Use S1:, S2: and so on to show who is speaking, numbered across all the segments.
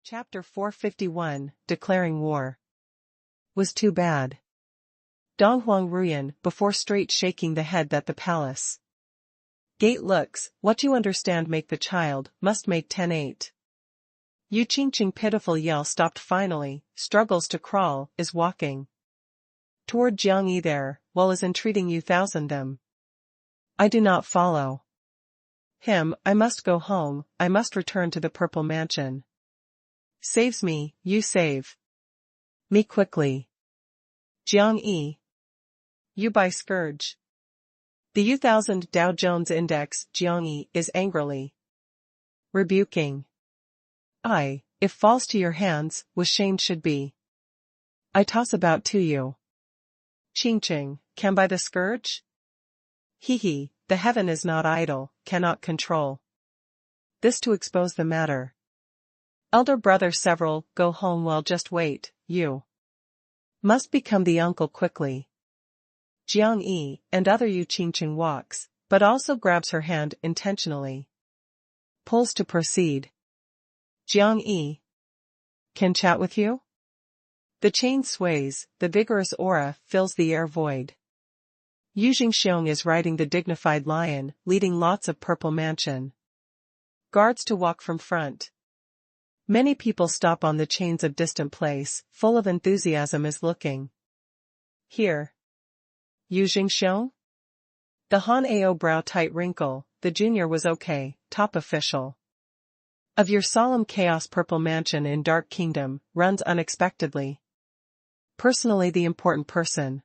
S1: Chapter 451, Declaring War. Was too bad. Dong Huang Ruyan, before straight shaking the head that the palace. Gate looks, what you understand make the child, must make 10-8. Yu Qingqing pitiful yell stopped finally, struggles to crawl, is walking. Toward Jiang Yi there, while is entreating you thousand them. I do not follow. Him, I must go home, I must return to the Purple Mansion. Saves me, you save. Me quickly. Jiang Yi. You by Scourge. The U-1000 Dow Jones Index, Jiang Yi, is angrily rebuking. If falls to your hands, with shame should be. I toss about to you. Qingqing, can by the scourge? He, the heaven is not idle, cannot control. This to expose the matter. Elder brother several, go home well just wait, you. Must become the uncle quickly. Jiang Yi, and other Yu Qingqing walks, but also grabs her hand intentionally. Pulls to proceed. Jiang Yi. Can chat with you? The chain sways, the vigorous aura fills the air void. Yu Jingxiong is riding the dignified lion, leading lots of Purple Mansion guards to walk from front. Many people stop on the chains of distant place, full of enthusiasm is looking. Here. Yu Jingxiong? The Han Ao brow tight wrinkle, the junior was okay, top official. Of your solemn chaos Purple Mansion in Dark Kingdom, runs unexpectedly. Personally the important person.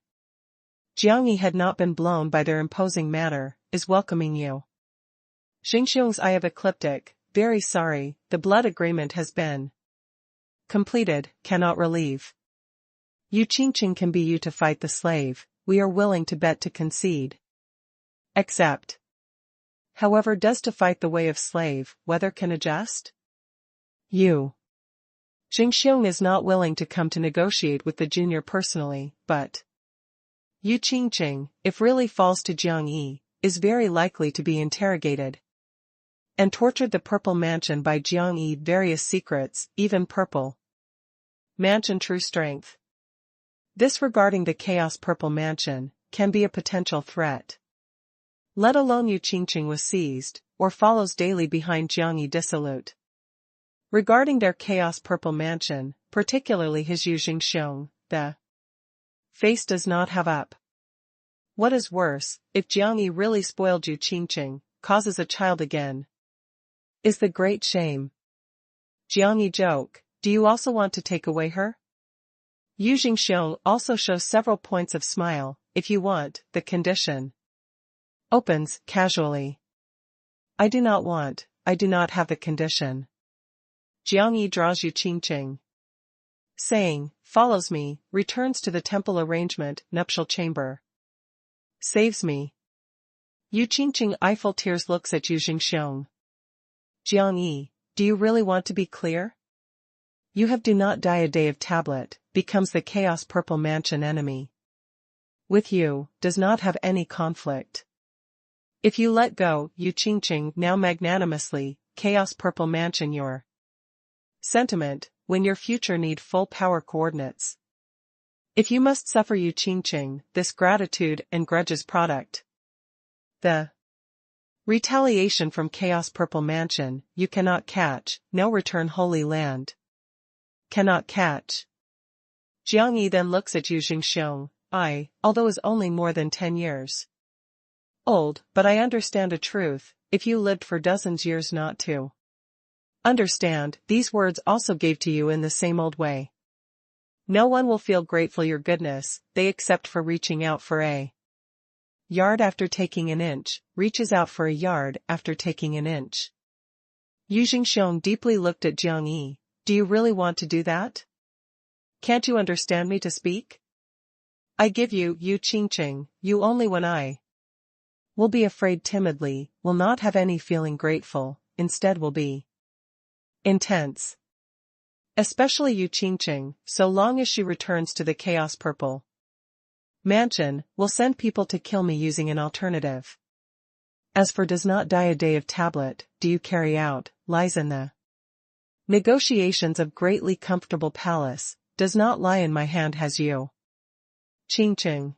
S1: Jiang Yi had not been blown by their imposing manner, is welcoming you. Jingxiong's eye of ecliptic, very sorry, the blood agreement has been completed, cannot relieve. Yu Qingqing can be you to fight the slave, we are willing to bet to concede. Accept. However does to fight the way of slave, whether can adjust? You. Jingxiong is not willing to come to negotiate with the junior personally, but Yu Qingqing, if really falls to Jiang Yi, is very likely to be interrogated and tortured the Purple Mansion by Jiang Yi various secrets, even Purple Mansion true strength. This regarding the Chaos Purple Mansion, can be a potential threat. Let alone Yu Qingqing was seized, or follows daily behind Jiang Yi dissolute. Regarding their Chaos Purple Mansion, particularly his Yu Jingxiong, the face does not have up. What is worse, if Jiang Yi really spoiled Yu Qingqing, causes a child again, is the great shame. Jiang Yi joke, do you also want to take away her? Yu Jingxiong also shows several points of smile, if you want, the condition. Opens, casually. I do not want, I do not have the condition. Jiang Yi draws Yu Qingqing. Saying, follows me, returns to the temple arrangement, nuptial chamber. Saves me. Yu Qingqing eyeful tears looks at Yu Jingxiong. Jiang Yi, do you really want to be clear? You have do not die a day of tablet, becomes the Chaos Purple Mansion enemy. With you, does not have any conflict. If you let go, Yu Qingqing now magnanimously, Chaos Purple Mansion your sentiment, when your future need full power coordinates. If you must suffer Yu Qingqing, this gratitude and grudges product. The retaliation from Chaos Purple Mansion, you cannot catch, no return Holy Land. Cannot catch. Jiang Yi then looks at Yu Jingxiong, although is only more than 10 years old, but I understand a truth, if you lived for dozens years not to understand, these words also gave to you in the same old way. No one will feel grateful your goodness, they accept for reaching out for a yard after taking an inch, reaches out for a yard after taking an inch. Yu Jingxiong deeply looked at Jiang Yi, do you really want to do that? Can't you understand me to speak? I give you, Yu Qingqing, you only when I will be afraid timidly, will not have any feeling grateful, instead will be intense. Especially Yu Qingqing, so long as she returns to the Chaos Purple Mansion, will send people to kill me using an alternative. As for does not die a day of tablet, do you carry out, lies in the Negotiations of greatly comfortable palace, does not lie in my hand has you. Qingqing.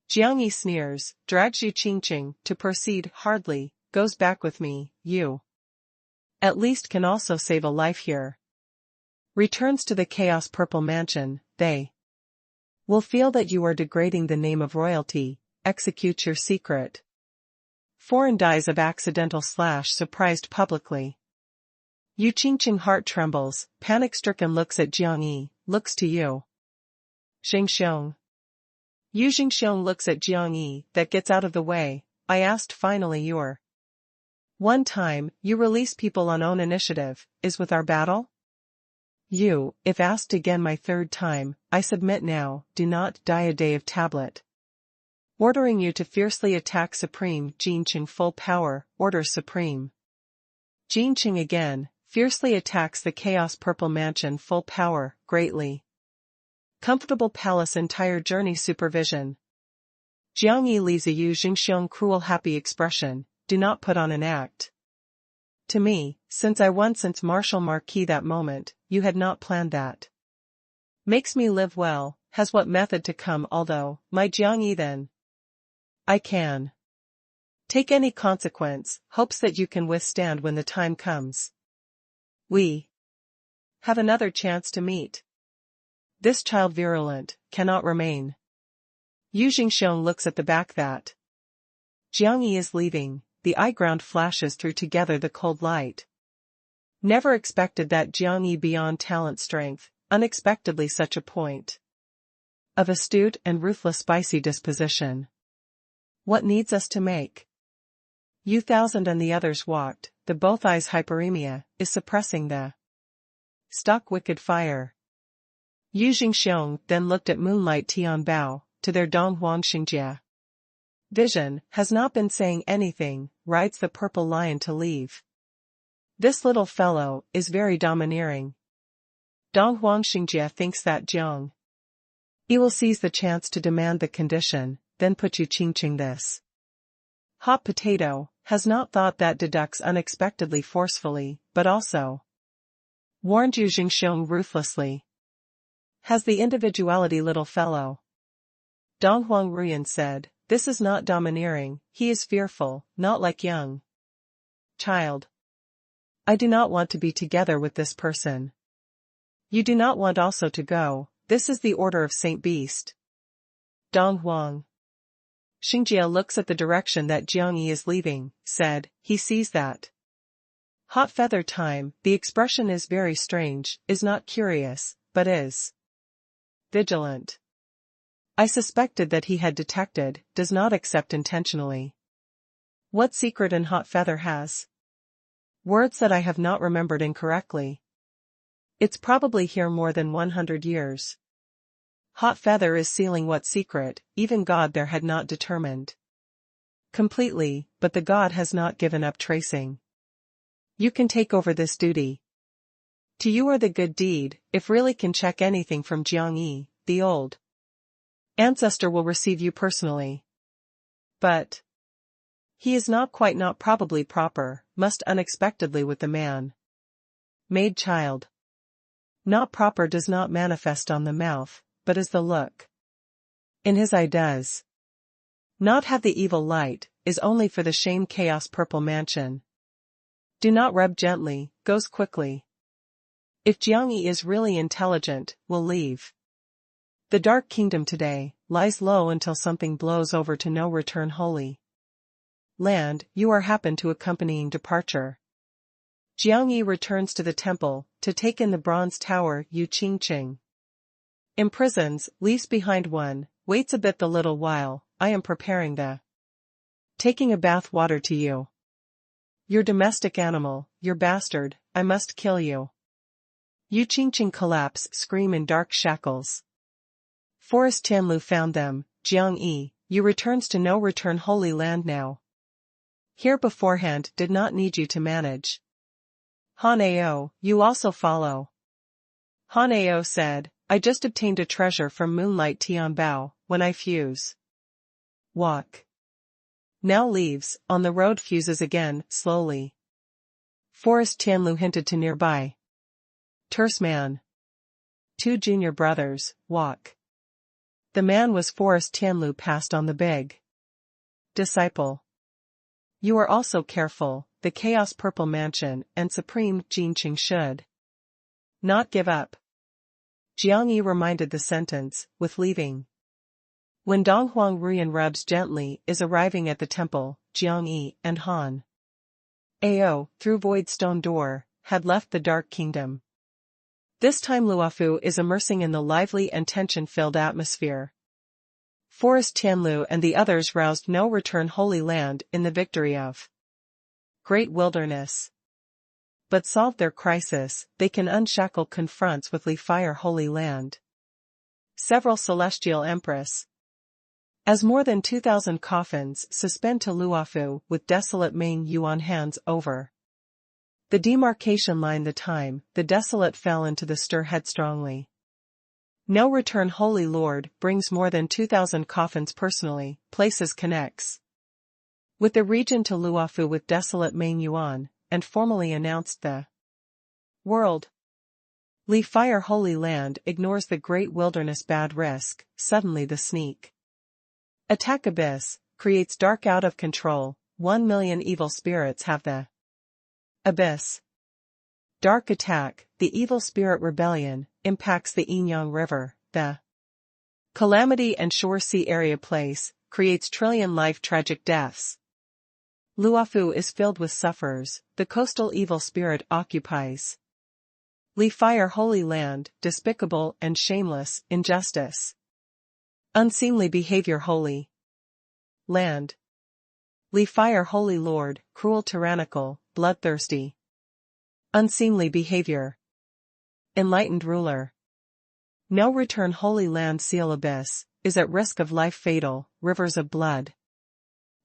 S1: Jiang Yi sneers, drags Yu Qingqing to proceed, hardly, goes back with me, you. At least can also save a life here. Returns to the Chaos Purple Mansion, they will feel that you are degrading the name of royalty, execute your secret. Foreign dies of accidental / surprised publicly. Yu Qingqing heart trembles, panic-stricken looks at Jiang Yi, looks to you. Xingxiong. Yu Xingxiong looks at Jiang Yi, that gets out of the way, I asked finally your. One time, you release people on own initiative, is with our battle? You, if asked again my third time, I submit now, do not die a day of tablet. Ordering you to fiercely attack Supreme Jinqing full power, orders Supreme. Jinqing again, fiercely attacks the Chaos Purple Mansion full power, greatly. Comfortable palace entire journey supervision. Jiang Yi leaves a Yu Xingxiong cruel happy expression, do not put on an act. To me, since I won since Marshal Marquis that moment, you had not planned that. Makes me live well, has what method to come although, my Jiang Yi then. I can take any consequence, hopes that you can withstand when the time comes. We have another chance to meet. This child virulent, cannot remain. Yu Xingxiong looks at the back that. Jiang Yi is leaving, the eye ground flashes through together the cold light. Never expected that Jiang Yi beyond talent strength, unexpectedly such a point. Of astute and ruthless spicy disposition. What needs us to make? Yu Thousand and the others walked, the both eyes hyperemia, is suppressing the stock wicked fire. Yu Xingxiong then looked at Moonlight Tianbao, to their Dong Huang Xingjia. Vision, has not been saying anything, rides the purple lion to leave. This little fellow, is very domineering. Dong Huang Xingjia thinks that Jiang Yi will seize the chance to demand the condition, then put Yu Qingqing this. Hot potato, has not thought that deducts unexpectedly forcefully, but also warned Yu Xingxiong ruthlessly. Has the individuality little fellow. Dong Huang Ruyan said, this is not domineering, he is fearful, not like young child. I do not want to be together with this person. You do not want also to go, this is the order of Saint Beast. Dong Huang Xingjia looks at the direction that Jiang Yi is leaving, said, he sees that. Hot feather time, the expression is very strange, is not curious, but is vigilant. I suspected that he had detected, does not accept intentionally. What secret in hot feather has? Words that I have not remembered incorrectly. It's probably here more than 100 years. Hot feather is sealing what secret, even God there had not determined. Completely, but the God has not given up tracing. You can take over this duty. To you are the good deed, if really can check anything from Jiang Yi, the old ancestor will receive you personally. But he is not quite not probably proper, must unexpectedly with the man. Made child. Not proper does not manifest on the mouth, but is the look. In his eye does not have the evil light, is only for the shame Chaos Purple Mansion. Do not rub gently, goes quickly. If Jiang Yi is really intelligent, will leave. The Dark Kingdom today, lies low until something blows over to no return holy land, you are happen to accompanying departure. Jiang Yi returns to the temple, to take in the bronze tower Yu Qingqing. Imprisons, leaves behind one, waits a bit the little while, I am preparing the taking a bath water to you. Your domestic animal, your bastard, I must kill you. Yu Qingqing collapse, scream in dark shackles. Forest Tianlu found them, Jiang Yi, you returns to no return holy land now. Here beforehand did not need you to manage. Han Ao, you also follow. Han Ao said, I just obtained a treasure from Moonlight Tianbao, when I fuse. Walk. Now leaves, on the road fuses again, slowly. Forest Tianlu hinted to nearby. Terse man. 2 junior brothers, walk. The man was Forrest Tianlu passed on the big disciple. You are also careful, the Chaos Purple Mansion and Supreme Jin Qing should not give up. Jiang Yi reminded the sentence, with leaving. When Donghuang Ruyan rubs gently is arriving at the temple, Jiang Yi and Han Ao, through Void Stone Door, had left the Dark Kingdom. This time Luofu is immersing in the lively and tension-filled atmosphere. Forrest Tianlu and the others roused No Return Holy Land in the victory of Great Wilderness. But solve their crisis, they can unshackle confronts with Li Fire Holy Land. Several Celestial Empress. As more than 2,000 coffins suspend to Luofu with desolate Ming Yuan hands over the demarcation line the desolate fell into the stir headstrongly. No Return Holy Lord brings more than 2,000 coffins personally, places connects with the region to Luofu with desolate Ming Yuan, and formally announced the world. Li Fire Holy Land ignores the Great Wilderness bad risk, suddenly the sneak attack abyss creates dark out of control, 1 million evil spirits have the abyss. Dark attack, the evil spirit rebellion, impacts the Yinyang River, the calamity and shore sea area place, creates trillion life tragic deaths. Luofu is filled with sufferers, the coastal evil spirit occupies Li Fire Holy Land, despicable and shameless, injustice. Unseemly behavior Holy Land. Li Fire Holy Lord, cruel tyrannical, bloodthirsty. Unseemly behavior. Enlightened ruler. No Return Holy Land Seal Abyss, is at risk of life fatal, rivers of blood.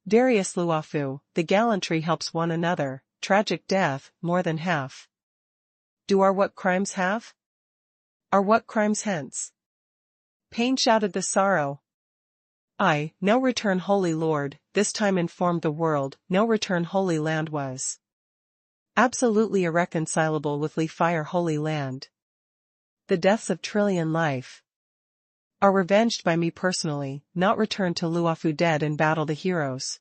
S1: Darius Luofu, the gallantry helps one another, tragic death, more than half. Do our what crimes have? Our what crimes hence? Pain shouted the sorrow. No Return Holy Lord, this time informed the world, No Return Holy Land was absolutely irreconcilable with Li Fire Holy Land. The deaths of trillion life are revenged by me personally, not returned to Luofu dead in battle the heroes.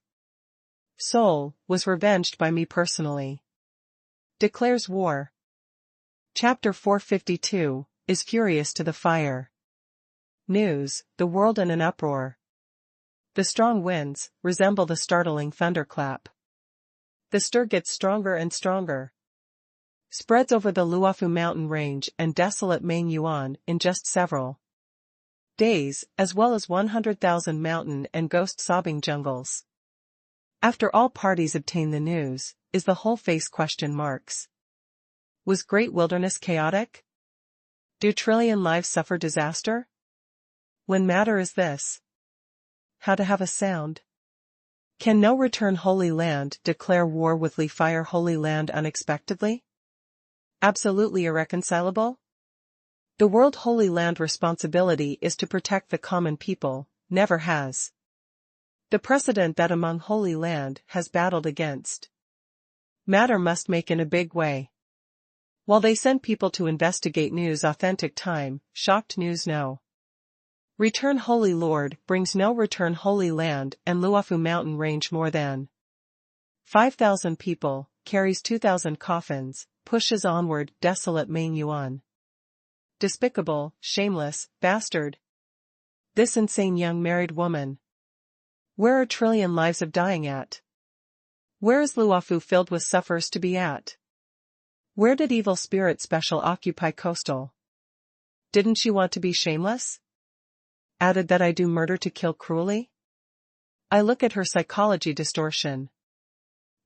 S1: Soul was revenged by me personally. Declares war. Chapter 452, is furious to the fire. News, the world in an uproar. The strong winds resemble the startling thunderclap. The stir gets stronger and stronger. Spreads over the Luofu mountain range and desolate Ming Yuan in just several days, as well as 100,000 mountain and ghost sobbing jungles. After all parties obtain the news, is the whole face question marks. Was Great Wilderness chaotic? Do trillion lives suffer disaster? When matter is this? How to have a sound? Can No Return Holy Land declare war with Li Fire Holy Land unexpectedly? Absolutely irreconcilable? The World Holy Land responsibility is to protect the common people, never has. The precedent that among Holy Land has battled against. Matter must make in a big way. While they send people to investigate news authentic time, shocked news no. Return Holy Lord brings No Return Holy Land and Luofu mountain range more than 5,000 people, carries 2,000 coffins, pushes onward desolate Ming Yuan. Despicable, shameless, bastard. This insane young married woman. Where are trillion lives of dying at? Where is Luofu filled with sufferers to be at? Where did evil spirit special occupy coastal? Didn't she want to be shameless? Added that I do murder to kill cruelly? I look at her psychology distortion.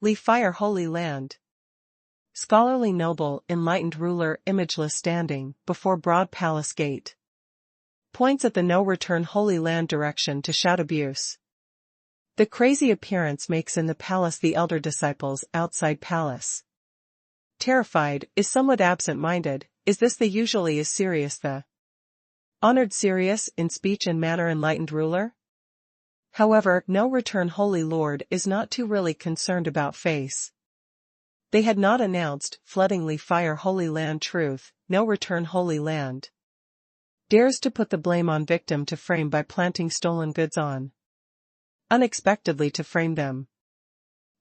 S1: Li Fire Holy Land. Scholarly noble enlightened ruler imageless standing before broad palace gate. Points at the No Return Holy Land direction to shout abuse. The crazy appearance makes in the palace the elder disciples outside palace. Terrified, is somewhat absent-minded, is this the usually is serious the honored serious in speech and manner enlightened ruler? However, No Return Holy Lord is not too really concerned about face. They had not announced flooding Li Fire Holy Land truth, no return Holy Land. Dares to put the blame on victim to frame by planting stolen goods on. Unexpectedly to frame them.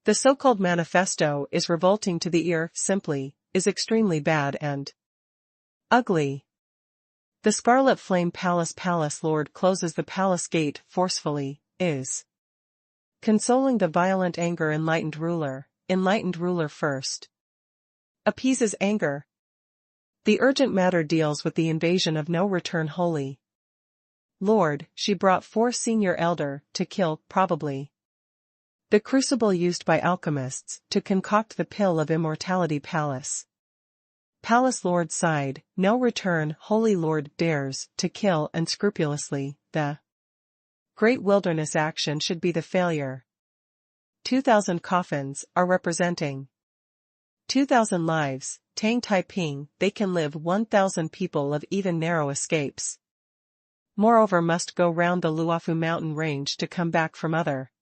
S1: The so-called manifesto is revolting to the ear, simply, is extremely bad and ugly. The Scarlet Flame Palace Lord closes the palace gate forcefully, is consoling the violent anger enlightened ruler first. Appeases anger. The urgent matter deals with the invasion of no return Holy Lord. She brought 4 senior elder to kill, probably. The crucible used by alchemists to concoct the pill of immortality. Palace Lord sighed, no return Holy Lord dares to kill unscrupulously. The great wilderness action should be the failure. 2,000 coffins are representing 2,000 lives. Tang Taiping, they can live 1,000 people of even narrow escapes. Moreover must go round the Luofu mountain range to come back from other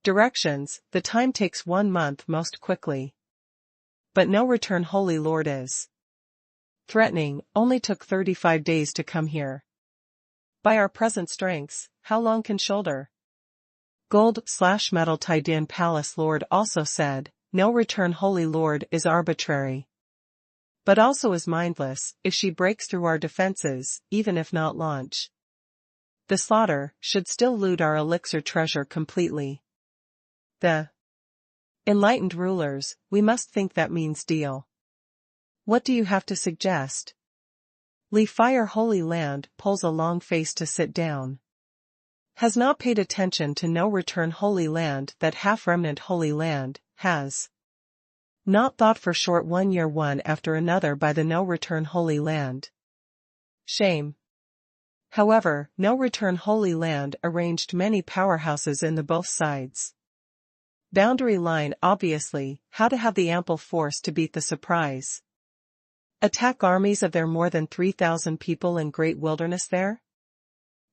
S1: directions. The time takes 1 month most quickly. But no return Holy Lord is threatening, only took 35 days to come here. By our present strengths, how long can shoulder? Gold/metal Taidian Palace Lord also said, no return Holy Lord is arbitrary. But also is mindless, if she breaks through our defenses, even if not launch the slaughter, should still loot our elixir treasure completely. The enlightened rulers, we must think that means deal. What do you have to suggest? Li Fire Holy Land pulls a long face to sit down. Has not paid attention to no return Holy Land. That half-remnant Holy Land, has not thought for short 1 year one after another by the no return Holy Land. Shame. However, no return Holy Land arranged many powerhouses in the both sides. Boundary line obviously, how to have the ample force to beat the surprise. Attack armies of their more than 3,000 people in great wilderness there?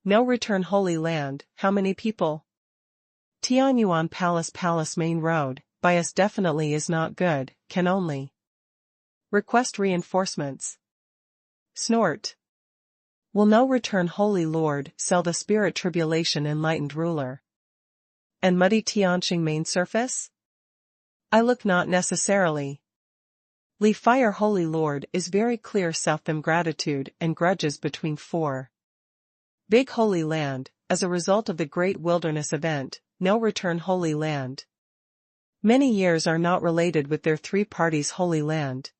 S1: No return Holy Land, how many people? Tianyuan Palace main road, bias definitely is not good, can only request reinforcements. Snort. Will no return Holy Lord sell the spirit tribulation enlightened ruler? And muddy Tianqing main surface? I look not necessarily. Li Fire Holy Lord is very clear south them gratitude and grudges between 4 big Holy Land, as a result of the great wilderness event, no return Holy Land. Many years are not related with their 3 parties Holy Land.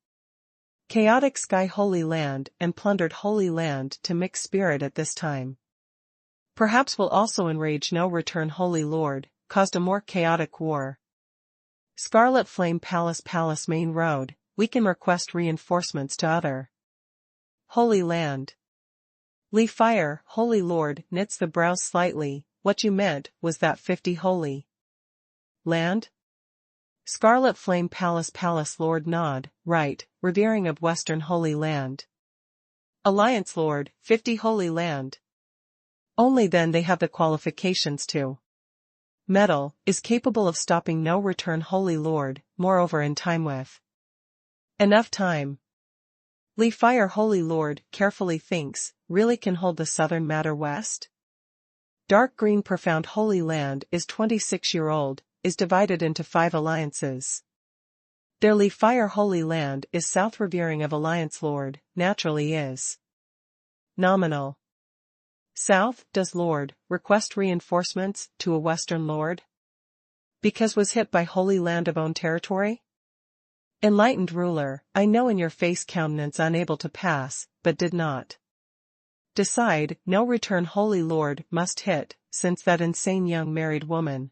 S1: Chaotic Sky Holy Land and plundered Holy Land to mix spirit at this time. Perhaps will also enrage no return Holy Lord, caused a more chaotic war. Scarlet Flame Palace main road, we can request reinforcements to other Holy Land. Li Fire Holy Lord knits the brows slightly, what you meant was that 50 Holy Land? Scarlet Flame Palace Lord nod, right, revering of Western Holy Land. Alliance Lord, 50 Holy Land. Only then they have the qualifications to meddle, is capable of stopping no return Holy Lord, moreover in time with enough time. Li Fire Holy Lord carefully thinks, really can hold the southern matter west? Dark green profound Holy Land is 26-year-old, is divided into 5 alliances. Their Li Fire Holy Land is south revering of Alliance Lord, naturally is nominal. South, does Lord request reinforcements to a Western Lord? Because was hit by Holy Land of own territory? Enlightened ruler, I know in your face countenance unable to pass, but did not decide, no return Holy Lord must hit, since that insane young married woman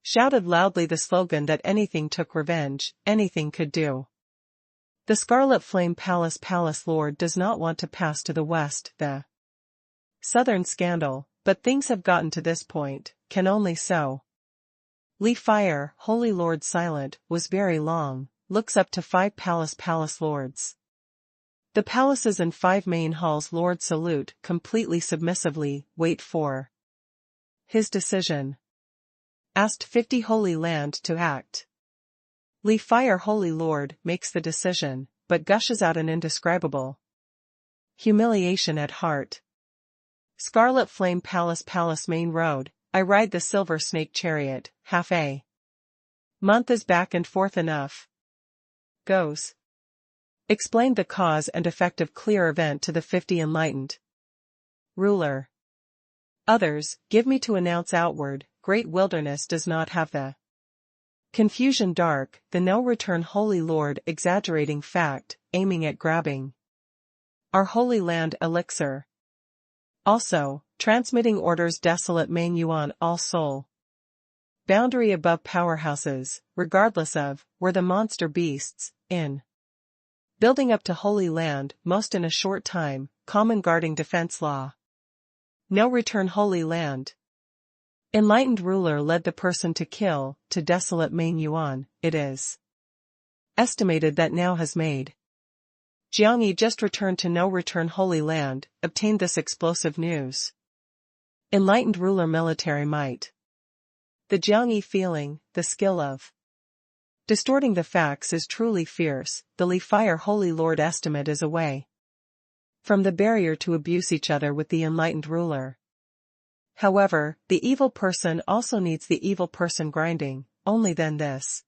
S1: shouted loudly the slogan that anything took revenge, anything could do. The Scarlet Flame Palace Lord does not want to pass to the west, the southern scandal, but things have gotten to this point, can only so. Li Fire, Holy Lord silent, was very long, looks up to 5 palace lords. The palaces and 5 main halls Lord salute completely submissively, wait for his decision. Asked 50 Holy Land to act. Li Fire Holy Lord makes the decision, but gushes out an indescribable humiliation at heart. Scarlet Flame Palace Main Road, I ride the silver snake chariot, half a month is back and forth enough. Goes. Explained the cause and effect of clear event to the 50 enlightened ruler. Others, give me to announce outward, great wilderness does not have the confusion dark, the no-return Holy Lord exaggerating fact, aiming at grabbing our Holy Land elixir. Also, transmitting orders desolate Main Yuan All Soul. Boundary above powerhouses, regardless of, where the monster beasts, in. Building up to Holy Land, most in a short time, common guarding defense law. No return Holy Land. Enlightened ruler led the person to kill, to desolate Main Yuan, it is estimated that now has made. Jiangyi just returned to no return Holy Land, obtained this explosive news. Enlightened ruler military might. The Jiangyi feeling, the skill of distorting the facts is truly fierce, the Li Fire Holy Lord estimate is away from the barrier to abuse each other with the enlightened ruler. However, the evil person also needs the evil person grinding, only then this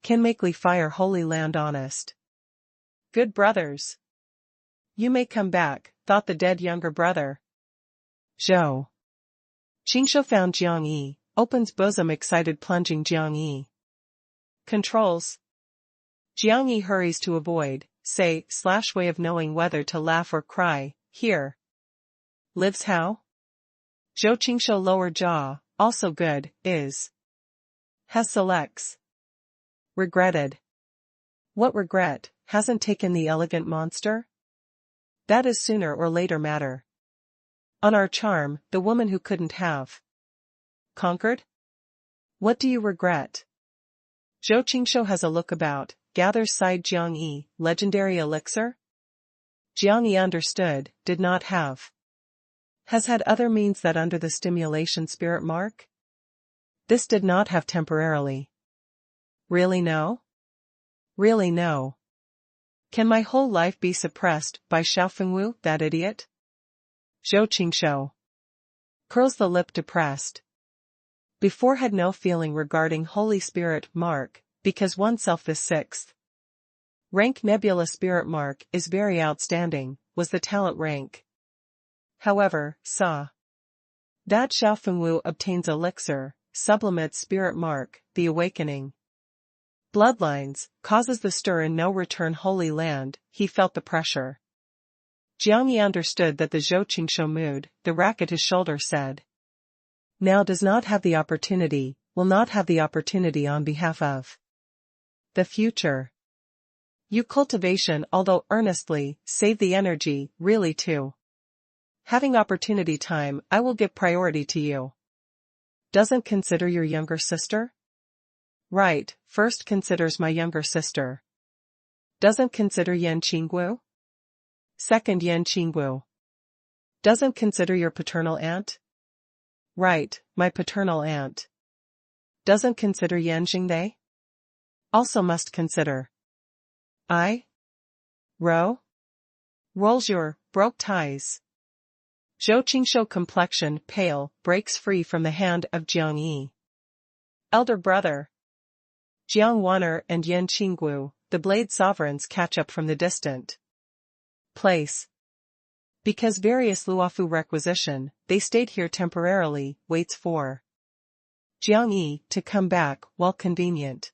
S1: can make Li Fire Holy Land honest. Good brothers. You may come back, thought the dead younger brother. Zhou. Qingshou found Jiangyi, opens bosom excited plunging Jiangyi. Controls. Jiangyi hurries to avoid, way of knowing whether to laugh or cry, here. Lives how? Zhou Qingshou lower jaw, also good, is. Has selects. Regretted. What regret, hasn't taken the elegant monster? That is sooner or later matter. On our charm, the woman who couldn't have conquered? What do you regret? Zhou Qingshou has a look about, gathers side Jiangyi, legendary elixir? Jiangyi understood, did not have. Has had other means that under the stimulation spirit mark? This did not have temporarily. Really no? Really no. Can my whole life be suppressed by Xiaofengwu, that idiot? Zhou Qingshou curls the lip depressed. Before had no feeling regarding Holy Spirit mark, because oneself the sixth rank nebula spirit mark is very outstanding, was the talent rank. However, saw that Xiaofengwu obtains elixir, sublimates spirit mark, the awakening bloodlines, causes the stir in no return Holy Land, he felt the pressure. Jiangyi understood that the Zhou Qingshou mood, the rack at his shoulder said. Now does not have the opportunity, will not have the opportunity on behalf of the future. You cultivation although earnestly, save the energy, really too. Having opportunity time, I will give priority to you. Doesn't consider your younger sister? Right, first considers my younger sister. Doesn't consider Yan Qingguo? Second Yan Qingguo. Doesn't consider your paternal aunt? Right, my paternal aunt. Doesn't consider Yan Jingde? Also must consider. I? Ro? Rolls your, broke ties. Zhou Qingshou complexion pale, breaks free from the hand of Jiangyi. Elder brother. Jiang Wan'er and Yan Qingguo, the blade sovereigns catch up from the distant place. Because various Luofu requisition, they stayed here temporarily, waits for Jiangyi to come back, while convenient.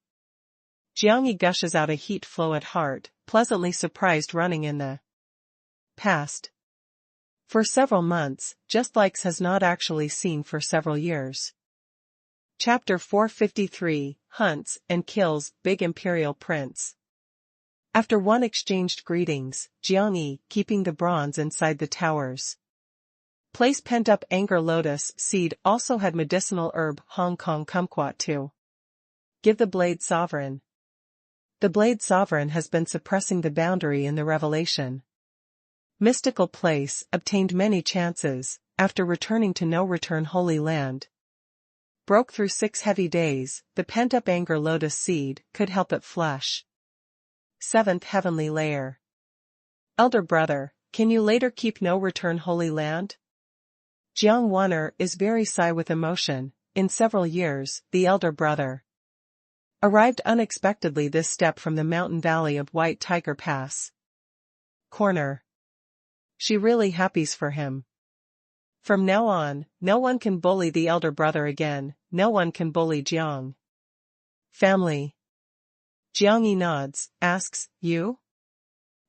S1: Jiangyi gushes out a heat flow at heart, pleasantly surprised running in the past. For several months, just likes has not actually seen for several years. Chapter 453, Hunts and Kills, Big Imperial Prince. After one exchanged greetings, Jiangyi, keeping the bronze inside the towers. Place pent-up anger lotus seed also had medicinal herb Hong Kong kumquat too. Give the blade sovereign. The blade sovereign has been suppressing the boundary in the revelation. Mystical place obtained many chances, after returning to no return Holy Land. Broke through 6 heavy days, the pent-up anger lotus seed could help it flush. Seventh heavenly layer. Elder brother, can you later keep no return Holy Land? Jiang Waner is very sigh with emotion. In several years, the elder brother arrived unexpectedly this step from the mountain valley of White Tiger Pass. Corner. She really happies for him. From now on, no one can bully the elder brother again, no one can bully Jiang. Family. Jiang Yi nods, asks, you?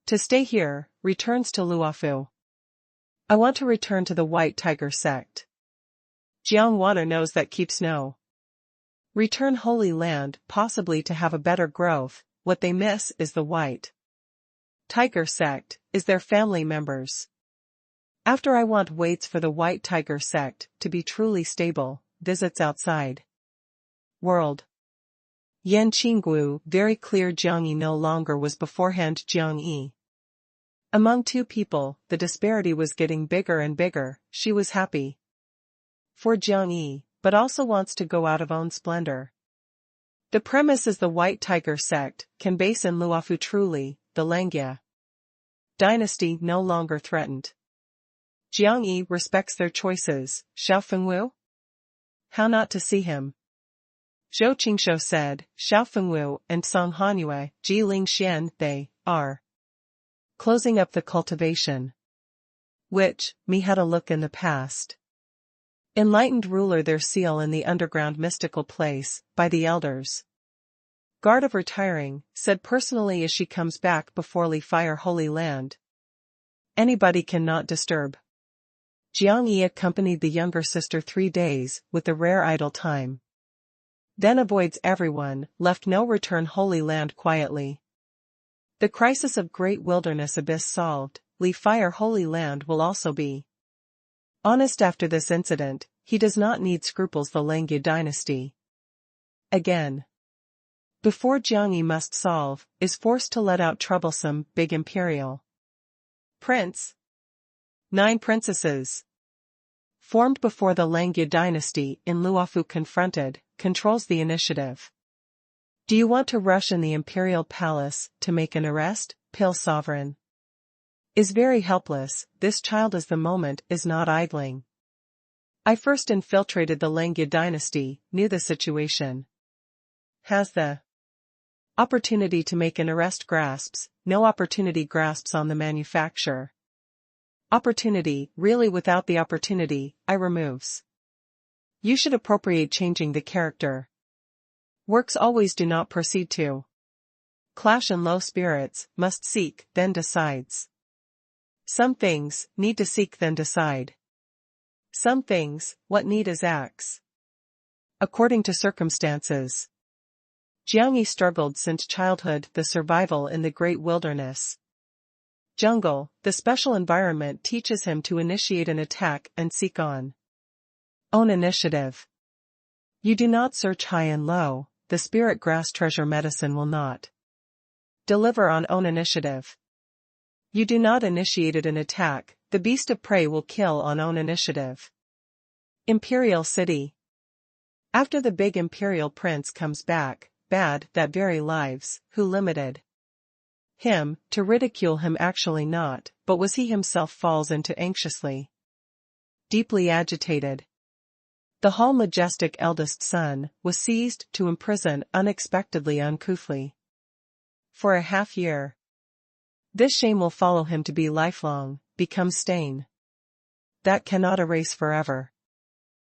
S1: To stay here, returns to Luofu. I want to return to the White Tiger sect. Jiang Waner knows that keeps no. Return Holy Land, possibly to have a better growth. What they miss is the White Tiger sect, is their family members. After I want waits for the White Tiger sect to be truly stable, visits outside world. Yan Qinggu very clear Jiang Yi no longer was beforehand Jiang Yi. Among two people, the disparity was getting bigger and bigger. She was happy for Jiang Yi, but also wants to go out of own splendor. The premise is the White Tiger sect can base in Luofu truly, the Langia dynasty no longer threatened. Jiang Yi respects their choices. Xiao Fengwu? How not to see him? Zhou Qingshou said, Xiao Fengwu and Song Hanyue, Ji Lingxian, they are closing up the cultivation, which, me had a look in the past. Enlightened ruler their seal in the underground mystical place, by the elders. Guard of retiring, said personally as she comes back before Li Fire Holy Land. Anybody cannot disturb. Jiang Yi accompanied the younger sister 3 days, with the rare idle time. Then avoids everyone, left no return Holy Land quietly. The crisis of Great Wilderness Abyss solved, Li Fire Holy Land will also be honest after this incident. He does not need scruples the Langia dynasty. Again. Before Jiang Yi must solve, is forced to let out troublesome, big imperial prince. 9 princesses. Formed before the Langia dynasty in Luofu confronted, controls the initiative. Do you want to rush in the imperial palace to make an arrest? Pil sovereign is very helpless. This child is the moment is not idling. I first infiltrated the Langia dynasty, knew the situation. Has the opportunity to make an arrest grasps, no opportunity grasps on the manufacture. Opportunity, really without the opportunity, I removes. You should appropriate changing the character. Works always do not proceed to clash in low spirits, must seek, then decides. Some things, need to seek then decide. Some things, what need is acts. According to circumstances. Jiang Yi struggled since childhood, the survival in the great wilderness. Jungle, the special environment teaches him to initiate an attack and seek on own initiative. You do not search high and low, the spirit grass treasure medicine will not deliver on own initiative. You do not initiate an attack, the beast of prey will kill on own initiative. Imperial City. After the big imperial prince comes back, bad that very lives, who limited him, to ridicule him actually not, but was he himself falls into anxiously. Deeply agitated. The Hall majestic eldest son, was seized to imprison unexpectedly uncouthly. For a half year. This shame will follow him to be lifelong, become stain that cannot erase forever.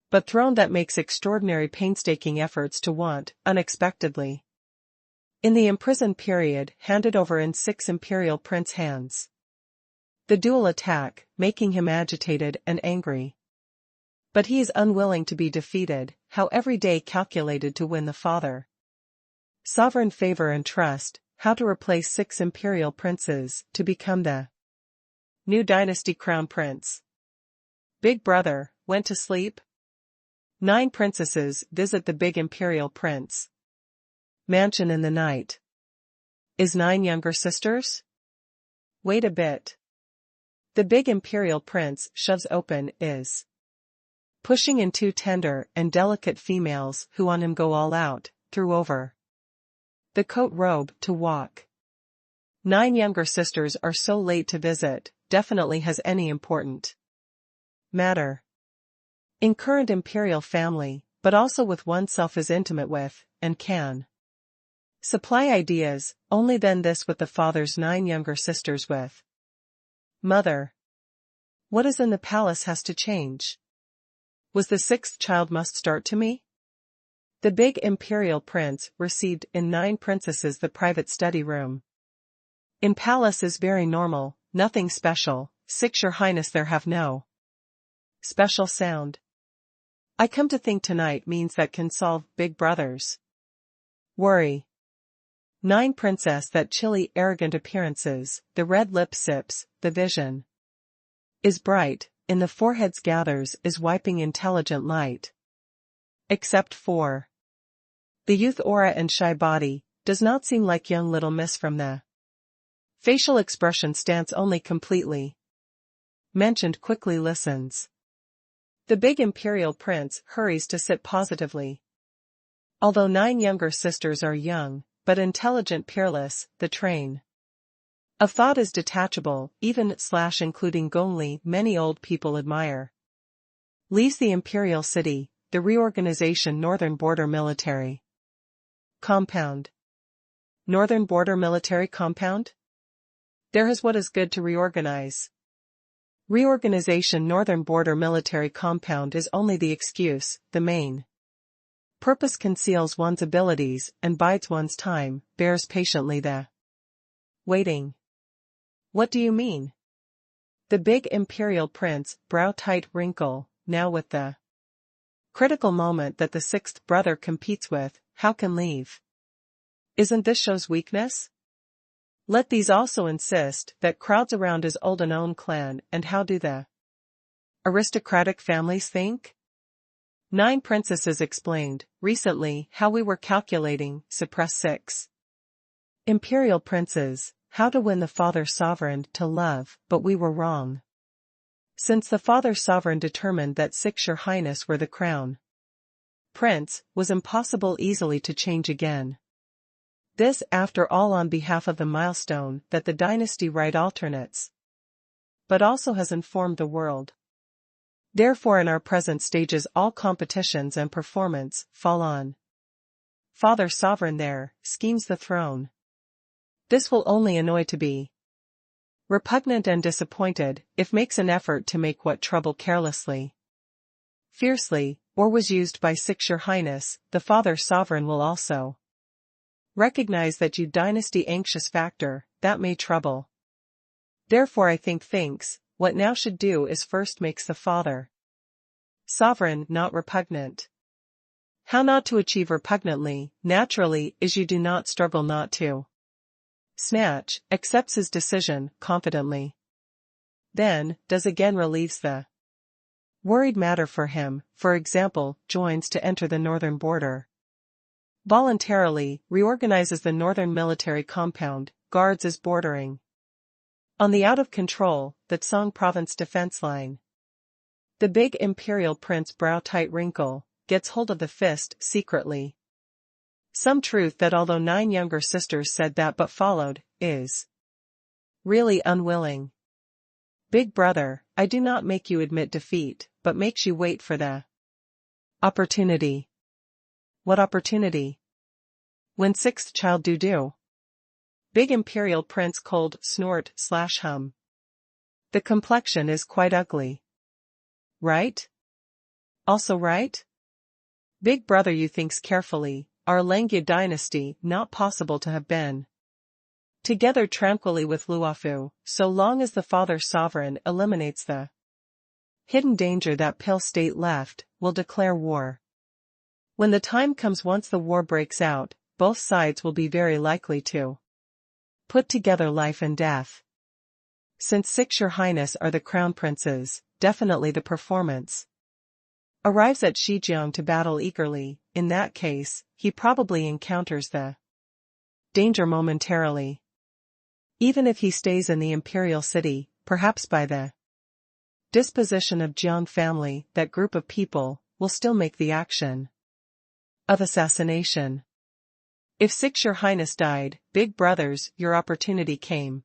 S1: But throne that makes extraordinary painstaking efforts to want, unexpectedly. In the imprisoned period, handed over in 6 imperial prince hands. The dual attack, making him agitated and angry. But he is unwilling to be defeated, how every day calculated to win the father. Sovereign favor and trust, how to replace 6 imperial princes, to become the new dynasty crown prince. Big brother, went to sleep? 9 princesses visit the big imperial prince. Mansion in the night. Is 9 younger sisters? Wait a bit. The big imperial prince shoves open is pushing in 2 tender and delicate females who on him go all out, threw over the coat robe to walk. 9 younger sisters are so late to visit, definitely has any important matter in current imperial family, but also with oneself is intimate with, and can supply ideas, only then this with the father's 9 younger sisters with. Mother. What is in the palace has to change. Was the 6th child must start to me? The big imperial prince received in 9 princesses the private study room. In palace is very normal, nothing special, 6 your highness there have no special sound. I come to think tonight means that can solve big brother's worry. 9 princess that chilly arrogant appearances, the red lip sips, the vision is bright, in the foreheads gathers is wiping intelligent light. Except for the youth aura and shy body, does not seem like young little miss from the facial expression stance only completely mentioned quickly listens. The big imperial prince hurries to sit positively. Although 9 younger sisters are young, but intelligent peerless, the train of thought is detachable, even/including Gongli many old people admire. Leaves the imperial city, the reorganization Northern Border Military Compound. Northern Border Military Compound? There is what is good to reorganize. Reorganization Northern Border Military Compound is only the excuse, the main purpose conceals one's abilities and bides one's time, bears patiently the waiting. What do you mean? The big imperial prince, brow tight wrinkle, now with the critical moment that the 6th brother competes with, how can leave? Isn't this show's weakness? Let these also insist that crowds around his old and own clan, and how do the aristocratic families think? 9 princesses explained, recently, how we were calculating, suppress 6 imperial princes, how to win the father sovereign to love, but we were wrong. Since the father sovereign determined that 6 your highness were the crown prince, was impossible easily to change again. This after all on behalf of the milestone that the dynasty right alternates, but also has informed the world. Therefore in our present stages all competitions and performance fall on father sovereign there, schemes the throne. This will only annoy to be repugnant and disappointed, if makes an effort to make what trouble carelessly, fiercely, or was used by 6 your highness, the father sovereign will also recognize that you dynasty anxious factor, that may trouble. Therefore I thinks, what now should do is first makes the father sovereign not repugnant. How not to achieve repugnantly, naturally, is you do not struggle not to snatch, accepts his decision, confidently. Then, does again relieves the worried matter for him, for example, joins to enter the northern border. Voluntarily, reorganizes the northern military compound, guards is bordering on the out of control, the Tsang province defense line. The big imperial prince brow tight wrinkle, gets hold of the fist, secretly. Some truth that although 9 younger sisters said that but followed, is really unwilling. Big brother, I do not make you admit defeat, but makes you wait for the opportunity. What opportunity? When 6th child do. Big imperial prince cold snort/hum. The complexion is quite ugly. Right? Also right? Big brother you thinks carefully, our Langya dynasty not possible to have been together tranquilly with Luofu, so long as the father sovereign eliminates the hidden danger that Pale state left, will declare war. When the time comes once the war breaks out, both sides will be very likely to put together life and death. Since 6 your highness are the crown princes, definitely the performance arrives at Shijiang to battle eagerly. In that case, he probably encounters the danger momentarily. Even if he stays in the imperial city, perhaps by the disposition of Jiang family, that group of people will still make the action of assassination. If Six Your Highness died, big brothers, your opportunity came.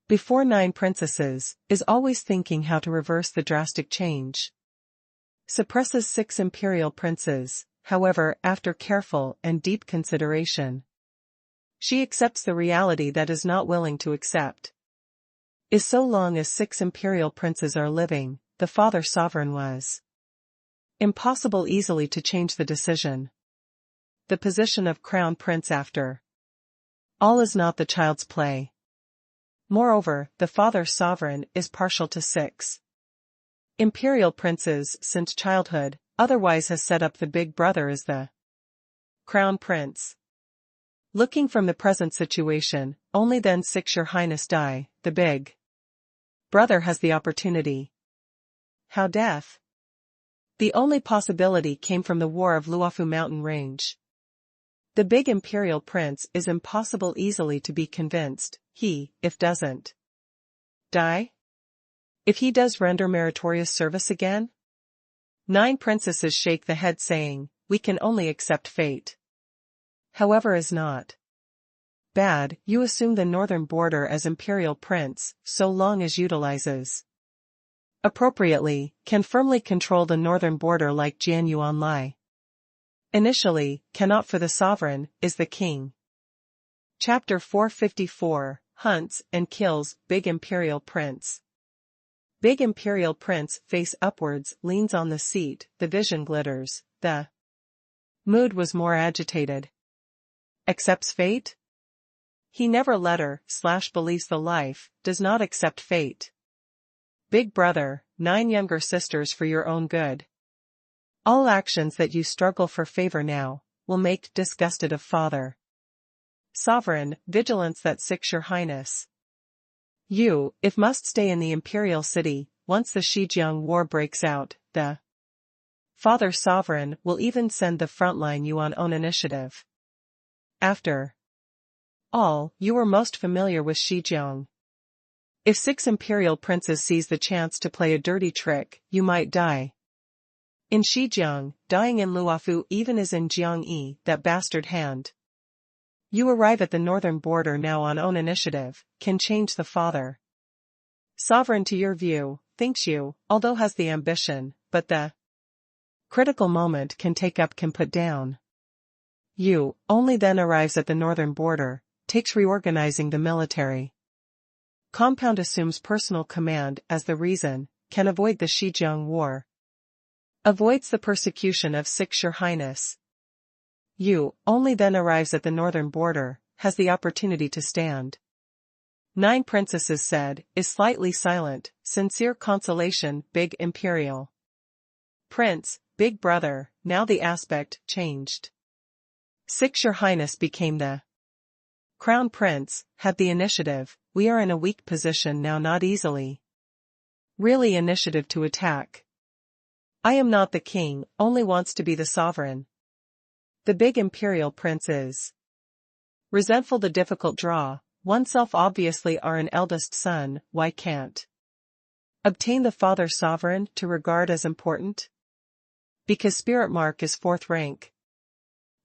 S1: Before 9 princesses, is always thinking how to reverse the drastic change. Suppresses 6 imperial princes, however, after careful and deep consideration. She accepts the reality that is not willing to accept. Is so long as 6 imperial princes are living, the father sovereign was impossible easily to change the decision. The position of crown prince after all is not the child's play. Moreover, the father sovereign is partial to 6 imperial princes since childhood, otherwise has set up the big brother as the crown prince. Looking from the present situation, only then 6 Your Highness die, the big brother has the opportunity. How death? The only possibility came from the war of Luofu mountain range. The big imperial prince is impossible easily to be convinced, he, if doesn't die? If he does render meritorious service again? 9 princesses shake the head saying, we can only accept fate. However is not bad, you assume the northern border as imperial prince, so long as utilizes appropriately, can firmly control the northern border like Jian Yuan Lai. Initially, cannot for the sovereign, is the king. Chapter 454, Hunts and Kills Big Imperial Prince. Big Imperial Prince face upwards leans on the seat, the vision glitters, the mood was more agitated. Accepts fate? He never let her, believes the life, does not accept fate. Big brother, 9 younger sisters for your own good. All actions that you struggle for favor now, will make disgusted of father. Sovereign, vigilance that 6 Your Highness. You, if must stay in the imperial city, once the Shijiang war breaks out, the father sovereign will even send the frontline you on own initiative. After all, you were most familiar with Shijiang. If 6 imperial princes seize the chance to play a dirty trick, you might die. In Shijiang, dying in Luofu even as in Jiangyi, that bastard hand. You arrive at the northern border now on own initiative, can change the father sovereign to your view, thinks you, although has the ambition, but the critical moment can put down. You, only then arrives at the northern border, takes reorganizing the military compound, assumes personal command as the reason, can avoid the Shijiang war. Avoids the persecution of 6 Your Highness. You, only then arrives at the northern border, has the opportunity to stand. 9 princesses said, is slightly silent, sincere consolation, big imperial prince, big brother, now the aspect changed. 6 Your Highness became the crown prince, had the initiative, we are in a weak position now, not easily really initiative to attack. I am not the king, only wants to be the sovereign. The big imperial prince is resentful, the difficult draw, oneself obviously are an eldest son, why can't obtain the father sovereign to regard as important? Because spirit mark is 4th rank.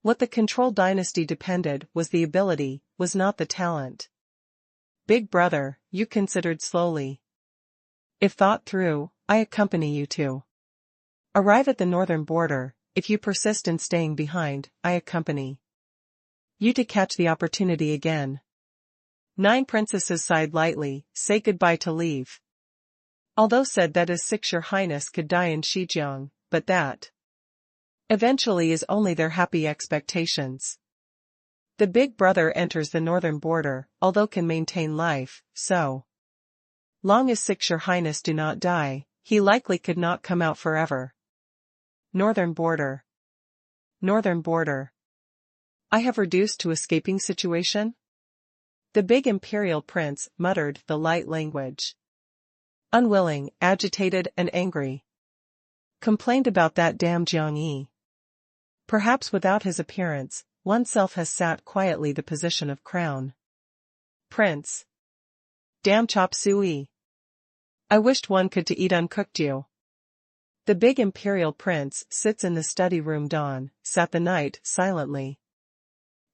S1: What the control dynasty depended was the ability, was not the talent. Big brother, you considered slowly. If thought through, I accompany you to arrive at the northern border. If you persist in staying behind, I accompany you to catch the opportunity again. 9 princesses sighed lightly, say goodbye to leave. Although said that as 6 Your Highness could die in Shijiang, but that eventually is only their happy expectations. The big brother enters the northern border, although can maintain life, so long as 6 Your Highness do not die, he likely could not come out forever. Northern border. Northern border. I have reduced to escaping situation? The big imperial prince muttered the light language. Unwilling, agitated and angry. Complained about that damn Jiangyi. Perhaps without his appearance, oneself has sat quietly the position of crown prince. Damn chop suey. I wished one could to eat uncooked you. The big imperial prince sits in the study room. Dawn sat the night silently.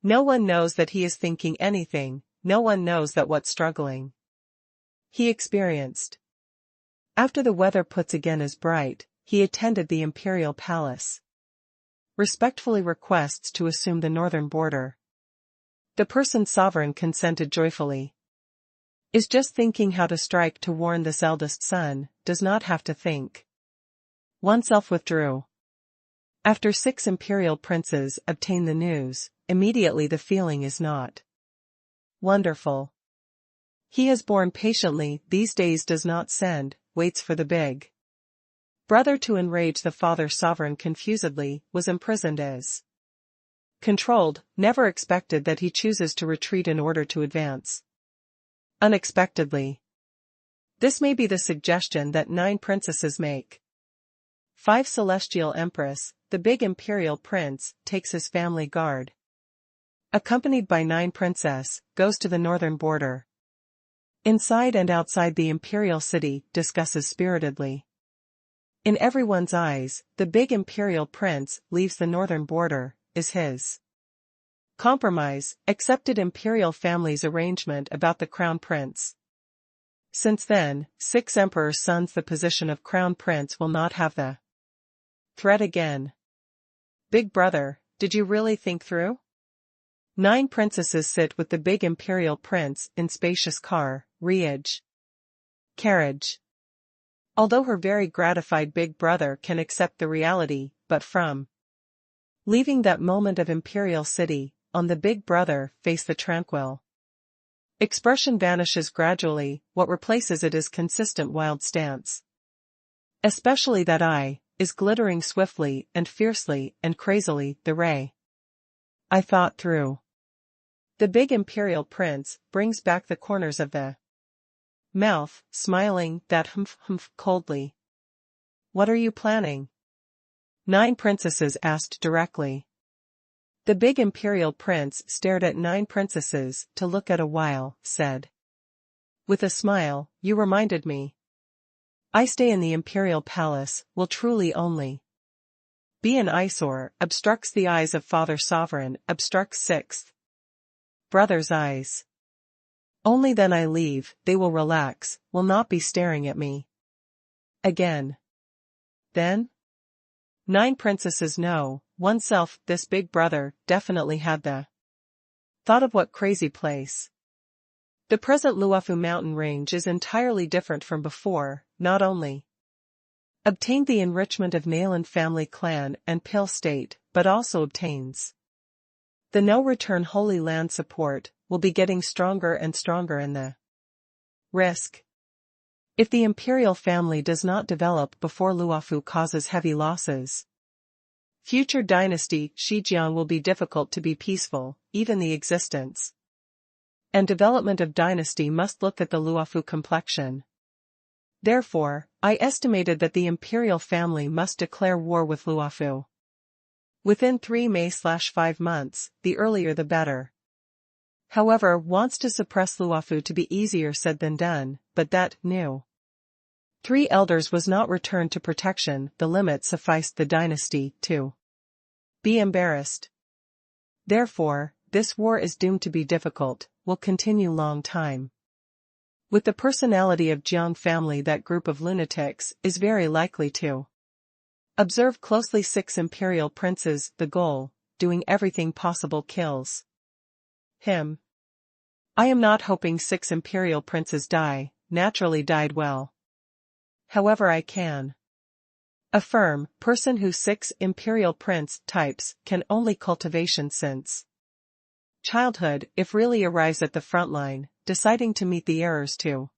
S1: No one knows that he is thinking anything, no one knows that what's struggling. He experienced. After the weather puts again is bright, he attended the imperial palace. Respectfully requests to assume the northern border. The person sovereign consented joyfully. Is just thinking how to strike to warn this eldest son, does not have to think. Oneself withdrew. After 6 imperial princes obtain the news, immediately the feeling is not wonderful. He has borne patiently these days, does not send, waits for the big brother to enrage the father sovereign confusedly, was imprisoned as controlled, never expected that he chooses to retreat in order to advance. Unexpectedly. This may be the suggestion that 9 princesses make. 5 Celestial Empress, the big imperial prince, takes his family guard. Accompanied by 9 princess, goes to the northern border. Inside and outside the imperial city, discusses spiritedly. In everyone's eyes, the big imperial prince leaves the northern border, is his compromise, accepted imperial family's arrangement about the crown prince. Since then, 6 emperors' sons the position of crown prince will not have the threat again. Big brother, did you really think through? 9 princesses sit with the big imperial prince in spacious car, riage, carriage. Although her very gratified big brother can accept the reality, but from leaving that moment of imperial city, on the big brother face the tranquil expression vanishes gradually, what replaces it is consistent wild stance. Especially that eye, is glittering swiftly and fiercely and crazily, the ray. I thought through. The big imperial prince brings back the corners of the mouth, smiling that humph coldly. What are you planning? 9 princesses asked directly. The big imperial prince stared at 9 princesses to look at a while, said. With a smile, you reminded me. I stay in the imperial palace, will truly only be an eyesore, obstructs the eyes of father sovereign, obstructs 6th brother's eyes. Only then I leave, they will relax, will not be staring at me again. Then? 9 princesses know, oneself, this big brother, definitely had the thought of what crazy place. The present Luofu mountain range is entirely different from before, not only obtained the enrichment of Nayland family clan and Pale state, but also obtains the no-return Holy Land support, will be getting stronger and stronger in the risk. If the imperial family does not develop before Luofu causes heavy losses, future dynasty Shijiang will be difficult to be peaceful, even the existence and development of dynasty must look at the Luofu complexion. Therefore, I estimated that the imperial family must declare war with Luofu within 3 May/5 months, the earlier the better. However, wants to suppress Luofu to be easier said than done, but that, new 3 elders was not returned to protection, the limit sufficed the dynasty to be embarrassed. Therefore, this war is doomed to be difficult, will continue long time. With the personality of Jiang family, that group of lunatics is very likely to observe closely 6 imperial princes, the goal, doing everything possible kills him. I am not hoping 6 imperial princes die, naturally died well. However, I can affirm, person who 6 imperial prince types can only cultivation since childhood, if really arrives at the front line, deciding to meet the errors to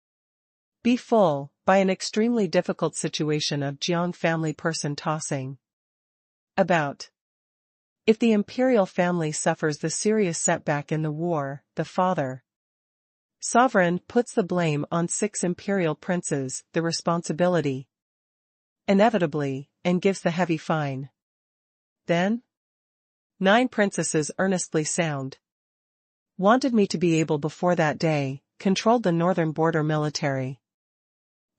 S1: be full, by an extremely difficult situation of Jiang family person tossing about. If the imperial family suffers the serious setback in the war, the father sovereign puts the blame on 6 imperial princes, the responsibility inevitably, and gives the heavy fine. Then? 9 princesses earnestly sound. Wanted me to be able before that day, controlled the northern border military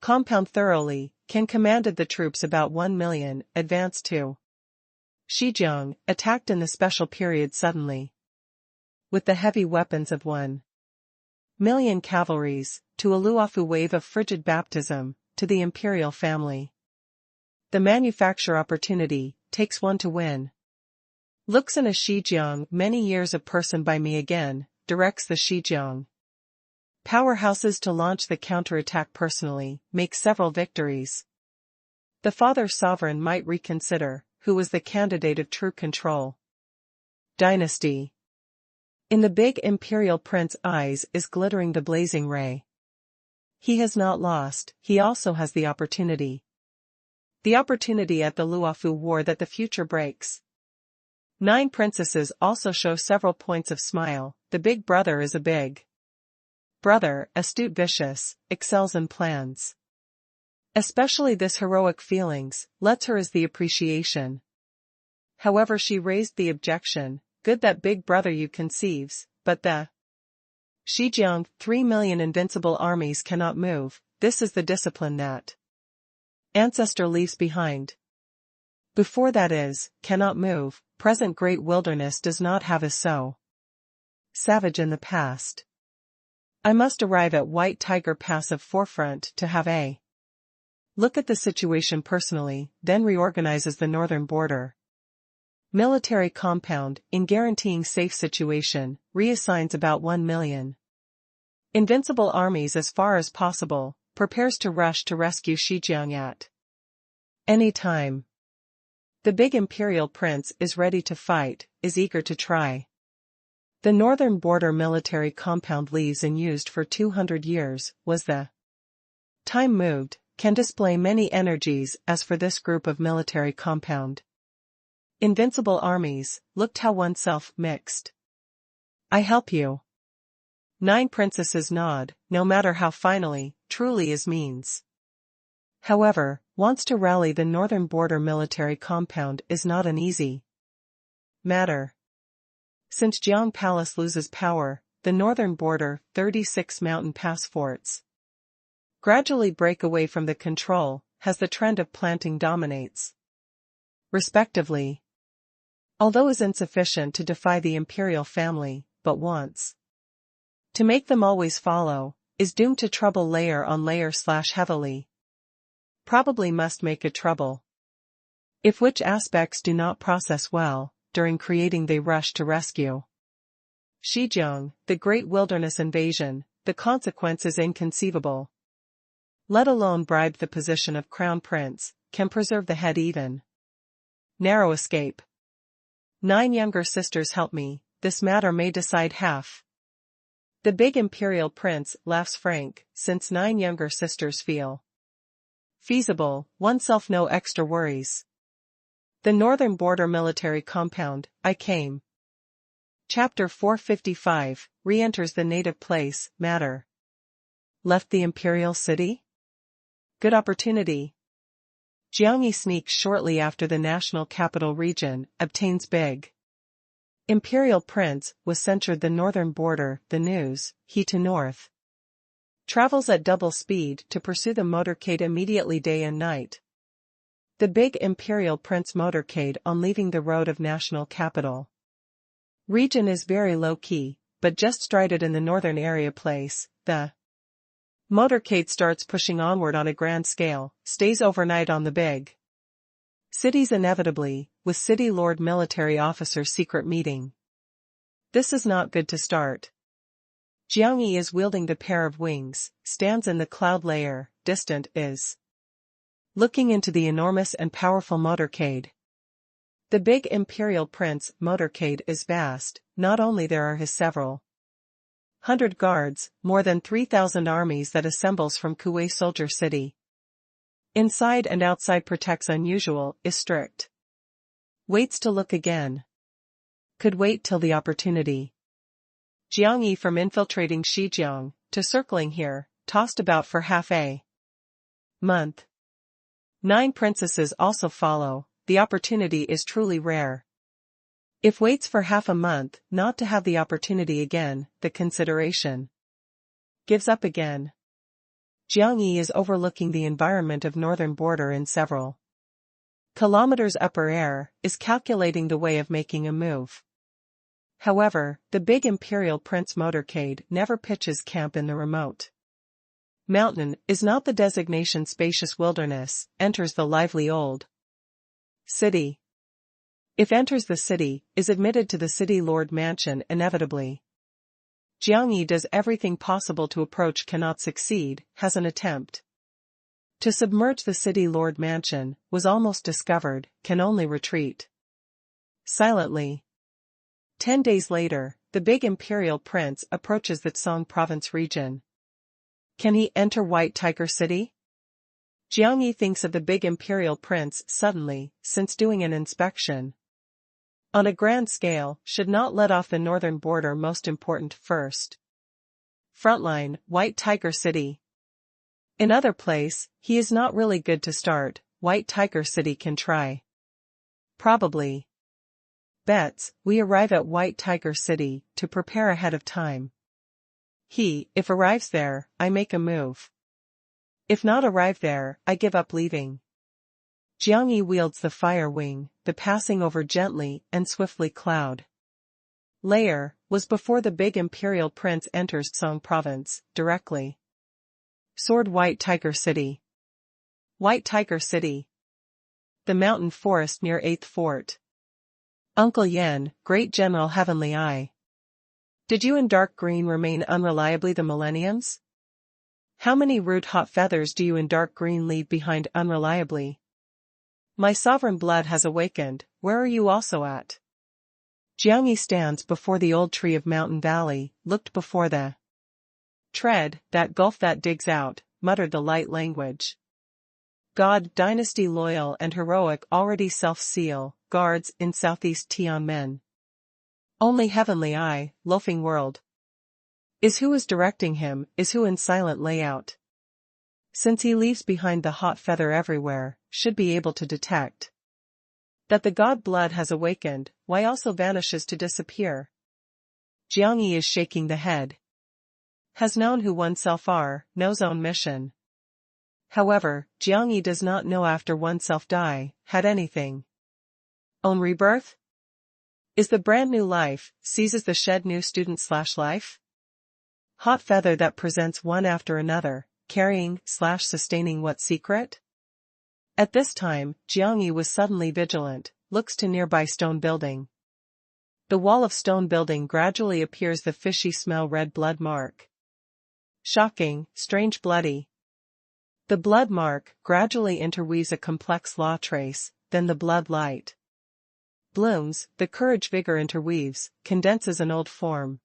S1: compound thoroughly, can commanded the troops about 1 million, advanced to Shijiang, attacked in the special period suddenly. with the heavy weapons of 1,000,000 cavalries, to a Luofu wave of frigid baptism, to the imperial family. The manufacture opportunity, takes one to win. Looks in a Shijiang, many years of person by me again, directs the Shijiang powerhouses to launch the counterattack personally, make several victories. The father sovereign might reconsider, who was the candidate of true control. Dynasty. In the big imperial prince's eyes is glittering the blazing ray. He has not lost, he also has the opportunity. The opportunity at the Luofu War that the future breaks. 9 princesses also show several points of smile. The big brother is a big brother, astute, vicious, excels in plans. Especially this heroic feelings, lets her as the appreciation. However, she raised the objection, good that big brother you conceives, but the Shijiang, 3 million invincible armies cannot move, this is the discipline that ancestor leaves behind. Before that is, cannot move, present great wilderness does not have a so savage in the past. I must arrive at White Tiger Pass of forefront to have a look at the situation personally, then reorganizes the northern border military compound, in guaranteeing safe situation, reassigns about 1,000,000 invincible armies as far as possible, prepares to rush to rescue Shijiang at any time. The big imperial prince is ready to fight, is eager to try. The northern border military compound leaves unused for 200 years, was the time moved, can display many energies as for this group of military compound. Invincible armies, looked how oneself mixed. I help you. 9 princesses nod, no matter how finally, truly is means. However, wants to rally the northern border military compound is not an easy matter. Since Jiang Palace loses power, the northern border, 36 mountain pass forts gradually break away from the control, has the trend of planting dominates. Respectively. Although is insufficient to defy the imperial family, but wants to make them always follow, is doomed to trouble layer on layer / heavily. Probably must make a trouble. If which aspects do not process well, during creating they rush to rescue Shijiang, the great wilderness invasion, the consequence is inconceivable. Let alone bribe the position of crown prince, can preserve the head even. Narrow escape. 9 younger sisters help me, this matter may decide half. The big imperial prince laughs frank, since 9 younger sisters feel feasible, oneself no extra worries. The northern border military compound, I came. Chapter 455, re-enters the native place, matter. Left the imperial city? Good opportunity. Jiangyi sneaks shortly after the national capital region, obtains big imperial prince, was censured the northern border, the news, he to north. Travels at double speed to pursue the motorcade immediately day and night. The big imperial prince motorcade on leaving the road of national capital region is very low-key, but just strided in the northern area place, the motorcade starts pushing onward on a grand scale, stays overnight on the big cities inevitably, with city lord military officers secret meeting. This is not good to start. Jiangyi is wielding the pair of wings, stands in the cloud layer, distant is looking into the enormous and powerful motorcade. The big imperial prince motorcade is vast, not only there are his several hundred guards, more than 3,000 armies that assembles from Kuwei Soldier City. Inside and outside protects unusual, is strict. Waits to look again. Could wait till the opportunity. Jiangyi from infiltrating Shijiang, to circling here, tossed about for half a month. 9 princesses also follow, the opportunity is truly rare. If waits for half a month, not to have the opportunity again, the consideration gives up again. Jiangyi is overlooking the environment of northern border in several kilometers upper air, is calculating the way of making a move. However, the big Imperial Prince motorcade never pitches camp in the remote mountain is not the designation spacious wilderness, enters the lively old city. If enters the city, is admitted to the city lord mansion inevitably. Jiang Yi does everything possible to approach, cannot succeed, has an attempt to submerge the city lord mansion, was almost discovered, can only retreat silently. 10 days later, the big Imperial Prince approaches the Tsong province region. Can he enter White Tiger City? Jiang Yi thinks of the big Imperial Prince suddenly, since doing an inspection on a grand scale, should not let off the northern border most important first. Frontline, White Tiger City. In other place, he is not really good to start, White Tiger City can try. Probably. Bets, we arrive at White Tiger City, to prepare ahead of time. He, if arrives there, I make a move. If not arrive there, I give up leaving. Jiang Yi wields the fire wing, the passing over gently and swiftly cloud layer, was before the big Imperial Prince enters Tsong province, directly. Sword White Tiger City. White Tiger City. The mountain forest near 8th Fort. Uncle Yan, Great General Heavenly Eye. Did you in dark green remain unreliably the millenniums? How many rude hot feathers do you in dark green leave behind unreliably? My sovereign blood has awakened, where are you also at? Jiang Yi stands before the old tree of Mountain Valley, looked before the tread, that gulf that digs out, muttered the light language. God, dynasty loyal and heroic already self-seal, guards in southeast Tianmen. Only Heavenly Eye, loafing world. Is who is directing him, is who in silent layout. Since he leaves behind the hot feather everywhere, should be able to detect that the god blood has awakened, why also vanishes to disappear. Jiang Yi is shaking the head. Has known who oneself are, knows own mission. However, Jiang Yi does not know after oneself die, had anything. Own rebirth? Is the brand new life, seizes the shed new student/life? Hot feather that presents one after another, carrying/sustaining what secret? At this time, Jiang Yi was suddenly vigilant, looks to nearby stone building. The wall of stone building gradually appears the fishy smell red blood mark. Shocking, strange bloody. The blood mark gradually interweaves a complex law trace, then the blood light blooms, the courage vigor interweaves, condenses an old form.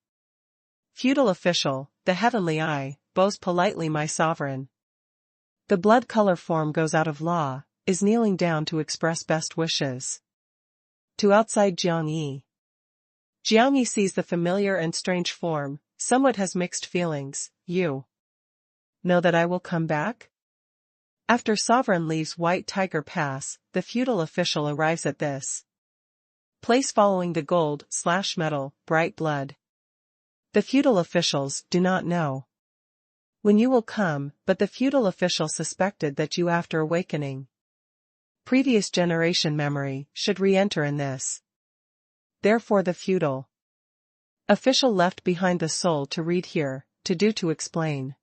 S1: Feudal official, the Heavenly Eye, bows politely my sovereign. The blood color form goes out of law, is kneeling down to express best wishes. To outside Jiang Yi. Jiang Yi sees the familiar and strange form, somewhat has mixed feelings, you know that I will come back? After sovereign leaves White Tiger Pass, the feudal official arrives at this place following the gold/metal, bright blood. The feudal officials do not know when you will come, but the feudal official suspected that you after awakening previous generation memory should re-enter in this. Therefore the feudal official left behind the soul to read here, to explain.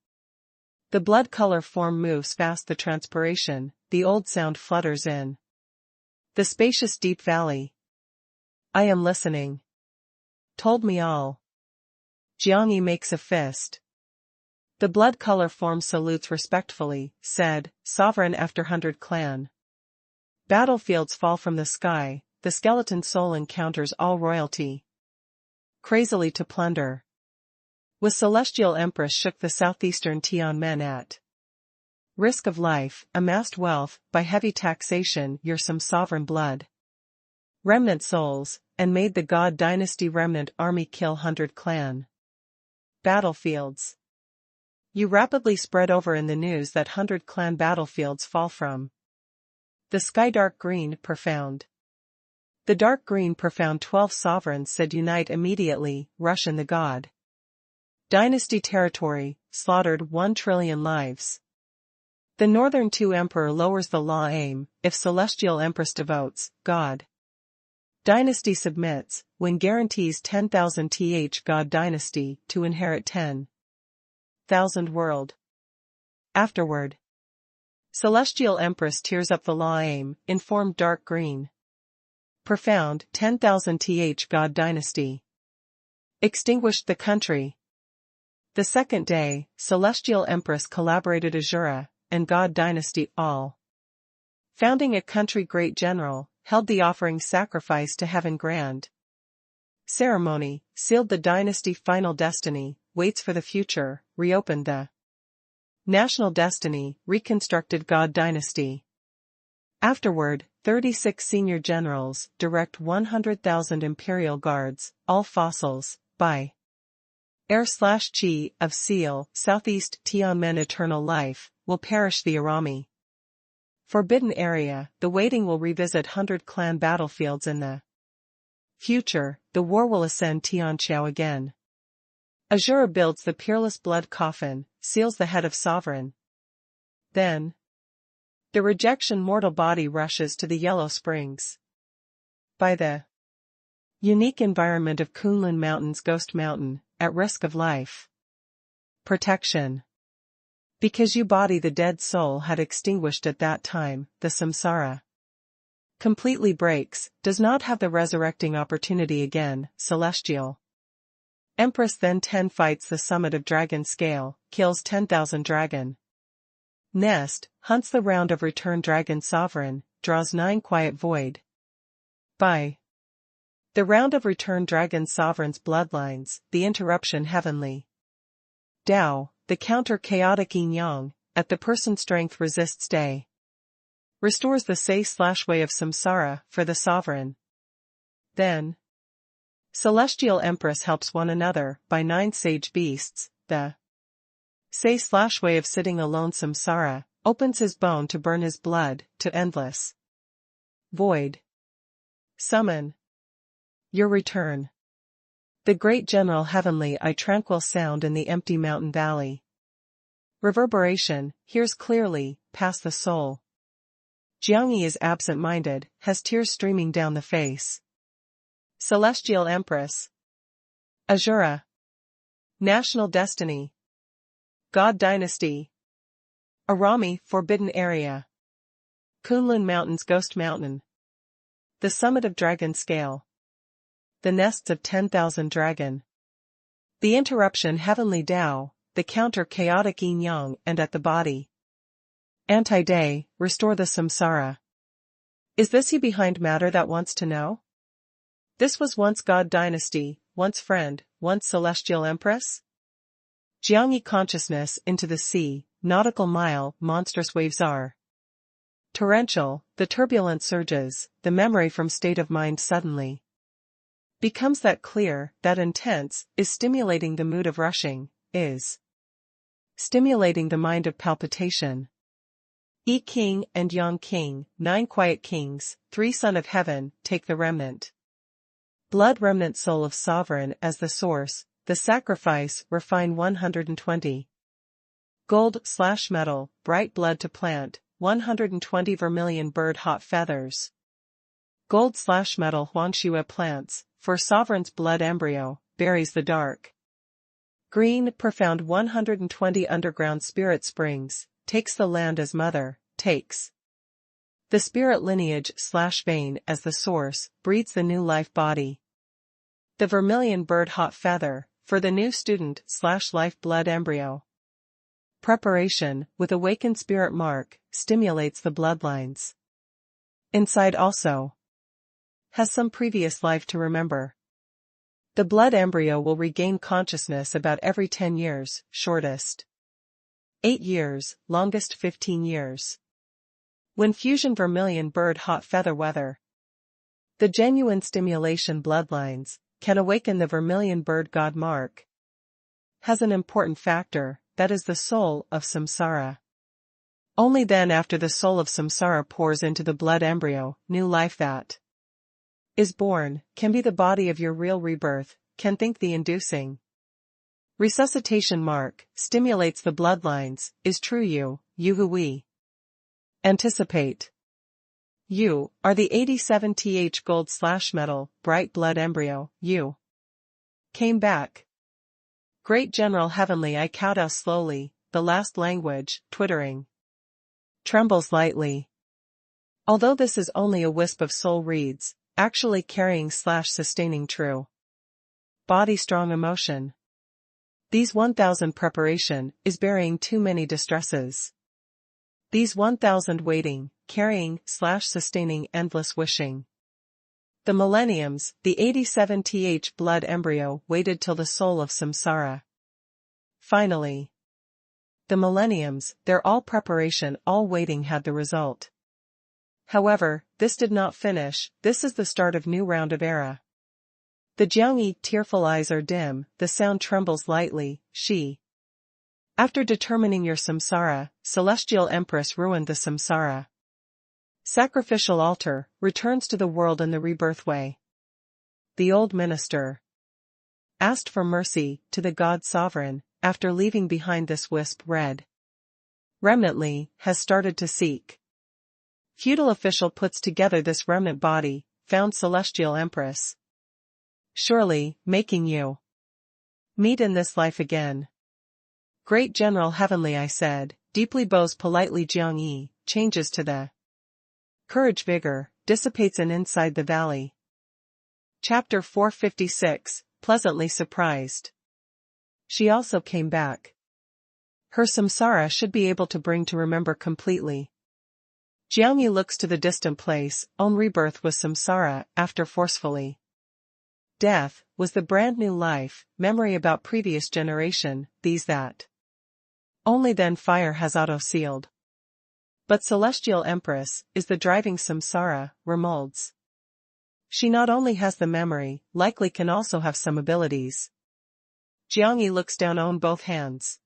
S1: The blood color form moves fast the transpiration, the old sound flutters in the spacious deep valley. I am listening. Told me all. Jiang Yi makes a fist. The blood color form salutes respectfully, said, Sovereign after 100 clan. Battlefields fall from the sky, the skeleton soul encounters all royalty. Crazily to plunder. With celestial empress shook the southeastern Tianmen at risk of life, amassed wealth, by heavy taxation your some sovereign blood. Remnant souls, and made the god dynasty remnant army kill 100 clan. Battlefields. You rapidly spread over in the news that 100 clan battlefields fall from the sky dark green, profound. The dark green profound 12 sovereigns said unite immediately, rush in the god dynasty territory, slaughtered 1 trillion lives. The northern 2 emperor lowers the law aim, if celestial empress devotes, god Dynasty submits, when guarantees 10,000 God dynasty to inherit 10,000 world. Afterward. Celestial Empress tears up the law aim, informed dark green. Profound 10,000 God dynasty. Extinguished the country. The second day, Celestial Empress collaborated Azura, and God dynasty all. Founding a country great general, held the offering sacrifice to heaven grand. Ceremony, sealed the dynasty final destiny, waits for the future, reopened the national destiny, reconstructed God dynasty. Afterward, 36 senior generals direct 100,000 imperial guards, all fossils, by Air/Chi of Seal, Southeast Tianmen eternal life, will perish the Arami. Forbidden area, the waiting will revisit 100 clan battlefields in the future, the war will ascend Tianqiao again. Azura builds the peerless blood coffin, seals the head of sovereign. Then, the rejection mortal body rushes to the Yellow Springs. By the unique environment of Kunlun Mountains Ghost Mountain, at risk of life. Protection. Because you body the dead soul had extinguished at that time, the samsara completely breaks, does not have the resurrecting opportunity again, celestial. Empress then 10 fights the summit of dragon scale, kills 10,000 dragon. Nest, hunts the round of return dragon sovereign, draws 9 quiet void. By the round of return dragon sovereign's bloodlines, the interruption heavenly. Tao, the counter chaotic yin-yang, at the person strength resists day. Restores the say/way of samsara for the sovereign. Then, Celestial Empress helps one another by 9 sage beasts, the say/way of sitting alone samsara, opens his bone to burn his blood, to endless void. Summon your return. The great general heavenly I tranquil sound in the empty mountain valley. Reverberation, hears clearly, past the soul. Jiangyi is absent-minded, has tears streaming down the face. Celestial Empress. Azura. National Destiny. God Dynasty. Arami, Forbidden Area. Kunlun Mountains Ghost Mountain. The summit of Dragon Scale. The nests of 10,000 dragon. The interruption heavenly Tao, the counter chaotic yin-yang and at the body. Anti-day, restore the samsara. Is this he behind matter that wants to know? This was once God dynasty, once friend, once celestial empress? Jiangyi consciousness into the sea, nautical mile, monstrous waves are. Torrential, the turbulent surges, the memory from state of mind suddenly. Becomes that clear, that intense, is stimulating the mood of rushing, is. Stimulating the mind of palpitation. Yi King and Yang King, 9 quiet kings, 3 son of heaven, take the remnant. Blood remnant soul of sovereign as the source, the sacrifice, refine 120. Gold/metal, bright blood to plant, 120 vermilion bird hot feathers. Gold/metal Huangshue plants, for sovereign's blood embryo, buries the dark. Green, profound 120 underground spirit springs, takes the land as mother, takes. The spirit lineage/vein as the source, breeds the new life body. The vermilion bird hot feather, for the new student/life blood embryo. Preparation, with awakened spirit mark, stimulates the bloodlines. Inside also. Has some previous life to remember. The blood embryo will regain consciousness about every 10 years, shortest 8 years, longest 15 years. When fusion vermilion bird hot feather weather. The genuine stimulation bloodlines, can awaken the vermilion bird god mark. Has an important factor, that is the soul of samsara. Only then after the soul of samsara pours into the blood embryo, new life that is born, can be the body of your real rebirth, can think the inducing. Resuscitation mark, stimulates the bloodlines, is true you who we anticipate. You are the 87th gold/medal, bright blood embryo, you. Came back. Great General Heavenly, I kowtow slowly, the last language, twittering. Trembles lightly. Although this is only a wisp of soul reeds, actually carrying/sustaining true. Body strong emotion. These 1000 preparation is burying too many distresses. These 1000 waiting, carrying/sustaining endless wishing. The millenniums, the 87th blood embryo waited till the soul of samsara. Finally. The millenniums, their all preparation, all waiting had the result. However, this did not finish, this is the start of new round of era. The Jiangyi tearful eyes are dim, the sound trembles lightly, she. After determining your samsara, celestial empress ruined the samsara. Sacrificial altar, returns to the world in the rebirth way. The old minister asked for mercy to the God sovereign, after leaving behind this wisp red. Remnantly, has started to seek. Feudal official puts together this remnant body, found celestial empress. Surely, making you meet in this life again. Great General Heavenly, I said, deeply bows politely. Jiangyi changes to the courage vigor, dissipates in inside the valley. Chapter 456, pleasantly surprised. She also came back. Her samsara should be able to bring to remember completely. Jiangyi looks to the distant place, own rebirth was samsara, after forcefully. Death, was the brand new life, memory about previous generation, these that. Only then fire has auto-sealed. But Celestial Empress, is the driving samsara, remolds. She not only has the memory, likely can also have some abilities. Jiangyi looks down on both hands.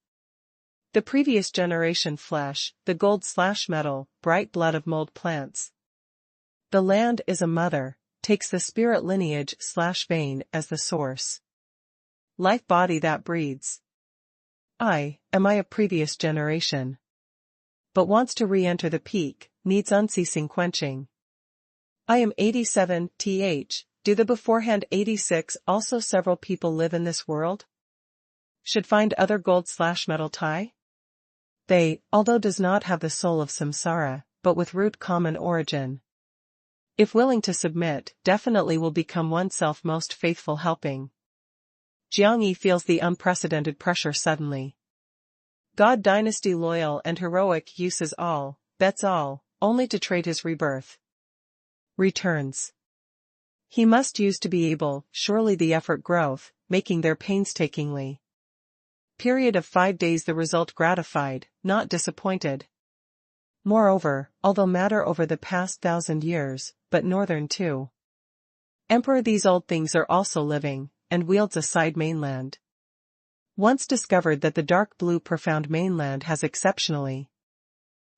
S1: The previous generation flesh, the gold/metal, bright blood of mold plants. The land is a mother, takes the spirit lineage/vein as the source. Life body that breeds. Am I a previous generation? But wants to re-enter the peak, needs unceasing quenching. I am 87th, do the beforehand 86 also several people live in this world? Should find other gold/metal tie? They, although does not have the soul of samsara, but with root common origin. If willing to submit, definitely will become oneself most faithful helping. Jiangyi feels the unprecedented pressure suddenly. God dynasty loyal and heroic uses all, bets all, only to trade his rebirth. Returns. He must use to be able, surely the effort growth, making their painstakingly. Period of 5 days the result gratified, not disappointed. Moreover, although matter over the past 1000 years, but northern too. Emperor these old things are also living, and wields a side mainland. Once discovered that the dark blue profound mainland has exceptionally.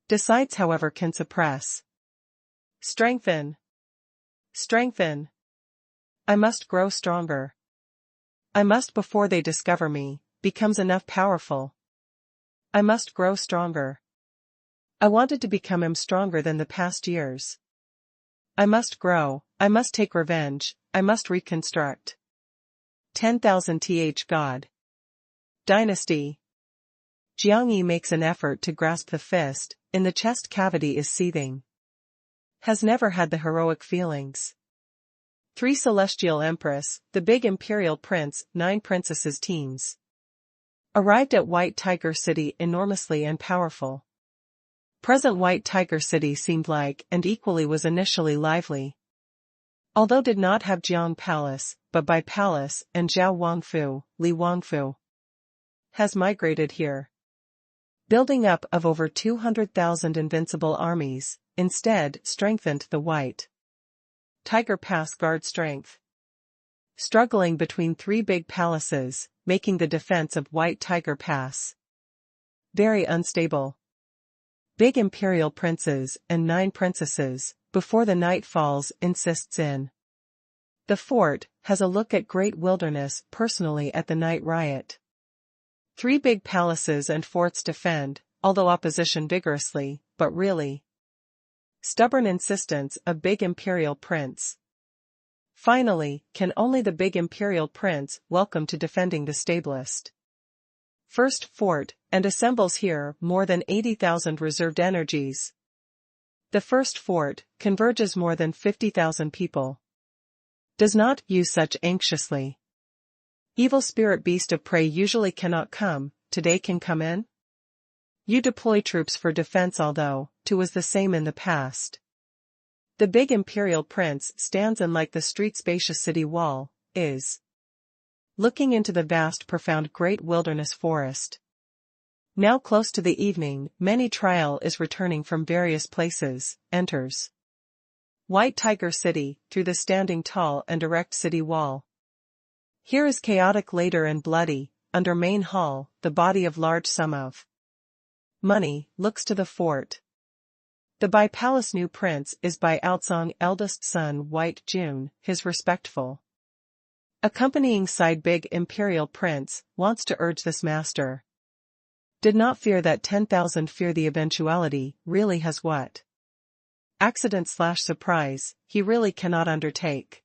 S1: Decides however can suppress. Strengthen. Strengthen. I must grow stronger. I must before they discover me, becomes enough powerful. I must grow stronger. I wanted to become stronger than the past years. I must grow, I must take revenge, I must reconstruct. 10,000th God. Dynasty. Jiangyi makes an effort to grasp the fist, in the chest cavity is seething. Has never had the heroic feelings. 3 Celestial Empress, the big Imperial Prince, 9 Princesses teens. Arrived at White Tiger City enormously and powerful. Present White Tiger City seemed like and equally was initially lively. Although did not have Jiang Palace, but by Palace and Zhao Wangfu, Li Wangfu. Has migrated here. Building up of over 200,000 invincible armies, instead strengthened the White Tiger Pass guard strength. Struggling between 3 big palaces, making the defense of White Tiger Pass very unstable. Big imperial princes and 9 princesses, before the night falls insists in. The fort, has a look at great wilderness personally at the night riot. 3 big palaces and forts defend, although opposition vigorously, but really. Stubborn insistence of big imperial prince. Finally, can only the big imperial prince welcome to defending the stablest first fort, and assembles here more than 80,000 reserved energies. The first fort converges more than 50,000 people. Does not use such anxiously. Evil spirit beast of prey usually cannot come, today can come in? You deploy troops for defense although, too was the same in the past. The big imperial prince stands in like the street spacious city wall, is looking into the vast profound great wilderness forest. Now close to the evening, many trial is returning from various places, enters White Tiger City, through the standing tall and erect city wall. Here is chaotic later and bloody, under main hall, the body of large sum of money, looks to the fort. The by palace new prince is by Outsong eldest son White June, his respectful accompanying side big imperial prince, wants to urge this master. Did not fear that 10,000 fear the eventuality, really has what? Accident/surprise, he really cannot undertake.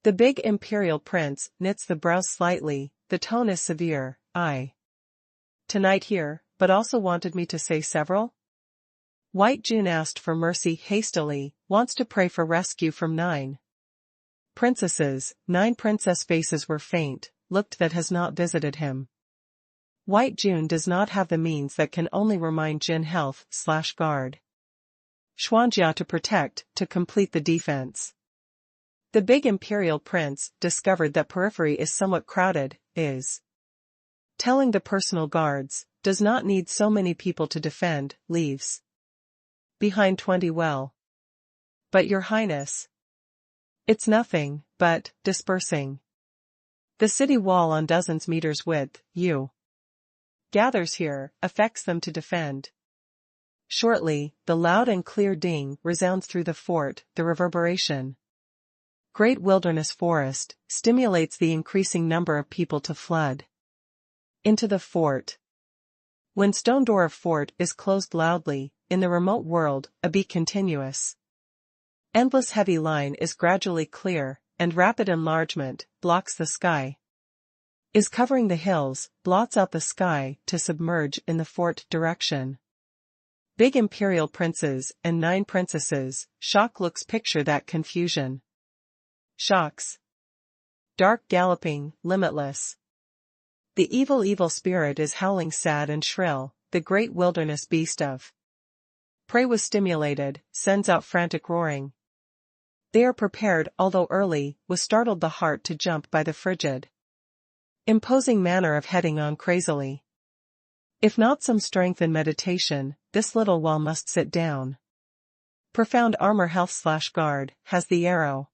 S1: The big imperial prince knits the brows slightly, the tone is severe, tonight here, but also wanted me to say several? White June asked for mercy hastily, wants to pray for rescue from 9 princesses, 9 princess faces were faint, looked that has not visited him. White June does not have the means that can only remind Jin health/guard. Xuanjia to protect, to complete the defense. The big imperial prince discovered that periphery is somewhat crowded, is telling the personal guards, does not need so many people to defend, leaves behind 20 well. But your highness, it's nothing, but, dispersing the city wall on dozens meters width, you gathers here, affects them to defend. Shortly, the loud and clear ding resounds through the fort, the reverberation. Great wilderness forest, stimulates the increasing number of people to flood into the fort. When stone door of fort is closed loudly, in the remote world, a be continuous endless heavy line is gradually clear, and rapid enlargement, blocks the sky. Is covering the hills, blots out the sky, to submerge in the fort direction. Big imperial princes and 9 princesses, shock looks picture that confusion. Shocks. Dark galloping, limitless. The evil spirit is howling sad and shrill, the great wilderness beast of prey was stimulated, sends out frantic roaring. They are prepared although early, was startled the heart to jump by the frigid imposing manner of heading on crazily. If not some strength in meditation, this little while must sit down. Profound armor health/guard, has the arrow.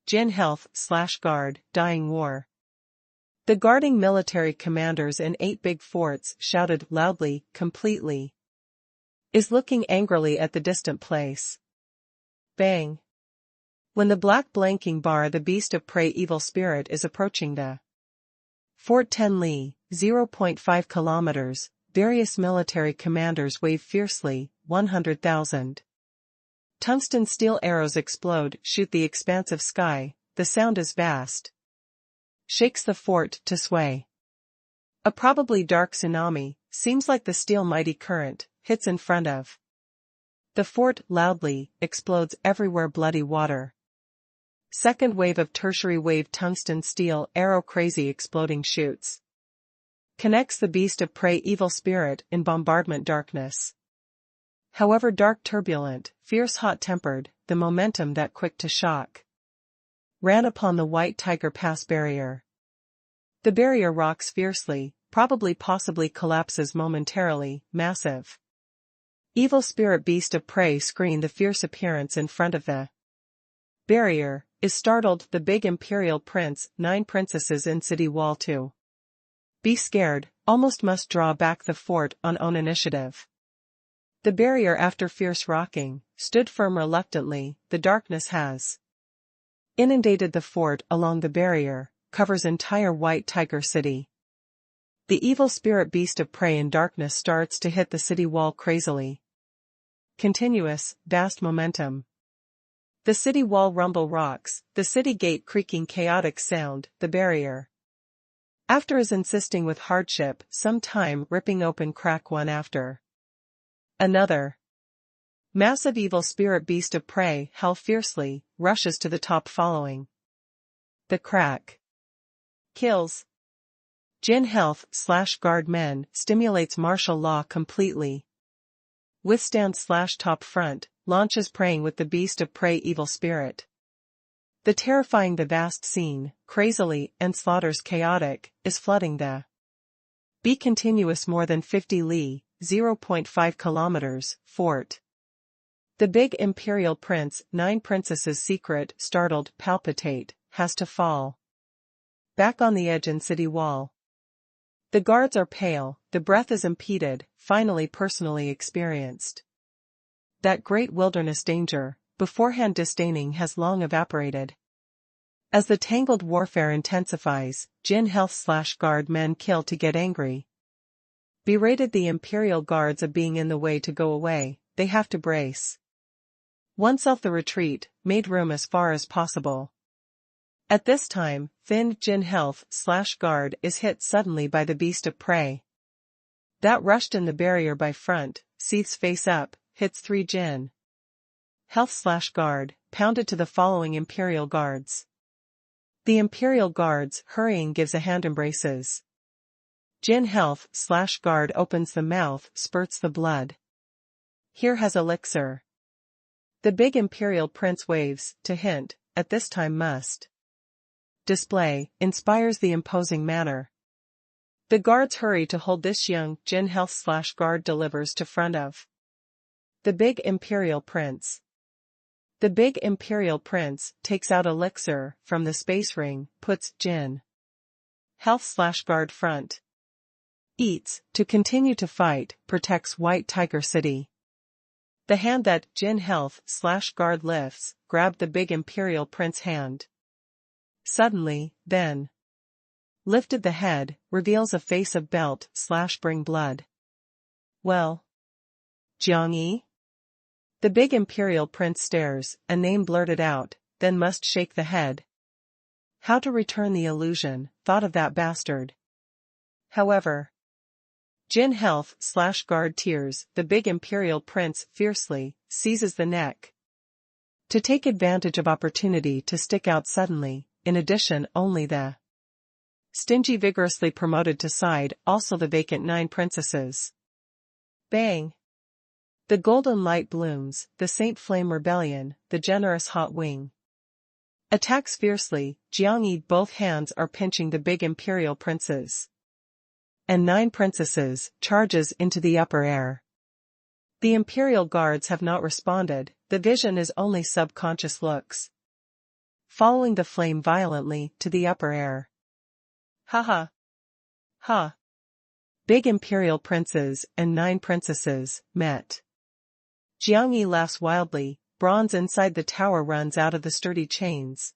S1: Jin health/guard, dying war. The guarding military commanders in 8 big forts shouted loudly, completely. Is looking angrily at the distant place. Bang. When the black blanking bar the beast of prey evil spirit is approaching the Fort 10 Li, 0.5 kilometers, various military commanders wave fiercely, 100,000. Tungsten steel arrows explode, shoot the expansive sky, the sound is vast. Shakes the fort to sway. A probably dark tsunami, seems like the steel mighty current, hits in front of the fort loudly, explodes everywhere bloody water. Second wave of tertiary wave tungsten steel arrow crazy exploding shoots. Connects the beast of prey evil spirit in bombardment darkness. However dark turbulent, fierce hot-tempered, the momentum that quick to shock. Ran upon the White Tiger Pass barrier. The barrier rocks fiercely, probably possibly collapses momentarily, massive. Evil spirit beast of prey screen the fierce appearance in front of the barrier, is startled the big imperial prince, 9 princesses in city wall too. Be scared, almost must draw back the fort on own initiative. The barrier after fierce rocking, stood firm reluctantly, the darkness has inundated the fort along the barrier, covers entire White Tiger City. The evil spirit beast of prey in darkness starts to hit the city wall crazily. continuous, vast momentum. The city wall rumble rocks, the city gate creaking chaotic sound, the barrier. After is insisting with hardship, some time ripping open crack one after another. Massive evil spirit beast of prey, howl fiercely, rushes to the top following. The crack kills. Jin Health/Guard men, stimulates martial law completely. Withstand/top front, launches praying with the beast of prey evil spirit. The terrifying the vast scene, crazily, and slaughters chaotic, is flooding the be continuous more than 50 li, 0.5 kilometers, fort. The big imperial prince, 9 princesses secret, startled, palpitate, has to fall back on the edge in city wall. The guards are pale, the breath is impeded, finally personally experienced. That great wilderness danger, beforehand disdaining has long evaporated. As the tangled warfare intensifies, Jin Health/Guard men kill to get angry. Berated the imperial guards of being in the way to go away, they have to brace oneself the retreat, made room as far as possible. At this time, thin Jin Health/Guard is hit suddenly by the beast of prey. That rushed in the barrier by front, seethes face up, hits 3 Jin Health/Guard, pounded to the following imperial guards. The imperial guards, hurrying, gives a hand embraces. Jin Health/Guard opens the mouth, spurts the blood. Here has elixir. The big imperial prince waves, to hint, at this time must display, inspires the imposing manner. The guards hurry to hold this young Jin Health/Guard delivers to front of the big imperial prince. The big imperial prince takes out elixir from the space ring, puts Jin Health/Guard front. Eats, to continue to fight, protects White Tiger City. The hand that Jin Health/Guard lifts, grabbed the big imperial prince hand. Suddenly, then lifted the head, reveals a face of belt/bring blood. Well, Jiangyi? The big imperial prince stares, a name blurted out, then must shake the head. How to return the illusion, thought of that bastard. However, Jin Health/Guard tears, the big imperial prince fiercely, seizes the neck. To take advantage of opportunity to stick out suddenly, in addition only the stingy vigorously promoted to side, also the vacant 9 princesses. Bang! The golden light blooms, the saint flame rebellion, the generous hot wing. Attacks fiercely, Jiangyi both hands are pinching the big imperial princes. And 9 princesses, charges into the upper air. The imperial guards have not responded, the vision is only subconscious looks. Following the flame violently, to the upper air. Ha ha. Ha. Big imperial princes, and 9 princesses, met. Jiangyi laughs wildly, bronze inside the tower runs out of the sturdy chains.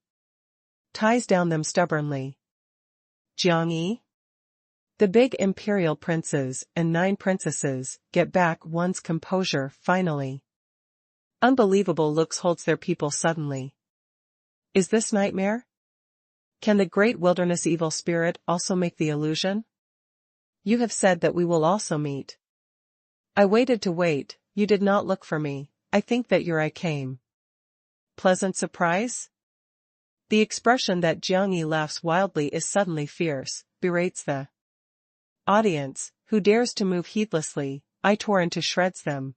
S1: Ties down them stubbornly. Jiangyi? The big imperial princes, and 9 princesses, get back one's composure, finally. Unbelievable looks holds their people suddenly. Is this nightmare? Can the great wilderness evil spirit also make the illusion? You have said that we will also meet. I waited to wait, you did not look for me, I think that your I came. Pleasant surprise? The expression that Jiangyi laughs wildly is suddenly fierce, berates the audience, who dares to move heedlessly, I tore into shreds them.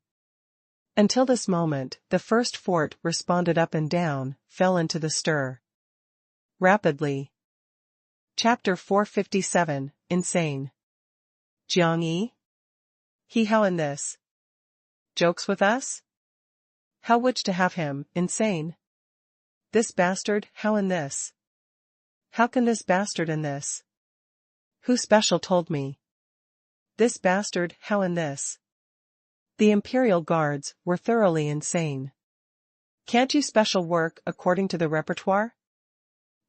S1: Until this moment, the first fort responded up and down, fell into the stir. Rapidly. Chapter 457, Insane. Jiangyi? He how in this? Jokes with us? How which to have him, insane? This bastard, how in this? How can this bastard in this? Who special told me? This bastard, how in this? The imperial guards were thoroughly insane. Can't you special work according to the repertoire?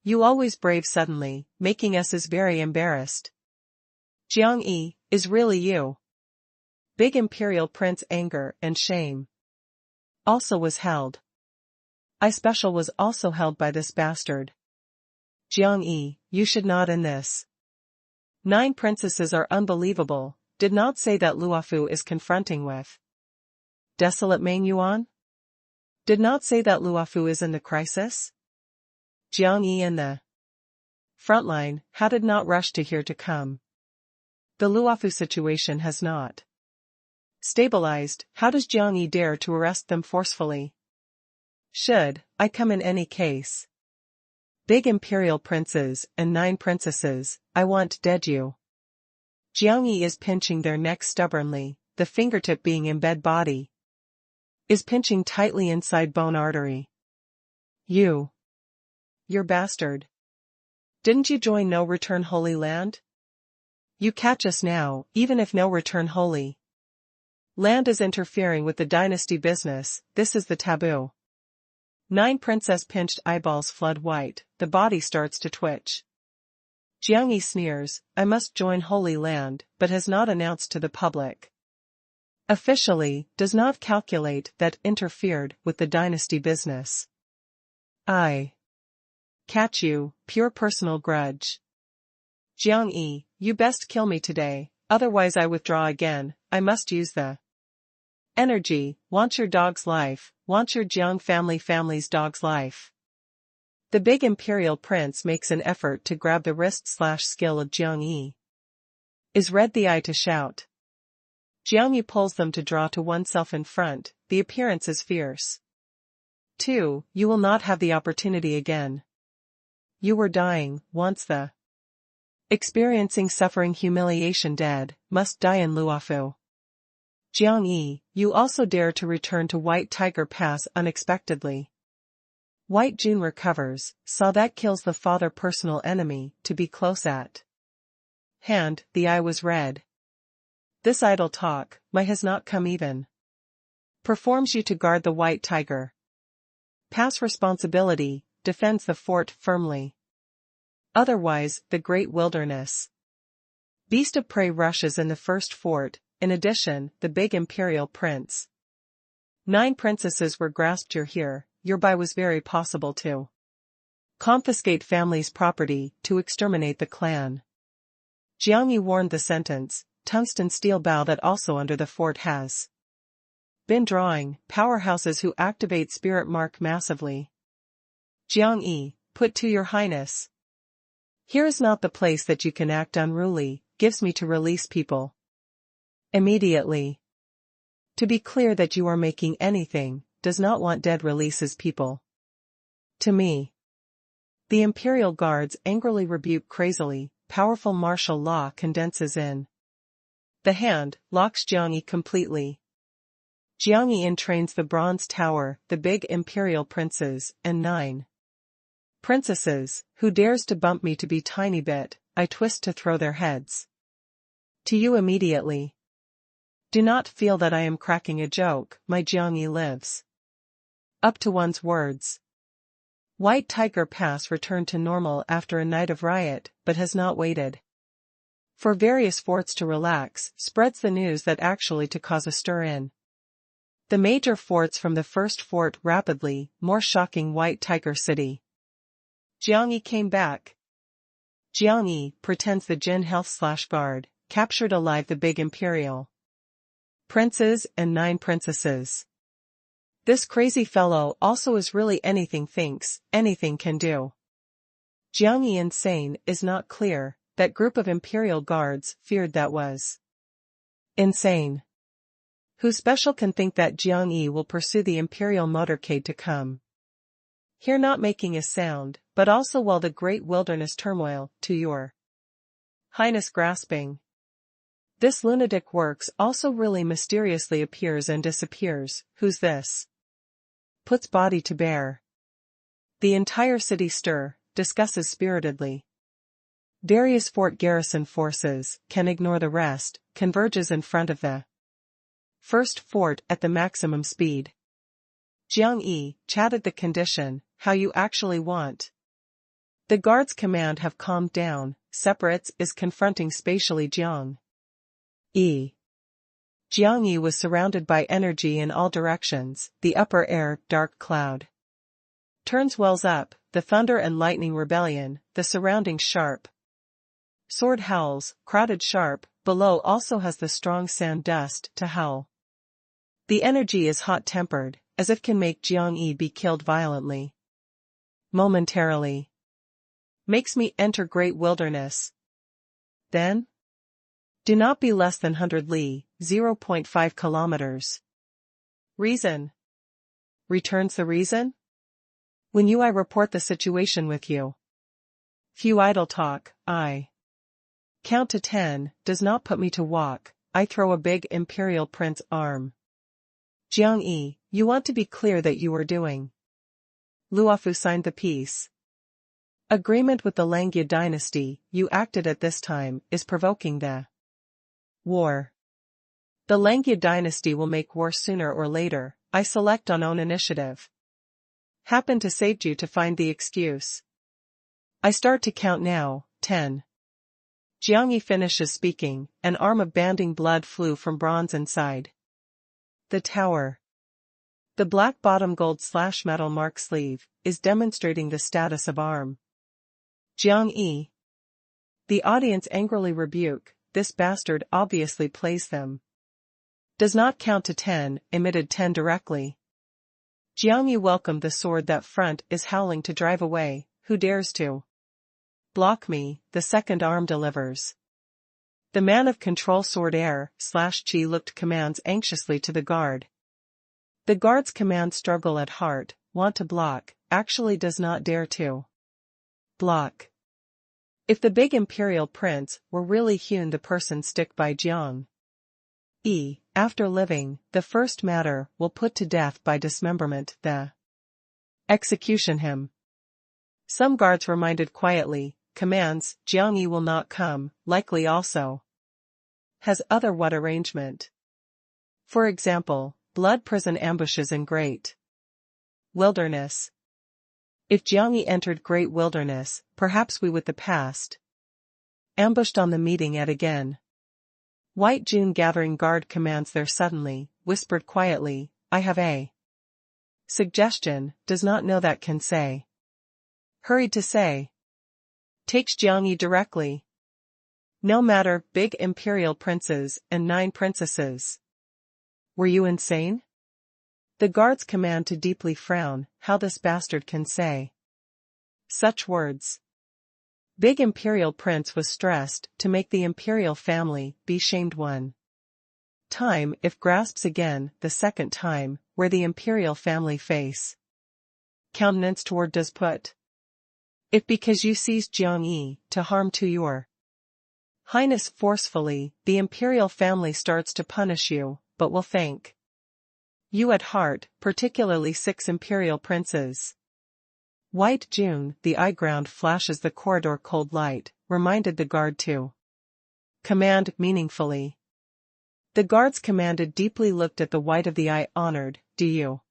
S1: You always brave suddenly, making us is very embarrassed. Jiangyi, is really you. Big imperial prince anger and shame. Also was held. I special was also held by this bastard. Jiang Yi, you should not in this. 9 princesses are unbelievable, did not say that Luofu is confronting with. Desolate Meng Yuan? Did not say that Luofu is in the crisis? Jiang Yi in the frontline, how did not rush to here to come? The Luofu situation has not stabilized, how does Jiang Yi dare to arrest them forcefully? Should I come in any case? Big imperial princes and 9 princesses, I want dead you. Jiang Yi is pinching their necks stubbornly, the fingertip being in bed body. Is pinching tightly inside bone artery. You're bastard. Didn't you join No Return Holy Land? You catch us now, even if No Return Holy Land is interfering with the dynasty business, this is the taboo. 9 princess pinched eyeballs flood white, the body starts to twitch. Jiang Yi sneers, I must join Holy Land, but has not announced to the public. Officially, does not calculate that interfered with the dynasty business. I catch you, pure personal grudge. Jiang Yi, you best kill me today, otherwise I withdraw again, I must use the energy, want your dog's life, want your Jiang family's dog's life. The big imperial prince makes an effort to grab the wrist/skill of Jiang Yi. Is red the eye to shout. Jiang Yi pulls them to draw to oneself in front, the appearance is fierce. 2. You will not have the opportunity again. You were dying, once the experiencing suffering humiliation dead, must die in Luofu. Jiang Yi, you also dare to return to White Tiger Pass unexpectedly. White June recovers, saw that kills the father personal enemy, to be close at hand, the eye was red. This idle talk, my has not come even. Performs you to guard the White Tiger Pass responsibility, defends the fort firmly. Otherwise, the great wilderness. Beast of prey rushes in the first fort, in addition, the big imperial prince. 9 princesses were grasped here, by was very possible to confiscate family's property, to exterminate the clan. Jiang Yi warned the sentence, tungsten steel bow that also under the fort has been drawing, powerhouses who activate spirit mark massively. Jiang Yi, put to your highness. Here is not the place that you can act unruly, gives me to release people. Immediately. To be clear that you are making anything, does not want dead releases people. To me. The imperial guards angrily rebuke crazily, powerful martial law condenses in the hand, locks Jiang Yi completely. Jiang Yi entrains the bronze tower, the big imperial princes, and 9 princesses, who dares to bump me to be tiny bit, I twist to throw their heads. To you immediately. Do not feel that I am cracking a joke, my Jiang Yi lives. Up to one's words. White Tiger Pass returned to normal after a night of riot, but has not waited for various forts to relax, spreads the news that actually to cause a stir in the major forts from the first fort rapidly, more shocking White Tiger City. Jiang Yi came back. Jiang Yi pretends the Jin Health/Guard, captured alive the big imperial princes and 9 princesses. This crazy fellow also is really anything thinks, anything can do. Jiang Yi insane is not clear, that group of imperial guards feared that was insane. Who special can think that Jiang Yi will pursue the imperial motorcade to come here not making a sound, but also while the great wilderness turmoil, to your highness grasping. This lunatic works also really mysteriously appears and disappears, who's this? Puts body to bear. The entire city stir, discusses spiritedly. Darius Fort garrison forces, can ignore the rest, converges in front of the first fort at the maximum speed. Jiang Yi, chatted the condition, how you actually want. The guards command have calmed down, separates is confronting spatially Jiang Yi. Jiang Yi was surrounded by energy in all directions, the upper air, dark cloud. Turns wells up, the thunder and lightning rebellion, the surroundings sharp. Sword howls, crowded sharp, below also has the strong sand dust to howl. The energy is hot-tempered, as if can make Jiang Yi be killed violently. Momentarily. Makes me enter great wilderness. Then? Do not be less than 100 li, 0.5 kilometers. Reason. Returns the reason? When I report the situation with you. Few idle talk, I. Count to 10, does not put me to walk, I throw a big imperial prince arm. Jiang Yi, you want to be clear that you are doing. Luofu signed the peace. Agreement with the Langya dynasty, you acted at this time, is provoking the war. The Langya dynasty will make war sooner or later, I select on own initiative. Happen to saved you to find the excuse. I start to count now, 10. Jiang Yi finishes speaking, an arm of banding blood flew from bronze inside the tower. The black bottom gold/metal mark sleeve, is demonstrating the status of arm. Jiang Yi. The audience angrily rebuke, this bastard obviously plays them. Does not count to 10, emitted 10 directly. Jiang Yi welcomed the sword that front is howling to drive away, who dares to block me, the second arm delivers. The man of control sword air/chi looked commands anxiously to the guard. The guard's command struggle at heart, want to block, actually does not dare to block. If the big imperial prince were really hewn the person stick by Jiang Yi, after living, the first matter will put to death by dismemberment, the execution him. Some guards reminded quietly, commands, Jiang Yi will not come, likely also has other what arrangement. For example, blood prison ambushes in great wilderness. If Jiang Yi entered great wilderness, perhaps we with the past ambushed on the meeting at again. White June gathering guard commands there suddenly, whispered quietly, I have a suggestion, does not know that can say. Hurried to say. Takes Jiang Yi directly. No matter, big imperial princes and 9 princesses. Were you insane? The guards command to deeply frown, how this bastard can say such words. Big imperial prince was stressed to make the imperial family be shamed one time if grasps again the second time, where the imperial family face countenance toward does put. If because you seized Jiang Yi to harm to your Highness forcefully, the imperial family starts to punish you, but will thank you at heart, particularly 6 imperial princes. White June, the eye ground flashes the corridor cold light, reminded the guard to command meaningfully. The guards commanded deeply looked at the white of the eye honored, do you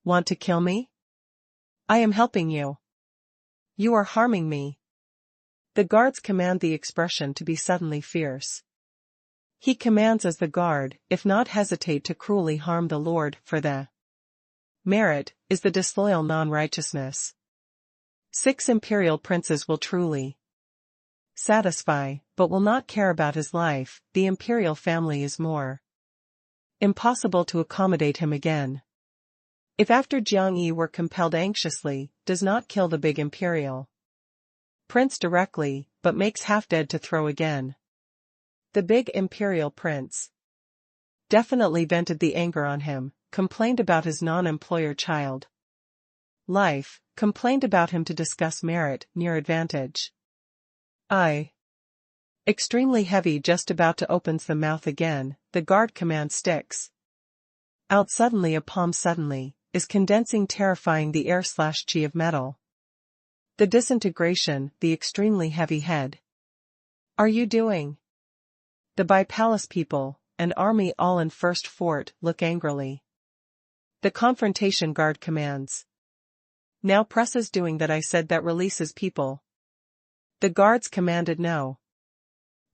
S1: want to kill me? I am helping you. You are harming me. The guards command the expression to be suddenly fierce. He commands as the guard, if not hesitate to cruelly harm the Lord, for the merit, is the disloyal non-righteousness. 6 imperial princes will truly satisfy, but will not care about his life, the imperial family is more impossible to accommodate him again. If after Jiang Yi were compelled anxiously, does not kill the big imperial prince directly, but makes half dead to throw again. The big imperial prince definitely vented the anger on him, complained about his non-employer child life, complained about him to discuss merit, near advantage. Extremely heavy just about to opens the mouth again, the guard command sticks out suddenly a palm suddenly, is condensing terrifying the air/chi of metal. The disintegration, the extremely heavy head. Are you doing? The by-palace people, and army all in first fort, look angrily. The confrontation guard commands. Now presses doing that I said that releases people. The guards commanded no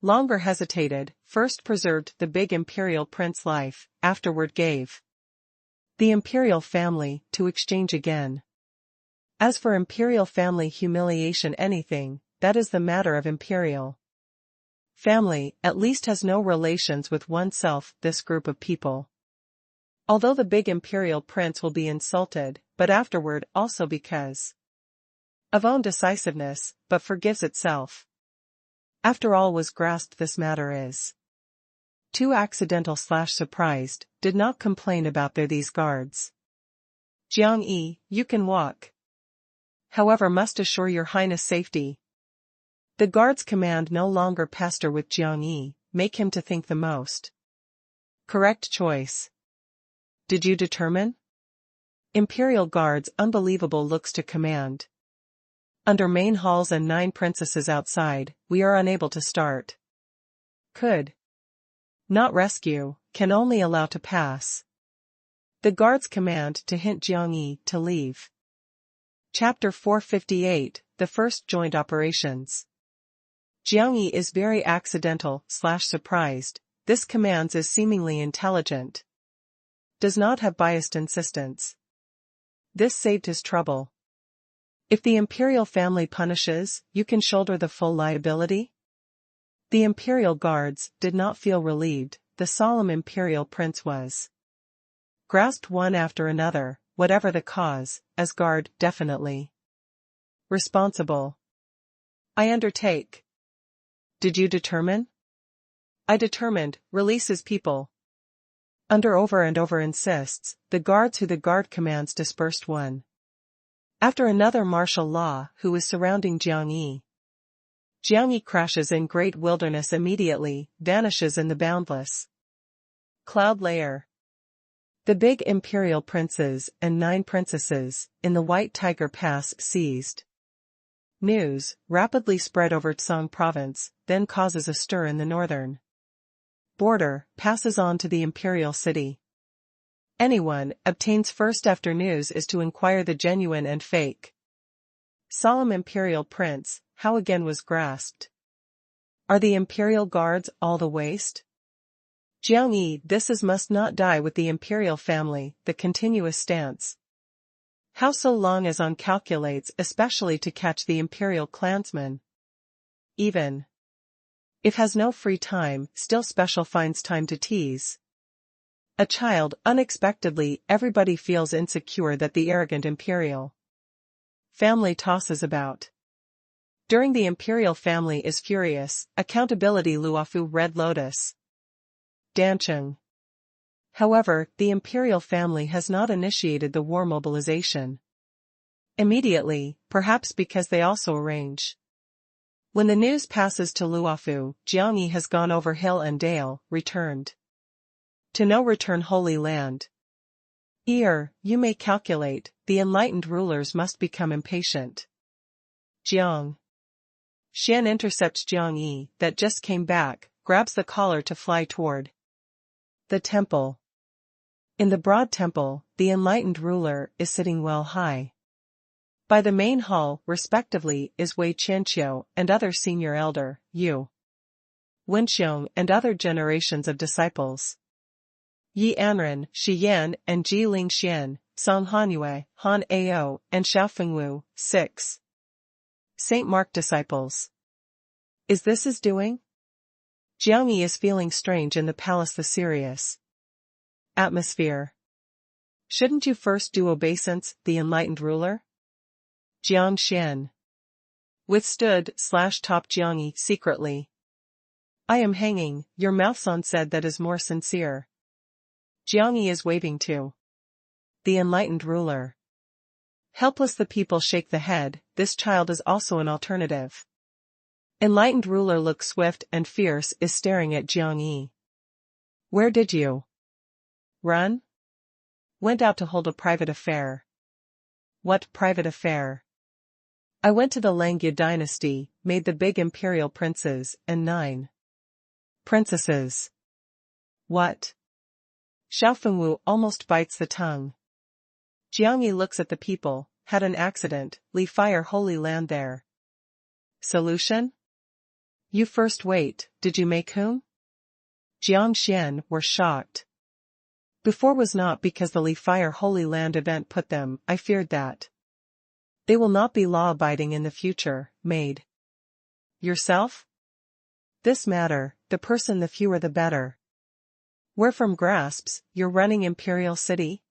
S1: Longer hesitated, first preserved the big imperial prince life, afterward gave the imperial family to exchange again. As for imperial family humiliation, anything that is the matter of imperial family at least has no relations with oneself, this group of people. Although the big imperial prince will be insulted, but afterward also because of own decisiveness, but forgives itself. After all was grasped, this matter is too accidental/surprised, did not complain about these guards. Jiang Yi, you can walk. However, must assure your highness safety. The guard's command no longer pester with Jiang Yi, make him to think the most correct choice. Did you determine? Imperial guards, unbelievable looks to command. Under main halls and 9 princesses outside, we are unable to start. Could not rescue, can only allow to pass. The guards command to hint Jiang Yi to leave. Chapter 458, The First Joint Operations. Jiang Yi is very accidental/surprised, this commands is seemingly intelligent. Does not have biased insistence. This saved his trouble. If the imperial family punishes, you can shoulder the full liability? The imperial guards did not feel relieved, the solemn imperial prince was grasped one after another, whatever the cause, as guard definitely responsible. I undertake. Did you determine? I determined, release his people. Under over and over insists, the guards who the guard commands dispersed one after another martial law who is surrounding Jiang Yi. Jiang Yi crashes in great wilderness, immediately vanishes in the boundless cloud layer. The big imperial princes and 9 princesses, in the White Tiger Pass, seized. News, rapidly spread over Tsang province, then causes a stir in the northern border, passes on to the imperial city. Anyone obtains first after news is to inquire the genuine and fake. Solemn imperial prince, how again was grasped? Are the imperial guards all the waste? Jiang Yi, this is must not die with the imperial family, the continuous stance. How so long as on calculates, especially to catch the imperial clansman? Even if has no free time, still special finds time to tease. A child, unexpectedly, everybody feels insecure that the arrogant imperial family tosses about. During the imperial family is furious, accountability Luofu Red Lotus. Dancheng. However, the imperial family has not initiated the war mobilization immediately, perhaps because they also arrange. When the news passes to Luofu, Jiang Yi has gone over hill and dale, returned to no return Holy Land. You may calculate, the enlightened rulers must become impatient. Jiang Xian intercepts Jiang Yi, that just came back, grabs the collar to fly toward the temple. In the broad temple, the enlightened ruler is sitting well high. By the main hall, respectively, is Wei Qianqiu and other senior elder, Yu Wenxiong and other generations of disciples. Yi Anren, Shi Yan and Ji Lingxian, Song Hanyue, Han Ao, and Xiao Fengwu, 6. Saint Mark disciples. Is this his doing? Jiang Yi is feeling strange in the palace, the serious atmosphere. Shouldn't you first do obeisance, the enlightened ruler? Jiang Xian withstood/top Jiang Yi secretly. I am hanging, your mouth's-on said that is more sincere. Jiang Yi is waving to the enlightened ruler. Helpless the people shake the head, this child is also an alternative. Enlightened ruler looks swift and fierce, is staring at Jiang Yi. Where did you run? Went out to hold a private affair. What private affair? I went to the Langya dynasty, made the big imperial princes and 9 princesses. What? Xiao Fengwu almost bites the tongue. Jiang Yi looks at the people, had an accident, Li fire Holy Land there. Solution? You first wait, did you make whom? Jiang Xian were shocked. Before was not because the Li Fire Holy Land event put them, I feared that. They will not be law-abiding in the future, maid. Yourself? This matter, the person the fewer the better. Where from grasps, you're running Imperial City?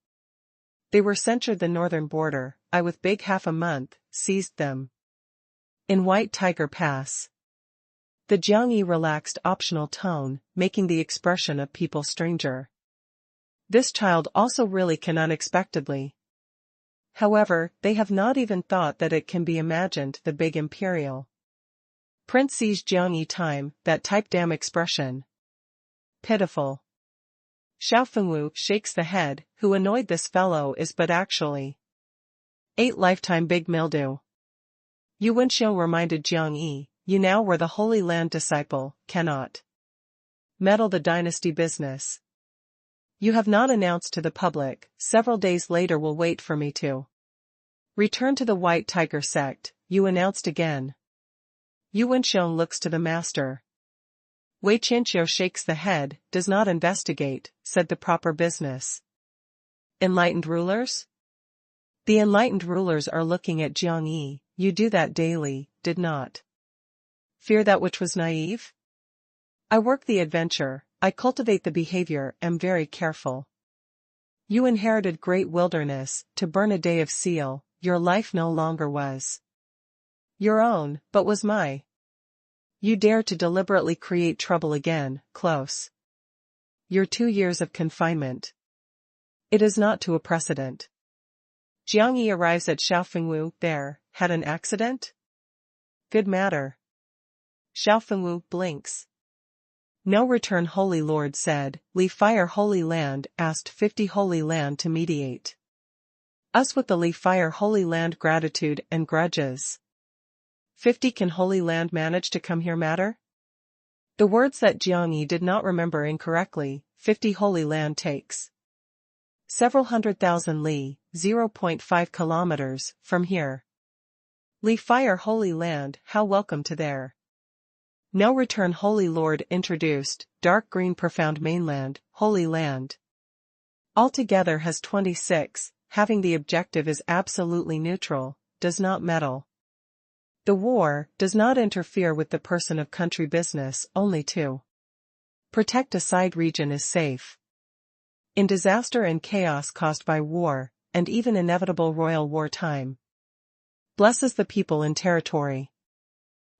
S1: They were censured the northern border, I with big half a month, seized them. In White Tiger Pass. The Jiangyi relaxed optional tone, making the expression of people stranger. This child also really can unexpectedly. However, they have not even thought that it can be imagined the big Imperial. Prince sees Jiangyi time, that type damn expression. Pitiful. Xiao Fengwu shakes the head, who annoyed this fellow is but actually 8 lifetime big mildew. Yu Wenxiu reminded Jiangyi, you now were the Holy Land disciple, cannot meddle the dynasty business. You have not announced to the public, several days later will wait for me to return to the White Tiger sect, you announced again. Yu Wenxiu looks to the master. Wei Qianqiu shakes the head, does not investigate, said the proper business. Enlightened rulers? The enlightened rulers are looking at Jiangyi, you do that daily, did not fear that which was naive? I work the adventure, I cultivate the behavior, am very careful. You inherited great wilderness, to burn a day of seal, your life no longer was your own, but was my. You dare to deliberately create trouble again, close. Your 2 years of confinement. It is not to a precedent. Jiangyi arrives at Xiao Fengwu, there, had an accident? Good matter. Xiao Fengwu blinks. No return Holy Lord said, Li Fire Holy Land asked 50 Holy Land to mediate us with the Li Fire Holy Land gratitude and grudges. 50 Can Holy Land manage to come here matter? The words that Jiangyi did not remember incorrectly, 50 Holy Land takes several 100,000 li, 0.5 kilometers, from here. Li Fire Holy Land, how welcome to there. No return Holy Lord introduced, dark green profound mainland, Holy Land. Altogether has 26, having the objective is absolutely neutral, does not meddle. The war does not interfere with the person of country business, only to protect a side region is safe. In disaster and chaos caused by war, and even inevitable royal wartime, blesses the people in territory.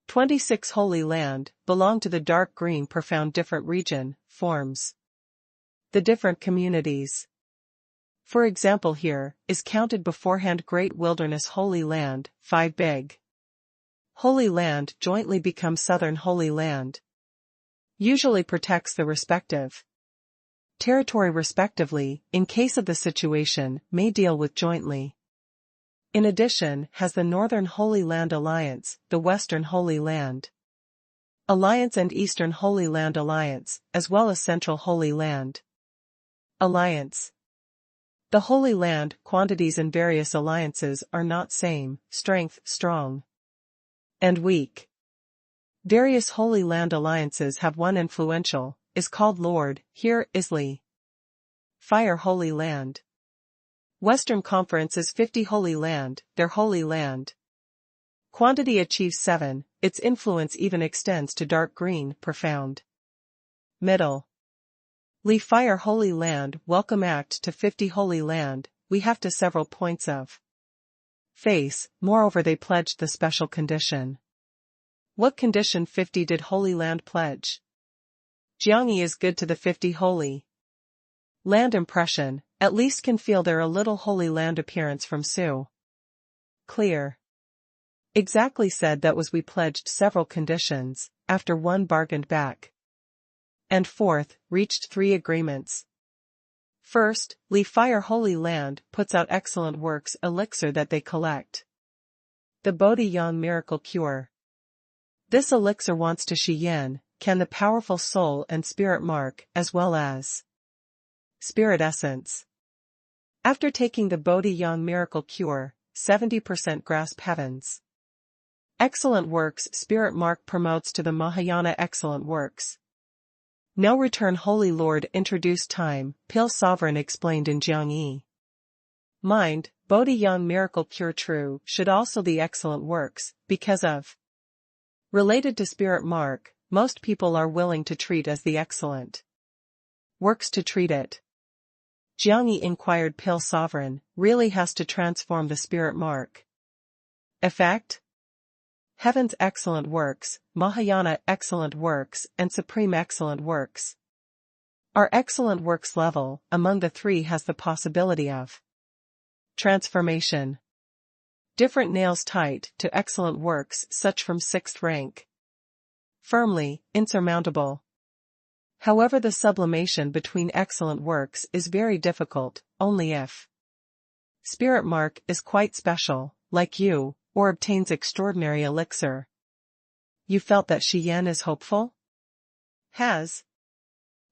S1: 26 Holy Land, belong to the dark green profound different region, forms the different communities. For example here, is counted beforehand Great Wilderness Holy Land, 5 big Holy Land jointly become Southern Holy Land. Usually protects the respective territory respectively, in case of the situation, may deal with jointly. In addition, has the Northern Holy Land Alliance, the Western Holy Land Alliance and Eastern Holy Land Alliance, as well as Central Holy Land Alliance. The Holy Land quantities in various alliances are not same, strength, strong, and weak. Various Holy Land Alliances have one influential, is called Lord, here is Li Fire Holy Land. Western Conference is 50 Holy Land, their Holy Land. Quantity achieves 7, its influence even extends to dark green, profound. Middle. Li Fire Holy Land Welcome Act to 50 Holy Land, we have to several points of face, moreover they pledged the special condition. What condition 50 did Holy Land pledge? Jiangyi is good to the 50 Holy Land impression, at least can feel there a little Holy Land appearance from Su. Clear. Exactly said that was we pledged several conditions, after one bargained back. And fourth, reached 3 agreements. First, Li Fire Holy Land puts out excellent works elixir that they collect. The Bodhi Yang Miracle Cure. This elixir wants to Shi Yan, can the powerful soul and spirit mark as well as spirit essence. After taking the Bodhi Yang Miracle Cure, 70% grasp heavens. Excellent works Spirit Mark promotes to the Mahayana excellent works. No return Holy Lord introduced time, Pale Sovereign explained in Jiangyi. Mind, Bodhi Yang miracle pure true should also the excellent works, because of. Related to Spirit Mark, most people are willing to treat as the excellent works to treat it. Jiangyi inquired Pale Sovereign, really has to transform the Spirit Mark. Effect? Heaven's excellent works, Mahayana excellent works and Supreme excellent works. Our excellent works level, among the three has the possibility of transformation. Different nails tight to excellent works such from 6th rank. Firmly, insurmountable. However, the sublimation between excellent works is very difficult, only if Spirit Mark is quite special, like you, or obtains extraordinary elixir. You felt that Shi Yan is hopeful? Has.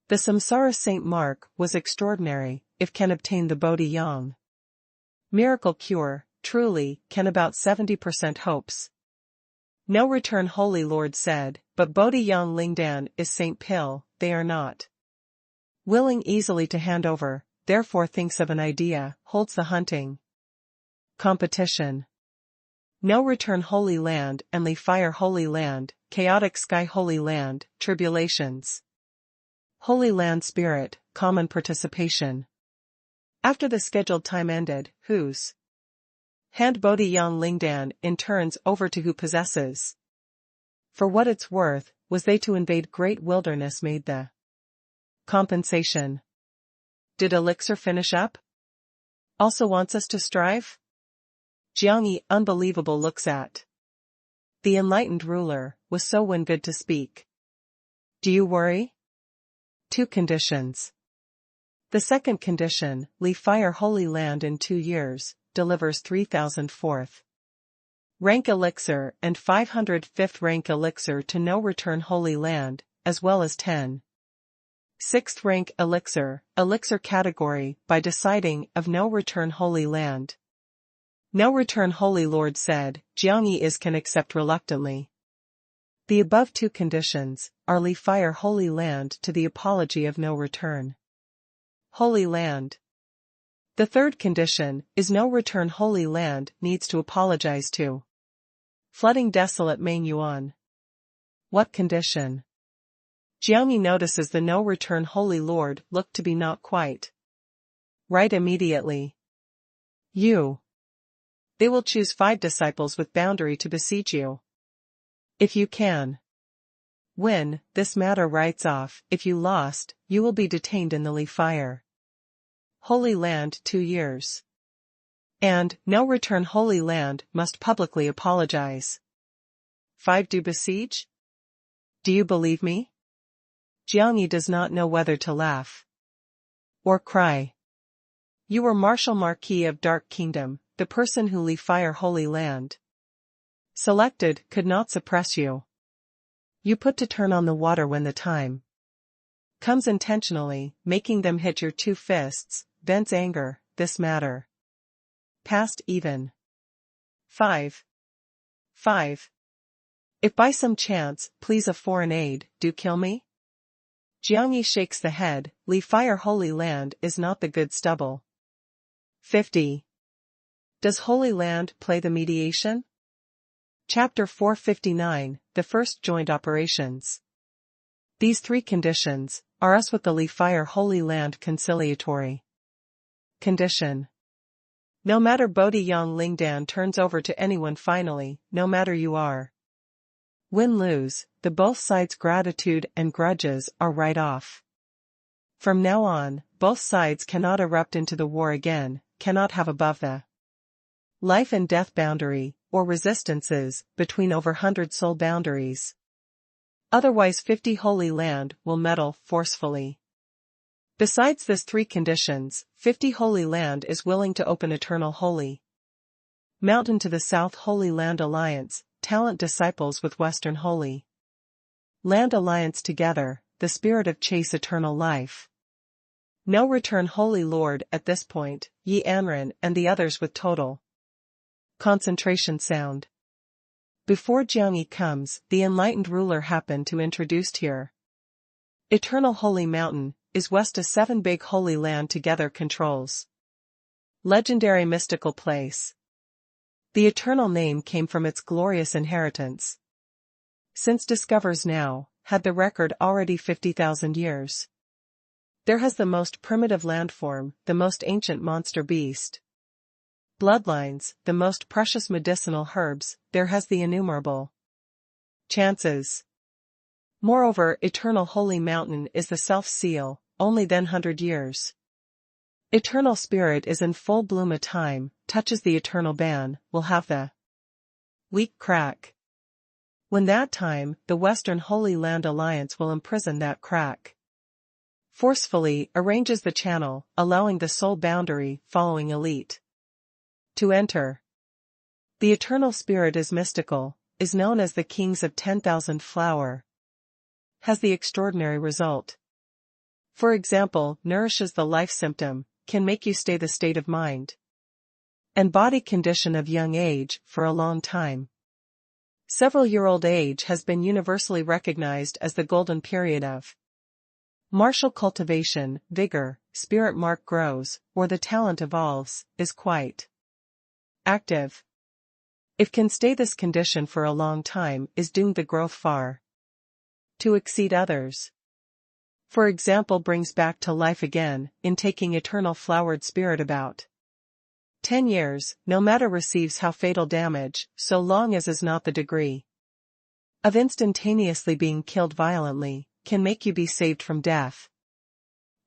S1: The Samsara Saint Mark was extraordinary, if can obtain the Bodhi Yang miracle cure, truly, can about 70% hopes. No return Holy Lord said, but Bodhi Yang Lingdan is Saint Pill, they are not willing easily to hand over, therefore thinks of an idea, holds the hunting competition. No return Holy Land and Li Fire Holy Land, chaotic sky Holy Land, tribulations. Holy Land Spirit, common participation. After the scheduled time ended, whose hand Bodhi Yang Lingdan in turns over to who possesses. For what it's worth, was they to invade great wilderness made the compensation. Did elixir finish up? Also wants us to strive? Jiangyi unbelievable looks at the enlightened ruler, was so when good to speak. Do you worry? 2 conditions. The second condition, Li Fire Holy Land in 2 years, delivers 3000 4th rank elixir and 505th rank elixir to no return Holy Land, as well as 10 6th rank elixir category by deciding of no return Holy Land. No return Holy Lord said, Jiangyi is can accept reluctantly. The above 2 conditions are Li Fire Holy Land to the apology of no return Holy Land. The third condition is no return Holy Land needs to apologize to flooding desolate Main Yuan. What condition? Jiangyi notices the no return Holy Lord looked to be not quite right immediately. They will choose 5 disciples with boundary to besiege you. If you can win, this matter writes off. If you lost, you will be detained in the Li Fire Holy Land 2 years. And, no return Holy Land must publicly apologize. 5 do besiege? Do you believe me? Jiangyi does not know whether to laugh or cry. You were Marshal Marquis of Dark Kingdom, the person who Li Fire Holy Land selected could not suppress you. You put to turn on the water when the time comes intentionally, making them hit your 2 fists, vents anger, this matter. Past even. 5. If by some chance, please a foreign aid, do kill me? Jiangyi shakes the head, Li Fire Holy Land is not the good stubble. 50. Does Holy Land play the mediation? Chapter 459, the first joint operations. These 3 conditions are us with the Li Fire Holy Land conciliatory condition. No matter Bodhi Yang Lingdan turns over to anyone finally, no matter you are win-lose, the both sides' gratitude and grudges are right off. From now on, both sides cannot erupt into the war again, cannot have above the life and death boundary, or resistances, between over 100 soul boundaries. Otherwise 50 Holy Land will meddle forcefully. Besides this 3 conditions, 50 Holy Land is willing to open Eternal Holy Mountain to the South Holy Land Alliance, talent disciples with Western Holy Land Alliance together, the spirit of chase eternal life. No return Holy Lord at this point, Yi Anren and the others with total concentration sound. Before Jiangyi comes, the enlightened ruler happened to introduced here. Eternal Holy Mountain is west of 7 big holy land together controls. Legendary mystical place. The eternal name came from its glorious inheritance. Since discovers now, had the record already 50,000 years. There has the most primitive landform, the most ancient monster beast. Bloodlines, the most precious medicinal herbs, there has the innumerable chances. Moreover, Eternal Holy Mountain is the self-seal, only then 100 years. Eternal Spirit is in full bloom a time, touches the eternal ban, will have the weak crack. When that time, the Western Holy Land Alliance will imprison that crack. Forcefully arranges the channel, allowing the sole boundary, following elite to enter. The Eternal Spirit is mystical, is known as the Kings of 10,000 Flower. Has the extraordinary result. For example, nourishes the life symptom, can make you stay the state of mind and body condition of young age for a long time. Several-year-old age has been universally recognized as the golden period of martial cultivation, vigor, spirit mark grows, or the talent evolves, is quite active. If can stay this condition for a long time, is doomed the growth far to exceed others. For example, brings back to life again, in taking eternal flowered spirit about 10 years, no matter receives how fatal damage, so long as is not the degree of instantaneously being killed violently, can make you be saved from death.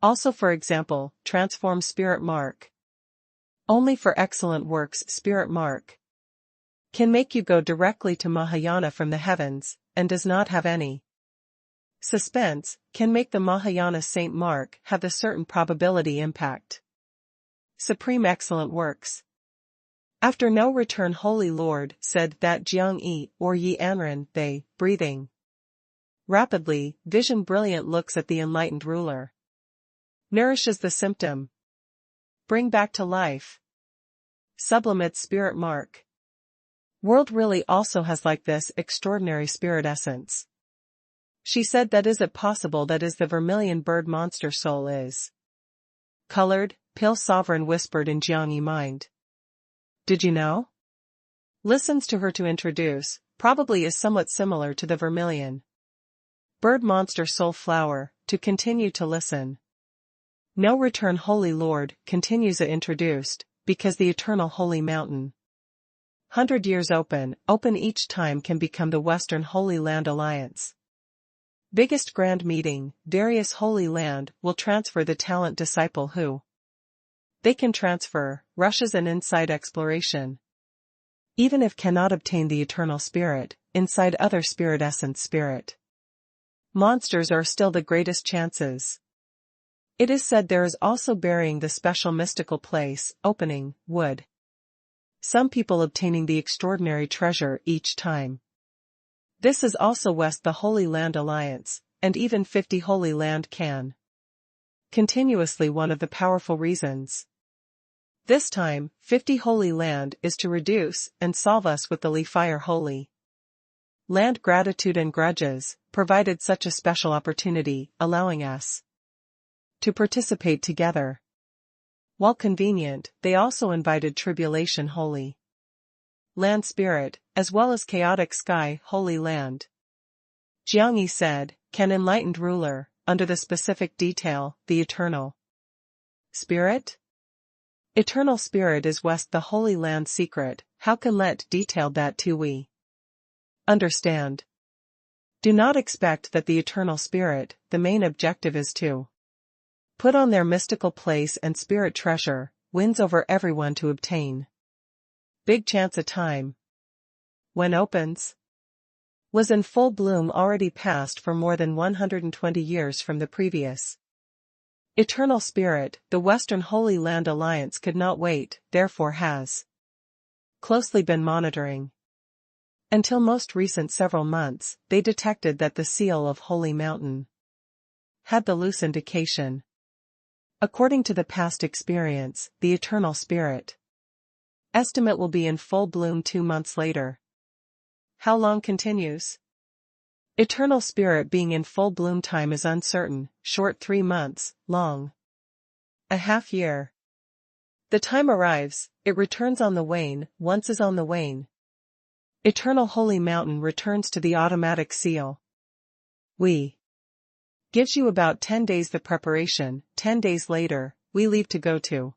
S1: Also, for example, transform spirit mark. Only for excellent works spirit mark can make you go directly to Mahayana from the heavens, and does not have any suspense, can make the Mahayana Saint Mark have the certain probability impact. Supreme excellent works. After no return Holy Lord said that Jiangyi or Yi Anren they, breathing rapidly, vision brilliant looks at the enlightened ruler. Nourishes the symptom. Bring back to life. Sublimate spirit mark. World really also has like this extraordinary spirit essence. She said that is it possible that is the vermilion bird monster soul is colored, pale sovereign whispered in Jiangyi mind. Did you know? Listens to her to introduce, probably is somewhat similar to the vermilion bird monster soul flower, to continue to listen. No return Holy Lord, continues it introduced, because the eternal Holy Mountain 100 years open each time can become the Western Holy Land Alliance. Biggest grand meeting, Darius Holy Land will transfer the talent disciple who they can transfer, rushes an inside exploration. Even if cannot obtain the eternal spirit, inside other spirit essence spirit monsters are still the greatest chances. It is said there is also burying the special mystical place, opening, wood. Some people obtaining the extraordinary treasure each time. This is also West the Holy Land Alliance, and even 50 Holy Land can continuously one of the powerful reasons. This time, 50 Holy Land is to reduce and solve us with the Li Fire Holy Land gratitude and grudges, provided such a special opportunity, allowing us to participate together. While convenient, they also invited Tribulation Holy Land Spirit, as well as Chaotic Sky Holy Land. Jiangyi said, can enlightened ruler, under the specific detail, the eternal spirit? Eternal spirit is West the Holy Land secret, how can let detailed that too we understand. Do not expect that the eternal spirit, the main objective is to put on their mystical place and spirit treasure, wins over everyone to obtain. Big chance a time. When opens. Was in full bloom already past for more than 120 years from the previous. Eternal Spirit, the Western Holy Land Alliance could not wait, therefore has closely been monitoring. Until most recent several months, they detected that the seal of Holy Mountain had the loose indication. According to the past experience, the Eternal Spirit estimate will be in full bloom 2 months later. How long continues? Eternal spirit being in full bloom. Time is uncertain, short 3 months, long a half year. The time arrives, it returns on the wane, once is on the wane. Eternal holy mountain returns to the automatic seal. We gives you about 10 days the preparation, 10 days later, we leave to go to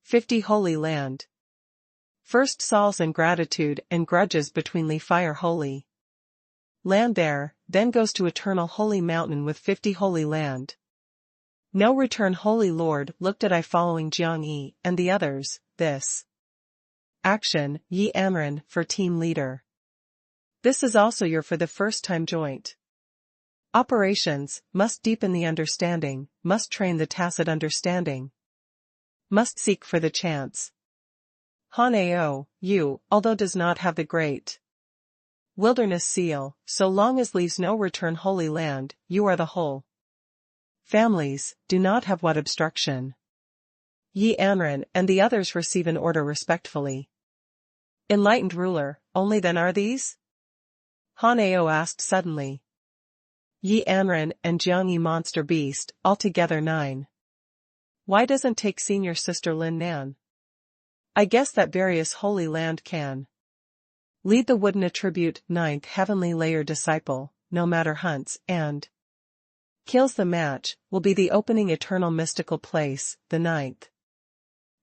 S1: 50 holy land. First Sauls and gratitude and grudges between Li fire holy land there, then goes to eternal holy mountain with 50 holy land. No return. Holy Lord looked at I following Jiang Yi and the others, this action, Yi Amren, for team leader. This is also your for the first time joint operations, must deepen the understanding, must train the tacit understanding. Must seek for the chance. Han Ao, you, although does not have the great wilderness seal, so long as leaves no return holy land, you are the whole. Families, do not have what obstruction. Yi Amren and the others receive an order respectfully. Enlightened ruler, only then are these? Han Ao asked suddenly. Yi Amren and Jiang Yi monster beast, altogether 9. Why doesn't take senior sister Lin Nan? I guess that various holy land can lead the wooden attribute 9th heavenly layer disciple, no matter hunts and kills the match, will be the opening eternal mystical place, the 9th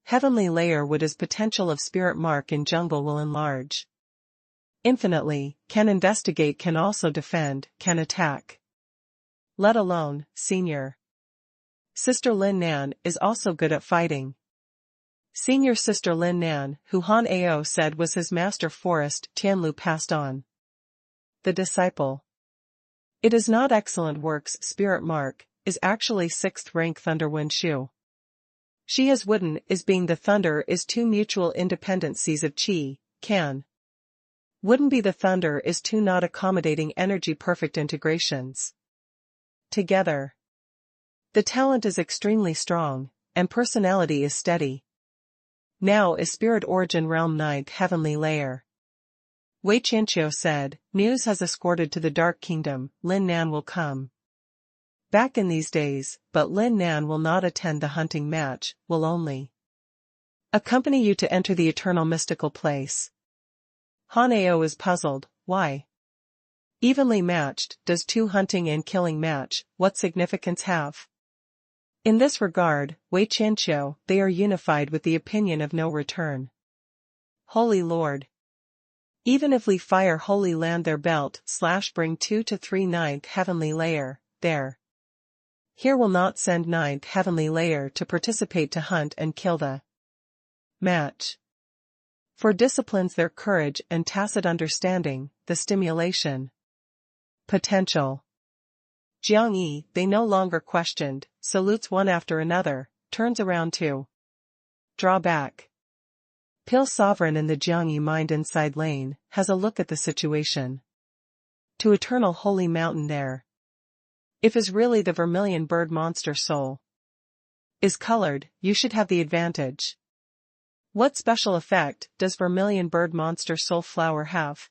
S1: heavenly layer would as potential of spirit mark in jungle will enlarge infinitely, can investigate, can also defend, can attack. Let alone, senior sister Lin Nan is also good at fighting. Senior sister Lin Nan, who Han Ao said was his master forest, Tianlu passed on. The disciple. It is not excellent works, spirit mark, is actually 6th rank Thunderwind Shu. She has wooden, is being the thunder is 2 mutual independent seas of Qi, can. Wouldn't be the thunder is 2 not accommodating energy perfect integrations. Together. The talent is extremely strong, and personality is steady. Now is spirit origin realm 9th heavenly layer. Wei Qianqiu said, news has escorted to the dark kingdom, Lin Nan will come back in these days, but Lin Nan will not attend the hunting match, will only accompany you to enter the eternal mystical place. Han Ao is puzzled, why? Evenly matched, does 2 hunting and killing match, what significance have? In this regard, Wei Qianqiu, they are unified with the opinion of no return. Holy Lord. Even if we fire holy land their belt / bring 2 to 3 9th heavenly layer, there. Here will not send 9th heavenly layer to participate to hunt and kill the match. For disciplines their courage and tacit understanding, the stimulation. Potential. Jiang Yi, they no longer questioned, salutes one after another, turns around to draw back. Pil Sovereign in the Jiang Yi mind inside lane, has a look at the situation. To eternal holy mountain there. If is really the vermilion bird monster soul is colored, you should have the advantage. What special effect does vermilion bird monster soul flower have?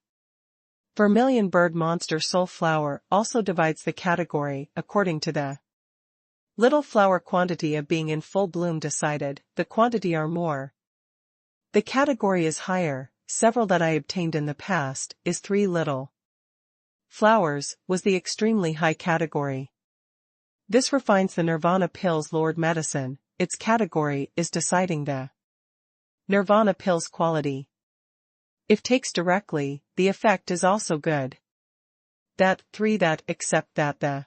S1: Vermilion bird monster soul flower also divides the category according to the little flower quantity of being in full bloom decided, the quantity are more. The category is higher, several that I obtained in the past, is 3 little flowers, was the extremely high category. This refines the nirvana pills Lord medicine, its category is deciding the nirvana pills quality. If takes directly, the effect is also good. That 3 that except that the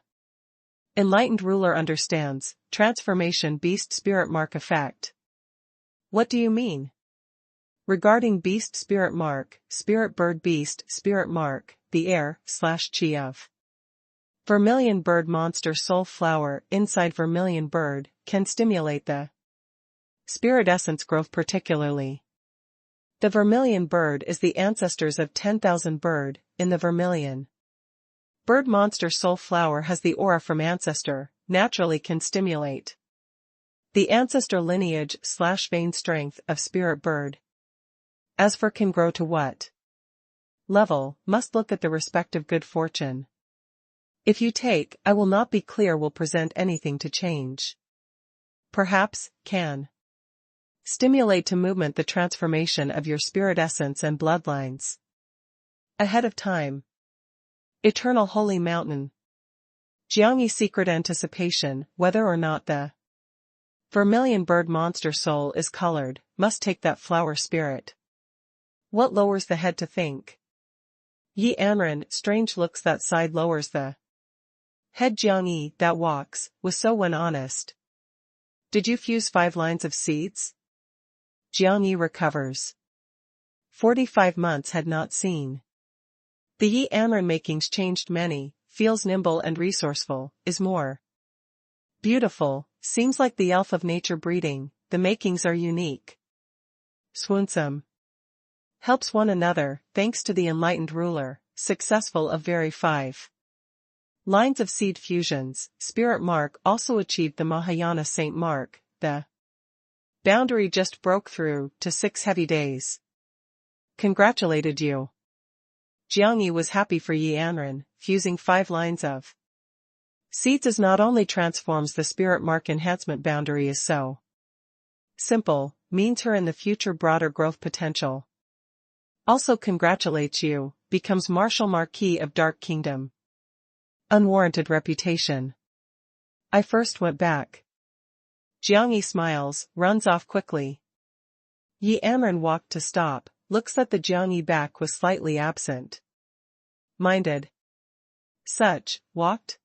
S1: enlightened ruler understands, transformation beast spirit mark effect. What do you mean? Regarding beast spirit mark, spirit bird beast spirit mark, the air / chi of vermilion bird monster soul flower inside vermilion bird, can stimulate the spirit essence growth particularly. The vermilion bird is the ancestors of 10,000 bird, in the vermilion bird monster soul flower has the aura from ancestor, naturally can stimulate the ancestor lineage / vein strength of spirit bird. As for can grow to what? Level, must look at the respective good fortune. If you take, I will not be clear will present anything to change. Perhaps, can. Stimulate to movement the transformation of your spirit essence and bloodlines. Ahead of time. Eternal Holy Mountain. Jiangyi secret anticipation, whether or not the vermilion bird monster soul is colored, must take that flower spirit. What lowers the head to think? Yi Anren, strange looks that side lowers the head. Jiangyi, that walks, was so when honest. Did you fuse 5 lines of seeds? Jiangyi recovers. 45 months had not seen. The Yi Anren makings changed many, feels nimble and resourceful, is more beautiful, seems like the elf of nature breeding, the makings are unique. Swoonsome. Helps one another, thanks to the enlightened ruler, successful of very 5 lines of seed fusions. Spirit Mark also achieved the Mahayana Saint Mark, the boundary just broke through to 6 heavy days. Congratulated you. Jiangyi was happy for Yi Anren, fusing 5 lines of seeds as not only transforms the spirit mark enhancement boundary is so simple, means her in the future broader growth potential. Also congratulates you, becomes Marshal Marquis of Dark Kingdom. Unwarranted reputation. I first went back. Jiangyi smiles, runs off quickly. Yi Anren walked to stop, looks at the Jiangyi back was slightly absent. Minded. Such, walked?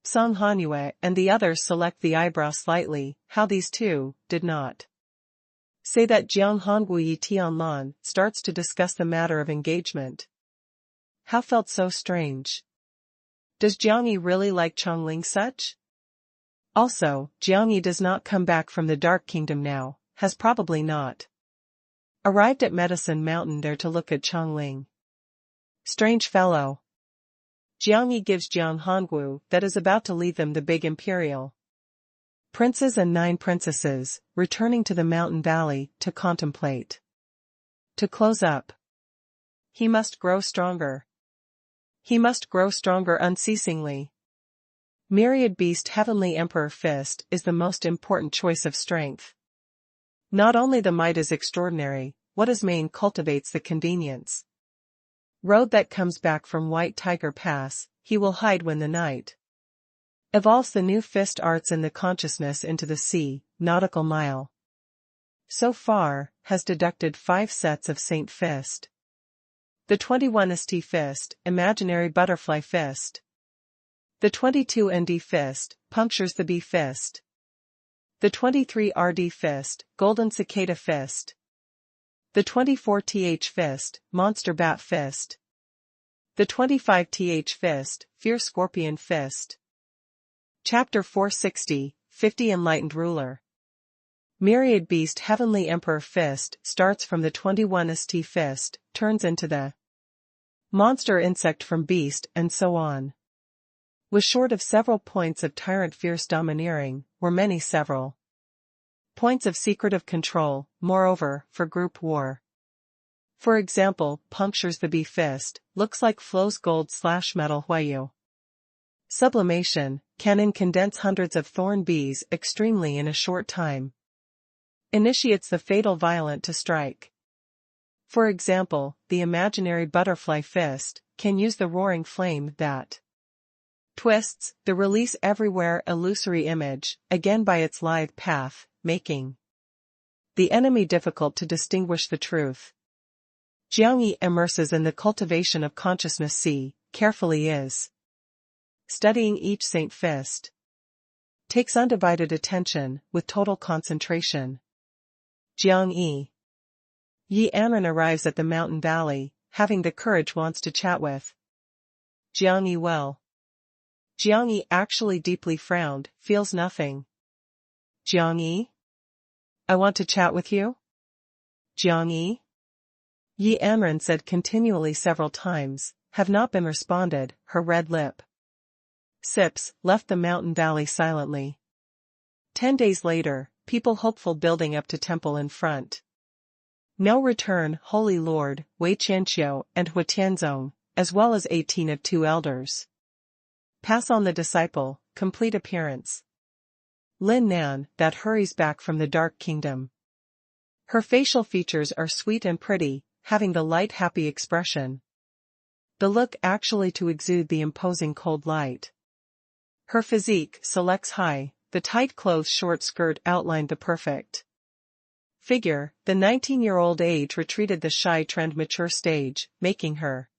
S1: Song Hanyue and the others select the eyebrow slightly, how these two, did not. Say that Jiang Hongwu Tianlan starts to discuss the matter of engagement. How felt so strange. Does Jiangyi really like Chongling such? Also, Jiangyi does not come back from the Dark Kingdom now, has probably not arrived at Medicine Mountain there to look at Chongling. Strange fellow. Jiangyi gives Jiang Hongwu that is about to lead them the big imperial princes and 9 princesses, returning to the mountain valley to contemplate. To close up. He must grow stronger. He must grow stronger unceasingly. Myriad Beast Heavenly Emperor Fist is the most important choice of strength. Not only the might is extraordinary, what is main cultivates the convenience. Road that comes back from White Tiger Pass, he will hide when the night evolves the new fist arts in the consciousness into the sea, nautical mile. So far, has deducted 5 sets of Saint Fist. The 21 St Fist, imaginary butterfly fist. The 22 ND Fist, punctures the bee fist. The 23 RD Fist, golden cicada fist. The 24 TH Fist, monster bat fist. The 25 TH Fist, fierce scorpion fist. Chapter 460, 50 Enlightened Ruler. Myriad Beast Heavenly Emperor Fist starts from the 21 St Fist, turns into the monster insect from beast and so on. Was short of several points of tyrant fierce domineering, were many several points of secretive control, moreover, for group war. For example, punctures the bee fist, looks like flows gold/metal huayu. Sublimation, can incondense hundreds of thorn bees extremely in a short time. Initiates the fatal violent to strike. For example, the imaginary butterfly fist, can use the roaring flame that twists, the release everywhere illusory image, again by its lithe path, making the enemy difficult to distinguish the truth. Jiangyi immerses in the cultivation of consciousness carefully is studying each Saint Fist. Takes undivided attention, with total concentration. Jiangyi. Yi Anren arrives at the mountain valley, having the courage wants to chat with Jiangyi well. Jiangyi actually deeply frowned, feels nothing. Jiangyi? I want to chat with you? Jiangyi? Yi Anren said continually several times, have not been responded, her red lip. Sips, left the mountain valley silently. 10 days later, people hopeful building up to temple in front. No return, Holy Lord, Wei Qianqiu and Hua Tianzong, as well as 18 of 2 elders. Pass on the disciple, complete appearance. Lin Nan, that hurries back from the Dark Kingdom. Her facial features are sweet and pretty, having the light happy expression. The look actually to exude the imposing cold light. Her physique selects high, the tight clothes short skirt outlined the perfect figure. The 19-year-old age retreated the shy trend mature stage, making her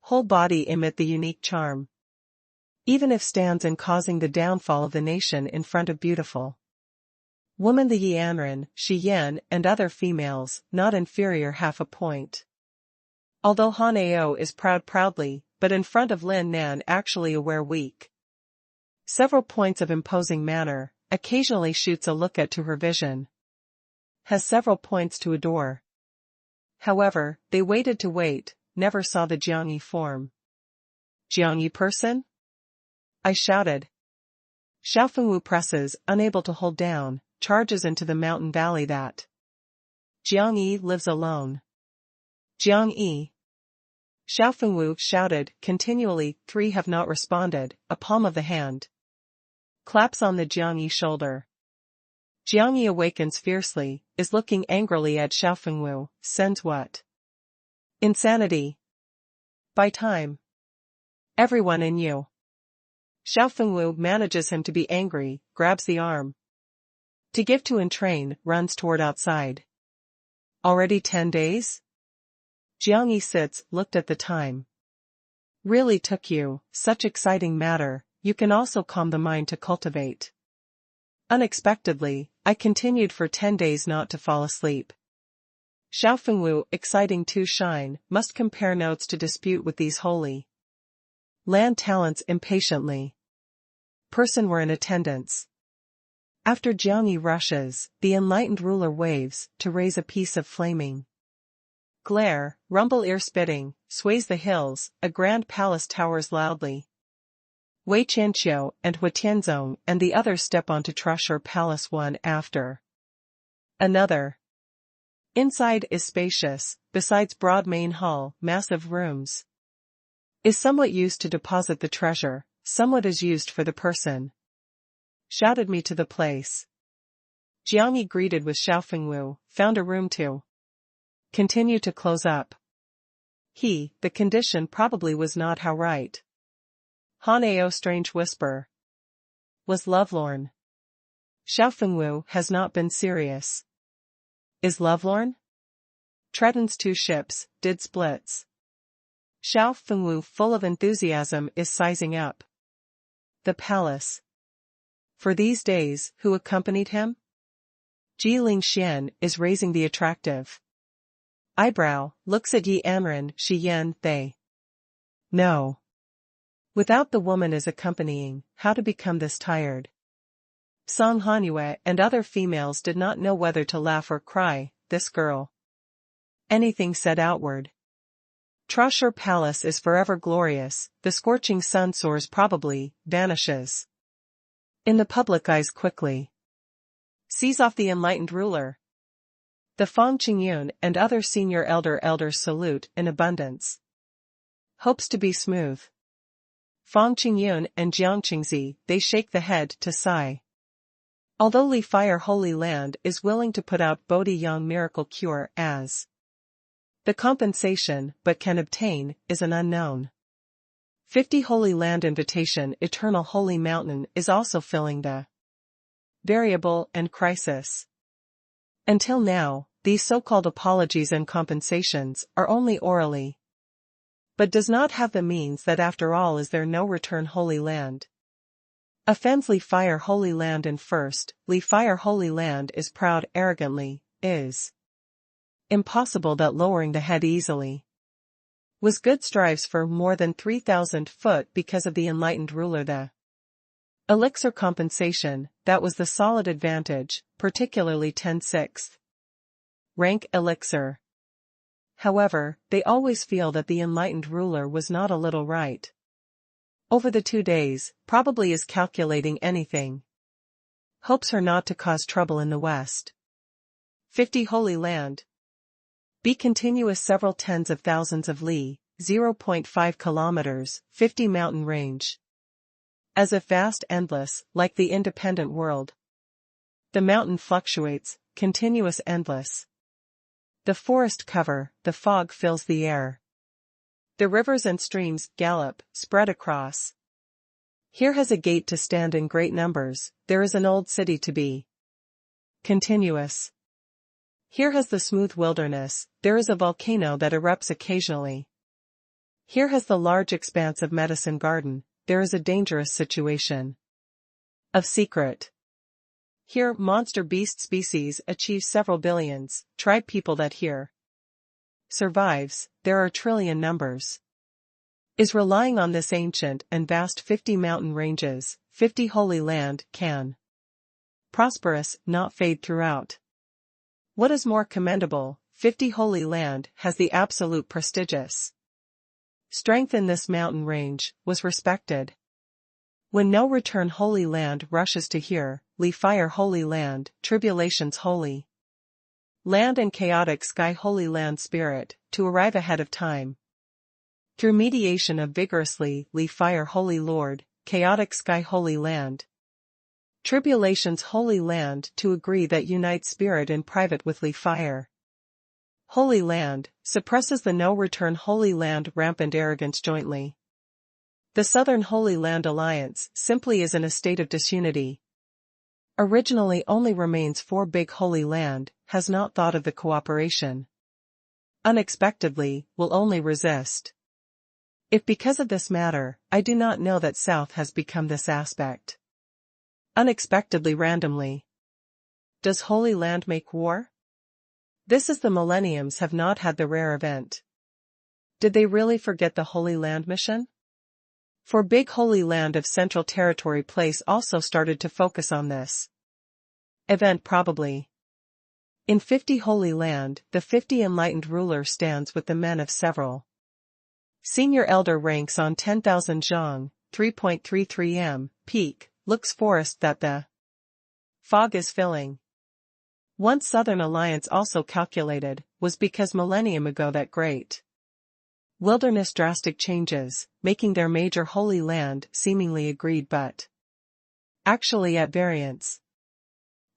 S1: whole body emit the unique charm. Even if stands in causing the downfall of the nation in front of beautiful woman the Yanran, Shi Yan and other females, not inferior half a point. Although Han Ao is proudly, but in front of Lin Nan actually aware weak. Several points of imposing manner, occasionally shoots a look at to her vision. Has several points to adore. However, they waited to wait, never saw the Jiangyi form. Jiangyi person? I shouted. Xiao Fengwu presses, unable to hold down, charges into the mountain valley that Jiang Yi lives alone. Jiang Yi. Xiao Fengwu shouted, continually. 3 have not responded, a palm of the hand. Claps on the Jiang Yi shoulder. Jiang Yi awakens fiercely, is looking angrily at Xiao Fengwu, sends what? Insanity. By time. Everyone in you. Xiao Fengwu manages him to be angry, grabs the arm. To give to entrain, runs toward outside. Already 10 days? Jiang Yi sits, looked at the time. Really took you, such exciting matter, you can also calm the mind to cultivate. Unexpectedly, I continued for 10 days not to fall asleep. Xiao Fengwu, exciting to shine, must compare notes to dispute with these holy land talents impatiently. Person were in attendance. After Jiang Yi rushes, the enlightened ruler waves, to raise a piece of flaming glare, rumble ear-spitting, sways the hills, a grand palace towers loudly. Wei Qianqiu and Hua Tianzong and the others step onto Treasure Palace one after another. Inside is spacious, besides broad main hall, massive rooms. Is somewhat used to deposit the treasure, somewhat is used for the person. Shouted me to the place. Jiang Yi greeted with Xiao Fengwu, found a room to continue to close up. The condition probably was not how right. Han Ao strange whisper. Was lovelorn. Xiao Fengwu has not been serious. Is lovelorn? Treadens 2 ships, did splits. Xiao Fengwu full of enthusiasm is sizing up the palace. For these days, who accompanied him? Ji Lingxian is raising the attractive eyebrow, looks at Yi Anren, Shi Yan, they. No. Without the woman is accompanying, how to become this tired? Song Hanyue and other females did not know whether to laugh or cry, this girl. Anything said outward. Treasure Palace is forever glorious, the scorching sun soars probably, vanishes in the public eyes quickly. Sees off the enlightened ruler. The Fang Qingyun and other senior elders salute in abundance. Hopes to be smooth. Fang Qingyun and Jiang Qingzi, they shake the head to sigh. Although Li Fire Holy Land is willing to put out Bodhi Yang miracle cure as the compensation, but can obtain, is an unknown. 50 Holy Land Invitation Eternal Holy Mountain is also filling the variable and crisis. Until now, these so-called apologies and compensations are only orally, but does not have the means that after all is there no return Holy Land. Offends Li Fire Holy Land and first, Li Fire Holy Land is proud arrogantly, is impossible that lowering the head easily. Was good strives for more than 3,000 foot because of the enlightened ruler the elixir compensation, that was the solid advantage, particularly 10/6 rank elixir. However, they always feel that the enlightened ruler was not a little right. Over the 2 days, probably is calculating anything. Hopes her not to cause trouble in the West. 50 Holy Land. Be continuous several tens of thousands of li, 0.5 kilometers, 50 mountain range. As if vast endless, like the independent world. The mountain fluctuates, continuous endless. The forest cover, the fog fills the air. The rivers and streams gallop, spread across. Here has a gate to stand in great numbers, there is an old city to be. Continuous. Here has the smooth wilderness, there is a volcano that erupts occasionally. Here has the large expanse of medicine garden, there is a dangerous situation. Of secret. Here monster beast species achieve several billions, tribe people that here survives, there are trillion numbers. Is relying on this ancient and vast 50 mountain ranges, 50 holy land, can prosperous, not fade throughout. What is more commendable, 50 holy land has the absolute prestigious strength in this mountain range, was respected. When no return holy land rushes to here, li fire holy land, tribulations holy land and chaotic sky holy land spirit, to arrive ahead of time. Through mediation of vigorously li fire holy Lord, chaotic sky holy land. Tribulations holy land to agree that unite spirit in private with li fire. Holy land, suppresses the no-return holy land rampant arrogance jointly. The Southern Holy Land Alliance simply is in a state of disunity. Originally only remains 4 big holy land, has not thought of the cooperation. Unexpectedly, will only resist. If because of this matter, I do not know that South has become this aspect. Unexpectedly randomly. Does Holy Land make war? This is the millenniums have not had the rare event. Did they really forget the Holy Land mission? For Big Holy Land of Central Territory Place also started to focus on this event probably. In 50 Holy Land, the 50 enlightened ruler stands with the men of several senior elder ranks on 10,000 zhang, 3.33 m, peak, looks forest that the fog is filling. Once Southern Alliance also calculated, was because millennium ago that great wilderness drastic changes, making their major holy land seemingly agreed but actually at variance.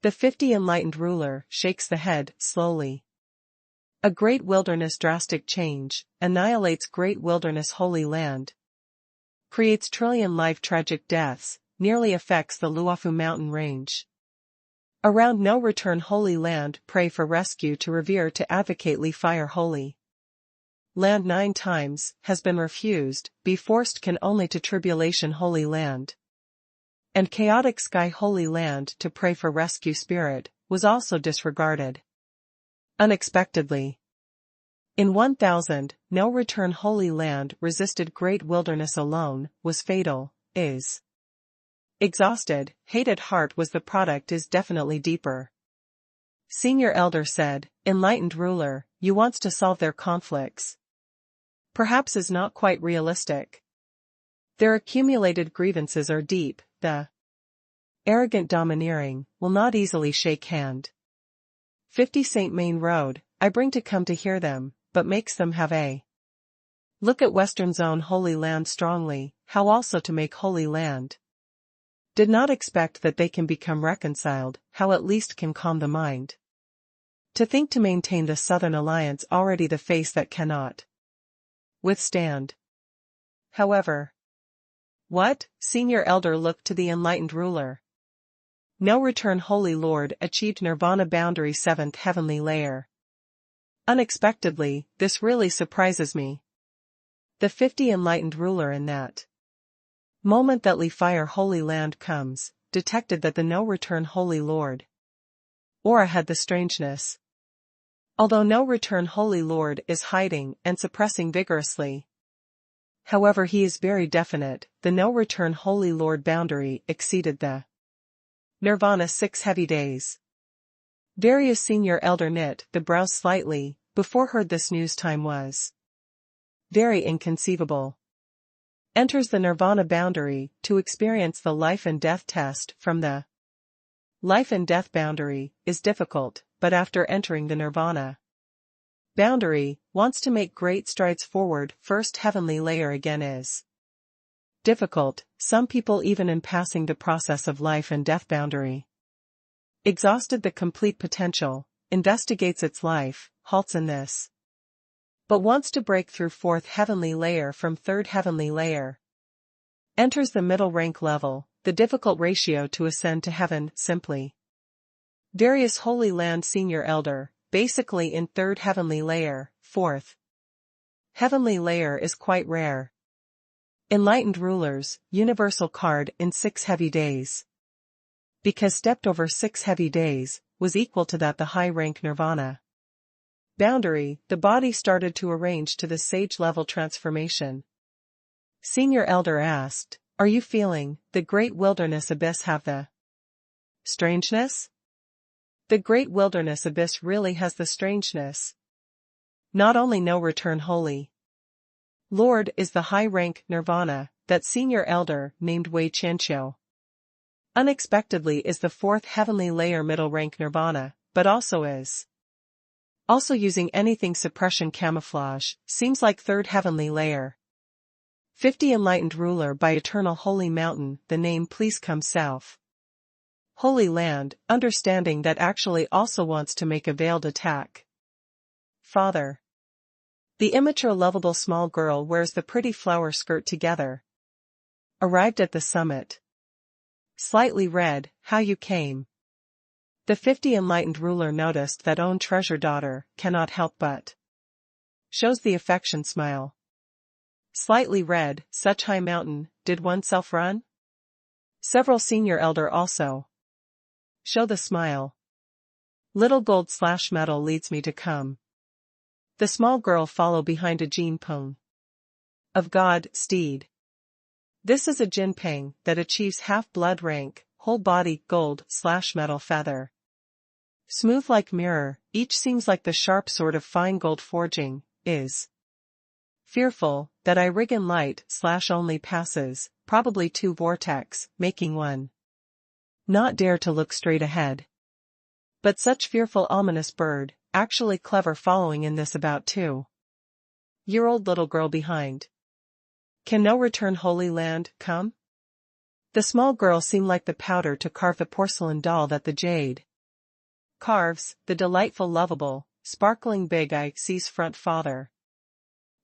S1: The 50 enlightened ruler shakes the head slowly. A great wilderness drastic change, annihilates great wilderness holy land. Creates trillion life tragic deaths, nearly affects the Luofu mountain range. Around no return holy land pray for rescue to revere to advocate li fire holy land 9 times, has been refused, be forced can only to tribulation holy land. And chaotic sky holy land to pray for rescue spirit, was also disregarded. Unexpectedly. In 1000, no return holy land resisted great wilderness alone, was fatal, is exhausted, hated heart was the product is definitely deeper. Senior elder said, enlightened ruler, you wants to solve their conflicts. Perhaps is not quite realistic. Their accumulated grievances are deep, the arrogant domineering, will not easily shake hand. 50 St. Main Road, I bring to come to hear them, but makes them have a look at Western Zone Holy Land strongly, how also to make Holy Land. Did not expect that they can become reconciled, how at least can calm the mind. To think to maintain the Southern Alliance already the face that cannot withstand. However. What? Senior elder looked to the enlightened ruler. No return holy Lord achieved nirvana boundary 7th heavenly layer. Unexpectedly, this really surprises me. The 50 enlightened ruler in that moment that li fire holy land comes, detected that the no return holy Lord Aura had the strangeness. Although no return holy Lord is hiding and suppressing vigorously. However he is very definite, the no return holy Lord boundary exceeded the nirvana 6 heavy days. Various senior elder knit the brows slightly, before heard this news time was very inconceivable. Enters the nirvana boundary, to experience the life and death test from the life and death boundary, is difficult, but after entering the nirvana Boundary, wants to make great strides forward. First heavenly layer again is difficult, some people even in passing the process of life and death. Boundary exhausted the complete potential, investigates its life, halts in this, but wants to break through fourth heavenly layer from third heavenly layer. Enters the middle rank level, the difficult ratio to ascend to heaven. Simply Darius Holy Land Senior Elder, basically in third heavenly layer. Fourth heavenly layer is quite rare. Enlightened Rulers, universal card in 6 heavy days. Because stepped over 6 heavy days, was equal to that the high rank nirvana. Boundary, the body started to arrange to the sage level transformation. Senior Elder asked, are you feeling the great wilderness abyss have the strangeness? The great wilderness abyss really has the strangeness. Not only no return holy Lord is the high rank nirvana, that Senior Elder named Wei Qianqiu. Unexpectedly is the fourth heavenly layer middle rank nirvana, but also is also using anything suppression camouflage, seems like third heavenly layer. 50 Enlightened Ruler by Eternal Holy Mountain, the name Please Come South. Holy Land, understanding that actually also wants to make a veiled attack. Father. The immature lovable small girl wears the pretty flower skirt together. Arrived at the summit. Slightly red, how you came. The 50 Enlightened Ruler noticed that own treasure daughter cannot help but shows the affection smile. Slightly red, such high mountain, did oneself run? Several Senior Elder also show the smile. Little gold / metal leads me to come. The small girl follow behind a Jin Peng of God, steed. This is a Jin Peng that achieves half-blood rank, whole body gold / metal feather. Smooth like mirror, each seems like the sharp sword of fine gold forging, is fearful, that Irigan light / only passes, probably 2 vortex, making one not dare to look straight ahead. But such fearful ominous bird, actually clever following in this about 2-year-old little girl behind. Can no return Holy Land come? The small girl seemed like the powder to carve the porcelain doll that the jade carves, the delightful lovable, sparkling big eye sees front. Father.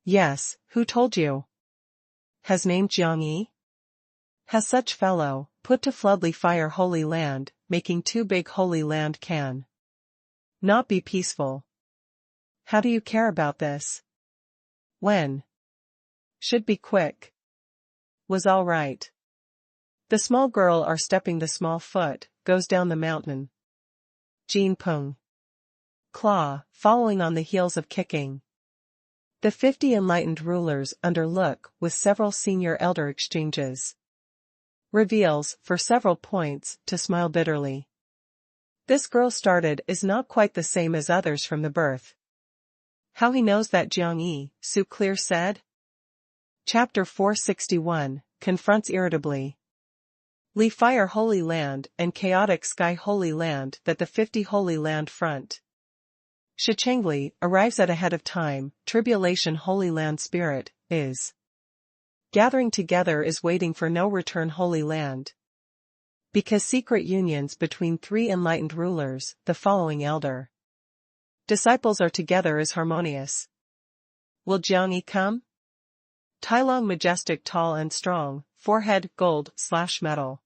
S1: Yes, who told you? Has named Jiang Yi? Has such fellow, put to floodly fire Holy Land, making too big Holy Land can not be peaceful. How do you care about this? When? Should be quick. Was all right. The small girl are stepping the small foot, goes down the mountain. Jin Peng. Claw, following on the heels of kicking. The 50 Enlightened Rulers underlook with several Senior Elder exchanges. Reveals, for several points, to smile bitterly. This girl started is not quite the same as others from the birth. How he knows that Jiang Yi, Su Clear said? Chapter 461, confronts irritably. Li Fire Holy Land and Chaotic Sky Holy Land that the 50 Holy Land front. Shichengli arrives at ahead of time, Tribulation Holy Land Spirit, is gathering together is waiting for no return Holy Land. Because secret unions between 3 Enlightened Rulers, the following Elder disciples are together is harmonious. Will Jiang Yi come? Tailong majestic tall and strong, forehead gold / metal.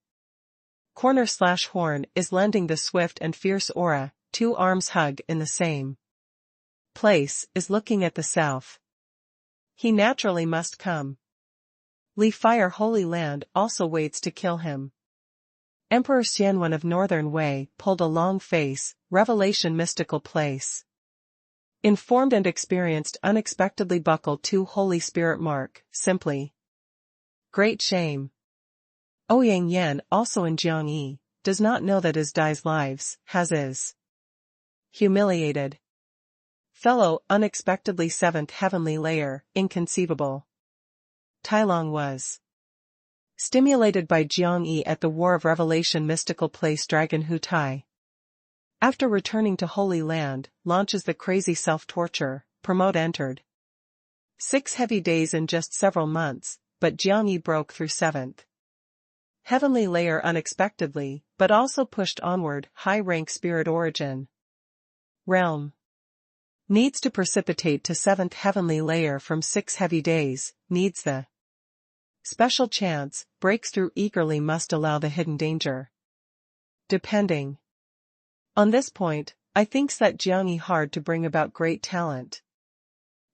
S1: Corner / horn is lending the swift and fierce aura, 2 arms hug in the same place, is looking at the south. He naturally must come. Li Fire Holy Land also waits to kill him. Emperor Xianwen of Northern Wei pulled a long face, revelation mystical place. Informed and experienced unexpectedly buckled 2 Holy Spirit mark, simply. Great shame. Ouyang Yan also in Jiang Yi, does not know that his Dai's lives, has is humiliated. Fellow, unexpectedly 7th heavenly layer, inconceivable. Tailong was stimulated by Jiang Yi at the War of Revelation mystical place Dragon Hu Tai. After returning to Holy Land, launches the crazy self-torture, promote entered. 6 heavy days in just several months, but Jiang Yi broke through 7th heavenly layer unexpectedly, but also pushed onward. High-rank spirit origin realm needs to precipitate to 7th heavenly layer from 6 heavy days, needs the special chance, breaks through eagerly must allow the hidden danger. Depending on this point, I thinks that Jiang Yi hard to bring about great talent.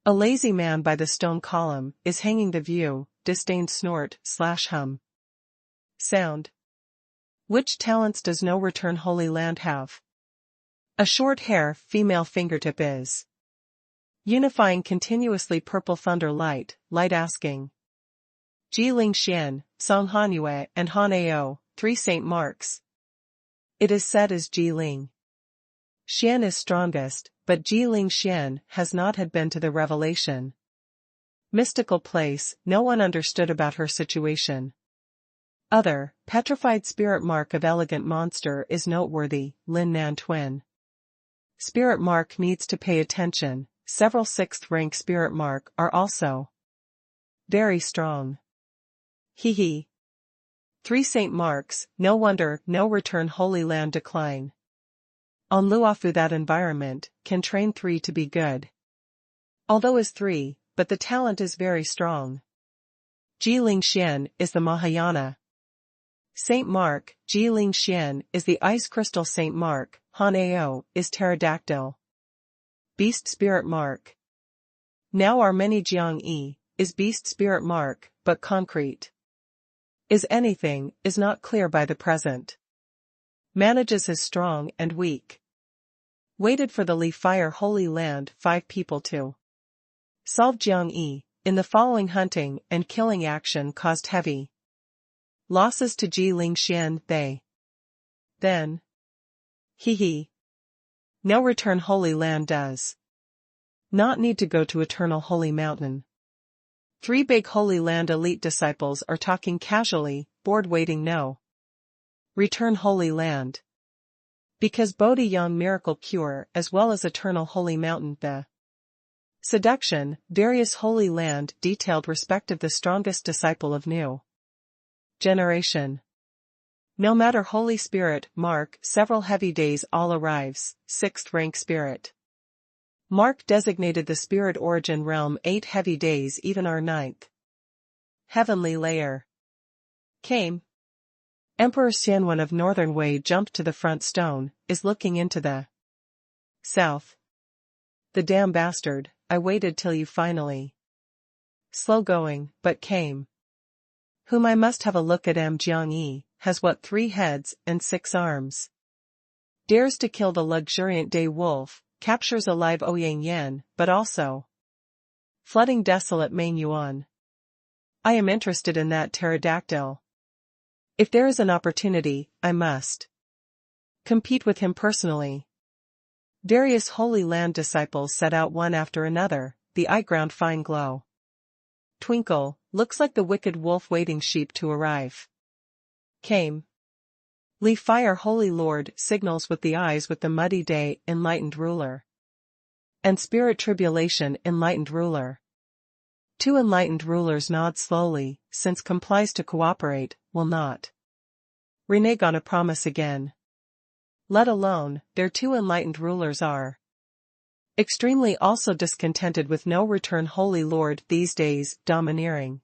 S1: A lazy man by the stone column is hanging the view, disdained snort, /hum. Sound. Which talents does no return Holy Land have? A short hair, female fingertip is unifying continuously purple thunder light asking. Ji Ling Xian, Song Hanyue and Han Ao, 3 Saint Marks. It is said as Ji Ling Xian is strongest, but Ji Ling Xian has not had been to the revelation mystical place. No one understood about her situation. Other, petrified spirit mark of elegant monster is noteworthy. Lin Nan twin spirit mark needs to pay attention. Several 6th rank spirit mark are also very strong. He. 3 Saint Marks, no wonder, no return Holy Land decline. On Luofu that environment, can train 3 to be good. Although is 3, but the talent is very strong. Ji Ling Xian is the Mahayana Saint Mark, Ji Ling Xian is the Ice Crystal Saint Mark, Han Ao is Pterodactyl Beast Spirit Mark. Now our many Jiang Yi is Beast Spirit Mark, but concrete is anything, is not clear by the present. Manages his strong and weak. Waited for the Li Fire Holy Land 5 people to solve Jiang Yi. In the following hunting and killing action caused heavy losses to Ji Ling Xian. They then no return Holy Land does not need to go to Eternal Holy Mountain. 3 big Holy Land elite disciples are talking casually, bored waiting no return Holy Land. Because Bodhi Yang miracle cure as well as Eternal Holy Mountain the seduction, various Holy Land detailed respective the strongest disciple of new generation. No matter Holy Spirit, Mark, several heavy days all arrives, 6th rank Spirit Mark designated the Spirit Origin realm 8 heavy days even our 9th heavenly layer came. Emperor Xianwen of Northern Wei jumped to the front stone, is looking into the south. The damn bastard, I waited till you finally slow going, but came. Whom I must have a look at. Jiang Yi has what 3 heads and 6 arms. Dares to kill the luxuriant day wolf, captures alive Ouyang Yan, but also flooding desolate Main Yuan. I am interested in that pterodactyl. If there is an opportunity, I must compete with him personally. Various Holy Land disciples set out one after another, the eye ground fine glow. Twinkle, looks like the wicked wolf waiting sheep to arrive. Came. Li Fire Holy Lord signals with the eyes with the muddy day enlightened ruler. And spirit tribulation enlightened ruler. 2 enlightened rulers nod slowly, since complies to cooperate, will not renege on a promise again. Let alone, their 2 enlightened rulers are extremely also discontented with no return Holy Lord these days, domineering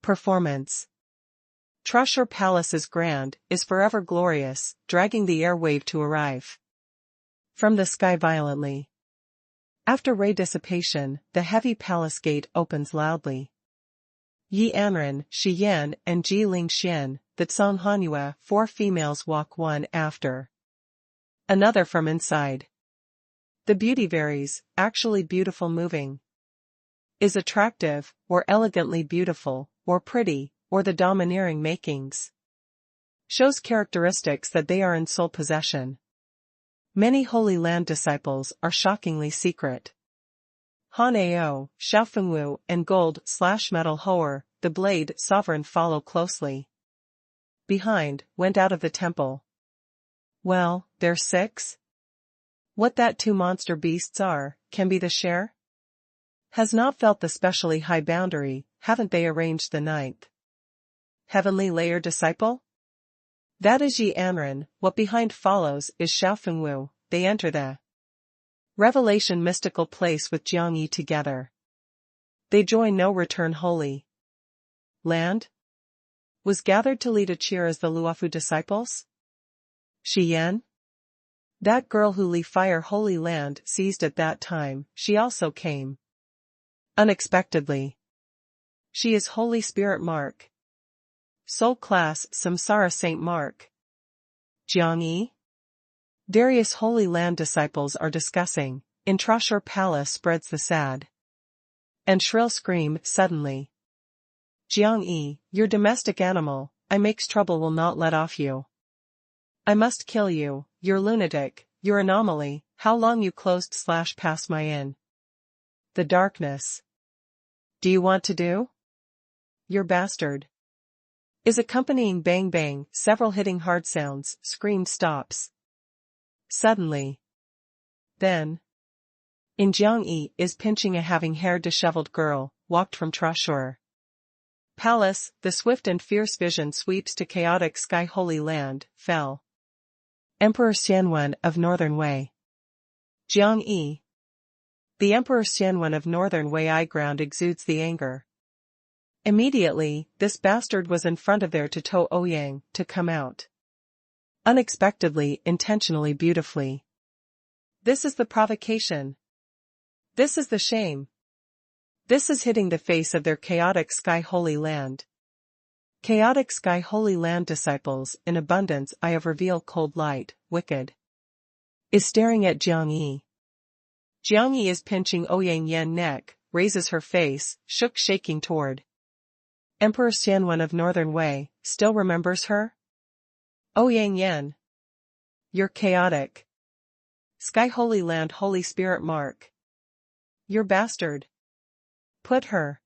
S1: performance. Trushur Palace is grand, is forever glorious, dragging the airwave to arrive from the sky violently. After ray dissipation, the heavy palace gate opens loudly. Yi Anren, Shi Yan and Ji Ling Xian, the Song Hanyue, 4 females walk one after another from inside. The beauty varies, actually beautiful moving. Is attractive, or elegantly beautiful, or pretty, or the domineering makings. Shows characteristics that they are in sole possession. Many Holy Land disciples are shockingly secret. Han Ao, Xiaofengwu and Gold/Metal Hoer, the Blade Sovereign follow closely. Behind, went out of the temple. Well, there's 6? What that 2 monster beasts are, can be the share? Has not felt the specially high boundary, haven't they arranged the ninth heavenly layer disciple? That is Yi Anren, what behind follows is Xiaofengwu, they enter the revelation mystical place with Jiang Yi together. They join no return holy land? Was gathered to lead a cheer as the Luofu disciples? Shi Yan? That girl who Li Fire Holy Land seized at that time, she also came. Unexpectedly. She is Holy Spirit Mark. Soul Class Samsara Saint Mark. Jiang Yi? Darius Holy Land disciples are discussing, in Trashur Palace spreads the sad and shrill scream suddenly. Jiang Yi, your domestic animal, I makes trouble will not let off you. I must kill you, you're lunatic, you're anomaly, how long you closed / pass my inn. The darkness. Do you want to do? Your bastard. Is accompanying bang bang, several hitting hard sounds, scream stops. Suddenly. Then. In Jiang Yi is pinching a having hair disheveled girl, walked from Trashur Palace, the swift and fierce vision sweeps to chaotic sky Holy Land, fell. Emperor Xianwen of Northern Wei. Jiang Yi. The Emperor Xianwen of Northern Wei I ground exudes the anger. Immediately, this bastard was in front of there to tow Ouyang, to come out. Unexpectedly, intentionally beautifully. This is the provocation. This is the shame. This is hitting the face of their chaotic sky Holy Land. Chaotic sky Holy Land disciples, in abundance I have revealed cold light, wicked. Is staring at Jiang Yi. Jiang Yi is pinching Ouyang Yan neck, raises her face, shaking toward. Emperor Xianwen of Northern Wei, still remembers her? Ouyang Yan. You're chaotic. Sky Holy Land Holy Spirit Mark. You're bastard. Put her.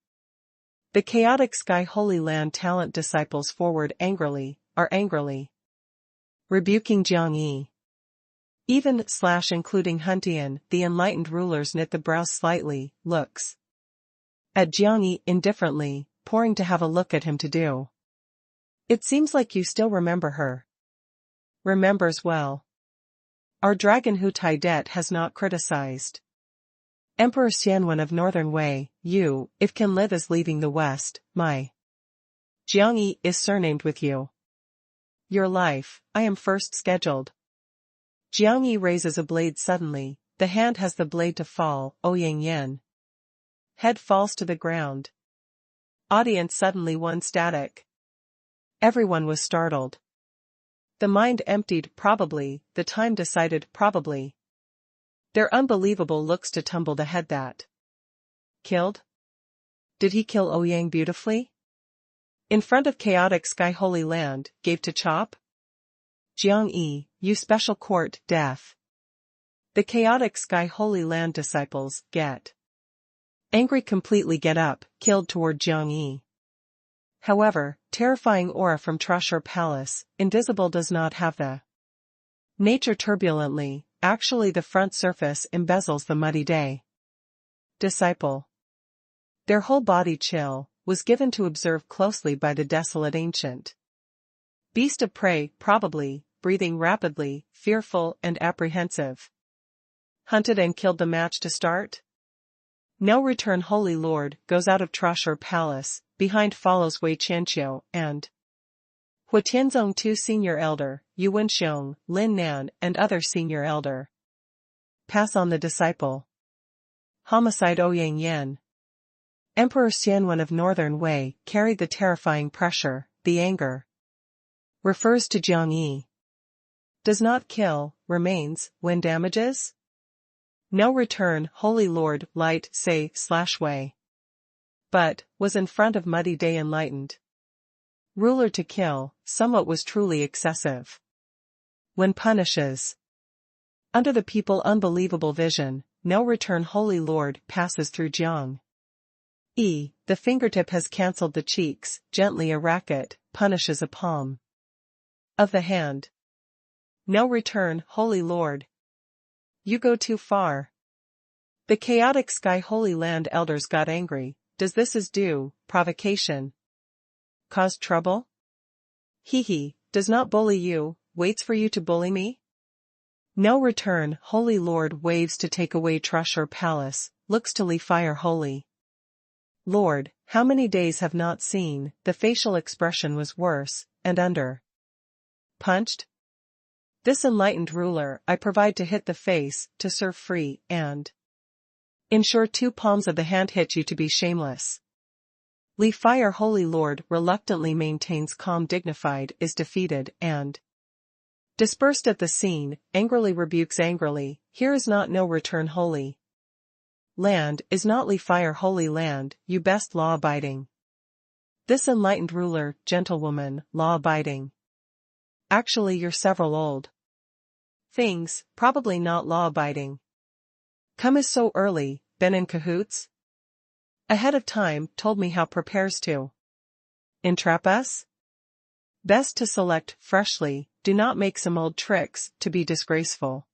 S1: The chaotic sky Holy Land talent disciples forward angrily, are angrily rebuking Jiang Yi. Even / including Huntian, the enlightened rulers knit the brows slightly, looks at Jiang Yi indifferently, pouring to have a look at him to do. It seems like you still remember her. Remembers well. Our dragon Hu Taidet has not criticized. Emperor Xianwen of Northern Wei, you, if can live as leaving the West, my Jiang Yi is surnamed with you. Your life, I am first scheduled. Jiang Yi raises a blade suddenly, the hand has the blade to fall, Ouyang Yan. Head falls to the ground. Audience suddenly one static. Everyone was startled. The mind emptied probably, the time decided probably. Their unbelievable looks to tumble the head that. Killed? Did he kill Ouyang beautifully? In front of chaotic sky Holy Land, gave to chop? Jiang Yi, you special court, death. The chaotic sky Holy Land disciples, get angry completely get up, killed toward Jiang Yi. However, terrifying aura from Trashur Palace, invisible does not have the nature turbulently, actually the front surface embezzles the muddy day. Disciple. Their whole body chill, was given to observe closely by the desolate ancient. Beast of prey, probably, breathing rapidly, fearful and apprehensive. Hunted and killed the match to start? No return Holy Lord, goes out of Trashur Palace, behind follows Wei Qianqiu, and Hua Tianzong 2 Senior Elder, Yu Wenxiong, Lin Nan and other Senior Elder. Pass on the disciple. Homicide Ouyang Yan. Emperor Xianwen of Northern Wei carried the terrifying pressure, the anger. Refers to Jiang Yi. Does not kill, remains, when damages? No return, Holy Lord, light, say, / Wei. But, was in front of muddy day enlightened. Ruler to kill, somewhat was truly excessive. When punishes. Under the people unbelievable vision, no return Holy Lord passes through Jiang Yi, the fingertip has cancelled the cheeks, gently a racket, punishes a palm of the hand. No return, Holy Lord. You go too far. The chaotic sky Holy Land elders got angry. Does this is due, provocation? Caused trouble? He, does not bully you, waits for you to bully me? No return, Holy Lord waves to take away trush or palace, looks to leave fire holy. Lord, how many days have not seen, the facial expression was worse, and under. Punched? This enlightened ruler I provide to hit the face, to serve free, and ensure 2 palms of the hand hit you to be shameless. Leave fire Holy Lord reluctantly maintains calm dignified is defeated and dispersed at the scene, angrily rebukes angrily, here is not no return Holy Land is not Leave fire Holy Land, you best law-abiding. This enlightened ruler, gentlewoman, law-abiding. Actually you're several old things, probably not law-abiding. Come is so early, been in cahoots? Ahead of time, told me how prepares to entrap us? Best to select freshly, do not make some old tricks, to be disgraceful.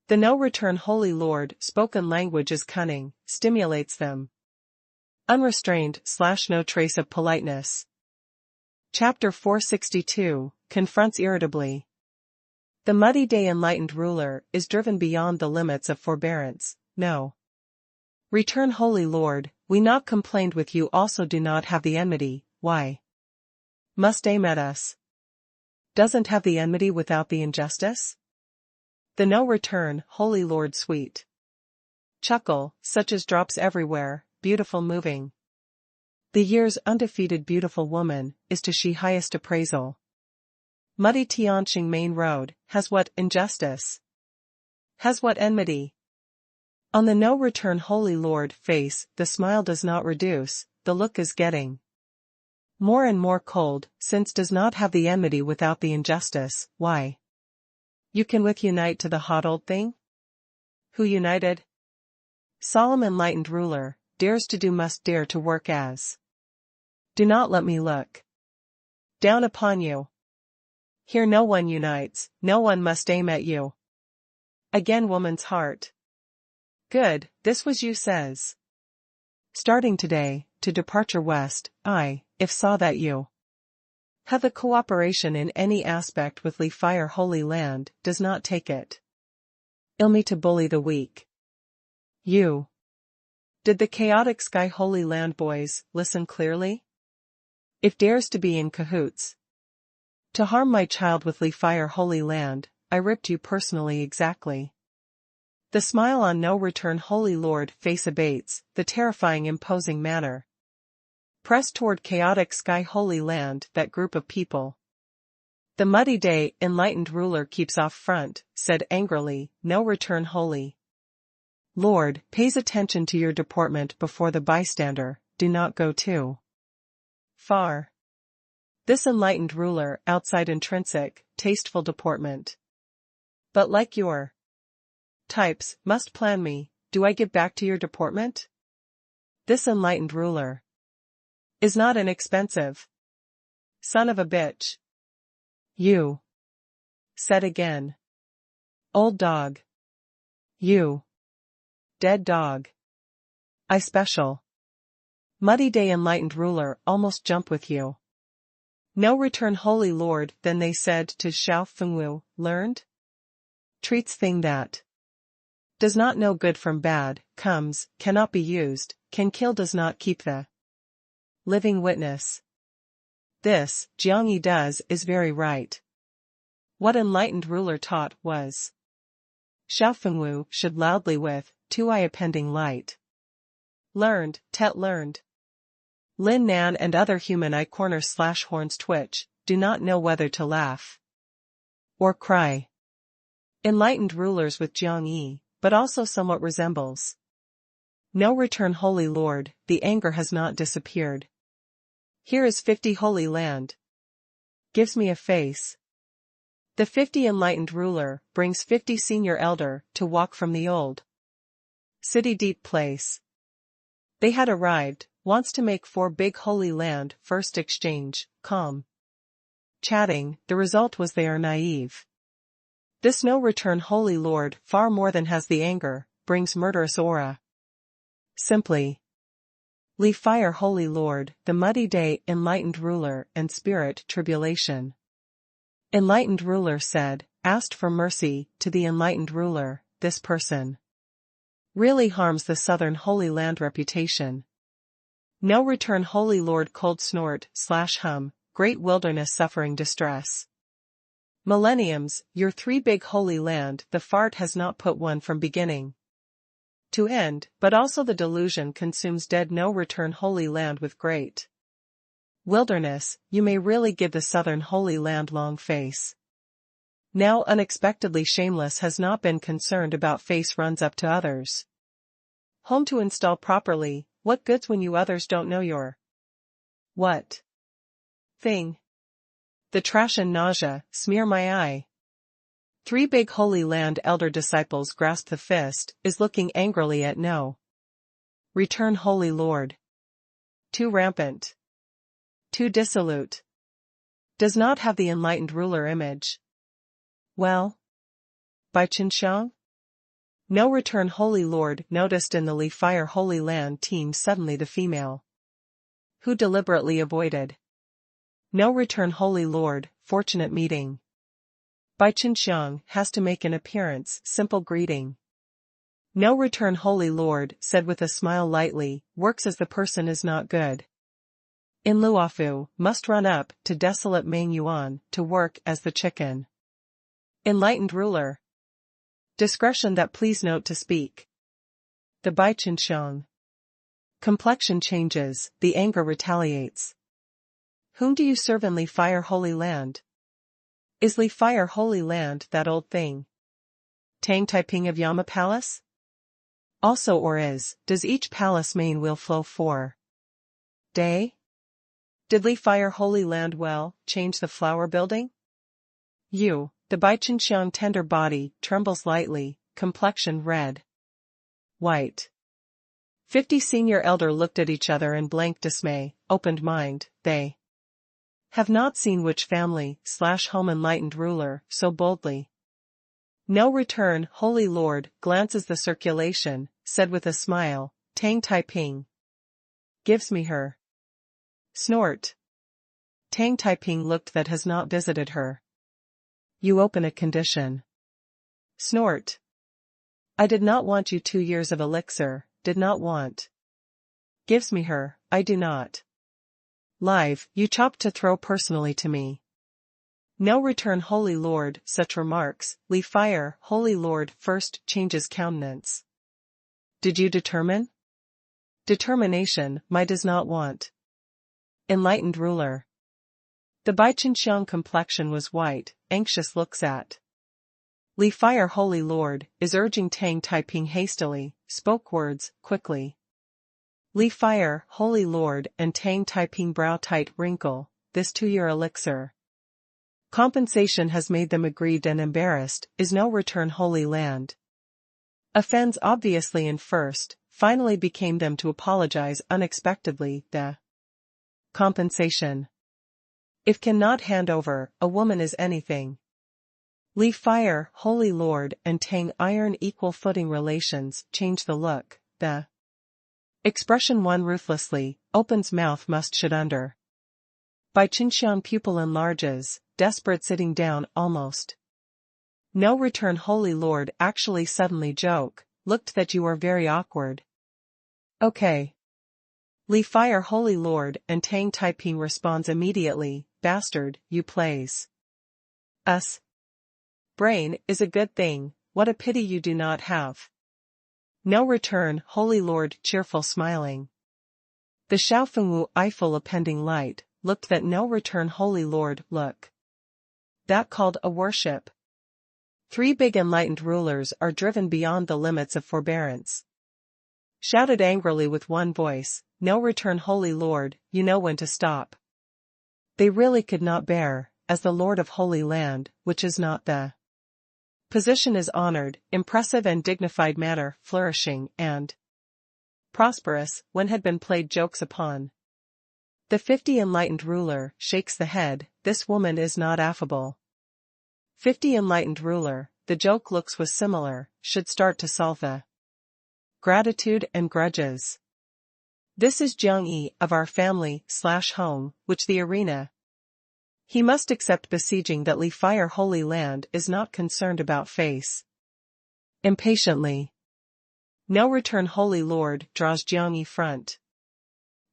S1: The no return Holy Lord, spoken language is cunning, stimulates them. Unrestrained / no trace of politeness. Chapter 462, confronts irritably. The muddy day enlightened ruler, is driven beyond the limits of forbearance, no. Return Holy Lord, we not complained with you also do not have the enmity, why? Must aim at us. Doesn't have the enmity without the injustice? The no return, Holy Lord sweet. Chuckle, such as drops everywhere, beautiful moving. The year's undefeated beautiful woman, is to she highest appraisal. Muddy Tianqing main road, has what injustice? Has what enmity? On the no return Holy Lord face, the smile does not reduce, the look is getting more and more cold, since does not have the enmity without the injustice, why? You can with unite to the hot old thing? Who united? Solemn enlightened ruler, dares to do must dare to work as. Do not let me look down upon you. Here no one unites, no one must aim at you. Again woman's heart. Good, this was you says. Starting today, to departure west, I, if saw that you have the cooperation in any aspect with Leave fire Holy Land, does not take it ill me to bully the weak. You. Did the chaotic sky Holy Land boys, listen clearly? If dares to be in cahoots to harm my child with Leave fire Holy Land, I ripped you personally exactly. The smile on no return Holy Lord face abates, the terrifying imposing manner. Press toward chaotic sky Holy Land that group of people. The muddy day enlightened ruler keeps off front, said angrily, no return Holy Lord pays attention to your deportment before the bystander, do not go too far. This enlightened ruler outside intrinsic, tasteful deportment. But like your types, must plan me, do I give back to your deportment? This enlightened ruler is not inexpensive. Son of a bitch. You. Said again. Old dog. You. Dead dog. I special. Muddy day enlightened ruler almost jump with you. No return Holy Lord, then they said to Xiao Fengwu, learned? Treats thing that does not know good from bad, comes, cannot be used, can kill does not keep the living witness. This, Jiangyi does, is very right. What enlightened ruler taught was Xiao Fengwu should loudly with, 2 eye appending light. Learned, Tet learned. Lin Nan and other human eye corner / horns twitch, do not know whether to laugh or cry. Enlightened rulers with Jiangyi, but also somewhat resembles. No return Holy Lord, the anger has not disappeared. Here is 50 Holy Land. Gives me a face. The 50 enlightened ruler brings 50 senior elder to walk from the old city deep place. They had arrived, wants to make 4 big Holy Land first exchange, calm. Chatting, the result was they are naive. This no return Holy Lord far more than has the anger, brings murderous aura. Simply. Li fire Holy Lord, the muddy day, enlightened ruler and spirit tribulation. Enlightened ruler said, asked for mercy, to the enlightened ruler, this person really harms the southern Holy Land reputation. No return Holy Lord cold snort / hum, great wilderness suffering distress. Millenniums, your three big Holy Land, the fart has not put one from beginning to end, but also the delusion consumes dead no return Holy Land with great wilderness, you may really give the southern Holy Land long face. Now unexpectedly shameless has not been concerned about face runs up to others. Home to install properly, what goods when you others don't know your what thing? The trash and nausea, smear my eye. Three big Holy Land elder disciples grasp the fist, is looking angrily at no return Holy Lord. Too rampant. Too dissolute. Does not have the enlightened ruler image. Well? By Qinxiang? No return Holy Lord noticed in the Li fire Holy Land team suddenly the female who deliberately avoided. No return Holy Lord, fortunate meeting. By Qinxiang has to make an appearance, simple greeting. No return Holy Lord said with a smile lightly, works as the person is not good. In Luofu, must run up to desolate Meng Yuan to work as the chicken. Enlightened ruler. Discretion that please note to speak. The Bai Qinxiang. Complexion changes, the anger retaliates. Whom do you serve in Li fire Holy Land? Is Li fire Holy Land that old thing? Tang Taiping of Yama Palace? Also or does each palace main will flow for day? Did Li fire Holy Land well, change the flower building? You, the Bai Qinxiang tender body, trembles lightly, complexion red. White. 50 senior elder looked at each other in blank dismay, opened mind, they have not seen which family / home enlightened ruler so boldly. No return Holy Lord glances the circulation, said with a smile, Tang Taiping gives me her snort. Tang Taiping looked that has not visited her. You open a condition. Snort. I did not want you 2 years of elixir, did not want. Gives me her, I do not. Live, you chopped to throw personally to me. No return Holy Lord, such remarks, Li fire Holy Lord first changes countenance. Did you determine? Determination, my does not want. Enlightened ruler. The Bai Qinxiang complexion was white, anxious looks at. Li fire Holy Lord, is urging Tang Taiping hastily, spoke words, quickly. Li fire Holy Lord and Tang Taiping brow tight wrinkle, this 2-year elixir. Compensation has made them aggrieved and embarrassed, is no return Holy Land. Offends obviously in first, finally became them to apologize unexpectedly, the compensation. If cannot hand over, a woman is anything. Li fire Holy Lord and Tang iron equal footing relations change the look, the expression one ruthlessly, opens mouth must should under. Bai Qinxiang pupil enlarges, desperate sitting down almost. No return Holy Lord actually suddenly joke, looked that you are very awkward. Okay. Li fire Holy Lord and Tang Taiping responds immediately, bastard, you plays us. Brain is a good thing, what a pity you do not have. No return Holy Lord cheerful smiling. The Shaofengwu Eiffel appending light, looked that no return Holy Lord look. That called a worship. 3 big enlightened rulers are driven beyond the limits of forbearance. Shouted angrily with one voice, no return Holy Lord, you know when to stop. They really could not bear, as the Lord of Holy Land, which is not the position is honored, impressive and dignified manner, flourishing and prosperous, when had been played jokes upon. The 50 enlightened ruler shakes the head, this woman is not affable. 50 enlightened ruler, the joke looks was similar, should start to solve the Gratitude and grudges. This is Jiang Yi of our family/home, which the arena. He must accept besieging that Li Fire Holy Land is not concerned about face. Impatiently. No return Holy Lord draws Jiang Yi front.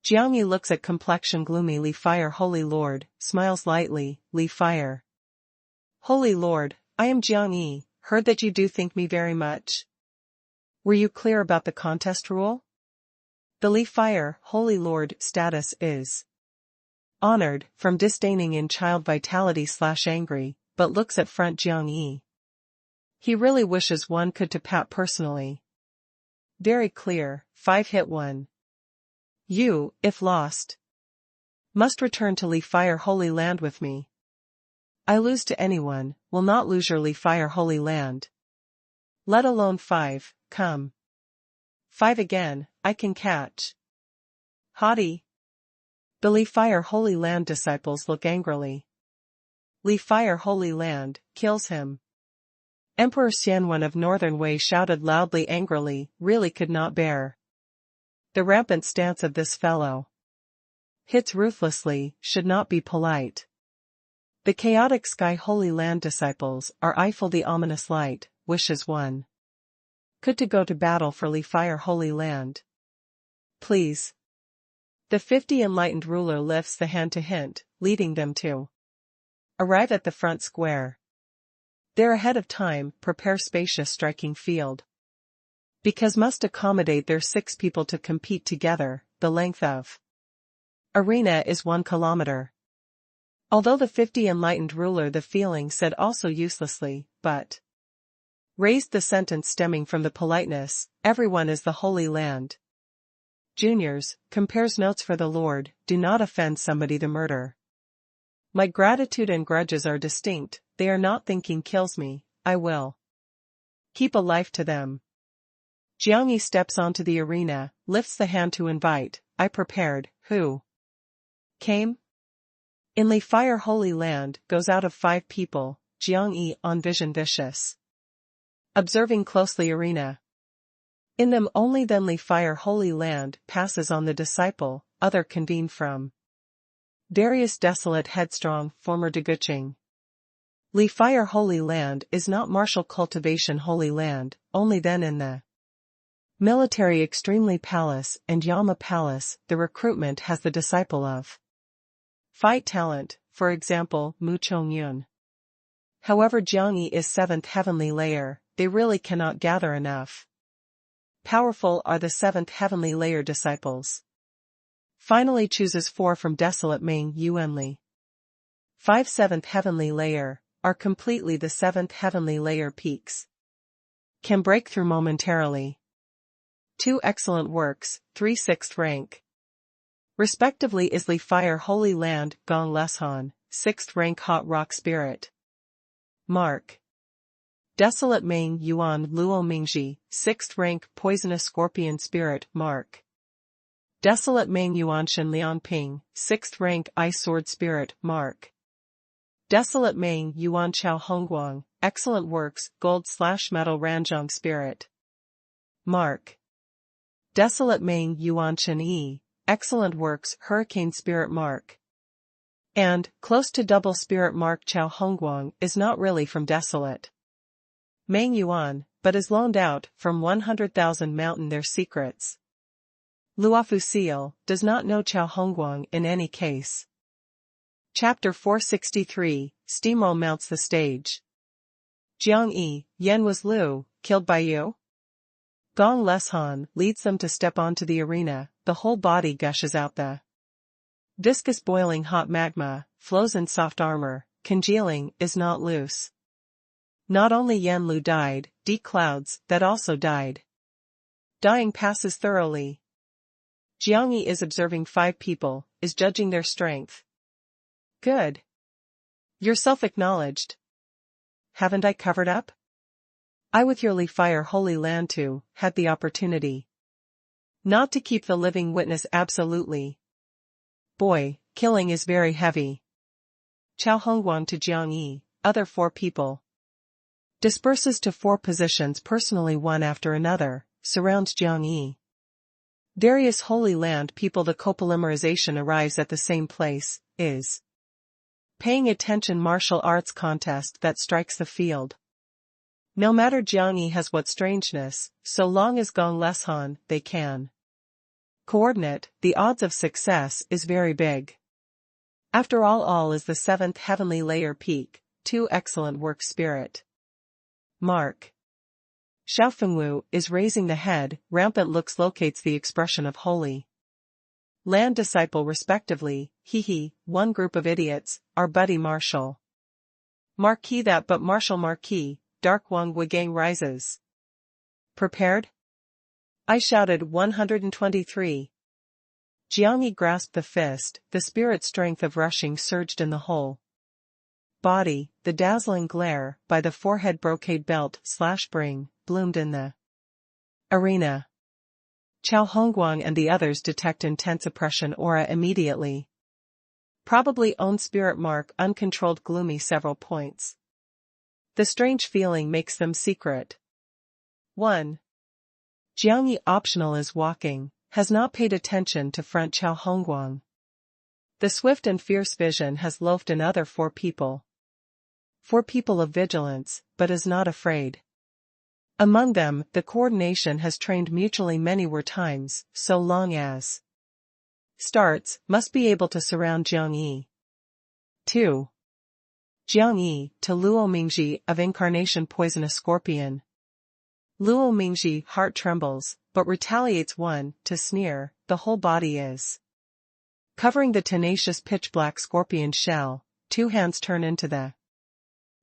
S1: Jiang Yi looks at complexion gloomy Li Fire Holy Lord, smiles lightly, Li Fire. Holy Lord, I am Jiang Yi, heard that you do think me very much. Were you clear about the contest rule? The Li Fire Holy Lord status is honored, from disdaining in child vitality/angry, but looks at front Jiang Yi. He really wishes one could to pat personally. Very clear, 5-hit 1. You, if lost, must return to Li Fire Holy Land with me. I lose to anyone, will not lose your Li Fire Holy Land. Let alone 5, come. 5 again, I can catch. Haughty. The Li Fire Holy Land disciples look angrily. Li Fire Holy Land, kills him. Emperor Xianwen of Northern Wei shouted loudly angrily, really could not bear the rampant stance of this fellow. Hits ruthlessly, should not be polite. The chaotic Sky Holy Land disciples are Eiffel the ominous light, wishes one could to go to battle for Li Fire Holy Land. Please. The 50 enlightened ruler lifts the hand to hint, leading them to arrive at the front square. There ahead of time, prepare spacious striking field. Because must accommodate their 6 people to compete together, the length of arena is 1 kilometer. Although the 50 enlightened ruler the feeling said also uselessly, but raised the sentence stemming from the politeness, everyone is the Holy Land. Juniors, compares notes for the Lord, do not offend somebody the murder. My gratitude and grudges are distinct, they are not thinking kills me, I will keep a life to them. Jiang Yi steps onto the arena, lifts the hand to invite, I prepared, who came? In Li Fire Holy Land, goes out of 5 people, Jiang Yi on vision vicious. Observing closely arena. In them only then Li Fire Holy Land passes on the disciple, other convene from Darius desolate headstrong, former Deguching. Li Fire Holy Land is not martial cultivation Holy Land, only then in the military extremely palace and Yama palace, the recruitment has the disciple of fight talent, for example, Mu Chongyun. However Jiang Yi is 7th heavenly layer, they really cannot gather enough. Powerful are the 7th heavenly layer disciples. Finally chooses 4 from desolate Ming Yuanli. 5 7th heavenly layer, are completely the 7th heavenly layer peaks. Can break through momentarily. 2 excellent works, 3 6th rank. Respectively is Li Fire Holy Land Gong Leshan, 6th rank Hot Rock Spirit. Mark. Desolate Ming Yuan Luo Mingji, 6th rank Poisonous Scorpion Spirit, Mark. Desolate Ming Yuan Shen Lian Ping, 6th rank Ice Sword Spirit, Mark. Desolate Ming Yuan Chao Hongguang, excellent works, Gold/Metal Ranjiang Spirit. Mark. Desolate Ming Yuan Chen Yi, excellent works, Hurricane Spirit, Mark. And, close to double Spirit Mark Chao Hongguang is not really from Desolate Ming Yuan, but is loaned out from 100,000 Mountain their secrets. Luofu Seal does not know Chao Hongguang in any case. Chapter 463, Steamroll mounts the stage. Jiang Yi, Yen was Lu, killed by you? Gong Leshan leads them to step onto the arena, the whole body gushes out the viscous boiling hot magma, flows in soft armor, congealing, is not loose. Not only Yan Lu died, D clouds, that also died. Dying passes thoroughly. Jiang Yi is observing 5 people, is judging their strength. Good. You're self-acknowledged. Haven't I covered up? I with your Li Fire Holy Land too, had the opportunity. Not to keep the living witness absolutely. Boy, killing is very heavy. Chao Hongguang to Jiang Yi, other 4 people. Disperses to 4 positions personally one after another, surrounds Jiang Yi. Darius Holy Land people. The copolymerization arrives at the same place, is paying attention. Martial arts contest that strikes the field. No matter Jiang Yi has what strangeness, so long as Gong Leshan, they can. Coordinate, the odds of success is very big. After all is the 7th heavenly layer peak, 2 excellent work spirit. Mark. Xiaofengwu is raising the head, rampant looks locates the expression of holy land disciple respectively, one group of idiots, our buddy Marshall. Marquis that but Marshall Marquis, Dark Wang Wigang rises. Prepared? I shouted 123. Jiang Yi grasped the fist, the spirit strength of rushing surged in the whole body, the dazzling glare, by the forehead brocade belt / bring, bloomed in the arena. Chao Hongguang and the others detect intense oppression aura immediately. Probably own spirit mark uncontrolled gloomy several points. The strange feeling makes them secret. 1. Jiang Yi optional is walking, has not paid attention to front Chao Hongguang. The swift and fierce vision has loafed in other 4 people. 4 people of vigilance, but is not afraid. Among them, the coordination has trained mutually many times, so long as starts, must be able to surround Jiang Yi. 2. Jiang Yi, to Luo Mingji of incarnation poisonous scorpion. Luo Mingji heart trembles, but retaliates 1, to sneer, the whole body is covering the tenacious pitch-black scorpion shell, 2 hands turn into the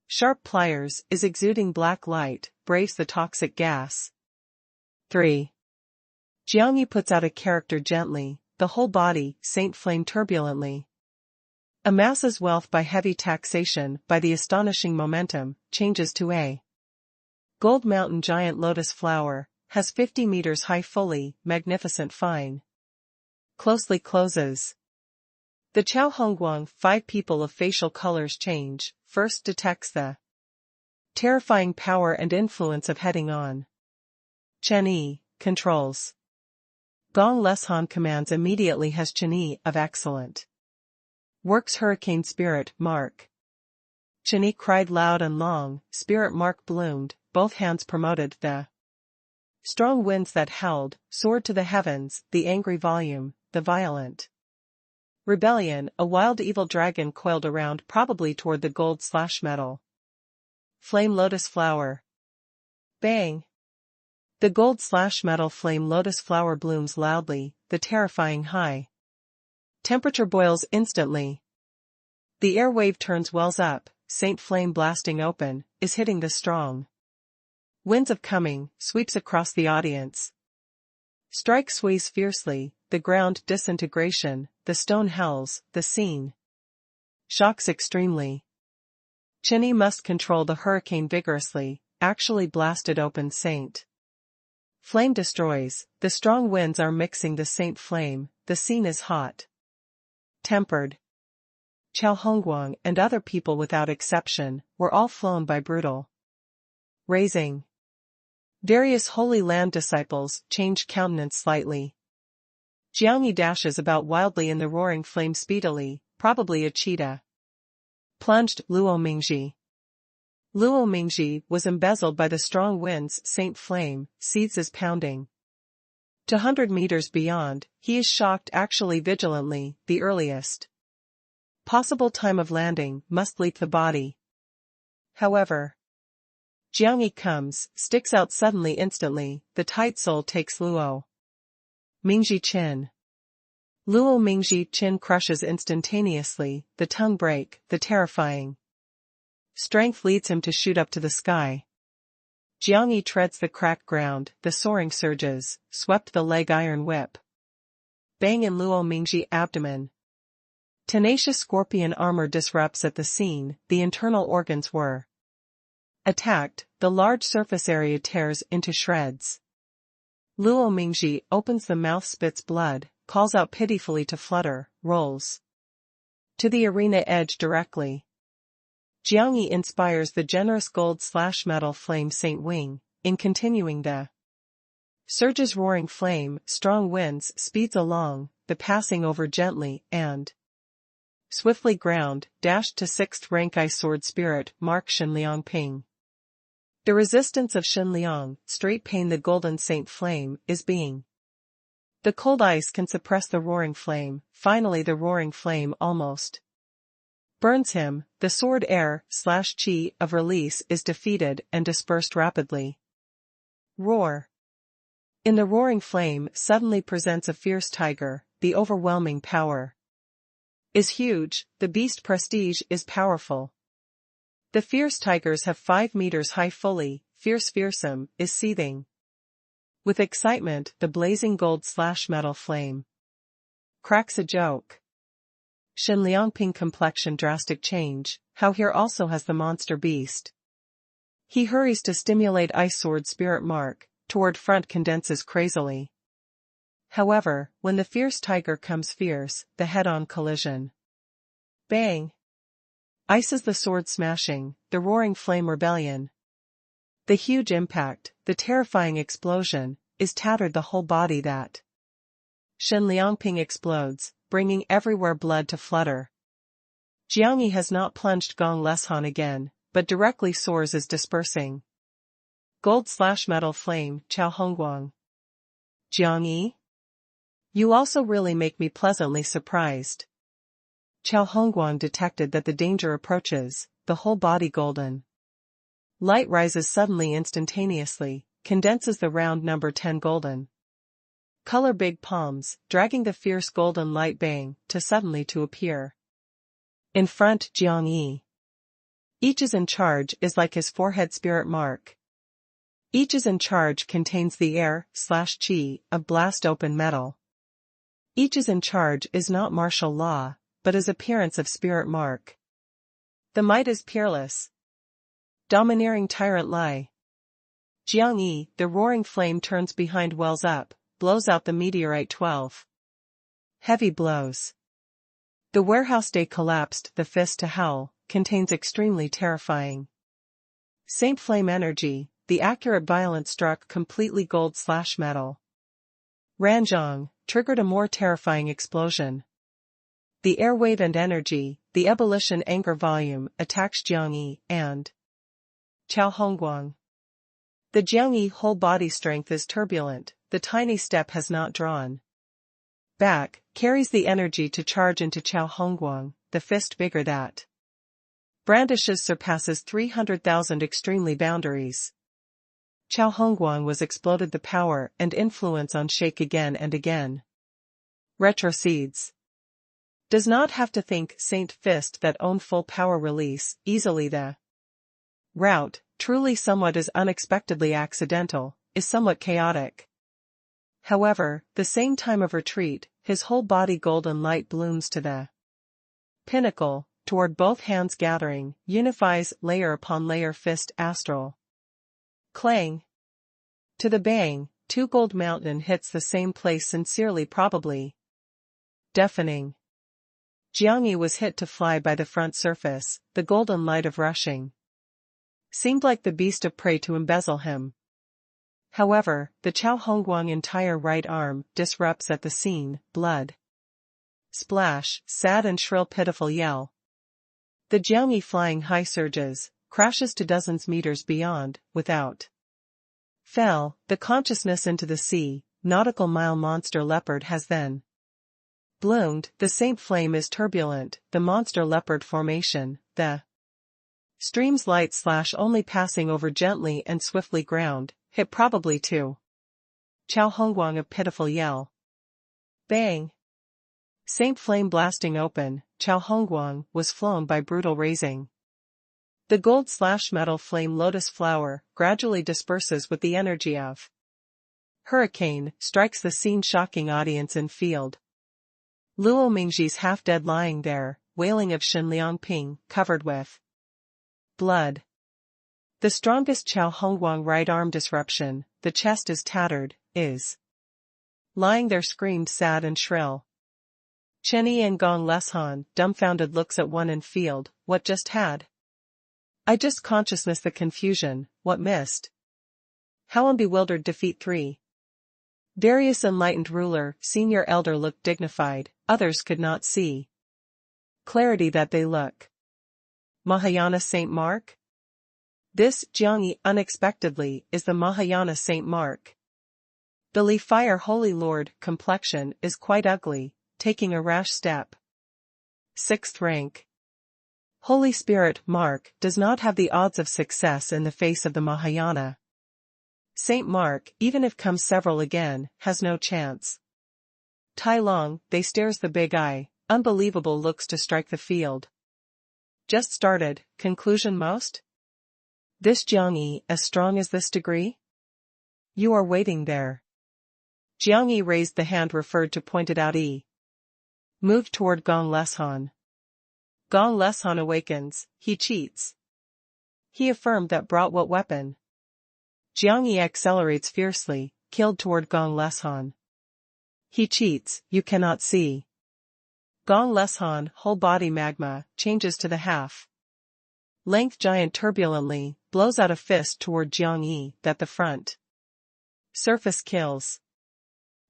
S1: sharp pliers, is exuding black light, braves the toxic gas. 3. Jiang Yi puts out a character gently, the whole body, saint flame turbulently. Amasses wealth by heavy taxation, by the astonishing momentum, changes to a gold mountain giant lotus flower, has 50 meters high fully, magnificent fine. Closely closes. The Chao Hongguang 5 people of facial colors change, first detects the terrifying power and influence of heading on. Chen Yi, controls. Gong Leshan commands immediately has Chen Yi of excellent works hurricane spirit mark. Chen Yi cried loud and long, spirit mark bloomed, both hands promoted the strong winds that howled, soared to the heavens, the angry volume, the violent rebellion, a wild evil dragon coiled around probably toward the gold/metal. Flame lotus flower. Bang! The gold/metal flame lotus flower blooms loudly, the terrifying high temperature boils instantly. The air wave turns wells up, saint flame blasting open, is hitting the strong winds of coming, sweeps across the audience. Strike sways fiercely, the ground disintegration, the stone hells, the scene shocks extremely. Chen Yi must control the hurricane vigorously, actually blasted open saint flame destroys, the strong winds are mixing the saint flame, the scene is hot. Tempered. Chao Hongguang and other people without exception, were all flown by brutal raising. Darius Holy Land disciples change countenance slightly. Jiang Yi dashes about wildly in the roaring flame speedily, probably a cheetah. Plunged Luo Mingji. Luo Mingji was embezzled by the strong winds. Saint flame, seeds is pounding. 200 meters beyond, he is shocked actually vigilantly, the earliest possible time of landing, must leap the body. However, Jiang Yi comes, sticks out suddenly instantly, the tight soul takes Luo Mingji chin. Luo Mingji chin crushes instantaneously, the tongue break, the terrifying strength leads him to shoot up to the sky. Jiang Yi treads the cracked ground, the soaring surges, swept the leg iron whip. Bang in Luo Mingji abdomen. Tenacious scorpion armor disrupts at the scene, the internal organs were attacked, the large surface area tears into shreds. Luo Mingji opens the mouth, spits blood, calls out pitifully to flutter, rolls to the arena edge directly. Jiang Yi inspires the generous gold/metal flame Saint Wing, in continuing the Surges roaring flame, strong winds, speeds along, the passing over gently, and swiftly ground, dashed to 6th rank Ice Sword Spirit, Mark Shenliang Ping. The resistance of Shenliang, straight pain the golden saint flame, is being. The cold ice can suppress the roaring flame, finally the roaring flame almost burns him, the sword air/chi of release is defeated and dispersed rapidly. Roar. In the roaring flame suddenly presents a fierce tiger, the overwhelming power is huge, the beast prestige is powerful. The fierce tigers have 5 meters high fully, fearsome, is seething. With excitement, the blazing gold/metal flame cracks a joke. Shenliang Ping complexion drastic change, how here also has the monster beast. He hurries to stimulate Ice Sword Spirit Mark, toward front condenses crazily. However, when the fierce tiger comes fierce, the head-on collision. Bang! Ices the sword smashing, the roaring flame rebellion. The huge impact, the terrifying explosion, is tattered the whole body that Shenliang Ping explodes, bringing everywhere blood to flutter. Jiangyi has not plunged Gong Leshan again, but directly soars is dispersing. Gold/metal flame, Chao Hongguang. Jiangyi? You also really make me pleasantly surprised. Chao Hongguang detected that the danger approaches, the whole body golden. Light rises suddenly instantaneously, condenses the round number 10 golden. Color big palms, dragging the fierce golden light bang, to suddenly to appear. In front Jiangyi. Each is in charge is like his forehead spirit mark. Each is in charge contains the air/chi of blast open metal. Each is in charge is not martial law, but his appearance of spirit mark. The might is peerless. Domineering tyrant lie. Jiangyi, the roaring flame turns behind wells up, blows out the meteorite 12. Heavy blows. The warehouse day collapsed, the fist to howl, contains extremely terrifying. Saint flame energy, the accurate violence struck completely gold/metal. Ranzhong, triggered a more terrifying explosion. The air wave and energy, the ebullition anger volume, attacks Jiangyi, and Chao Hongguang. The Jiangyi whole body strength is turbulent, the tiny step has not drawn back, carries the energy to charge into Chao Hongguang, the fist bigger that brandishes surpasses 300,000 extremely boundaries. Chao Hongguang was exploded the power and influence on shake again and again. Retrocedes. Does not have to think Saint Fist that own full power release, easily the route, truly somewhat is unexpectedly accidental, is somewhat chaotic. However, the same time of retreat, his whole body golden light blooms to the pinnacle, toward both hands gathering, unifies layer upon layer fist astral. Clang. To the bang, 2 gold mountain hits the same place sincerely probably. Deafening. Jiangyi was hit to fly by the front surface, the golden light of rushing seemed like the beast of prey to embezzle him. However, the Chao Hongguang entire right arm disrupts at the scene, blood. Splash, sad and shrill pitiful yell. The Jiangyi flying high surges, crashes to dozens meters beyond, without. Fell, the consciousness into the sea, nautical mile monster leopard has then bloomed, the saint flame is turbulent, the monster leopard formation, the stream's light slash only passing over gently and swiftly ground, hit probably too. Chao Hongguang a pitiful yell. Bang. Saint flame blasting open, Chao Hongguang was flown by brutal raising. The gold/metal flame lotus flower gradually disperses with the energy of hurricane, strikes the scene shocking audience in field. Luo Mingji's half dead lying there, wailing of Shenliang Ping, covered with blood. The strongest Chao Hongguang right arm disruption, the chest is tattered, is lying there screamed sad and shrill. Chenyi and Gong Leshan, dumbfounded looks at one in field, what just had? I just consciousness the confusion, what missed? How unbewildered defeat 3. Various enlightened ruler, senior elder looked dignified, others could not see clarity that they look. Mahayana Saint Mark? This, Jiangyi, unexpectedly, is the Mahayana Saint Mark. The Li Fire Holy Lord complexion is quite ugly, taking a rash step. 6th rank. Holy Spirit Mark does not have the odds of success in the face of the Mahayana. Saint Mark, even if comes several again, has no chance. Tai Long, they stares the big eye, unbelievable looks to strike the field. Just started, conclusion most? This Jiangyi as strong as this degree? You are waiting there. Jiangyi raised the hand referred to pointed out moved toward Gong Leshan. Gong Leshan awakens, he cheats. He affirmed that brought what weapon? Jiangyi accelerates fiercely, killed toward Gong Leshan. He cheats, you cannot see. Gong Leshan, whole body magma, changes to the half length giant turbulently, blows out a fist toward Jiangyi, that the front surface kills.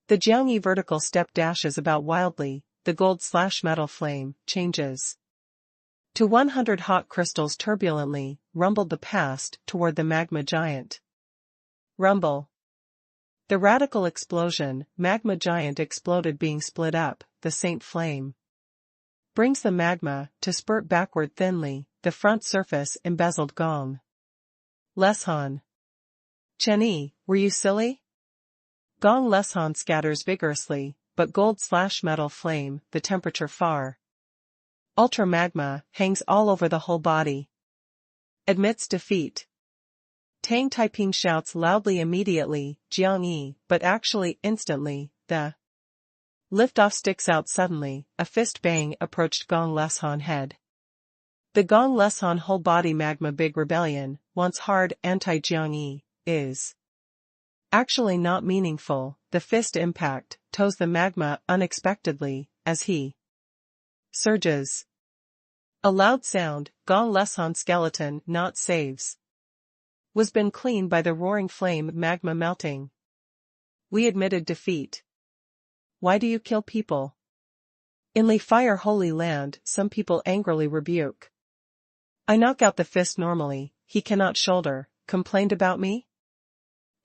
S1: The Jiangyi vertical step dashes about wildly, the gold/metal flame changes to 100 hot crystals turbulently, rumbled the past toward the magma giant. Rumble. The radical explosion, magma giant exploded being split up, the saint flame brings the magma to spurt backward thinly, the front surface embezzled Gong Leshan. Chen, were you silly? Gong Leshan scatters vigorously, but gold/metal flame, the temperature far ultra magma, hangs all over the whole body. Admits defeat. Tang Taiping shouts loudly immediately, Jiangyi, but actually instantly, the lift-off sticks out suddenly, a fist bang approached Gong Leshan head. The Gong Leshan whole body magma big rebellion, once hard anti-Jiangyi, is actually not meaningful, the fist impact tows the magma unexpectedly, as he surges. A loud sound, Gong Leshan skeleton not saves. Was been cleaned by the roaring flame magma melting. We admitted defeat. Why do you kill people? In Li Fire Holy Land, some people angrily rebuke. I knock out the fist normally, he cannot shoulder, complained about me?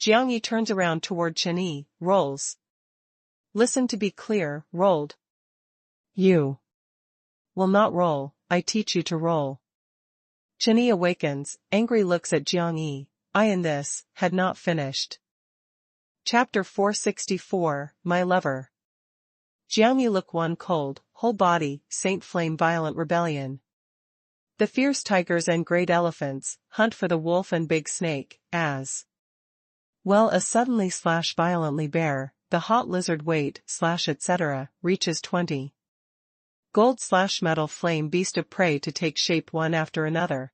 S1: Jiangyi turns around toward Chen, rolls. Listen to be clear, rolled. You will not roll, I teach you to roll. Chen awakens, angry looks at Jiangyi, I in this, had not finished. Chapter 464, My Lover. Jiangyi look one cold, whole body, saint flame violent rebellion. The fierce tigers and great elephants, hunt for the wolf and big snake, as well as suddenly / violently bear, the hot lizard weight / etc., reaches 20. Gold/metal flame beast of prey to take shape one after another.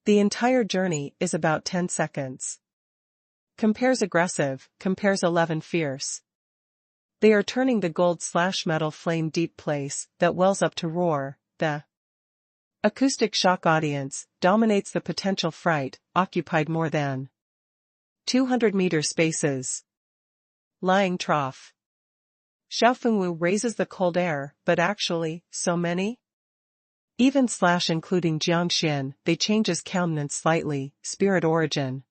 S1: The entire journey is about 10 seconds. Compares aggressive, compares 11 fierce. They are turning the gold/metal flame deep place that wells up to roar, the acoustic shock audience dominates the potential fright, occupied more than 200-meter spaces. Lying trough. Xiaofengwu raises the cold air, but actually, so many? Even / including Jiangxian, they changes countenance slightly, spirit origin.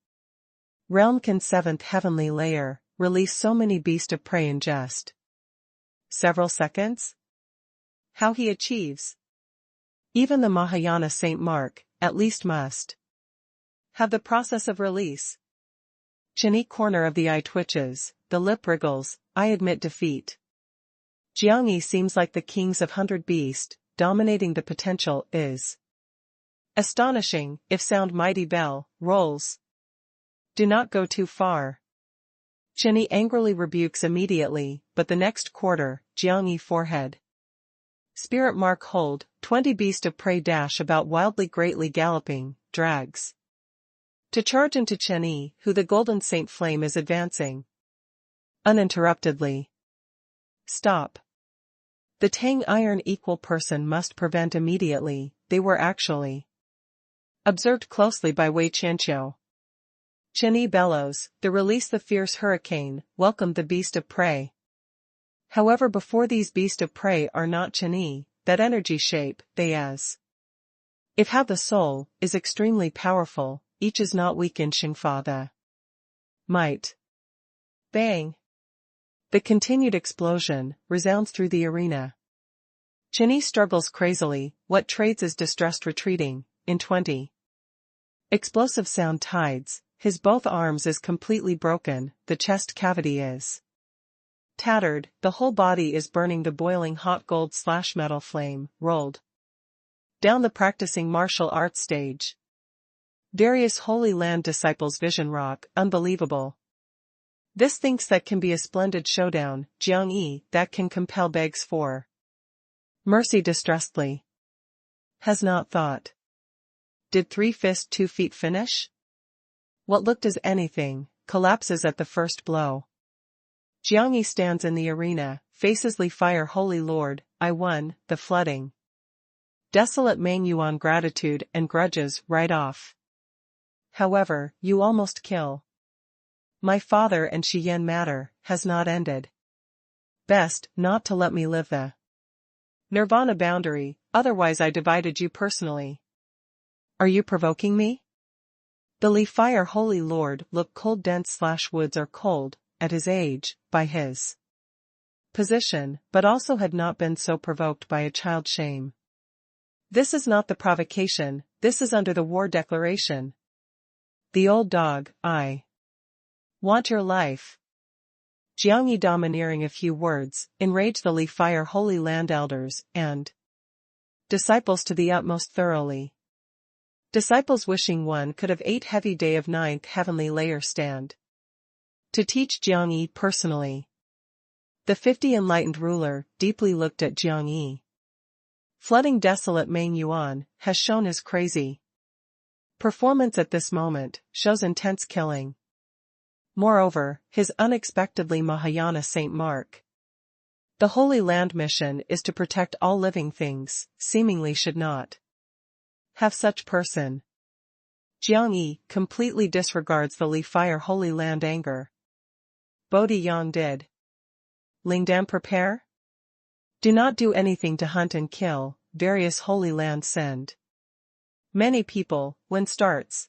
S1: Realm can 7th heavenly layer, release so many beast of prey in just several seconds? How he achieves? Even the Mahayana Saint Mark, at least must have the process of release. Chen corner of the eye twitches, the lip wriggles, I admit defeat. Jiangyi seems like the kings of 100 beast, dominating the potential is astonishing, if sound mighty bell, rolls. Do not go too far. Chen angrily rebukes immediately, but the next quarter, Jiangyi forehead. Spirit mark hold, 20 beast of prey dash about wildly greatly galloping, drags. To charge into Chen, who the golden saint flame is advancing. Uninterruptedly. Stop. The Tang iron equal person must prevent immediately, they were actually observed closely by Wei Qianqiu. Chen bellows, "The release the fierce hurricane, welcome the beast of prey." However, before these beast of prey are not Chen, that energy shape, they as. If how the soul, is extremely powerful, each is not weak in Xingfa the might. Bang! The continued explosion resounds through the arena. Chen struggles crazily, what trades as distressed retreating, in 20. Explosive sound tides, his both arms is completely broken, the chest cavity is tattered, the whole body is burning the boiling hot gold/metal flame, rolled down the practicing martial arts stage. Various Holy Land disciples vision rock, unbelievable. This thinks that can be a splendid showdown, Jiang Yi, that can compel begs for mercy distressedly. Has not thought. Did 3 fist 2 feet finish? What looked as anything, collapses at the first blow. Jiang Yi stands in the arena, faces Li Fire Holy Lord, I won, the flooding. Desolate Meng Yuan gratitude and grudges right off. However, you almost kill. My father and Shi Yan matter, has not ended. Best, not to let me live the Nirvana boundary, otherwise I divided you personally. Are you provoking me? The Li Fire Holy Lord look cold dense/woods are cold, at his age, by his position, but also had not been so provoked by a child shame. This is not the provocation, this is under the war declaration. The old dog, I want your life. Jiang Yi domineering a few words, enraged the Li Fire Holy Land elders, and disciples to the utmost thoroughly. Disciples wishing one could have 8 heavy day of 9th heavenly layer stand. To teach Jiang Yi personally. The 50 enlightened ruler deeply looked at Jiang Yi. Flooding desolate Meng Yuan has shown his crazy performance at this moment, shows intense killing. Moreover, his unexpectedly Mahayana Saint Mark. The Holy Land mission is to protect all living things, seemingly should not have such person. Jiang Yi completely disregards the Li Fire Holy Land anger. Bodhi Yang did. Lingdan prepare? Do not do anything to hunt and kill, various Holy Land send. Many people, when starts.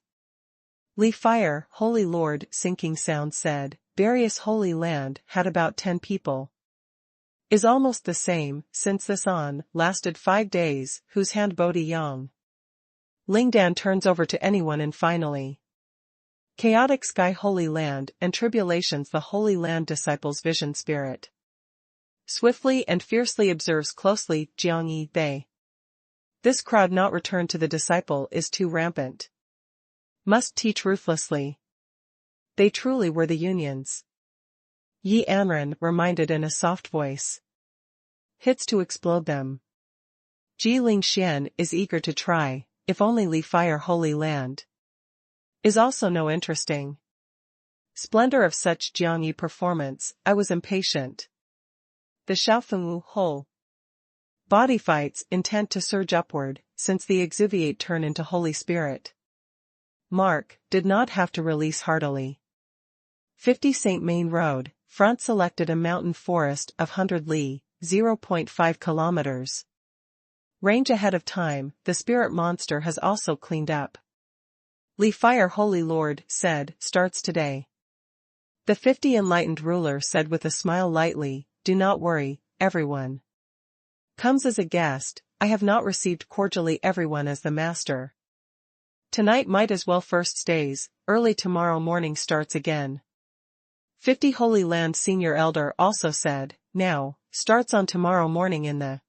S1: Li Fire, Holy Lord, sinking sound said, various Holy Land had about 10 people. Is almost the same, since this on, lasted 5 days, whose hand Bodhi Yang. Lingdan turns over to anyone and finally. Chaotic sky Holy Land and tribulations the Holy Land disciples vision spirit. Swiftly and fiercely observes closely, Jiang Yi, they. This crowd not return to the disciple is too rampant. Must teach ruthlessly. They truly were the unions. Yi Anren reminded in a soft voice. Hits to explode them. Ji Lingxian is eager to try, if only Li Fire Holy Land. Is also no interesting. Splendor of such Jiang Yi performance, I was impatient. The Xiaofengwu whole body fights intent to surge upward, since the exuviate turn into Holy Spirit. Mark, did not have to release heartily. 50 St. Main Road, front selected a mountain forest of 100 li, 0.5 kilometers. Range ahead of time, the spirit monster has also cleaned up. Li Fire Holy Lord said, starts today. The 50 enlightened ruler said with a smile lightly, do not worry, everyone comes as a guest, I have not received cordially everyone as the master. Tonight might as well first stays, early tomorrow morning starts again. 50 Holy Land senior elder also said, now, starts on tomorrow morning in the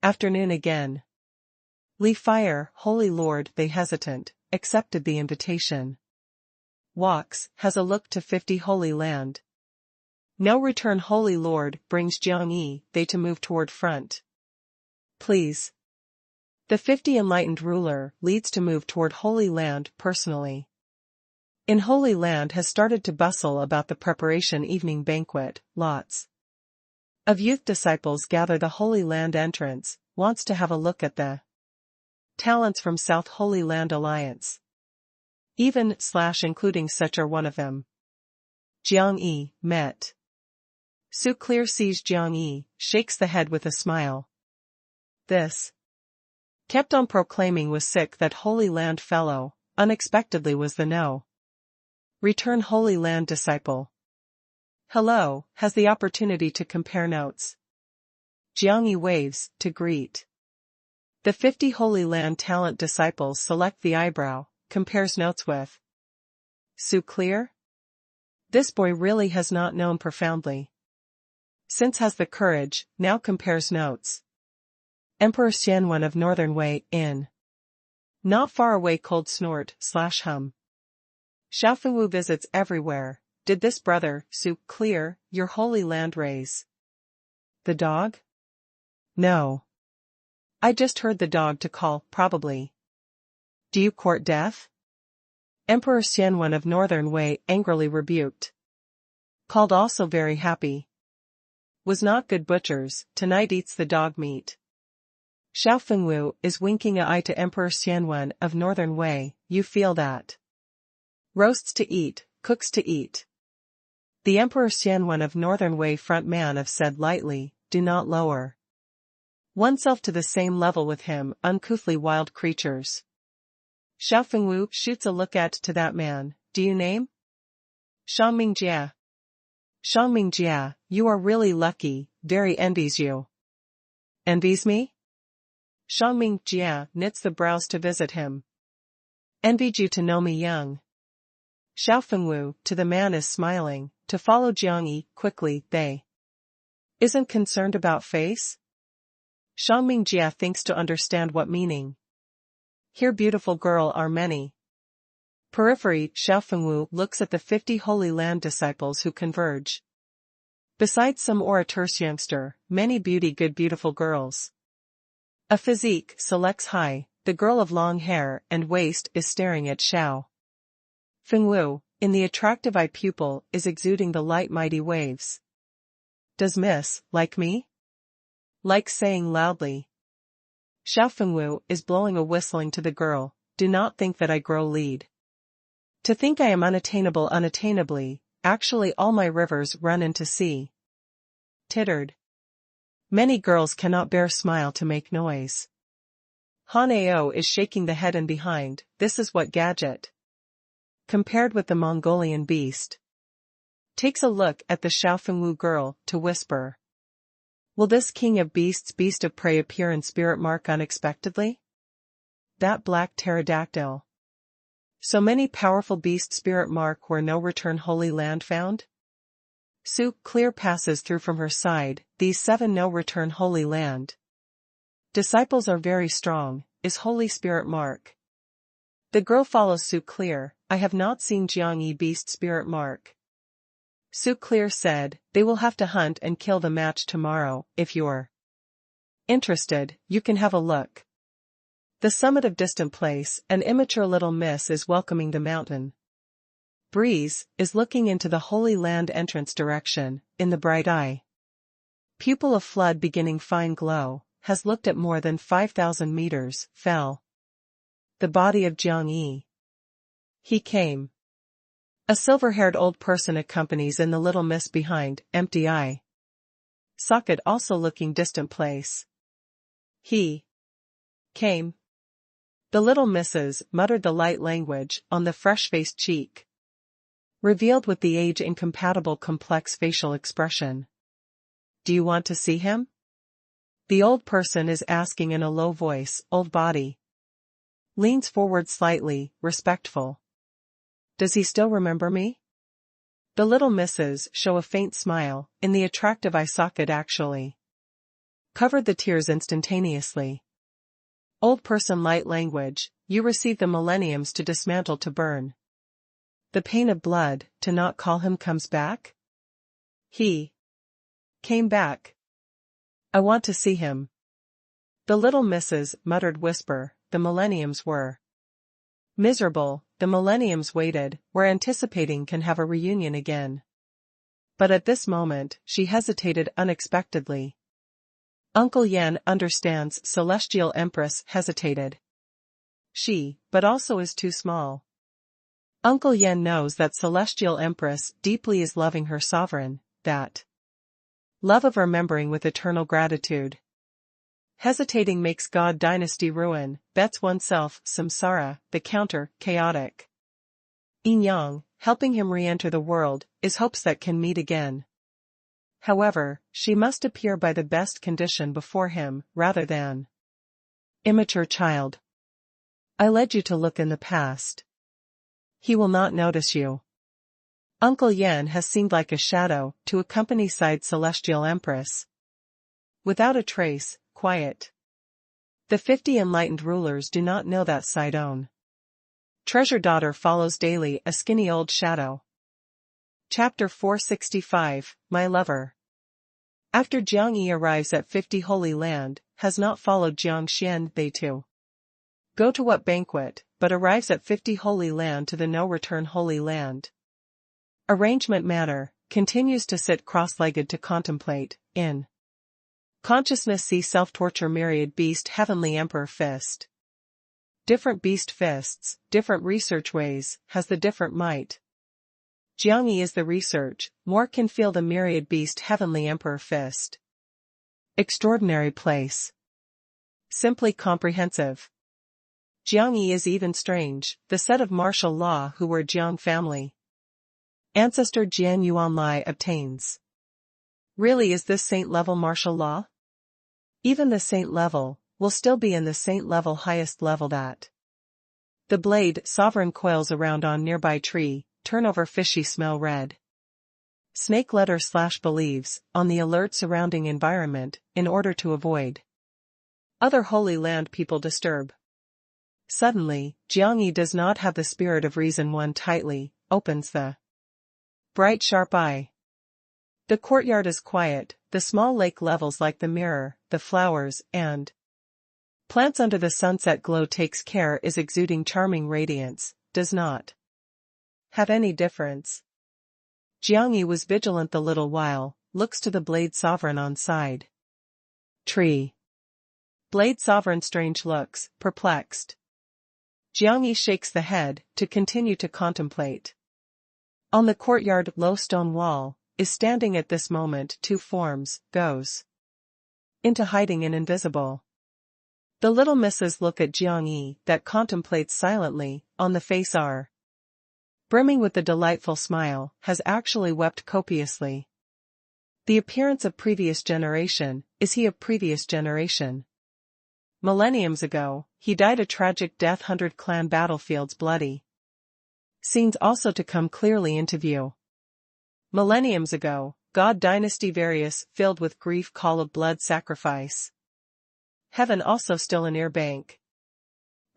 S1: afternoon again. Li Fire, Holy Lord, they hesitant, accepted the invitation. Walks, has a look to 50 Holy Land. No return Holy Lord, brings Jiang Yi, they to move toward front. Please. The 50 enlightened ruler leads to move toward Holy Land personally. In Holy Land has started to bustle about the preparation evening banquet, lots of youth disciples gather the Holy Land entrance, wants to have a look at the talents from South Holy Land Alliance. Even/including such are one of them. Jiang Yi, met. Su Clear sees Jiang Yi, shakes the head with a smile. This kept on proclaiming was sick that Holy Land fellow, unexpectedly was the no. Return Holy Land disciple. Hello, has the opportunity to compare notes. Jiang Yi waves, to greet. The 50 Holy Land talent disciples select the eyebrow, compares notes with. Su Clear? This boy really has not known profoundly. Since has the courage, now compares notes. Emperor Xianwen of Northern Wei, in. Not far away cold snort/hum. Xiao Fengwu visits everywhere, did this brother, Su Clear, your Holy Land raise? The dog? No. I just heard the dog to call, probably. Do you court death? Emperor Xianwen of Northern Wei angrily rebuked. Called also very happy. Was not good butchers, tonight eats the dog meat. Xiao Fengwu is winking a eye to Emperor Xianwen of Northern Wei, you feel that. Roasts to eat, cooks to eat. The Emperor Xianwen of Northern Wei front man of said lightly, do not lower oneself to the same level with him, uncouthly wild creatures. Xiao Fengwu shoots a look at to that man, do you name? Shangming Jia. Shangming Jia, you are really lucky, very envies you. Envies me? Shangming Jia knits the brows to visit him. Envied you to know me young. Xiao Fengwu, to the man is smiling, to follow Jiang Yi, quickly, they. Isn't concerned about face? Shangming Jia thinks to understand what meaning. Here beautiful girl are many. Periphery, Xiao Fengwu looks at the 50 Holy Land disciples who converge. Besides some orators youngster, many good beautiful girls. A physique selects high, the girl of long hair and waist is staring at Xiao Fengwu, in the attractive eye pupil is exuding the light mighty waves. Does miss, like me? Like saying loudly. Xiao Fengwu is blowing a whistling to the girl, do not think that I grow lead. To think I am unattainable unattainably, actually all my rivers run into sea. Tittered. Many girls cannot bear smile to make noise. Han Ao is shaking the head and behind, this is what gadget. Compared with the Mongolian beast. Takes a look at the Xiao Fengwu girl, to whisper. Will this king of beasts beast of prey appear in spirit mark unexpectedly? That black pterodactyl. So many powerful beast spirit mark where no return Holy Land found? Su Clear passes through from her side, these 7 no return Holy Land. Disciples are very strong, is Holy Spirit mark. The girl follows Su Clear, I have not seen Jiang Yi beast spirit mark. Su Clear said, they will have to hunt and kill the match tomorrow, if you're interested, you can have a look. The summit of distant place, an immature little miss is welcoming the mountain. Breeze, is looking into the Holy Land entrance direction, in the bright eye. Pupil of flood beginning fine glow, has looked at more than 5,000 meters, fell. The body of Jiang Yi. He came. A silver-haired old person accompanies in the little miss behind, empty eye. Socket also looking distant place. He came. The little misses muttered the light language on the fresh-faced cheek. Revealed with the age incompatible complex facial expression. Do you want to see him? The old person is asking in a low voice, old body. Leans forward slightly, respectful. Does he still remember me? The little misses show a faint smile, in the attractive eye socket actually. Covered the tears instantaneously. Old person light language, you receive the millenniums to dismantle to burn. The pain of blood, to not call him comes back? He came back. I want to see him. The little misses muttered whisper, the millenniums were miserable, the millenniums waited, were anticipating can have a reunion again. But at this moment, she hesitated unexpectedly. Uncle Yan understands Celestial Empress hesitated. She, but also is too small. Uncle Yen knows that Celestial Empress deeply is loving her sovereign, that love of remembering with eternal gratitude. Hesitating makes God dynasty ruin, bets oneself, samsara, the counter, chaotic. Yin Yang, helping him re-enter the world, is hopes that can meet again. However, she must appear by the best condition before him, rather than immature child. I led you to look in the past. He will not notice you. Uncle Yen has seemed like a shadow to accompany side Celestial Empress. Without a trace, quiet. The 50 enlightened rulers do not know that side own. Treasure daughter follows daily a skinny old shadow. Chapter 465, My Lover. After Jiang Yi arrives at 50 Holy Land, has not followed Jiang Xian, they too go to what banquet, but arrives at 50 Holy Land to the no-return Holy Land. Arrangement matter, continues to sit cross-legged to contemplate, in consciousness see self-torture myriad beast heavenly emperor fist. Different beast fists, different research ways, has the different might. Jiang Yi is the research, more can feel the myriad beast heavenly emperor fist. Extraordinary place. Simply comprehensive. Jiang Yi is even strange, the set of martial law who were Jiang family. Ancestor Jian Yuanlai obtains. Really, is this saint-level martial law? Even the saint level will still be in the saint level highest level that. The blade sovereign coils around on nearby tree, turn over fishy smell red. Snake letter / believes, on the alert surrounding environment, in order to avoid other Holy Land people disturb. Suddenly, Jiang Yi does not have the spirit of reason. One tightly opens the bright sharp eye. The courtyard is quiet, the small lake levels like the mirror, the flowers and plants under the sunset glow takes care is exuding charming radiance, does not have any difference. Jiang Yi was vigilant the little while, looks to the blade sovereign on side tree. Blade sovereign strange looks, perplexed. Jiang Yi shakes the head, to continue to contemplate. On the courtyard low stone wall, is standing at this moment two forms, goes into hiding and invisible. The little misses look at Jiang Yi that contemplates silently, on the face are brimming with the delightful smile, has actually wept copiously. The appearance of previous generation, is he of previous generation? Millenniums ago, he died a tragic death 100 clan battlefields bloody. Scenes also to come clearly into view. Millenniums ago, God dynasty various, filled with grief call of blood sacrifice. Heaven also still an ear bank.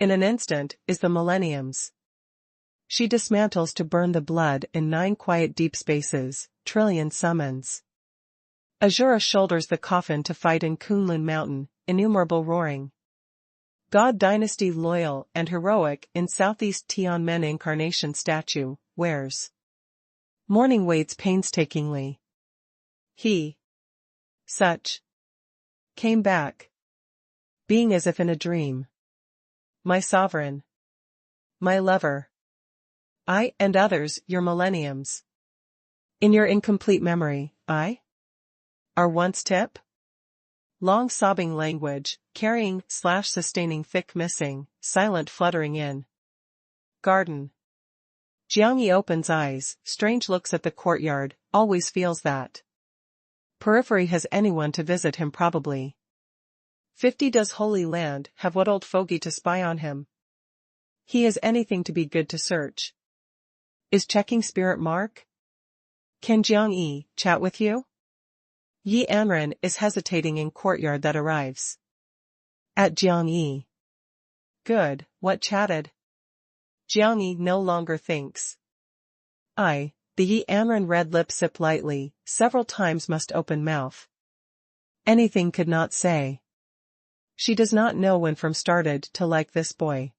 S1: In an instant, is the millenniums. She dismantles to burn the blood in 9 quiet deep spaces, trillion summons. Azura shoulders the coffin to fight in Kunlun Mountain, innumerable roaring. God dynasty loyal and heroic in southeast Tianmen incarnation statue, wears mourning waits painstakingly. He such came back, being as if in a dream. My sovereign, my lover, I and others, your millenniums. In your incomplete memory, I are once tip? Long sobbing language, carrying / sustaining thick missing, silent fluttering in garden. Jiang Yi opens eyes, strange looks at the courtyard, always feels that periphery has anyone to visit him probably. 50 does Holy Land have what old fogey to spy on him? He has anything to be good to search. Is checking spirit mark? Can Jiang Yi chat with you? Yi Anren is hesitating in courtyard that arrives at Jiang Yi. Good, what chatted? Jiang Yi no longer thinks. The Yi Anren red lip sip lightly, several times must open mouth. Anything could not say. She does not know when from started to like this boy.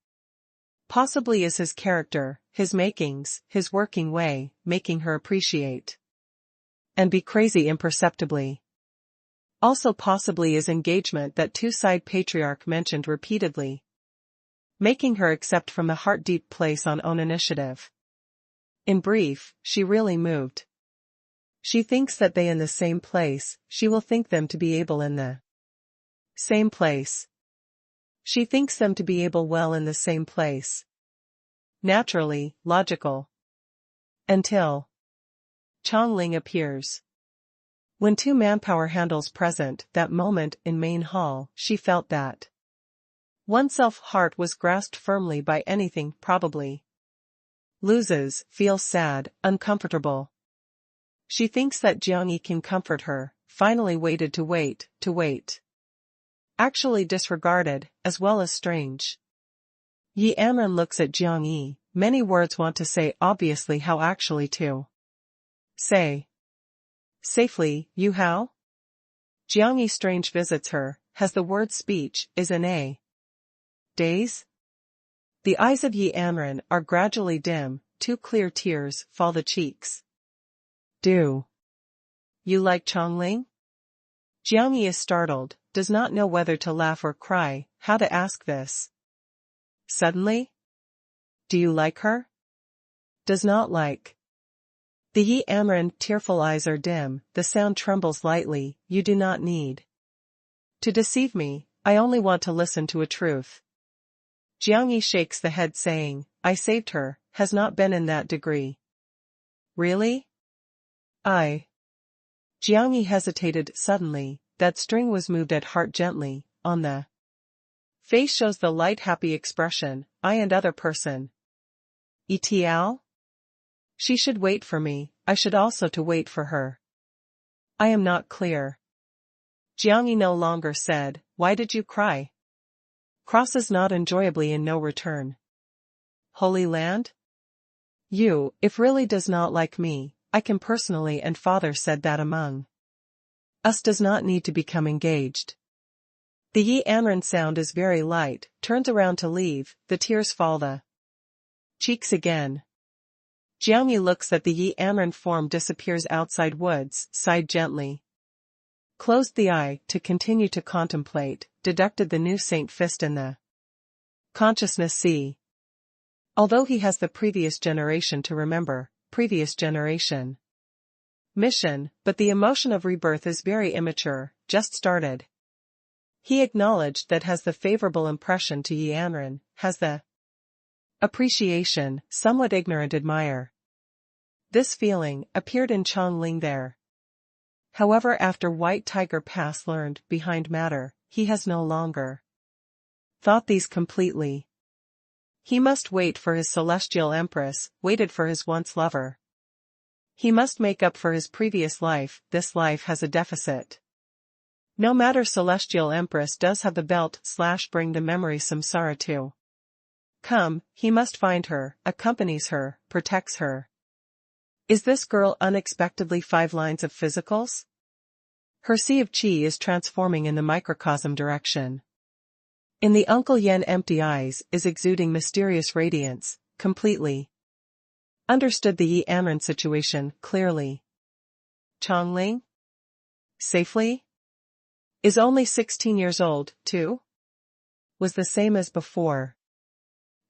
S1: Possibly is his character, his makings, his working way, making her appreciate and be crazy imperceptibly. Also possibly is engagement that two-side patriarch mentioned repeatedly, making her accept from the heart-deep place on own initiative. In brief, she really moved. She thinks that they in the same place, she will think them to be able in the same place. She thinks them to be able well in the same place. Naturally, logical. Until Chongling appears. When two manpower handles present that moment in main hall, she felt that oneself heart was grasped firmly by anything, probably. Loses, feels sad, uncomfortable. She thinks that Jiang Yi can comfort her, finally waited to wait. Actually disregarded, as well as strange. Yi Amren looks at Jiang Yi, many words want to say obviously how actually to say. Safely, you how? Jiang Yi strange visits her, has the word speech, is in a daze? The eyes of Yi Amren are gradually dim, two clear tears fall the cheeks. Do you like Chongling? Jiang Yi is startled, does not know whether to laugh or cry, how to ask this. Suddenly? Do you like her? Does not like. The Yi Amren tearful eyes are dim, the sound trembles lightly, you do not need to deceive me, I only want to listen to a truth. Jiang Yi shakes the head saying, I saved her, has not been in that degree. Really? Jiang Yi hesitated suddenly, that string was moved at heart gently, on the face shows the light happy expression, I and other person. ETL? She should wait for me, I should also to wait for her. I am not clear. Jiang Yi no longer said, why did you cry? Crosses not enjoyably in no return. Holy Land? You, if really does not like me, I can personally and father said that among us does not need to become engaged. The Yi Amren sound is very light, turns around to leave, the tears fall the cheeks again. Jiang Yi looks at the Yi Amren form disappears outside woods, sighed gently. Closed the eye, to continue to contemplate, deducted the new Saint Fist in the consciousness see. Although he has the previous generation to remember, previous generation mission, but the emotion of rebirth is very immature, just started. He acknowledged that has the favorable impression to Yi Amren, has the appreciation, somewhat ignorant admire. This feeling appeared in Chongling there. However, after White Tiger Pass learned behind matter, he has no longer thought these completely. He must wait for his celestial empress, waited for his once lover. He must make up for his previous life, this life has a deficit. No matter celestial empress does have the belt / bring the memory samsara to come, he must find her, accompanies her, protects her. Is this girl unexpectedly 5 lines of physicals? Her sea of chi is transforming in the microcosm direction. In the Uncle Yen empty eyes is exuding mysterious radiance, completely. Understood the Yi Amren situation clearly. Chongling? Safely? Is only 16 years old, too? Was the same as before.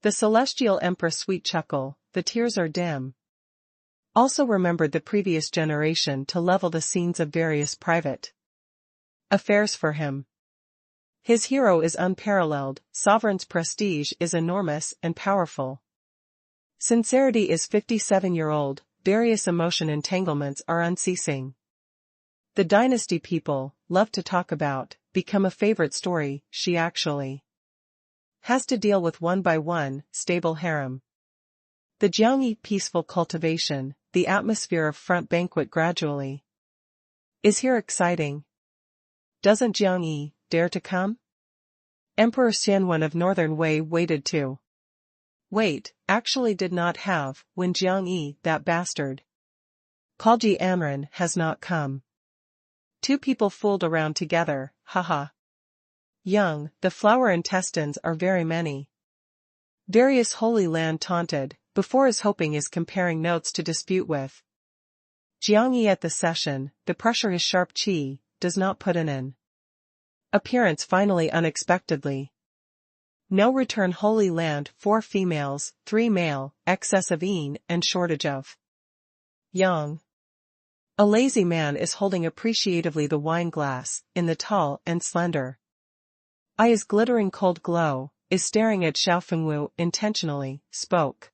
S1: The celestial empress sweet chuckle, the tears are dim. Also remembered the previous generation to level the scenes of various private affairs for him. His hero is unparalleled, sovereign's prestige is enormous and powerful. Sincerity is 57-year-old, various emotion entanglements are unceasing. The dynasty people love to talk about, become a favorite story, she actually has to deal with one by one, stable harem. The Jiang Yi peaceful cultivation, the atmosphere of front banquet gradually is here exciting. Doesn't Jiang Yi dare to come? Emperor Xianwen of Northern Wei waited to wait, actually did not have, when Jiang Yi, that bastard, called Yi Amren, has not come. 2 people fooled around together, haha. Young, the flower intestines are very many. Various Holy Land taunted, before his hoping is comparing notes to dispute with. Jiang Yi at the session, the pressure his sharp chi, does not put in an appearance finally unexpectedly. No return Holy Land 4 females, 3 male, excess of een and shortage of yang. A lazy man is holding appreciatively the wine glass, in the tall and slender eyes glittering cold glow, is staring at Xiao Fengwu intentionally, spoke.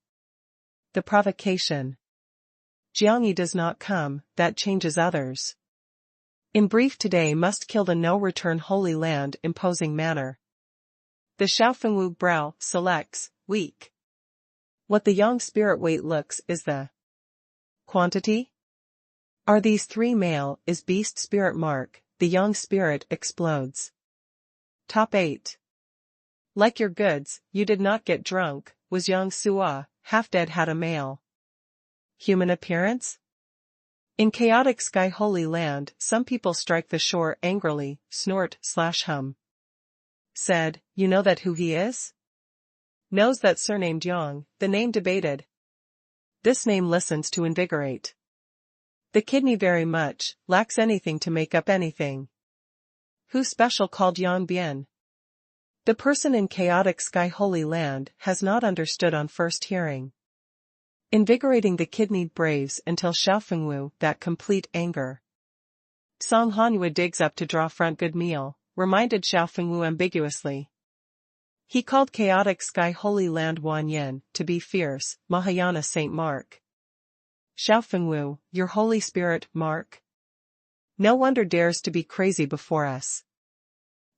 S1: The provocation. Jiangyi does not come, that changes others. In brief, today must kill the no return Holy Land imposing manner. The Xiao Fengwu brow selects, weak. What the yang spirit weight looks is the quantity? Are these 3 male, is beast spirit mark, the yang spirit explodes. Top 8. Like your goods, you did not get drunk, was Yang Sua, half dead had a male human appearance? In chaotic sky Holy Land, some people strike the shore angrily, snort/hum. Said, you know that who he is? Knows that surnamed Yang, the name debated. This name listens to invigorate. The kidney very much, lacks anything to make up anything. Who special called Yang Bian? The person in chaotic sky Holy Land has not understood on first hearing. Invigorating the kidneyed braves until Xiao Fengwu that complete anger. Song Hanyue digs up to draw front good meal, reminded Xiao Fengwu ambiguously. He called chaotic sky Holy Land Wan Yin to be fierce, Mahayana Saint Mark. Xiao Fengwu, your Holy Spirit, Mark? No wonder dares to be crazy before us.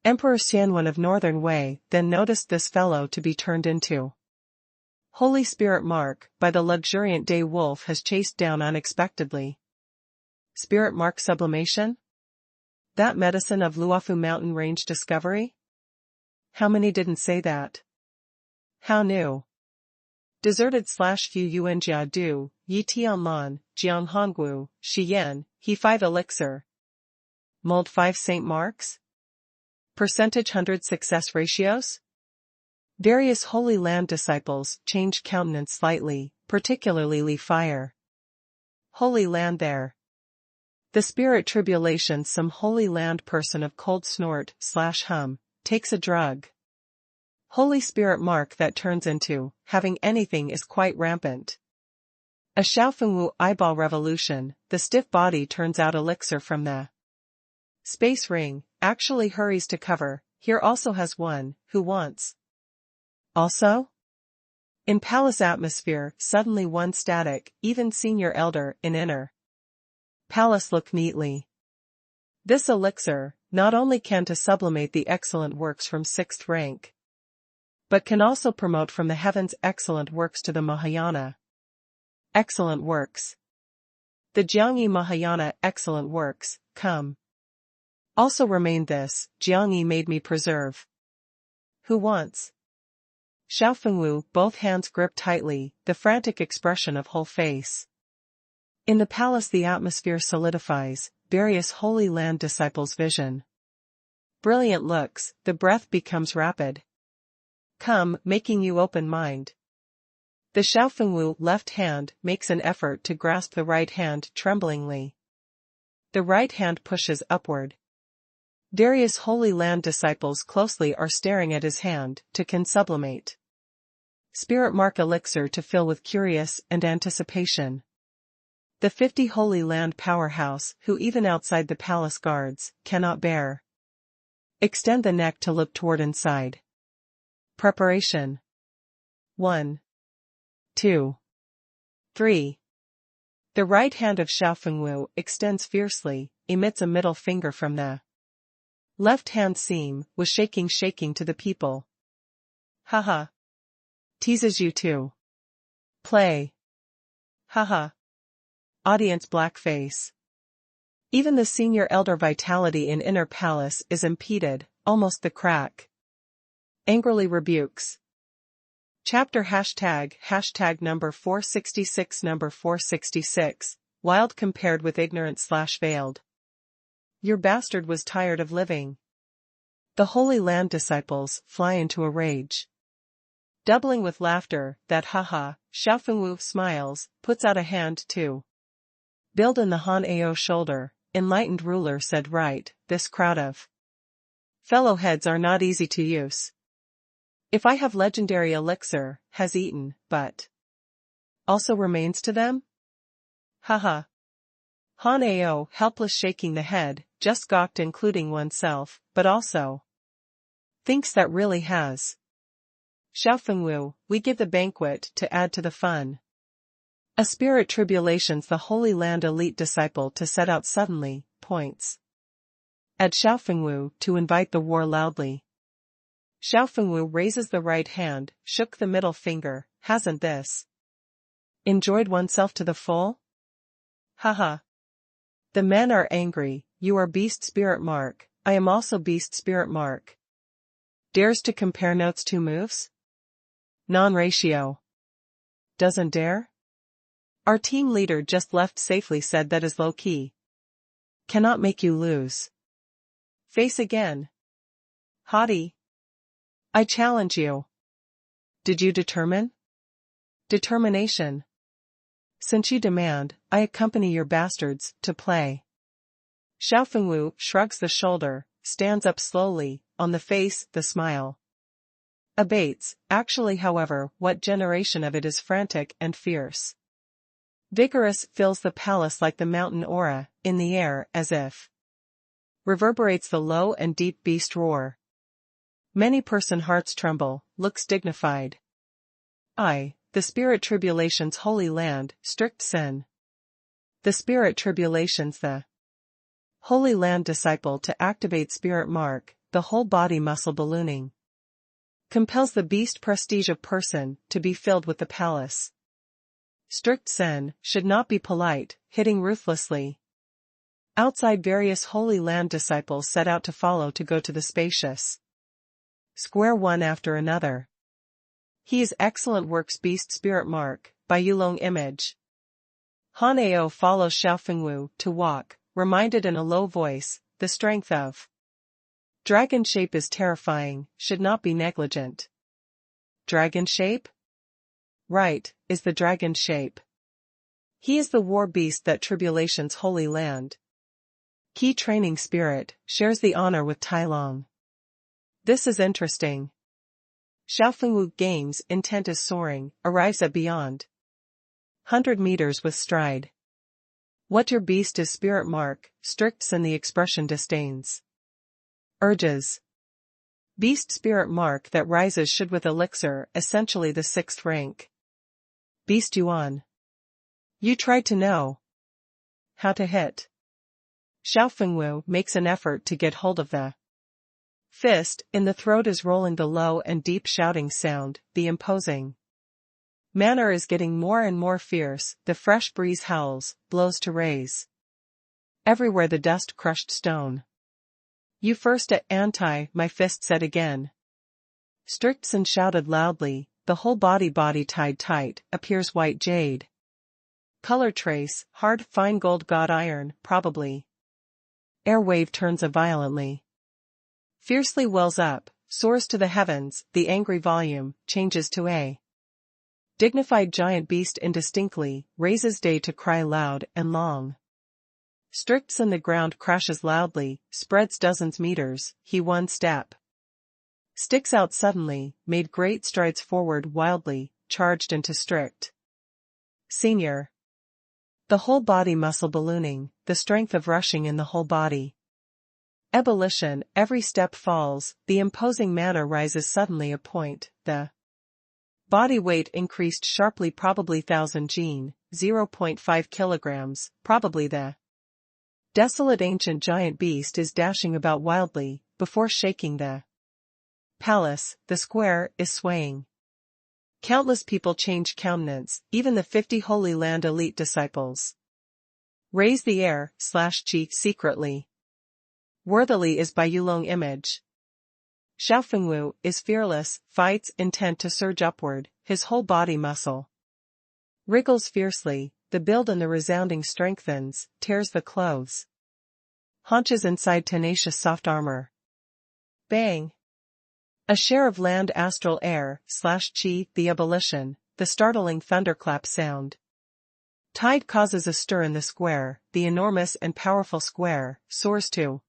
S1: Emperor Xianwen of Northern Wei then noticed this fellow to be turned into Holy Spirit Mark by the luxuriant day wolf has chased down unexpectedly. Spirit Mark sublimation? That medicine of Luofu mountain range discovery? How many didn't say that? How new? Deserted/Fu Yuan Jia Du, Yi Tianlan, Jiang Hongwu, Shi Yan, He 5 elixir. Mold 5 Saint Marks? Percentage 100 success ratios? Various Holy Land disciples changed countenance slightly, particularly Li Fire. Holy Land there. The spirit tribulation some Holy Land person of cold snort/hum, takes a drug. Holy Spirit mark that turns into, having anything is quite rampant. A Xiao Fengwu eyeball revolution, the stiff body turns out elixir from the space ring, actually hurries to cover, here also has one, who wants. Also? In palace atmosphere, suddenly one static, even senior elder, in inner palace look neatly. This elixir, not only can to sublimate the excellent works from 6th rank, but can also promote from the heavens excellent works to the Mahayana. Excellent works. The Jiangyi Mahayana excellent works, come. Also remained this, Jiangyi made me preserve. Who wants? Xiao Fengwu, both hands gripped tightly, the frantic expression of whole face. In the palace the atmosphere solidifies, various Holy Land disciples' vision. Brilliant looks, the breath becomes rapid. Come, making you open mind. The Xiao Fengwu left hand makes an effort to grasp the right hand tremblingly. The right hand pushes upward. Various Holy Land disciples closely are staring at his hand, to consublimate. Spirit mark elixir to fill with curious and anticipation. The 50 Holy Land powerhouse who even outside the palace guards, cannot bear. Extend the neck to look toward inside. Preparation. 1. 2. 3. The right hand of Xiao Fengwu extends fiercely, emits a middle finger from the left hand seam, was shaking to the people. Haha. Teases you too. Play. Haha. Audience black face. Even the senior elder vitality in inner palace is impeded, almost the crack. Angrily rebukes. Chapter hashtag number 466 wild compared with ignorant/veiled. Your bastard was tired of living. The Holy Land disciples fly into a rage. Doubling with laughter, that haha, Xiao Fengwu smiles, puts out a hand too. Build in the Han Ao shoulder, enlightened ruler said right, this crowd of fellow heads are not easy to use. If I have legendary elixir, has eaten, but also remains to them? Haha. Han-Ao, helpless shaking the head, just gawked including oneself, but also thinks that really has. Xiaofengwu, we give the banquet to add to the fun. A spirit tribulations the Holy Land elite disciple to set out suddenly, points at Xiaofengwu to invite the war loudly. Xiaofengwu raises the right hand, shook the middle finger, hasn't this enjoyed oneself to the full? Haha. The men are angry, you are beast spirit mark, I am also beast spirit mark. Dares to compare notes 2 moves? Non-ratio. Doesn't dare? Our team leader just left safely said that is low-key. Cannot make you lose. Face again. Haughty. I challenge you. Did you determine? Determination. Since you demand, I accompany your bastards to play. Xiaofengwu shrugs the shoulder, stands up slowly, on the face, the smile abates. Actually, however, what generation of it is frantic and fierce? Vigorous fills the palace like the mountain aura, in the air, as if reverberates the low and deep beast roar. Many person hearts tremble, looks dignified. I, the spirit tribulations holy land, strict sin. The spirit tribulations the Holy Land disciple to activate spirit mark, the whole body muscle ballooning. Compels the beast prestige of person to be filled with the palace. Strict Sen should not be polite, hitting ruthlessly. Outside various Holy Land disciples set out to follow to go to the spacious square one after another. He is excellent works beast spirit mark, by Yulong image. Han-Ao follows Xiaofengwu to walk, reminded in a low voice, the strength of dragon shape is terrifying, should not be negligent. Dragon shape? Right, is the dragon shape. He is the war beast that tribulations holy land. Key training spirit, shares the honor with Tai Long. This is interesting. Xiaofengwu gains intent is soaring, arrives at beyond 100 meters with stride. What your beast is spirit mark, stricts and the expression disdains. Urges. Beast spirit mark that rises should with elixir, essentially the 6th rank. Beast Yuan. You tried to know how to hit. Xiaofengwu makes an effort to get hold of the fist, in the throat is rolling the low and deep shouting sound, the imposing manner is getting more and more fierce, the fresh breeze howls, blows to raise everywhere the dust-crushed stone. You first at anti, my fist said again. Strickson shouted loudly, the whole body tied tight, appears white jade. Color trace, hard fine gold god iron, probably. Air wave turns violently. Fiercely wells up, soars to the heavens, the angry volume, changes to a dignified giant beast indistinctly, raises day to cry loud and long. Strickson the ground crashes loudly, spreads dozens meters, he one step. Sticks out suddenly, made great strides forward wildly, charged into strict. Senior. The whole body muscle ballooning, the strength of rushing in the whole body. Ebullition, every step falls, the imposing manner rises suddenly a point, the body weight increased sharply probably 1000 gene, 0.5 kilograms, probably the desolate ancient giant beast is dashing about wildly, before shaking the palace, the square is swaying. Countless people change countenance, even the 50 Holy Land elite disciples. Raise the air, chi secretly. Worthily is by Yulong image. Xiaofengwu is fearless, fights intent to surge upward, his whole body muscle wriggles fiercely, the build and the resounding strengthens, tears the clothes. Haunches inside tenacious soft armor. Bang. A share of land astral air, chi, the ebullition, the startling thunderclap sound. Tide causes a stir in the square, the enormous and powerful square, soars to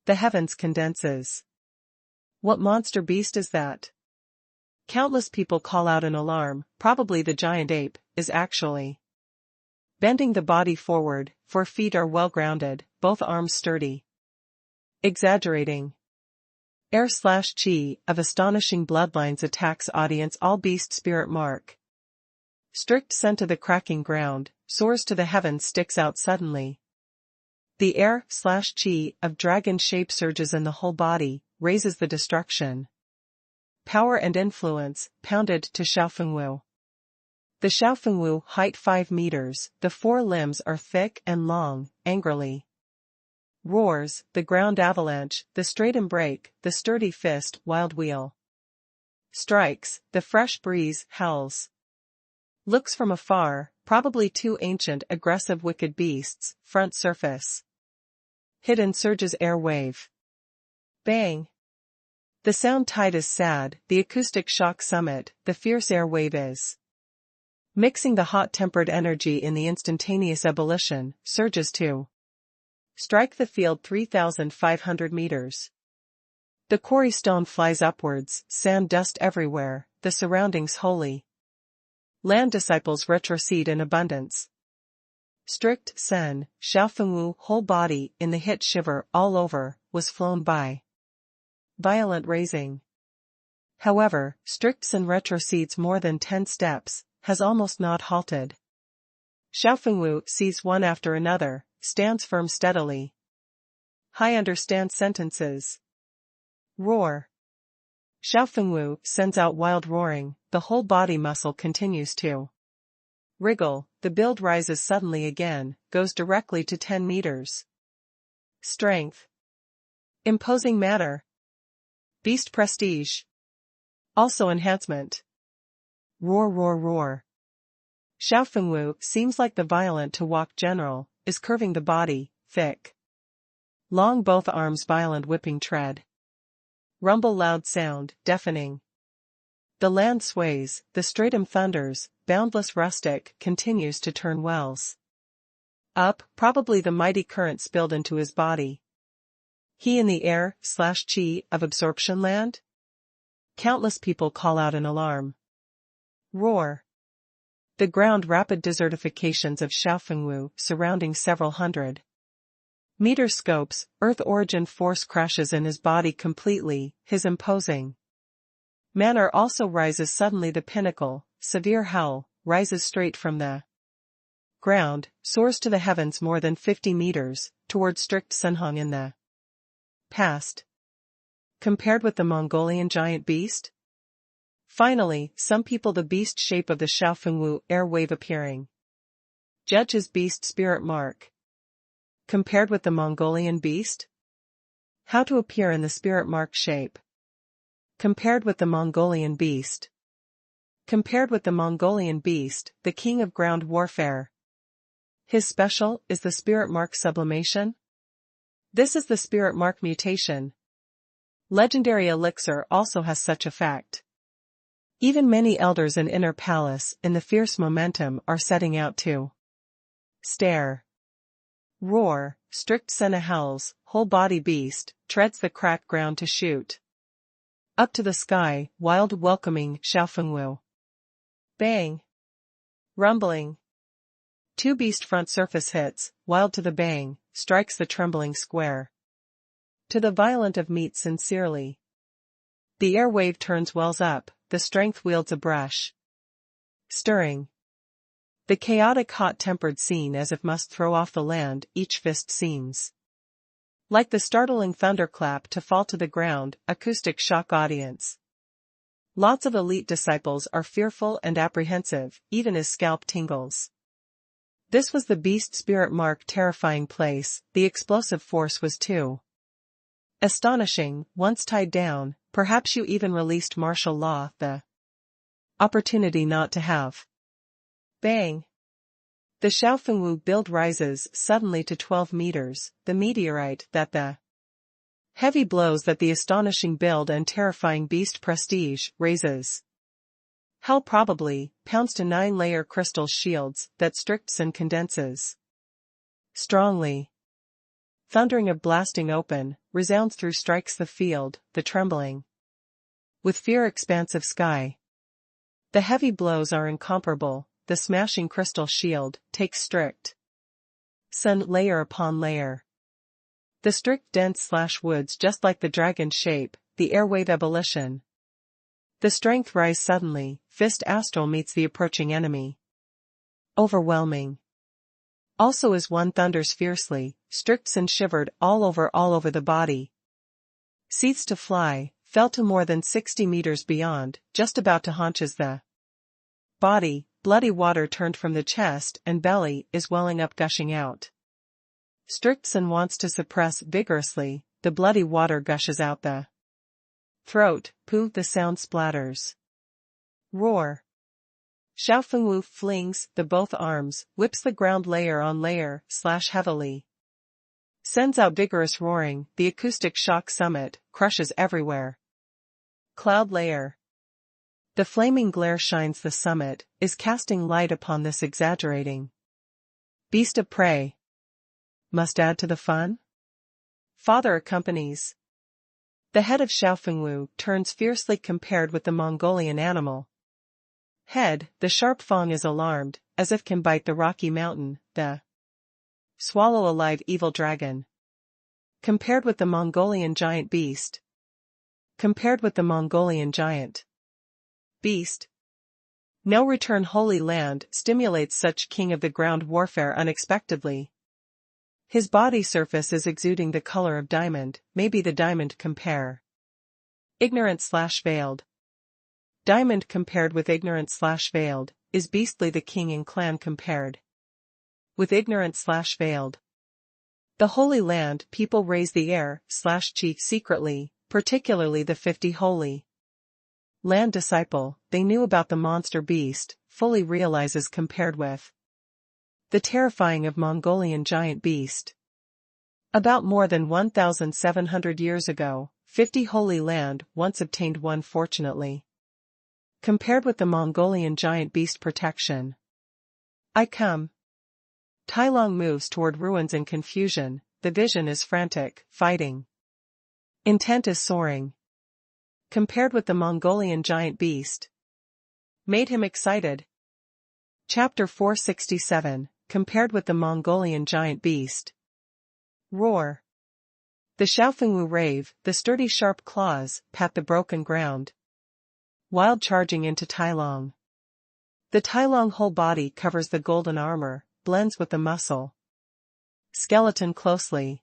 S1: the heavens condenses. What monster beast is that? Countless people call out in alarm, probably the giant ape, is actually bending the body forward, 4 feet are well grounded, both arms sturdy. Exaggerating. Air/chi of astonishing bloodlines attacks audience all beast spirit mark. Strict sen to the cracking ground, soars to the heavens sticks out suddenly. The air/chi of dragon shape surges in the whole body, raises the destruction. Power and influence, pounded to Xiaofengwu. The Xiaofengwu height 5 meters, the 4 limbs are thick and long, angrily. Roars, the ground avalanche, the stratum break, the sturdy fist, wild wheel. Strikes, the fresh breeze, howls. Looks from afar, probably 2 ancient aggressive wicked beasts, front surface. Hidden surges air wave. Bang. The sound tide is sad, the acoustic shock summit, the fierce air wave is. Mixing the hot-tempered energy in the instantaneous ebullition, surges to strike the field 3,500 meters. The quarry stone flies upwards, sand dust everywhere, the surroundings holy. Land disciples retrocede in abundance. Strict sen, Xiaofengwu whole body in the hit shiver all over, was flown by. Violent raising. However, Strict sen retrocedes more than 10 steps, has almost not halted. Xiaofengwu sees one after another, stands firm steadily. I understand sentences. Roar. Xiaofengwu sends out wild roaring, the whole body muscle continues to wriggle, the build rises suddenly again, goes directly to 10 meters. Strength. Imposing matter. Beast prestige. Also enhancement. Roar roar roar. Xiaofengwu seems like the violent to walk general, is curving the body, thick. Long both arms violent whipping tread. Rumble loud sound, deafening. The land sways, the stratum thunders, boundless rustic continues to turn wells. Up, probably the mighty current spilled into his body. He in the air/chi of absorption land? Countless people call out in alarm. Roar. The ground rapid desertifications of Xiaofengwu surrounding several hundred meter scopes, earth origin force crashes in his body completely, his imposing manner also rises suddenly the pinnacle, severe howl, rises straight from the ground, soars to the heavens more than 50 meters, toward Strict Senhong in the past. Compared with the Mongolian giant beast? Finally, some people the beast shape of the Xiaofengwu air wave appearing. Judge his beast spirit mark. Compared with the Mongolian beast? How to appear in the spirit mark shape. Compared with the Mongolian beast. Compared with the Mongolian beast, the king of ground warfare. His special is the spirit mark sublimation? This is the spirit mark mutation. Legendary elixir also has such effect. Even many elders in Inner Palace in the fierce momentum are setting out to stare. Roar, Strict Senna howls, whole body beast, treads the cracked ground to shoot. Up to the sky, wild welcoming Xiaofengwu. Bang. Rumbling. 2 beast front surface hits, wild to the bang, strikes the trembling square. To the violent of meat sincerely. The air wave turns wells up, the strength wields a brush. Stirring. The chaotic hot-tempered scene as if must throw off the land, each fist seems like the startling thunderclap to fall to the ground, acoustic shock audience. Lots of elite disciples are fearful and apprehensive, even his scalp tingles. This was the beast spirit mark terrifying place, the explosive force was too astonishing, once tied down, perhaps you even released martial law, the opportunity not to have. Bang. The Xiaofengwu build rises suddenly to 12 meters, the meteorite that the heavy blows that the astonishing build and terrifying beast prestige raises. Hell probably, pounds to 9-layer crystal shields that Strict Sen condenses. Strongly. Thundering of blasting open, resounds through strikes the field, the trembling with fear expansive sky. The heavy blows are incomparable, the smashing crystal shield takes strict sun layer upon layer. The strict dense/woods just like the dragon shape, the airwave ebullition. The strength rise suddenly, fist astral meets the approaching enemy. Overwhelming. Also as one thunders fiercely, strict sun shivered all over the body. Ceased to fly, fell to more than 60 meters beyond, just about to haunches the body, bloody water turned from the chest and belly is welling up gushing out. Strixon wants to suppress vigorously, the bloody water gushes out the throat, poo, the sound splatters. Roar. Xiao Fengwu flings the both arms, whips the ground layer on layer, slash heavily. Sends out vigorous roaring, the acoustic shock summit, crushes everywhere. Cloud layer. The flaming glare shines the summit, is casting light upon this exaggerating beast of prey. Must add to the fun? Father accompanies. The head of Xiao Fengwu turns fiercely compared with the Mongolian animal. Head, the sharp fang is alarmed, as if can bite the rocky mountain, the swallow alive evil dragon. Compared with the Mongolian giant beast. Compared with the Mongolian giant beast. No return Holy Land stimulates such king of the ground warfare unexpectedly. His body surface is exuding the color of diamond, maybe the diamond compare. Ignorant/veiled. Diamond compared with ignorant/veiled, is beastly the king and clan compared with ignorant/veiled. The Holy Land people raise the air/chief secretly, particularly the 50 Holy Land disciple, they knew about the monster beast, fully realizes compared with the terrifying of Mongolian giant beast. About more than 1,700 years ago, 50 Holy Land once obtained one fortunately. Compared with the Mongolian giant beast protection. I come. Tai Long moves toward ruins in confusion, the vision is frantic, fighting. Intent is soaring. Compared with the Mongolian giant beast. Made him excited. Chapter 467, compared with the Mongolian giant beast. Roar. The Xiao Fengwu rave, the sturdy sharp claws pat the broken ground. Wild charging into Tai Long. The Tai Long whole body covers the golden armor, blends with the muscle skeleton closely.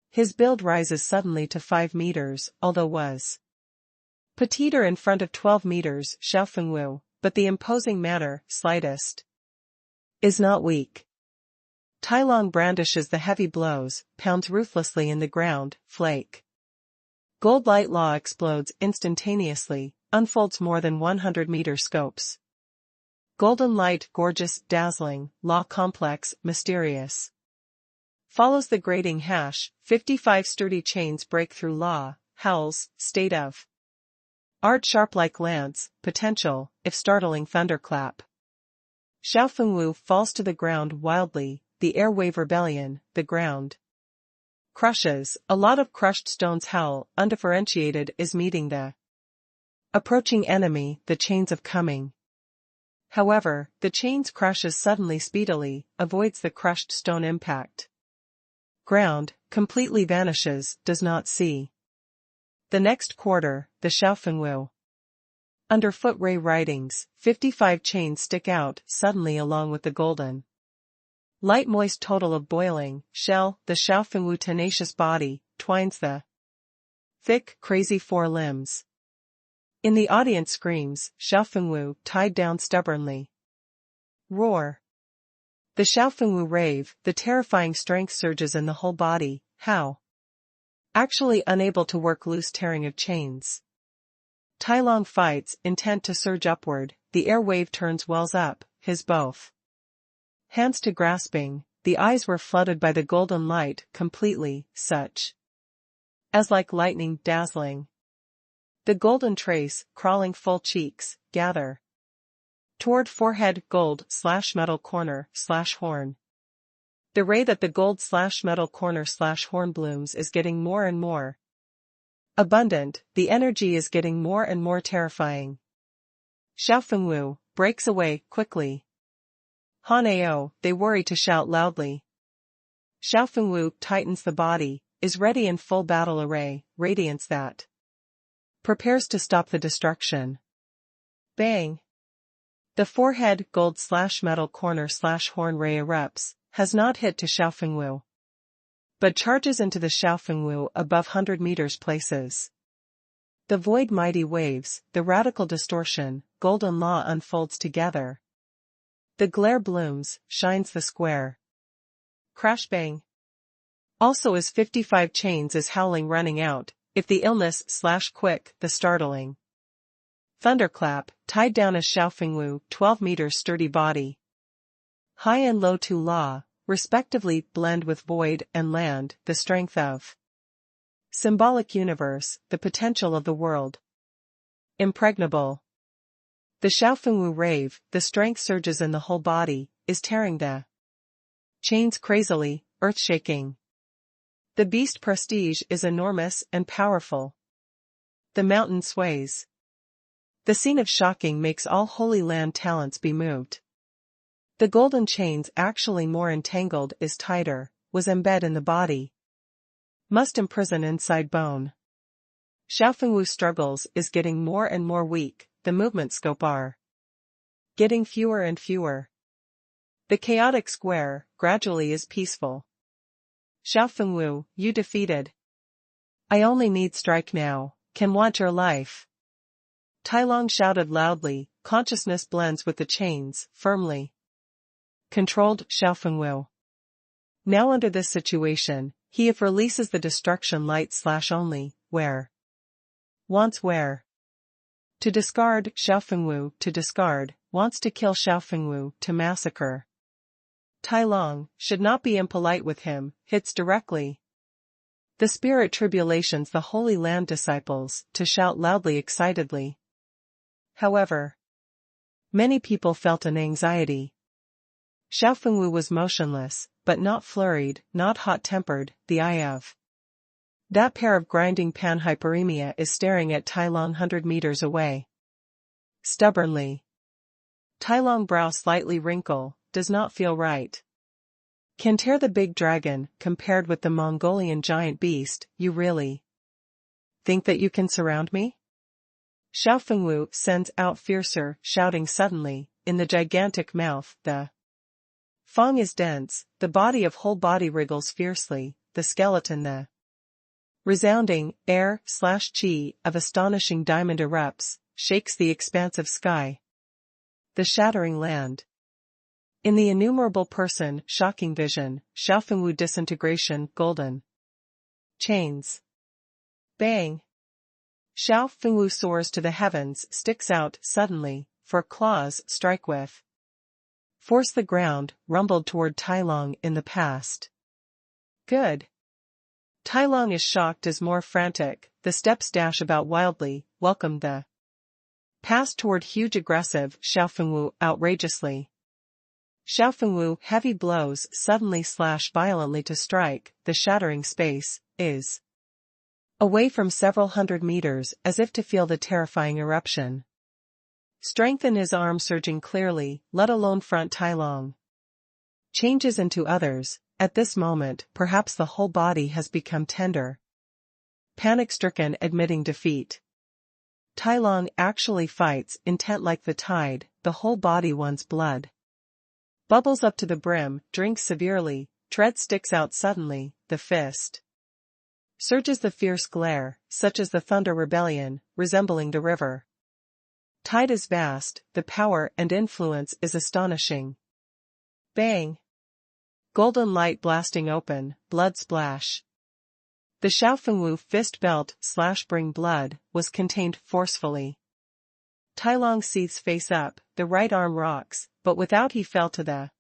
S1: His build rises suddenly to 5 meters, although was petiter in front of 12 meters, Xiao Fengwu, but the imposing manner, slightest, is not weak. Tai Long brandishes the heavy blows, pounds ruthlessly in the ground, flake. Gold light law explodes instantaneously, unfolds more than 100-meter scopes. Golden light, gorgeous, dazzling, law complex, mysterious. Follows the grating hash, 55 sturdy chains break through law, howls, state of art sharp like lance, potential, if startling thunderclap. Xiao Fengwu falls to the ground wildly, the airwave rebellion, the ground crushes, a lot of crushed stones howl, undifferentiated is meeting the approaching enemy, the chains of coming. However, the chains crushes suddenly speedily, avoids the crushed stone impact. Ground, completely vanishes, does not see. The next quarter, the Xiao Fengwu. Underfoot ray writings, 55 chains stick out suddenly along with the golden light moist total of boiling shell, the Xiao Fengwu tenacious body, twines the thick, crazy 4 limbs. In the audience screams, Xiao Fengwu tied down stubbornly. Roar. The Xiao Fengwu rave, the terrifying strength surges in the whole body, how? Actually unable to work loose tearing of chains. Tai Long fights, intent to surge upward, the air wave turns wells up, his both hands to grasping, the eyes were flooded by the golden light, completely, such as like lightning, dazzling. The golden trace, crawling full cheeks, gather toward forehead, gold/metal corner/horn. The ray that the gold/metal corner/horn blooms is getting more and more Abundant, the energy is getting more and more terrifying. Xiaofengwu breaks away quickly. Hanao, they worry to shout loudly. Xiaofengwu tightens the body, is ready in full battle array, radiance that prepares to stop the destruction. Bang! The forehead gold/metal corner/horn ray erupts, has not hit to Xiaofengwu, but charges into the Xiaofengwu above 100 meters places. The void mighty waves, the radical distortion, golden law unfolds together. The glare blooms, shines the square. Crash bang. Also as 55 chains is howling running out, if the illness/quick, the startling. Thunderclap, tied down as Xiaofengwu, 12 meters sturdy body. High and low to law, respectively, blend with void and land, the strength of symbolic universe, the potential of the world. Impregnable. The Xiaofengwu rave, the strength surges in the whole body, is tearing the chains crazily, earth-shaking. The beast prestige is enormous and powerful. The mountain sways. The scene of shocking makes all Holy Land talents be moved. The golden chains actually more entangled is tighter, was embed in the body. Must imprison inside bone. Xiaofengwu struggles is getting more and more weak, the movement scope are getting fewer and fewer. The chaotic square, gradually is peaceful. Xiaofengwu, you defeated. I only need strike now, can want your life. Tai Long shouted loudly, consciousness blends with the chains, firmly controlled Xiaofengwu. Now under this situation, he if releases the destruction light/only, where wants where. To discard Xiaofengwu, to discard, wants to kill Xiaofengwu, to massacre. Tai Long, should not be impolite with him, hits directly. The spirit tribulations the Holy Land disciples, to shout loudly excitedly. However, many people felt an anxiety. Xiaofengwu was motionless, but not flurried, not hot-tempered, the eye of that pair of grinding panhyperemia is staring at Tai Long 100 meters away. Stubbornly. Tai Long brow slightly wrinkle, does not feel right. Can tear the big dragon, compared with the Mongolian giant beast, you really think that you can surround me? Xiaofengwu sends out fiercer, shouting suddenly, in the gigantic mouth, the fang is dense, the body of whole body wriggles fiercely, the skeleton the resounding air/chi of astonishing diamond erupts, shakes the expansive sky. The shattering land. In the innumerable person, shocking vision, Xiaofengwu disintegration, golden chains. Bang. Xiaofengwu soars to the heavens, sticks out, suddenly, for claws, strike with force the ground, rumbled toward Tai Long in the past. Good. Tai Long is shocked as more frantic, the steps dash about wildly, welcomed the past toward huge aggressive, Xiaofengwu outrageously. Xiaofengwu, heavy blows suddenly slash violently to strike, the shattering space, is away from several hundred meters as if to feel the terrifying eruption. Strength in his arm surging clearly, let alone front Tai Long. Changes into others, at this moment perhaps the whole body has become tender. Panic-stricken admitting defeat. Tai Long actually fights, intent like the tide, the whole body wants blood. Bubbles up to the brim, drinks severely, tread sticks out suddenly, the fist surges the fierce glare, such as the thunder rebellion, resembling the river. Tide is vast, the power and influence is astonishing. Bang! Golden light blasting open, blood splash. The Xiaofengwu fist belt/bring blood, was contained forcefully. Tai Long seethes face up, the right arm rocks, but without he fell to the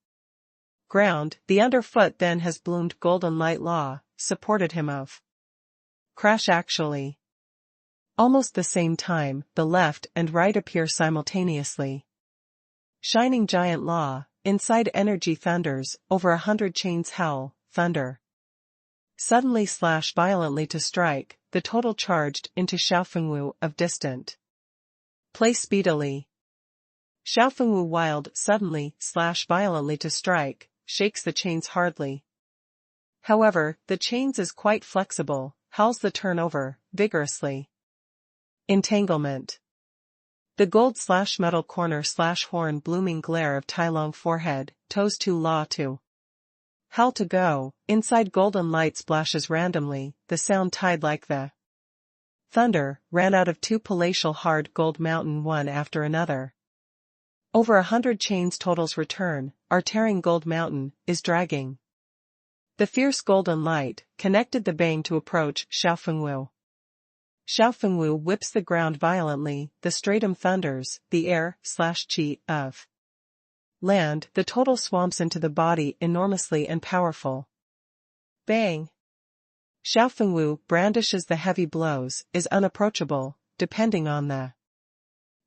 S1: ground, the underfoot then has bloomed golden light law, supported him of crash actually. Almost the same time, the left and right appear simultaneously. Shining giant law, inside energy thunders, over 100 chains howl, thunder. Suddenly slash violently to strike, the total charged into Xiaofengwu of distant place speedily. Xiaofengwu wild suddenly / violently to strike, shakes the chains hardly. However, the chains is quite flexible, howls the turnover, vigorously. Entanglement. The gold/metal corner/horn blooming glare of Tai Long forehead, toes to law to. Howl to go, inside golden light splashes randomly, the sound tied like the thunder, ran out of 2 palatial hard gold mountain one after another. Over 100 chains totals return, are tearing gold mountain, is dragging. The fierce golden light, connected the bang to approach Xiaofengwu. Xiaofengwu whips the ground violently, the stratum thunders, the air/chi of land, the total swamps into the body enormously and powerful. Bang! Xiaofengwu brandishes the heavy blows, is unapproachable, depending on the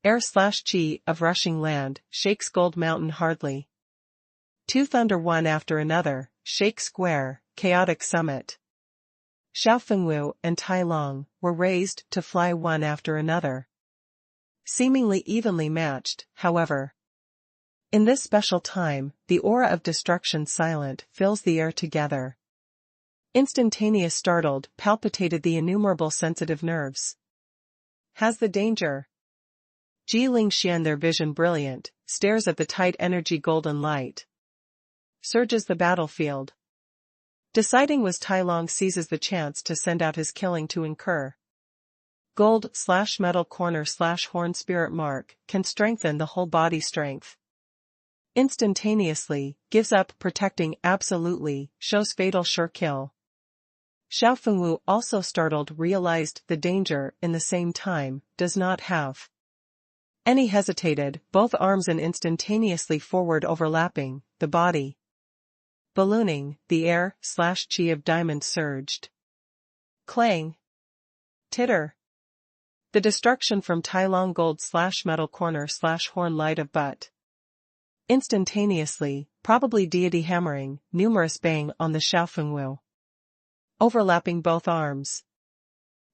S1: air/chi of rushing land, shakes gold mountain hardly. 2 thunder one after another, shake square, chaotic summit. Xiaofengwu and Tai Long were raised to fly one after another. Seemingly evenly matched, however. In this special time, the aura of destruction silent fills the air together. Instantaneous startled, palpitated the innumerable sensitive nerves. Has the danger? Ji Lingxian, their vision brilliant, stares at the tight energy golden light. Surges the battlefield. Deciding was Tai Long seizes the chance to send out his killing to incur. Gold/metal corner/horn spirit mark, can strengthen the whole body strength. Instantaneously, gives up protecting absolutely, shows fatal sure kill. Xiaofengwu also startled realized the danger in the same time, does not have any hesitated, both arms and instantaneously forward overlapping, the body ballooning, the air/chi of diamond surged. Clang. Titter. The destruction from Tai Long gold/metal corner/horn light of butt. Instantaneously, probably deity hammering, numerous bang on the Xiaofengwu. Overlapping both arms.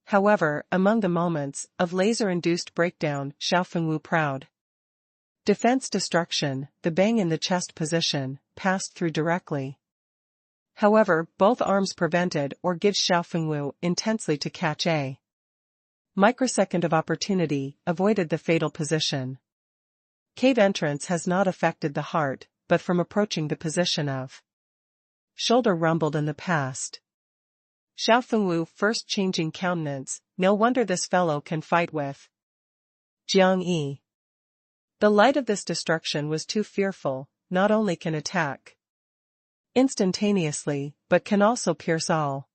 S1: However, among the moments of laser-induced breakdown, Xiaofengwu proud. Defense destruction, the bang in the chest position, passed through directly. However, both arms prevented or gives Xiaofengwu intensely to catch a microsecond of opportunity, avoided the fatal position. Cave entrance has not affected the heart, but from approaching the position of shoulder rumbled in the past. Xiaofengwu first changing countenance, no wonder this fellow can fight with Jiang Yi. The light of this destruction was too fearful, not only can attack instantaneously, but can also pierce all.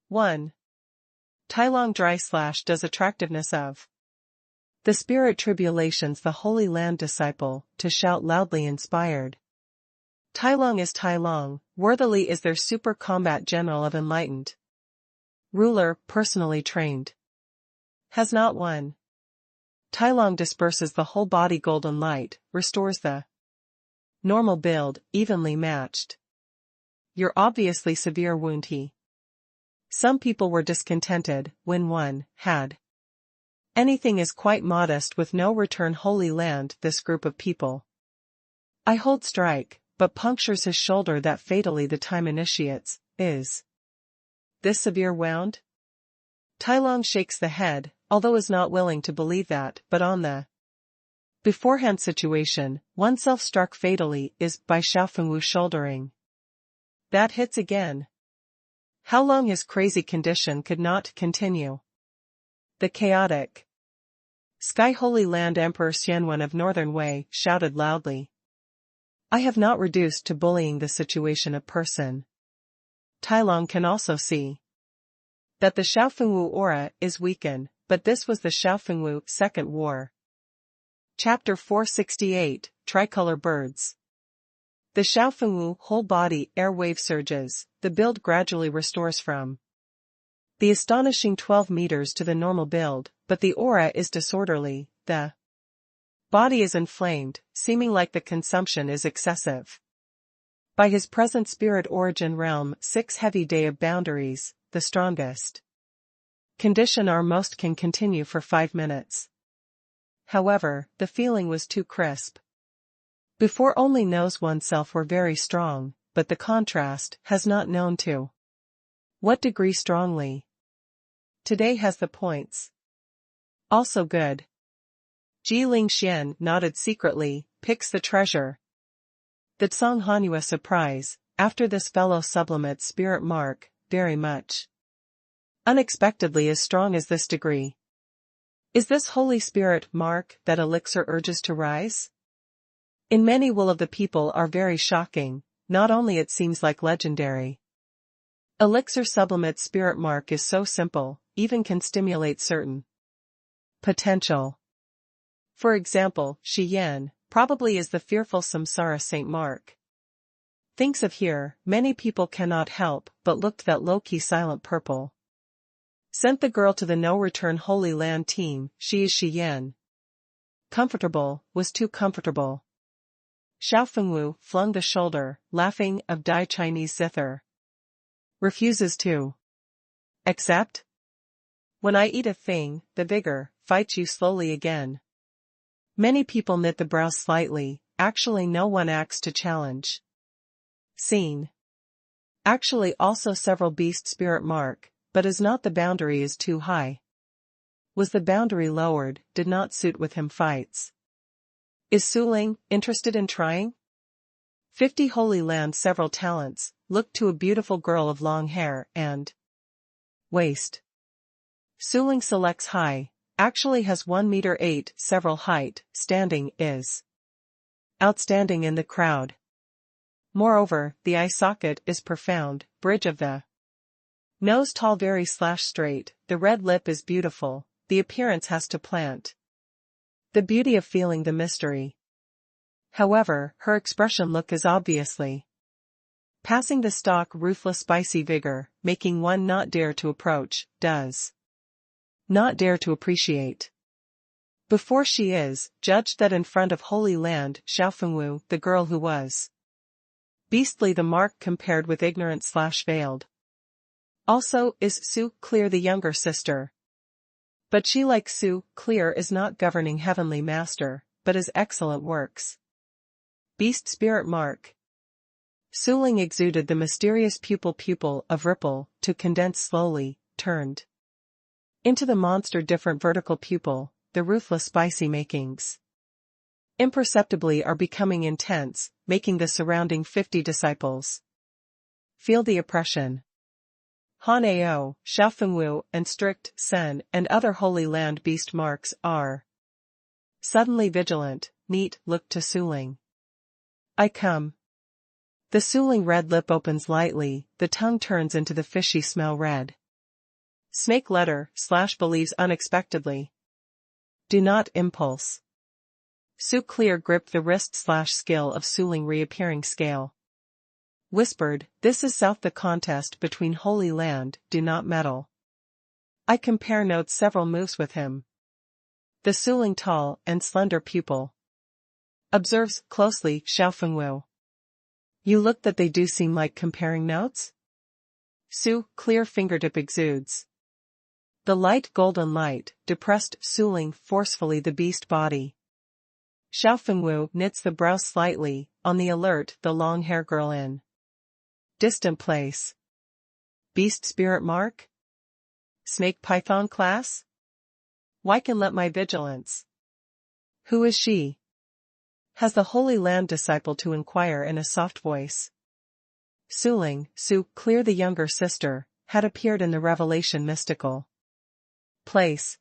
S1: 1. Tai Long dry / does attractiveness of the spirit tribulations the Holy Land disciple, to shout loudly inspired. Tai Long is Tai Long, worthily is their super combat general of enlightened ruler, personally trained. Has not one. Tai Long disperses the whole body golden light, restores the normal build, evenly matched. Your obviously severe wound he. Some people were discontented, when one had anything is quite modest with no return Holy Land this group of people. I hold strike, but punctures his shoulder that fatally the time initiates, is this severe wound? Tai Long shakes the head, although is not willing to believe that, but on the beforehand situation, oneself struck fatally is by Xiaofengwu shouldering. That hits again. How long his crazy condition could not continue? The chaotic Sky Holy Land Emperor Xianwen of Northern Wei shouted loudly. I have not reduced to bullying the situation a person. Tai Long can also see that the Xiaofengwu aura is weakened, but this was the Xiaofengwu Second War. Chapter 468, Tricolor Birds. The Xiaofengwu whole body air wave surges, the build gradually restores from the astonishing 12 meters to the normal build, but the aura is disorderly, the body is inflamed, seeming like the consumption is excessive. By his present spirit origin realm 6 heavy day of boundaries, the strongest Condition our most can continue for 5 minutes. However, the feeling was too crisp. Before only knows oneself were very strong, but the contrast has not known to. What degree strongly? Today has the points. Also good. Ji Ling Xian nodded secretly, picks the treasure. The Tsang Hanua surprise, after this fellow sublimate spirit mark, very much. Unexpectedly as strong as this degree. Is this Holy Spirit mark that elixir urges to rise? In many will of the people are very shocking, not only it seems like legendary. Elixir sublimate spirit mark is so simple, even can stimulate certain potential. For example, Shi Yan, probably is the fearful samsara Saint Mark. Thinks of here, many people cannot help but looked that low-key silent purple. Sent the girl to the no-return Holy Land team, she is Shi Yan. Comfortable, was too comfortable. Xiao Fengwu flung the shoulder, laughing, of Dai Chinese zither. Refuses to accept? When I eat a thing, the vigor fights you slowly again. Many people knit the brows slightly, actually no one acts to challenge. Scene. Actually also several beast spirit mark, but as not the boundary is too high. Was the boundary lowered, did not suit with him fights. Is Suling interested in trying? 50 Holy Land several talents, looked to a beautiful girl of long hair and waist. Suling selects high, actually has 1 meter 8 several height, standing is outstanding in the crowd. Moreover, the eye socket is profound, bridge of the nose tall very straight, the red lip is beautiful, the appearance has to plant. The beauty of feeling the mystery. However, her expression look is obviously passing the stock ruthless spicy vigor, making one not dare to approach, does not dare to appreciate. Before she is, judged that in front of Holy Land Xiao Fengwu, the girl who was beastly the mark compared with ignorant/veiled. Also, is Su Clear the younger sister. But she like Su Clear is not governing heavenly master, but is excellent works. Beast spirit mark. Suling exuded the mysterious pupil of ripple, to condense slowly, turned into the monster different vertical pupil, the ruthless spicy makings. Imperceptibly are becoming intense, making the surrounding 50 disciples feel the oppression. Han Ao, Xiao Fengwu, and Strict Sen and other Holy Land beast marks are suddenly vigilant, neat, look to Suling. I come. The Suling red lip opens lightly, the tongue turns into the fishy smell red. Snake letter, / believes unexpectedly. Do not impulse. Su Clear gripped the wrist / skill of Suling reappearing scale. Whispered, this is South the contest between Holy Land, do not meddle. I compare notes several moves with him. The Suling tall and slender pupil. Observes closely Xiao Fengwu. You look that they do seem like comparing notes? Su Clear fingertip exudes. The light golden light, depressed Suling forcefully the beast body. Xiao Fengwu knits the brows slightly, on the alert the long hair girl in distant place. Beast spirit mark? Snake python class? Why can let my vigilance? Who is she? Has the Holy Land disciple to inquire in a soft voice. Suling, Su Clear the younger sister, had appeared in the revelation mystical place.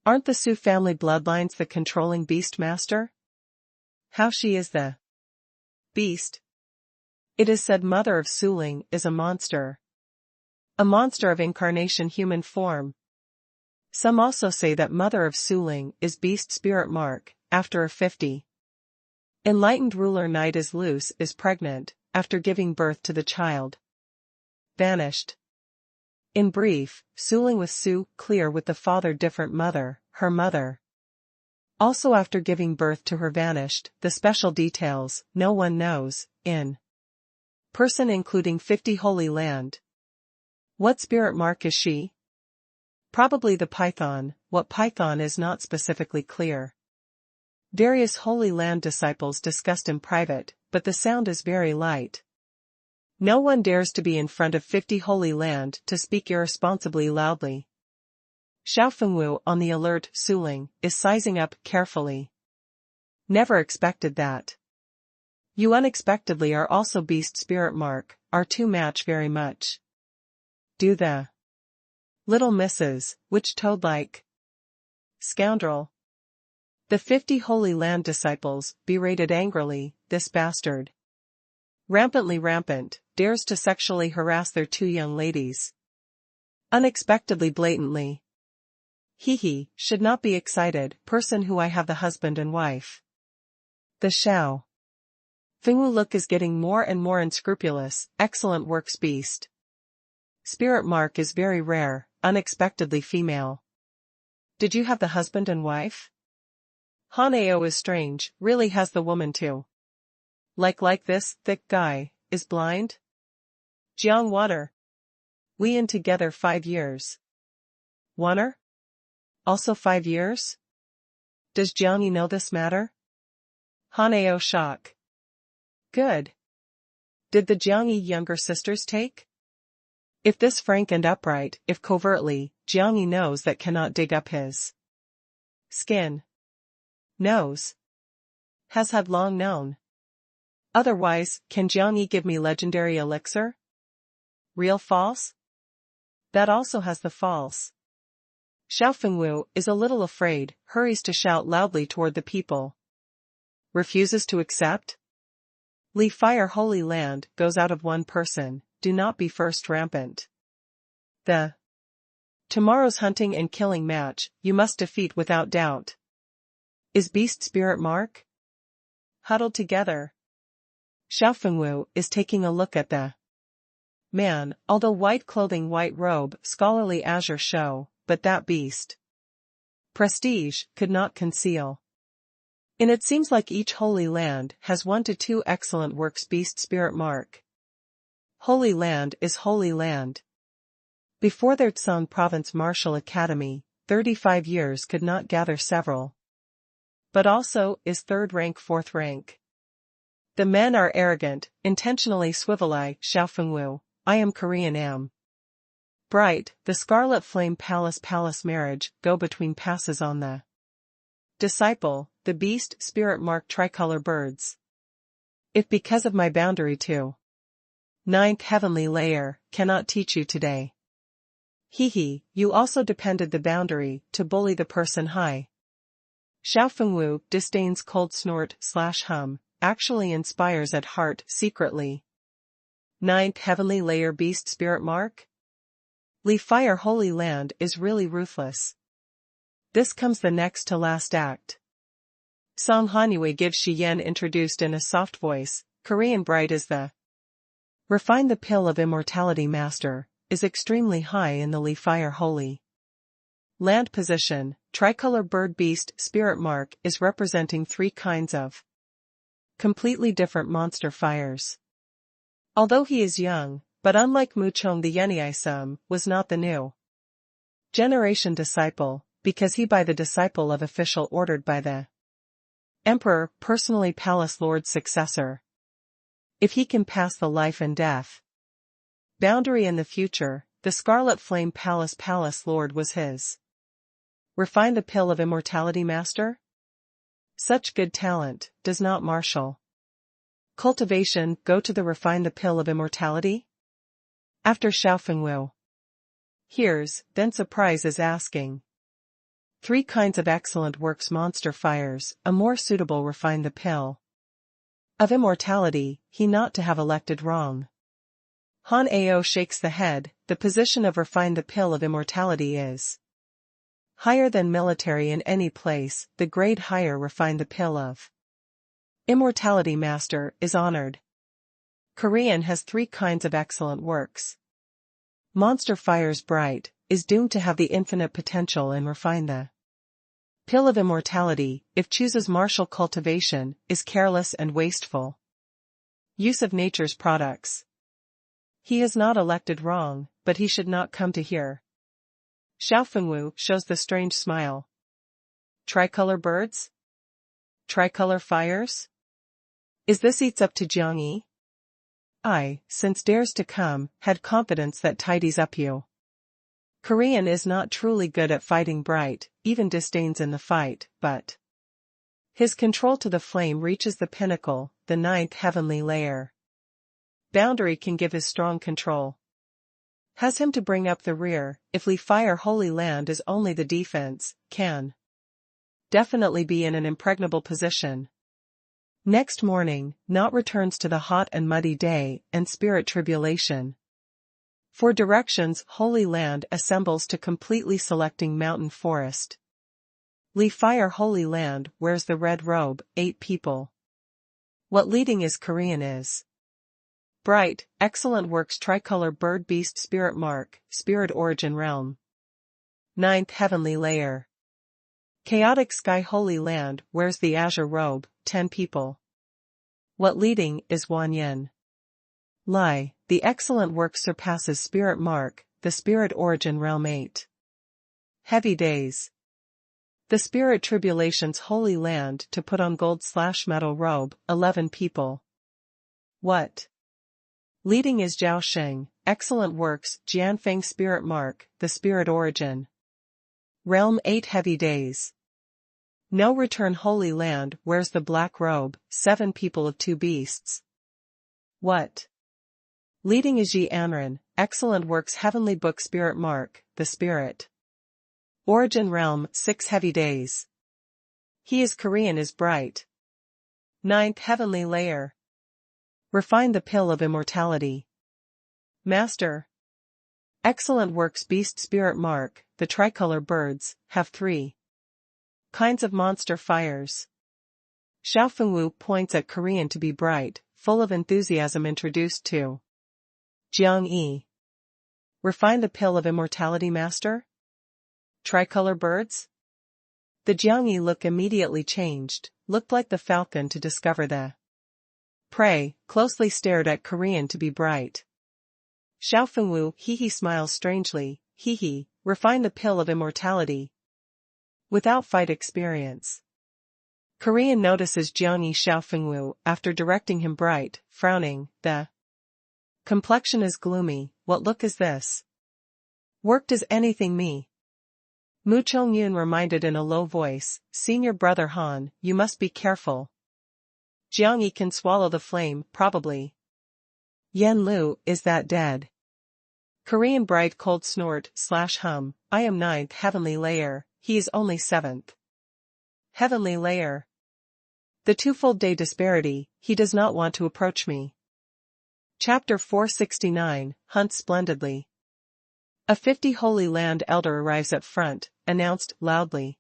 S1: Aren't the Su family bloodlines the controlling beast master? How she is the beast? It is said mother of Suling is a monster. A monster of incarnation human form. Some also say that mother of Suling is beast spirit mark, after a 50. Enlightened ruler night is loose is pregnant, after giving birth to the child. Vanished. In brief, Suling with Su Clear with the father different mother, her mother. Also after giving birth to her vanished, the special details, no one knows, in person including 50 Holy Land. What spirit mark is she? Probably the python, what python is not specifically clear. Various Holy Land disciples discussed in private, but the sound is very light. No one dares to be in front of 50 Holy Land to speak irresponsibly loudly. Xiao Fengwu on the alert, Suling, is sizing up carefully. Never expected that. You unexpectedly are also beast spirit mark, our two match very much. Do the little misses, which toad-like scoundrel. The 50 Holy Land disciples berated angrily, this bastard. Rampantly rampant, dares to sexually harass their two young ladies. Unexpectedly blatantly. Should not be excited, person who I have the husband and wife. The Xiao Fengwu look is getting more and more unscrupulous, excellent works beast. Spirit mark is very rare, unexpectedly female. Did you have the husband and wife? Han Ao is strange, really has the woman too. Like this, thick guy, is blind? Jiang Water. We in together 5 years. Water? Also 5 years? Does Jiangyi know this matter? Han Ao shock. Good. Did the Jiangyi younger sisters take? If this frank and upright, if covertly, Jiangyi knows that cannot dig up his skin. Knows. Has had long known. Otherwise, can Jiangyi give me legendary elixir? Real false? That also has the false. Xiao Fengwu is a little afraid, hurries to shout loudly toward the people. Refuses to accept? Li Fire Holy Land goes out of one person, do not be first rampant. The tomorrow's hunting and killing match, you must defeat without doubt. Is beast spirit mark? Huddled together. Xiao Fengwu is taking a look at the man, although white clothing, white robe, scholarly azure show, but that beast. Prestige could not conceal. And it seems like each Holy Land has 1 to 2 excellent works beast spirit mark. Holy Land is Holy Land. Before their Tsang Province Martial Academy, 35 years could not gather several. But also is 3rd rank 4th rank. The men are arrogant, intentionally swivel eye, Xiao Fengwu, I am Korean am. Bright, the Scarlet Flame Palace marriage, go between passes on the disciple, the beast spirit mark tricolor birds. If because of my boundary too. 9th heavenly layer, cannot teach you today. You also depended the boundary to bully the person high. Xiao Fengwu disdains cold snort / hum, actually inspires at heart secretly. 9th heavenly layer beast spirit mark? Li Fire Holy Land is really ruthless. This comes the next to last act. Song Hanyue gives Shi Yan introduced in a soft voice, Korean bright as the refine the pill of immortality master, is extremely high in the Li Fire Holy Land position. Tricolor bird beast spirit mark is representing 3 kinds of completely different monster fires. Although he is young, but unlike Muchong the Yenyaisum, was not the new generation disciple, because he by the disciple of official ordered by the emperor, personally palace lord's successor. If he can pass the life and death boundary in the future, the Scarlet Flame Palace lord was his. Refine the pill of immortality master? Such good talent, does not martial cultivation go to the refine the pill of immortality? After Xiao Fengwu hears, then surprise is asking. 3 kinds of excellent works monster fires, a more suitable refine the pill of immortality, he not to have elected wrong. Han Ao shakes the head, the position of refine the pill of immortality is higher than military in any place, the grade higher refine the pill of immortality master is honored. Korean has 3 kinds of excellent works. Monster fires bright, is doomed to have the infinite potential and refine the pill of immortality, if chooses martial cultivation, is careless and wasteful use of nature's products. He has not elected wrong, but he should not come to here. Xiao Fengwu shows the strange smile. Tricolor birds? Tricolor fires? Is this eats up to Jiangyi? I, since dares to come, had confidence that tidies up you. Korean is not truly good at fighting bright, even disdains in the fight, but his control to the flame reaches the pinnacle, the ninth heavenly layer. Boundary can give his strong control. Has him to bring up the rear, if Li Fire Holy Land is only the defense, can definitely be in an impregnable position. Next morning, Not returns to the hot and muddy day and spirit tribulation. For directions, Holy Land assembles to completely selecting mountain forest. Li Fire Holy Land wears the red robe, 8 people. What leading is Korean is bright, excellent works tricolor bird beast spirit mark, spirit origin realm. Ninth heavenly layer. Chaotic sky Holy Land wears the azure robe, 10 people. What leading is Wan Yin. Lai, the excellent work surpasses spirit mark, the spirit origin realm 8. Heavy days. The spirit tribulations Holy Land to put on gold/metal robe, 11 people. What leading is Zhao Sheng, excellent works, Jianfeng spirit mark, the spirit origin. Realm 8 heavy days. No return Holy Land wears the black robe, 7 people of 2 beasts. What leading is Yi Anren, excellent works heavenly book spirit mark, the spirit origin realm 6 heavy days. He is Korean is bright. Ninth heavenly layer. Refine the pill of immortality. Master. Excellent works beast spirit mark, the tricolor birds, have 3 kinds of monster fires. Xiao Fengwu points at Korean to be bright, full of enthusiasm introduced to Jiangyi. Refine the pill of immortality master? Tricolor birds? The Jiangyi look immediately changed, looked like the falcon to discover the prey, closely stared at Korean to be bright. Xiao Fengwu he smiles strangely, he, refine the pill of immortality. Without fight experience. Korean notices Jiangyi Xiao Fengwu after directing him bright, frowning, the complexion is gloomy, what look is this? Work does anything me? Mu Chongyun reminded in a low voice, senior brother Han, you must be careful. Jiangyi can swallow the flame, probably. Yen Lu, is that dead? Korean bright cold snort/hum, I am 9th heavenly layer, he is only 7th. Heavenly layer. The twofold day disparity, he does not want to approach me. Chapter 469, Hunt splendidly. A 50 Holy Land elder arrives up front, announced loudly.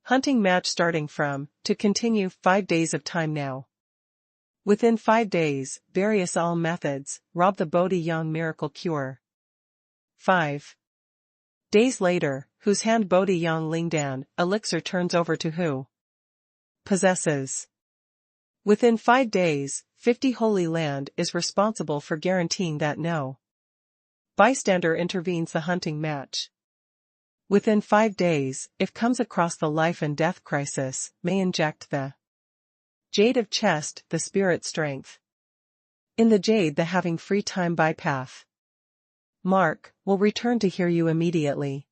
S1: Hunting match starting from, to continue 5 days of time now. Within 5 days, various all methods, rob the Bodhi Yang miracle cure. 5 days later, whose hand Bodhi Yang Lingdan, elixir turns over to who possesses. Within 5 days, 50 Holy Land is responsible for guaranteeing that no bystander intervenes the hunting match. Within 5 days, if comes across the life and death crisis, may inject the jade of chest, the spirit strength. In the jade the having free time bypath. Mark, will return to hear you immediately.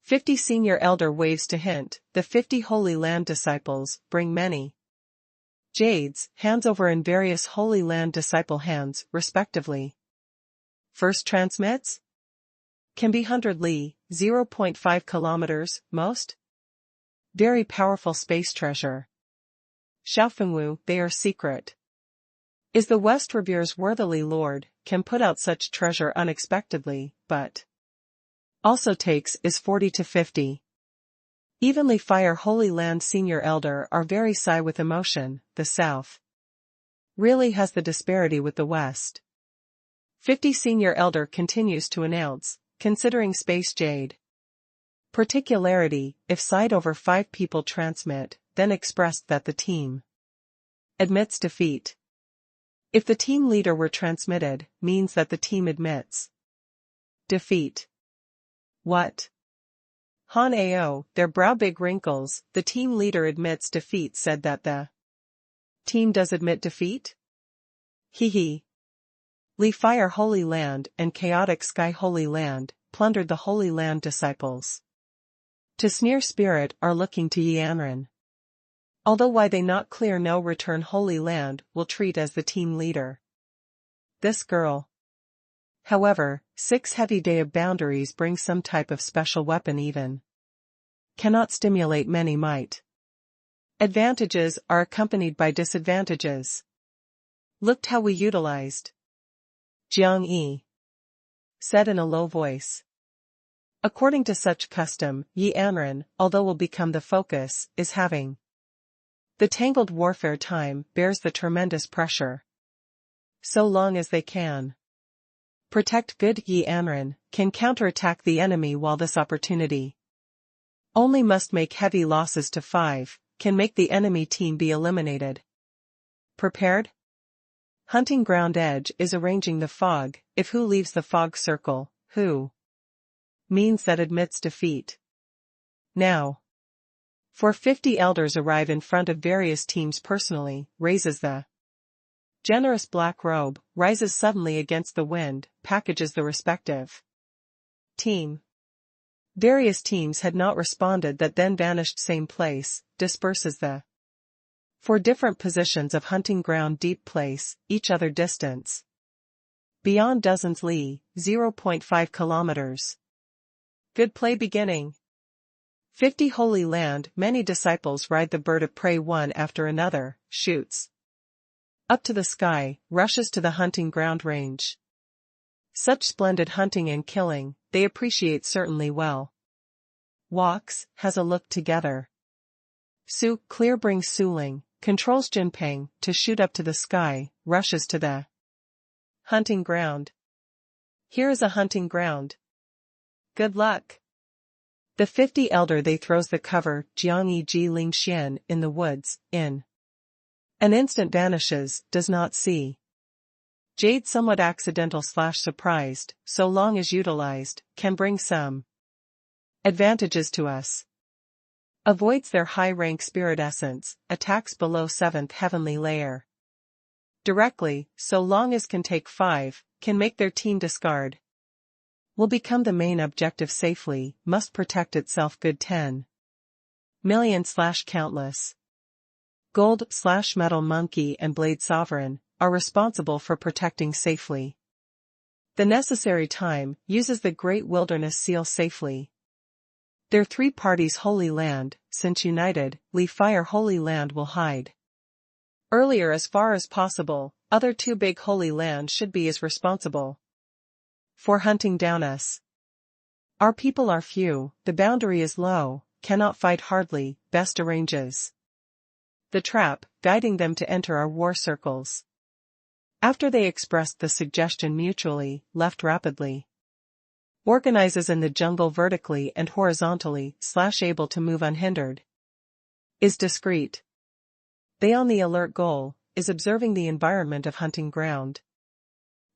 S1: 50 Senior Elder waves to hint, the 50 Holy Land disciples, bring many jades, hands over in various Holy Land disciple hands, respectively. First transmits? Can be 100 li, 0.5 kilometers, most? Very powerful space treasure. Xiao Fengwu, they are secret. Is the West reveres worthily Lord, can put out such treasure unexpectedly, but also takes is 40 to 50. Evenly Fire Holy Land Senior Elder are very sigh with emotion, the South really has the disparity with the West. 50 Senior Elder continues to announce, considering Space Jade. Particularity, if side over 5 people transmit, then expressed that the team admits defeat. If the team leader were transmitted, means that the team admits defeat. What? Han Ao, their brow big wrinkles, the team leader admits defeat said that the team does admit defeat? Hee. Li Fire Holy Land and Chaotic Sky Holy Land, plundered the Holy Land disciples. To sneer spirit are looking to Yanran. Although why they not clear no return Holy Land will treat as the team leader. This girl. However, 6 heavy day of boundaries bring some type of special weapon even. Cannot stimulate many might. Advantages are accompanied by disadvantages. Looked how we utilized. Jiang Yi said in a low voice. According to such custom, Yi Anran, although will become the focus, is having. The tangled warfare time bears the tremendous pressure. So long as they can protect good Yi Anran, can counterattack the enemy while this opportunity only must make heavy losses to 5, can make the enemy team be eliminated. Prepared? Hunting ground edge is arranging the fog, if who leaves the fog circle, who means that admits defeat. Now. For 50 elders arrive in front of various teams personally, raises the generous black robe, rises suddenly against the wind, packages the respective team. Various teams had not responded that then vanished same place, disperses the 4 different positions of hunting ground deep place, each other distance. Beyond dozens li, 0.5 kilometers. Good play beginning. 50 Holy Land, many disciples ride the bird of prey one after another, shoots up to the sky, rushes to the hunting ground range. Such splendid hunting and killing, they appreciate certainly well. Walks, has a look together. Su clear brings Suling, controls Jinping, to shoot up to the sky, rushes to the hunting ground. Here is a hunting ground. Good luck. The 50 elder they throws the cover, Jiangyi Ji Ling Xian, in the woods, in an instant vanishes, does not see. Jade somewhat accidental / surprised, so long as utilized, can bring some advantages to us. Avoids their high rank spirit essence, attacks below 7th heavenly layer. Directly, so long as can take 5, can make their team discard. Will become the main objective safely, must protect itself good 10 million / countless. Gold / metal monkey and blade sovereign, are responsible for protecting safely. The necessary time, uses the great wilderness seal safely. Their 3 parties Holy Land, since united, Li Fire Holy Land will hide. Earlier as far as possible, other 2 big Holy Land should be as responsible. For hunting down us. Our people are few, the boundary is low, cannot fight hardly, best arranges the trap, guiding them to enter our war circles. After they expressed the suggestion mutually, left rapidly. Organizes in the jungle vertically and horizontally, / able to move unhindered. Is discreet. They on the alert goal, is observing the environment of hunting ground.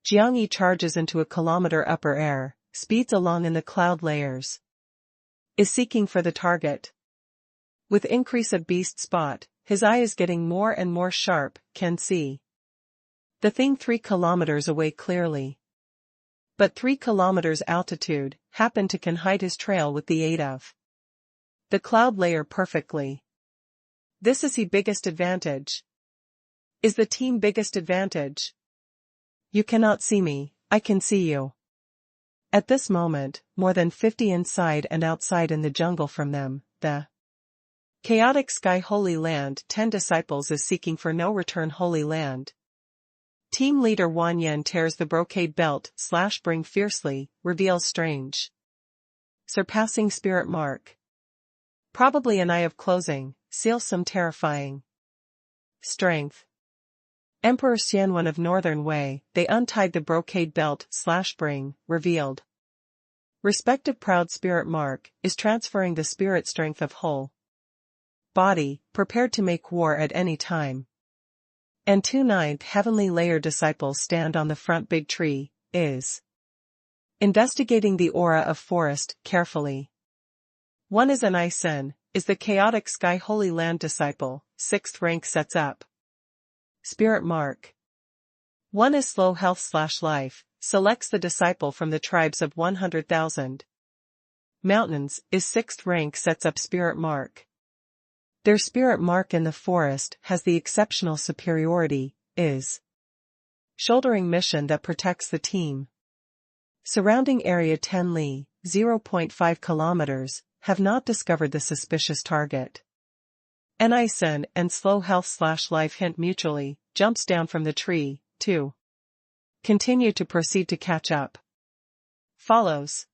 S1: Jiangyi charges into a kilometer upper air, speeds along in the cloud layers. Is seeking for the target. With increase of beast spot, his eye is getting more and more sharp, can see the thing 3 kilometers away clearly. But 3 kilometers altitude, happen to can hide his trail with the aid of the cloud layer perfectly. This is the biggest advantage. Is the team biggest advantage? You cannot see me, I can see you. At this moment, more than 50 inside and outside in the jungle from them, the Chaotic Sky Holy Land 10 disciples is seeking for no return Holy Land. Team leader Wan Yen tears the brocade belt / bring fiercely, reveals strange surpassing spirit mark. Probably an eye of closing, seals some terrifying strength. Emperor Xianwen of Northern Wei, they untied the brocade belt / bring, revealed. Respective proud spirit mark, is transferring the spirit strength of whole body, prepared to make war at any time. And 2 9th heavenly layer disciples stand on the front big tree, is Investigating the aura of forest carefully. 1 is Anai Sen, is the chaotic sky Holy Land disciple, 6th rank sets up. Spirit mark. 1 is slow health/life, selects the disciple from the tribes of 100,000. Mountains, is 6th rank sets up spirit mark. Their spirit mark in the forest has the exceptional superiority, is shouldering mission that protects the team. Surrounding area 10 li, 0.5 kilometers, have not discovered the suspicious target. Anai-sen and slow health/life hint mutually, jumps down from the tree, 2. Continue to proceed to catch up. Follows.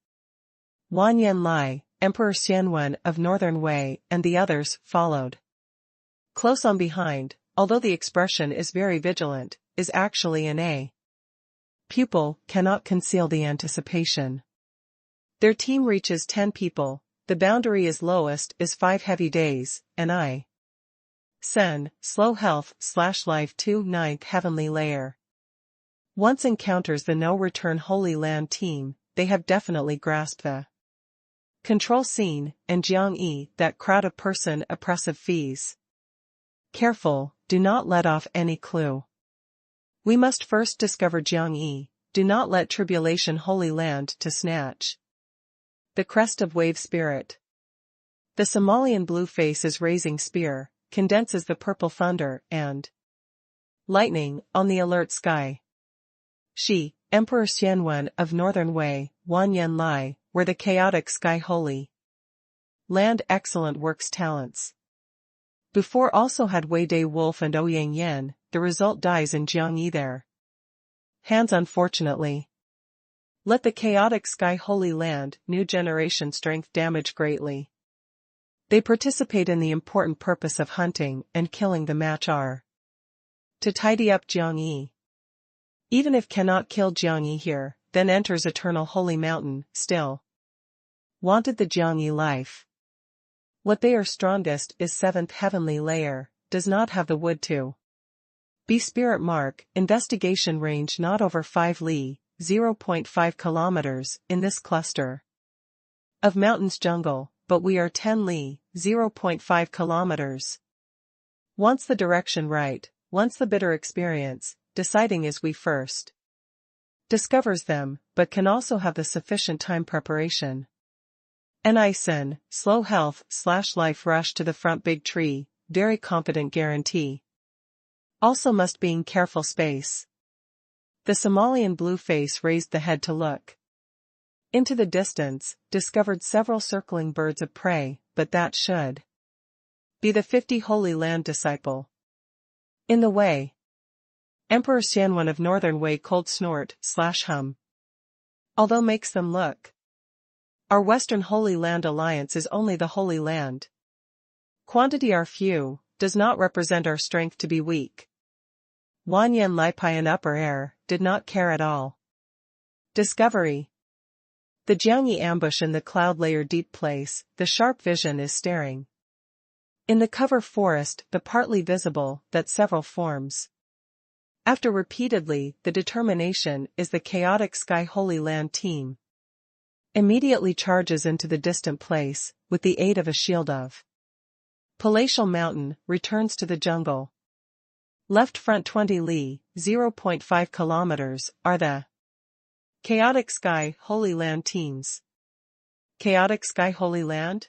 S1: Wanyan Lai, Emperor Xianwen of Northern Wei and the others followed. Close on behind, although the expression is very vigilant, is actually an A. Pupil cannot conceal the anticipation. Their team reaches 10 people, the boundary is lowest is 5 heavy days, and I. Sen, slow health/life 2 9th heavenly layer. Once encounters the no-return Holy Land team, they have definitely grasped the control scene, and Jiang Yi, that crowd of person oppressive fees. Careful, do not let off any clue. We must first discover Jiang Yi, do not let tribulation Holy Land to snatch. The crest of wave spirit. The Somalian blue face is raising spear, condenses the purple thunder and lightning on the alert sky. She, Emperor Xianwen of Northern Wei, Wanyan Lai, were the chaotic sky Holy Land excellent works talents. Before also had Wei Day Wolf and Ouyang Yan, the result dies in Jiang Yi there. Hands unfortunately. Let the chaotic sky Holy Land new generation strength damage greatly. They participate in the important purpose of hunting and killing the match are to tidy up Jiang Yi. Even if cannot kill Jiang Yi here, then enters eternal holy mountain, still wanted the Jiang Yi life. What they are strongest is 7th heavenly layer, does not have the wood to be spirit mark, investigation range not over 5 li, 0.5 kilometers, in this cluster of mountains jungle, but we are 10 li, 0.5 kilometers. Once the direction right, once the bitter experience, deciding is we first discovers them, but can also have the sufficient time preparation. Anai-sen, slow health/life rush to the front big tree, very confident guarantee. Also must being careful space. The Somalian blue face raised the head to look into the distance, discovered several circling birds of prey, but that should be the 50 Holy Land disciple. In the way. Emperor Xianwen of Northern Wei cold snort/hum. Although makes them look. Our Western Holy Land alliance is only the Holy Land. Quantity are few, does not represent our strength to be weak. Wanyan Lipai in upper air, did not care at all. Discovery. The Jiangyi ambush in the cloud layer deep place, the sharp vision is staring. In the cover forest, the partly visible, that several forms. After repeatedly, the determination is the chaotic sky Holy Land team. Immediately charges into the distant place, with the aid of a shield of palatial mountain, returns to the jungle. Left front 20 li, 0.5 kilometers, are the chaotic sky Holy Land teams. Chaotic sky Holy Land?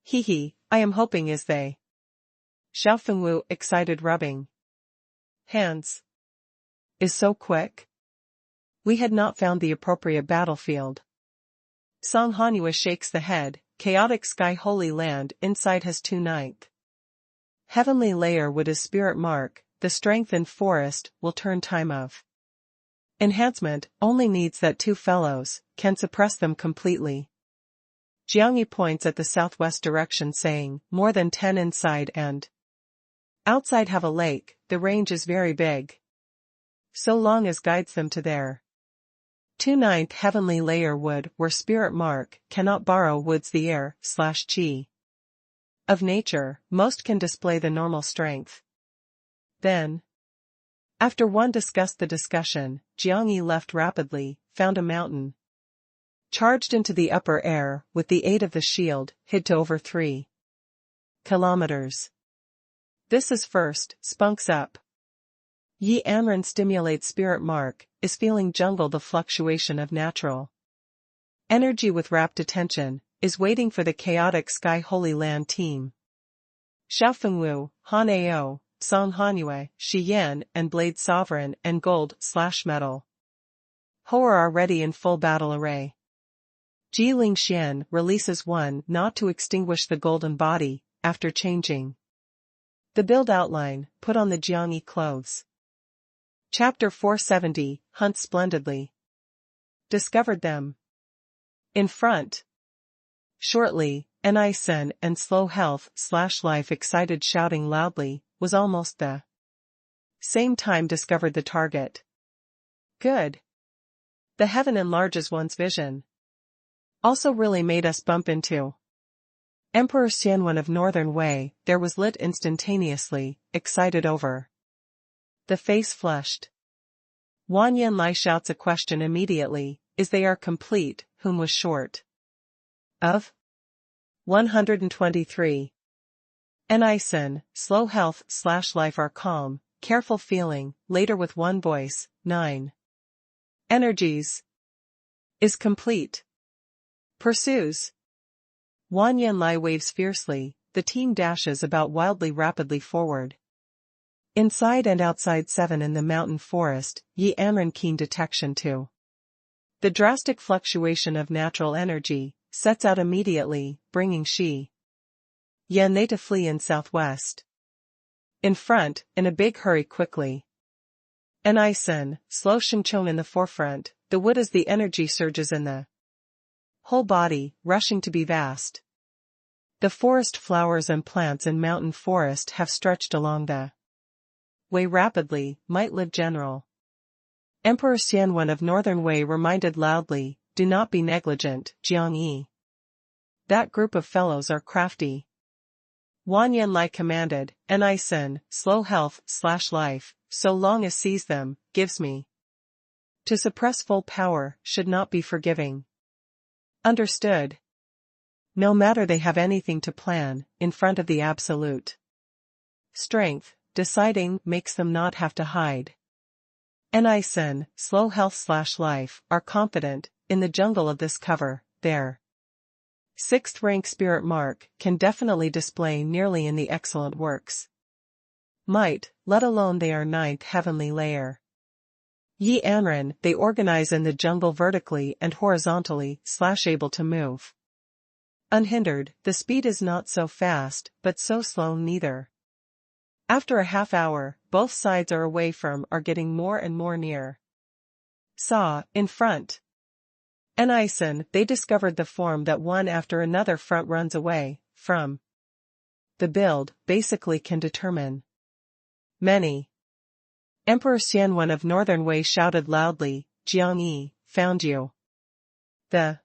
S1: Hee, I am hoping is they. Xiao Fengwu excited rubbing hands. Is so quick? We had not found the appropriate battlefield. Song Hanua shakes the head, chaotic sky Holy Land inside has 2 9th. Heavenly layer would as spirit mark, the strength in forest will turn time of enhancement, only needs that 2 fellows, can suppress them completely. Jiang Yi points at the southwest direction saying, more than 10 inside and outside have a lake, the range is very big. So long as guides them to there. 2 9th heavenly layer wood where spirit mark cannot borrow woods the air/chi of nature, most can display the normal strength. Then, after one discussed the discussion, Jiang Yi left rapidly, found a mountain, Charged into the upper air, with the aid of the shield, hid to over 3 kilometers. This is first, spunks up. Yi Anren stimulates spirit mark, is feeling jungle the fluctuation of natural energy with rapt attention, is waiting for the chaotic Sky Holy Land team. Xiaofengwu, Han Ao, Song Hanyue, Shi Yan, and Blade Sovereign and Gold/Metal Ho are already in full battle array. Ji Lingxian releases one not to extinguish the golden body, after changing the build outline, put on the Jiangyi clothes. Chapter 470, Hunt splendidly. Discovered them. In front. Shortly, Nisen and Slow Health/Life excited shouting loudly, was almost the same time discovered the target. Good. The heaven enlarges one's vision. Also really made us bump into Emperor Xianwen of Northern Wei. There was lit instantaneously, excited over. The face flushed. Wan Yanlai shouts a question immediately, is they are complete, whom was short of 123. Nisen, Slow Health/Life are calm, careful feeling, later with one voice, 9 energies. Is complete. Pursues. Wan Yanlai waves fiercely, the team dashes about wildly rapidly forward. Inside and outside 7 in the mountain forest, Yi Anren keen detection too. The drastic fluctuation of natural energy, sets out immediately, bringing Shi Yan they to flee in southwest. In front, in a big hurry quickly. Nisen, Slow Shengchong in the forefront, the wood as the energy surges in the whole body, rushing to be vast. The forest flowers and plants in mountain forest have stretched along the way rapidly, might live general. Emperor Xianwen of Northern Wei reminded loudly, do not be negligent, Jiangyi. That group of fellows are crafty. Wan Yanlai commanded, Nisen, Slow Health/Life, so long as seize them, gives me. To suppress full power, should not be forgiving. Understood. No matter they have anything to plan, in front of the absolute strength, deciding makes them not have to hide. Nisen, Slow Health/Life, are confident, in the jungle of this cover, their 6th rank spirit mark, can definitely display nearly in the excellent works. Might, let alone they are 9th heavenly layer. Yi Anren, they organize in the jungle vertically and horizontally/able to move unhindered, the speed is not so fast, but so slow neither. After a half hour, both sides are away from are getting more and more near. In front. Nisen, they discovered the form that one after another front runs away, from. The build, basically can determine. Many. Emperor Xianwen of Northern Wei shouted loudly, Jiangyi, found you. The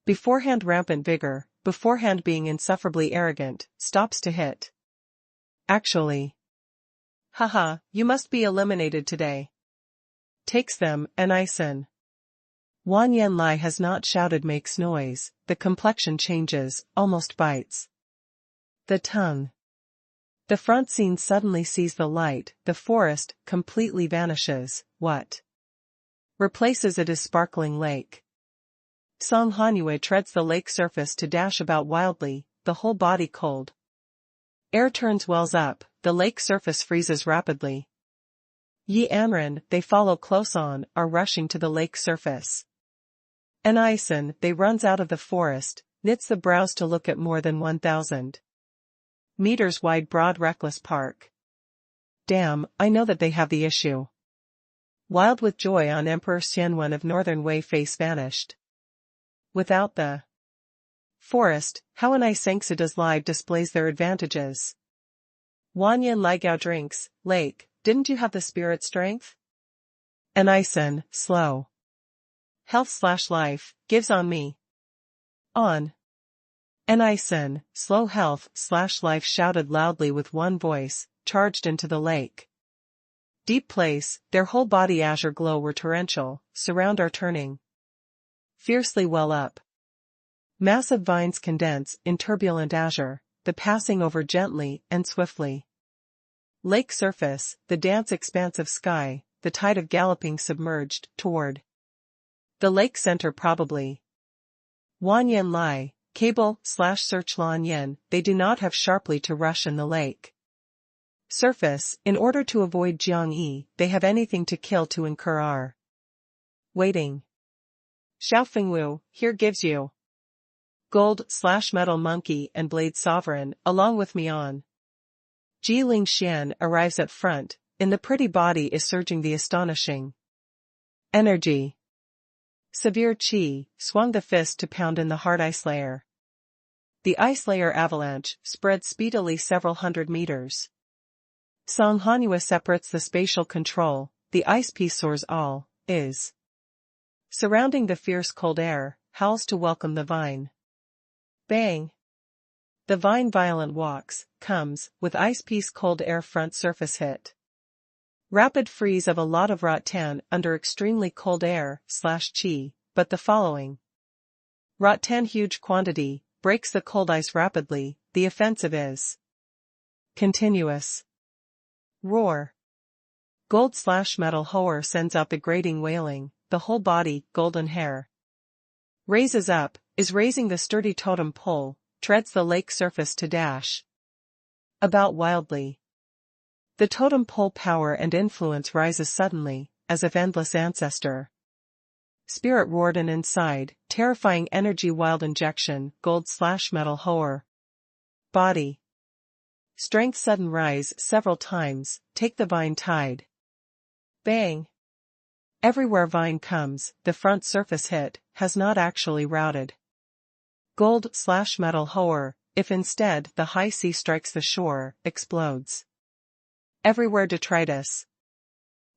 S1: beforehand rampant vigor, beforehand being insufferably arrogant, stops to hit. Actually. Haha, you must be eliminated today. Takes them, Nisen. Wan Yanlai has not shouted makes noise, the complexion changes, almost bites. The tongue. The front scene suddenly sees the light, the forest, completely vanishes, what replaces it is sparkling lake. Song Hanyue treads the lake surface to dash about wildly, the whole body cold. Air turns wells up, the lake surface freezes rapidly. Yi Anren, they follow close on, are rushing to the lake surface. Nisen, they runs out of the forest, knits the brows to look at more than 1,000 meters wide broad reckless park. Damn, I know that they have the issue. Wild with joy on Emperor Xianwen of Northern Wei face vanished. Without the forest, how Nisangsuda's live displays their advantages. Wan Yanlai Gao drinks, lake, didn't you have the spirit strength? Nisen, Slow Health/Life, gives on me. On. Nisen, Slow Health/Life shouted loudly with one voice, charged into the lake. Deep place, their whole body azure glow were torrential, surround are turning. fiercely well up. Massive vines condense in turbulent azure, the passing over gently and swiftly. Lake surface, the dance expanse of sky, the tide of galloping submerged toward the lake center probably. Wan Yen Lai, cable/search Lan Yen, they do not have sharply to rush in the lake. Surface, in order to avoid Jiang Yi, they have anything to kill to incur our waiting. Xiaofengwu, here gives you gold/metal monkey and blade sovereign, along with Mian. Ji Xian arrives at front, in the pretty body is surging the astonishing energy. Severe Qi swung the fist to pound in the hard ice layer. The ice layer avalanche spread speedily several hundred meters. Song Hanyue separates the spatial control, the ice piece soars all, is surrounding the fierce cold air, howls to welcome the vine. Bang! The vine violent walks, comes, with ice piece cold air front surface hit. Rapid freeze of a lot of rattan under extremely cold air/Qi, but the following. Rattan huge quantity, breaks the cold ice rapidly, the offensive is continuous. Roar. Gold/metal Hoer sends out the grating wailing, the whole body, golden hair. Raises up, is raising the sturdy totem pole, treads the lake surface to dash about wildly. The totem pole power and influence rises suddenly, as if endless ancestor spirit roared in inside, terrifying energy wild injection, gold/metal Hoer. Body. Strength sudden rise several times, take the vine tide. Bang! Everywhere vine comes, the front surface hit, has not actually routed. Gold/metal Hoer, if instead the high sea strikes the shore, explodes. Everywhere detritus.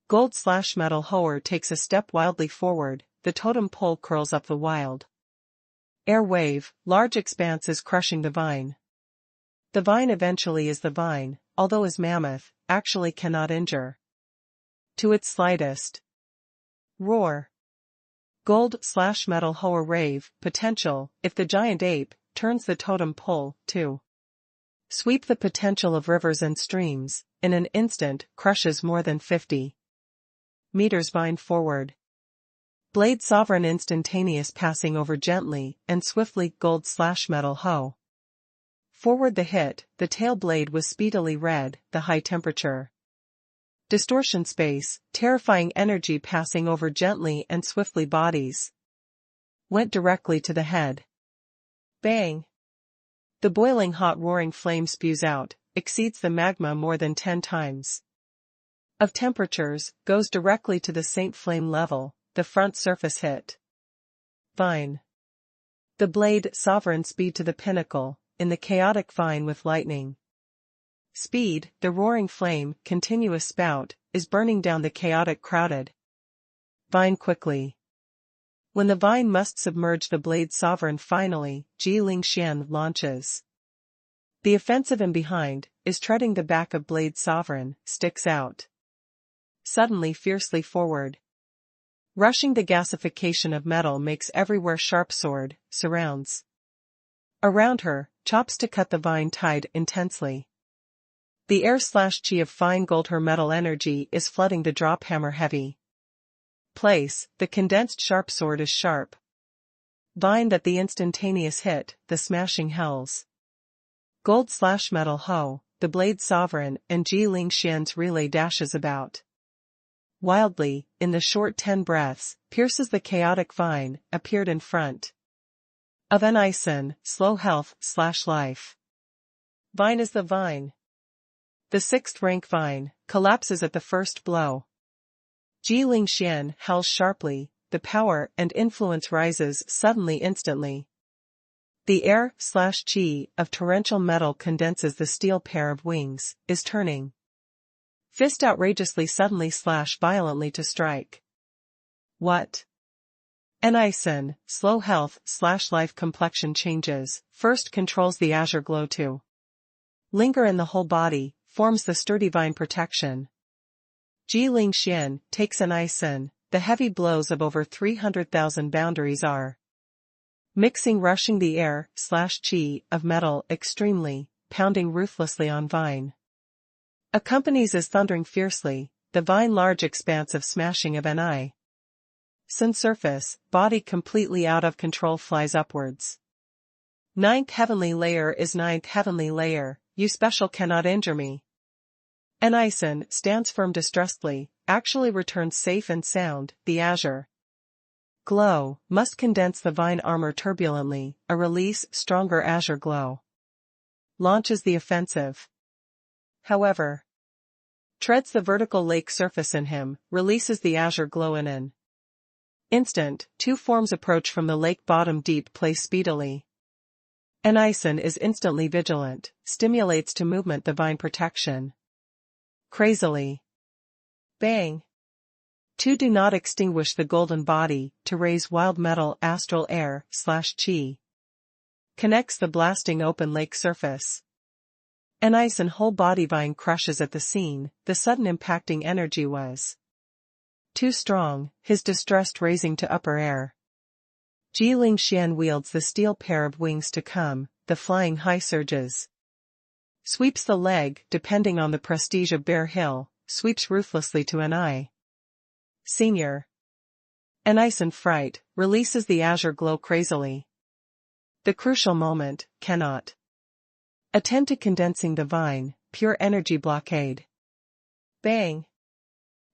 S1: Gold/metal Hoer takes a step wildly forward, the totem pole curls up the wild air wave, large expanse is crushing the vine. The vine eventually is the vine, although as mammoth, actually cannot injure. To its slightest. Roar. Gold/metal Hoer rave, potential, if the giant ape, turns the totem pole, to sweep the potential of rivers and streams, in an instant, crushes more than 50 meters vine forward. Blade sovereign instantaneous passing over gently and swiftly gold/metal Ho. Forward the hit, the tail blade was speedily red, the high temperature. Distortion space, terrifying energy passing over gently and swiftly bodies. Went directly to the head. Bang! The boiling hot roaring flame spews out, exceeds the magma more than 10 times. Of temperatures, goes directly to the Saint flame level, the front surface hit. Vine. The blade sovereign speed to the pinnacle, in the chaotic vine with lightning speed, the roaring flame, continuous spout, is burning down the chaotic crowded vine quickly. When the vine must submerge the blade sovereign finally, Ji Xian launches. The offensive in behind, is treading the back of blade sovereign, sticks out. Suddenly fiercely forward. Rushing the gasification of metal makes everywhere sharp sword, surrounds. Around her, chops to cut the vine tide intensely. The air/Qi of fine gold her metal energy is flooding the drop hammer heavy place, the condensed sharp sword is sharp. Vine that the instantaneous hit, the smashing hells. Gold/metal Ho, the blade sovereign and Ji Xian's relay dashes about. Wildly, in the short 10 breaths, pierces the chaotic vine, appeared in front of an Ison, slow health/life. Vine is the vine. The 6th rank vine, collapses at the first blow. Ji Xian howls sharply, the power and influence rises suddenly instantly. The air/Qi of torrential metal condenses the steel pair of wings, is turning. Fist outrageously suddenly /violently to strike. What? An Ison, slow health/life complexion changes, first controls the azure glow to linger in the whole body, forms the sturdy vine protection. Ji Xian takes an Ison, the heavy blows of over 300,000 boundaries are mixing, rushing the air slash chi of metal extremely, pounding ruthlessly on vine. Accompanies as thundering fiercely, the vine large expanse of smashing of Ni. Sun surface, body completely out of control flies upwards. Ninth heavenly layer is ninth heavenly layer, you special cannot injure me. Ni-sun stands firm distressedly, actually returns safe and sound, the azure glow, must condense the vine armor turbulently, a release stronger azure glow. Launches the offensive. However, treads the vertical lake surface in him, releases the azure glow in an instant, two forms approach from the lake bottom deep place speedily. Ni-sun is instantly vigilant, stimulates to movement the vine protection. Crazily. Bang. Two do not extinguish the golden body, to raise wild metal astral air slash chi. Connects the blasting open lake surface. Ni-sun whole body vine crushes at the scene, the sudden impacting energy was too strong, his distressed raising to upper air. Ji Lingxian wields the steel pair of wings to come, the flying high surges. Sweeps the leg, depending on the prestige of Bear Hill, sweeps ruthlessly to Ni. Senior. Ni-sun fright, releases the azure glow crazily. The crucial moment, cannot attend to condensing the vine, pure energy blockade. Bang.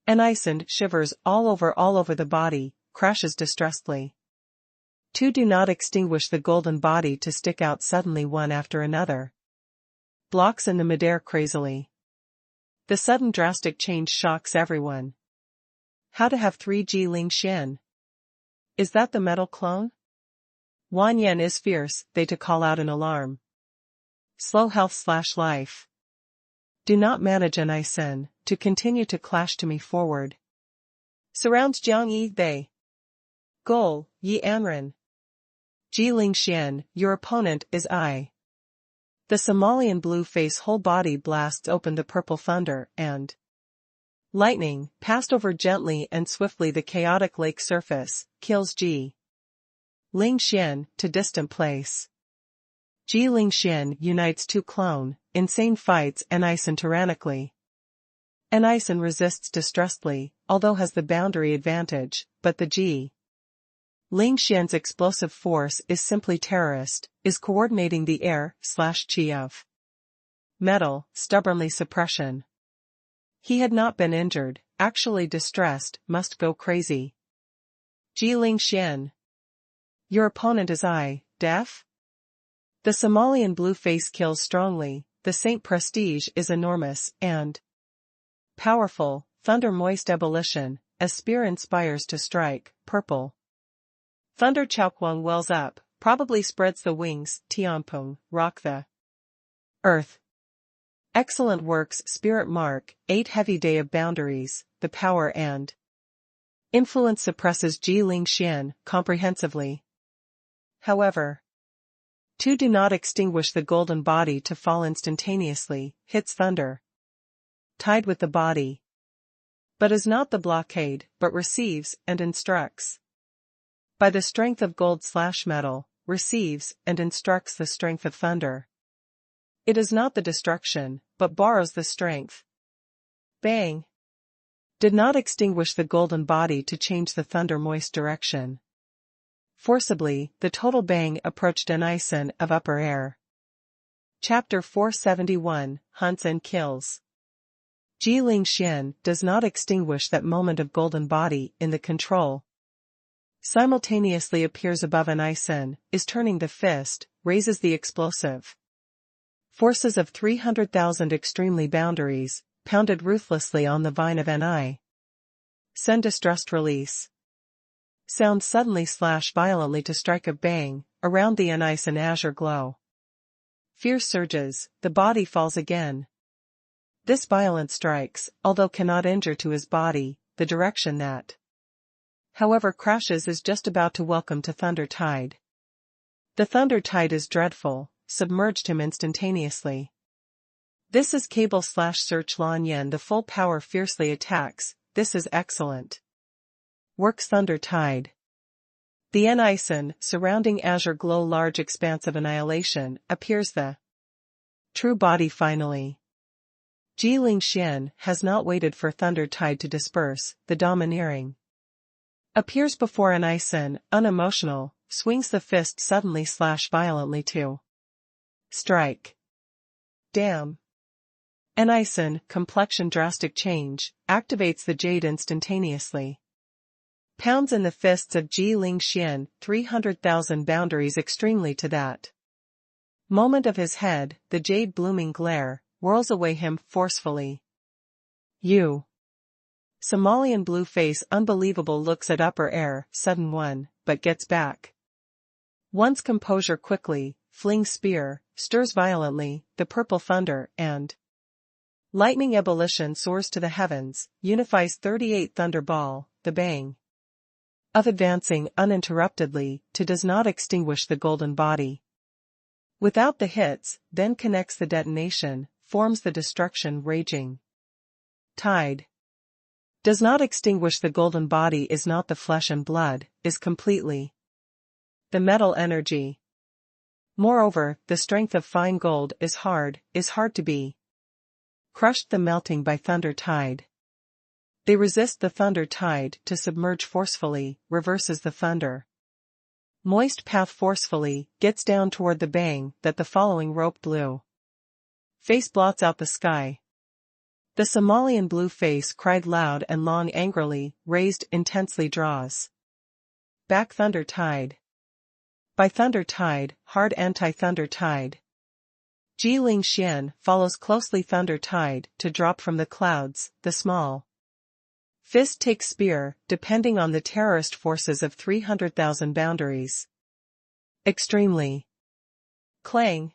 S1: Ni-sun shivers all over the body, crashes distressedly. Two do not extinguish the golden body to stick out suddenly one after another. Blocks in the midair crazily. The sudden drastic change shocks everyone. How to have 3 Ji Lingxian? Is that the metal clone? Wan Yan is fierce, they to call out in alarm. Slow health slash life. Do not manage Ni-sun, to continue to clash to me forward. Surrounds Jiang Yi they. Goal, Yi Anren. Ji Lingxian, your opponent is I. The Somalian blue face whole body blasts open the purple thunder and lightning, passed over gently and swiftly the chaotic lake surface, kills Ji Lingxian, to distant place. Ji Lingxian unites two clone, insane fights Ni-sun tyrannically. Ni-sun resists distressedly, although has the boundary advantage, but the Ji Lingxian's explosive force is simply terrorist, is coordinating the air slash chi of metal, stubbornly suppression. He had not been injured, actually distressed, must go crazy. Ji Lingxian. Your opponent is I, deaf? The Somalian blue face kills strongly, the Saint prestige is enormous, and powerful, thunder moist ebullition, as spear inspires to strike, purple. Thunder Chaoquang wells up, probably spreads the wings, Tianpeng, rock the earth. Excellent works spirit mark, 8 heavy day of boundaries, the power and influence suppresses Ji Lingxian, comprehensively. However, two do not extinguish the golden body to fall instantaneously, hits thunder. Tied with the body. But is not the blockade, but receives and instructs. By the strength of gold slash metal, receives and instructs the strength of thunder. It is not the destruction, but borrows the strength. Bang. Did not extinguish the golden body to change the thunder moist direction. Forcibly, the total bang approached Ni-sun of upper air. Chapter 471, Hunts and Kills. Ji Lingxian does not extinguish that moment of golden body in the control. Simultaneously appears above Ni-sun, is turning the fist, raises the explosive. Forces of 300,000 extremely boundaries, pounded ruthlessly on the vine of Ni-sun distressed release. Sound suddenly slash violently to strike a bang, around the Ni-sun azure glow. Fierce surges, the body falls again. This violent strikes, although cannot injure to his body, the direction that, however, crashes is just about to welcome to thunder tide. The thunder tide is dreadful, submerged him instantaneously. This is cable slash search Lan Yen the full power fiercely attacks, this is excellent. Works Thunder Tide. The N-Ison, surrounding azure glow large expanse of annihilation, appears the true body finally. Ji-Ling Xian has not waited for Thunder Tide to disperse, the domineering appears before N-Ison, unemotional, swings the fist suddenly / violently to strike. Damn. N-Ison, complexion drastic change, activates the jade instantaneously. Pounds in the fists of Ji-Ling Xian, 300,000 boundaries extremely to that moment of his head, the jade blooming glare, whirls away him forcefully. You. Somalian blue face unbelievable looks at upper air, sudden one, but gets back. One's composure quickly, flings spear, stirs violently, the purple thunder, and lightning ebullition soars to the heavens, unifies 38 thunder ball, the bang of advancing uninterruptedly, to does not extinguish the golden body. Without the hits, then connects the detonation, forms the destruction raging tide. Does not extinguish the golden body is not the flesh and blood, is completely the metal energy. Moreover, the strength of fine gold is hard to be crushed the melting by thunder tide. They resist the thunder tide to submerge forcefully, reverses the thunder moist path forcefully, gets down toward the bang that the following rope blue face blots out the sky. The Somalian blue face cried loud and long angrily, raised intensely draws back thunder tide. By thunder tide, hard anti-thunder tide. Ji-Ling Xian follows closely thunder tide to drop from the clouds, the small fist takes spear, depending on the terrorist forces of 300,000 boundaries. Extremely. Clang.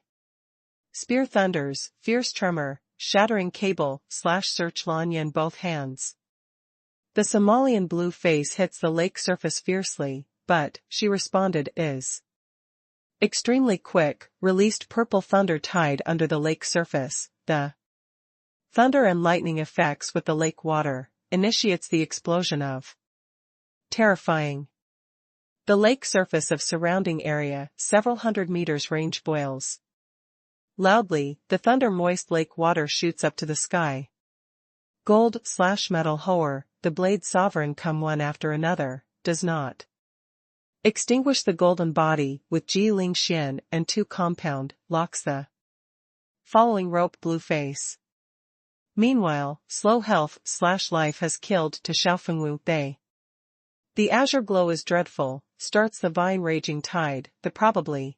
S1: Spear thunders, fierce tremor, shattering cable, search Lan Yin both hands. The Somalian blue face hits the lake surface fiercely, but, she responded, is extremely quick, released purple thunder tide under the lake surface, the thunder and lightning effects with the lake water, initiates the explosion of terrifying. The lake surface of surrounding area, several hundred meters range boils. Loudly, the thunder-moist lake water shoots up to the sky. Gold/metal Hoer, the blade sovereign come one after another, does not extinguish the golden body, with Ji-Ling Xian and two compound, locks the following rope blue face. Meanwhile, slow health/life has killed to Xiaofengwu, they. The azure glow is dreadful, starts the vine raging tide, the probably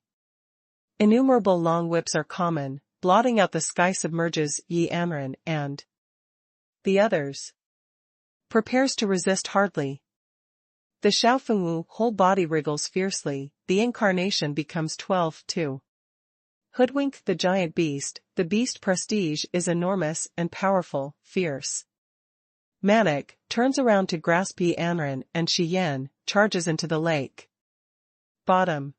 S1: innumerable long whips are common, blotting out the sky submerges Yi Amren and the others. Prepares to resist hardly. The Xiaofengwu whole body wriggles fiercely, the incarnation becomes 12 to hoodwink the giant beast, the beast prestige is enormous and powerful, fierce. Manic, turns around to grasp Yi Amren and Shi Yan, charges into the lake. Bottom.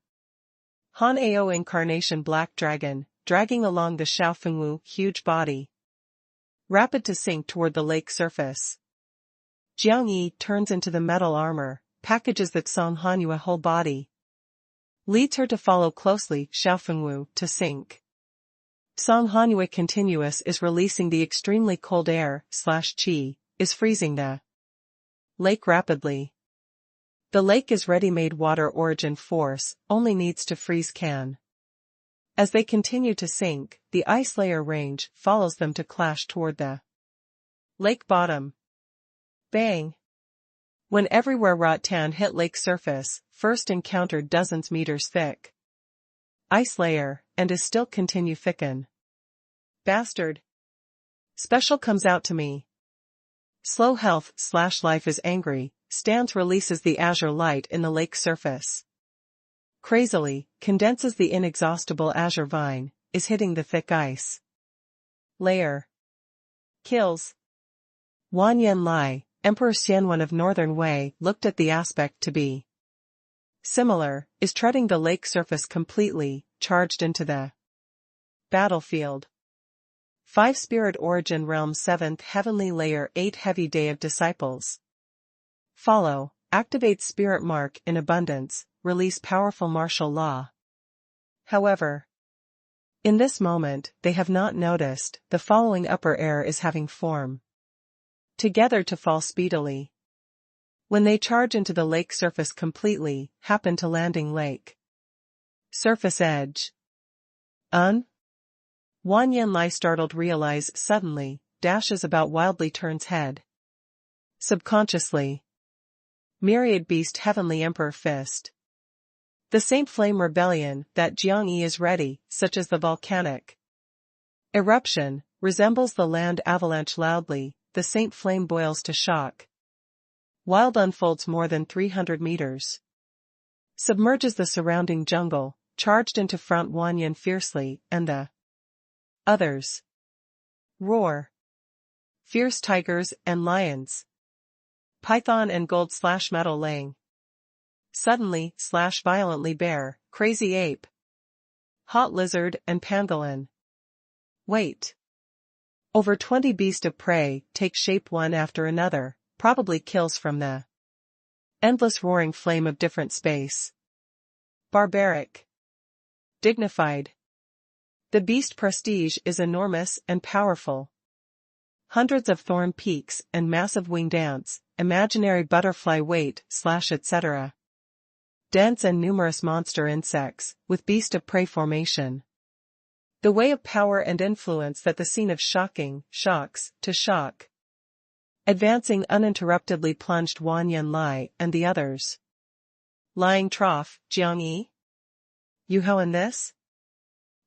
S1: Han Ao incarnation black dragon, dragging along the Xiaofengwu huge body. Rapid to sink toward the lake surface. Jiang Yi turns into the metal armor, packages that Song Hanyue whole body. Leads her to follow closely, Xiaofengwu, to sink. Song Hanyue continuous is releasing the extremely cold air/qi, is freezing the lake rapidly. The lake is ready-made water origin force, only needs to freeze can. As they continue to sink, the ice layer range follows them to clash toward the lake bottom. Bang! When everywhere Rattan hit lake surface, first encountered dozens meters thick ice layer, and is still continue thicken. Bastard! Special comes out to me. Slow health/life is angry, stands releases the azure light in the lake surface. Crazily, condenses the inexhaustible azure vine, is hitting the thick ice layer. Kills. Wan Yen Lai, Emperor Xianwen of Northern Wei, looked at the aspect to be similar, is treading the lake surface completely, charged into the battlefield. 5 Spirit Origin Realm 7th Heavenly Layer 8 Heavy Day of Disciples. Follow, activates spirit mark in abundance, release powerful martial law. However, in this moment, they have not noticed the following upper air is having form together to fall speedily. When they charge into the lake surface completely, happen to landing lake. Surface edge. Wan Yin startled realize suddenly, dashes about wildly turns head. Subconsciously. Myriad beast heavenly emperor fist. The Saint Flame rebellion that Jiangyi is ready, such as the volcanic eruption, resembles the land avalanche loudly, the Saint Flame boils to shock. Wild unfolds more than 300 meters. Submerges the surrounding jungle, charged into front Wan Yin fiercely, and the others roar. Fierce tigers and lions. Python and gold / metal lang. Suddenly / violently bear, crazy ape. Hot lizard and pangolin. Wait. Over 20 beasts of prey take shape one after another, probably kills from the endless roaring flame of different space. Barbaric. Dignified. The beast prestige is enormous and powerful. Hundreds of thorn peaks and massive winged ants, imaginary butterfly weight / etc. Dense and numerous monster insects, with beast of prey formation. The way of power and influence that the scene of shocks to shock. Advancing uninterruptedly plunged Wan Yin and the others. Lying trough, Jiangyi? You how in this?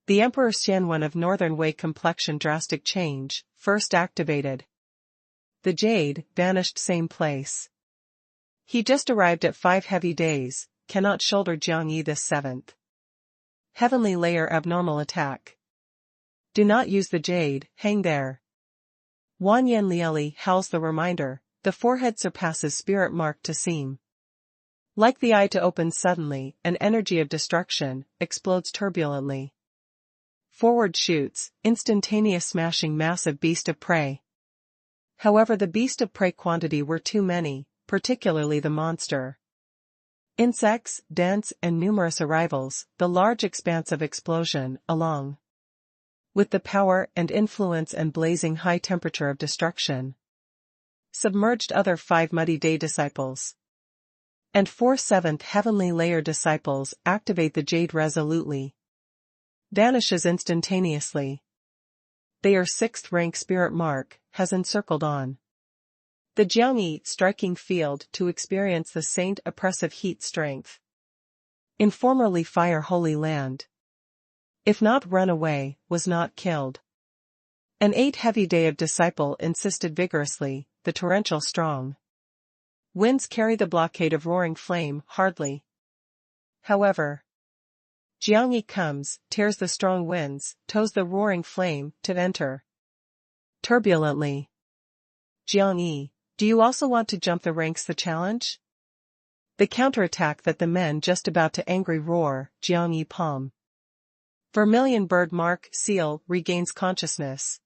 S1: The Emperor Xianwen of Northern Wei complexion drastic change, first activated. The jade, vanished same place. He just arrived at 5 heavy days, cannot shoulder Jiangyi this 7th. Heavenly layer abnormal attack. Do not use the jade, hang there. Wan Yin Lieli howls the reminder, the forehead surpasses spirit mark to seem. Like the eye to open suddenly, an energy of destruction, explodes turbulently. Forward shoots, instantaneous smashing massive beast of prey. However, the beast of prey quantity were too many, particularly the monster. Insects, dense and numerous arrivals, the large expanse of explosion, along with the power and influence and blazing high temperature of destruction. Submerged other 5 muddy day disciples. And 4 7th heavenly layer disciples activate the jade resolutely. Vanishes instantaneously. They are 6th rank spirit mark, has encircled on the Jiangyi striking field to experience the saint oppressive heat strength. In formerly fire holy land. If not run away, was not killed. An 8 heavy day of disciple insisted vigorously, the torrential strong winds carry the blockade of roaring flame hardly. However, Jiangyi comes, tears the strong winds, tows the roaring flame, to enter. Turbulently. Jiangyi, do you also want to jump the ranks the challenge? The counterattack that the men just about to angry roar, Jiangyi palm. Vermilion bird mark seal regains consciousness.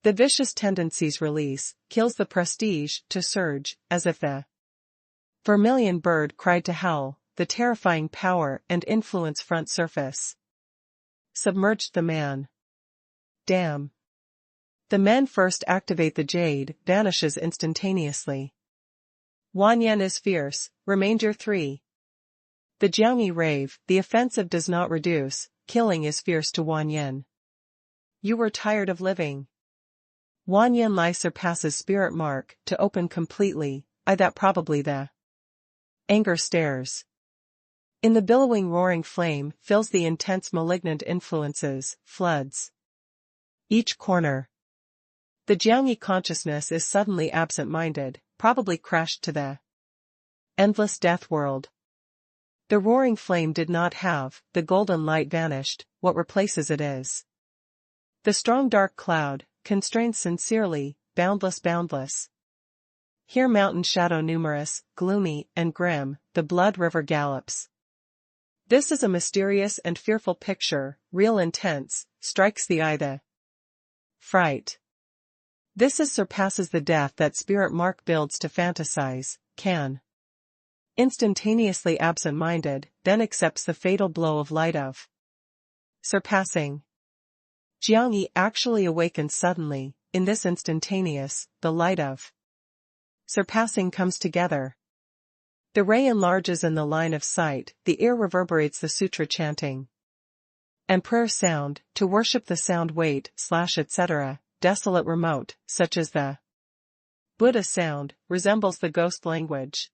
S1: The vicious tendencies release, kills the prestige to surge, as if the vermilion bird cried to howl, the terrifying power and influence front surface. Submerged the man. Damn. The men first activate the jade, vanishes instantaneously. Wan Yin is fierce, remainder 3. The Jiangyi rave, the offensive does not reduce, killing is fierce to Wan Yin. You were tired of living. Wan Yin surpasses spirit mark, to open completely, that probably the anger stares. In the billowing roaring flame fills the intense malignant influences, floods each corner. The Jiangyi consciousness is suddenly absent-minded, probably crashed to the endless death world. The roaring flame did not have, the golden light vanished, what replaces it is the strong dark cloud, constrained sincerely, boundless. Here mountain shadow numerous, gloomy and grim, the blood river gallops. This is a mysterious and fearful picture, real intense, strikes the eye the fright. This surpasses the death that spirit mark builds to fantasize, can Instantaneously absent-minded, then accepts the fatal blow of light of surpassing. Jiang Yi actually awakens suddenly. In this instantaneous, the light of surpassing comes together. The ray enlarges in the line of sight, the ear reverberates the sutra chanting and prayer sound, to worship the sound weight, etc., desolate remote, such as the Buddha sound, resembles the ghost language.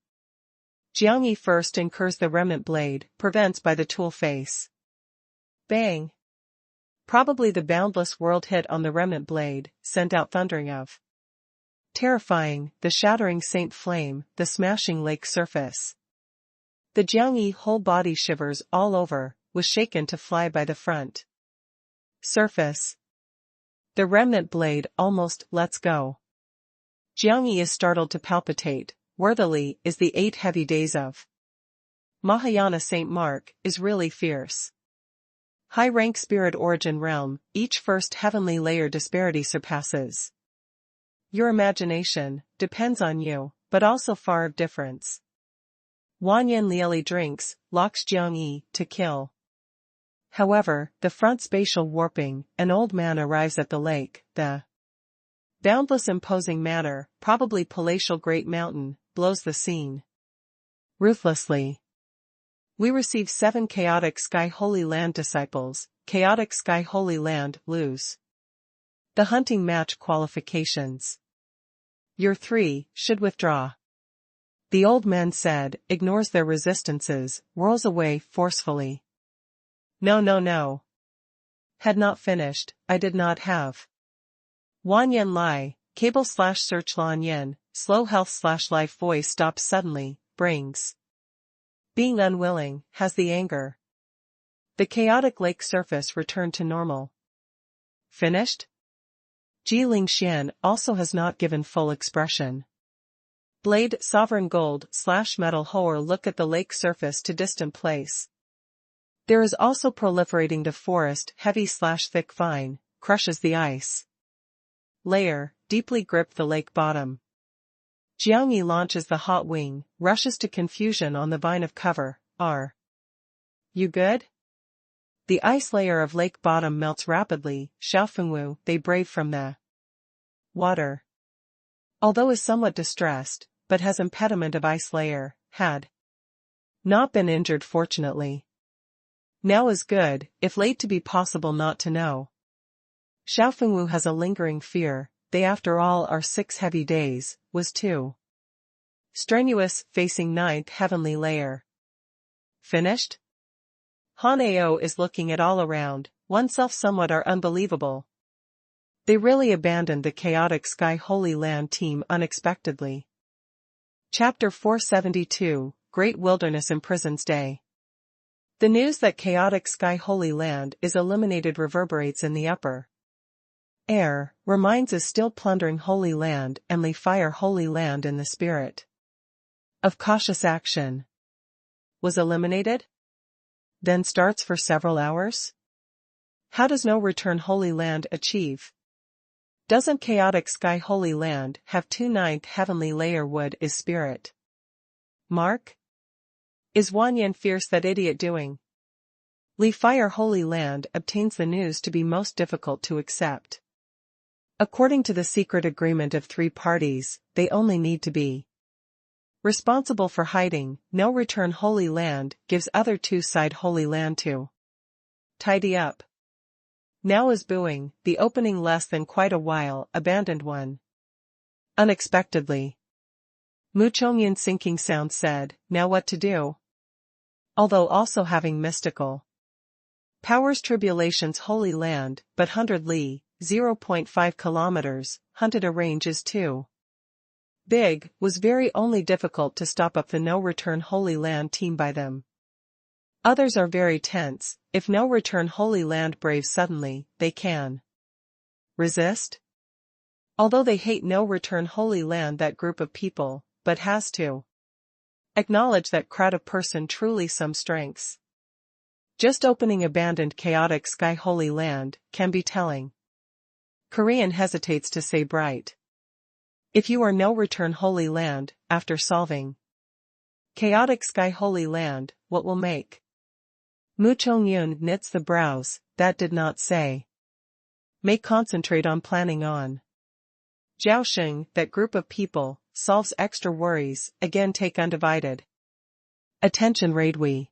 S1: Jiang Yi first incurs the remnant blade, prevents by the tool face. Bang! Probably the boundless world hit on the remnant blade, sent out thundering of terrifying, the shattering saint flame, the smashing lake surface. The Jiang Yi whole body shivers all over, was shaken to fly by the front surface. The remnant blade almost lets go. Jiang Yi is startled to palpitate. Worthily is the 8 heavy days of Mahayana Saint Mark, is really fierce. High-rank spirit origin realm, each first heavenly layer disparity surpasses. Your imagination, depends on you, but also far of difference. Wanyan Lieli drinks, locks Jiang Yi to kill. However, the front spatial warping, an old man arrives at the lake, the boundless imposing manner, probably palatial great mountain, blows the scene ruthlessly. We receive 7 chaotic Sky Holy Land disciples. Chaotic Sky Holy Land lose the hunting match qualifications. Your 3 should withdraw. The old man said, ignores their resistances, whirls away forcefully. No, no, no. Had not finished, I did not have. Wanyan Lai, cable/search Lan Yen, slow health/life voice stops suddenly, brings. Being unwilling, has the anger. The chaotic lake surface returned to normal. Finished? Ji Lingxian also has not given full expression. Blade sovereign gold/metal hoer look at the lake surface to distant place. There is also proliferating the forest heavy/thick vine, crushes the ice. Layer, deeply grip the lake bottom. Jiang Yi launches the hot wing, rushes to confusion on the vine of cover. Are you good? The ice layer of lake bottom melts rapidly. Xiaofengwu, they brave from the water. Although is somewhat distressed, but has impediment of ice layer, had not been injured fortunately. Now is good, if late to be possible not to know. Xiaofengwu has a lingering fear, they after all are 6 heavy days, was too strenuous, facing 9th heavenly layer. Finished? Han Ao is looking at all around, oneself somewhat are unbelievable. They really abandoned the chaotic Sky Holy Land team unexpectedly. Chapter 472, Great Wilderness Imprisons Day. The news that chaotic Sky Holy Land is eliminated reverberates in the upper air, reminds is still plundering Holy Land and Li Fire Holy Land in the spirit of cautious action. Was eliminated? Then starts for several hours? How does no return Holy Land achieve? Doesn't chaotic Sky Holy Land have 2 9th heavenly layer wood is spirit? Mark? Is Wanyan fierce that idiot doing? Li Fire Holy Land obtains the news to be most difficult to accept. According to the secret agreement of 3 parties, they only need to be responsible for hiding. No return Holy Land gives other 2 side Holy Land to tidy up. Now is booing, the opening less than quite a while, abandoned one. Unexpectedly. Mu Chongyan sinking sound said, now what to do? Although also having mystical powers tribulations Holy Land, but 100 li, 0.5 kilometers, hunted a range is too big, was very only difficult to stop up the no-return Holy Land team by them. Others are very tense, if no-return Holy Land braves suddenly, they can resist? Although they hate no-return Holy Land that group of people, but has to acknowledge that crowd of person truly some strengths. Just opening abandoned chaotic Sky Holy Land, can be telling. Korean hesitates to say bright. If you are no return Holy Land, after solving Chaotic Sky Holy Land, what will make? Mu Chongyun knits the brows, that did not say. May concentrate on planning on. Jiaosheng, that group of people, solves extra worries, again take undivided attention. Raidui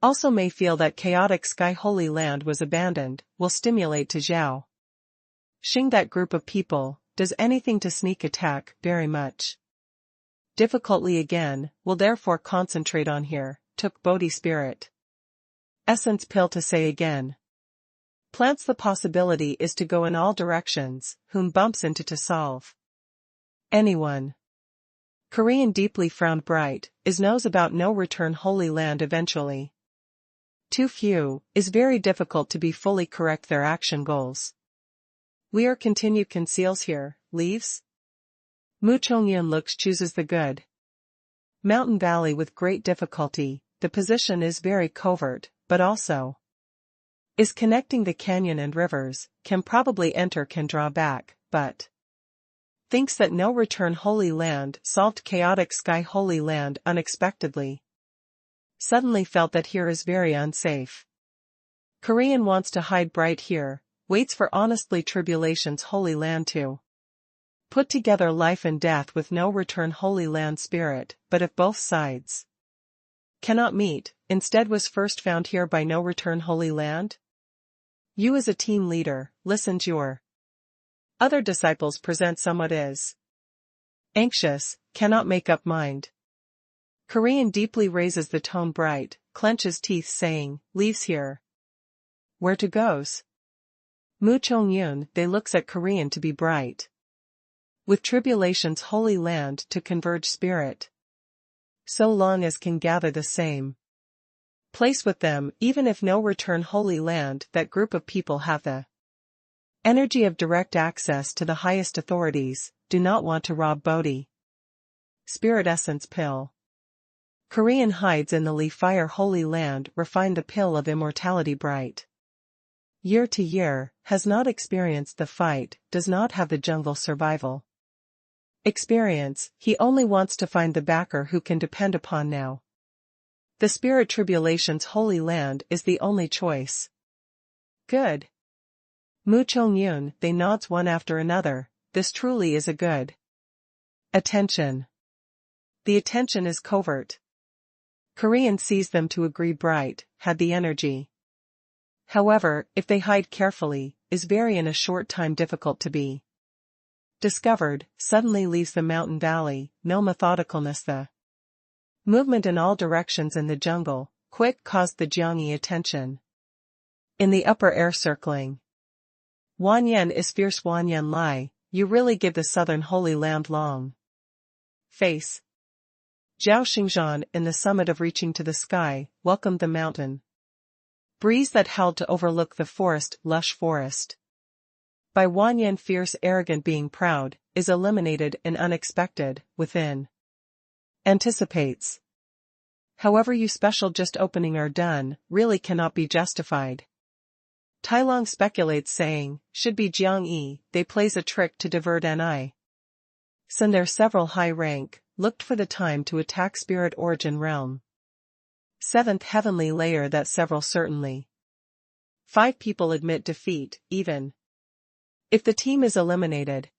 S1: also may feel that Chaotic Sky Holy Land was abandoned, will stimulate to Zhao Xing, that group of people, does anything to sneak attack, very much. Difficultly again, will therefore concentrate on here, took Bodhi Spirit Essence Pill to say again. Plants the possibility is to go in all directions, whom bumps into to solve. Anyone. Korean deeply frowned bright, is knows about no return Holy Land eventually. Too few, is very difficult to be fully correct their action goals. We are continued conceals here, leaves? Mu Chongyun looks chooses the good. Mountain Valley with great difficulty, the position is very covert, but also is connecting the canyon and rivers, can probably enter can draw back, but thinks that no return Holy Land solved Chaotic Sky Holy Land unexpectedly. Suddenly felt that here is very unsafe. Korean wants to hide bright here, waits for honestly tribulations Holy Land to put together life and death with no return Holy Land spirit, but if both sides cannot meet, instead was first found here by no return Holy Land? You as a team leader, listen to your other disciples present somewhat is anxious, cannot make up mind. Korean deeply raises the tone bright, clenches teeth saying, leaves here. Where to goes? Mu Chongyun, they looks at Korean to be bright. With tribulations Holy Land to converge spirit. So long as can gather the same place with them, even if no return Holy Land, that group of people have the energy of direct access to the highest authorities, do not want to rob Bodhi Spirit Essence Pill. Korean hides in the Li Fire Holy Land, refined the pill of immortality bright. Year to year, has not experienced the fight, does not have the jungle survival experience, he only wants to find the backer who can depend upon now. The Spirit Tribulations Holy Land is the only choice. Good. Mu Chongyun, they nods one after another, this truly is a good attention. The attention is covert. Korean sees them to agree bright, had the energy. However, if they hide carefully, is very in a short time difficult to be discovered, suddenly leaves the mountain valley, no methodicalness. The movement in all directions in the jungle, quick caused the Jiangyi attention. In the upper air circling. Wanyan is fierce. Wanyan Lai, you really give the southern Holy Land long face. Zhao Xingzhan in the summit of reaching to the sky, welcomed the mountain breeze that howled to overlook the forest, lush forest. By Wanyan fierce arrogant being proud, is eliminated and unexpected, within. Anticipates. However you special just opening are done, really cannot be justified. Tai Long speculates saying, should be Jiang Yi, they plays a trick to divert Ni. Send their several high rank, looked for the time to attack spirit origin realm. 7th heavenly layer that several certainly. 5 people admit defeat, even if the team is eliminated.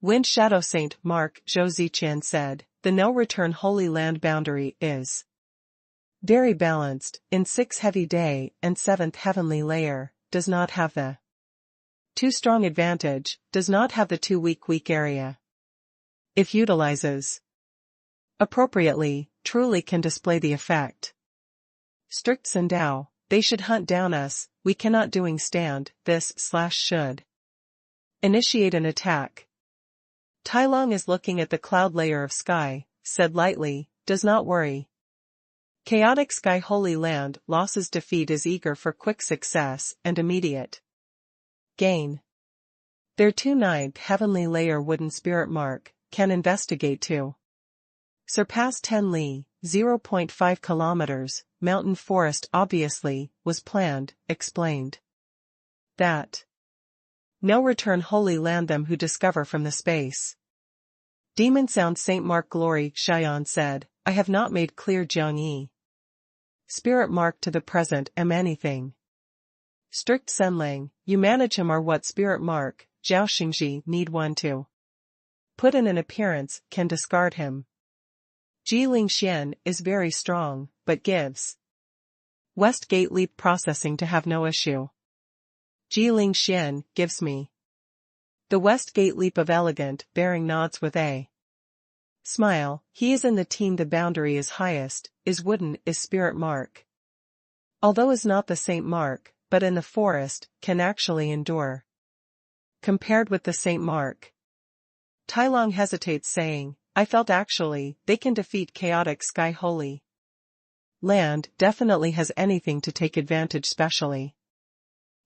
S1: Wind Shadow Saint Mark Zhou Ziqian said, the no-return Holy Land boundary is very balanced, in 6 heavy day and 7th heavenly layer, does not have the too strong advantage, does not have the too weak area. If utilizes appropriately, truly can display the effect. Strict Sandao, they should hunt down us, we cannot doing stand, this/should initiate an attack. Tai Long is looking at the cloud layer of sky, said lightly, does not worry. Chaotic Sky Holy Land losses defeat is eager for quick success and immediate gain. Their 9th heavenly layer wooden spirit mark, can investigate to surpass 10 li, 0.5 kilometers, mountain forest obviously, was planned, explained. That no return Holy Land them who discover from the space. Demon Sound St. Mark Glory, Xian said, I have not made clear Jiangyi. Spirit mark to the present am anything. Strict Senlang, you manage him are what spirit mark, Zhao Xingji need one to put in an appearance, can discard him. Ji Lingxian is very strong, but gives West Gate Leap processing to have no issue. Ji Lingxian gives me the West Gate Leap of elegant, bearing nods with a smile. He is in the team the boundary is highest, is wooden, is spirit mark. Although is not the Saint Mark, but in the forest, can actually endure. Compared with the Saint Mark. Tai Long hesitates saying, I felt actually, they can defeat chaotic Sky Holy Land definitely has anything to take advantage specially.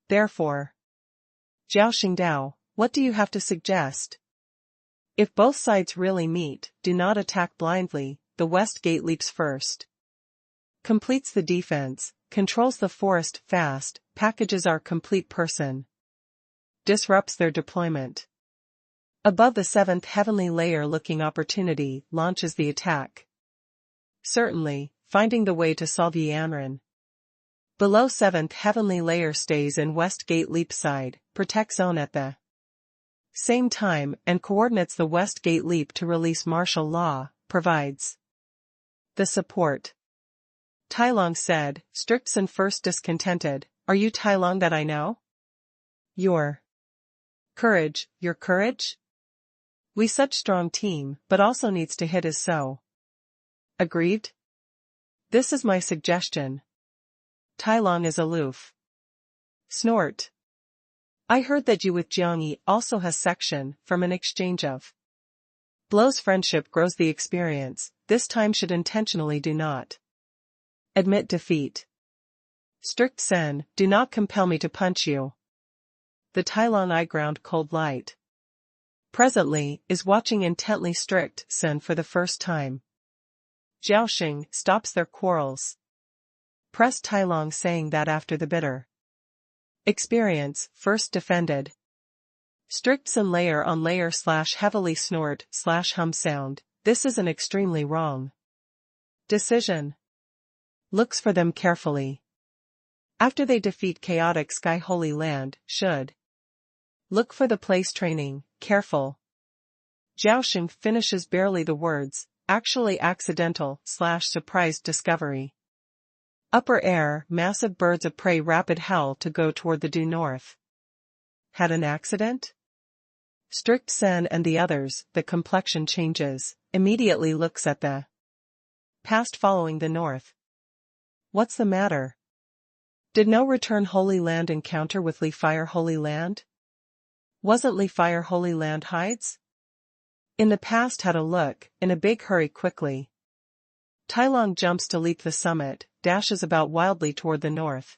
S1: Therefore, Zhao Xingdao, what do you have to suggest? If both sides really meet, do not attack blindly, the West Gate leaps first. Completes the defense, controls the forest fast, packages our complete person. Disrupts their deployment. Above the 7th heavenly layer looking opportunity, launches the attack. Certainly, finding the way to solve Yi Anren. Below 7th heavenly layer stays in West Gate leap side, protects own at the same time and coordinates the West Gate leap to release martial law, provides the support. Tai Long said, Strickson first discontented, are you Tai Long that I know? Your courage. We such strong team, but also needs to hit is so. Aggrieved? This is my suggestion. Tai Long is aloof. Snort. I heard that you with Jiangyi also has section, from an exchange of blows friendship grows the experience, this time should intentionally do not admit defeat. Strict Sen, do not compel me to punch you. The Tai Long eye ground cold light. Presently, is watching intently Strict Sen for the first time. Zhao Xing stops their quarrels. Pressed Tai Long saying that after the bitter experience, first defended. Strict Sen layer on layer / heavily snort / hum sound, this is an extremely wrong decision. Looks for them carefully. After they defeat chaotic Sky Holy Land, should look for the place training, careful. Zhao Xing finishes barely the words, actually accidental / surprised discovery. Upper air, massive birds of prey rapid howl to go toward the due north. Had an accident? Strict Sen and the others, the complexion changes, immediately looks at the past following the north. What's the matter? Did no return Holy Land encounter with Li Fire Holy Land? Wasn't Li Fire Holy Land hides? In the past had a look, in a big hurry quickly. Tai Long jumps to leap the summit, dashes about wildly toward the north.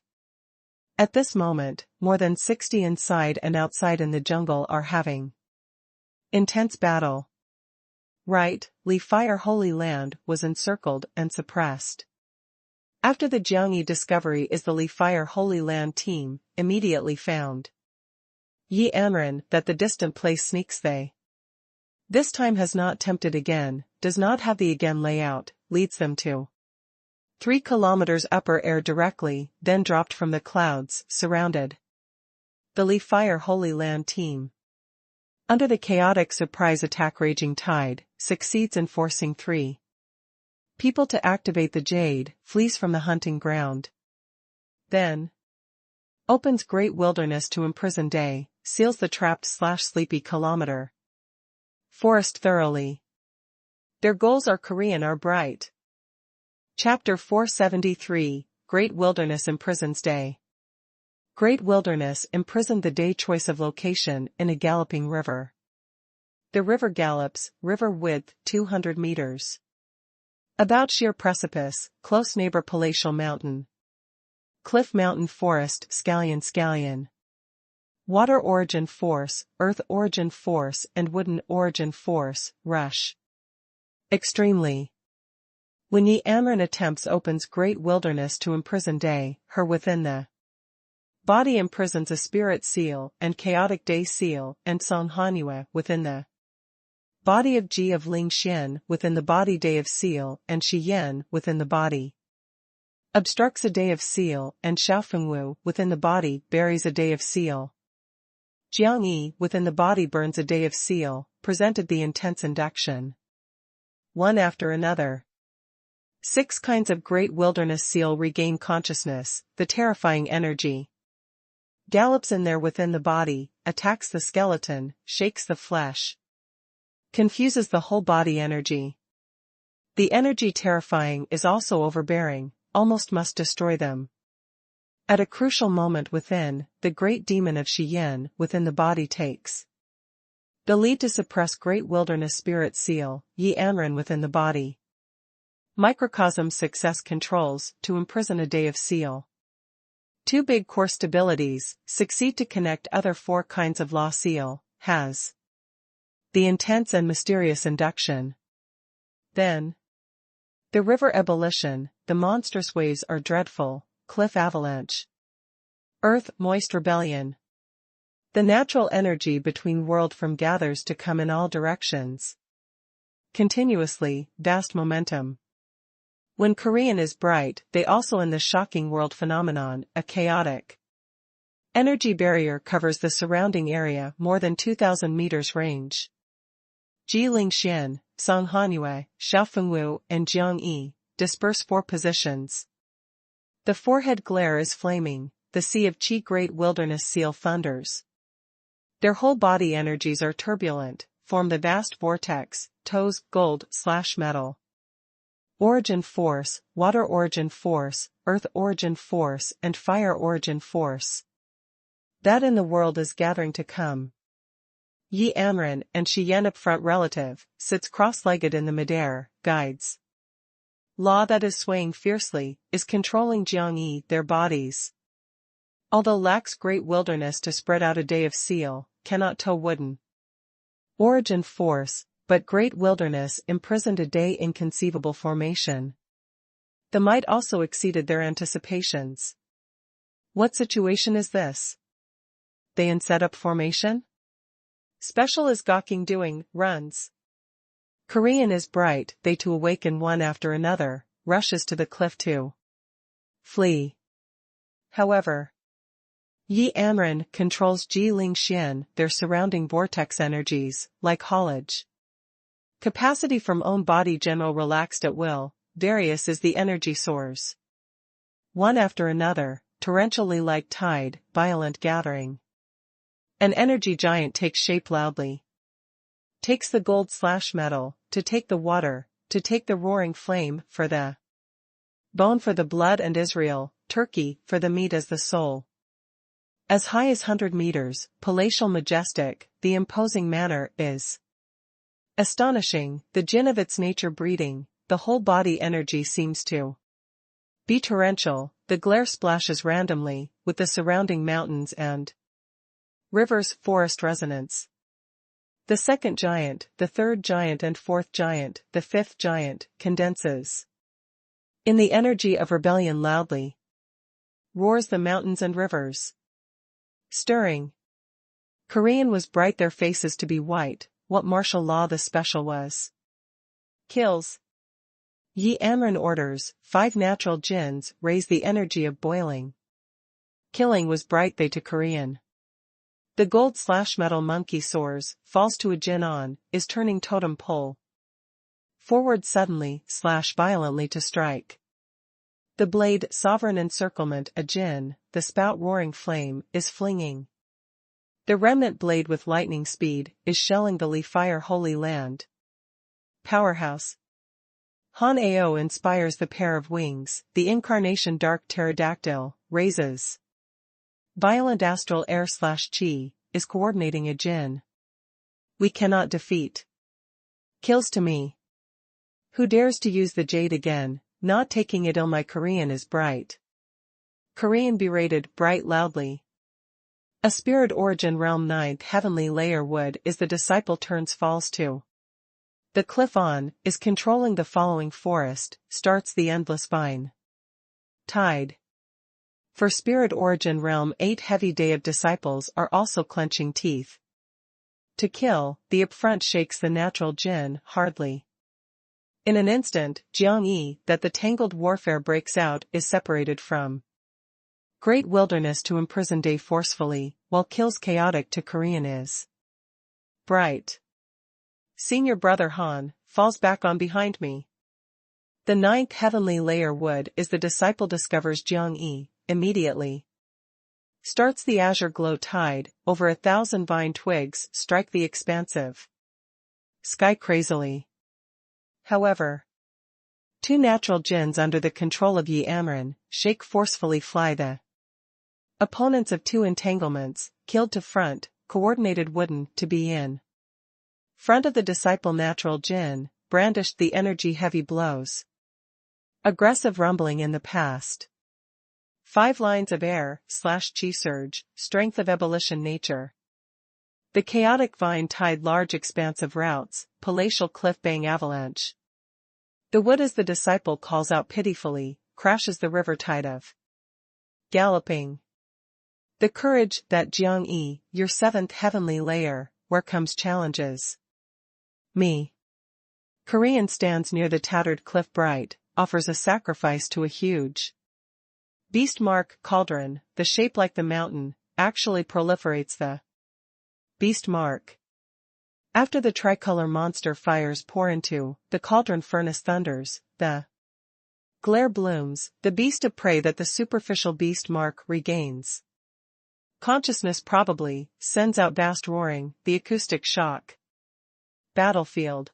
S1: At this moment, more than 60 inside and outside in the jungle are having intense battle. Right, Li Fire Holy Land was encircled and suppressed. After the Jiangyi discovery is the Li Fire Holy Land team, immediately found. Yi Anren that the distant place sneaks they. This time has not tempted again, does not have the again layout, leads them to 3 kilometers upper air directly, then dropped from the clouds, surrounded. The Li Fire Holy Land team. Under the chaotic surprise attack raging tide, succeeds in forcing 3 people to activate the Jade, flees from the hunting ground. Then opens great wilderness to imprison day, seals the trapped / sleepy kilometer forest thoroughly. Their goals are Korean are bright. Chapter 473, Great Wilderness imprisons day. Great Wilderness imprisoned the day choice of location in a galloping river. The river gallops, river width 200 meters. About sheer precipice, close neighbor palatial mountain. Cliff mountain forest scallion. Water origin force, earth origin force and wooden origin force, rush. Extremely. When Yi Anren attempts opens great wilderness to imprison day, her within the body imprisons a spirit seal and chaotic day seal and Song Hanyue within the Body of Ji of Ling Xian within the body Day of Seal and Shi Yan within the body. Obstructs a Day of Seal and Xiaofengwu within the body buries a Day of Seal. Jiang Yi within the body burns a Day of Seal, presented the intense induction. One after another. 6 kinds of great wilderness seal regain consciousness, the terrifying energy. Gallops in there within the body, attacks the skeleton, shakes the flesh. Confuses the whole body energy. The energy terrifying is also overbearing, almost must destroy them. At a crucial moment within, the great demon of Shi Yan within the body takes the lead to suppress great wilderness spirit seal, Yi Anren within the body. Microcosm success controls to imprison a Day of Seal. 2 big core stabilities succeed to connect other 4 kinds of law seal, has the intense and mysterious induction. Then, the river ebullition, the monstrous waves are dreadful, cliff avalanche. Earth moist rebellion. The natural energy between world from gathers to come in all directions. Continuously, vast momentum. When Korean is bright, they also in the shocking world phenomenon, a chaotic energy barrier covers the surrounding area more than 2,000 meters range. Ji Lingxian, Song Hanyue, Xiaofengwu, and Jiang Yi disperse 4 positions. The forehead glare is flaming, the sea of Qi great wilderness seal thunders. Their whole body energies are turbulent, form the vast vortex, toes, gold/metal. Origin force, water origin force, earth origin force and fire origin force. That in the world is gathering to come. Yi Anren and Shi Yan upfront relative, sits cross-legged in the midair, guides. Law that is swaying fiercely, is controlling Jiang Yi, their bodies. Although lacks great wilderness to spread out a Day of Seal, cannot tow wooden origin force, but great wilderness imprisoned a day inconceivable formation. The might also exceeded their anticipations. What situation is this? They in setup formation? Special is gawking doing, runs. Korean is bright, they to awaken one after another, rushes to the cliff to flee. However, Yi Anren controls Ji Lingxian, their surrounding vortex energies, like haulage. Capacity from own body general relaxed at will, various is the energy soars. One after another, torrentially like tide, violent gathering. An energy giant takes shape loudly. Takes the gold/metal, to take the water, to take the roaring flame, for the bone for the blood and Israel, Turkey, for the meat as the soul. As high as 100 meters, palatial majestic, the imposing manner is astonishing, the jinn of its nature breeding, the whole body energy seems to be torrential, the glare splashes randomly, with the surrounding mountains and rivers, forest resonance. The second giant, the third giant and fourth giant, the fifth giant, condenses in the energy of rebellion loudly. Roars the mountains and rivers. Stirring. Korean was bright their faces to be white, what martial law the special was. Kills. Yi Anren orders, 5 natural jinns raise the energy of boiling. Killing was bright they to Korean. The gold/metal monkey soars, falls to a jinn on, is turning totem pole. Forward suddenly, /violently to strike. The blade, sovereign encirclement a jinn, the spout roaring flame, is flinging. The remnant blade with lightning speed, is shelling the fire holy land. Powerhouse. Han Ao inspires the pair of wings, the incarnation dark pterodactyl, raises. Violent astral air/chi, is coordinating a jinn. We cannot defeat. Kills to me. Who dares to use the jade again, not taking it ill my Korean is bright. Korean berated, bright loudly. A spirit origin realm 9th heavenly layer wood is the disciple turns falls to. The cliff on, is controlling the following forest, starts the endless vine. Tide. For spirit origin realm 8 heavy day of disciples are also clenching teeth. To kill, the upfront shakes the natural jinn hardly. In an instant, Jiang-yi, that the tangled warfare breaks out, is separated from great wilderness to imprison day forcefully, while kills chaotic to Korean is bright. Senior brother Han falls back on behind me. The ninth heavenly layer wood is the disciple discovers Jiang-yi, immediately. Starts the azure glow tide, over 1,000 vine twigs strike the expansive sky crazily. However, 2 natural jinns under the control of Yi Amren, shake forcefully fly the opponents of 2 entanglements, killed to front, coordinated wooden to be in front of the disciple natural jinn, brandished the energy-heavy blows. Aggressive rumbling in the past. 5 lines of air, /chi surge, strength of ebullition nature. The chaotic vine tide large expansive routes, palatial cliff bang avalanche. The wood as the disciple calls out pitifully, crashes the river tide of galloping. The courage that Jiang-yi, your 7th heavenly layer, where comes challenges me. Korean stands near the tattered cliff bright, offers a sacrifice to a huge beast mark cauldron, the shape like the mountain, actually proliferates the beast mark. After the tricolor monster fires pour into the cauldron furnace thunders, the glare blooms, the beast of prey that the superficial beast mark regains consciousness probably, sends out vast roaring, the acoustic shock. Battlefield.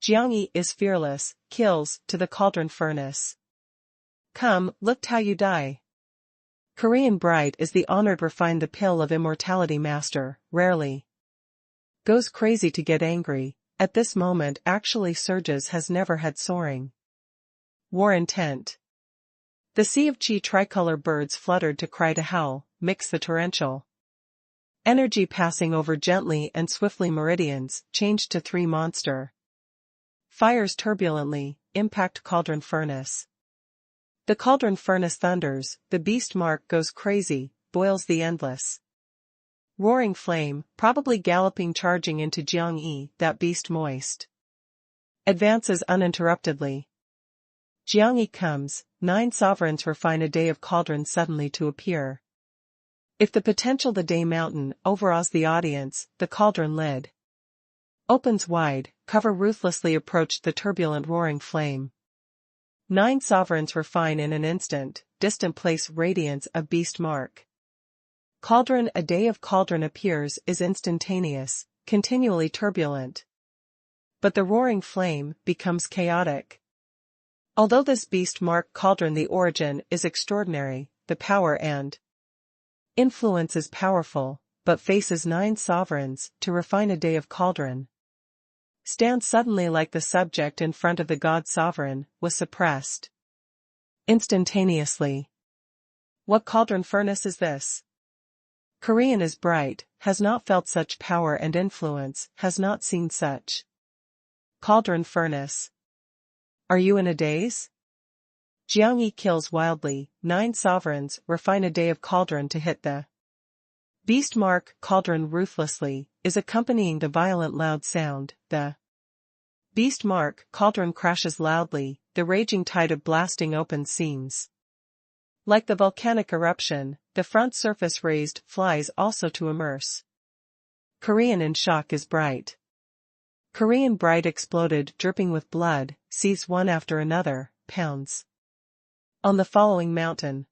S1: Jiang-yi is fearless, kills, to the cauldron furnace. Come, look how you die. Korean bright is the honored refined the pill of immortality master, rarely goes crazy to get angry, at this moment actually surges has never had soaring war intent. The sea of chi tricolor birds fluttered to cry to howl, mix the torrential energy passing over gently and swiftly meridians, changed to 3 monster fires turbulently, impact cauldron furnace. The cauldron furnace thunders, the beast mark goes crazy, boils the endless roaring flame, probably galloping charging into Jiang-yi, that beast moist. Advances uninterruptedly. Jiang-yi comes, 9 sovereigns refine a day of cauldron suddenly to appear. If the potential the day mountain overawes the audience, the cauldron lid opens wide, cover ruthlessly approached the turbulent roaring flame. 9 sovereigns refine in an instant, distant place radiance of beast mark. Cauldron a day of cauldron appears is instantaneous, continually turbulent. But the roaring flame becomes chaotic. Although this beast mark cauldron the origin is extraordinary, the power and influence is powerful, but faces 9 sovereigns to refine a day of cauldron. Stands suddenly like the subject in front of the god sovereign, was suppressed instantaneously. What cauldron furnace is this? Korean is bright, has not felt such power and influence, has not seen such cauldron furnace. Are you in a daze? Jiang-yi kills wildly, 9 sovereigns refine a day of cauldron to hit the beast mark cauldron ruthlessly, is accompanying the violent loud sound, the beast mark cauldron crashes loudly, the raging tide of blasting open seams. Like the volcanic eruption, the front surface raised flies also to immerse. Korean in shock is bright. Korean bright exploded dripping with blood, sees one after another, pounds on the following mountain.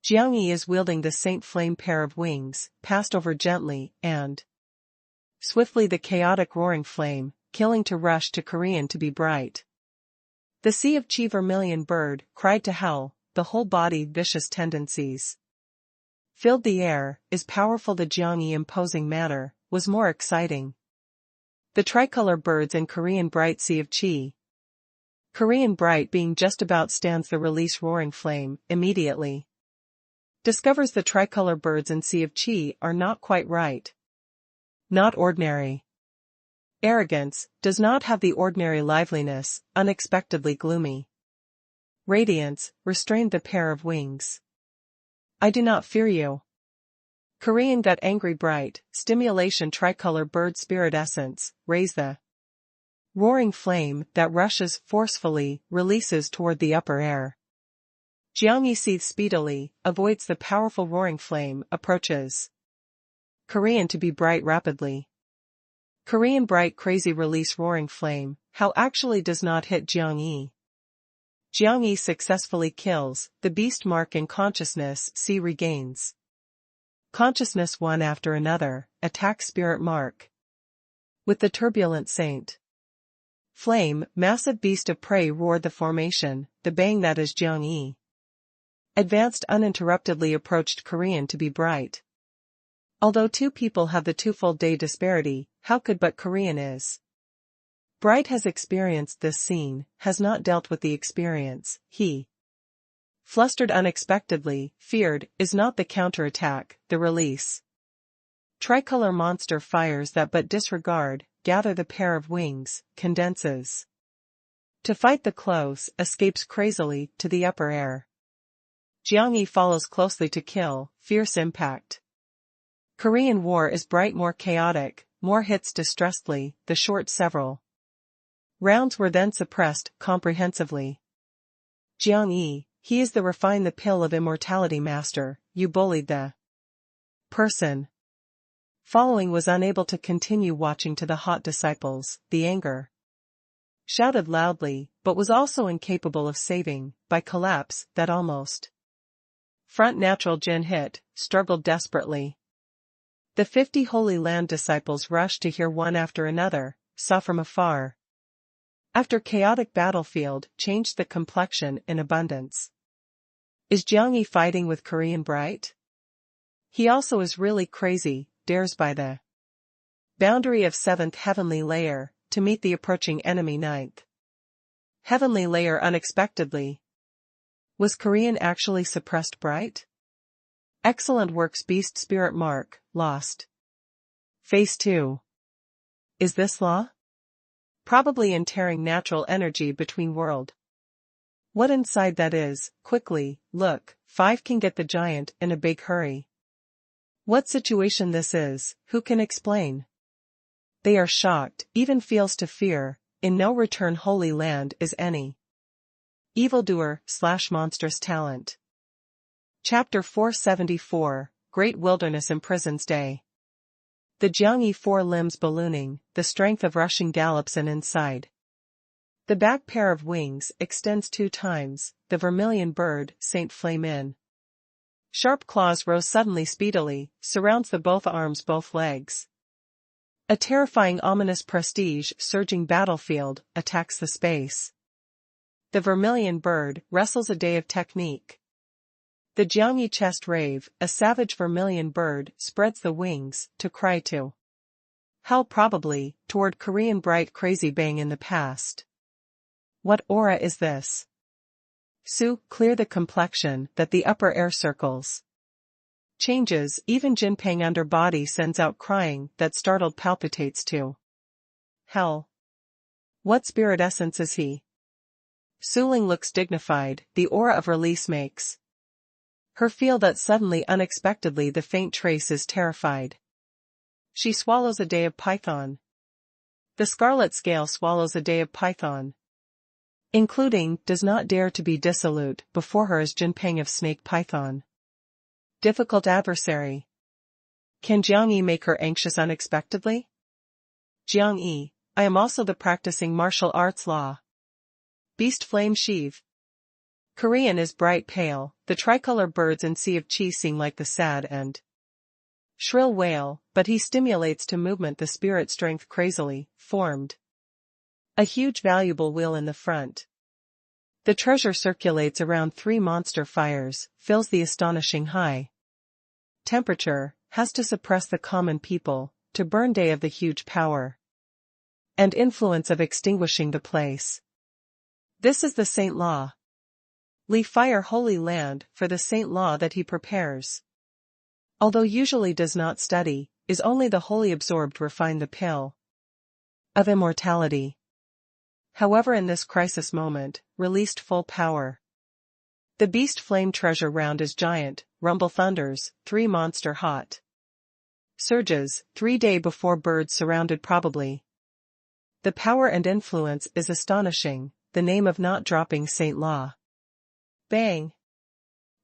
S1: Jiang-yi is wielding the Saint Flame pair of wings, passed over gently, and swiftly the chaotic roaring flame, killing to rush to Korean to be bright. The sea of chi vermilion bird, cried to howl, the whole body vicious tendencies. Filled the air, is powerful the Jiang-yi imposing matter, was more exciting. The tricolor birds in Korean bright sea of chi. Korean bright being just about stands the release roaring flame, immediately. Discovers the tricolor birds in sea of chi are not quite right. Not ordinary. Arrogance, does not have the ordinary liveliness, unexpectedly gloomy. Radiance, restrained the pair of wings. I do not fear you. Korean got angry bright, stimulation tricolor bird spirit essence, raise the roaring flame that rushes forcefully, releases toward the upper air. Jiangyi seethes speedily, avoids the powerful roaring flame, approaches. Korean to be bright rapidly. Korean bright crazy release roaring flame, how actually does not hit Jiangyi. Jiangyi successfully kills, the beast mark in consciousness, see regains. Consciousness one after another, attack spirit mark. With the turbulent saint. Flame, massive beast of prey roared the formation, the bang that is Jiangyi. Advanced uninterruptedly approached Korean to be bright. Although two people have the twofold day disparity, how could but Korean is? Bright has experienced this scene, has not dealt with the experience, he. Flustered unexpectedly, feared, is not the counterattack, the release. Tricolor monster fires that but disregard, gather the pair of wings, condenses. To fight the close, escapes crazily, to the upper air. Jiangyi follows closely to kill, fierce impact. Korean war is bright more chaotic, more hits distressedly, the short several. Rounds were then suppressed, comprehensively. Jiangyi, he is the refine the pill of immortality master, you bullied the person. Following was unable to continue watching to the hot disciples, the anger. Shouted loudly, but was also incapable of saving, by collapse, that almost. Front natural Jin hit, struggled desperately. The 50 Holy Land disciples rushed to hear one after another, saw from afar. After chaotic battlefield, changed the complexion in abundance. Is Jiangyi fighting with Korean bright? He also is really crazy, dares by the boundary of 7th heavenly layer, to meet the approaching enemy 9th heavenly layer unexpectedly. Was Korean actually suppressed bright? Excellent works beast spirit mark, lost. Phase 2. Is this law? Probably in tearing natural energy between world. What inside that is, quickly, look, 5 can get the giant in a big hurry. What situation this is, who can explain? They are shocked, even feels to fear, in no return Holy Land is any. Evildoer / monstrous talent. Chapter 474, Great Wilderness Imprisons Day. The Jiangyi 4 limbs ballooning, the strength of rushing gallops and inside. The back pair of wings extends 2 times, the vermilion bird, Saint Flame in. Sharp claws rose suddenly speedily, surrounds the both arms both legs. A terrifying ominous prestige surging battlefield, attacks the space. The vermilion bird wrestles a day of technique. The Jiangyi chest rave, a savage vermilion bird spreads the wings, to cry to hell probably, toward Korean bright crazy bang in the past. What aura is this? Su, clear the complexion that the upper air circles. Changes, even Jinpeng under body sends out crying that startled palpitates to hell. What spirit essence is he? Suling looks dignified, the aura of release makes her feel that suddenly unexpectedly the faint trace is terrified. She swallows a day of python. The scarlet scale swallows a day of python. Including, does not dare to be dissolute, before her is Jinpeng of snake python. Difficult adversary. Can Jiangyi make her anxious unexpectedly? Jiangyi, I am also the practicing martial arts law. Beast flame sheave. Korean is bright pale, the tricolor birds in sea of chi sing like the sad and shrill wail, but he stimulates to movement the spirit strength crazily, formed. A huge valuable wheel in the front. The treasure circulates around 3 monster fires, fills the astonishing high temperature, has to suppress the common people, to burn day of the huge power and influence of extinguishing the place. This is the saint law. Li fire Holy Land for the saint law that he prepares. Although usually does not study, is only the holy absorbed refine the pill of immortality. However in this crisis moment, released full power. The beast flame treasure round is giant, rumble thunders, 3 monster hot. Surges, 3 days before birds surrounded probably. The power and influence is astonishing, the name of not dropping Saint Law. Bang!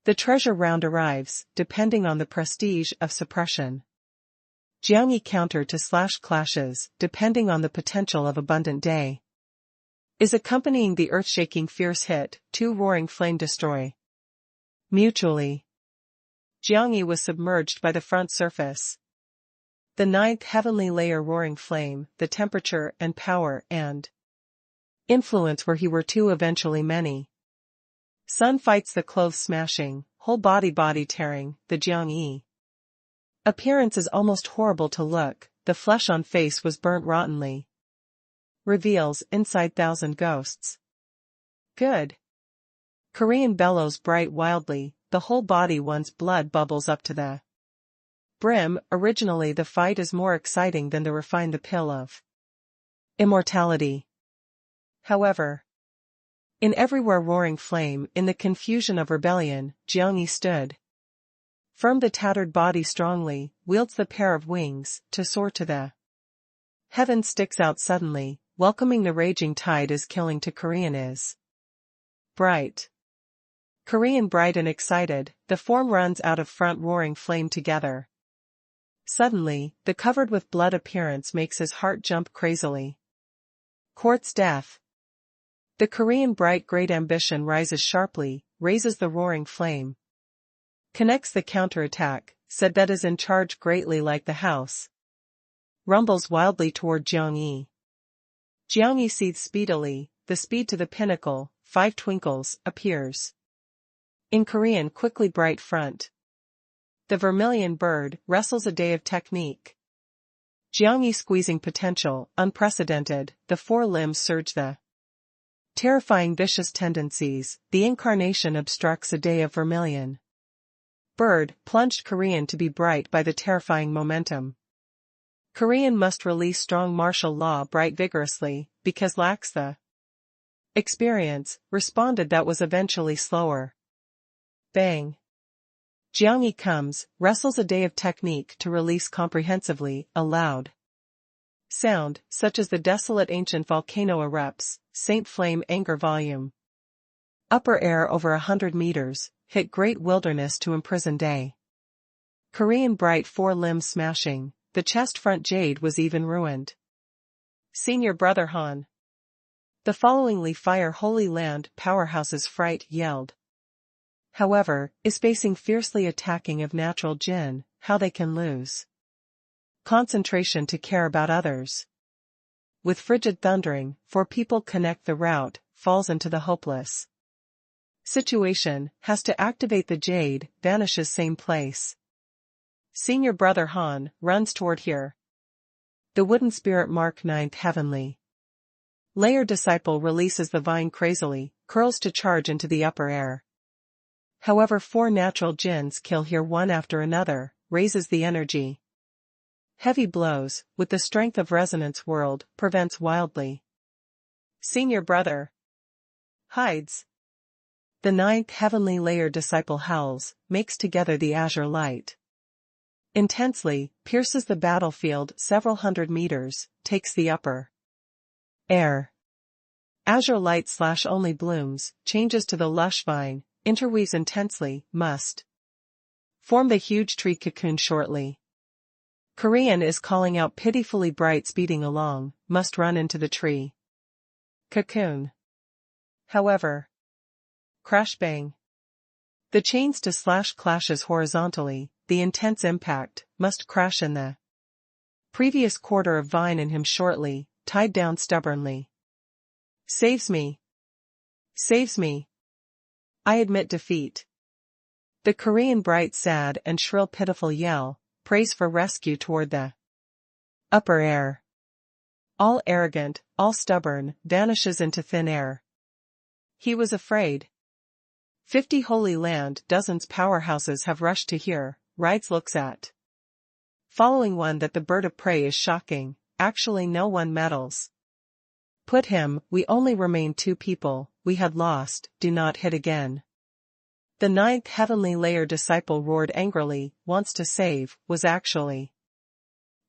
S1: The treasure round arrives, depending on the prestige of suppression. Jiangyi counter to slash clashes, depending on the potential of abundant day. Is accompanying the earth-shaking fierce hit, 2 roaring flame destroy. Mutually. Jiangyi was submerged by the front surface. The 9th heavenly layer roaring flame, the temperature and power and influence were he were two eventually many. Sun fights the clothes smashing, whole body tearing, the Jiangyi. Appearance is almost horrible to look, the flesh on face was burnt rottenly. Reveals inside 1,000 ghosts. Good. Korean bellows bright wildly, the whole body one's blood bubbles up to the brim. Originally the fight is more exciting than the refine the pill of immortality. However, in everywhere roaring flame, in the confusion of rebellion, Jiangyi stood firm, the tattered body strongly, wields the pair of wings, to soar to the heaven sticks out suddenly, welcoming the raging tide is killing to Korean is bright. Korean bright and excited, the form runs out of front roaring flame together. Suddenly, the covered with blood appearance makes his heart jump crazily. Court's death. The Korean bright great ambition rises sharply, raises the roaring flame. Connects the counterattack, said that is in charge greatly like the house. Rumbles wildly toward Jiangyi. Jiangyi seethes speedily, the speed to the pinnacle, 5 twinkles, appears. In Korean quickly bright front. The vermilion bird wrestles a day of technique. Jiangyi squeezing potential, unprecedented, the 4 limbs surge the terrifying vicious tendencies, the incarnation obstructs a day of vermilion. Bird plunged Korean to be bright by the terrifying momentum. Korean must release strong martial law bright vigorously, because lacks the experience, responded that was eventually slower. Bang. Jiangyi comes, wrestles a day of technique to release comprehensively, a loud sound, such as the desolate ancient volcano erupts, Saint Flame anger volume. Upper air over 100 meters, hit great wilderness to imprison day. Korean bright 4 limbs smashing, the chest front jade was even ruined. Senior brother Han. The followingly fire Holy Land powerhouses fright yelled. However, is facing fiercely attacking of natural jinn, how they can lose concentration to care about others. With frigid thundering, for people connect the route, falls into the hopeless situation, has to activate the jade, vanishes same place. Senior brother Han runs toward here. The wooden spirit mark 9th heavenly layer disciple releases the vine crazily, curls to charge into the upper air. However 4 natural jinns kill here one after another, raises the energy. Heavy blows, with the strength of resonance world, prevents wildly. Senior brother hides. The 9th heavenly layer disciple howls, makes together the azure light. Intensely, pierces the battlefield several hundred meters, takes the upper air. Azure light / only blooms, changes to the lush vine, interweaves intensely, must form the huge tree cocoon shortly. Korean is calling out pitifully bright speeding along, must run into the tree cocoon. However, crash bang. The chains to / clashes horizontally, the intense impact, must crash in the previous quarter of vine in him shortly, tied down stubbornly. Saves me. Saves me. I admit defeat. The Korean bright sad and shrill pitiful yell, prays for rescue toward the upper air. All arrogant, all stubborn, vanishes into thin air. He was afraid. 50 Holy Land dozens powerhouses have rushed to here, rides looks at. Following one that the bird of prey is shocking, actually no one meddles. Put him, we only remain 2 people, we had lost, do not hit again. The 9th heavenly layer disciple roared angrily, wants to save, was actually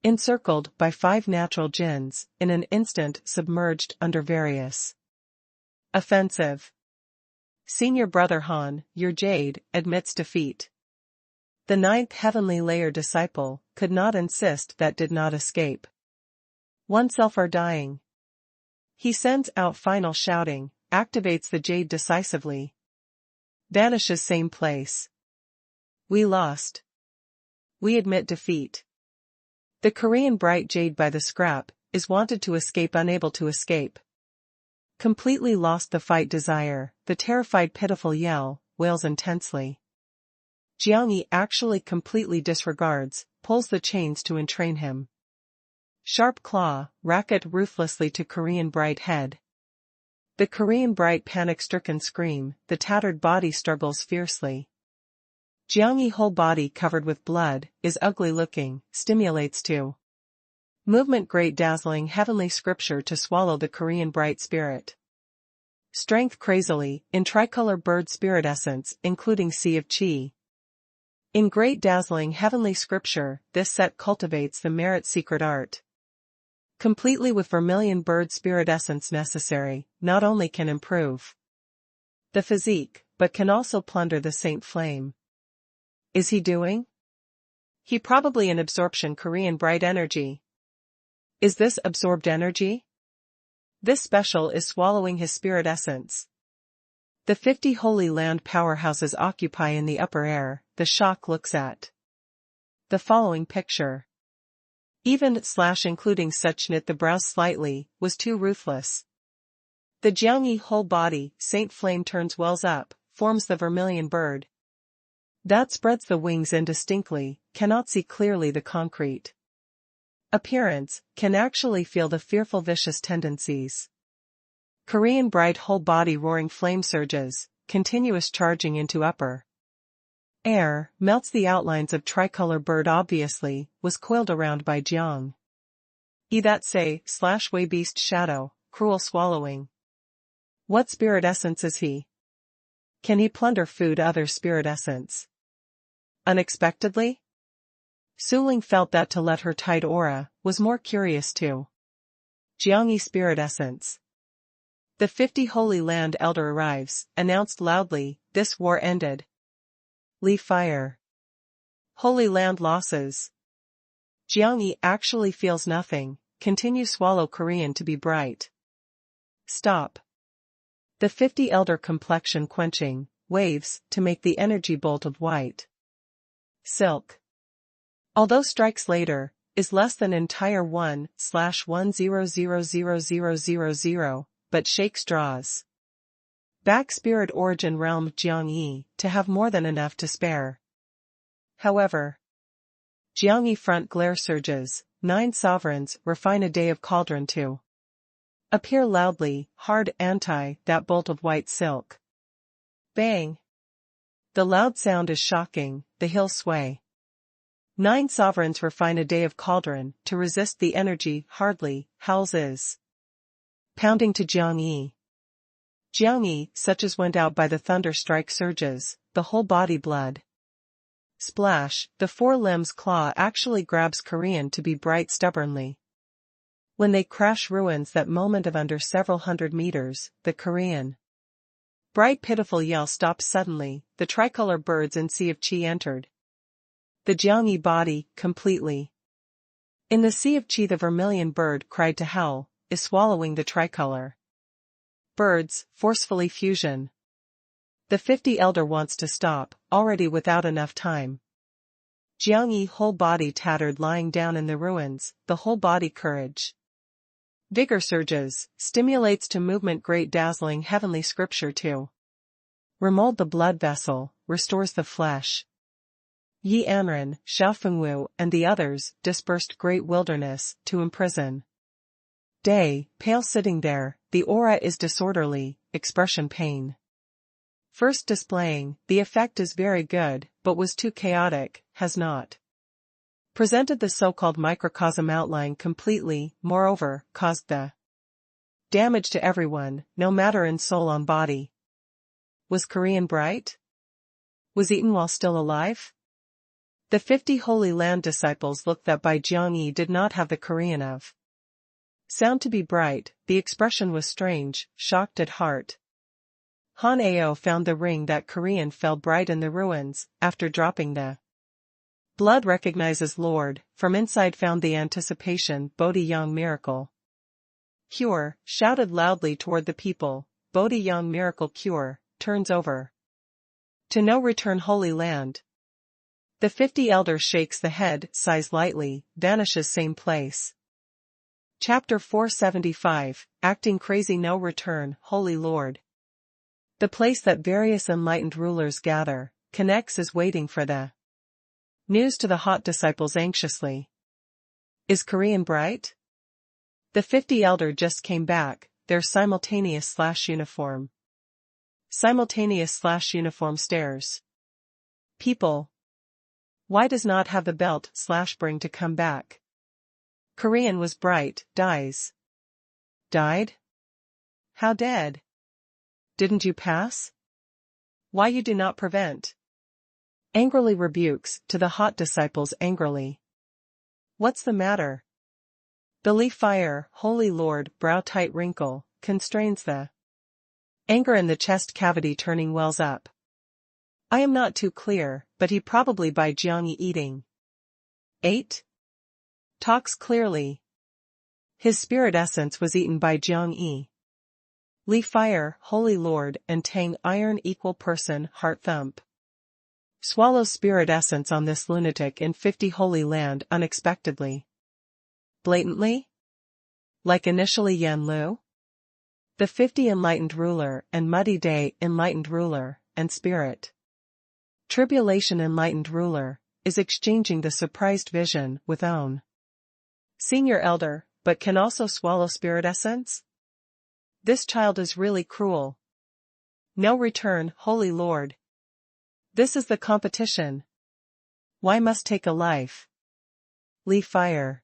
S1: Encircled by 5 natural jinns, in an instant submerged under various. Offensive. Senior Brother Han, your Jade, admits defeat. The 9th heavenly layer disciple could not insist that did not escape. Oneself are dying. He sends out final shouting, activates the Jade decisively. Vanishes same place. We lost. We admit defeat. The Korean bright Jade by the scrap is wanted to escape, unable to escape. Completely lost the fight desire, the terrified pitiful yell, wails intensely. Jiang Yi actually completely disregards, pulls the chains to entrain him. Sharp claw, racket ruthlessly to Korean bright head. The Korean bright panic-stricken scream, the tattered body struggles fiercely. Jiang Yi whole body covered with blood, is ugly looking, stimulates to movement great dazzling heavenly scripture to swallow the Korean bright spirit. Strength crazily, in tricolor bird spirit essence including Sea of Chi. In great dazzling heavenly scripture, this set cultivates the merit secret art. Completely with vermilion bird spirit essence necessary, not only can improve the physique, but can also plunder the saint flame. Is he doing? He probably in absorption Korean bright energy. Is this absorbed energy? This special is swallowing his spirit essence. The 50 Holy Land powerhouses occupy in the upper air, the shock looks at the following picture. Even/including such knit the brows slightly, was too ruthless. The Jiang Yi whole body, saint flame turns wells up, forms the vermilion bird. That spreads the wings indistinctly, cannot see clearly the concrete appearance, can actually feel the fearful vicious tendencies. Korean bright whole body roaring flame surges, continuous charging into upper air, melts the outlines of tricolor bird obviously, was coiled around by Jiang Yi that say/way beast shadow, cruel swallowing. What spirit essence is he? Can he plunder food other spirit essence? Unexpectedly? Suling felt that to let her tight aura, was more curious too. Jiang Yi spirit essence. The 50 Holy Land elder arrives, announced loudly, this war ended. Lee fire. Holy Land losses. Jiang Yi actually feels nothing, continue swallow Korean to be bright. Stop. The 50 elder complexion quenching, waves, to make the energy bolt of white silk. Although strikes later, is less than entire 1/1000000, but shakes draws back spirit origin realm Jiang Yi, to have more than enough to spare. However, Jiang Yi front glare surges, 9 sovereigns refine a day of cauldron to appear loudly, hard anti that bolt of white silk. Bang! The loud sound is shocking, the hills sway. 9 sovereigns refine a day of cauldron, to resist the energy, hardly, howls is pounding to Jiang Yi. Jiang Yi, such as went out by the thunder strike surges, the whole body blood. Splash, the 4 limbs claw actually grabs Korean to be bright stubbornly. When they crash ruins that moment of under several hundred meters, the Korean bright pitiful yell stops suddenly, the tricolor birds in Sea of Chi entered the Jiang Yi body, completely. In the Sea of Chi the vermilion bird cried to hell, is swallowing the tricolor birds, forcefully fusion. The 50 elder wants to stop, already without enough time. Jiang Yi whole body tattered lying down in the ruins, the whole body courage. Vigor surges, stimulates to movement great dazzling heavenly scripture to remold the blood vessel, restores the flesh. Yi Anren, Xiaofengwu and the others, dispersed great wilderness, to imprison. Day, pale sitting there, the aura is disorderly, expression pain. First displaying, the effect is very good, but was too chaotic, has not presented the so-called microcosm outline completely, moreover, caused the damage to everyone, no matter in soul on body. Was Korean bright? Was eaten while still alive? The 50 Holy Land disciples looked that Bai Jiangyi did not have the Korean of sound to be bright. The expression was strange, shocked at heart. Han Ao found the ring that Korean fell bright in the ruins, after dropping the blood recognizes Lord, from inside found the anticipation Bodhi Yang miracle. Cure, shouted loudly toward the people, Bodhi Yang miracle cure, turns over. To no return Holy Land. The 50 elders shakes the head, sighs lightly, vanishes same place. Chapter 475, Acting Crazy No Return, Holy Lord. The place that various enlightened rulers gather, connects is waiting for the news to the hot disciples anxiously. Is Korean bright? The 50 elder just came back, their simultaneous/uniform. Simultaneous/uniform stares. People. Why does not have the belt/bring to come back? Korean was bright, dies. Died? How dead? Didn't you pass? Why you do not prevent? Angrily rebukes, to the hot disciples angrily. What's the matter? Belly fire, Holy Lord, brow tight wrinkle, constrains the anger in the chest cavity turning wells up. I am not too clear, but he probably by Jiangyi eating. 8. Talks clearly. His spirit essence was eaten by Jiangyi. Li fire, Holy Lord, and Tang iron equal person, heart thump. Swallows spirit essence on this lunatic in 50 Holy Land unexpectedly. Blatantly? Like initially Yan Lu? The 50 enlightened ruler and Muddy Day enlightened ruler, and spirit. Tribulation enlightened ruler, is exchanging the surprised vision with own. Senior elder, but can also swallow spirit essence? This child is really cruel. No return, Holy Lord. This is the competition. Why must take a life? Li fire.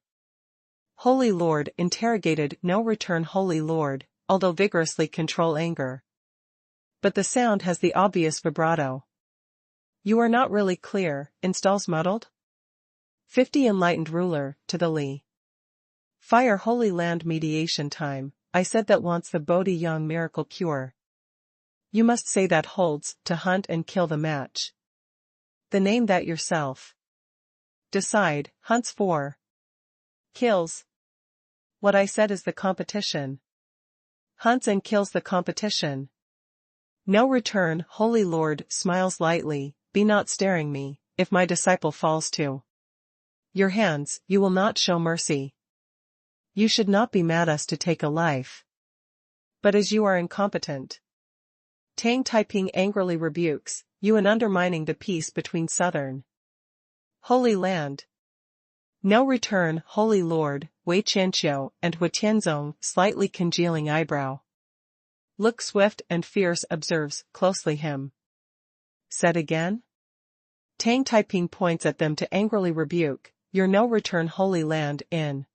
S1: Holy Lord interrogated no return Holy Lord, although vigorously control anger. But the sound has the obvious vibrato. You are not really clear, installs muddled? 50 enlightened ruler, to the Li fire Holy Land mediation time, I said that wants the Bodhi Yang miracle cure. You must say that holds, to hunt and kill the match. The name that yourself. Decide, hunts for. Kills. What I said is the competition. Hunts and kills the competition. No return, Holy Lord, smiles lightly, be not staring me, if my disciple falls to your hands, you will not show mercy. You should not be mad us to take a life. But as you are incompetent. Tang Taiping angrily rebukes, you in undermining the peace between Southern Holy Land. No return, Holy Lord, Wei Qianqiu and Hu Tianzong, slightly congealing eyebrow. Look swift and fierce observes, closely him. Said again? Tang Taiping points at them to angrily rebuke, your no return Holy Land in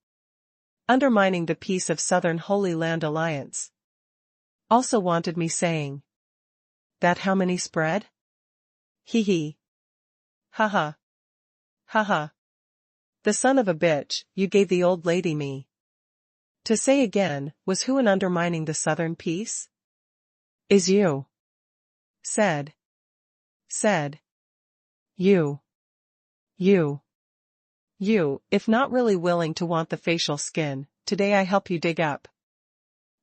S1: undermining the peace of Southern Holy Land Alliance. Also wanted me saying. That how many spread? Hee hee. Ha ha. Ha ha. The son of a bitch, you gave the old lady me. To say again, was who in undermining the Southern peace? Is you. Said. You. You, if not really willing to want the facial skin, today I help you dig up.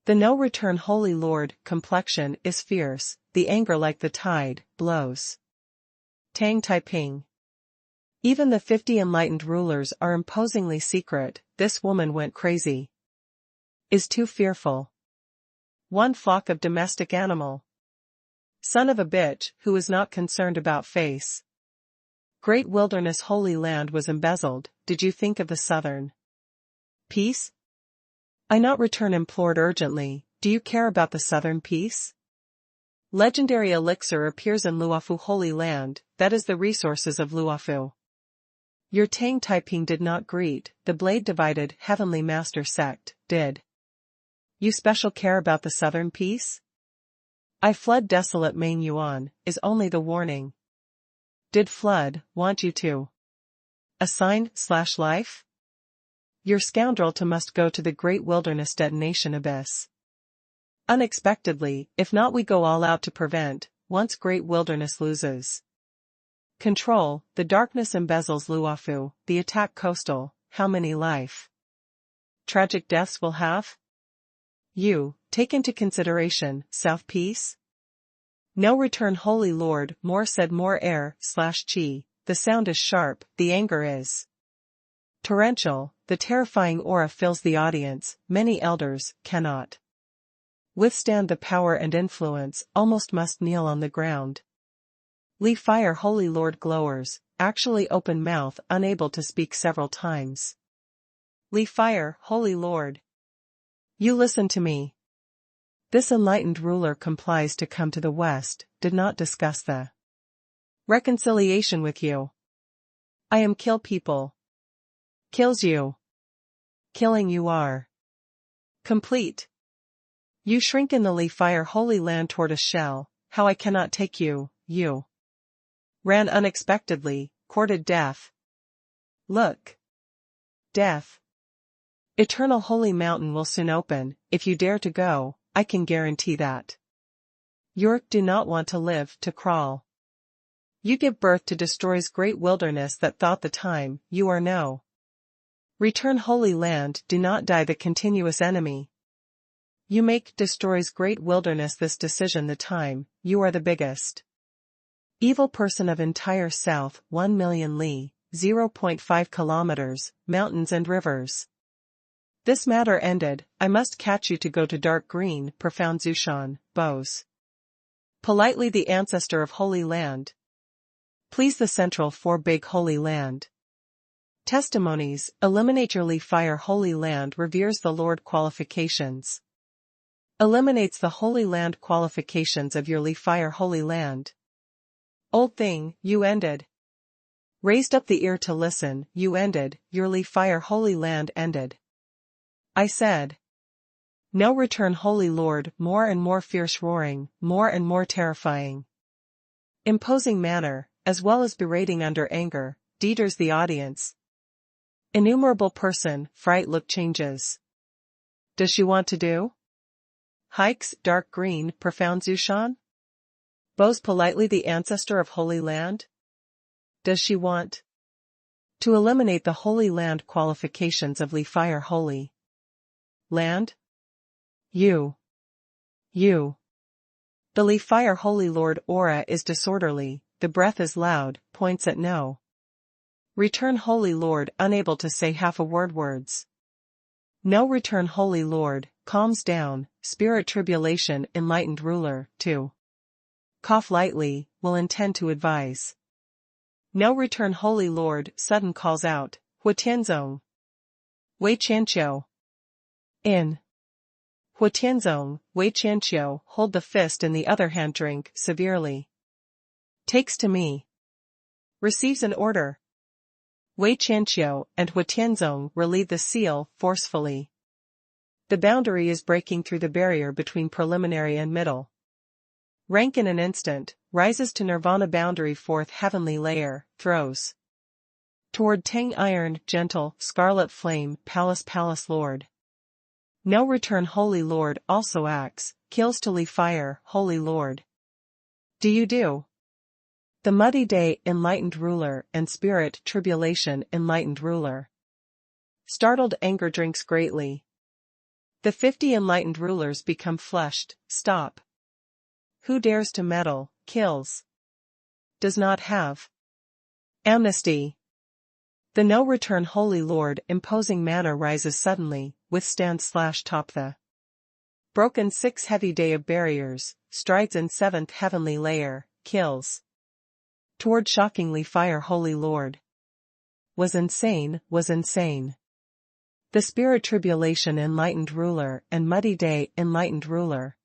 S1: The no return Holy Lord complexion is fierce, the anger like the tide, blows. Tang Taiping. Even the 50 enlightened rulers are imposingly secret, this woman went crazy. Is too fearful. One flock of domestic animal. Son of a bitch, who is not concerned about face. Great wilderness Holy Land was embezzled, did you think of the Southern peace? I not return implored urgently, do you care about the Southern peace? Legendary elixir appears in Luofu Holy Land, that is the resources of Luofu. Your Tang Taiping did not greet, the blade divided heavenly master sect, did. You special care about the Southern peace? I fled desolate Main Yuan, is only the warning. Did flood, want you to a sign/life? Your scoundrel to must go to the great wilderness detonation abyss. Unexpectedly, if not we go all out to prevent, once great wilderness loses control, the darkness embezzles Luofu, the attack coastal, how many life tragic deaths will have? You, take into consideration, South Peace? No return Holy Lord, more said more air/chi, the sound is sharp, the anger is torrential, the terrifying aura fills the audience, many elders cannot withstand the power and influence, almost must kneel on the ground. Lee Fire Holy Lord glowers, actually open mouth unable to speak several times. Lee Fire Holy Lord. You listen to me. This enlightened ruler complies to come to the west, did not discuss the reconciliation with you. I am kill people. Kills you. Killing you are complete. You shrink in the Lee Fire Holy Land toward a shell, how I cannot take you, you ran unexpectedly, courted death. Look. Death. Eternal Holy Mountain will soon open, if you dare to go, I can guarantee that. You do not want to live, to crawl. You give birth to destroys great wilderness that thought the time, you are no. Return Holy Land, do not die the continuous enemy. You make destroys great wilderness this decision the time, you are the biggest evil person of entire south, 1 million li, 0.5 kilometers, mountains and rivers. This matter ended, I must catch you to go to dark green, profound Zushan, bows. Politely the ancestor of Holy Land. Please the central for big Holy Land. Testimonies, eliminate your Lee Fire Holy Land reveres the Lord qualifications. Eliminates the Holy Land qualifications of your Lee Fire Holy Land. Old thing, you ended. Raised up the ear to listen, you ended, your Lee Fire Holy Land ended. I said. No return Holy Lord, more and more fierce roaring, more and more terrifying. Imposing manner, as well as berating under anger, Dieters the audience. Innumerable person, fright look changes. Does she want to do? Hikes, dark green, profound Zushan? Bows politely the ancestor of Holy Land? Does she want to eliminate the Holy Land qualifications of Lee Fire Holy Land? You. The Lee Fire Holy Lord aura is disorderly, the breath is loud, points at no. Return Holy Lord unable to say half a word words. No return Holy Lord, calms down, spirit tribulation enlightened ruler, too. Cough lightly, will intend to advise. No return Holy Lord, sudden calls out, Huatianzong. Wei Chanqiu. In. Huatianzong, Wei Chanqiu, hold the fist in the other hand drink, severely. Takes to me. Receives an order. Wei Chanqiu and Huatianzong relieve the seal, forcefully. The boundary is breaking through the barrier between preliminary and middle. Rank in an instant, rises to nirvana boundary fourth heavenly layer, throws. Toward Tang iron, gentle, scarlet flame, palace Lord. No return Holy Lord also acts, kills to Lee Fire, Holy Lord. Do you do? The muddy day enlightened ruler and spirit tribulation enlightened ruler. Startled anger drinks greatly. The 50 enlightened rulers become flushed, stop. Who dares to meddle, kills. Does not have amnesty. The no return Holy Lord imposing manner rises suddenly, withstand/top the broken 6 heavy day of barriers, strides in 7th heavenly layer, kills. Toward shockingly Fire Holy Lord. Was insane. The spirit tribulation enlightened ruler and muddy day enlightened ruler.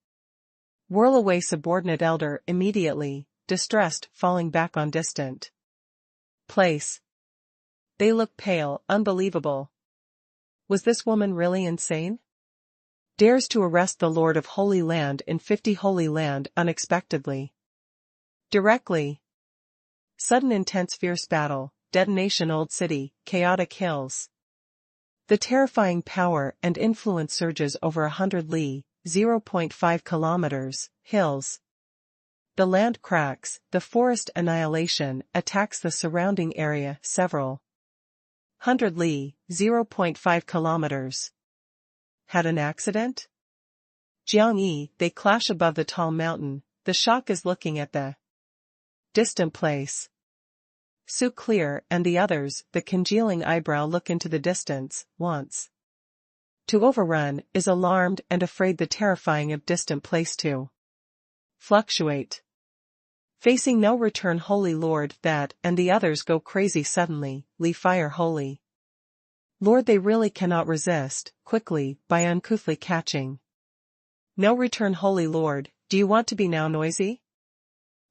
S1: Whirl away subordinate elder immediately, distressed, falling back on distant place. They look pale, unbelievable. Was this woman really insane? Dares to arrest the Lord of Holy Land in 50 Holy Land unexpectedly. Directly. Sudden intense fierce battle, detonation old city, chaotic hills. The terrifying power and influence surges over 100 li, 0.5 kilometers, hills. The land cracks, the forest annihilation attacks the surrounding area several 100 li, 0.5 kilometers. Had an accident? Jiangyi, they clash above the tall mountain, the shock is looking at the distant place. Su Clear and the others, the congealing eyebrow look into the distance, once. To overrun, is alarmed and afraid the terrifying of distant place to fluctuate. Facing no return Holy Lord that and the others go crazy suddenly, Li Fire Holy Lord they really cannot resist, quickly, by uncouthly catching. No return Holy Lord, do you want to be now noisy?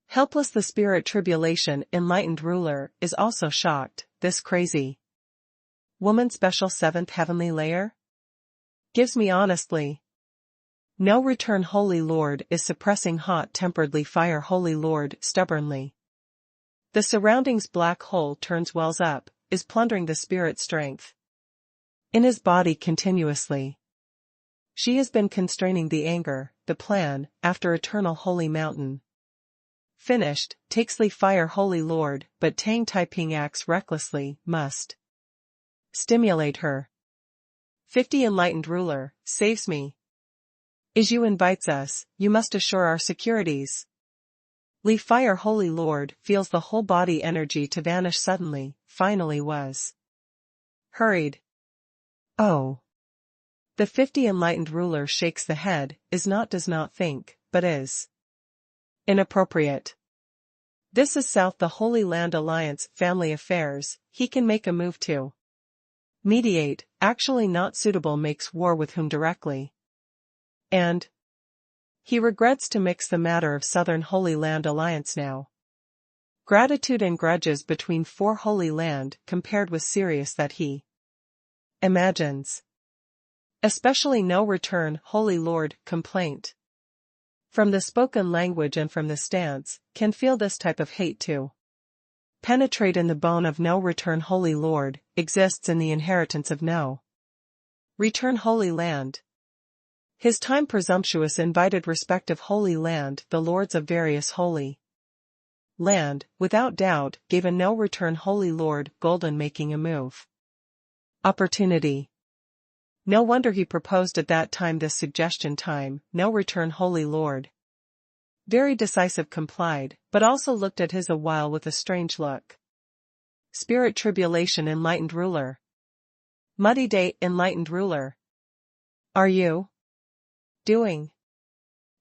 S1: Helpless the spirit tribulation enlightened ruler is also shocked, this crazy woman special seventh heavenly layer? Gives me honestly. No return Holy Lord is suppressing hot-temperedly fire Holy Lord stubbornly. The surroundings black hole turns wells up, is plundering the spirit strength in his body continuously. She has been constraining the anger, the plan, after eternal holy mountain. Finished, takes Li Fire Holy Lord, but Tang Taiping acts recklessly, must stimulate her. 50 enlightened ruler, saves me. Is you invites us, you must assure our securities. Li Fire Holy Lord feels the whole body energy to vanish suddenly, finally was hurried. Oh. The 50 enlightened ruler shakes the head, does not think, but is inappropriate. This is South the Holy Land Alliance family affairs, he can make a move to mediate, actually not suitable makes war with whom directly. And he regrets to mix the matter of Southern Holy Land Alliance now. Gratitude and grudges between four Holy Land compared with serious that he imagines. Especially no return Holy Lord complaint. From the spoken language and from the stance, can feel this type of hate too. Penetrate in the bone of no return Holy Lord, exists in the inheritance of no return Holy Land. His time presumptuous invited respective Holy Land the lords of various Holy Land, without doubt, gave a no return Holy Lord golden making a move. Opportunity. No wonder he proposed at that time this suggestion time, no return Holy Lord. Very decisive complied, but also looked at his a while with a strange look. Spirit tribulation enlightened ruler. Muddy day enlightened ruler. Are you doing?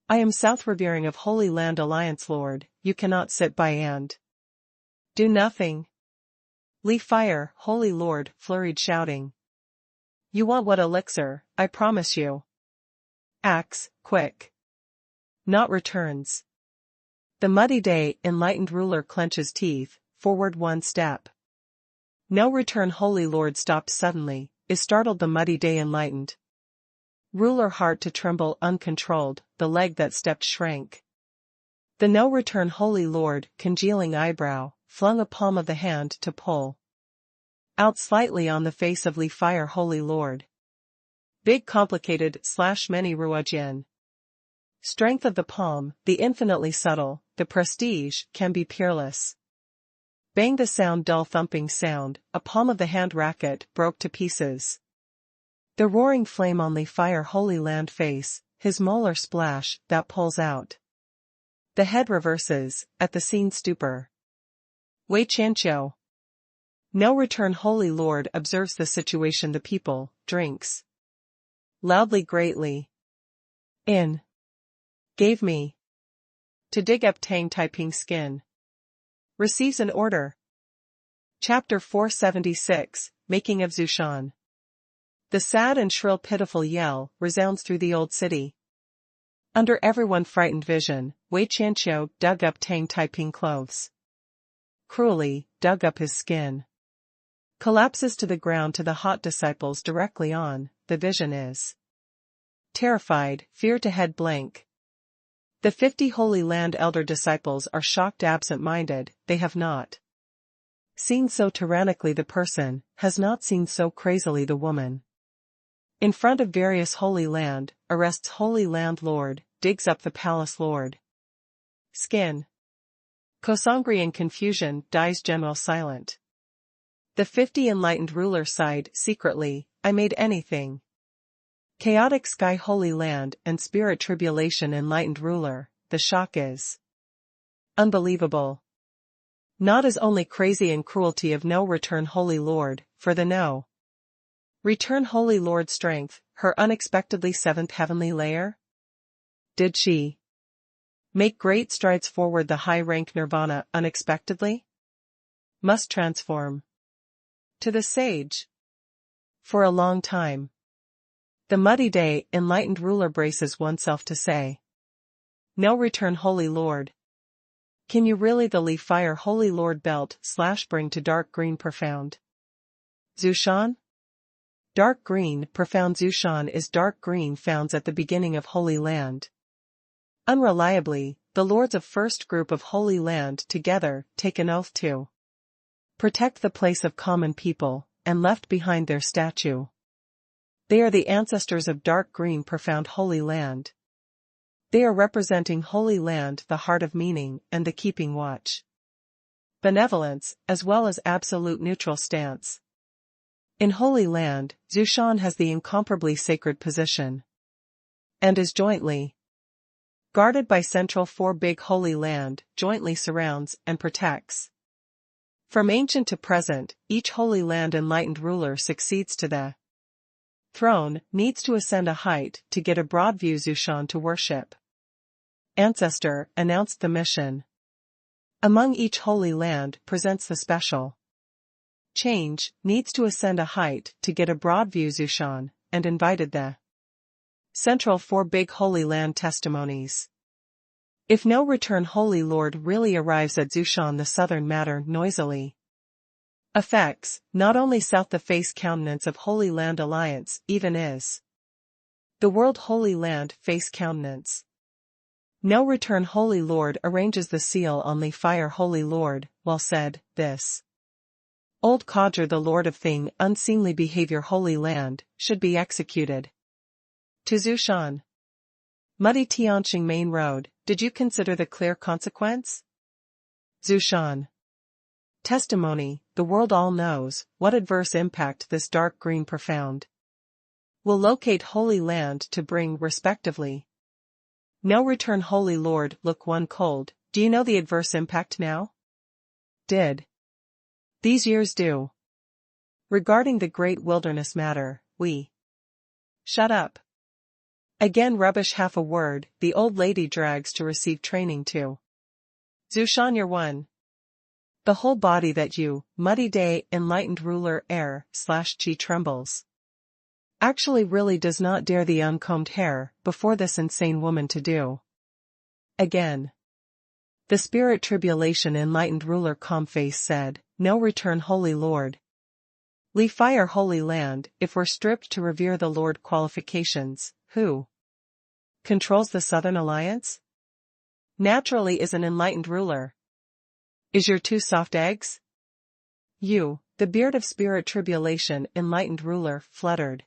S1: I am South revering of Holy Land Alliance Lord, you cannot sit by and do nothing. Li Fire, Holy Lord, flurried shouting. You want what elixir, I promise you. Acts, quick. Not returns. The muddy day enlightened ruler clenches teeth, forward one step. No return Holy Lord stopped suddenly, is startled the muddy day enlightened ruler heart to tremble uncontrolled, the leg that stepped shrank. The no return Holy Lord, congealing eyebrow, flung a palm of the hand to pull out slightly on the face of Li Fire Holy Lord. Big complicated / many ruojian. Strength of the palm, the infinitely subtle, the prestige, can be peerless. Bang the sound dull thumping sound, a palm of the hand racket broke to pieces. The roaring flame on Li Fire Holy Land face, his molar splash, that pulls out. The head reverses, at the scene stupor. Wei Chanqiu. No return Holy Lord observes the situation the people, drinks. Loudly greatly. In. Gave me. To dig up Tang Taiping skin. Receives an order. Chapter 476, Making of Zushan. The sad and shrill pitiful yell resounds through the old city. Under everyone frightened vision, Wei Chanqiu dug up Tang Taiping clothes. Cruelly, dug up his skin. Collapses to the ground to the hot disciples directly on, the vision is terrified, fear to head blank. The 50 Holy Land elder disciples are shocked absent-minded, they have not Seen so tyrannically the person, has not seen so crazily the woman. In front of various Holy Land, arrests Holy Land Lord, digs up the palace Lord. Skin. Kosongri in confusion, dies general silent. The 50 enlightened ruler sighed secretly, I made anything. Chaotic sky Holy Land and spirit tribulation enlightened ruler, the shock is unbelievable. Not as only crazy and cruelty of no return Holy Lord, for the no return Holy Lord strength, her unexpectedly seventh heavenly layer? Did she make great strides forward the high rank nirvana unexpectedly? Must transform to the sage. For a long time. The muddy day enlightened ruler braces oneself to say. No return Holy Lord. Can you really the leaf fire Holy Lord belt / bring to dark green profound? Zushan? Dark green profound Zushan is dark green founds at the beginning of Holy Land. Unreliably, the lords of first group of Holy Land together take an oath to protect the place of common people, and left behind their statue. They are the ancestors of dark green profound Holy Land. They are representing Holy Land, the heart of meaning and the keeping watch. Benevolence, as well as absolute neutral stance. In Holy Land, Zushan has the incomparably sacred position. And is jointly guarded by central 4 big Holy Land, jointly surrounds and protects. From ancient to present, each Holy Land enlightened ruler succeeds to the throne, needs to ascend a height to get a broad view Zushan to worship. Ancestor announced the mission. Among each Holy Land presents the special change, needs to ascend a height to get a broad view Zushan, and invited the central 4 big Holy Land testimonies. If no return Holy Lord really arrives at Zushan, the southern matter noisily affects, not only south the face countenance of Holy Land Alliance, even is the world Holy Land face countenance. No return Holy Lord arranges the seal on leaf fire Holy Lord, well said, this old codger the Lord of thing unseemly behavior Holy Land, should be executed. To Zushan. Muddy Tianqing Main Road, did you consider the clear consequence? Zushan. Testimony, the world all knows, what adverse impact this dark green profound will locate Holy Land to bring respectively. No return Holy Lord look one cold, do you know the adverse impact now? Did these years do? Regarding the great wilderness matter, we shut up. Again rubbish half a word, the old lady drags to receive training too. Zushan you're one. The whole body that you, muddy day, enlightened ruler air / chi trembles. Actually really does not dare the uncombed hair, before this insane woman to do. Again. The spirit tribulation enlightened ruler calm face said, no return Holy Lord. Leaf fire Holy Land, if we're stripped to revere the Lord qualifications, who controls the Southern Alliance? Naturally is an enlightened ruler. Is your 2 soft eggs? You, the beard of spirit tribulation enlightened ruler, fluttered.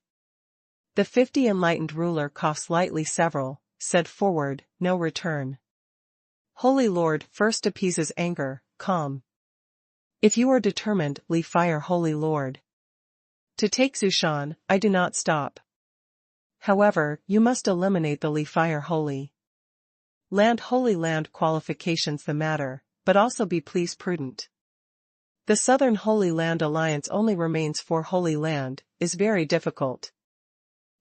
S1: The 50 enlightened ruler coughs lightly several, said forward, no return. Holy Lord first appeases anger, calm. If you are determined, leaf fire Holy Lord. To take Zushan, I do not stop. However, you must eliminate the leaf fire Holy Land Holy Land qualifications the matter, but also be please prudent. The Southern Holy Land Alliance only remains 4 Holy Land, is very difficult.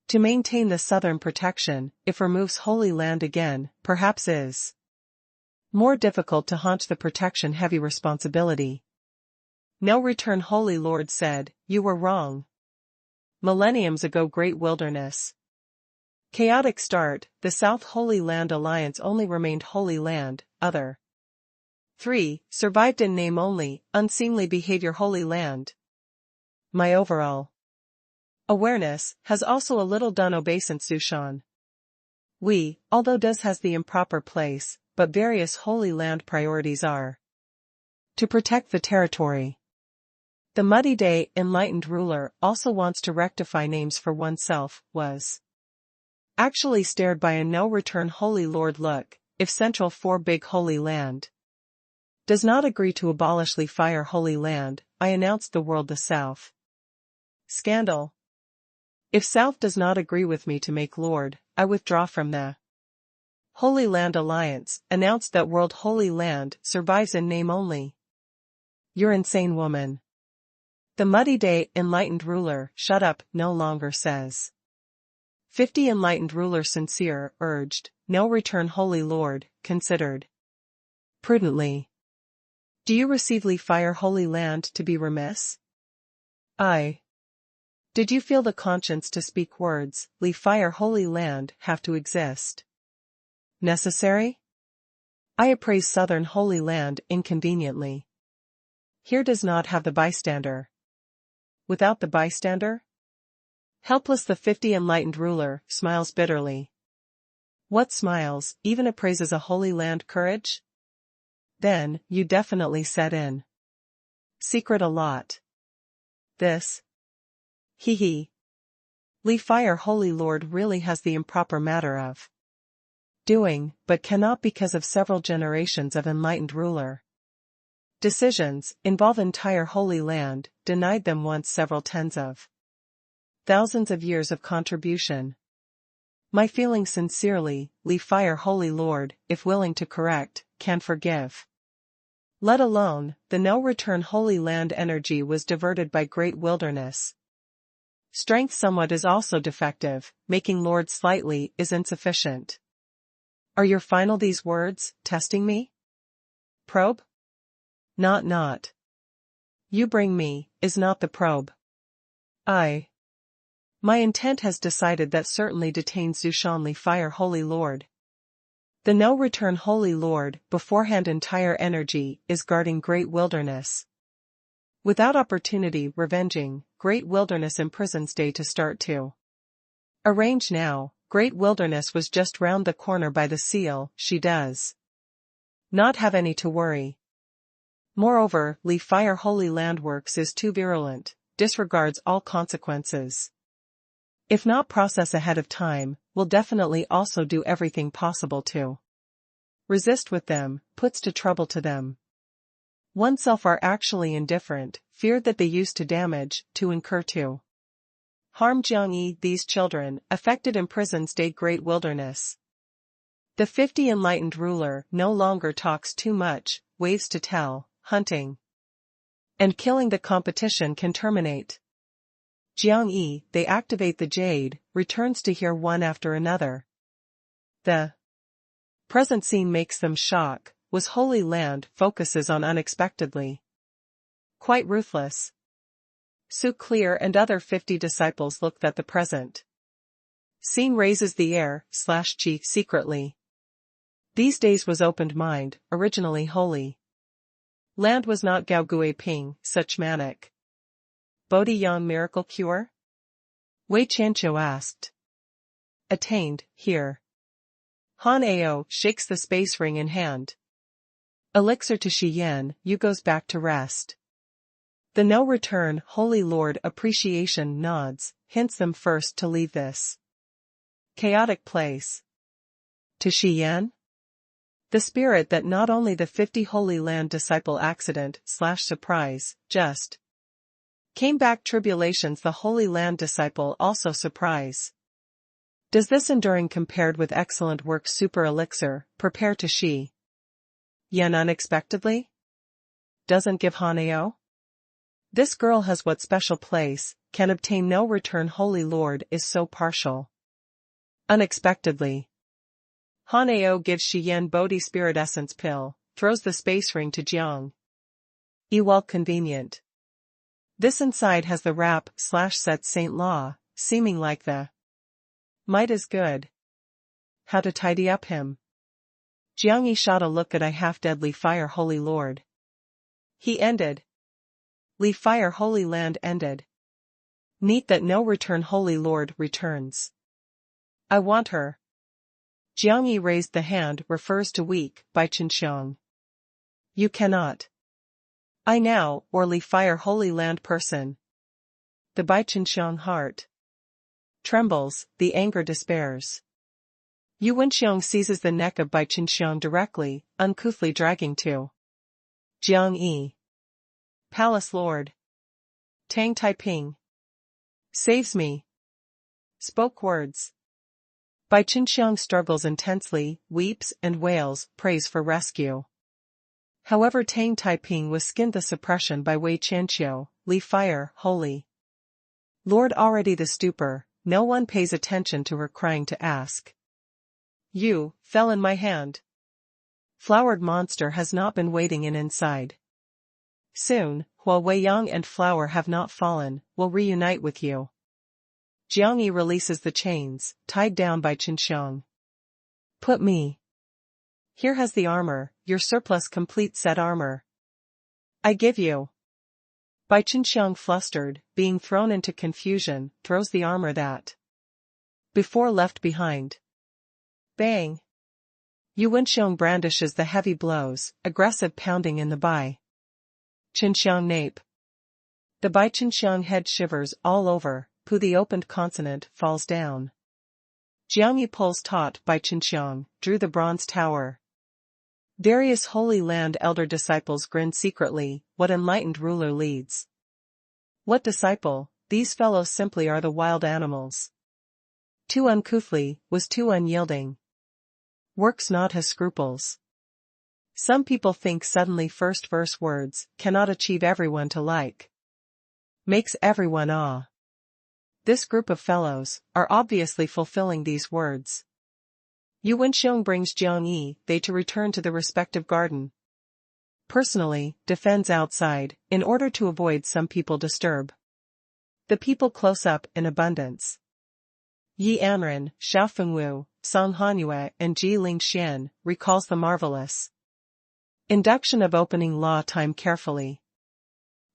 S1: To maintain the Southern protection, if removes Holy Land again, perhaps is more difficult to haunt the protection heavy responsibility. No return Holy Lord said, you were wrong. Millenniums ago great wilderness. Chaotic start, the South Holy Land Alliance only remained Holy Land, other 3, survived in name only, unseemly behavior Holy Land. My overall awareness has also a little done obeisance Zushan. We, although does has the improper place, but various Holy Land priorities are to protect the territory. The Muddy Day enlightened ruler also wants to rectify names for oneself, was actually stared by a no-return Holy Lord look, if Central for Big Holy Land does not agree to abolish fire Holy Land, I announce the world the South. Scandal. If South does not agree with me to make Lord, I withdraw from the Holy Land Alliance, announced that World Holy Land survives in name only. You're insane, woman. The Muddy Day enlightened ruler, shut up, no longer says. 50 enlightened ruler sincere, urged, no return Holy Lord, considered prudently. Do you receive fire Holy Land to be remiss? I. Did you feel the conscience to speak words, fire Holy Land have to exist? Necessary? I appraise Southern Holy Land inconveniently. Here does not have the bystander. Without the bystander? Helpless the 50 enlightened ruler, smiles bitterly. What smiles, even appraises a Holy Land courage? Then, you definitely set in. Secret a lot. This. Hee hee. Fire Holy Lord really has the improper matter of doing, but cannot because of several generations of enlightened ruler. Decisions, involve entire Holy Land, denied them once several tens of thousands of years of contribution. My feeling sincerely, fire Holy Lord, if willing to correct, can forgive. Let alone, the no-return Holy Land energy was diverted by great wilderness. Strength somewhat is also defective, making Lord slightly is insufficient. Are your final these words, testing me? Probe? Not. You bring me, is not the probe. My intent has decided that certainly detains Zushan fire Holy Lord. The no-return Holy Lord, beforehand entire energy, is guarding great wilderness. Without opportunity, revenging, great wilderness imprisons day to start to arrange now, great wilderness was just round the corner by the seal, she does not have any to worry. Moreover, fire Holy Land works is too virulent, disregards all consequences. If not process ahead of time, will definitely also do everything possible to resist with them, puts to trouble to them. Oneself are actually indifferent, feared that they used to damage, to incur to harm Jiangyi, these children, affected imprisoned stay great wilderness. The 50 enlightened ruler no longer talks too much, waves to tell, hunting and killing the competition can terminate. Jiangyi, they activate the jade, returns to hear one after another. The present scene makes them shock, was Holy Land focuses on unexpectedly. Quite ruthless. Su Clear and other 50 disciples look at the present scene raises the air, /Chi secretly. These days was opened mind, originally holy. Land was not Gao Gui Ping, such manic. Bodhi Yang miracle cure? Wei Chanqiu asked. Attained, here. Han Ao shakes the space ring in hand. Elixir to Shi Yan, you goes back to rest. The no return, Holy Lord appreciation nods, hints them first to leave this chaotic place. To Shi Yan? The spirit that not only the 50 Holy Land disciple accident/surprise, just came back tribulations the Holy Land disciple also surprise. Does this enduring compared with excellent work super elixir, prepare to Shi Yan unexpectedly? Doesn't give Hanao? This girl has what special place, can obtain no return Holy Lord is so partial. Unexpectedly. Hanao gives Shi Yan Bodhi spirit essence pill, throws the space ring to Jiang. Ewell convenient. This inside has the wrap/set Saint Law, seeming like the might is good. How to tidy up him. Jiangyi shot a look at a half-deadly fire Holy Lord. He ended. Fire Holy Land ended. Neat that no return Holy Lord returns. I want her. Jiangyi raised the hand refers to weak, by Chinxiang. You cannot. I now, or Li Fire Holy Land person. The Bai Qinxiang heart trembles, the anger despairs. Yu Wenxiang seizes the neck of Bai Qinxiang directly, uncouthly dragging to Jiang Yi. Palace Lord Tang Taiping saves me. Spoke words. Bai Qinxiang struggles intensely, weeps and wails, prays for rescue. However, Tang Taiping withstood the suppression by Wei Qianqiu, Li Fire, Holy Lord. Already the stupor, no one pays attention to her crying to ask. You fell in my hand. Flowered monster has not been waiting inside. Soon, while Wei Yang and Flower have not fallen, will reunite with you. Jiang Yi releases the chains, tied down by Qinxiang. Put me. Here has the armor, your surplus complete set armor. I give you. Bai Qinxiang flustered, being thrown into confusion, throws the armor that before left behind. Bang! Yu Wenxiang brandishes the heavy blows, aggressive pounding in the Bai Qinxiang nape. The Bai Qinxiang head shivers all over, Pu the opened consonant falls down. Jiang Yi pulls taut Bai Qinxiang, drew the bronze tower. Various Holy Land elder disciples grin secretly, what enlightened ruler leads? What disciple? These fellows simply are the wild animals. Too uncouthly, was too unyielding. Works not his scruples. Some people think suddenly first verse words cannot achieve everyone to like. Makes everyone awe. This group of fellows are obviously fulfilling these words. Yu Wenxiang brings Jiang Yi, they to return to the respective garden. Personally, defends outside, in order to avoid some people disturb. The people close up in abundance. Yi Anren, Xiao Fengwu, Song Hanyue and Ji Lingxian, recalls the marvelous induction of opening law time carefully.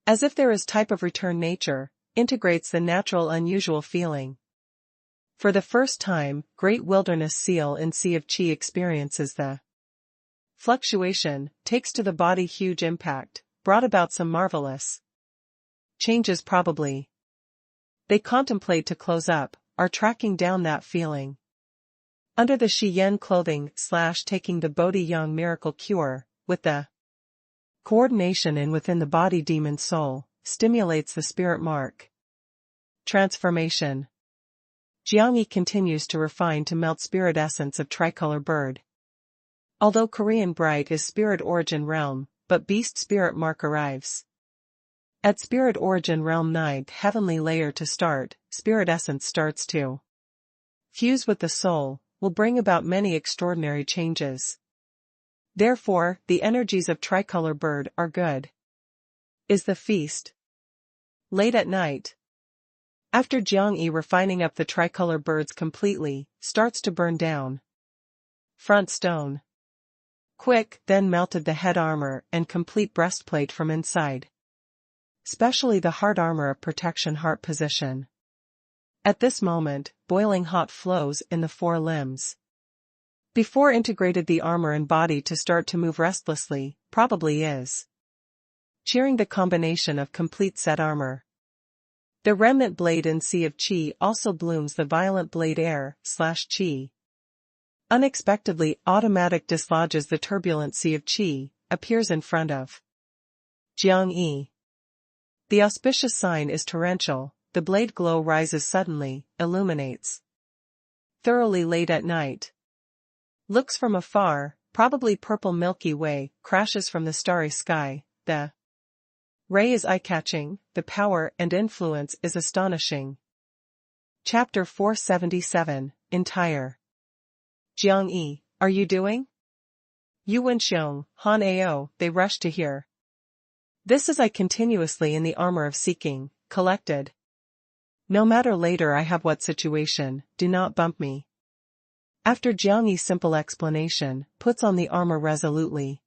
S1: As if there is type of return nature, integrates the natural unusual feeling. For the first time, great wilderness seal in Sea of Qi experiences the fluctuation, takes to the body huge impact, brought about some marvelous changes probably. They contemplate to close up, are tracking down that feeling. Under the Shi Yen clothing / taking the Bodhi Yang miracle cure, with the coordination in within the body demon soul, stimulates the spirit mark. Transformation. Jiang Yi continues to refine to melt spirit essence of tricolor bird. Although Korean bright is spirit origin realm, but beast spirit mark arrives. At spirit origin realm 9th heavenly layer to start, spirit essence starts to fuse with the soul, will bring about many extraordinary changes. Therefore, the energies of tricolor bird are good. Is the feast late at night? After Jiang Yi refining up the tricolor birds completely, starts to burn down. Front stone. Quick, then melted the head armor and complete breastplate from inside. Specially the heart armor of protection heart position. At this moment, boiling hot flows in the four limbs. Before integrated the armor and body to start to move restlessly, probably is cheering the combination of complete set armor. The remnant blade in Sea of Qi also blooms the violent blade air / Qi. Unexpectedly automatic dislodges the turbulent Sea of Qi, appears in front of Jiang Yi. The auspicious sign is torrential, the blade glow rises suddenly, illuminates. Thoroughly late at night. Looks from afar, probably purple Milky Way, crashes from the starry sky, the ray is eye-catching, the power and influence is astonishing. Chapter 477, Entire. Jiang Yi, are you doing? Yu Wenxiang, Han Ao, they rush to hear. This is I continuously in the armor of seeking, collected. No matter later I have what situation, do not bump me. After Jiang Yi's simple explanation, puts on the armor resolutely.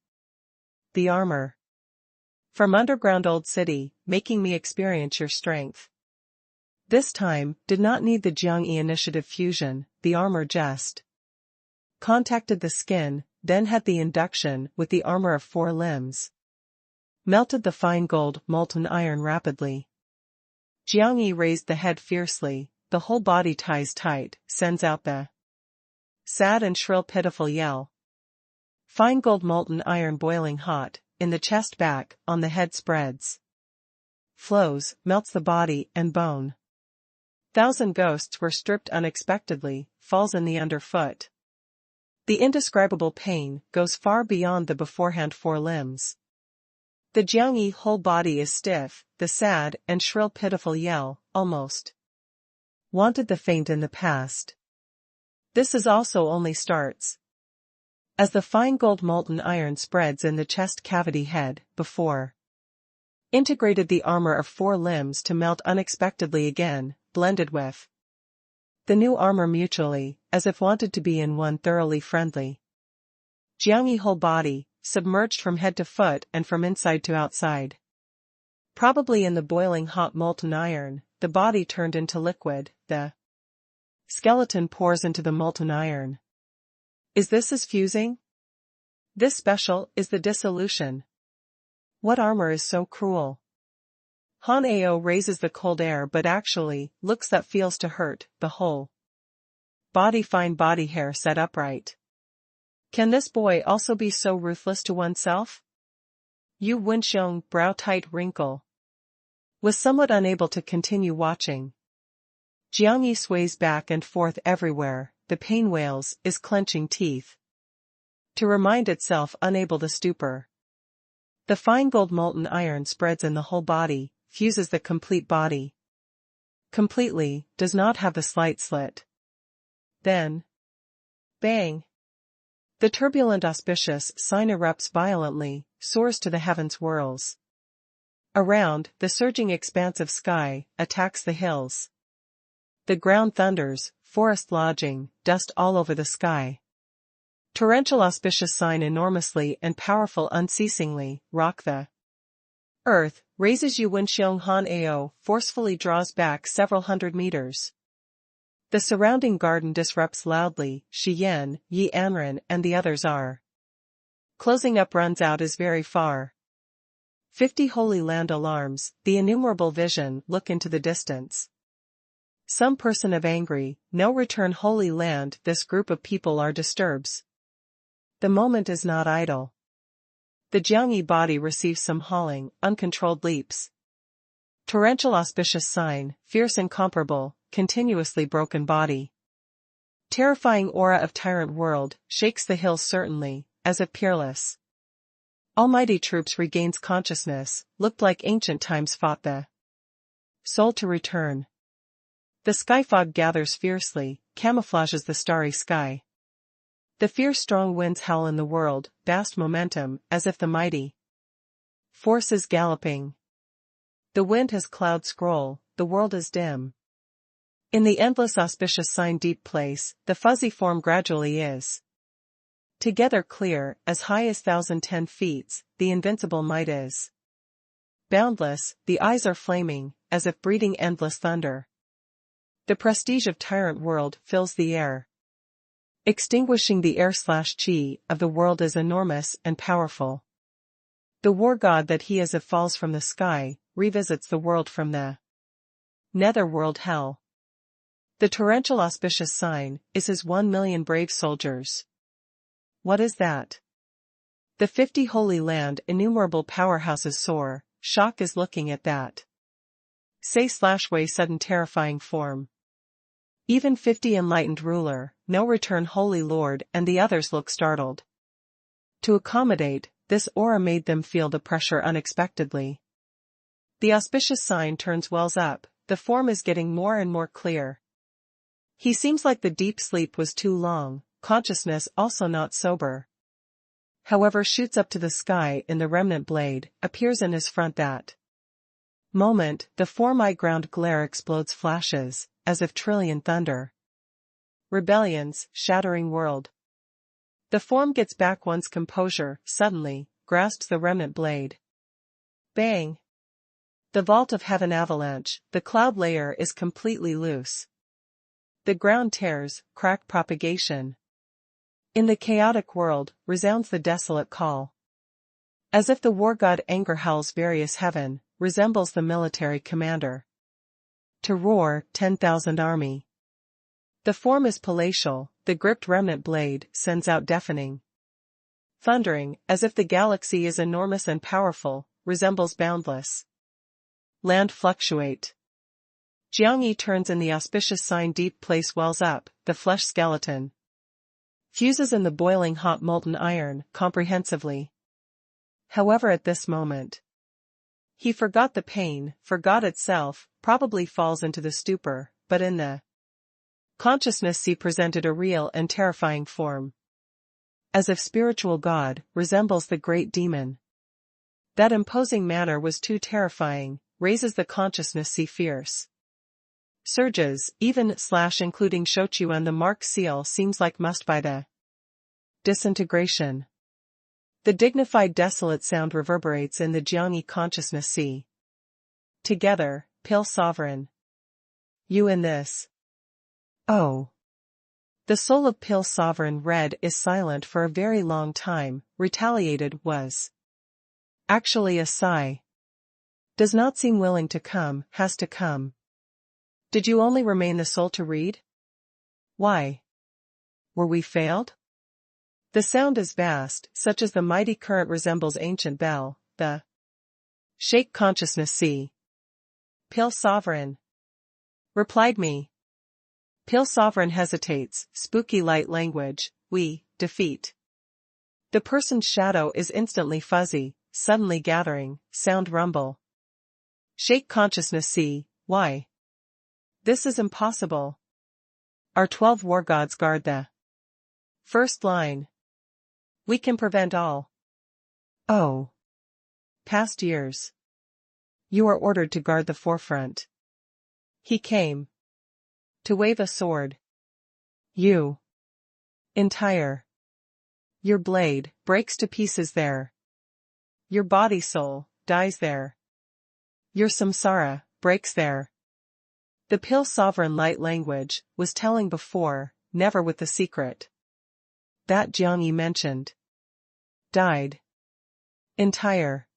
S1: The armor. From underground old city, making me experience your strength. This time, did not need the Jiang Yi initiative fusion, the armor just contacted the skin, then had the induction with the armor of four limbs. melted the fine gold molten iron rapidly. Jiangyi raised the head fiercely, the whole body ties tight, sends out the sad and shrill pitiful yell. Fine gold molten iron boiling hot, in the chest back, on the head spreads. Flows, melts the body and bone. Thousand ghosts were stripped unexpectedly, falls in the underfoot. The indescribable pain goes far beyond the beforehand four limbs. The Jiangyi whole body is stiff, the sad and shrill pitiful yell, almost wanted the faint in the past. This is also only starts. As the fine gold molten iron spreads in the chest cavity head, before integrated the armor of four limbs to melt unexpectedly again, blended with the new armor mutually, as if wanted to be in one thoroughly friendly. Jiangyi whole body, submerged from head to foot and from inside to outside. Probably in the boiling hot molten iron, the body turned into liquid, the skeleton pours into the molten iron. Is this as fusing? This special is the dissolution. What armor is so cruel? Han Ao raises the cold air but actually, looks that feels to hurt, the whole body fine body hair set upright. Can this boy also be so ruthless to oneself? Yu Wenxiong, brow tight wrinkle, was somewhat unable to continue watching. Jiangyi sways back and forth everywhere, the pain wails, is clenching teeth. To remind itself unable to stupor. The fine gold molten iron spreads in the whole body, fuses the complete body. Completely, does not have the slight slit. Then, bang! The turbulent auspicious sign erupts violently, soars to the heavens whirls. Around, the surging expanse of sky, attacks the hills. The ground thunders, forest lodging, dust all over the sky. Torrential auspicious sign enormously and powerful unceasingly, rock the earth, raises Yu Wenxiong Han Ao, forcefully draws back several hundred meters. The surrounding garden disrupts loudly, Shi Yan, Yi Anren and the others are closing up runs out is very far. 50 Holy Land alarms, the innumerable vision look into the distance. Some person of angry, no return Holy Land this group of people are disturbs. The moment is not idle. The Jiangyi body receives some hauling, uncontrolled leaps. Torrential auspicious sign, fierce incomparable, continuously broken body. Terrifying aura of tyrant world, shakes the hills certainly, as if peerless. Almighty troops regains consciousness, looked like ancient times fought the soul to return. The sky fog gathers fiercely, camouflages the starry sky. The fierce strong winds howl in the world, vast momentum, as if the mighty force is galloping. The wind has cloud scroll, the world is dim. In the endless auspicious sign deep place, the fuzzy form gradually is together clear, as high as 1,010 feet, the invincible might is boundless, the eyes are flaming, as if breathing endless thunder. The prestige of tyrant world fills the air. Extinguishing the air/chi of the world is enormous and powerful. The war god that he is if falls from the sky, revisits the world from the netherworld hell. The torrential auspicious sign is his 1 million brave soldiers. What is that? The 50 Holy Land innumerable powerhouses soar, shock is looking at that. Say/way sudden terrifying form. Even 50 enlightened ruler, no return holy lord and the others look startled. To accommodate, this aura made them feel the pressure unexpectedly. The auspicious sign turns wells up, the form is getting more and more clear. He seems like the deep sleep was too long, consciousness also not sober. However shoots up to the sky in the remnant blade, appears in his front that moment, the form-eye ground glare explodes flashes, as if trillion thunder. Rebellions, shattering world. The form gets back one's composure, suddenly, grasps the remnant blade. Bang! The vault of heaven avalanche, the cloud layer is completely loose. The ground tears, crack propagation. In the chaotic world, resounds the desolate call. As if the war god anger howls various heaven, resembles the military commander. To roar, 10,000 army. The form is palatial, the gripped remnant blade sends out deafening thundering, as if the galaxy is enormous and powerful, resembles boundless land fluctuate. Jiangyi turns in the auspicious sign, deep place wells up, the flesh skeleton fuses in the boiling hot molten iron, comprehensively. However, at this moment, he forgot the pain, forgot itself, probably falls into the stupor, but in the consciousness he presented a real and terrifying form. As if spiritual God resembles the great demon. That imposing manner was too terrifying, raises the consciousness see fierce. Surges, even / including Shochu and the mark seal seems like must by the disintegration. The dignified desolate sound reverberates in the Jiangyi consciousness see. Together, Pale Sovereign. You in this. Oh. The soul of Pale Sovereign Red is silent for a very long time, retaliated was. Actually a sigh. Does not seem willing to come, has to come. Did you only remain the soul to read? Why? Were we failed? The sound is vast, such as the mighty current resembles ancient bell, the shake consciousness see. Pale Sovereign. Replied me. Pale Sovereign hesitates, spooky light language, we, defeat. The person's shadow is instantly fuzzy, suddenly gathering, sound rumble. Shake consciousness see, why? This is impossible. Our 12 war gods guard the first line. We can prevent all. Oh. Past years. You are ordered to guard the forefront. He came. To wave a sword. You. Entire. Your blade breaks to pieces there. Your body soul dies there. Your samsara breaks there. The Pale Sovereign light language was telling before, never with the secret. That Jiangyi mentioned. Died. Entire.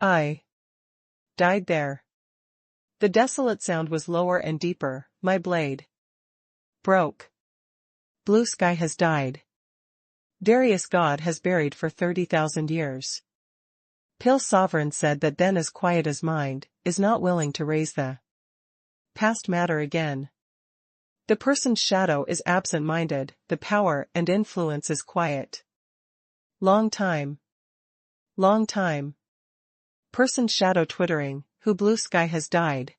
S1: I. Died there. The desolate sound was lower and deeper, my blade. Broke. Blue sky has died. Darius God has buried for 30,000 years. Pale Sovereign said that then as quiet as mind, is not willing to raise the past matter again. The person's shadow is absent-minded, the power and influence is quiet. Long time. Long time. Person's shadow twittering, who blue sky has died.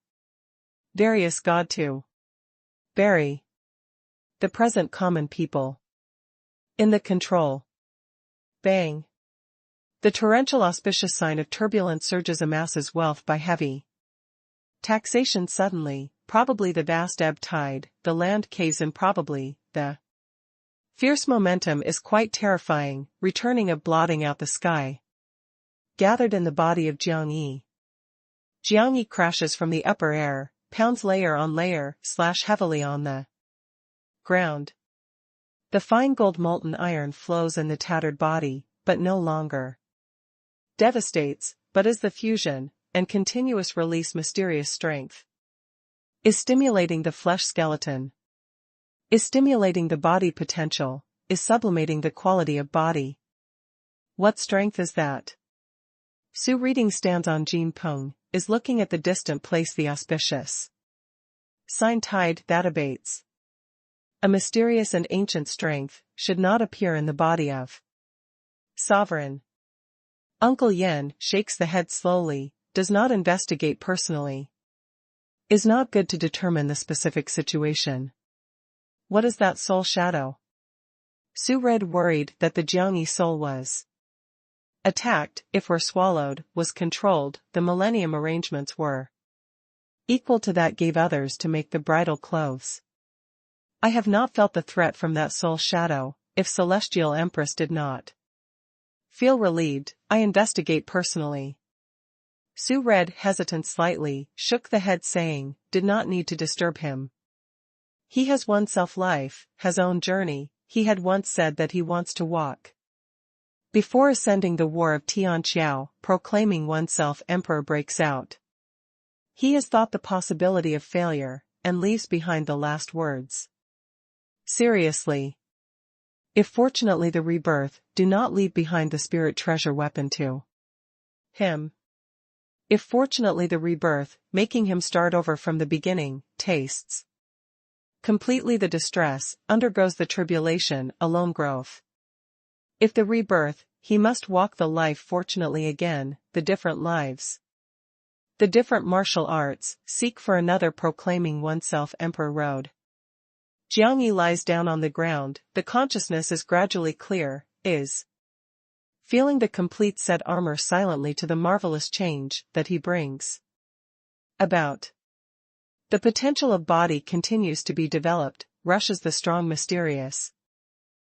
S1: Darius God to bury. The present common people. In the control. Bang. The torrential auspicious sign of turbulent surges amasses wealth by heavy taxation suddenly, probably the vast ebb tide, the land caves in probably, the fierce momentum is quite terrifying, returning of blotting out the sky. Gathered in the body of Jiangyi. Jiangyi crashes from the upper air, pounds layer on layer, / heavily on the ground. The fine gold molten iron flows in the tattered body, but no longer devastates, but is the fusion, and continuous release mysterious strength. Is stimulating the flesh skeleton. Is stimulating the body potential, is sublimating the quality of body. What strength is that? Su reading stands on Jin Peng, is looking at the distant place the auspicious sign tide that abates. A mysterious and ancient strength should not appear in the body of Sovereign. Uncle Yen shakes the head slowly, does not investigate personally. Is not good to determine the specific situation. What is that soul shadow? Su Red worried that the Jiangyi soul was attacked, if were swallowed, was controlled, the millennium arrangements were equal to that gave others to make the bridal clothes. I have not felt the threat from that soul shadow, if Celestial Empress did not feel relieved, I investigate personally. Su Red hesitant slightly, shook the head saying, did not need to disturb him. He has one self-life, has own journey, he had once said that he wants to walk Before ascending the war of Tianqiao, proclaiming oneself emperor breaks out. He has thought the possibility of failure, and leaves behind the last words. Seriously. If fortunately the rebirth, do not leave behind the spirit treasure weapon to him. If fortunately the rebirth, making him start over from the beginning, tastes completely the distress, undergoes the tribulation, alone growth. If the rebirth, he must walk the life fortunately again, the different lives. The different martial arts, seek for another proclaiming oneself emperor road. Jiang Yi lies down on the ground, the consciousness is gradually clear, is feeling the complete set armor silently to the marvelous change that he brings about. The potential of body continues to be developed, rushes the strong mysterious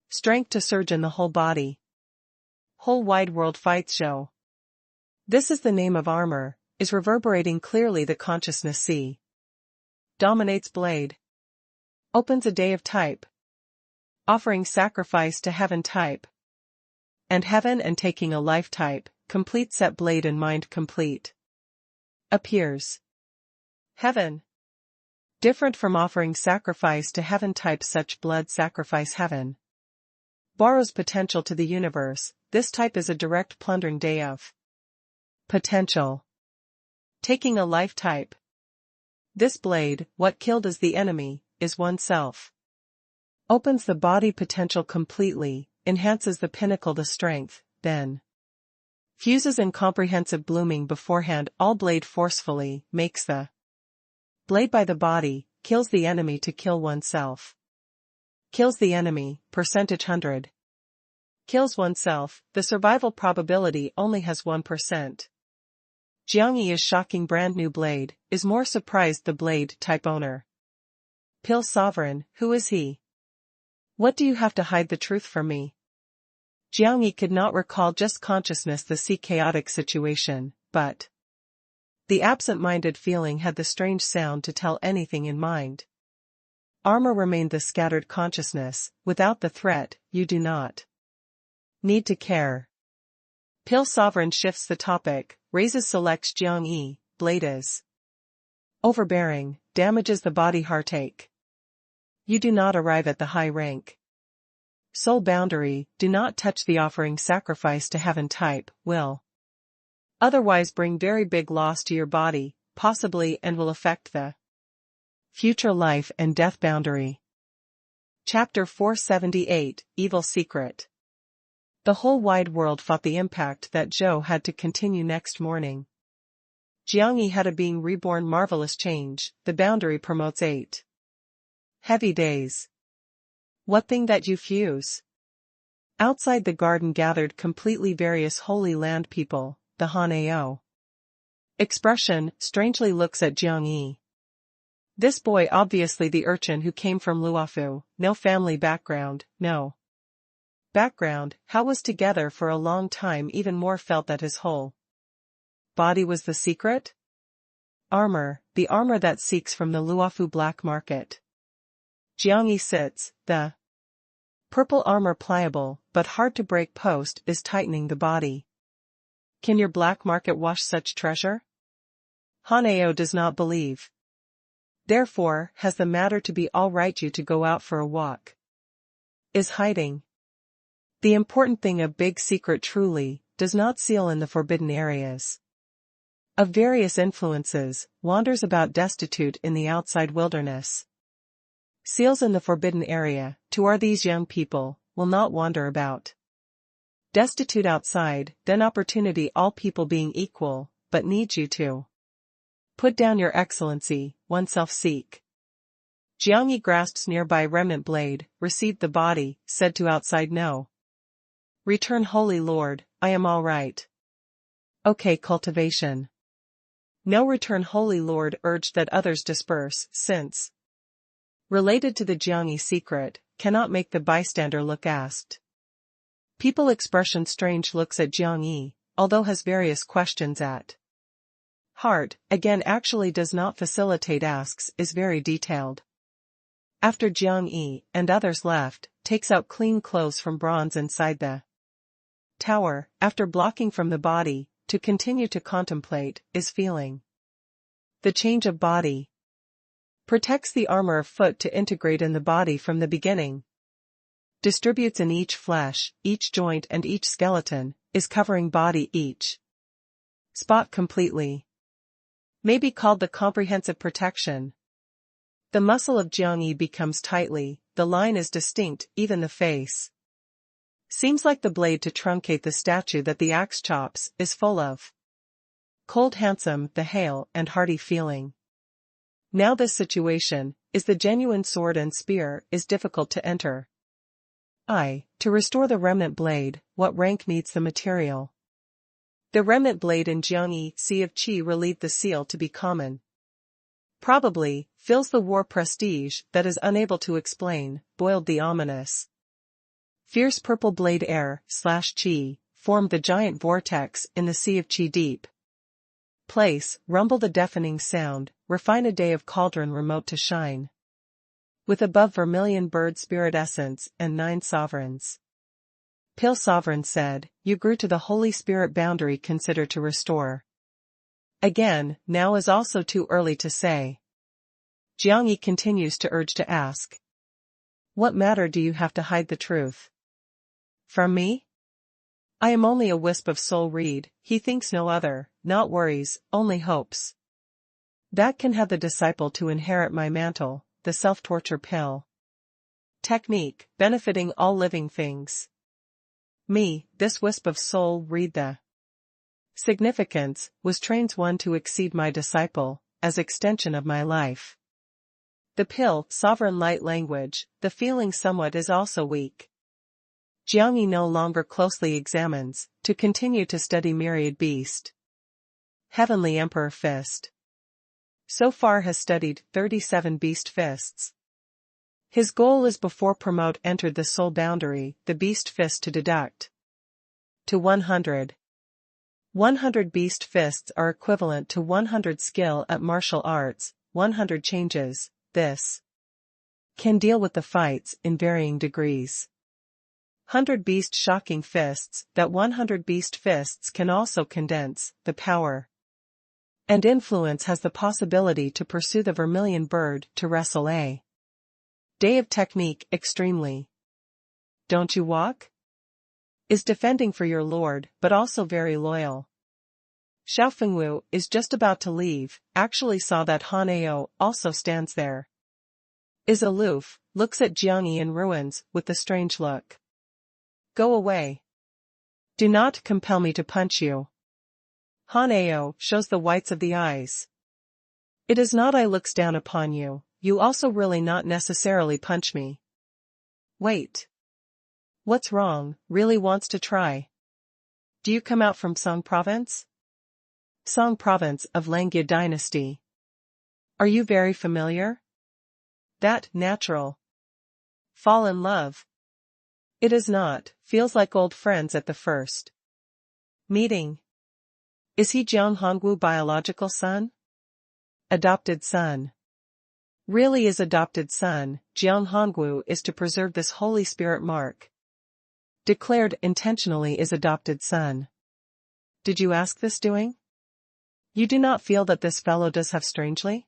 S1: strength to surge in the whole body. Whole wide world fights show. This is the name of armor, is reverberating clearly the consciousness see. Dominates blade. Opens a day of type. Offering sacrifice to heaven type. And heaven and taking a life type, complete set blade and mind complete. Appears. Heaven. Different from offering sacrifice to heaven type such blood sacrifice heaven. Borrows potential to the universe, this type is a direct plundering day of potential. Taking a life type. This blade, what killed is the enemy, is oneself. Opens the body potential completely, enhances the pinnacle the strength, then fuses incomprehensive blooming beforehand all blade forcefully, makes the blade by the body, kills the enemy to kill oneself. Kills the enemy, percentage 100. Kills oneself, the survival probability only has 1%. Jiang Yi is shocking brand new blade, is more surprised the blade type owner. Pill sovereign, who is he? What do you have to hide the truth from me? Jiang Yi could not recall just consciousness the see chaotic situation, but the absent-minded feeling had the strange sound to tell anything in mind. Armor remained the scattered consciousness, without the threat, you do not need to care. Pill sovereign shifts the topic, raises selects Jiang Yi, blade is overbearing, damages the body heartache. You do not arrive at the high rank. Soul boundary, do not touch the offering sacrifice to heaven type, will otherwise bring very big loss to your body, possibly and will affect the future life and death boundary. Chapter 478, Evil Secret. The whole wide world fought the impact that Zhou had to continue next morning. Jiang Yi had a being reborn marvelous change, the boundary promotes 8 heavy days. What thing that you fuse? Outside the garden gathered completely various Holy Land people, the Hanao expression strangely looks at Jiang Yi. This boy obviously the urchin who came from Luofu, no family background, no background, how was together for a long time even more felt that his whole body was the secret? Armor, the armor that seeks from the Luofu black market. Jiang Yi sits, the purple armor pliable, but hard to break post is tightening the body. Can your black market wash such treasure? Hanao does not believe. Therefore, has the matter to be all right you to go out for a walk. Is hiding. The important thing of big secret truly, does not seal in the forbidden areas. Of various influences, wanders about destitute in the outside wilderness. Seals in the forbidden area, to are these young people, will not wander about. Destitute outside, then opportunity all people being equal, but needs you to put down your excellency, oneself seek. Jiang Yi grasps nearby remnant blade, received the body, said to outside no. Return Holy Lord, I am all right. Okay cultivation. No return Holy Lord urged that others disperse, since related to the Jiang Yi secret, cannot make the bystander look asked. People expression strange looks at Jiang Yi, although has various questions at heart, again actually does not facilitate asks is very detailed. After Jiang Yi and others left, takes out clean clothes from bronze inside the Tower, after blocking from the body, to continue to contemplate, is feeling. The change of body protects the armor of foot to integrate in the body from the beginning. Distributes in each flesh, each joint and each skeleton, is covering body each spot completely. May be called the comprehensive protection. The muscle of Jiangyi becomes tightly, the line is distinct, even the face seems like the blade to truncate the statue that the axe chops, is full of cold handsome, the hale and hearty feeling. Now this situation, is the genuine sword and spear, is difficult to enter. To restore the remnant blade, what rank needs the material? The remnant blade in Jiangyi Sea of Qi relieved the seal to be common. Probably, fills the war prestige that is unable to explain, boiled the ominous. Fierce purple blade air/Qi, formed the giant vortex in the Sea of Qi deep. Place, rumble the deafening sound, refine a day of cauldron remote to shine. With above vermilion bird spirit essence and 9 sovereigns. Pale sovereign said, you grew to the Holy Spirit boundary consider to restore. Again, now is also too early to say. Jiangyi continues to urge to ask. What matter do you have to hide the truth? From me? I am only a wisp of soul reed, he thinks no other, not worries, only hopes. That can have the disciple to inherit my mantle, the self-torture pill. Technique, benefiting all living things. Me, this wisp of soul read the significance, was trains one to exceed my disciple, as extension of my life. The pill, sovereign light language, the feeling somewhat is also weak. Jiangyi no longer closely examines, to continue to study myriad beast. Heavenly Emperor Fist. So far has studied 37 beast fists. His goal is before promote entered the soul boundary, the beast fist to deduct. To 100. 100 beast fists are equivalent to 100 skill at martial arts, 100 changes, this can deal with the fights in varying degrees. 100 beast shocking fists, that 100 beast fists can also condense, the power and influence has the possibility to pursue the vermilion bird to wrestle a day of technique extremely. Don't you walk? Is defending for your lord, but also very loyal. Xiao Fengwu is just about to leave, actually saw that Han Ao also stands there. Is aloof, looks at Jiangyi in ruins, with the strange look. Go away. Do not compel me to punch you. Han Ao shows the whites of the eyes. It is not I looks down upon you, you also really not necessarily punch me. Wait. What's wrong, really wants to try. Do you come out from Song Province? Song Province of Langya Dynasty. Are you very familiar? That, natural. Fall in love. It is not, feels like old friends at the first meeting. Is he Jiang Hongwu biological son? Adopted son. Really is adopted son, Jiang Hongwu is to preserve this Holy Spirit mark. Declared intentionally is adopted son. Did you ask this doing? You do not feel that this fellow does have strangely?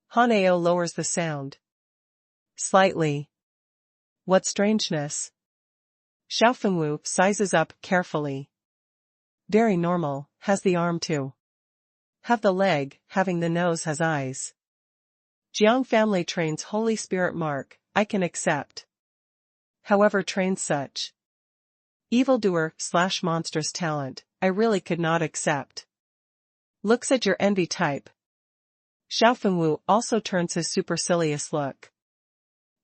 S1: Han Ao lowers the sound. Slightly. What strangeness? Xiao Fengwu sizes up carefully. Very normal, has the arm too. Have the leg, having the nose has eyes. Jiang family trains Holy Spirit mark, I can accept. However trains such evildoer/monstrous talent, I really could not accept. Looks at your envy type. Xiao Fengwu also turns his supercilious look.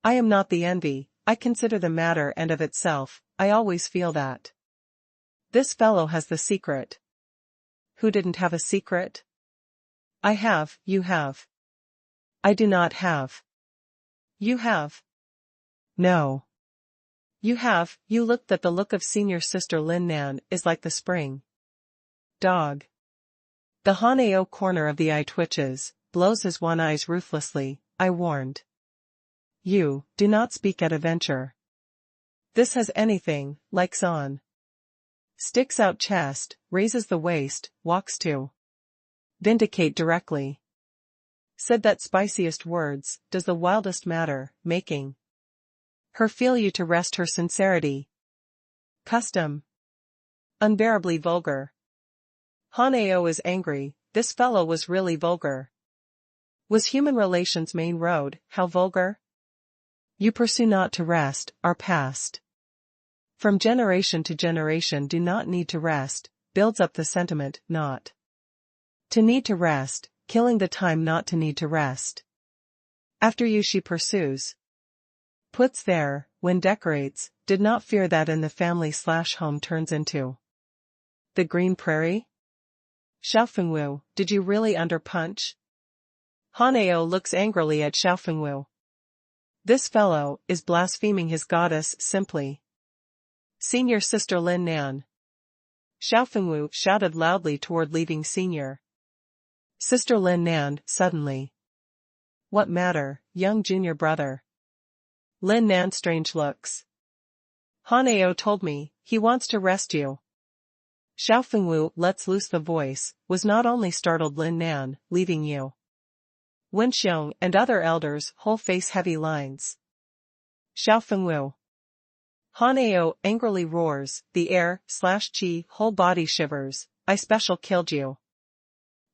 S1: I am not the envy, I consider the matter and of itself, I always feel that. This fellow has the secret. Who didn't have a secret? I have, you have. I do not have. You have. No. You have, you look that the look of senior sister Lin Nan is like the spring dog. The Han Ao corner of the eye twitches, blows his one eyes ruthlessly, I warned. You, do not speak at a venture. This has anything, likes on. Sticks out chest, raises the waist, walks to. Vindicate directly. Said that spiciest words, does the wildest matter, making her feel you to rest her sincerity. Custom. Unbearably vulgar. Haneo is angry, this fellow was really vulgar. Was human relations main road, how vulgar? You pursue not to rest, are past. From generation to generation do not need to rest, builds up the sentiment, not to need to rest, killing the time not to need to rest. After you she pursues. Puts there, when decorates, did not fear that in the family/home turns into the green prairie? Xiaofengwu, did you really under-punch? Haneo looks angrily at Xiaofengwu. This fellow is blaspheming his goddess simply. Senior Sister Lin Nan. Xiaofengwu shouted loudly toward leaving Senior Sister Lin Nan, suddenly. What matter, young junior brother? Lin Nan strange looks. Haneo told me, he wants to rest you. Xiaofengwu lets loose the voice, was not only startled Lin Nan, leaving you. Wenxiong and other elders whole face heavy lines. Xiaofengwu. Haneo angrily roars, the air/chi whole body shivers, I special killed you.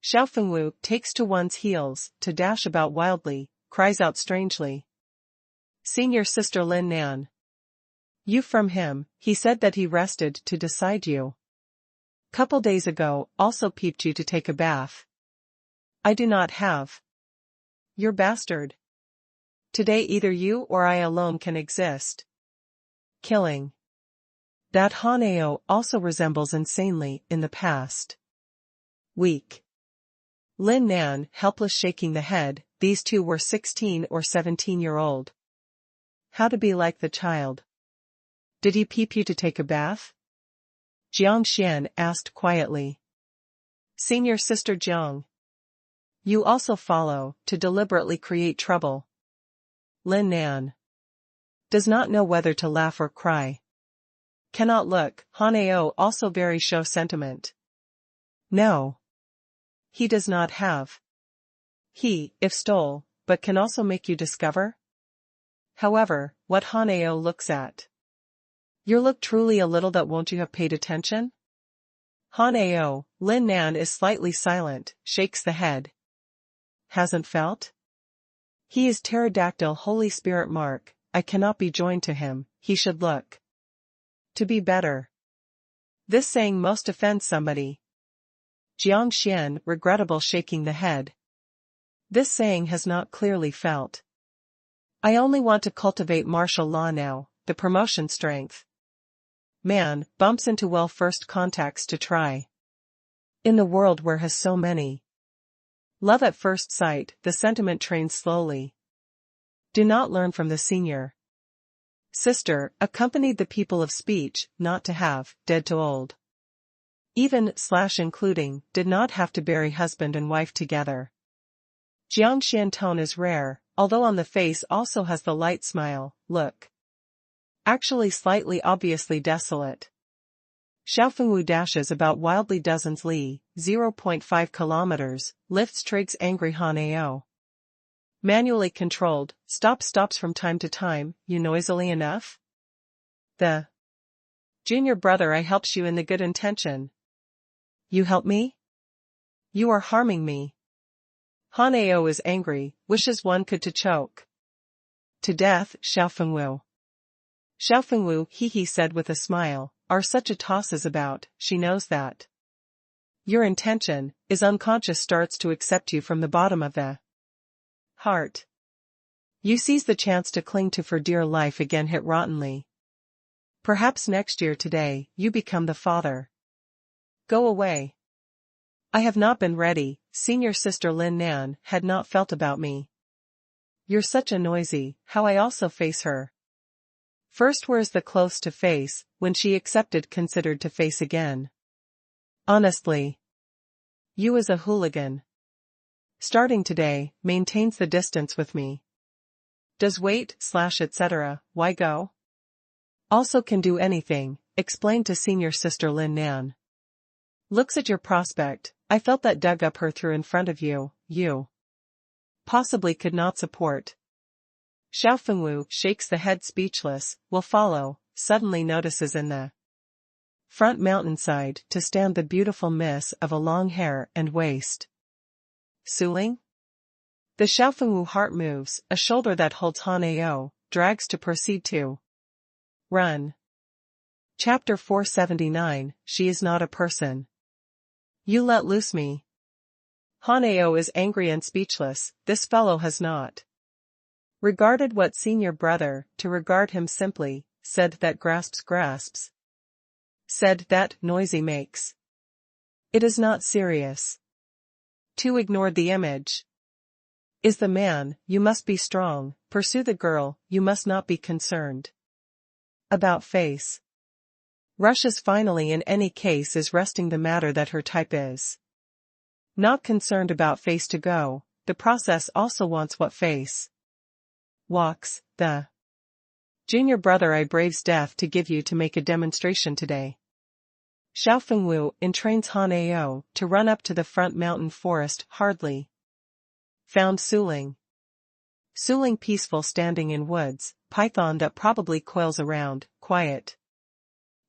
S1: Xiaofengwu takes to one's heels, to dash about wildly, cries out strangely. Senior Sister Lin Nan. You from him, he said that he rested to decide you. Couple days ago, also peeped you to take a bath. I do not have. You're bastard. Today either you or I alone can exist. Killing. That Haneo also resembles insanely in the past. Weak. Lin Nan, helpless shaking the head, these two were 16 or 17-year-old. How to be like the child? Did he peep you to take a bath? Jiang Xian asked quietly. Senior Sister Jiang. You also follow, to deliberately create trouble. Lin Nan. Does not know whether to laugh or cry. Cannot look, Haneo also very show sentiment. No. He does not have. He, if stole, but can also make you discover? However, what Haneo looks at. Your look truly a little that won't you have paid attention? Haneo, Lin Nan is slightly silent, shakes the head. Hasn't felt? He is pterodactyl Holy Spirit mark, I cannot be joined to him, he should look. To be better. This saying most offends somebody. Jiang Xian, regrettable shaking the head. This saying has not clearly felt. I only want to cultivate martial law now, the promotion strength. Man, bumps into well first contacts to try. In the world where has so many. Love at first sight, the sentiment trains slowly. Do not learn from the senior sister, accompanied the people of speech, not to have, dead to old. Even/including, did not have to bury husband and wife together. Jiang Xian tone is rare, although on the face also has the light smile, look. Actually slightly obviously desolate. Xiaofengwu dashes about wildly dozens li, 0.5 kilometers, lifts Trig's angry Haneo. Manually controlled, stops from time to time, you noisily enough? The junior brother I helps you in the good intention. You help me? You are harming me. Haneo is angry, wishes one could to choke. To death, Xiaofengwu. Xiaofengwu, he said with a smile, are such a tosses about, she knows that. Your intention, is unconscious starts to accept you from the bottom of the heart. You seize the chance to cling to for dear life again hit rottenly. Perhaps next year today, you become the father. Go away. I have not been ready, Senior Sister Lin Nan had not felt about me. You're such a noisy, how I also face her. First where's the close to face, when she accepted considered to face again. Honestly. You as a hooligan. Starting today, maintains the distance with me. Does wait/etc., why go? Also can do anything, explained to senior sister Lin Nan. Looks at your prospect, I felt that dug up her through in front of you, you possibly could not support. Xiao Fengwu shakes the head speechless, will follow, suddenly notices in the front mountainside to stand the beautiful miss of a long hair and waist. Suling? The Xiao Fengwu heart moves, a shoulder that holds Han Ao, drags to proceed to run. Chapter 479, She is not a person. You let loose me. Han Ao is angry and speechless, this fellow has not regarded what senior brother, to regard him simply, said that grasps, said that noisy makes. It is not serious. To ignore the image. Is the man, you must be strong, pursue the girl, you must not be concerned about face. Rushes finally in any case is resting the matter that her type is not concerned about face to go, the process also wants what face walks, the junior brother I braves death to give you to make a demonstration today. Xiao Fengwu entrains Han Ao to run up to the front mountain forest hardly found Suling. Suling peaceful standing in woods, python that probably coils around, quiet.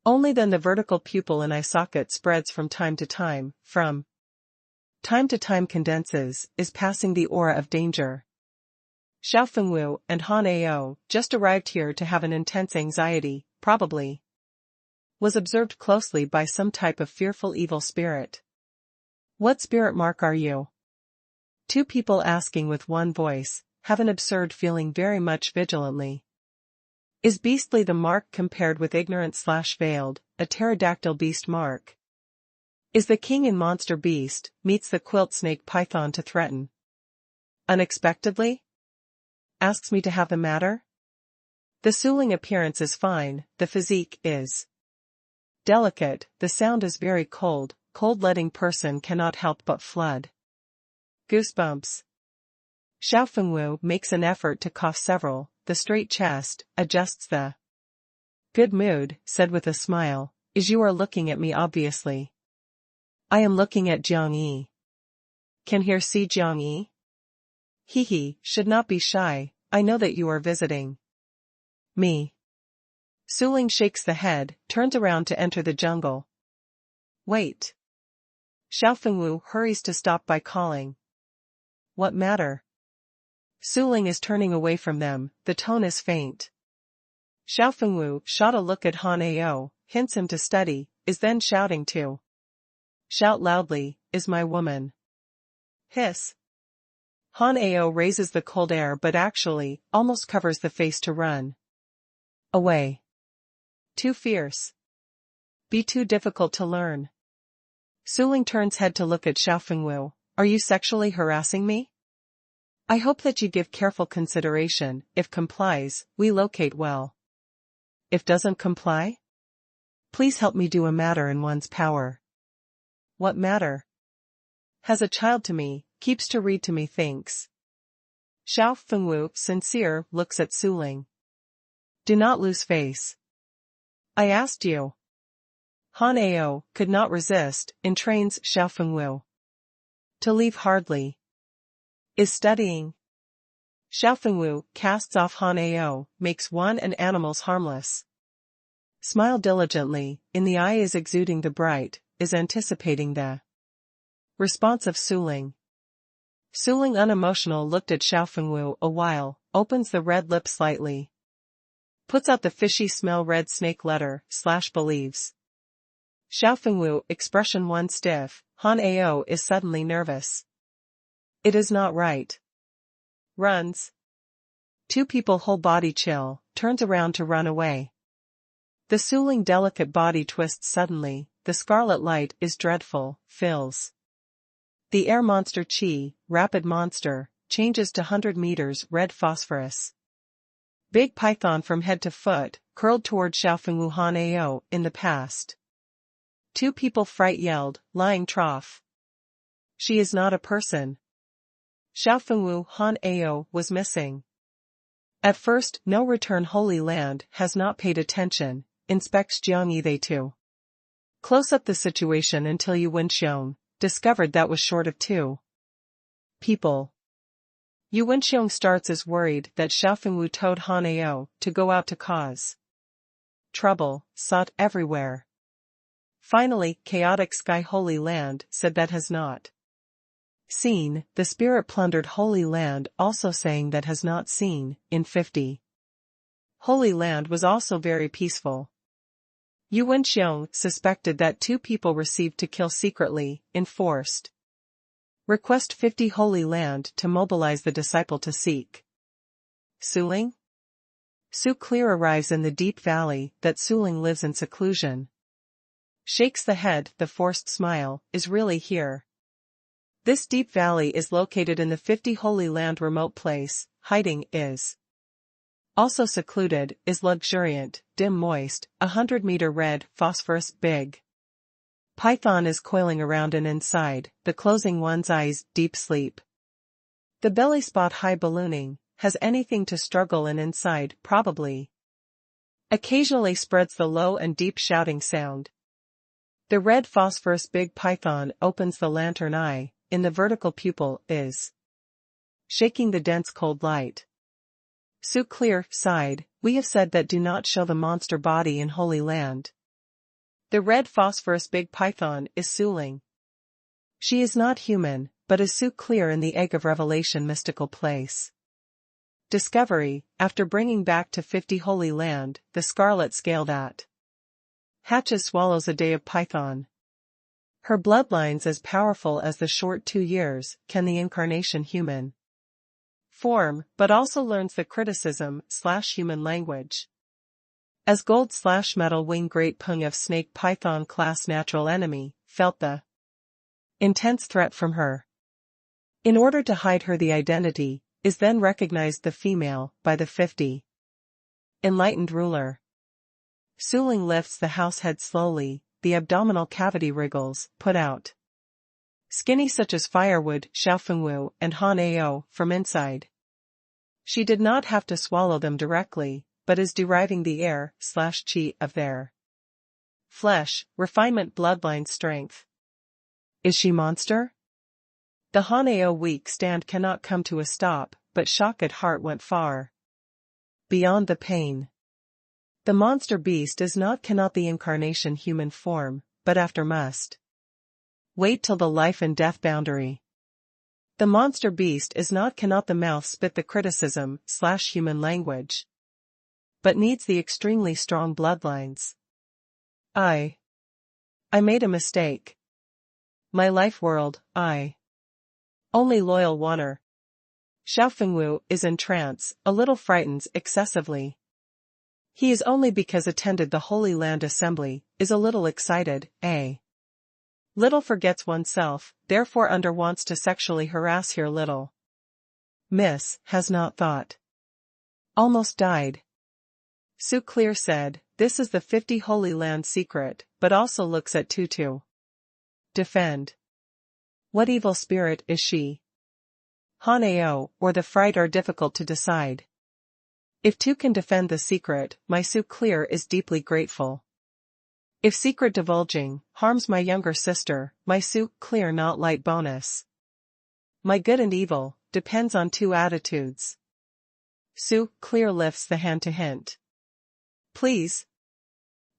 S1: Only then the vertical pupil in eye socket spreads from time to time condenses, is passing the aura of danger. Xiao Fengwu and Han Ao just arrived here to have an intense anxiety, probably was observed closely by some type of fearful evil spirit. What spirit mark are you? Two people asking with one voice, have an absurd feeling very much vigilantly. Is beastly the mark compared with ignorant/veiled, a pterodactyl beast mark? Is the king in monster beast, meets the quilt snake python to threaten? Unexpectedly? Asks me to have the matter? The Suling appearance is fine, the physique is delicate, the sound is very cold, cold-letting person cannot help but flood. Goosebumps. Xiao Fengwu makes an effort to cough several, the straight chest, adjusts the good mood, said with a smile, is you are looking at me obviously. I am looking at Jiang Yi. Can here see Jiang Yi? He should not be shy, I know that you are visiting me. Suling shakes the head, turns around to enter the jungle. Wait. Xiao Fengwu hurries to stop by calling. What matter? Suling is turning away from them, the tone is faint. Xiao Fengwu shot a look at Han Ao, hints him to study, is then shouting to shout loudly, is my woman. Hiss. Han Ao raises the cold air but actually, almost covers the face to run away. Too fierce. Be too difficult to learn. Suling turns head to look at Xiao Fengwu, are you sexually harassing me? I hope that you give careful consideration, if complies, we locate well. If doesn't comply? Please help me do a matter in one's power. What matter? Has a child to me, keeps to read to me thinks. Xiao Fengwu, sincere, looks at Suling. Do not lose face. I asked you. Han Ao could not resist, entrains Xiao Fengwu to leave hardly. Is studying. Xiao Fengwu casts off Han Ao, makes one and animals harmless. Smile diligently, in the eye is exuding the bright, is anticipating the response of Suling. Suling unemotional looked at Xiao Fengwu a while, opens the red lip slightly. Puts out the fishy smell red snake letter, / believes. Xiao Fengwu expression one stiff, Han Ao is suddenly nervous. It is not right. Runs. Two people whole body chill, turns around to run away. The Suling delicate body twists suddenly, the scarlet light is dreadful, fills the air monster chi, rapid monster, changes to 100 meters red phosphorus. Big python from head to foot, curled toward Xiao Fengwu Han Ao in the past. Two people fright yelled, lying trough. She is not a person. Xiao Fengwu Han Ao was missing. At first, no return Holy Land has not paid attention, inspects Jiang Yi they too. Close up the situation until Yu Wenxiong discovered that was short of 2 people. Yu Wenxiong starts as worried that Xiao Fengwu told Han Ao to go out to cause trouble, sought everywhere. Finally, Chaotic Sky Holy Land said that has not seen, the spirit plundered Holy Land also saying that has not seen, in 50. Holy Land was also very peaceful. Yu Wenxiong suspected that 2 people received to kill secretly, enforced. Request 50 Holy Land to mobilize the disciple to seek. Suling? Su Clear arrives in the deep valley that Suling lives in seclusion. Shakes the head, the forced smile, is really here. This deep valley is located in the 50 Holy Land remote place, hiding is. Also secluded, is luxuriant, dim moist, 100-meter red, phosphorus, big. Python is coiling around and inside, the closing one's eyes, deep sleep. The belly spot high ballooning, has anything to struggle in inside, probably. Occasionally spreads the low and deep shouting sound. The red phosphorus big python opens the lantern eye, in the vertical pupil, is shaking the dense cold light. Su Clear sighed, we have said that do not show the monster body in Holy Land. The red phosphorus big python is Suling. She is not human, but is Su Clear in the Egg of Revelation mystical place. Discovery, after bringing back to 50 Holy Land, the scarlet scale that hatches swallows a day of python. Her bloodlines as powerful as the short 2 years, can the incarnation human form, but also learns the criticism/human language. As gold/metal wing great Pung of snake python class natural enemy, felt the intense threat from her. In order to hide her the identity, is then recognized the female, by the 50 enlightened ruler. Suling lifts the house head slowly, the abdominal cavity wriggles, put out. Skinny such as firewood, Xiao Fengwu and Han Ao, from inside. She did not have to swallow them directly, but is deriving the air/chi of their flesh, refinement bloodline strength. Is she monster? The Han Ao weak stand cannot come to a stop, but shock at heart went far beyond the pain. The monster beast is not cannot the incarnation human form, but after must wait till the life and death boundary. The monster beast is not cannot the mouth spit the criticism/human language, but needs the extremely strong bloodlines. I made a mistake. My life world, I only loyal oneer. Xiao Fengwu is in trance, a little frightens excessively. He is only because attended the Holy Land Assembly, is a little excited, little forgets oneself, therefore under wants to sexually harass here little. Miss, has not thought. Almost died. Su Clear said, this is the 50 Holy Land secret, but also looks at Tutu. Defend. What evil spirit is she? Han Ao, or the fright are difficult to decide. If Tu can defend the secret, my Su Clear is deeply grateful. If secret divulging harms my younger sister, my Su Clear not light bonus. My good and evil depends on 2 attitudes. Su Clear lifts the hand to hint. Please.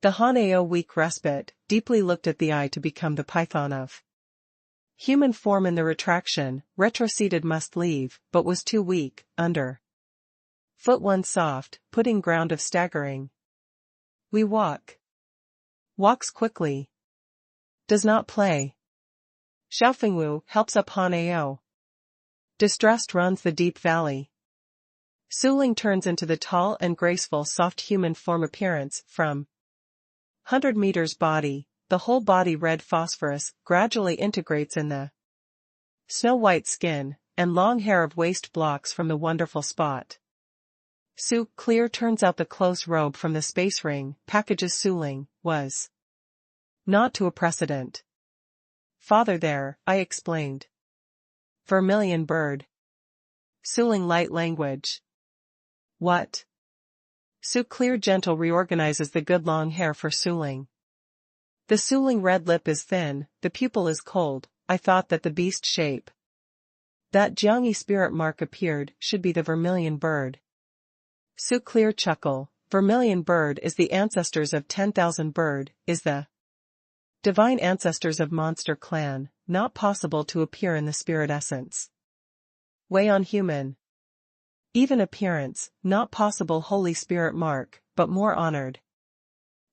S1: The Han Ao weak respite, deeply looked at the eye to become the python of human form in the retraction, retroceded must leave, but was too weak, under foot one soft, putting ground of staggering. We walk. Walks quickly. Does not play. Xiao Fengwu helps up Han Ao. Distressed runs the deep valley. Suling turns into the tall and graceful soft human form appearance from 100 meters body, the whole body red phosphorus gradually integrates in the snow-white skin, and long hair of waist blocks from the wonderful spot. Su Clear turns out the close robe from the space ring, packages Suling, was not to a precedent. Father there, I explained. Vermilion bird. Suling light language. What? Su Clear Gentle reorganizes the good long hair for Suling. The Suling red lip is thin, the pupil is cold. I thought that the beast shape that Jiangyi spirit mark appeared should be the vermilion bird. Su Clear chuckle. Vermilion bird is the ancestors of 10,000 bird, is the divine ancestors of monster clan, not possible to appear in the spirit essence. Way on human. Even appearance, not possible holy spirit mark, but more honored.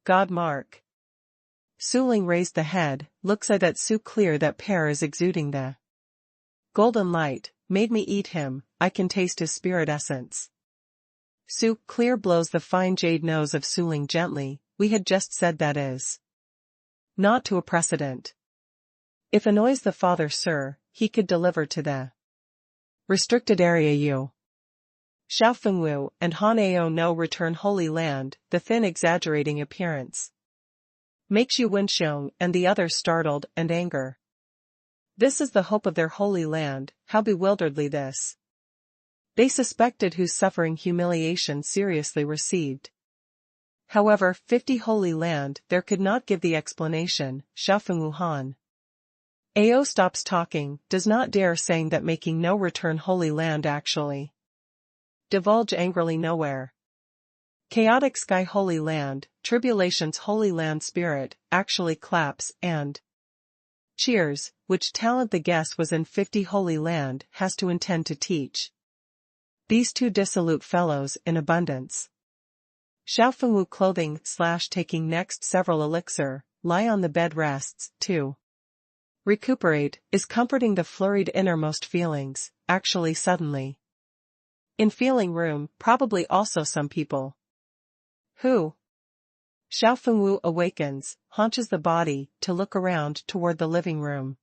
S1: God mark. Suling raised the head, looks at that Su Clear that pair is exuding the golden light, made me eat him, I can taste his spirit essence. Su Clear blows the fine jade nose of Suling gently, we had just said that is not to a precedent. If annoys the father sir, he could deliver to the restricted area you. Xiaofengwu and Han Ao no return Holy Land, the thin exaggerating appearance makes Yu Wenxiong and the others startled and anger. This is the hope of their Holy Land, how bewilderedly this. They suspected whose suffering humiliation seriously received. However, 50 Holy Land there could not give the explanation, Xiaofengwu Han. Ao stops talking, does not dare saying that making no return Holy Land actually divulge angrily nowhere. Chaotic sky Holy Land, tribulation's Holy Land spirit, actually claps and cheers, which talent the guest was in 50 Holy Land has to intend to teach these two dissolute fellows in abundance. Xiaofengwu clothing / taking next several elixir, lie on the bed rests, to recuperate, is comforting the flurried innermost feelings, actually suddenly. In feeling room, probably also some people. Who? Xiaofengwu awakens, haunches the body, to look around toward the living room.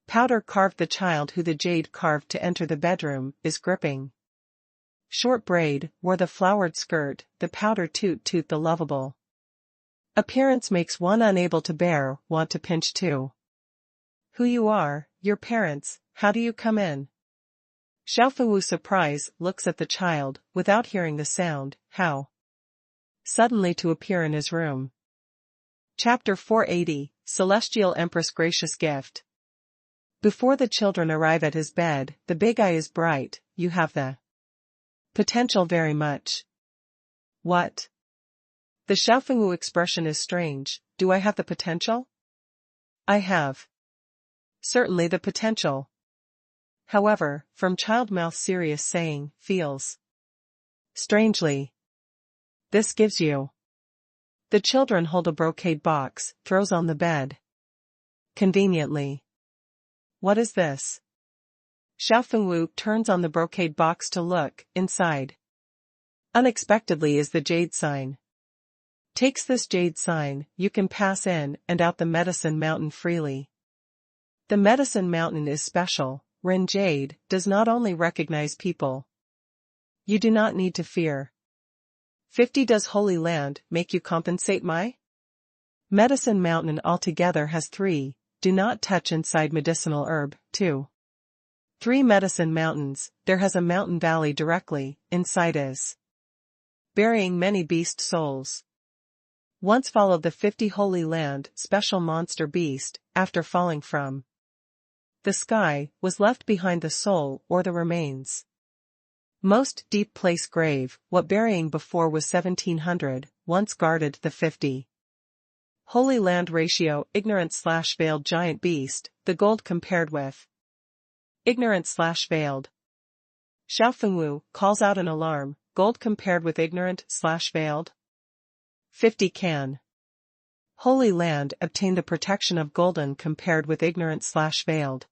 S1: Powder carved the child who the jade carved to enter the bedroom, is gripping. Short braid, wore the flowered skirt, the powder toot the lovable appearance makes one unable to bear, want to pinch too. Who you are, your parents, how do you come in? Xiaofengwu surprise, looks at the child, without hearing the sound, how suddenly to appear in his room. Chapter 480, Celestial Empress Gracious Gift. Before the children arrive at his bed, the big eye is bright, you have the potential very much. What? The Xiaofengwu expression is strange, do I have the potential? I have. Certainly the potential. However, from child mouth serious saying, feels strangely. This gives you. The children hold a brocade box, throws on the bed. Conveniently. What is this? Xiaofengwu turns on the brocade box to look, inside. Unexpectedly is the jade sign. Takes this jade sign, you can pass in and out the Medicine Mountain freely. The Medicine Mountain is special, Rin Jade, does not only recognize people. You do not need to fear. 50 Does Holy Land make you compensate my? Medicine Mountain altogether has 3, do not touch inside medicinal herb, 2. 3 Medicine Mountains, there has a mountain valley directly, inside is burying many beast souls. Once followed the 50 Holy Land, special monster beast, after falling from the sky, was left behind the soul or the remains. Most deep place grave, what burying before was 1700, once guarded the 50 Holy Land ratio ignorant / veiled giant beast, the gold compared with ignorant / veiled. Xiaofengwu calls out an alarm, gold compared with ignorant / veiled. 50 Can Holy Land obtain the protection of golden compared with ignorant / veiled.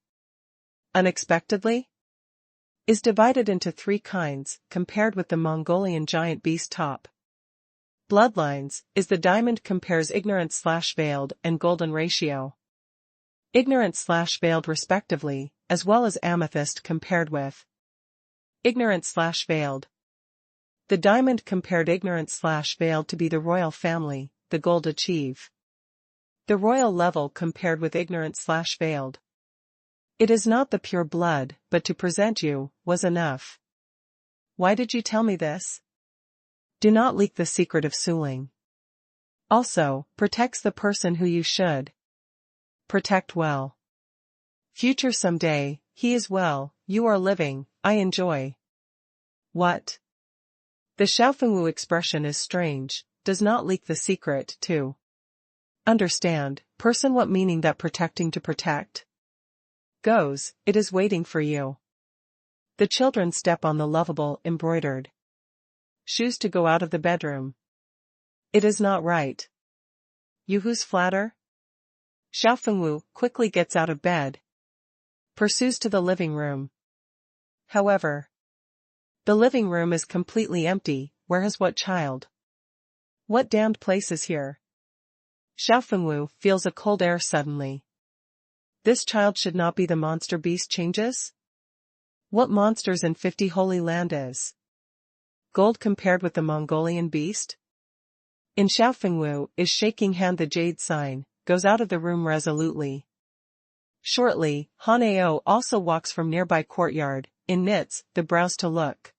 S1: Unexpectedly? Is divided into 3 kinds, compared with the Mongolian giant beast top. Bloodlines, is the diamond compares ignorant / veiled and golden ratio. Ignorant / veiled respectively, as well as amethyst compared with ignorant / veiled. The diamond compared ignorant / veiled to be the royal family, the gold achieve the royal level compared with ignorant / veiled. It is not the pure blood, but to present you, was enough. Why did you tell me this? Do not leak the secret of Suling. Also, protects the person who you should protect well. Future someday, he is well, you are living, I enjoy. What? The Xiaofengwu expression is strange, does not leak the secret to understand, person what meaning that protecting to protect goes, it is waiting for you. The children step on the lovable, embroidered shoes to go out of the bedroom. It is not right. You who's flatter? Xiaofengwu quickly gets out of bed. Pursues to the living room. However, the living room is completely empty, where is what child? What damned place is here? Xiaofengwu feels a cold air suddenly. This child should not be the monster beast changes? What monsters in 50 Holy Land is? Gold compared with the Mongolian beast? In Xiaofengwu is shaking hand the jade sign, goes out of the room resolutely. Shortly, Hanao also walks from nearby courtyard, in knits, the brows to look.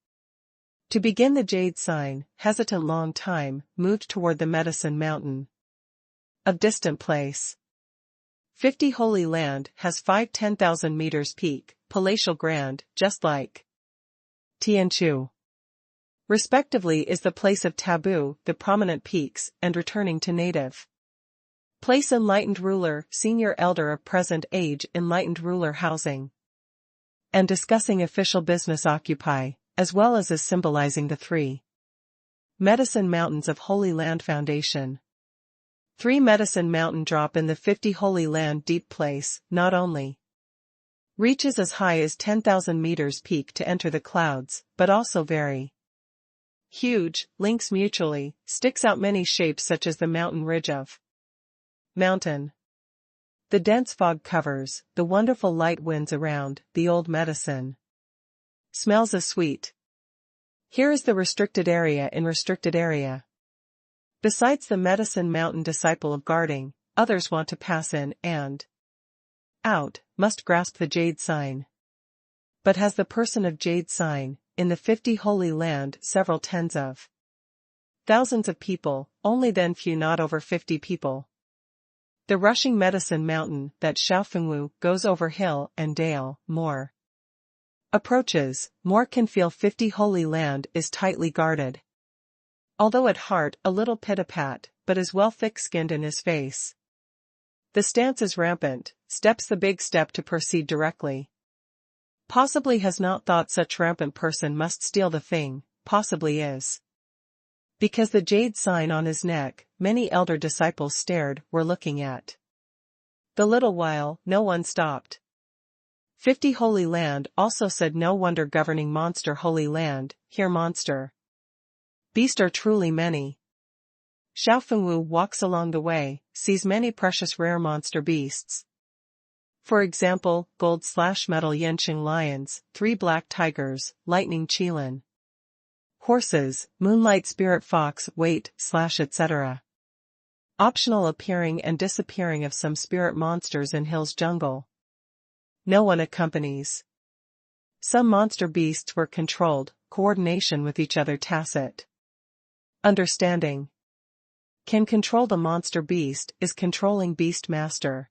S1: To begin the jade sign, hesitant long time, moved toward the medicine mountain. Of distant place. 50 Holy Land has 5-10,000 meters peak, palatial grand, just like Tianchu. Respectively is the place of taboo, the prominent peaks, and returning to native place enlightened ruler, senior elder of present age enlightened ruler housing. And discussing official business occupy, as well as symbolizing the 3 Medicine Mountains of Holy Land Foundation. 3 Medicine Mountain drop in the 50 Holy Land deep place, not only reaches as high as 10,000 meters peak to enter the clouds, but also very huge, links mutually, sticks out many shapes such as the mountain ridge of mountain. The dense fog covers, the wonderful light winds around, the old medicine smells as sweet. Here is the restricted area in restricted area. Besides the medicine mountain disciple of guarding, others want to pass in and out, must grasp the jade sign. But has the person of jade sign, in the 50 Holy Land several tens of thousands of people, only then few not over 50 people. The rushing medicine mountain that Xiaofengwu goes over hill and dale, more approaches, more can feel 50 Holy Land is tightly guarded. Although at heart a little pit-a-pat, but is well thick-skinned in his face. The stance is rampant, steps the big step to proceed directly. Possibly has not thought such rampant person must steal the thing, possibly is. Because the jade sign on his neck, many elder disciples stared, were looking at. The little while, no one stopped. 50 Holy Land also said no wonder governing monster Holy Land, here monster beast are truly many. Xiaofengwu walks along the way, sees many precious rare monster beasts. For example, gold/metal Yenqing lions, 3 black tigers, lightning qilin horses, moonlight spirit fox, etc. Optional appearing and disappearing of some spirit monsters in Hill's jungle. No one accompanies. Some monster beasts were controlled, coordination with each other tacit. Understanding. Can control the monster beast is controlling beast master.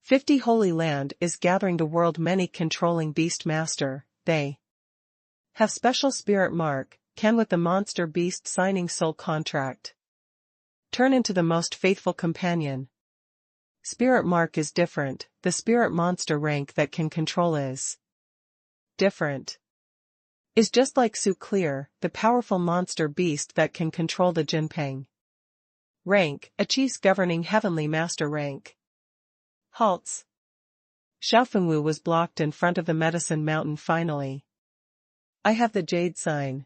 S1: 50 Holy Land is gathering the world many controlling beast master, they have special spirit mark, can with the monster beast signing soul contract. Turn into the most faithful companion. Spirit mark is different, the spirit monster rank that can control is different. Is just like Su Clear, the powerful monster beast that can control the Jinpeng rank, achieves governing heavenly master rank. Halts. Xiaofengwu was blocked in front of the medicine mountain finally. I have the jade sign.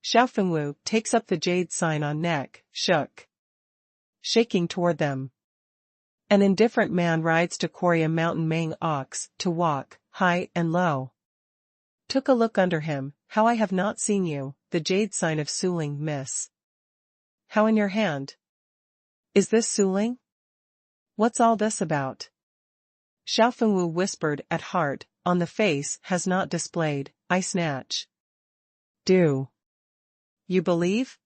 S1: Xiaofengwu takes up the jade sign on neck, shaking toward them. An indifferent man rides to quarry a mountain mang ox, to walk, high and low. Took a look under him, how I have not seen you, the jade sign of Suling, miss. How in your hand? Is this Suling? What's all this about? Xiaofengwu whispered at heart, on the face has not displayed, I snatch. Do. You believe?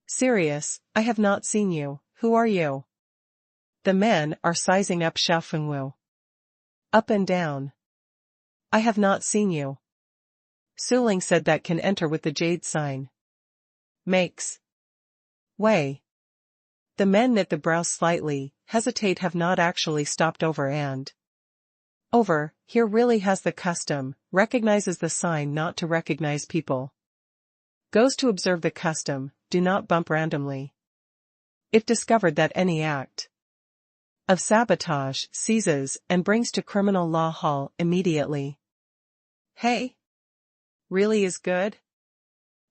S1: Serious, I have not seen you, who are you? The men are sizing up Xiao Fengwu. Up and down. I have not seen you. Su Ling said that can enter with the jade sign. Makes way. The men knit the brows slightly, hesitate, have not actually stopped over and over, here really has the custom, recognizes the sign not to recognize people. Goes to observe the custom, do not bump randomly. If discovered that any act of sabotage, seizes and brings to criminal law hall immediately. Hey? Really is good?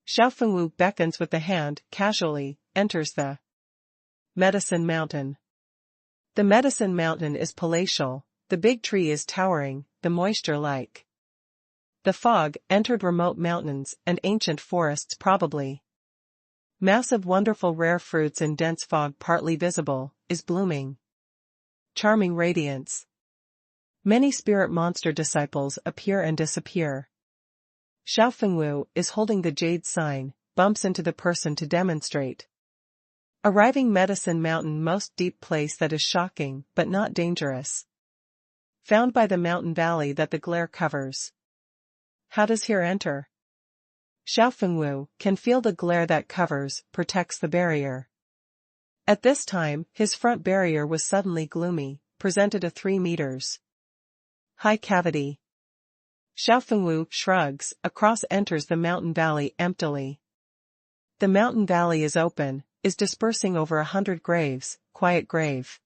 S1: Xiao Fengwu beckons with the hand, casually, enters the Medicine Mountain. The Medicine Mountain is palatial, the big tree is towering, the moisture like the fog, entered remote mountains and ancient forests probably. Massive wonderful rare fruits in dense fog partly visible, is blooming. Charming radiance. Many spirit monster disciples appear and disappear. Xiao Fengwu is holding the jade sign, bumps into the person to demonstrate. Arriving Medicine Mountain, most deep place that is shocking but not dangerous. Found by the mountain valley that the glare covers. How does here enter? Xiao Fengwu can feel the glare that covers, protects the barrier. At this time, his front barrier was suddenly gloomy, presented a 3 meters high cavity. Xiao Fengwu shrugs, across enters the mountain valley emptily. The mountain valley is open, is dispersing over 100 graves, quiet grave.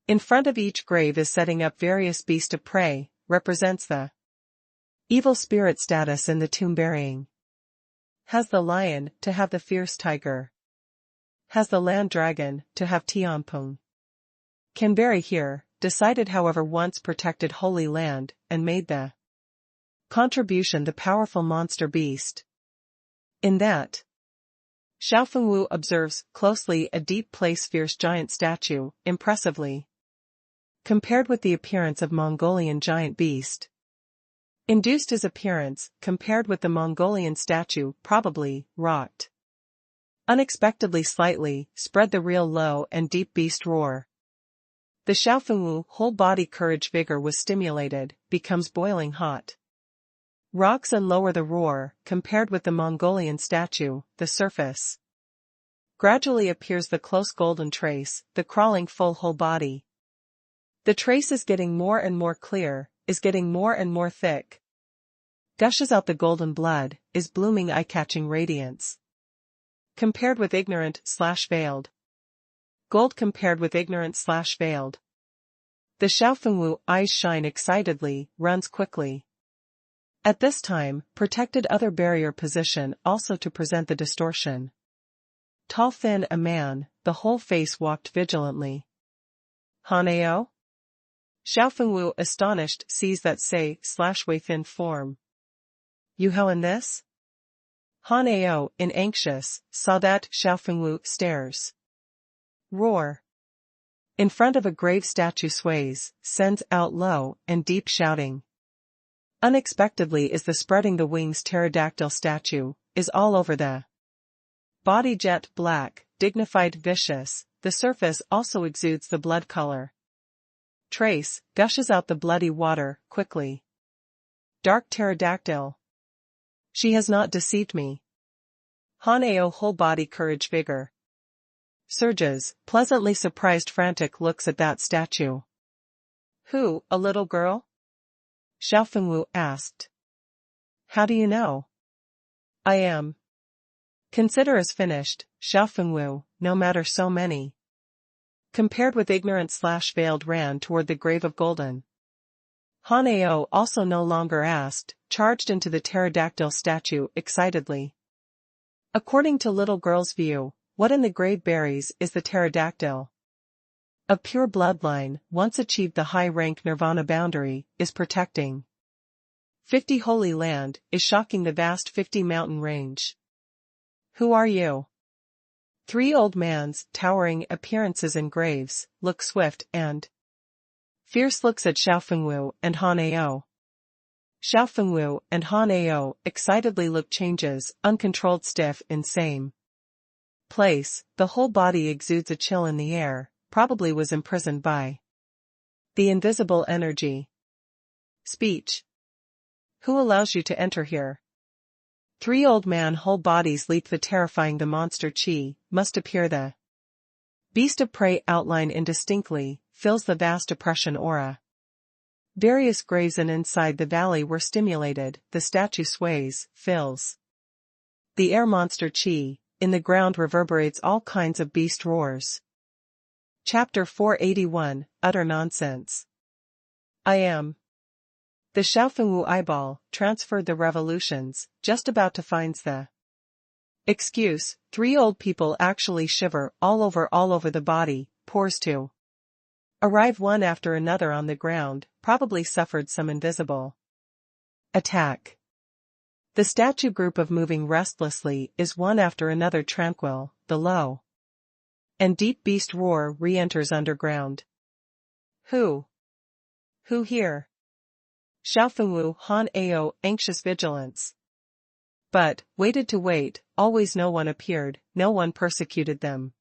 S1: In front of each grave is setting up various beast of prey, represents the evil spirit status in the tomb burying. Has the lion, to have the fierce tiger. Has the land dragon, to have Tianpeng. Can bury here, decided however once protected holy land, and made the contribution the powerful monster beast. In that, Xiao Fengwu observes closely a deep place fierce giant statue, impressively. Compared with the appearance of Mongolian giant beast. Induced his appearance, compared with the Mongolian statue, probably, rocked. Unexpectedly slightly, spread the real low and deep beast roar. The Xiao Fengwu whole body courage vigor was stimulated, becomes boiling hot. Rocks and lower the roar, compared with the Mongolian statue, the surface. Gradually appears the close golden trace, the crawling full whole body. The trace is getting more and more clear, is getting more and more thick. Gushes out the golden blood, is blooming eye-catching radiance. Compared with ignorant/veiled. Gold compared with ignorant/veiled. The Xiao Fengwu eyes shine excitedly, runs quickly. At this time, protected other barrier position also to present the distortion. Tall thin a man, the whole face walked vigilantly. Haneo? Xiao Fengwu astonished sees that say/way thin form. You how in this? Haneo, in anxious, saw that Xiao Fengwu stares. Roar. In front of a grave statue sways, sends out low and deep shouting. Unexpectedly is the spreading the wings pterodactyl statue, is all over the body jet black, dignified vicious, the surface also exudes the blood color. Trace, gushes out the bloody water, quickly. Dark pterodactyl. She has not deceived me. Haneo whole body courage vigor. Surges, pleasantly surprised frantic looks at that statue. Who, a little girl? Xiao Fengwu asked. How do you know? I am. Consider as finished, Xiao Fengwu, no matter so many. Compared with ignorant/veiled ran toward the grave of golden. Haneo also no longer asked, charged into the pterodactyl statue excitedly. According to little girl's view, what in the grave buries is the pterodactyl. Of pure bloodline, once achieved the high rank nirvana boundary, is protecting 50 holy land, is shocking the vast 50 mountain range. Who are you? 3 old man's towering appearances in graves, look swift and fierce looks at Xiao Fengwu and Haneo. Xiao Fengwu and Han Ao excitedly look changes, uncontrolled stiff in same place, the whole body exudes a chill in the air, probably was imprisoned by the invisible energy. Speech. Who allows you to enter here? Three old man whole bodies leap the terrifying the monster Qi, must appear the beast of prey outline indistinctly, fills the vast oppression aura. Various graves and inside the valley were stimulated, the statue sways, fills the air monster Qi, in the ground reverberates all kinds of beast roars. Chapter 481, Utter Nonsense. I am. The Xiaofengwu eyeball, transferred the revolutions, just about to finds the excuse, three old people actually shiver all over the body, pours to arrive one after another on the ground, probably suffered some invisible attack. The statue group of moving restlessly is one after another tranquil, the low and deep beast roar re-enters underground. Who? Who here? Xiaofengwu, Han Ao, anxious vigilance. But, waited to wait, always no one appeared, no one persecuted them.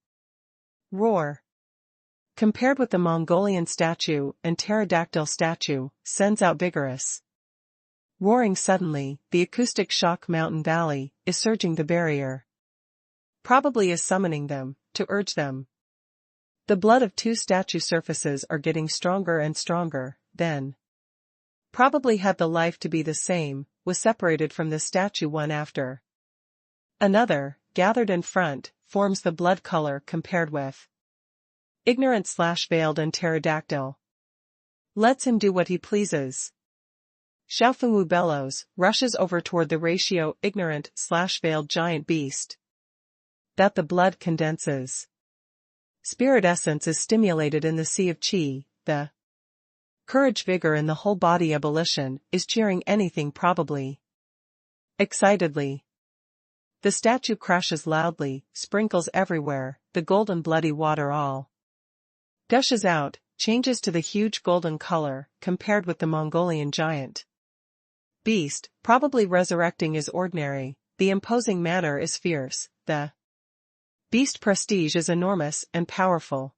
S1: Roar. Compared with the Mongolian statue and pterodactyl statue, sends out vigorous roaring suddenly, the acoustic shock mountain valley, is surging the barrier. Probably is summoning them, to urge them. The blood of two statue surfaces are getting stronger and stronger, then. Probably had the life to be the same, was separated from the statue one after another, gathered in front, forms the blood color compared with ignorant/veiled and pterodactyl. Lets him do what he pleases. Xiaofengwu bellows, rushes over toward the ratio ignorant/veiled giant beast. That the blood condenses. Spirit essence is stimulated in the sea of Qi, the courage vigor in the whole body ebullition, is cheering anything probably. Excitedly. The statue crashes loudly, sprinkles everywhere, the golden bloody water all gushes out, changes to the huge golden color, compared with the Mongolian giant beast, probably resurrecting is ordinary, the imposing manner is fierce, the beast prestige is enormous and powerful.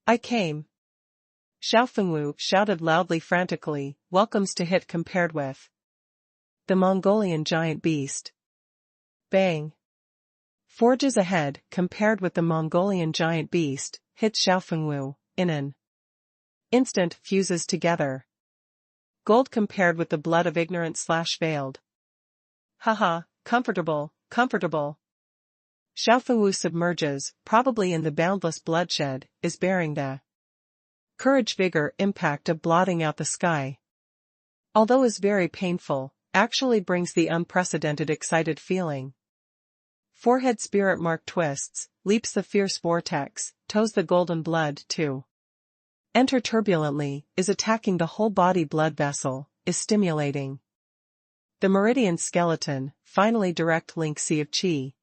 S1: I came. Xiaofengwu shouted loudly frantically, welcomes to hit compared with the Mongolian giant beast. Bang. Forges ahead, compared with the Mongolian giant beast, hits Xiaofengwu, in an instant fuses together. Gold compared with the blood of ignorant/veiled. Haha, comfortable, comfortable. Xiaofengwu submerges, probably in the boundless bloodshed, is bearing the courage vigor impact of blotting out the sky. Although is very painful, actually brings the unprecedented excited feeling. Forehead spirit mark twists, leaps the fierce vortex, toes the golden blood too. Enter turbulently, is attacking the whole body blood vessel, is stimulating the meridian skeleton, finally direct link sea of Qi.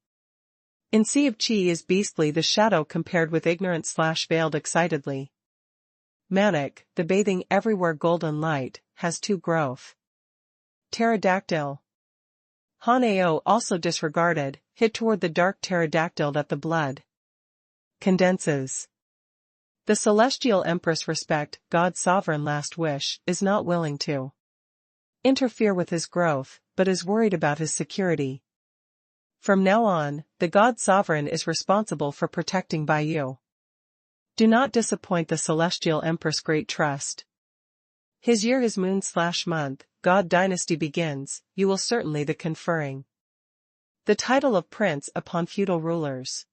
S1: In sea of Qi is beastly the shadow compared with ignorant/veiled excitedly. Manic, the bathing everywhere golden light, has two growth. Pterodactyl. Han Ao also disregarded, hit toward the dark pterodactyl that the blood condenses. The celestial empress respect, God's sovereign last wish, is not willing to interfere with his growth, but is worried about his security. From now on, the God sovereign is responsible for protecting Baiyu. Do not disappoint the celestial empress great trust. His year is moon/month, God dynasty begins, you will certainly the conferring the title of prince upon feudal rulers.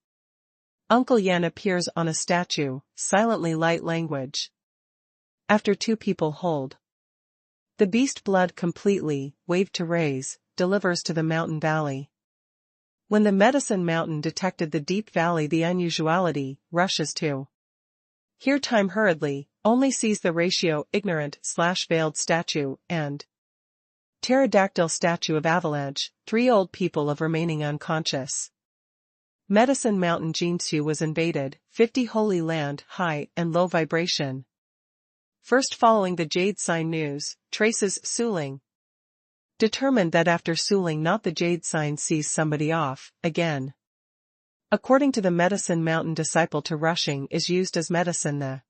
S1: Uncle Yan appears on a statue, silently light language. After two people hold the beast blood completely, wave to raise, delivers to the mountain valley. When the medicine mountain detected the deep valley the unusuality, rushes to hear time hurriedly, only sees the ratio ignorant/veiled statue and pterodactyl statue of avalanche, three old people of remaining unconscious. Medicine Mountain Jinsu was invaded, 50 holy land, high and low vibration. First following the Jade Sign news, traces Suling, Determined that after Suling not the jade sign sees somebody off, again. According to the Medicine Mountain disciple to rushing is used as medicine the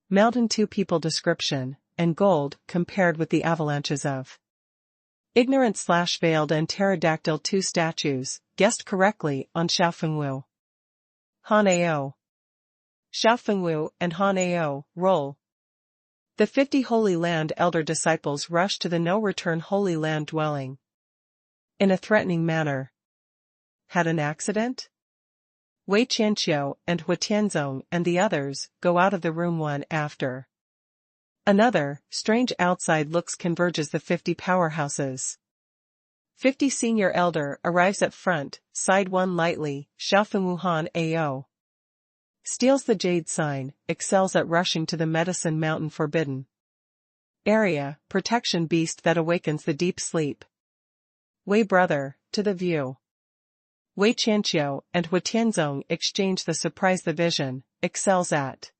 S1: mountain two people description, and gold compared with the avalanches of ignorant/veiled and pterodactyl two statues, guessed correctly on Xiaofengwu. Han Ao. Xiaofengwu and Han Ao, roll. The 50 Holy Land elder disciples rushed to the no-return Holy Land dwelling. In a threatening manner. Had an accident? Wei Qianqiu and Hua Tianzong and the others go out of the room one after another. Strange outside looks converges the 50 powerhouses. 50 senior elder arrives at front, side one lightly, Xiaofengwu Han Ao. Steals the jade sign, excels at rushing to the Medicine Mountain forbidden area, protection beast that awakens the deep sleep. Wei brother, to the view. Wei Qianqiu and Hua Tianzong exchange the surprise the vision, excels at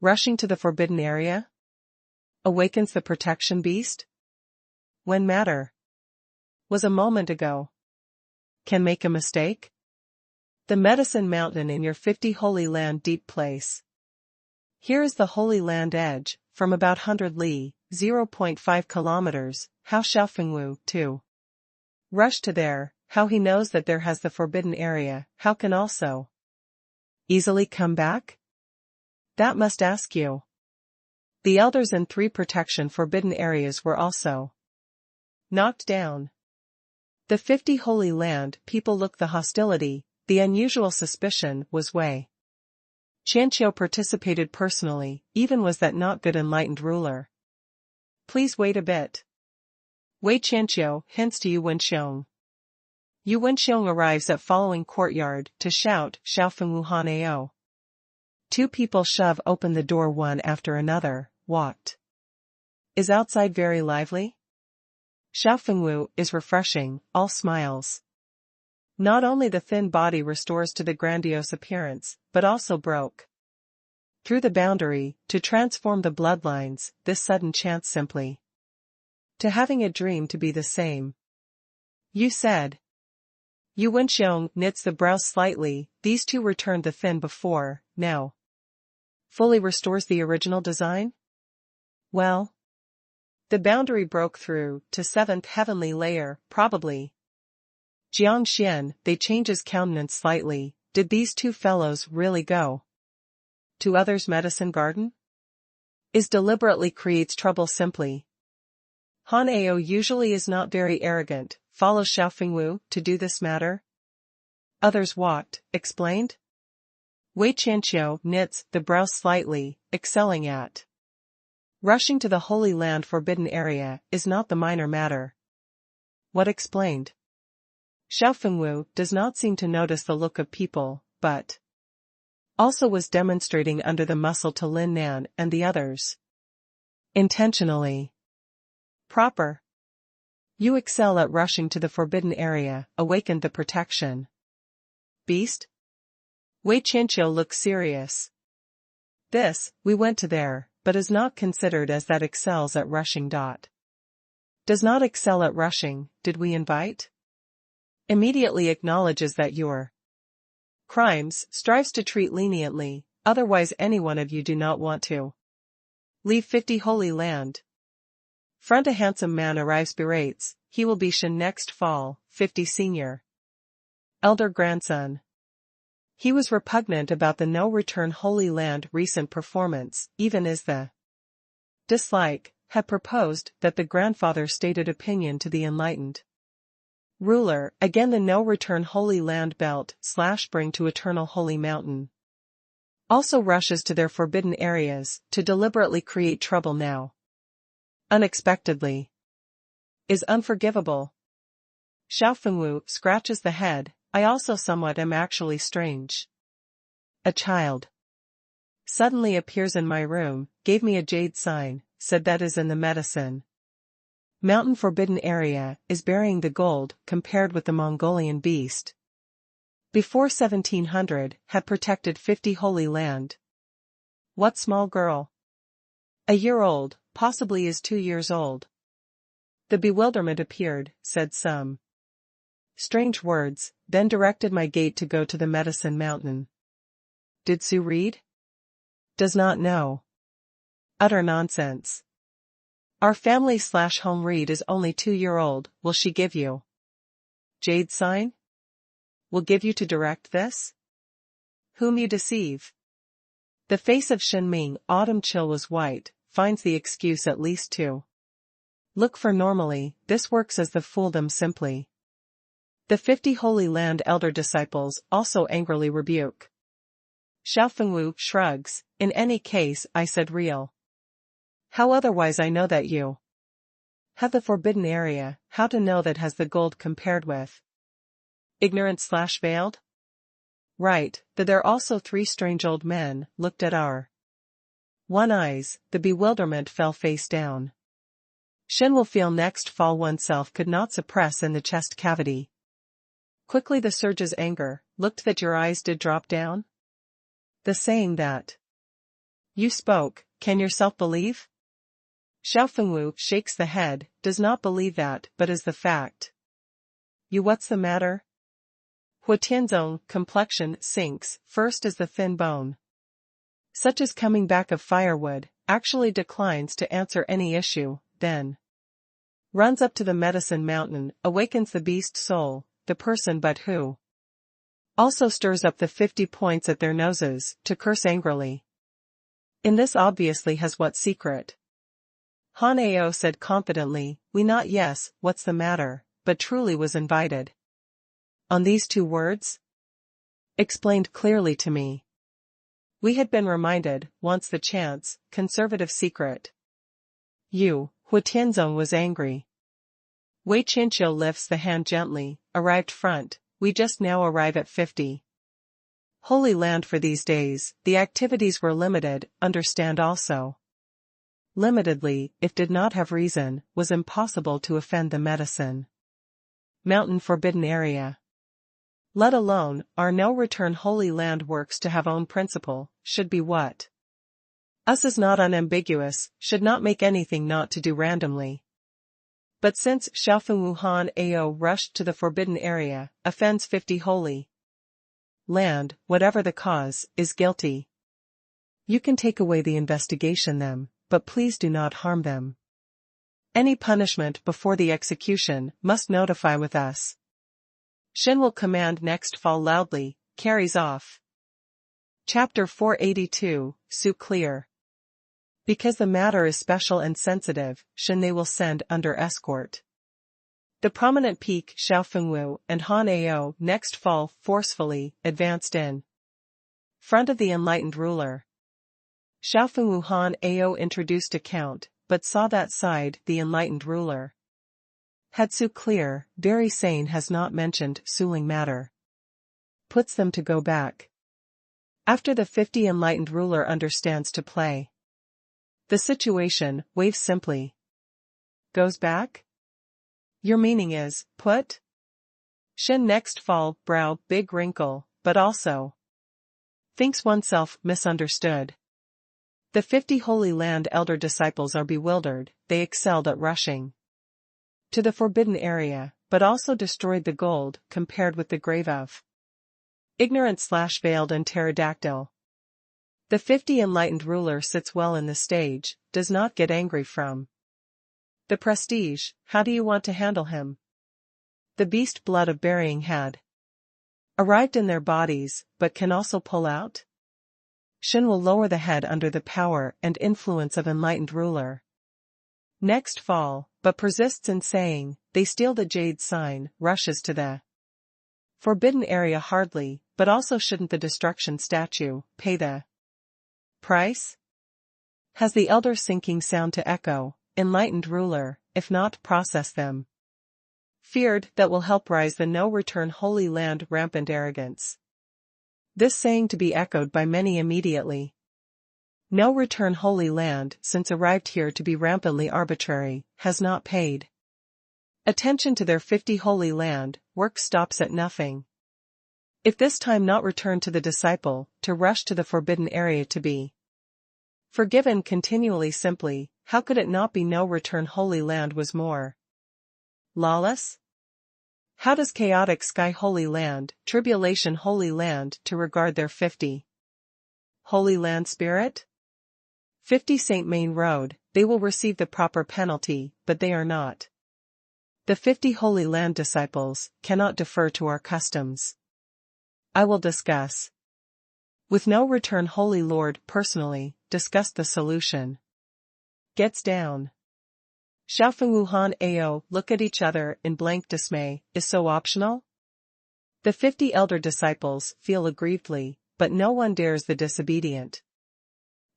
S1: rushing to the forbidden area? Awakens the protection beast? When matter was a moment ago. Can make a mistake? The Medicine Mountain in your 50 Holy Land deep place. Here is the Holy Land edge, from about 100 li, 0.5 kilometers, how Xiaofengwu, too. Rush to there, how he knows that there has the forbidden area, how can also easily come back? That must ask you. The elders in 3 protection forbidden areas were also knocked down. The 50 Holy Land people look the hostility, the unusual suspicion was Wei Qianqiu participated personally, even was that not good enlightened ruler. Please wait a bit. Wei Qianqiu hints to Yu Wenxiong. Yu Wenxiong arrives at following courtyard to shout Xiaofengwu Han Ao. 2 people shove open the door one after another. What? Is outside very lively? Xiaofengwu is refreshing, all smiles. Not only the thin body restores to the grandiose appearance, but also broke through the boundary, to transform the bloodlines, this sudden chance simply to having a dream to be the same. You said. Yu Wenxiong knits the brows slightly, these two returned the thin before, now fully restores the original design? Well, the boundary broke through to 7th heavenly layer, probably. Jiang Xian, they change his countenance slightly, did these 2 fellows really go to others' medicine garden? Is deliberately creates trouble simply. Han Ao usually is not very arrogant, follows Xiaofengwu to do this matter? Others walked, explained? Wei Qianqiu knits the brows slightly, excelling at rushing to the Holy Land forbidden area is not the minor matter. What explained? Xiaofengwu does not seem to notice the look of people, but also was demonstrating under the muscle to Lin Nan and the others. Intentionally. Proper. You excel at rushing to the forbidden area, awakened the protection beast? Wei Qianqiu looks serious. This, we went to there, but is not considered as that excels at rushing. Does not excel at rushing, did we invite? Immediately acknowledges that your crimes, strives to treat leniently, otherwise any one of you do not want to leave 50 Holy Land. Front a handsome man arrives berates, he will be Shen next fall, 50 senior elder grandson. He was repugnant about the no-return Holy Land recent performance, even as the dislike had proposed that the grandfather stated opinion to the enlightened ruler, again the no-return Holy Land belt / bring to eternal Holy Mountain. Also rushes to their forbidden areas, to deliberately create trouble now. Unexpectedly. Is unforgivable. Xiaofengwu scratches the head, I also somewhat am actually strange. A child suddenly appears in my room, gave me a jade sign, said that is in the medicine mountain forbidden area, is burying the gold, compared with the Mongolian beast. Before 1700, had protected 50 Holy Land. What small girl? A year old, possibly is 2 years old. The bewilderment appeared, said some strange words, then directed my gate to go to the Medicine Mountain. Did Sue read? Does not know. Utter nonsense. Our family/home read is only 2-year-old, will she give you? Jade sign? Will give you to direct this? Whom you deceive. The face of Shinming Autumn Chill was white, finds the excuse at least to look for normally, this works as the fool them simply. The 50 Holy Land elder disciples also angrily rebuke. Xiaofengwu shrugs, in any case I said real. How otherwise I know that you have the forbidden area, how to know that has the gold compared with ignorant/veiled? Right, that there also 3 strange old men looked at our one eyes, the bewilderment fell face down. Shin will feel next fall oneself could not suppress in the chest cavity. Quickly the surge's anger, looked that your eyes did drop down? The saying that you spoke, can yourself believe? Xiaofengwu shakes the head, does not believe that, but is the fact. You what's the matter? Huatian's complexion sinks, first is the thin bone. Such as coming back of firewood, actually declines to answer any issue, then runs up to the Medicine Mountain, awakens the beast soul, the person but who also stirs up the 50 points at their noses, to curse angrily. In this obviously has what secret? Han Ao said confidently, we not yes, what's the matter, but truly was invited. On these 2 words? Explained clearly to me. We had been reminded, once the chance, conservative secret. You, Huatianzong was angry. Wei Chinchil lifts the hand gently, arrived front, we just now arrive at 50. Holy Land for these days, the activities were limited, understand also. Limitedly, if did not have reason, was impossible to offend the Medicine Mountain forbidden area. Let alone, our no return Holy Land works to have own principle, should be what? Us is not unambiguous, should not make anything not to do randomly. But since Xiaofengwu Han Ao rushed to the forbidden area, offends 50 Holy Land, whatever the cause, is guilty. You can take away the investigation them, but please do not harm them. Any punishment before the execution must notify with us. Shin will command next fall loudly, carries off. Chapter 482, Sue clear. Because the matter is special and sensitive, Shin they will send under escort. The prominent peak Xiaofengwu and Han Ao next fall forcefully advanced in front of the enlightened ruler. Xiaofengwu Han Ao introduced account, but saw that side the enlightened ruler had Sue clear, very sane has not mentioned Suling matter. Puts them to go back. After the 50 enlightened ruler understands to play the situation, waves simply. Goes back? Your meaning is, put? Shin next fall, brow, big wrinkle, but also thinks oneself misunderstood. The 50 Holy Land elder disciples are bewildered, they excelled at rushing to the forbidden area, but also destroyed the gold, compared with the grave of ignorant/veiled and pterodactyl. The 50 enlightened ruler sits well in the stage, does not get angry from the prestige, how do you want to handle him? The beast blood of burying had arrived in their bodies, but can also pull out? Shin will lower the head under the power and influence of enlightened ruler. Next fall, but persists in saying, they steal the jade sign, rushes to the forbidden area hardly, but also shouldn't the destruction statue pay the price? Has the elder sinking sound to echo, enlightened ruler, if not process them. Feared that will help rise the no-return Holy Land rampant arrogance. This saying to be echoed by many immediately. No return Holy Land, since arrived here to be rampantly arbitrary, has not paid attention to their 50 Holy Land, work stops at nothing. If this time not return to the disciple, to rush to the forbidden area to be forgiven continually simply, how could it not be no return Holy Land was more Lawless? How does chaotic sky Holy Land, tribulation Holy Land to regard their 50? Holy Land spirit? 50 St. Main Road, they will receive the proper penalty, but they are not. The 50 Holy Land disciples cannot defer to our customs. I will discuss. With no return Holy Lord personally, discuss the solution. Gets down. Xiaofeng Han Ao look at each other in blank dismay, is so optional? The 50 elder disciples feel aggrievedly, but no one dares the disobedient.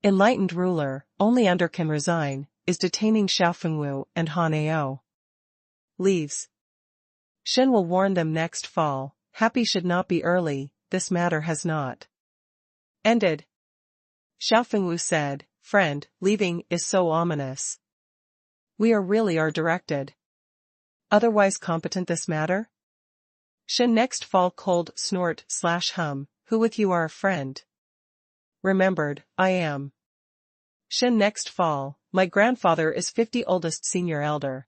S1: Enlightened ruler, only under can resign, is detaining Xiaofeng and Han Ao. Leaves. Shen will warn them next fall, happy should not be early, this matter has not ended. Xiaofeng said, friend, leaving is so ominous. We are directed. Otherwise competent this matter? Shen next fall cold snort/hum, who with you are a friend? Remembered, I am. Shen next fall, my grandfather is 50 oldest senior elder.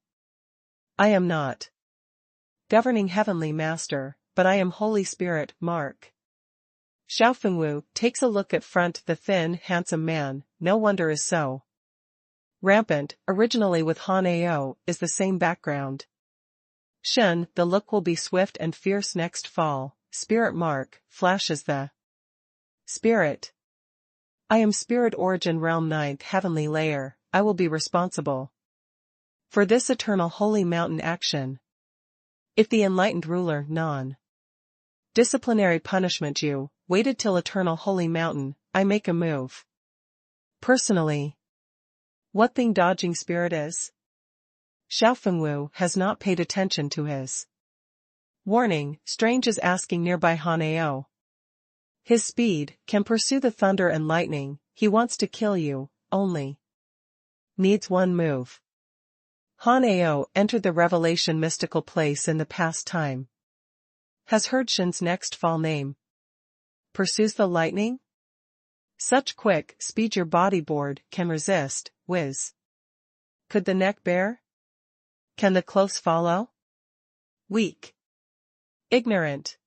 S1: I am not. Governing heavenly master, but I am Holy Spirit, Mark. Xiaofeng takes a look at front the thin, handsome man, no wonder is so. Rampant, originally with Han Ao, is the same background. Shen, the look will be swift and fierce next fall, Spirit Mark, flashes the Spirit. I am Spirit Origin Realm 9th Heavenly Layer, I will be responsible for this eternal holy mountain action. If the enlightened ruler, disciplinary punishment you, waited till eternal holy mountain, I make a move. Personally. What thing dodging spirit is? Xiaofeng has not paid attention to his warning, strange is asking nearby Han Ao. His speed can pursue the thunder and lightning, he wants to kill you, only needs one move. Han Ao entered the revelation mystical place in the past time. Has heard Shen's next fall name. Pursues the lightning? Such quick speed your bodyboard can resist, whiz. Could the neck bear? Can the close follow? Weak. Ignorant.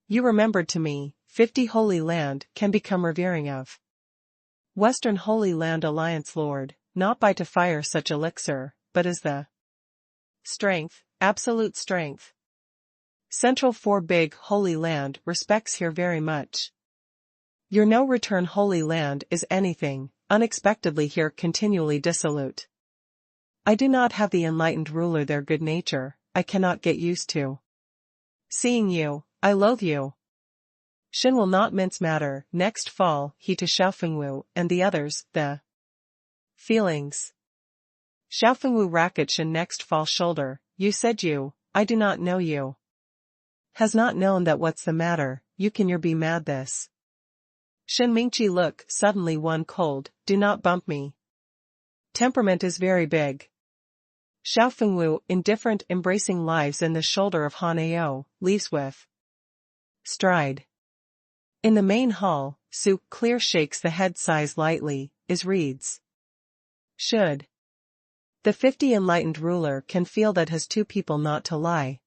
S1: You remembered to me, 50 Holy Land can become revering of. Western Holy Land Alliance Lord, not by to fire such elixir, but as the strength, absolute strength. Central 4 Big Holy Land respects here very much. Your no return Holy Land is anything, unexpectedly here continually dissolute. I do not have the enlightened ruler their good nature, I cannot get used to. Seeing you, I loathe you. Shen will not mince matter, next fall, he to Xiaofeng and the others, the feelings. Xiaofeng racket Shen next fall shoulder, you said you, I do not know you. Has not known that what's the matter, you can be mad this. Shen Mingqi look, suddenly one cold, do not bump me. Temperament is very big. Xiaofeng indifferent embracing lives in the shoulder of Han Ao, leaves with stride. In the main hall, Su Clear shakes the head sighs lightly, is reads. Should. The 50 enlightened ruler can feel that his 2 people not to lie.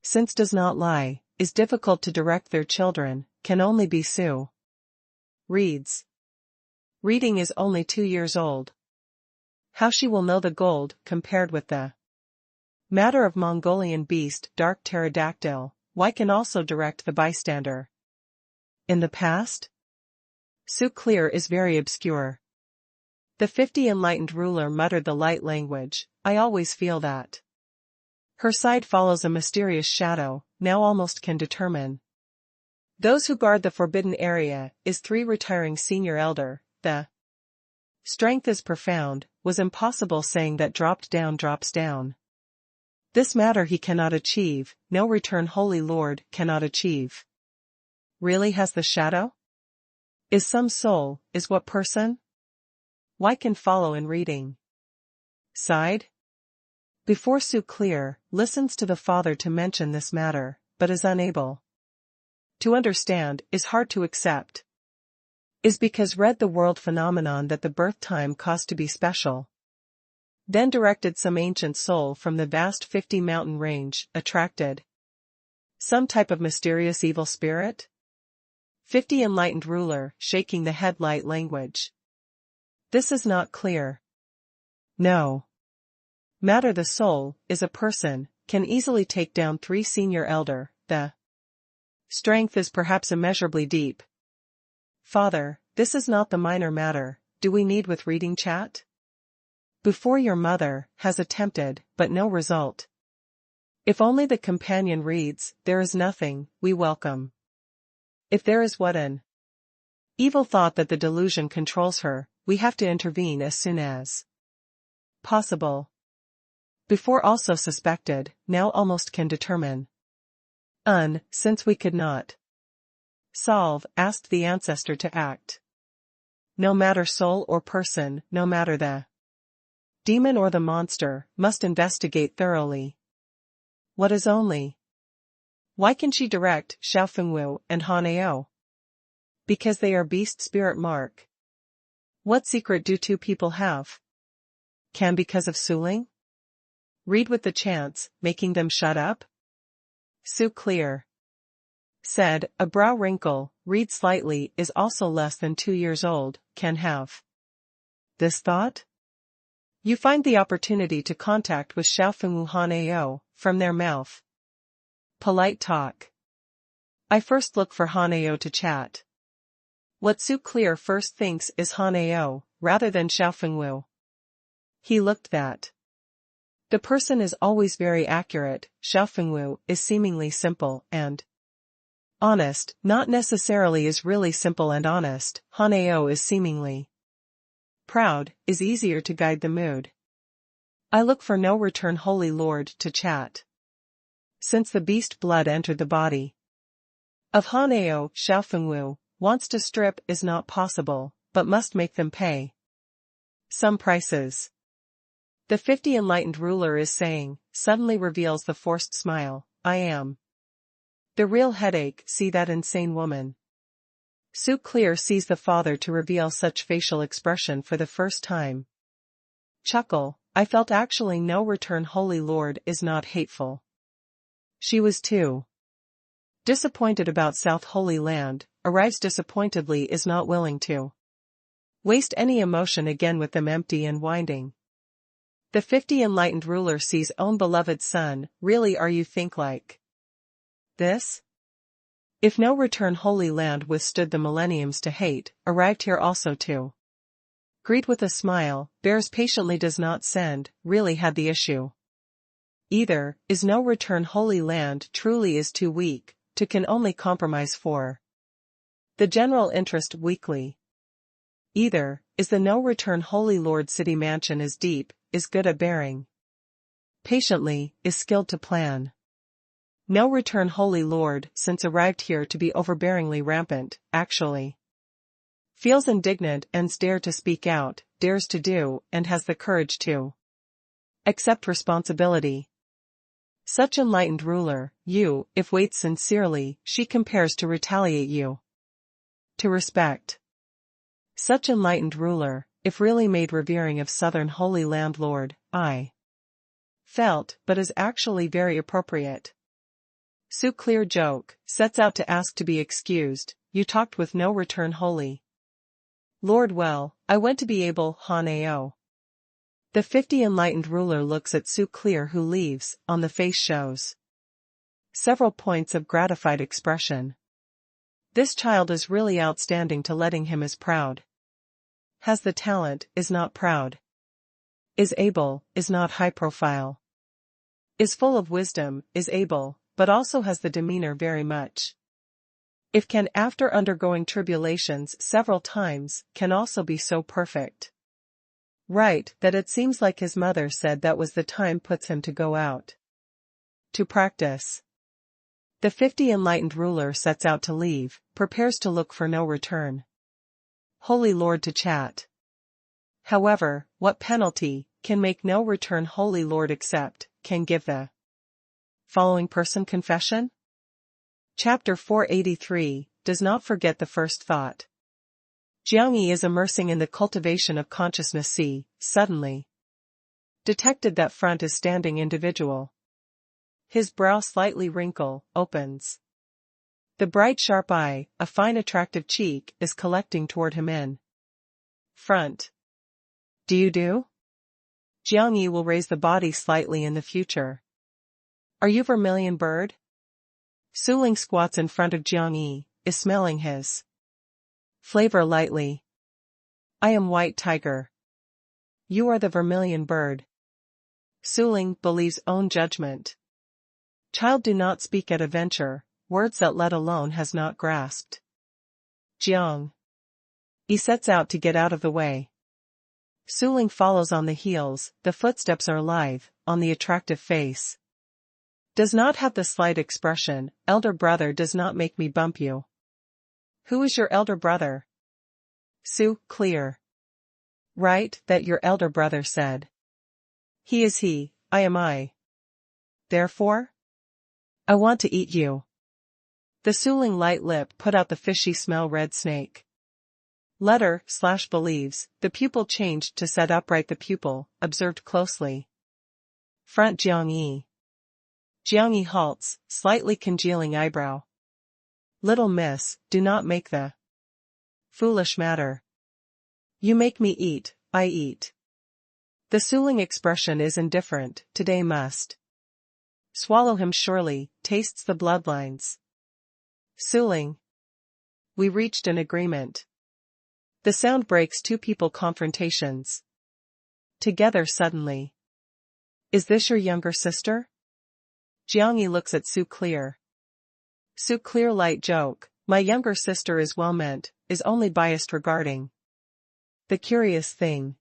S1: Since does not lie, is difficult to direct their children, can only be Su. Reads. Reading is only 2 years old. How she will know the gold, compared with the matter of Mongolian beast dark pterodactyl, why can also direct the bystander. In the past? Su Clear is very obscure. The 50 enlightened ruler muttered the light language, I always feel that. Her side follows a mysterious shadow, now almost can determine. Those who guard the forbidden area, is 3 retiring senior elder, the strength is profound, was impossible saying that drops down. This matter he cannot achieve, no return Holy Lord cannot achieve. Really has the shadow? Is some soul, is what person? Why can follow in reading? Side? Before Su Clear, listens to the father to mention this matter, but is unable to understand, is hard to accept. Is because read the world phenomenon that the birth time caused to be special. Then directed some ancient soul from the vast 50 mountain range, attracted. Some type of mysterious evil spirit? 50 enlightened ruler, shaking the headlight language. This is not clear. No. Matter the soul, is a person, can easily take down 3 senior elder, the strength is perhaps immeasurably deep. Father, this is not the minor matter, do we need with reading chat? Before your mother, has attempted, but no result. If only the companion reads, there is nothing, we welcome. If there is what an evil thought that the delusion controls her, we have to intervene as soon as possible. Before also suspected, now almost can determine. Since we could not solve, asked the ancestor to act. No matter soul or person, no matter the demon or the monster, must investigate thoroughly. What is only? Why can she direct Xiao Fengwu and Hanao? Because they are beast spirit mark. What secret do 2 people have? Can because of Suling? Read with the chance, making them shut up? Su Clear said, a brow wrinkle, read slightly, is also less than 2 years old, can have this thought? You find the opportunity to contact with Xiao Fengwu Hanao, from their mouth. Polite talk. I first look for Hanao to chat. What Su Clear first thinks is Hanao, rather than Xiao Fengwu. He looked that. The person is always very accurate, Xiao Fengwu is seemingly simple and honest, not necessarily is really simple and honest, Hanao is seemingly proud, is easier to guide the mood. I look for no return Holy Lord to chat. Since the beast blood entered the body of Hanao, Xiao Fengwu wants to strip is not possible, but must make them pay some prices. The 50 enlightened ruler is saying, suddenly reveals the forced smile, I am the real headache, see that insane woman. Su Clear sees the father to reveal such facial expression for the first time. Chuckle, I felt actually no return Holy Lord is not hateful. She was too disappointed about South Holy Land, arrives disappointedly is not willing to waste any emotion again with them empty and winding. The 50 enlightened ruler sees own beloved son, really are you think like this? If no return Holy Land withstood the millenniums to hate, arrived here also to greet with a smile, bears patiently does not send, really had the issue. Either, is no return Holy Land truly is too weak, to can only compromise for the general interest weakly. Either, is the no return Holy Lord city mansion is deep, is good at bearing. Patiently, is skilled to plan. No return Holy Lord since arrived here to be overbearingly rampant, actually. Feels indignant and dares to speak out, dares to do, and has the courage to accept responsibility. Such enlightened ruler, you, if waits sincerely, she compares to retaliate you. To respect. Such enlightened ruler, if really made revering of Southern Holy Land Lord, I felt, but is actually very appropriate. Su Clear joke, sets out to ask to be excused, you talked with no return Holy Lord well, I went to be able, Hanao. The 50 enlightened ruler looks at Su Clear who leaves, on the face shows several points of gratified expression. This child is really outstanding to letting him is proud. Has the talent, is not proud. Is able, is not high profile. Is full of wisdom, is able, but also has the demeanor very much. If can after undergoing tribulations several times, can also be so perfect. Right, that it seems like his mother said that was the time puts him to go out. To practice. The 50 enlightened ruler sets out to leave, prepares to look for no return Holy Lord to chat. However, what penalty, can make no return Holy Lord accept, can give the following person confession? Chapter 483, does not forget the first thought. Jiangyi is immersing in the cultivation of consciousness. Suddenly, Detected that front is standing individual. His brow slightly wrinkle, opens. The bright sharp eye, a fine attractive cheek, is collecting toward him in front. Do you do? Jiang Yi will raise the body slightly in the future. Are you Vermilion Bird? Su Ling squats in front of Jiang Yi, is smelling his flavor lightly. I am White Tiger. You are the Vermilion Bird. Su Ling believes own judgment. Child, do not speak at a venture, words that let alone has not grasped. Jiang Yi sets out to get out of the way. Su Ling follows on the heels, the footsteps are lithe, on the attractive face. Does not have the slight expression, elder brother does not make me bump you. Who is your elder brother? Su, clear. Right, that your elder brother said. He is he, I am I. Therefore? I want to eat you. The Su Ling light lip put out the fishy smell red snake. Letter/believes, the pupil changed to set upright the pupil, observed closely. Front Jiang Yi. Jiang Yi halts, slightly congealing eyebrow. Little miss, do not make the foolish matter. You make me eat, I eat. The Su Ling expression is indifferent, today must swallow him surely, tastes the bloodlines. Su Ling. We reached an agreement. The sound breaks two people confrontations. Together suddenly. Is this your younger sister? Jiang Yi looks at Su Clear. Su Clear light joke, my younger sister is well meant, is only biased regarding the curious thing.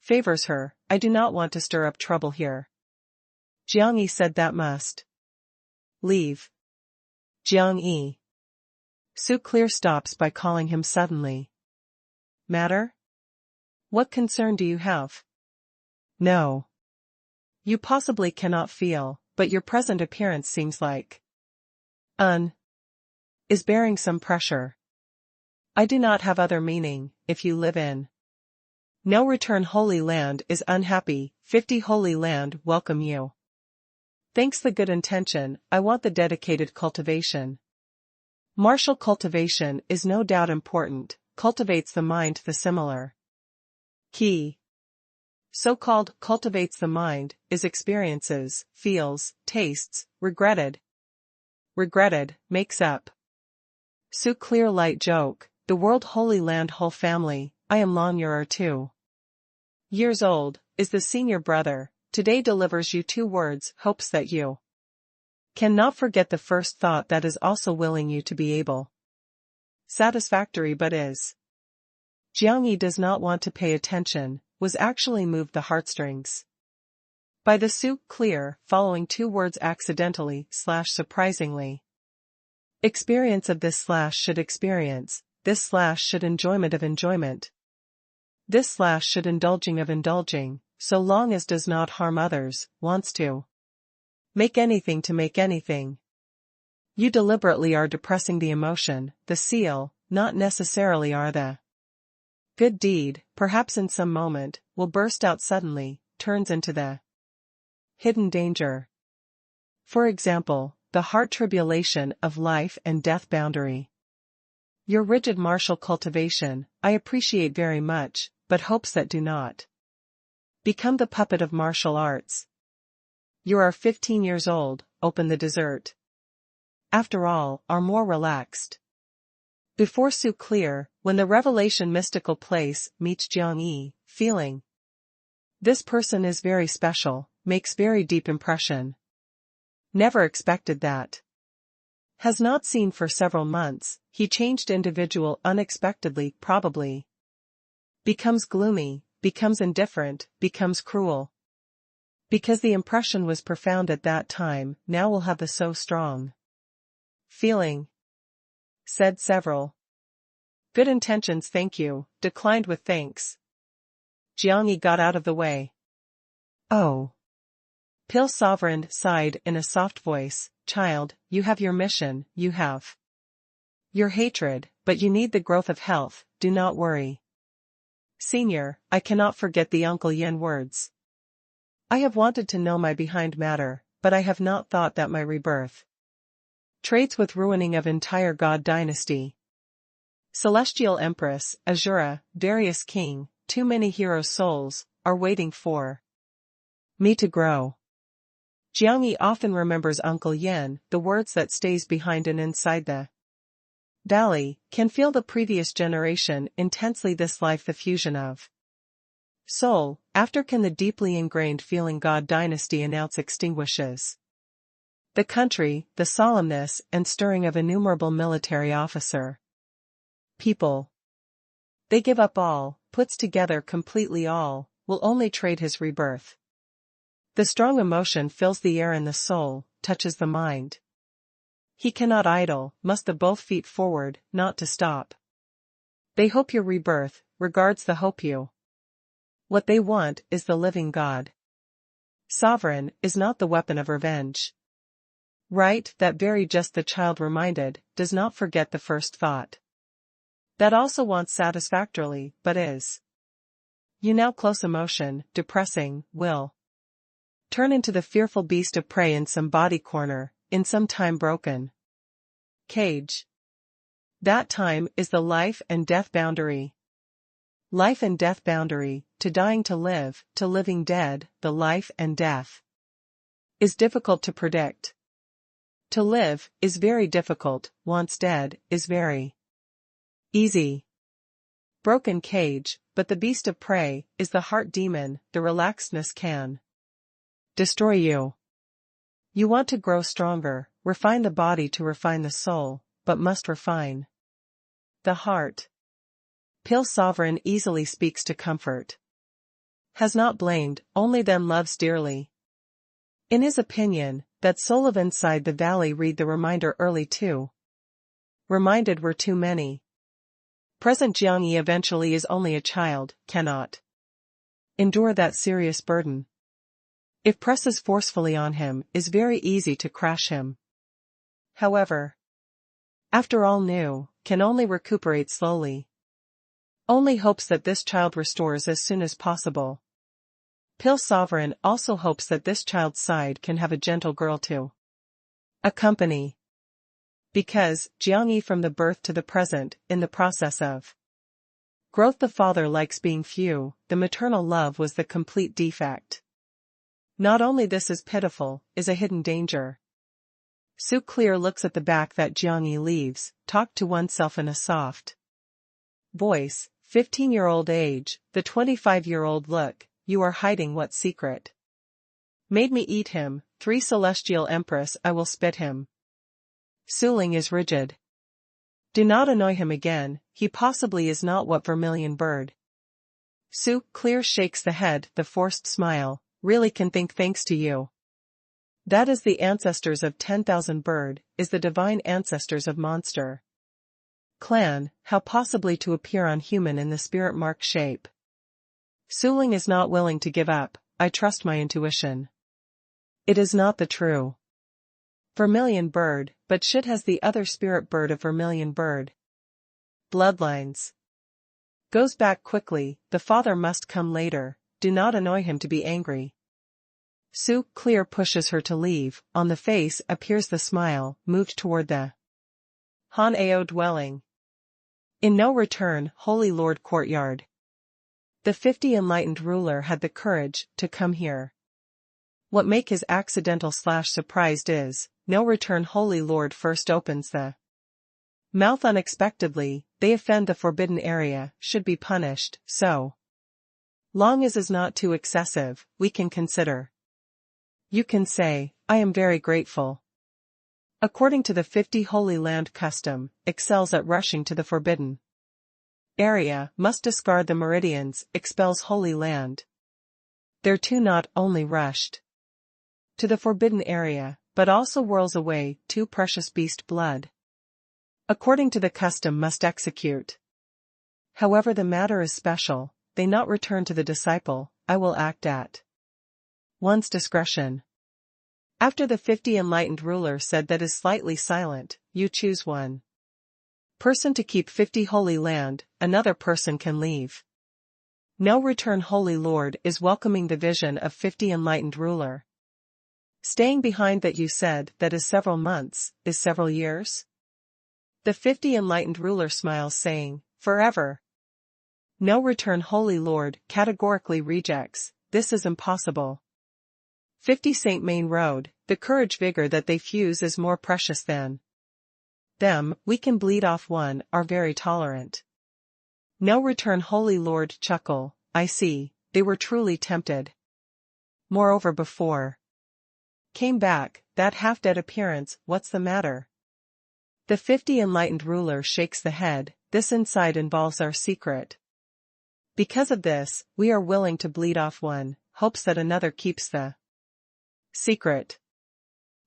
S1: Favors her, I do not want to stir up trouble here. Jiang Yi said that must leave. Jiang Yi. Su Clear stops by calling him suddenly. Matter? What concern do you have? No. You possibly cannot feel, but your present appearance seems like is bearing some pressure. I do not have other meaning, if you live in no return Holy Land is unhappy, 50 Holy Land welcome you. Thanks the good intention, I want the dedicated cultivation. Martial cultivation is no doubt important, cultivates the mind the similar. Key. So-called cultivates the mind, is experiences, feels, tastes, regretted. Regretted, makes up. Su Clear light joke, the world Holy Land whole family, I am Lan Yuer 2 years old, is the senior brother, today delivers you 2 words, hopes that you cannot forget the first thought that is also willing you to be able. Satisfactory but is. Jiang Yi does not want to pay attention, was actually moved the heartstrings. By the Su Clear, following 2 words accidentally/surprisingly. Experience of this/ should experience, this/ should enjoyment of enjoyment. This/ should indulging of indulging, so long as does not harm others, wants to make anything to make anything. You deliberately are depressing the emotion, the seal, not necessarily are the good deed, perhaps in some moment, will burst out suddenly, turns into the hidden danger. For example, the heart tribulation of life and death boundary. Your rigid martial cultivation, I appreciate very much, but hopes that do not become the puppet of martial arts. You are 15 years old, open the dessert. After all, are more relaxed. Before Su Clear, when the revelation mystical place meets Jiang Yi, feeling. This person is very special, makes very deep impression. Never expected that. Has not seen for several months, he changed individual unexpectedly, probably. Becomes gloomy, becomes indifferent, becomes cruel. Because the impression was profound at that time, now will have the so strong feeling. Said several. Good intentions thank you, declined with thanks. Jiang Yi got out of the way. Oh. Pil Sovereign sighed in a soft voice, child, you have your mission, you have your hatred, but you need the growth of health, do not worry. Senior, I cannot forget the Uncle Yen words. I have wanted to know my behind matter, but I have not thought that my rebirth trades with ruining of entire god dynasty. Celestial Empress, Azura, Darius King, too many hero souls, are waiting for me to grow. Jiangyi often remembers Uncle Yan, the words that stays behind and inside the valley, can feel the previous generation intensely this life the fusion of soul, after can the deeply ingrained feeling god dynasty announce extinguishes the country, the solemnness and stirring of innumerable military officer people. They give up all, puts together completely all, will only trade his rebirth. The strong emotion fills the air and the soul, touches the mind. He cannot idle, must the both feet forward, not to stop. They hope your rebirth, regards the hope you. What they want is the living God. Sovereign is not the weapon of revenge. Right, that very just the child reminded, does not forget the first thought. That also wants satisfactorily, but is. You now close emotion, depressing, will turn into the fearful beast of prey in some body corner, in some time broken cage. That time is the life and death boundary. Life and death boundary, to dying to live, to living dead, the life and death is difficult to predict. To live, is very difficult, once dead, is very easy. Broken cage, but the beast of prey, is the heart demon, the relaxedness can destroy you. You want to grow stronger, refine the body to refine the soul, but must refine the heart. Pale Sovereign easily speaks to comfort. Has not blamed, only then loves dearly. In his opinion, that soul of inside the valley read the reminder early too. Reminded were too many. Present Jiangyi eventually is only a child, cannot endure that serious burden. If presses forcefully on him, is very easy to crash him. However, after all new, can only recuperate slowly. Only hopes that this child restores as soon as possible. Pale Sovereign also hopes that this child's side can have a gentle girl to accompany. Because, Jiangyi from the birth to the present, in the process of growth the father likes being few, the maternal love was the complete defect. Not only this is pitiful, is a hidden danger. Su Clear looks at the back that Jiangyi leaves, talked to oneself in a soft voice, 15-year-old age, the 25-year-old look, you are hiding what secret? Made me eat him, 3 Celestial Empress I will spit him. Suling is rigid. Do not annoy him again, he possibly is not what Vermilion Bird. Su Clear shakes the head, the forced smile, really can think thanks to you. That is the ancestors of 10,000 Bird, is the divine ancestors of Monster Clan, how possibly to appear on human in the spirit mark shape. Suling is not willing to give up, I trust my intuition. It is not the true Vermilion Bird, but should has the other spirit bird of Vermilion Bird. Bloodlines. Goes back quickly, the father must come later, do not annoy him to be angry. Su Clear pushes her to leave, on the face appears the smile, moved toward the Han Ao dwelling. In no return, Holy Lord Courtyard. The 50 enlightened ruler had the courage to come here. What make his accidental/surprised is, no return Holy Lord first opens the mouth unexpectedly, they offend the forbidden area, should be punished, so long as is not too excessive, we can consider. You can say, I am very grateful. According to the 50 Holy Land custom, excels at rushing to the forbidden area, must discard the meridians, expels Holy Land. Thereto not only rushed to the forbidden area, but also whirls away, too precious beast blood. According to the custom must execute. However the matter is special, they not return to the disciple, I will act at one's discretion. After the 50 enlightened ruler said that is slightly silent, you choose one person to keep 50 Holy Land, another person can leave. No return Holy Lord is welcoming the vision of 50 enlightened ruler. Staying behind that you said that is several months, is several years? The 50 enlightened ruler smiles saying, forever. No return Holy Lord categorically rejects, this is impossible. 50 Saint Main Road, the courage vigor that they fuse is more precious than them, we can bleed off one, are very tolerant. No return Holy Lord chuckle, I see, they were truly tempted. Moreover before came back, that half-dead appearance, what's the matter? The 50 enlightened ruler shakes the head, this inside involves our secret. Because of this, we are willing to bleed off one, hopes that another keeps the secret.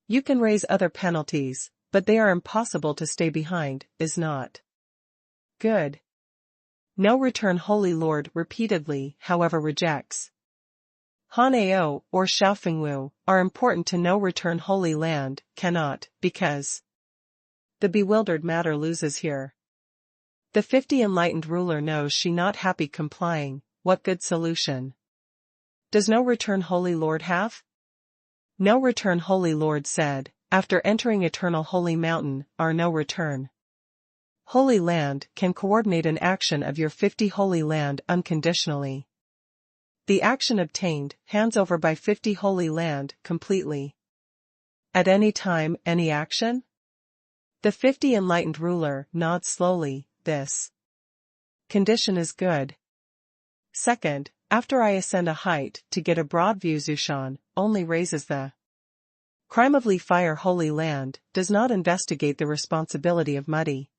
S1: You can raise other penalties, but they are impossible to stay behind, is not good. No return Holy Lord repeatedly, however rejects. Hanao, or Xiaofengwu, are important to no return Holy Land, cannot, because the bewildered matter loses here. The 50 enlightened ruler knows she not happy complying, what good solution does no return Holy Lord have? No return Holy Lord said, after entering eternal holy mountain, are no return. Holy Land can coordinate an action of your 50 Holy Land unconditionally. The action obtained, hands over by 50 Holy Land, completely. At any time, any action? The 50 enlightened ruler nods slowly, this condition is good. Second, after I ascend a height to get a broad view Zushan, only raises the crime of Li Fire Holy Land, does not investigate the responsibility of muddy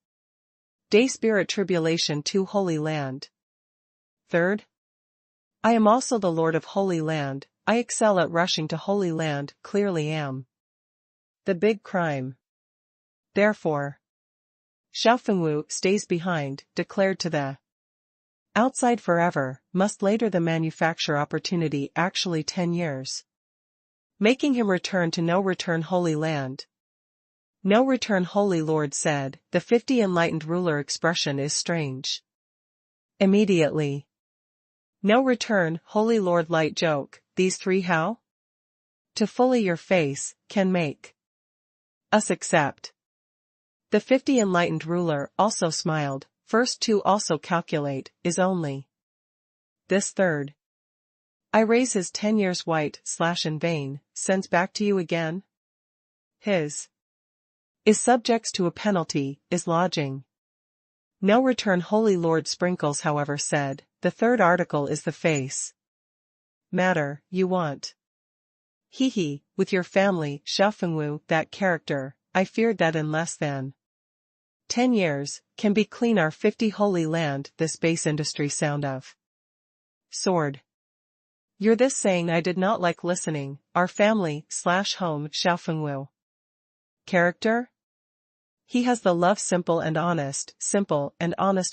S1: day spirit tribulation to Holy Land. Third, I am also the Lord of Holy Land, I excel at rushing to Holy Land, clearly am the big crime. Therefore, Xiaofengwu stays behind, declared to the outside forever, must later the manufacture opportunity actually 10 years. Making him return to no return Holy Land. No return Holy Lord said, the 50 enlightened ruler expression is strange. Immediately. No return Holy Lord light joke, these three how? To fully your face, can make us accept. The 50 enlightened ruler also smiled, first two also calculate, is only this third. I raise his 10 years white / in vain, sends back to you again? His is subjects to a penalty, is lodging. No return Holy Lord Sprinkles however said, the third article is the face matter, you want. He, with your family, Xiaofengwu, that character, I feared that in less than 10 years, can be clean our 50 Holy Land, this base industry sound of sword. You're this saying I did not like listening, our family / home Xiaofengwu. Character? He has the love simple and honest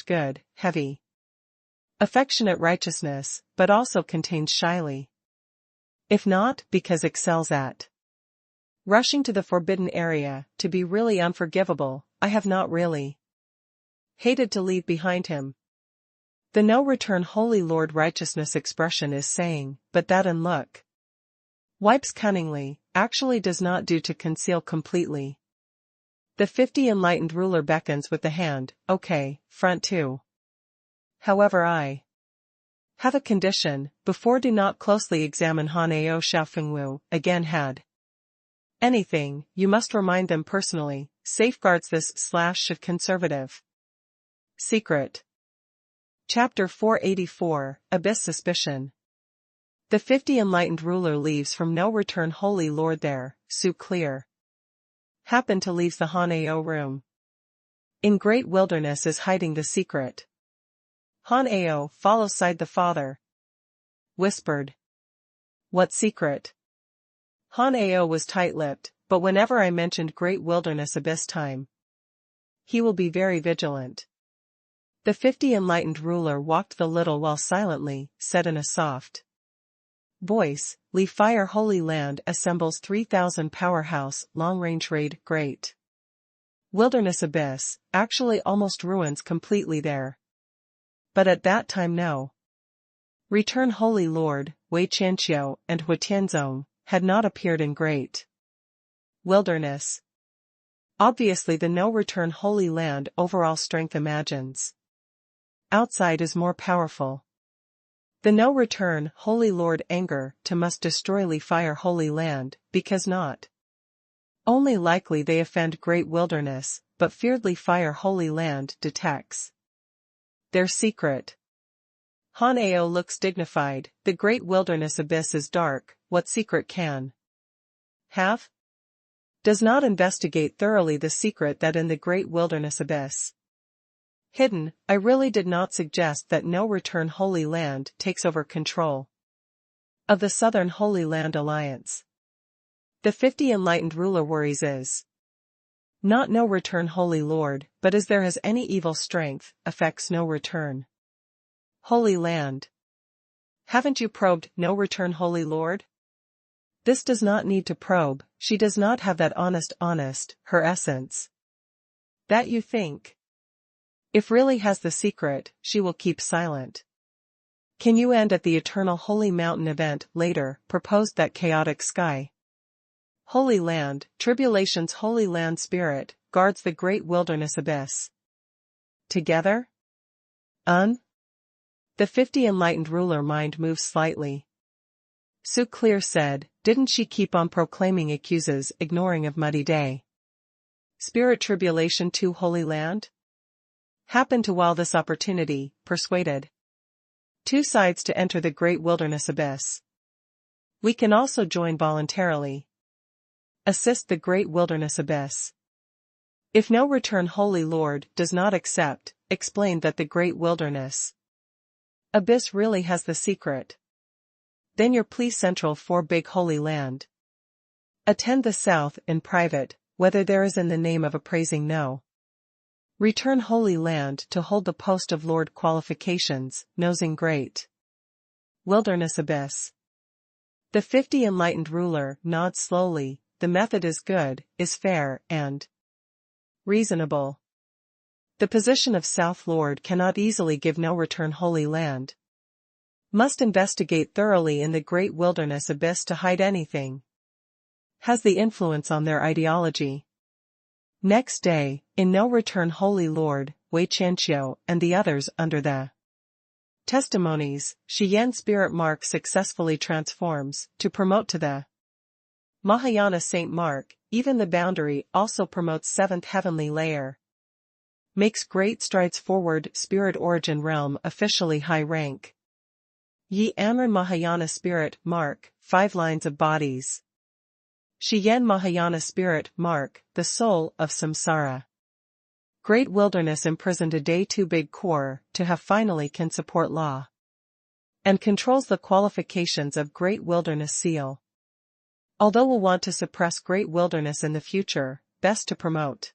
S1: good, heavy. Affectionate righteousness, but also contains shyly. If not, because excels at rushing to the forbidden area, to be really unforgivable, I have not really hated to leave behind him. The no return Holy Lord righteousness expression is saying, but that and look wipes cunningly, actually does not do to conceal completely. The 50 enlightened ruler beckons with the hand, okay, front too. However I have a condition, before do not closely examine Hanao Xiaofengwu, again had anything, you must remind them personally, safeguards this / should conservative. Secret. Chapter 484, Abyss Suspicion. The 50 enlightened ruler leaves from no return Holy Lord there, Su clear. Happen to leaves the Hanao room. In great wilderness is hiding the secret. Hanao follows side the father. Whispered. What secret? Hanao was tight-lipped, but whenever I mentioned great wilderness abyss time, he will be very vigilant. The 50 enlightened ruler walked the little while silently, said in a soft voice, Li Fire Holy Land assembles 3,000 powerhouse, long-range raid, great wilderness abyss, actually almost ruins completely there. But at that time no Return Holy Lord, Wei Qianqiu and Hu Tianzong, had not appeared in Great Wilderness. Obviously the no-return Holy Land overall strength imagines. Outside is more powerful. The no-return Holy Lord anger to must destroyly fire Holy Land, because not only likely they offend Great Wilderness, but fearedly fire Holy Land detects their secret. Han Ao looks dignified, the Great Wilderness abyss is dark, what secret can have? Does not investigate thoroughly the secret that in the Great Wilderness abyss hidden. I really did not suggest that no return Holy Land takes over control of the Southern Holy Land Alliance. The 50 enlightened ruler worries is not no return Holy Lord, but as there has any evil strength, affects no return Holy Land. Haven't you probed no return Holy Lord? This does not need to probe, she does not have that honest, her essence. That you think. If really has the secret, she will keep silent. Can you end at the eternal Holy Mountain event later, proposed that chaotic sky? Holy Land, Tribulation's Holy Land spirit, guards the Great Wilderness abyss. Together? The 50 enlightened ruler mind moves slightly. Su Clear said, didn't she keep on proclaiming accuses ignoring of Muddy Day? Spirit Tribulation to Holy Land? Happened to while this opportunity, persuaded two sides to enter the Great Wilderness abyss. We can also join voluntarily. Assist the Great Wilderness abyss. If no return Holy Lord does not accept, explain that the Great Wilderness abyss really has the secret. Then your plea central for Big Holy Land. Attend the South in private, whether there is in the name of appraising no return Holy Land to hold the post of Lord qualifications, nosing Great Wilderness abyss. The 50 enlightened ruler nods slowly, the method is good, is fair, and reasonable. The position of South Lord cannot easily give no return Holy Land. Must investigate thoroughly in the Great Wilderness abyss to hide anything. Has the influence on their ideology. Next day, in no return Holy Lord, Wei Qianqiu and the others under the testimonies, Shi Yan spirit mark successfully transforms, to promote to the Mahayana Saint Mark, even the boundary also promotes 7th heavenly layer. Makes great strides forward, spirit origin realm officially high rank. Yi Amren Mahayana spirit mark, 5 lines of bodies. Shi Yan Mahayana spirit mark, the soul of samsara. Great Wilderness imprisoned a day too big core to have finally can support law. And controls the qualifications of Great Wilderness seal. Although will want to suppress Great Wilderness in the future, best to promote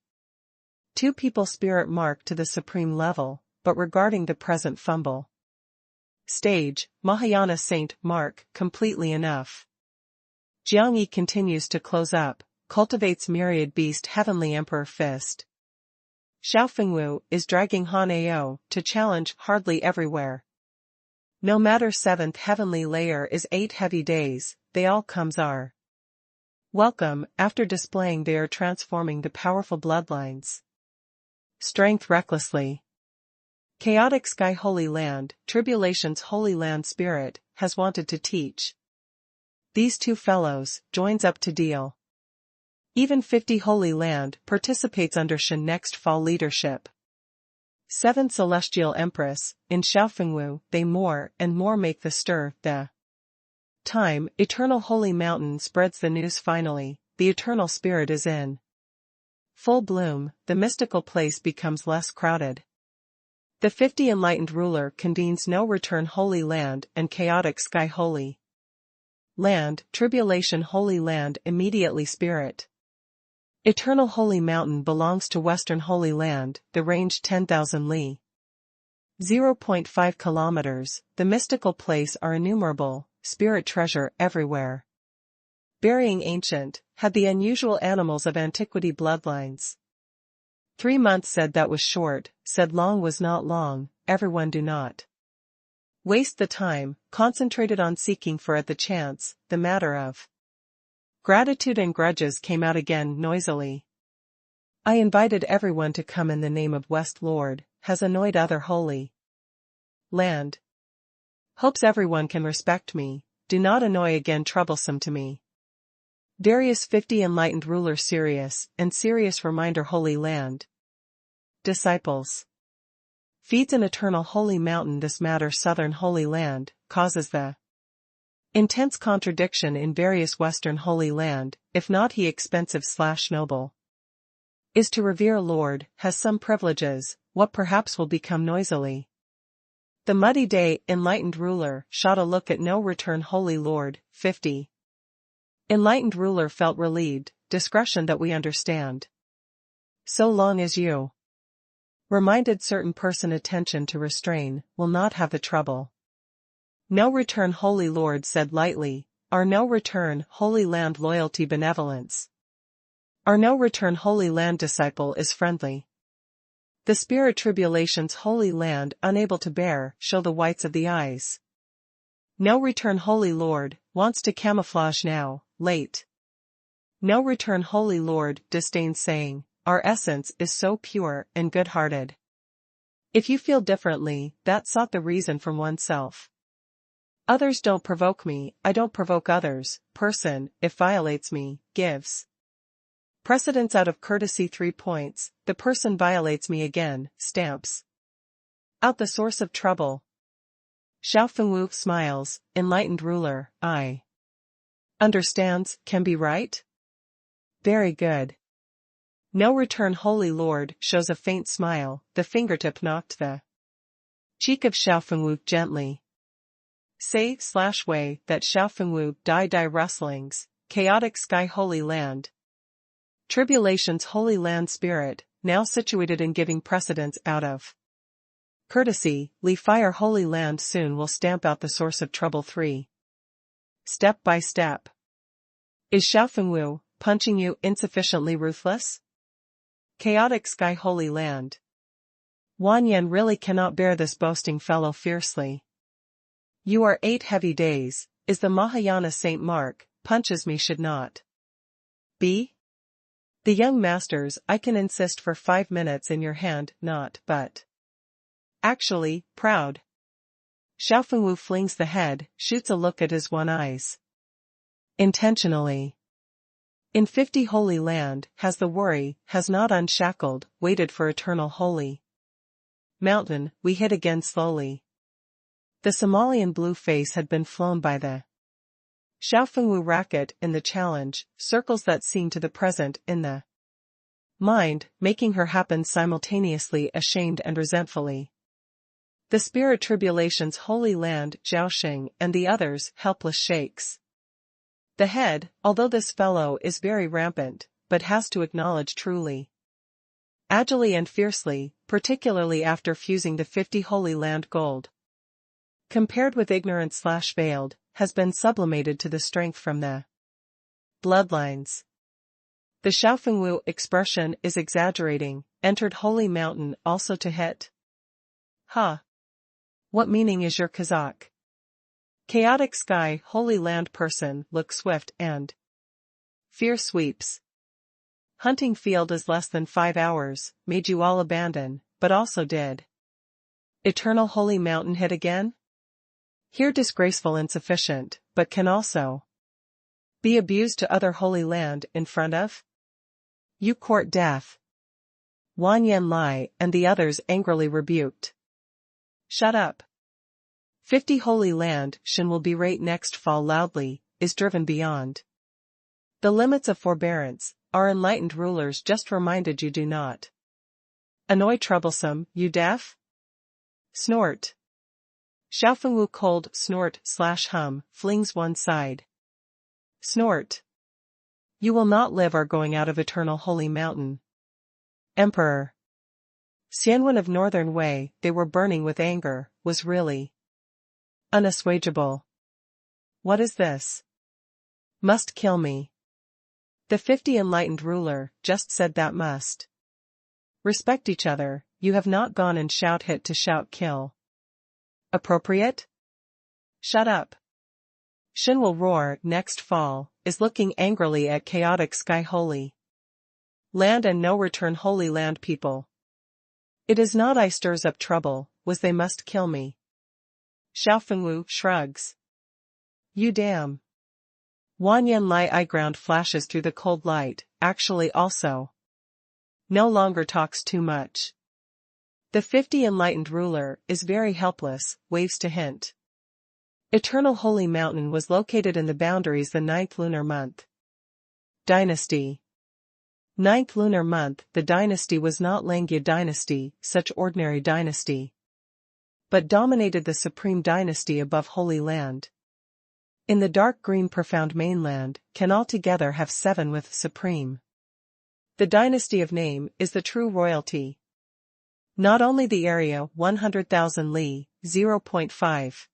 S1: 2 people spirit mark to the supreme level, but regarding the present fumble stage, Mahayana Saint mark, completely enough. Jiangyi continues to close up, cultivates myriad beast heavenly emperor fist. Xiao Fengwu is dragging Han Ao to challenge hardly everywhere. No matter 7th heavenly layer is 8 heavy days, they all comes are welcome, after displaying they are transforming the powerful bloodlines. Strength recklessly. Chaotic sky Holy Land, Tribulation's Holy Land spirit, has wanted to teach. These 2 fellows, joins up to deal. Even 50 Holy Land participates under Shen next fall leadership. 7th Celestial Empress, in Xiaofengwu, they more and more make the stir, the time, Eternal Holy Mountain spreads the news finally, the Eternal Spirit is in full bloom, the mystical place becomes less crowded. The 50 enlightened ruler convenes no return Holy Land and chaotic sky Holy Land, Tribulation Holy Land immediately spirit. Eternal Holy Mountain belongs to Western Holy Land, the range 10,000 li. 0.5 kilometers, the mystical place are innumerable, spirit treasure everywhere. Burying ancient, had the unusual animals of antiquity bloodlines. 3 months said that was short, said long was not long, everyone do not Waste the time, concentrated on seeking for at the chance, the matter of. Gratitude and grudges came out again noisily. I invited everyone to come in the name of West Lord, has annoyed other holy land. Hopes everyone can respect me, do not annoy again troublesome to me. Darius 50 enlightened ruler serious, and serious reminder holy land. Disciples. Feeds an eternal holy mountain this matter southern holy land, causes the intense contradiction in various western holy land, if not he expensive/noble. Is to revere Lord, has some privileges, what perhaps will become noisily. The muddy day, enlightened ruler, shot a look at no return holy Lord, 50. Enlightened ruler felt relieved, discretion that we understand. So long as you reminded certain person attention to restrain, will not have the trouble. No return holy Lord said lightly, our no return holy land loyalty benevolence. Our no return holy land disciple is friendly. The spirit tribulation's holy land unable to bear, show the whites of the eyes. No return holy Lord, wants to camouflage now, late. No return holy Lord disdains saying, our essence is so pure and good-hearted. If you feel differently, that sought the reason from oneself. Others don't provoke me, I don't provoke others, person, if violates me, gives precedence out of courtesy 3 points, the person violates me again, stamps out the source of trouble. Xiao Fengwu smiles, enlightened ruler, I understands, can be right? Very good. No return holy Lord shows a faint smile, the fingertip knocked the cheek of Xiao Fengwu gently. Say/way that Xiao Fengwu die rustlings, chaotic sky holy land. Tribulation's holy land spirit, now situated in giving precedence out of courtesy, Li fire holy land soon will stamp out the source of trouble 3. Step by step. Is Xiao Fengwu punching you insufficiently ruthless? Chaotic sky holy land. Wan Yan really cannot bear this boasting fellow fiercely. You are 8 heavy days, is the Mahayana Saint Mark, punches me should not be? The young masters I can insist for 5 minutes in your hand, not, but. Actually, proud. Xiao Fengwu flings the head, shoots a look at his one eyes. Intentionally. In 50 holy land, has the worry, has not unshackled, waited for eternal holy mountain, we hit again slowly. The Somalian blue face had been flown by the Xiao Fengwu racket in the challenge, circles that seemed to the present in the mind, making her happen simultaneously ashamed and resentfully. The spirit tribulation's holy land, Zhaoxing, and the others, helpless shakes the head, although this fellow is very rampant, but has to acknowledge truly. Agilely and fiercely, particularly after fusing the 50 holy land gold. Compared with ignorance/veiled, has been sublimated to the strength from the bloodlines. The Xiao Fengwu expression is exaggerating, entered holy mountain also to hit. Ha! What meaning is your Kazakh? Chaotic sky, holy land person, look swift and fear sweeps. Hunting field is less than 5 hours, made you all abandon, but also did. Eternal holy mountain hit again? Here disgraceful insufficient, but can also be abused to other holy land in front of? You court death. Wan Yan Lai and the others angrily rebuked. Shut up. 50 holy land, Shin will berate next fall loudly, is driven beyond the limits of forbearance, our enlightened rulers just reminded you do not annoy troublesome, you deaf? Snort. Xiao Fengwu cold snort/hum, flings one side. Snort. You will not live are going out of eternal holy mountain. Emperor. Xianwen of Northern Wei, they were burning with anger, was really unassuageable. What is this? Must kill me. The 50 enlightened ruler just said that must respect each other, you have not gone and shout hit to shout kill. Appropriate? Shut up. Shin will roar next fall, is looking angrily at chaotic sky holy land and no return holy land people. It is not I stirs up trouble, was they must kill me. Xiaofengwu shrugs. You damn. Wanyan Lai eye ground flashes through the cold light, actually also. No longer talks too much. The 50 enlightened ruler is very helpless, waves to hint. Eternal Holy Mountain was located in the boundaries the 9th lunar month. Dynasty. 9th lunar month, the dynasty was not Langya dynasty, such ordinary dynasty, but dominated the supreme dynasty above Holy Land. In the dark green profound mainland, can altogether have 7 with supreme. The dynasty of name is the true royalty. Not only the area 100,000 li, 0.5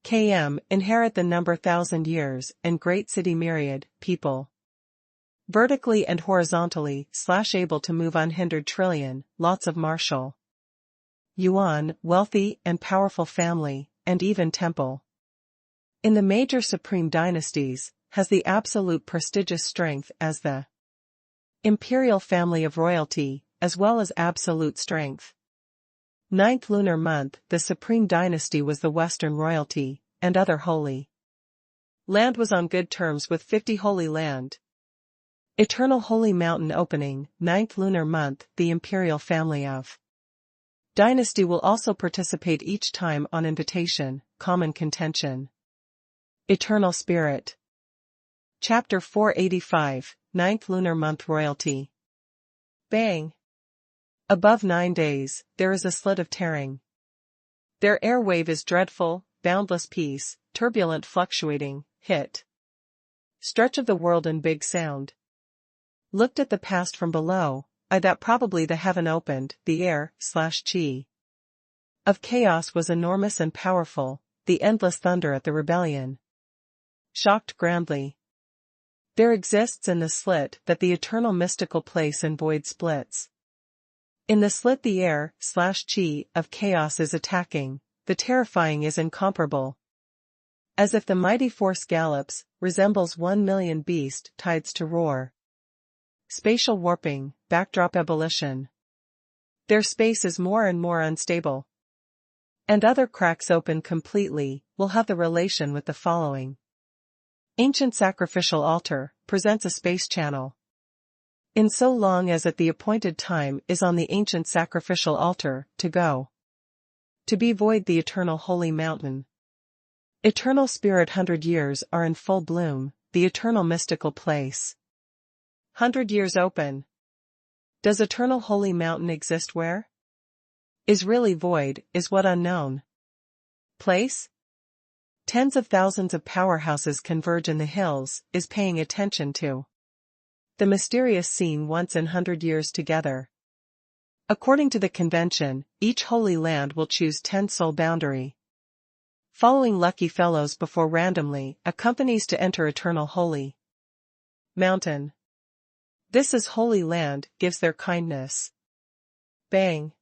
S1: km inherit the number 1,000 years and great city myriad, people. Vertically and horizontally, able to move unhindered trillion, lots of martial yuan, wealthy and powerful family, and even temple. In the major supreme dynasties, has the absolute prestigious strength as the imperial family of royalty, as well as absolute strength. 9th lunar month, the supreme dynasty was the Western royalty, and other holy land was on good terms with 50 holy land. Eternal Holy Mountain opening, 9th lunar month, the imperial family of dynasty will also participate each time on invitation, common contention. Eternal Spirit. Chapter 485, 9th lunar month royalty. Bang. Above 9 days, there is a slit of tearing. Their air wave is dreadful, boundless peace, turbulent fluctuating, hit. Stretch of the world in big sound. Looked at the past from below, I that probably the heaven opened, the air/chi of chaos was enormous and powerful, the endless thunder at the rebellion. Shocked grandly. There exists in the slit that the eternal mystical place and void splits. In the slit the air/chi of chaos is attacking, the terrifying is incomparable. As if the mighty force gallops, resembles 1,000,000 beast tides to roar. Spatial warping, backdrop ebullition. Their space is more and more unstable. And other cracks open completely, will have the relation with the following. Ancient sacrificial altar, presents a space channel. In so long as at the appointed time is on the ancient sacrificial altar, to go. To be void the eternal holy mountain. Eternal spirit 100 years are in full bloom, the eternal mystical place. 100 years open. Does eternal holy mountain exist where? Is really void, is what unknown. Place? Tens of thousands of powerhouses converge in the hills, is paying attention to. The mysterious scene once in 100 years together. According to the convention, each holy land will choose 10 soul boundary. Following lucky fellows before randomly, accompanies to enter eternal holy mountain. This is holy land, gives their kindness. Bang.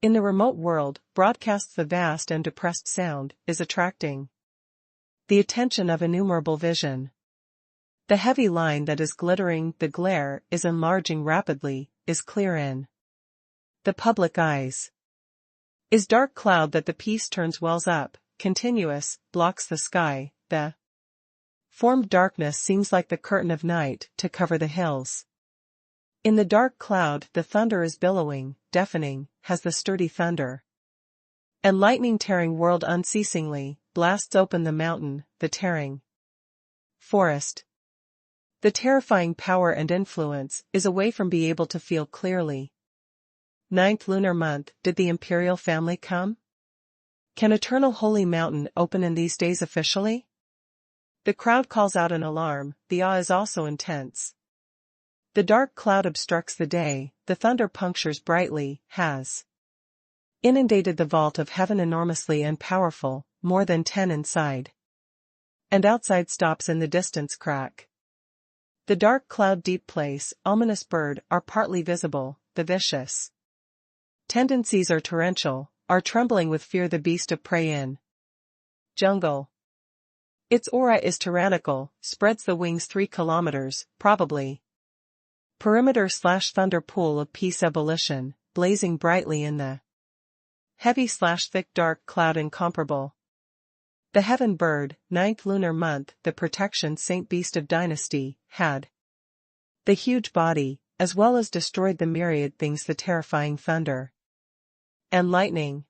S1: In the remote world, broadcasts the vast and depressed sound, is attracting the attention of innumerable vision. The heavy line that is glittering, the glare, is enlarging rapidly, is clear in the public eyes. Is dark cloud that the peace turns wells up, continuous, blocks the sky, the formed darkness seems like the curtain of night, to cover the hills. In the dark cloud the thunder is billowing, deafening, has the sturdy thunder. And lightning tearing world unceasingly, blasts open the mountain, the tearing forest. The terrifying power and influence, is away from be able to feel clearly. 9th lunar month, did the imperial family come? Can eternal holy mountain open in these days officially? The crowd calls out an alarm, the awe is also intense. The dark cloud obstructs the day, the thunder punctures brightly, has inundated the vault of heaven enormously and powerful, more than 10 inside. And outside stops in the distance crack. The dark cloud deep place, ominous bird, are partly visible, the vicious tendencies are torrential, are trembling with fear the beast of prey in Jungle. Its aura is tyrannical, spreads the wings 3 kilometers, probably. Perimeter/thunder pool of peace ebullition, blazing brightly in the heavy/thick dark cloud incomparable. The heaven bird, 9th lunar month, the protection saint beast of dynasty, had the huge body, as well as destroyed the myriad things the terrifying thunder and lightning.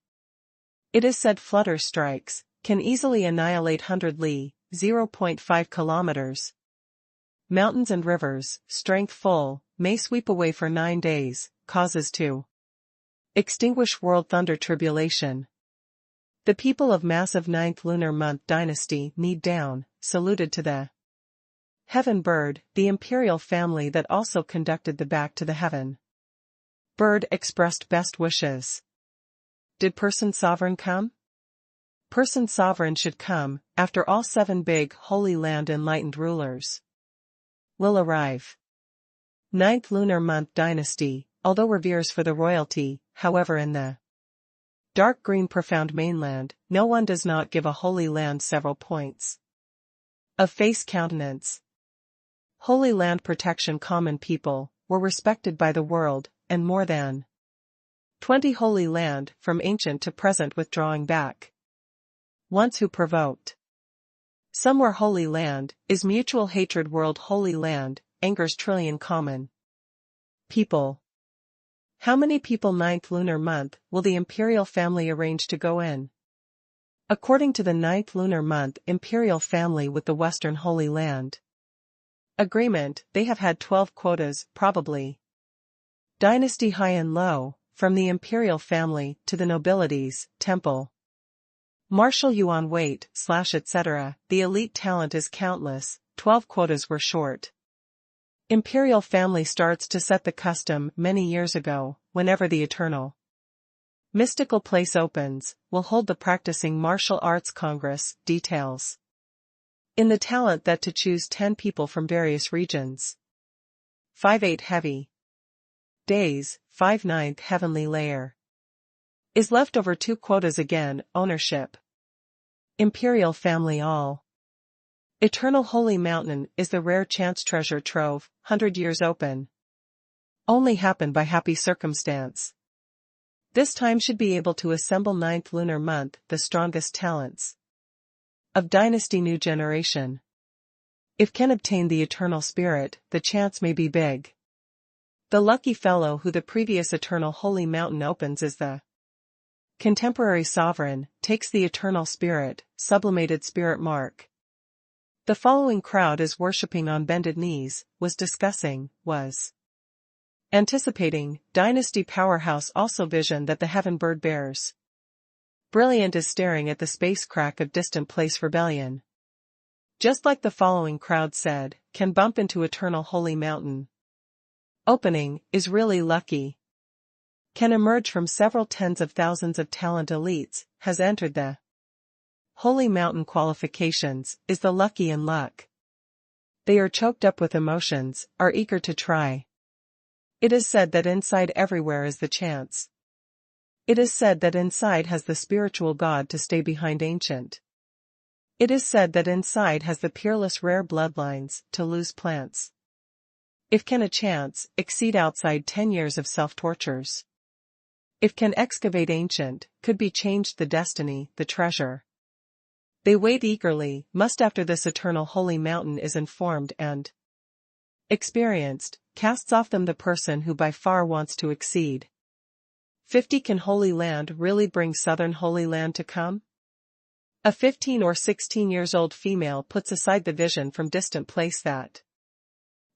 S1: It is said flutter strikes can easily annihilate 100 li, 0.5 kilometers. Mountains and rivers, strength full, may sweep away for 9 days, causes to extinguish world thunder tribulation. The people of massive 9th lunar month dynasty kneed down, saluted to the heaven bird, the imperial family that also conducted the back to the heaven bird expressed best wishes. Did person sovereign come? Person sovereign should come, after all 7 big Holy Land enlightened rulers will arrive. 9th lunar month dynasty, although reveres for the royalty, however in the dark green profound mainland, no one does not give a Holy Land several points of face countenance. Holy Land protection common people, were respected by the world, and more than 20 Holy Land, from ancient to present withdrawing back. Once who provoked somewhere Holy Land, is mutual hatred world Holy Land, angers trillion common people. How many people 9th lunar month will the imperial family arrange to go in? According to the 9th lunar month imperial family with the Western Holy Land agreement, they have had 12 quotas, probably. Dynasty high and low, from the imperial family to the nobilities, temple, martial yuan weight, etc. The elite talent is countless, 12 quotas were short. Imperial family starts to set the custom many years ago, whenever the eternal mystical place opens, will hold the practicing martial arts congress, details. In the talent that to choose 10 people from various regions. 5/8 heavy days, 5/9 heavenly layer. Is left over 2 quotas again, ownership. Imperial family all. Eternal Holy Mountain is the rare chance treasure trove, 100 years open. Only happen by happy circumstance. This time should be able to assemble 9th lunar month, the strongest talents of dynasty new generation. If can obtain the eternal spirit, the chance may be big. The lucky fellow who the previous eternal Holy Mountain opens is the contemporary sovereign, takes the eternal spirit, sublimated spirit mark. The following crowd is worshipping on bended knees, was discussing, was anticipating, dynasty powerhouse also vision that the heaven bird bears. Brilliant is staring at the space crack of distant place rebellion. Just like the following crowd said, can bump into eternal Holy Mountain. Opening, is really lucky. Can emerge from several tens of thousands of talent elites, has entered the Holy Mountain qualifications, is the lucky in luck. They are choked up with emotions, are eager to try. It is said that inside everywhere is the chance. It is said that inside has the spiritual God to stay behind ancient. It is said that inside has the peerless rare bloodlines, to lose plants. If can a chance, exceed outside 10 years of self-tortures. If can excavate ancient, could be changed the destiny, the treasure. They wait eagerly, must after this eternal Holy Mountain is informed and experienced, casts off them the person who by far wants to exceed. 50 Can Holy Land really bring Southern Holy Land to come? A 15 or 16 years old female puts aside the vision from distant place that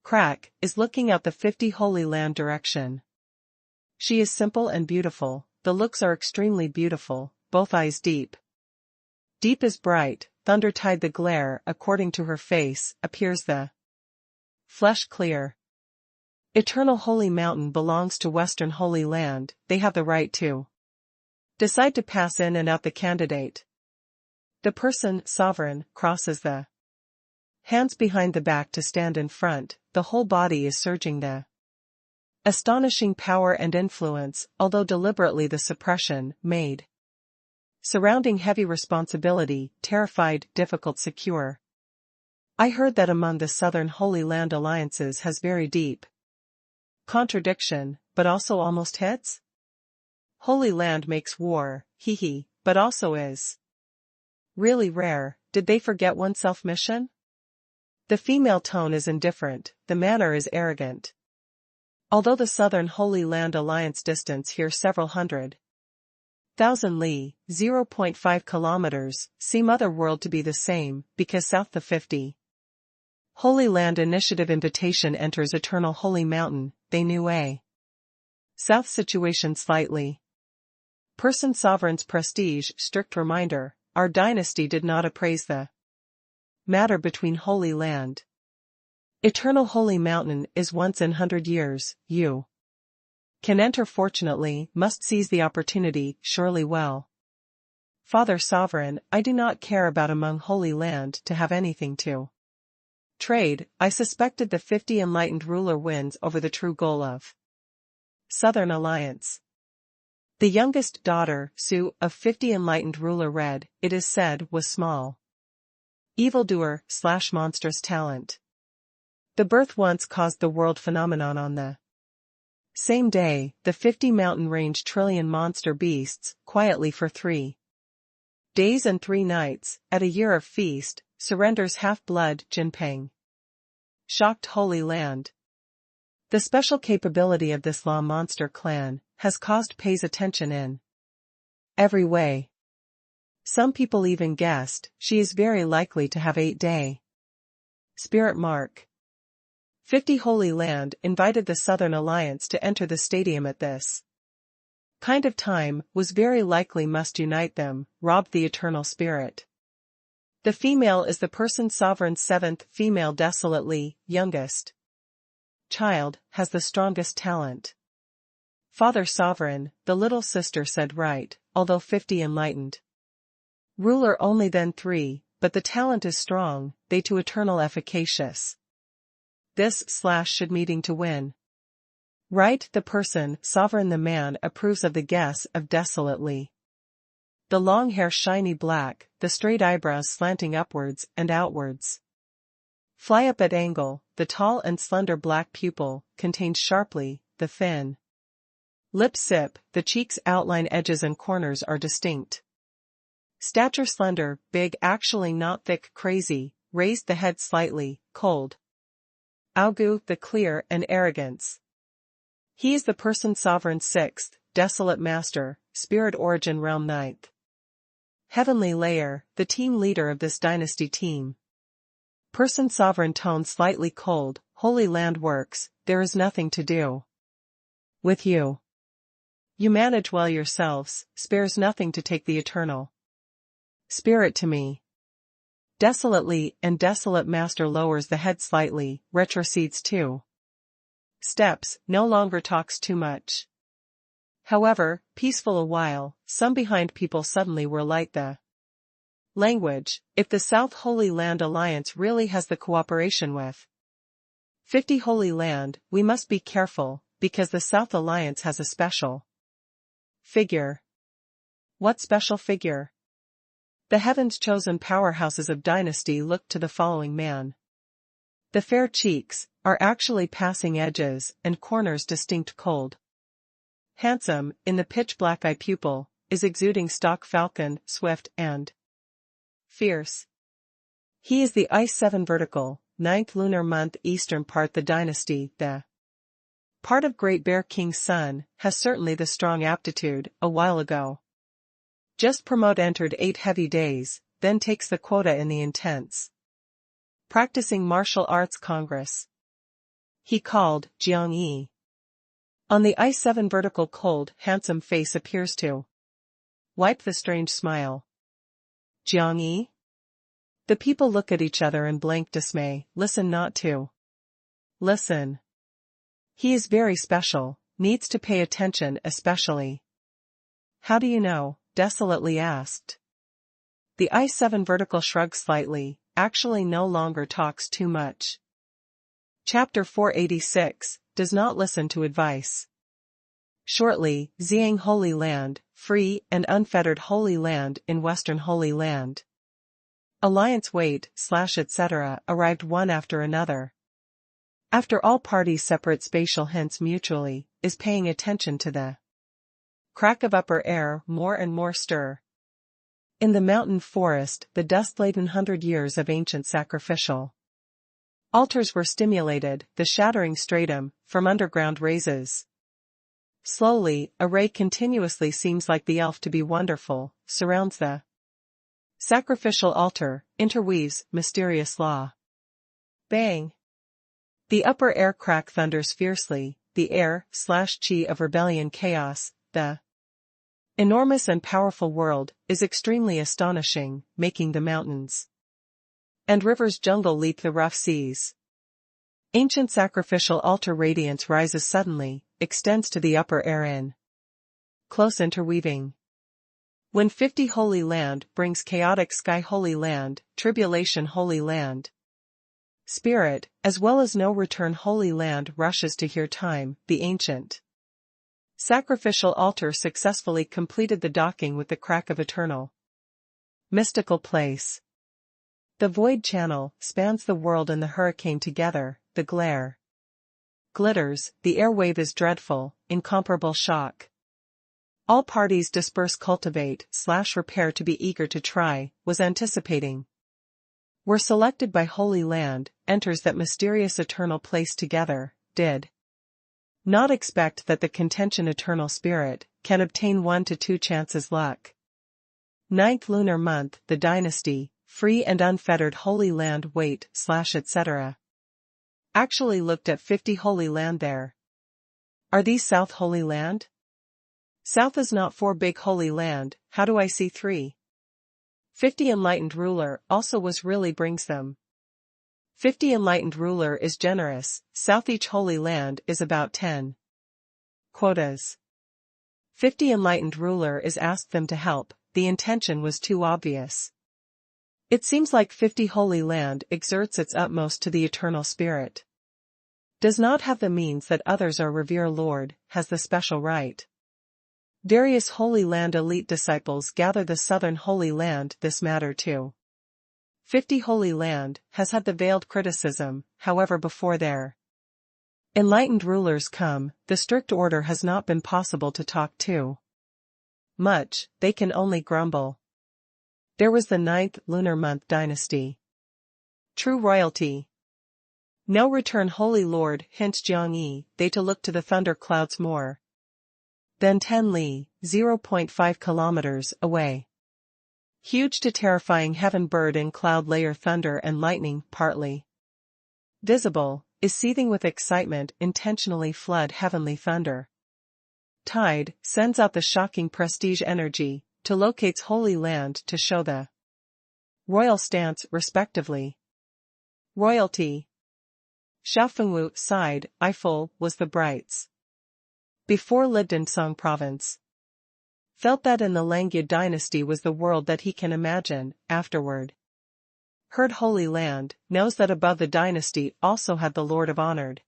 S1: crack, is looking out the 50 Holy Land direction. She is simple and beautiful, the looks are extremely beautiful, both eyes deep. Deep as bright, thunder tide the glare, according to her face, appears the flesh clear. Eternal Holy Mountain belongs to Western Holy Land, they have the right to decide to pass in and out the candidate. The person, sovereign, crosses the hands behind the back to stand in front, the whole body is surging the astonishing power and influence, although deliberately the suppression, made Surrounding heavy responsibility, terrified, difficult, secure. I heard that among the Southern Holy Land alliances has very deep contradiction, but also almost hits? Holy Land makes war, hee, but also is really rare. Did they forget oneself mission? The female tone is indifferent, the manner is arrogant. Although the Southern Holy Land Alliance distance here several hundred thousand li, 0.5 kilometers, seem other world to be the same, because south the 50 Holy Land Initiative invitation enters Eternal Holy Mountain, they knew a south situation slightly. Person sovereign's prestige, strict reminder, our dynasty did not appraise the matter between Holy Land. Eternal Holy Mountain is once in 100 years, you can enter fortunately, must seize the opportunity, surely well. Father Sovereign, I do not care about among Holy Land to have anything to trade. I suspected the 50 enlightened ruler wins over the true goal of Southern Alliance. The youngest daughter, Sue, of 50 enlightened ruler Red, it is said, was small. Evildoer / monstrous talent. The birth once caused the world phenomenon on the same day, the 50 mountain range trillion monster beasts, quietly for 3 days and 3 nights, at a year of feast, surrenders half-blood Jinping. Shocked Holy Land. The special capability of this law monster clan has caused Pei's attention in every way. Some people even guessed she is very likely to have 8-day spirit mark. 50 Holy Land invited the Southern Alliance to enter the stadium at this kind of time, was very likely must unite them, robbed the eternal spirit. The female is the person sovereign's 7th female desolately, youngest child, has the strongest talent. Father Sovereign, the little sister said right, although 50 enlightened ruler only then 3, but the talent is strong, they too eternal efficacious. This / should meeting to win. Right, the person, sovereign the man approves of the guess of desolately. The long hair shiny black, the straight eyebrows slanting upwards and outwards. Fly up at angle, the tall and slender black pupil, contains sharply, the thin lip sip, the cheeks' outline edges and corners are distinct. Stature slender, big actually not thick crazy, raised the head slightly, cold. Augu, the clear, and arrogance. He is the person sovereign 6th, desolate master, spirit origin realm 9th. Heavenly layer, the team leader of this dynasty team. Person sovereign tone slightly cold, Holy Land works, there is nothing to do with you. You manage well yourselves, spares nothing to take the eternal spirit to me. Desolately, and desolate master lowers the head slightly, retrocedes 2 steps, no longer talks too much. However, peaceful a while, some behind people suddenly were light the language, if the South Holy Land Alliance really has the cooperation with 50 Holy Land, we must be careful, because the South Alliance has a special figure. What special figure? The heavens chosen powerhouses of dynasty looked to the following man. The fair cheeks are actually passing edges and corners distinct cold. Handsome, in the pitch-black eye pupil, is exuding stock falcon, swift and fierce. He is the Ice 7 vertical, 9th lunar month eastern part the dynasty, the part of Great Bear King's son, has certainly the strong aptitude, a while ago. Just promote entered 8 heavy days, then takes the quota in the intense practicing martial arts congress. He called, Jiang Yi. On the Ice 7 vertical cold, handsome face appears to wipe the strange smile. Jiang Yi? The people look at each other in blank dismay, listen not to listen. He is very special, needs to pay attention especially. How do you know? Desolately asked. The Ice 7 vertical shrugs slightly, actually no longer talks too much. Chapter 486, does not listen to advice. Shortly, Xiang Holy Land, free and unfettered Holy Land in Western Holy Land. Alliance wait, etc. arrived one after another. After all parties separate spatial hints mutually, is paying attention to the crack of upper air more and more stir. In the mountain forest, the dust-laden 100 years of ancient sacrificial altars were stimulated, the shattering stratum, from underground raises. Slowly, a ray continuously seems like the elf to be wonderful, surrounds the sacrificial altar, interweaves, mysterious law. Bang! The upper air crack thunders fiercely, the air/chi of rebellion chaos, the enormous and powerful world, is extremely astonishing, making the mountains and rivers jungle leap the rough seas. Ancient sacrificial altar radiance rises suddenly, extends to the upper air in close interweaving. When 50 Holy Land brings chaotic sky Holy Land, tribulation Holy Land. Spirit, as well as no return Holy Land rushes to hear time, the ancient sacrificial altar successfully completed the docking with the crack of eternal mystical place. The void channel spans the world and the hurricane together, the glare glitters, the airwave is dreadful, incomparable shock. All parties disperse cultivate/repair to be eager to try, was anticipating. Were selected by Holy Land, enters that mysterious eternal place together, did not expect that the contention eternal spirit, can obtain 1 to 2 chances luck. 9th lunar month, the dynasty, free and unfettered Holy Land wait/etc. Actually looked at 50 Holy Land there. Are these South Holy Land? South is not 4 big Holy Land, how do I see 3? 50 enlightened ruler also was really brings them. 50 enlightened ruler is generous, South each Holy Land is about 10 quotas. 50 enlightened ruler is asked them to help, the intention was too obvious. It seems like 50 Holy Land exerts its utmost to the eternal spirit. Does not have the means that others are revere Lord, has the special right. Darius Holy Land elite disciples gather the southern Holy Land this matter too. 50 Holy Land has had the veiled criticism, however before their enlightened rulers come, the strict order has not been possible to talk too much, they can only grumble. There was the 9th lunar month dynasty. True royalty. No return Holy Lord hints Jiangyi, they to look to the thunder clouds more than 10 li, 0.5 kilometers, away. Huge to terrifying heaven bird in cloud layer thunder and lightning, partly visible, is seething with excitement intentionally flood heavenly thunder. Tide, sends out the shocking prestige energy, to locates Holy Land to show the royal stance respectively. Royalty. Xiaofengwu sighed, Eiffel was the brights. Before lived in Song province. Felt that in the Langyud dynasty was the world that he can imagine, afterward. Heard Holy Land, knows that above the dynasty also had the Lord of Honored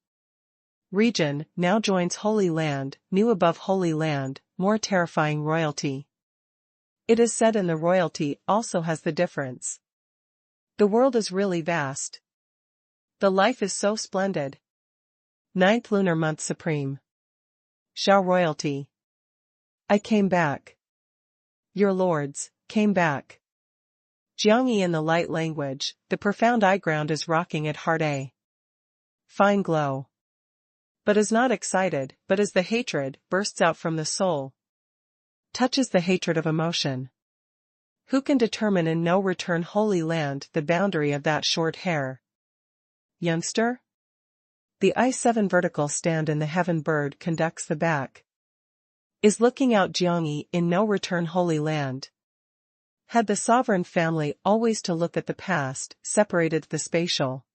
S1: region, now joins Holy Land, new above Holy Land, more terrifying royalty. It is said in the royalty also has the difference. The world is really vast. The life is so splendid. 9th lunar month supreme. Xiao royalty. I came back. Your lords, came back. Jiangyi in the light language, the profound eye ground is rocking at heart a fine glow. But is not excited, but as the hatred bursts out from the soul. Touches the hatred of emotion. Who can determine in no return Holy Land the boundary of that short hair? Youngster? The I-7 vertical stand in the heaven bird conducts the back. Is looking out Jiangyi in no return Holy Land. Had the sovereign family always to look at the past, separated the spatial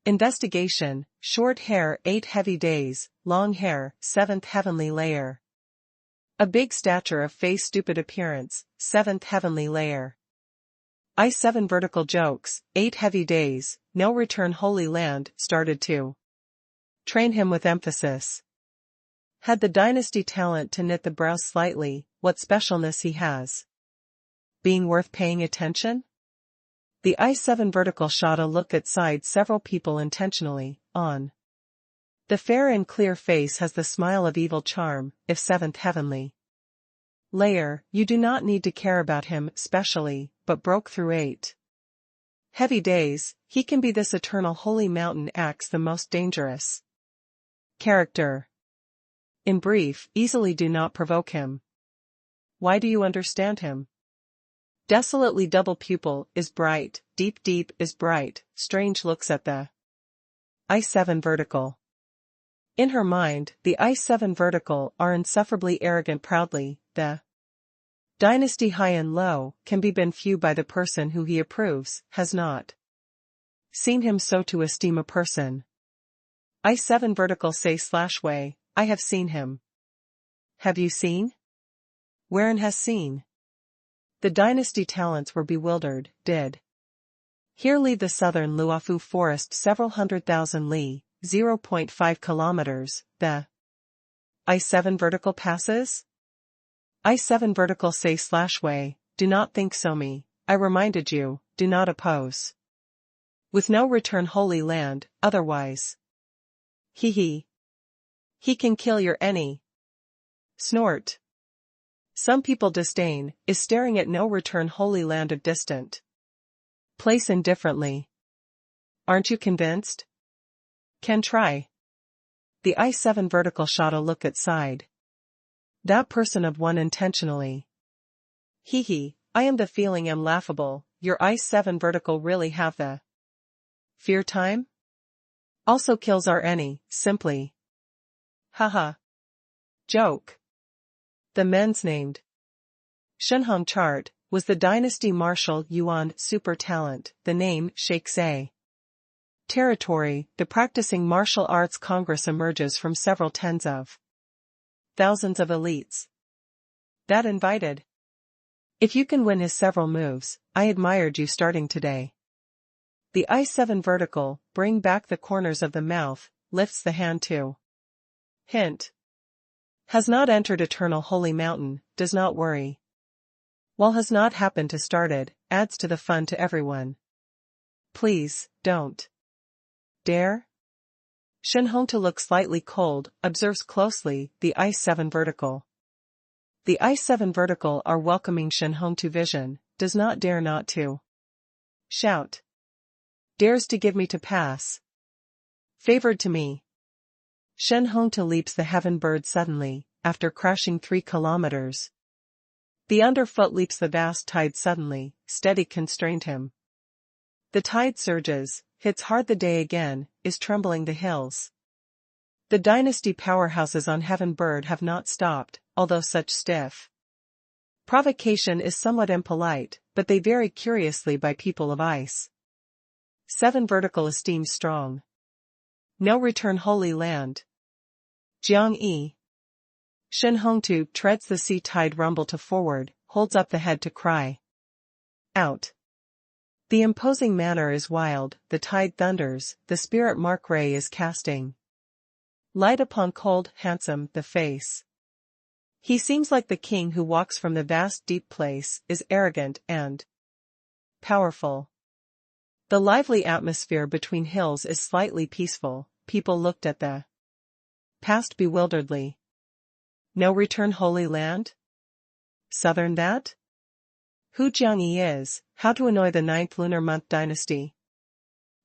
S1: investigation, short hair 8 heavy days, long hair 7th heavenly layer. A big stature of face stupid appearance, 7th heavenly layer. I-7 vertical jokes, 8 heavy days, no return Holy Land started to train him with emphasis. Had the dynasty talent to knit the brows slightly, what specialness he has. Being worth paying attention? The I-7 vertical shot a look at side several people intentionally, on. The fair and clear face has the smile of evil charm, if seventh heavenly. Layer, you do not need to care about him specially, but broke through 8. Heavy days, he can be this eternal holy mountain acts the most dangerous. Character. In brief, easily do not provoke him. Why do you understand him? Desolately double pupil is bright, deep is bright, strange looks at the I-7 vertical. In her mind, the I-7 vertical are insufferably arrogant proudly, the dynasty high and low can be been few by the person who he approves, has not seen him so to esteem a person. I-7 vertical say / way, I have seen him. Have you seen? Wherein has seen? The dynasty talents were bewildered, did. Here leave the southern Luofu forest several 100,000 li, 0.5 kilometers, the I-7 vertical passes? I-7 vertical say / way, do not think so me, I reminded you, do not oppose. With no return holy land, otherwise. He can kill your any. Snort. Some people disdain, is staring at no return holy land of distant place indifferently. Aren't you convinced? Can try. The I-7 vertical shot a look at side. That person of one intentionally. I am the feeling am laughable, your I-7 vertical really have the fear time? Also kills are any, simply. Haha. Joke. The men's named Shenhong chart, was the dynasty martial Yuan super talent, the name shakes a territory, the practicing martial arts congress emerges from several tens of thousands of elites. That invited. If you can win his several moves, I admired you starting today. The I-7 vertical, bring back the corners of the mouth, lifts the hand too. Hint. Has not entered eternal holy mountain, does not worry. While has not happened to started, adds to the fun to everyone. Please, don't. Dare? Shenhong to look slightly cold, observes closely, the I-7 vertical. The I-7 vertical are welcoming Shenhong to vision, does not dare not to. Shout. Dares to give me to pass. Favored to me. Shenhong to leaps the heaven bird suddenly, after crashing 3 kilometers. The underfoot leaps the vast tide suddenly, steady constrained him. The tide surges, hits hard the day again, is trembling the hills. The dynasty powerhouses on heaven bird have not stopped, although such stiff provocation is somewhat impolite, but they vary curiously by people of ice. 7 vertical esteems strong. No return holy land. Jiang Yi. Shenhong tu treads the sea tide rumble to forward, holds up the head to cry out. The imposing manner is wild, the tide thunders, the spirit mark ray is casting light upon cold, handsome, the face. He seems like the king who walks from the vast deep place, is arrogant and powerful. The lively atmosphere between hills is slightly peaceful, people looked at the past bewilderedly. No return holy land? Southern that? Who Jiangyi is, how to annoy the 9th lunar month dynasty.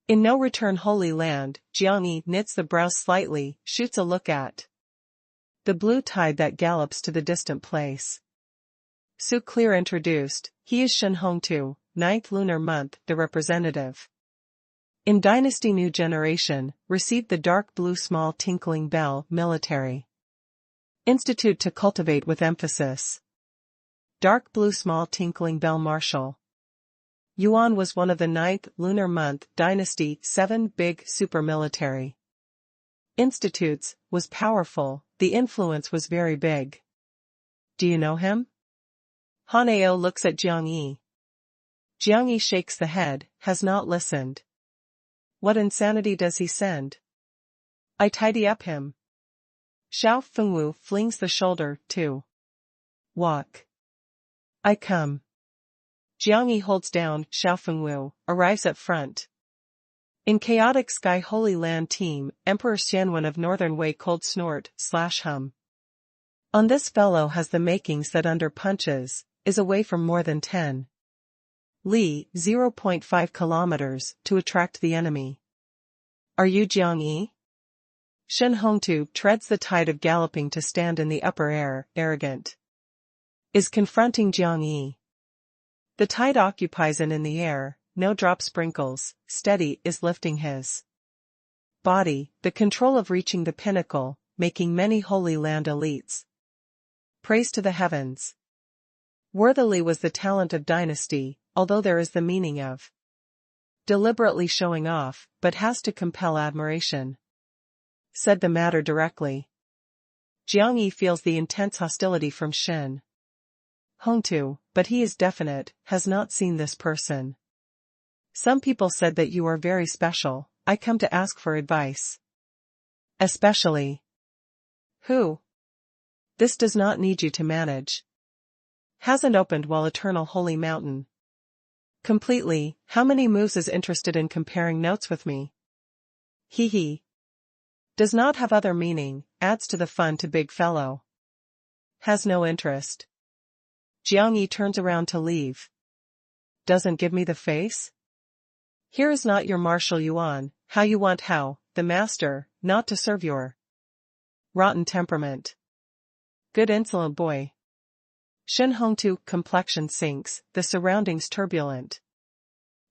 S1: In no return holy land, Jiangyi knits the brows slightly, shoots a look at the blue tide that gallops to the distant place. Su Clear introduced, he is Shenhong tu, 9th lunar month, the representative. In dynasty new generation, received the dark blue small tinkling bell, military institute to cultivate with emphasis. Dark blue small tinkling bell marshal. Yuan was one of the 9th lunar month dynasty 7 big super military institutes, was powerful, the influence was very big. Do you know him? Haneo looks at Jiangyi. Jiangyi shakes the head, has not listened. What insanity does he send? I tidy up him. Xiao Fengwu flings the shoulder, too. Walk. I come. Jiang Yi holds down, Xiao Fengwu, arrives at front. In chaotic Sky Holy Land team, Emperor Xianwen of Northern Wei cold snort, /hum. On this fellow has the makings that under punches, is away from more than 10 li, 0.5 kilometers, to attract the enemy. Are you Jiang Yi? Shen Hongtu treads the tide of galloping to stand in the upper air, arrogant. Is confronting Jiang Yi. The tide occupies and in the air, no drop sprinkles, steady is lifting his body, the control of reaching the pinnacle, making many Holy Land elites. Praise to the heavens. Worthily was the talent of dynasty, although there is the meaning of deliberately showing off, but has to compel admiration. Said the matter directly. Jiang Yi feels the intense hostility from Shen Hongtu, but he is definite, has not seen this person. Some people said that you are very special, I come to ask for advice. Especially. Who? This does not need you to manage. Hasn't opened while Eternal Holy Mountain. Completely, how many moves is interested in comparing notes with me? Hee hee. Does not have other meaning, adds to the fun to big fellow. Has no interest. Jiang Yi turns around to leave. Doesn't give me the face? Here is not your Marshal Yuan, how you want how, the master, not to serve your rotten temperament. Good insolent boy. Shen Hongtu complexion sinks, the surroundings turbulent.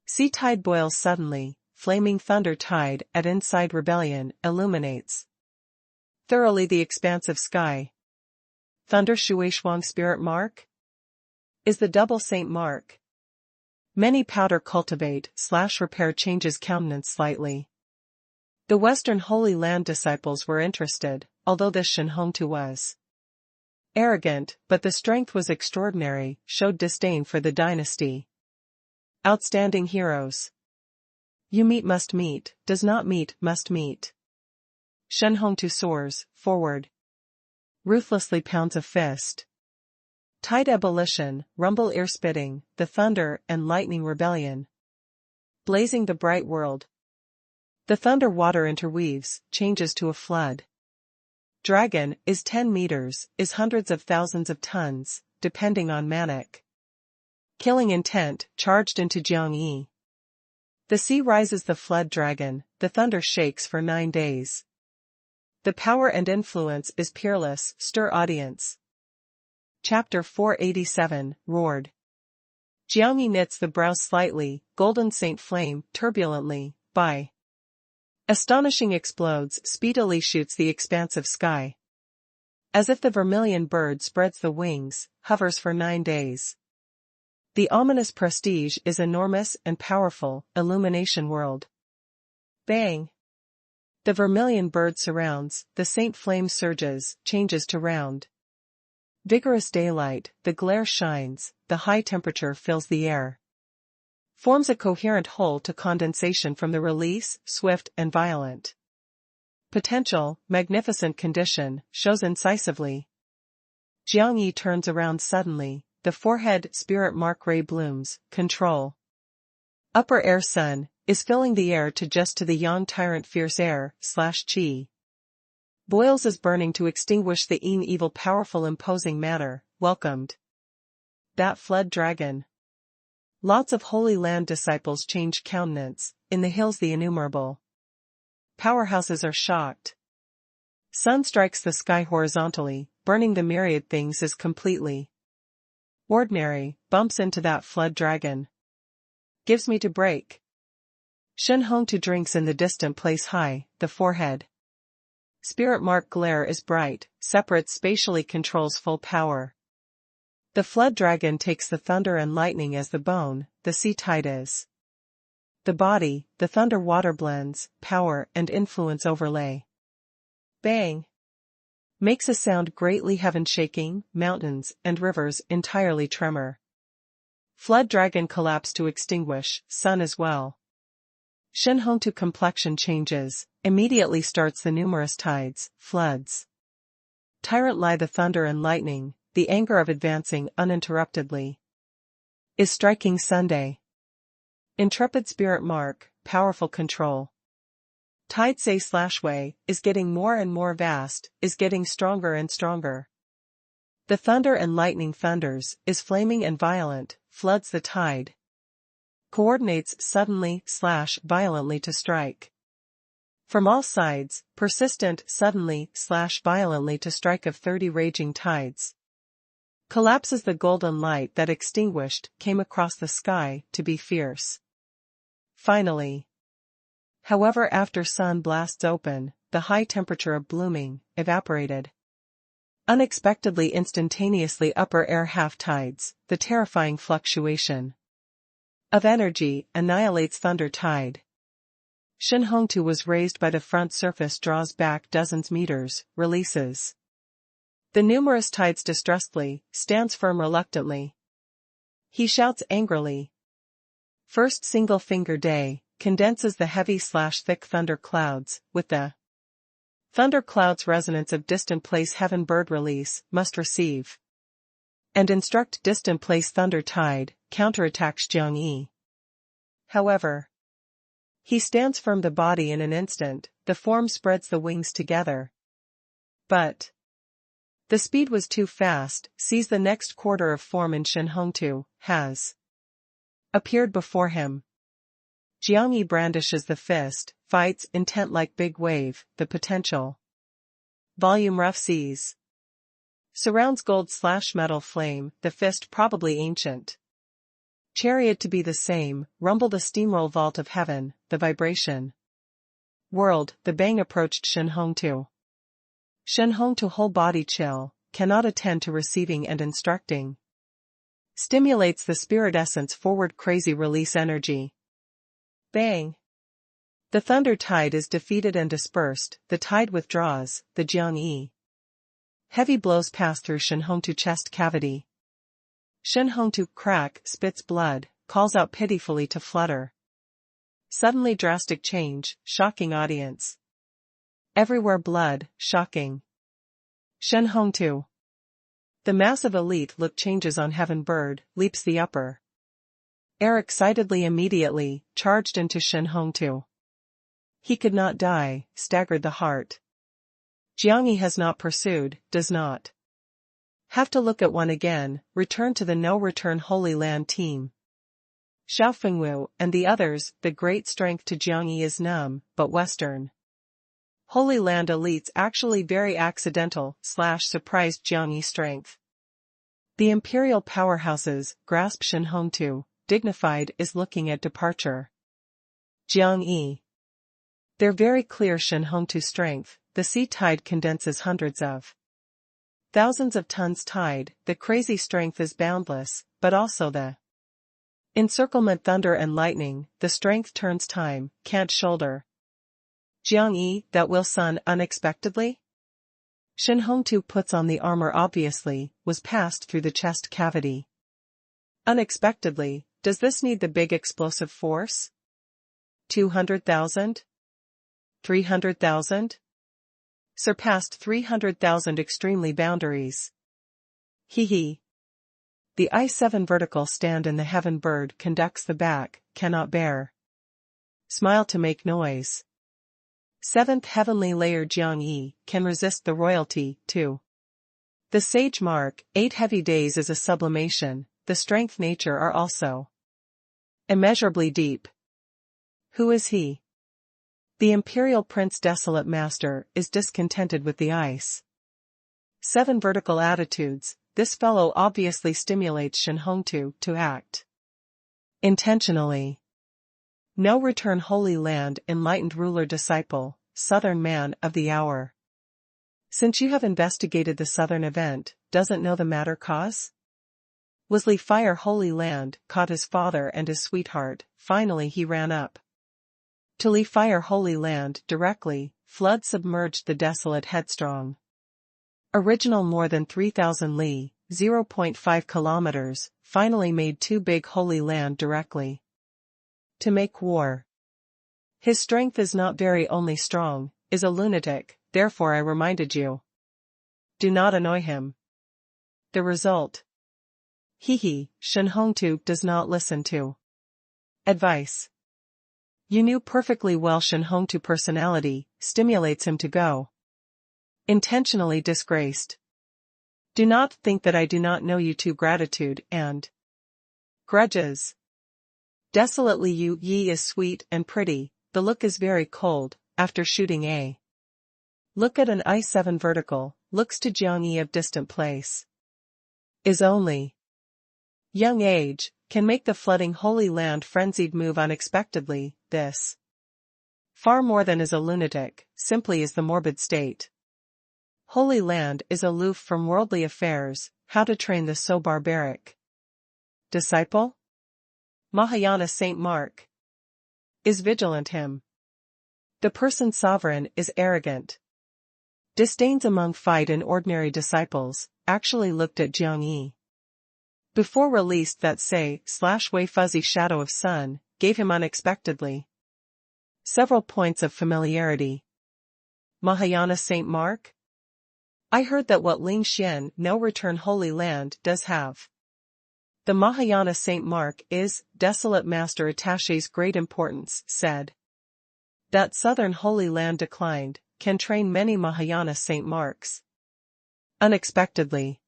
S1: Sea tide boils suddenly, flaming thunder tide at inside rebellion illuminates thoroughly the expansive sky. Thunder Shui Shuang spirit mark? Is the double saint mark. Many powder cultivate / repair changes countenance slightly. The Western Holy Land disciples were interested, although this Shen Hongtu was arrogant, but the strength was extraordinary, showed disdain for the dynasty. Outstanding heroes. You meet must meet, does not meet must meet. Shen Hongtu soars, forward. Ruthlessly pounds a fist. Tide ebullition, rumble ear spitting, the thunder and lightning rebellion. Blazing the bright world. The thunder water interweaves, changes to a flood. Dragon, is 10 meters, is hundreds of thousands of tons, depending on manic. Killing intent, charged into Jiang Yi. The sea rises the flood dragon, the thunder shakes for 9 days. The power and influence is peerless, stir audience. Chapter 487, roared. Jiang Yi knits the brows slightly, golden saint flame, turbulently, by. Astonishing explodes, speedily shoots the expansive sky. As if the vermilion bird spreads the wings, hovers for 9 days. The ominous prestige is enormous and powerful, illumination world. Bang! The vermilion bird surrounds, the saint flame surges, changes to round. Vigorous daylight, the glare shines, the high temperature fills the air. Forms a coherent whole to condensation from the release, swift and violent. Potential, magnificent condition, shows incisively. Jiang Yi turns around suddenly, the forehead spirit mark ray blooms, control. Upper air sun, is filling the air to the yang tyrant fierce air, /chi. Boils is burning to extinguish the evil powerful imposing matter, welcomed. That flood dragon. Lots of Holy Land disciples change countenance, in the hills the innumerable powerhouses are shocked. Sun strikes the sky horizontally, burning the myriad things is completely ordinary, bumps into that flood dragon. Gives me to break. Shen Hongtu drinks in the distant place high, the forehead. Spirit mark glare is bright, separate spatially controls full power. The flood dragon takes the thunder and lightning as the bone, the sea tide is. The body, the thunder water blends, power and influence overlay. Bang! Makes a sound greatly heaven shaking, mountains and rivers entirely tremor. Flood dragon collapse to extinguish, sun as well. Shen Hongtu complexion changes, immediately starts the numerous tides, floods. Tyrant lie the thunder and lightning, the anger of advancing uninterruptedly. Is striking Sunday. Intrepid spirit mark, powerful control. Tide say/way, is getting more and more vast, is getting stronger and stronger. The thunder and lightning thunders, is flaming and violent, floods the tide. Coordinates suddenly/violently to strike. From all sides, persistent suddenly/violently to strike of 30 raging tides. Collapses the golden light that extinguished, came across the sky, to be fierce. Finally. However, after sun blasts open, the high temperature of blooming, evaporated. Unexpectedly instantaneously upper air half-tides, the terrifying fluctuation of energy, annihilates thunder tide. Shinhongtu was raised by the front surface, draws back dozens meters, releases. The numerous tides distrustedly, stands firm reluctantly. He shouts angrily. First single finger day, condenses the heavy/thick thunder clouds, with the thunder clouds resonance of distant place heaven bird release, must receive. And instruct distant place thunder tide, counterattacks Jiangyi. However, he stands firm the body in an instant, the form spreads the wings together. But the speed was too fast, sees the next quarter of form in Shinhongtu, has appeared before him. Jiangyi brandishes the fist, fights, intent like big wave, the potential volume rough seas. Surrounds gold/metal flame, the fist probably ancient. Chariot to be the same, rumbled a steamroll vault of heaven, the vibration world, the bang approached Shinhongtu. Shinhongtu whole body chill, cannot attend to receiving and instructing. Stimulates the spirit essence forward crazy release energy. Bang! The thunder tide is defeated and dispersed, the tide withdraws, the Jiangyi. Heavy blows pass through Shinhongtu chest cavity. Shinhongtu crack, spits blood, calls out pitifully to flutter. Suddenly drastic change, shocking audience. Everywhere blood, shocking. Shinhongtu. The massive elite look changes on heaven bird, leaps the upper air excitedly immediately, charged into Shinhongtu. He could not die, staggered the heart. Jiangyi has not pursued, does not have to look at one again, return to the no-return Holy Land team. Xiaofengwu and the others, the great strength to Jiangyi is numb, but Western Holy Land elites actually very accidental/surprised Jiangyi strength. The imperial powerhouses, grasp Shinhongtu, dignified, is looking at departure. Jiangyi. They're very clear Shinhongtu strength, the sea tide condenses hundreds of thousands of tons tide, the crazy strength is boundless, but also the encirclement thunder and lightning, the strength turns time, can't shoulder. Jiangyi, that will sun unexpectedly? Shinhongtu puts on the armor obviously, was passed through the chest cavity. Unexpectedly, does this need the big explosive force? 200,000? 300,000? Surpassed 300,000 extremely boundaries. Hee. The I-7 vertical stand in the heaven bird conducts the back, cannot bear. Smile to make noise. Seventh heavenly layer Jiangyi, can resist the royalty, too. The sage mark, 8 heavy days is a sublimation, the strength nature are also immeasurably deep. Who is he? The imperial prince desolate master, is discontented with the ice. 7 vertical attitudes, this fellow obviously stimulates Shinhongtu to act intentionally. No return Holy Land enlightened ruler disciple, southern man of the hour. Since you have investigated the southern event, doesn't know the matter cause? Wesley fire Holy Land, caught his father and his sweetheart, finally he ran up. To Li fire Holy Land directly, flood submerged the desolate headstrong. Original more than 3,000 li, 0.5 kilometers, finally made too big Holy Land directly. To make war. His strength is not very only strong, is a lunatic, therefore I reminded you. Do not annoy him. The result. Hehe, Shenhongtu does not listen to advice. You knew perfectly well Shenhongtu personality stimulates him to go. Intentionally disgraced. Do not think that I do not know you to gratitude and grudges. Desolately Yi is sweet and pretty, the look is very cold, after shooting a look at an I-7 vertical, looks to Jiangyi of distant place. Is only young age, can make the flooding Holy Land frenzied move unexpectedly, this. Far more than is a lunatic, simply is the morbid state. Holy Land is aloof from worldly affairs, how to train the so barbaric disciple? Mahayana Saint Mark is vigilant him. The person sovereign is arrogant. Disdains among fight and ordinary disciples, actually looked at Jiangyi. Before released that way fuzzy shadow of sun, gave him unexpectedly several points of familiarity. Mahayana Saint Mark? I heard that what Ling Xian no return Holy Land does have. The Mahayana Saint Mark is, desolate master attache's great importance, said. That southern Holy Land declined, can train many Mahayana Saint Marks. Unexpectedly.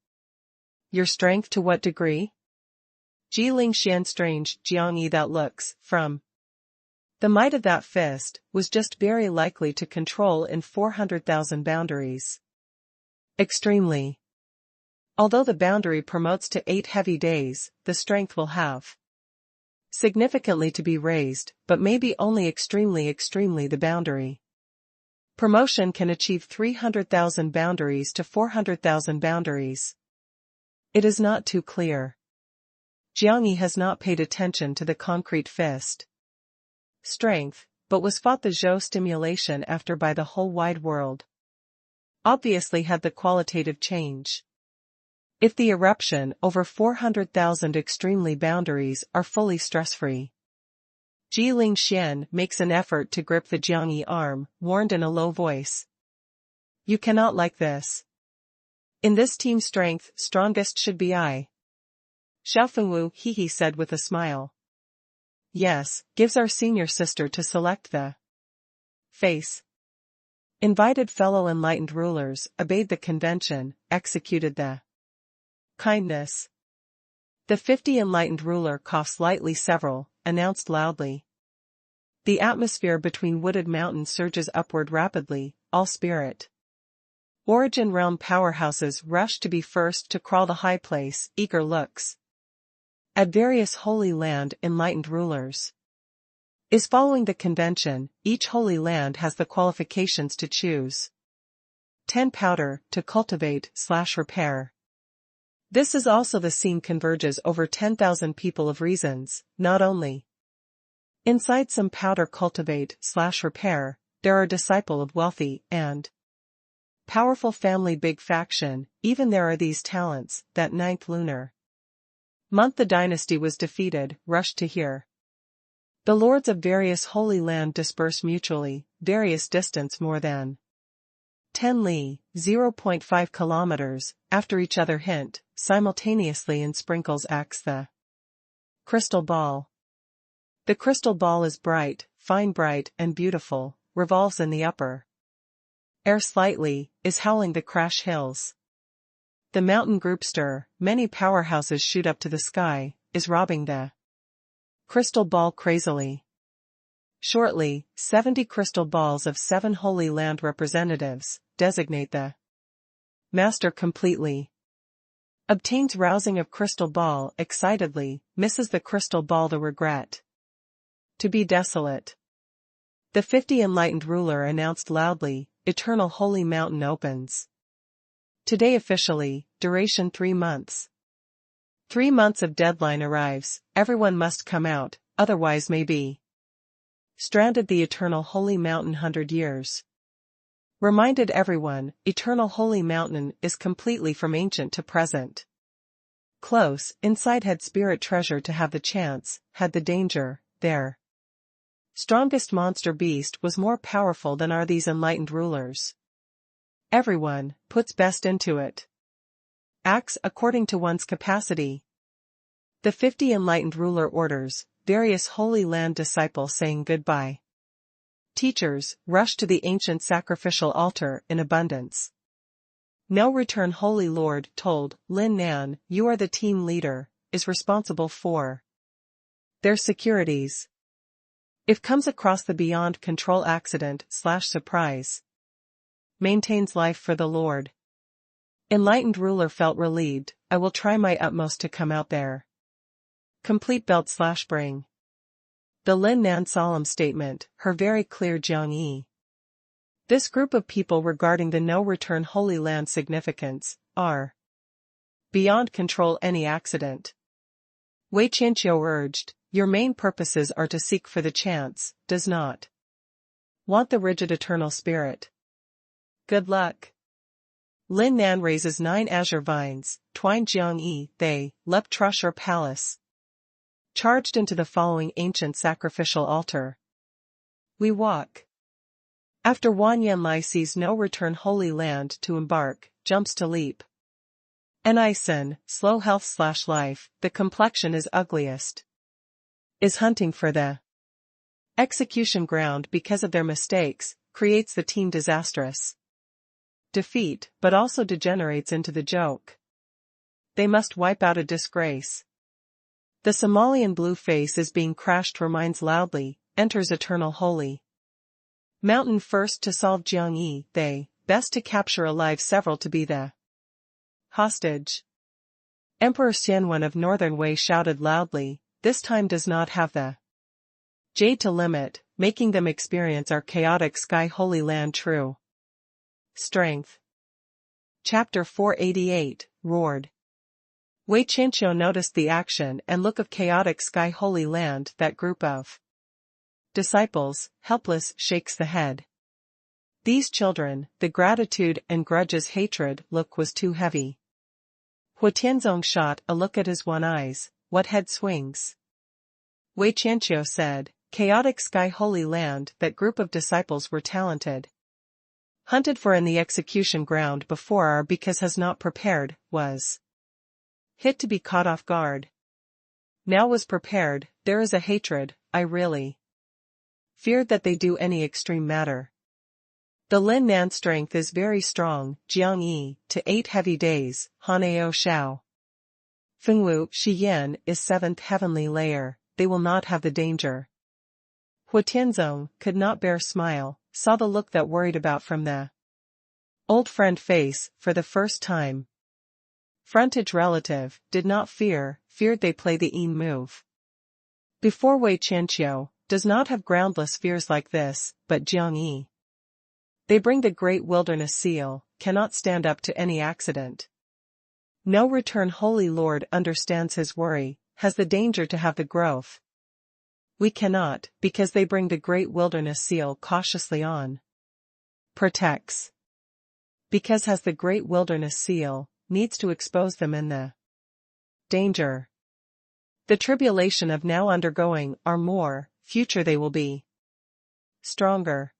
S1: Your strength to what degree? Ji Ling Xian strange, Jiangyi that looks, from the might of that fist, was just very likely to control in 400,000 boundaries. Extremely. Although the boundary promotes to 8 heavy days, the strength will have significantly to be raised, but maybe only extremely the boundary. Promotion can achieve 300,000 boundaries to 400,000 boundaries. It is not too clear. Jiangyi has not paid attention to the concrete fist strength, but was fought the Zhou stimulation after by the whole wide world. Obviously had the qualitative change. If the eruption over 400,000 extremely boundaries are fully stress-free. Ji Ling Xian makes an effort to grip the Jiangyi arm, warned in a low voice. You cannot like this. In this team strength, strongest should be I. Xiaofengwu he said with a smile. Yes, gives our senior sister to select the face. Invited fellow enlightened rulers, obeyed the convention, executed the kindness. The 50 enlightened ruler coughs lightly several, announced loudly. The atmosphere between wooded mountains surges upward rapidly, all spirit. Origin realm powerhouses rush to be first to crawl the high place, eager looks. At various Holy Land enlightened rulers. Is following the convention, each Holy Land has the qualifications to choose. 10 powder, to cultivate/repair. This is also the scene converges over 10,000 people of reasons, not only. Inside some powder cultivate/repair, there are disciple of wealthy and powerful family big faction, even there are these talents, that 9th lunar month the dynasty was defeated, rushed to hear. The lords of various Holy Land disperse mutually, various distance more than 10 li, 0.5 kilometers, after each other hint, simultaneously in sprinkles acts the crystal ball. The crystal ball is bright, fine bright and beautiful, revolves in the upper air slightly, is howling the crash hills. The mountain group stir, many powerhouses shoot up to the sky, is robbing the crystal ball crazily. Shortly, 70 crystal balls of 7 Holy Land representatives, designate the master completely. Obtains rousing of crystal ball excitedly, misses the crystal ball the regret. To be desolate. The 50 enlightened ruler announced loudly, Eternal Holy Mountain opens. Today officially, duration 3 months. 3 months of deadline arrives, everyone must come out, otherwise may be stranded the Eternal Holy Mountain 100 years. Reminded everyone, Eternal Holy Mountain is completely from ancient to present. Close, inside had spirit treasure to have the chance, had the danger, there. Strongest monster beast was more powerful than are these enlightened rulers. Everyone, puts best into it. acts according to one's capacity. The 50 enlightened ruler orders, various Holy Land disciples saying goodbye. Teachers, rush to the ancient sacrificial altar in abundance. No return. Holy Lord told Lin Nan, you are the team leader, is responsible for their securities. If comes across the beyond control accident/surprise. Maintains life for the Lord. Enlightened ruler felt relieved, I will try my utmost to come out there. Complete belt/bring. The Lin Nan solemn statement, her very clear Jiang Yi. This group of people regarding the no-return Holy Land significance, are beyond control any accident. Wei Qianqiu urged, your main purposes are to seek for the chance, does not want the rigid eternal spirit. Good luck. Lin Nan raises 9 azure vines, twined Jiang Yi, they, leapt Trushur Palace. Charged into the following ancient sacrificial altar. We walk. After Wan Yanlai sees no return Holy Land to embark, jumps to leap. Nisen, slow health/life, the complexion is ugliest. Is hunting for the execution ground because of their mistakes, creates the team disastrous. Defeat, but also degenerates into the joke. They must wipe out a disgrace. The Somalian blue face is being crashed reminds loudly, enters eternal holy mountain first to solve Jiang Yi, they, best to capture alive several to be the hostage. Emperor Xianwen of Northern Wei shouted loudly, this time does not have the jade to limit, making them experience our chaotic sky Holy Land true strength. Chapter 488, roared. Wei Qianqiu noticed the action and look of chaotic sky Holy Land. That group of disciples, helpless, shakes the head. These children, the gratitude and grudges hatred look was too heavy. Hua Tianzong shot a look at his one eyes, what head swings? Wei Qianqiu said, chaotic sky Holy Land. That group of disciples were talented. Hunted for in the execution ground before are because has not prepared, was hit to be caught off guard. Now was prepared, there is a hatred, I really feared that they do any extreme matter. The Lin Nan strength is very strong, Jiang Yi, to 8 heavy days, Hanao Shao. Fengwu, Shi Yan, is 7th heavenly layer, they will not have the danger. Hua Tianzong could not bear smile, saw the look that worried about from the old friend face, for the first time. Frontage relative, did not fear, feared they play the een move. Before Wei Qianqiu, does not have groundless fears like this, but Jiang Yi. They bring the great wilderness seal, cannot stand up to any accident. No return Holy Lord understands his worry, has the danger to have the growth. We cannot, because they bring the great wilderness seal cautiously on. Protects. Because has the great wilderness seal, needs to expose them in the danger. The tribulation of now undergoing are more, future they will be stronger.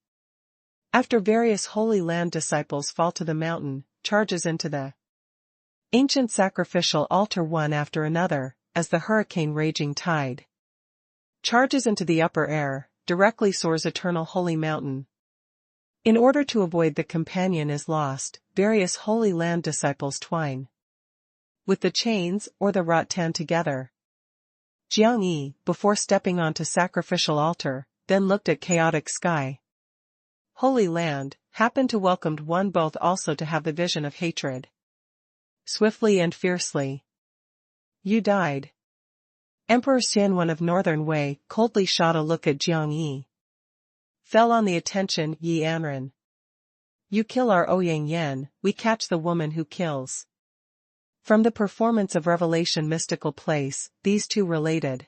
S1: After various Holy Land disciples fall to the mountain, charges into the ancient sacrificial altar one after another, as the hurricane raging tide charges into the upper air, directly soars eternal holy mountain. In order to avoid the companion is lost, various Holy Land disciples twine with the chains or the rattan together. Jiang Yi, before stepping onto sacrificial altar, then looked at chaotic sky. Holy Land, happened to welcomed one both also to have the vision of hatred. Swiftly and fiercely. You died. Emperor Xianwen of Northern Wei coldly shot a look at Jiang Yi. Fell on the attention Yi Anren. You kill our Ouyang Yan, we catch the woman who kills. From the performance of Revelation mystical place, these two related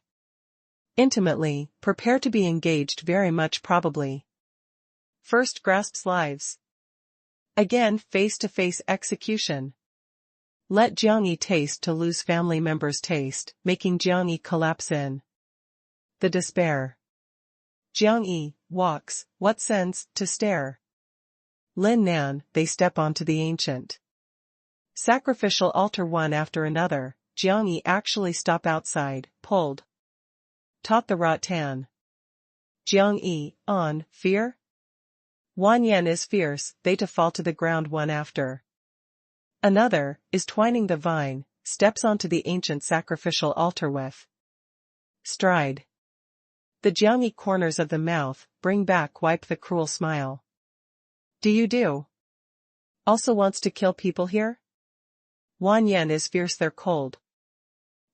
S1: intimately, prepare to be engaged very much probably. First grasps lives. Again face-to-face execution. Let Jiang Yi taste to lose family members' taste, making Jiang Yi collapse in the despair. Jiang Yi walks, what sense, to stare. Lin Nan, they step onto the ancient Sacrificial altar one after another, Jiangyi actually stop outside, pulled. Taught the Rattan. Jiangyi, on, fear? Wanyan is fierce, they to fall to the ground one after another, is twining the vine, steps onto the ancient sacrificial altar with stride. The Jiangyi corners of the mouth, bring back wipe the cruel smile. Do you do? Also wants to kill people here? Wanyan is fierce they're cold.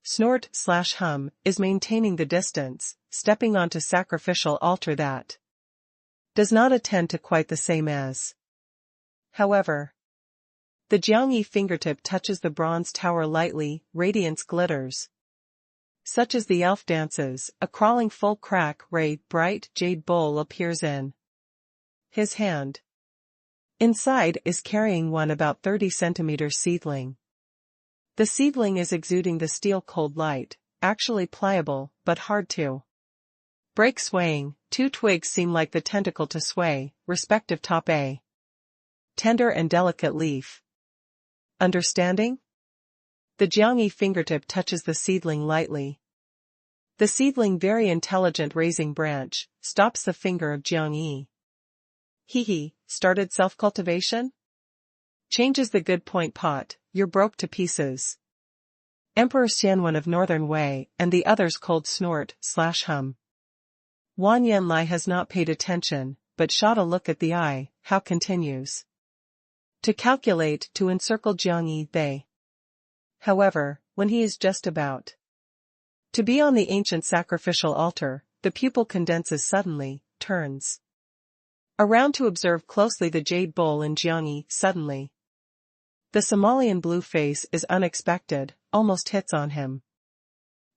S1: Snort/hum, is maintaining the distance, stepping onto sacrificial altar that does not attend to quite the same as. However, the Jiangyi fingertip touches the bronze tower lightly, radiance glitters. Such as the elf dances, a crawling full crack ray bright jade bowl appears in his hand. Inside is carrying one about 30 centimeters seedling. The seedling is exuding the steel cold light, actually pliable, but hard to break swaying, 2 twigs seem like the tentacle to sway, respective top a tender and delicate leaf. Understanding? The Jiangyi fingertip touches the seedling lightly. The seedling very intelligent raising branch, stops the finger of Jiangyi. He, started self-cultivation? Changes the good point pot, you're broke to pieces. Emperor Xianwen of Northern Wei, and the others cold snort/hum. Wanyan Lai has not paid attention, but shot a look at the eye, how continues to calculate, to encircle Jiangyi they. However, when he is just about to be on the ancient sacrificial altar, the pupil condenses suddenly, turns around to observe closely the jade bowl in Jiangyi, suddenly. The Somalian blue face is unexpected, almost hits on him.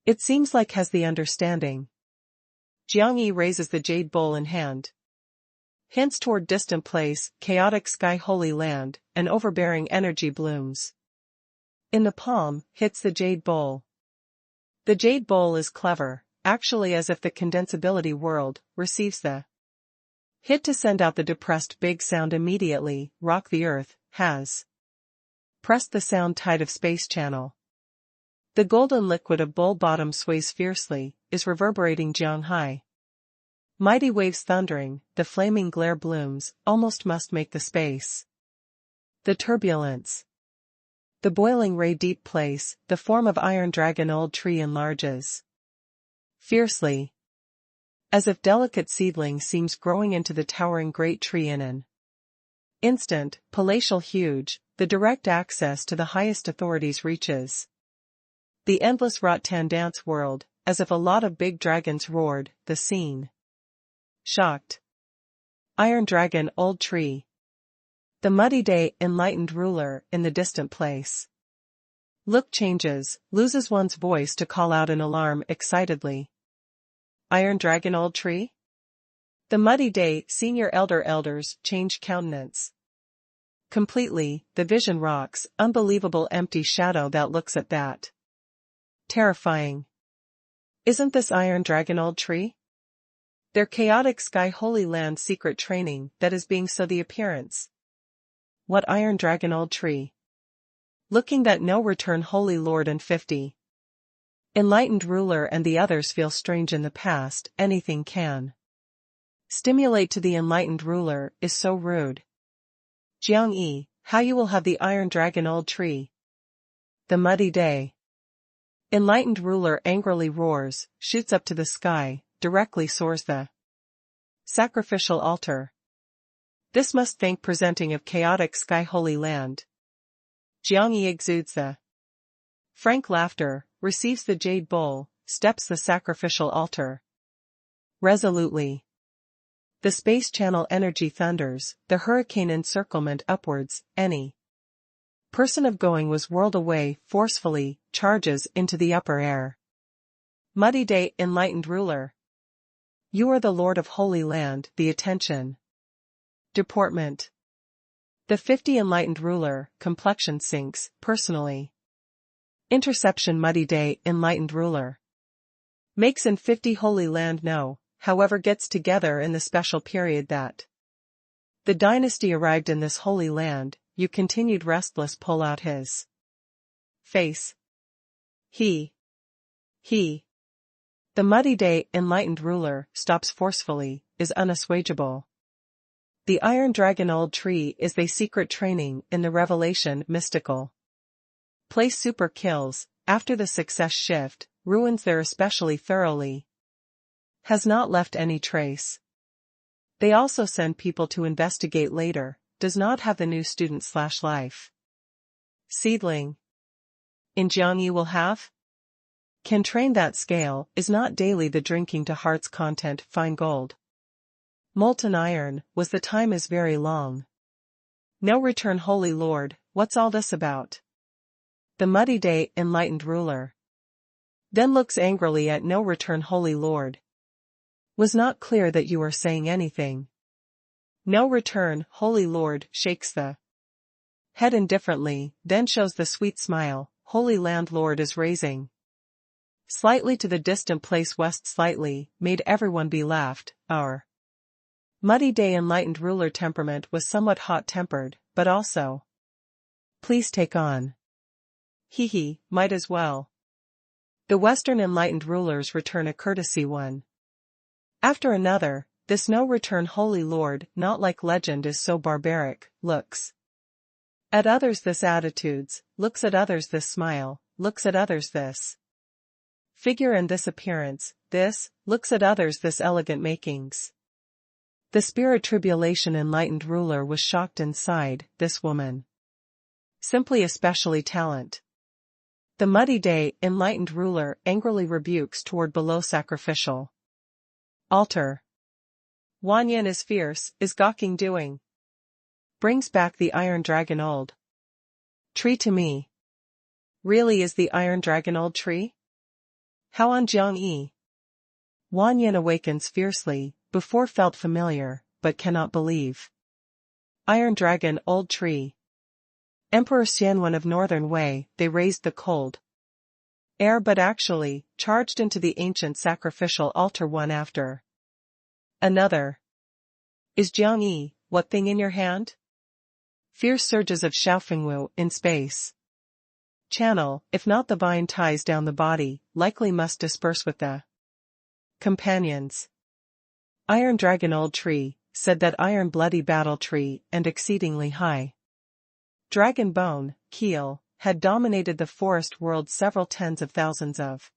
S1: It seems like has the understanding. Jiangyi raises the jade bowl in hand. Hints toward distant place, chaotic sky holy land, an overbearing energy blooms. In the palm, hits the jade bowl. The jade bowl is clever, actually as if the condensability world, receives the hit to send out the depressed big sound immediately, rock the earth, has pressed the sound tide of space channel. The golden liquid of bowl bottom sways fiercely, is reverberating Jiang high. Mighty waves thundering, the flaming glare blooms, almost must make the space. The turbulence. The boiling ray deep place, the form of iron dragon old tree enlarges. Fiercely. As if delicate seedling seems growing into the towering great tree in an instant, palatial huge, the direct access to the highest authorities reaches. The endless Rattan dance world, as if a lot of big dragons roared, the scene. Shocked. Iron dragon old tree. The muddy day enlightened ruler in the distant place. Look changes, loses one's voice to call out in alarm excitedly. Iron dragon old tree? The muddy day senior elders change countenance. Completely, the vision rocks, unbelievable empty shadow that looks at that. Terrifying. Isn't this Iron Dragon old tree? Their chaotic sky holy land secret training that is being so the appearance. What Iron Dragon old tree? Looking that no return holy lord and 50. Enlightened ruler and the others feel strange in the past, anything can stimulate to the enlightened ruler is so rude. Jiangyi, how you will have the Iron Dragon old tree? The muddy day. Enlightened ruler angrily roars, shoots up to the sky, directly soars the sacrificial altar. This must thank presenting of chaotic sky holy land. Jiangyi exudes the frank laughter, receives the jade bowl, steps the sacrificial altar. Resolutely. The space channel energy thunders, the hurricane encirclement upwards, any person of going was whirled away, forcefully, charges into the upper air. Muddy day enlightened ruler. You are the lord of holy land, the attention. Deportment. The 50 enlightened ruler, complexion sinks, personally. Interception muddy day enlightened ruler. Makes in 50 holy land know, however gets together in the special period that the dynasty arrived in this holy land, you continued restless pull out his face. He. The Muddy Day enlightened ruler stops forcefully, is unassuageable. The Iron Dragon Old Tree is the secret training in the revelation mystical. Place super kills, after the success shift, ruins there especially thoroughly. Has not left any trace. They also send people to investigate later, does not have the new student/life. Seedling. In Jiangyi will have? Can train that scale, is not daily the drinking to heart's content fine gold. Molten iron, was the time is very long. No return holy lord, what's all this about? The Muddy Day enlightened ruler. Then looks angrily at no return holy lord. Was not clear that you are saying anything. No return, holy lord, shakes the head indifferently, then shows the sweet smile, holy landlord is raising slightly to the distant place west slightly, made everyone be laughed, our Muddy Day enlightened ruler temperament was somewhat hot-tempered, but also. Please take on. Might as well. The Western enlightened rulers return a courtesy one after another. This no return holy lord, not like legend is so barbaric, looks at others this attitudes, looks at others this smile, looks at others this figure and this appearance, this, looks at others this elegant makings. The spirit tribulation enlightened ruler was shocked and sighed, this woman. Simply especially talent. The Muddy Day enlightened ruler angrily rebukes toward below sacrificial altar. Wanyan is fierce, is gawking doing. Brings back the Iron Dragon Old Tree to me. Really is the Iron Dragon Old Tree? How on Jiangyi? Wanyan awakens fiercely, before felt familiar, but cannot believe. Iron Dragon Old Tree. Emperor Xianwen of Northern Wei, they raised the cold air but actually, charged into the ancient sacrificial altar one after another. Is Jiangyi, what thing in your hand? Fierce surges of Xiaofengwu in space. Channel, if not the vine ties down the body, likely must disperse with the companions. Iron Dragon Old Tree, said that iron bloody battle tree and exceedingly high dragon bone, keel, had dominated the forest world several tens of thousands of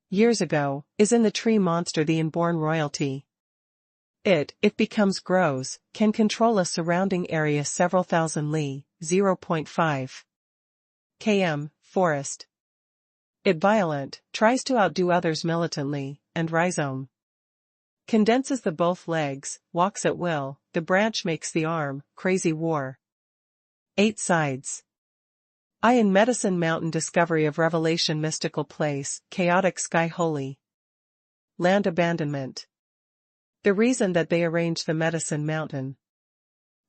S1: years ago, is in the tree monster the inborn royalty. It, if becomes grows, can control a surrounding area several thousand li, 0.5 km, forest. It violent, tries to outdo others militantly, and rhizome. Condenses the both legs, walks at will, the branch makes the arm, crazy war. 8 sides. I in Medicine Mountain discovery of revelation mystical place, chaotic sky holy land abandonment. The reason that they arranged the Medicine Mountain.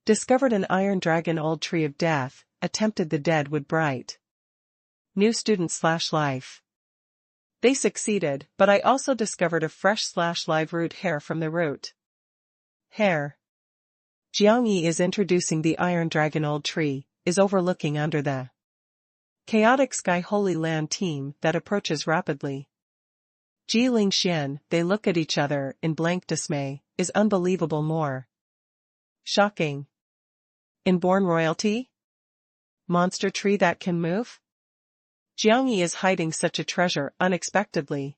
S1: Discovered an Iron Dragon Old Tree of Death, attempted the dead would bright. New student/life. They succeeded, but I also discovered a fresh/live root hair from the root. Hair. Jiangyi is introducing the Iron Dragon Old Tree, is overlooking under the chaotic sky holy land team that approaches rapidly. Ji Lingxian, they look at each other in blank dismay, is unbelievable more shocking. Inborn royalty? Monster tree that can move? Jiangyi is hiding such a treasure unexpectedly.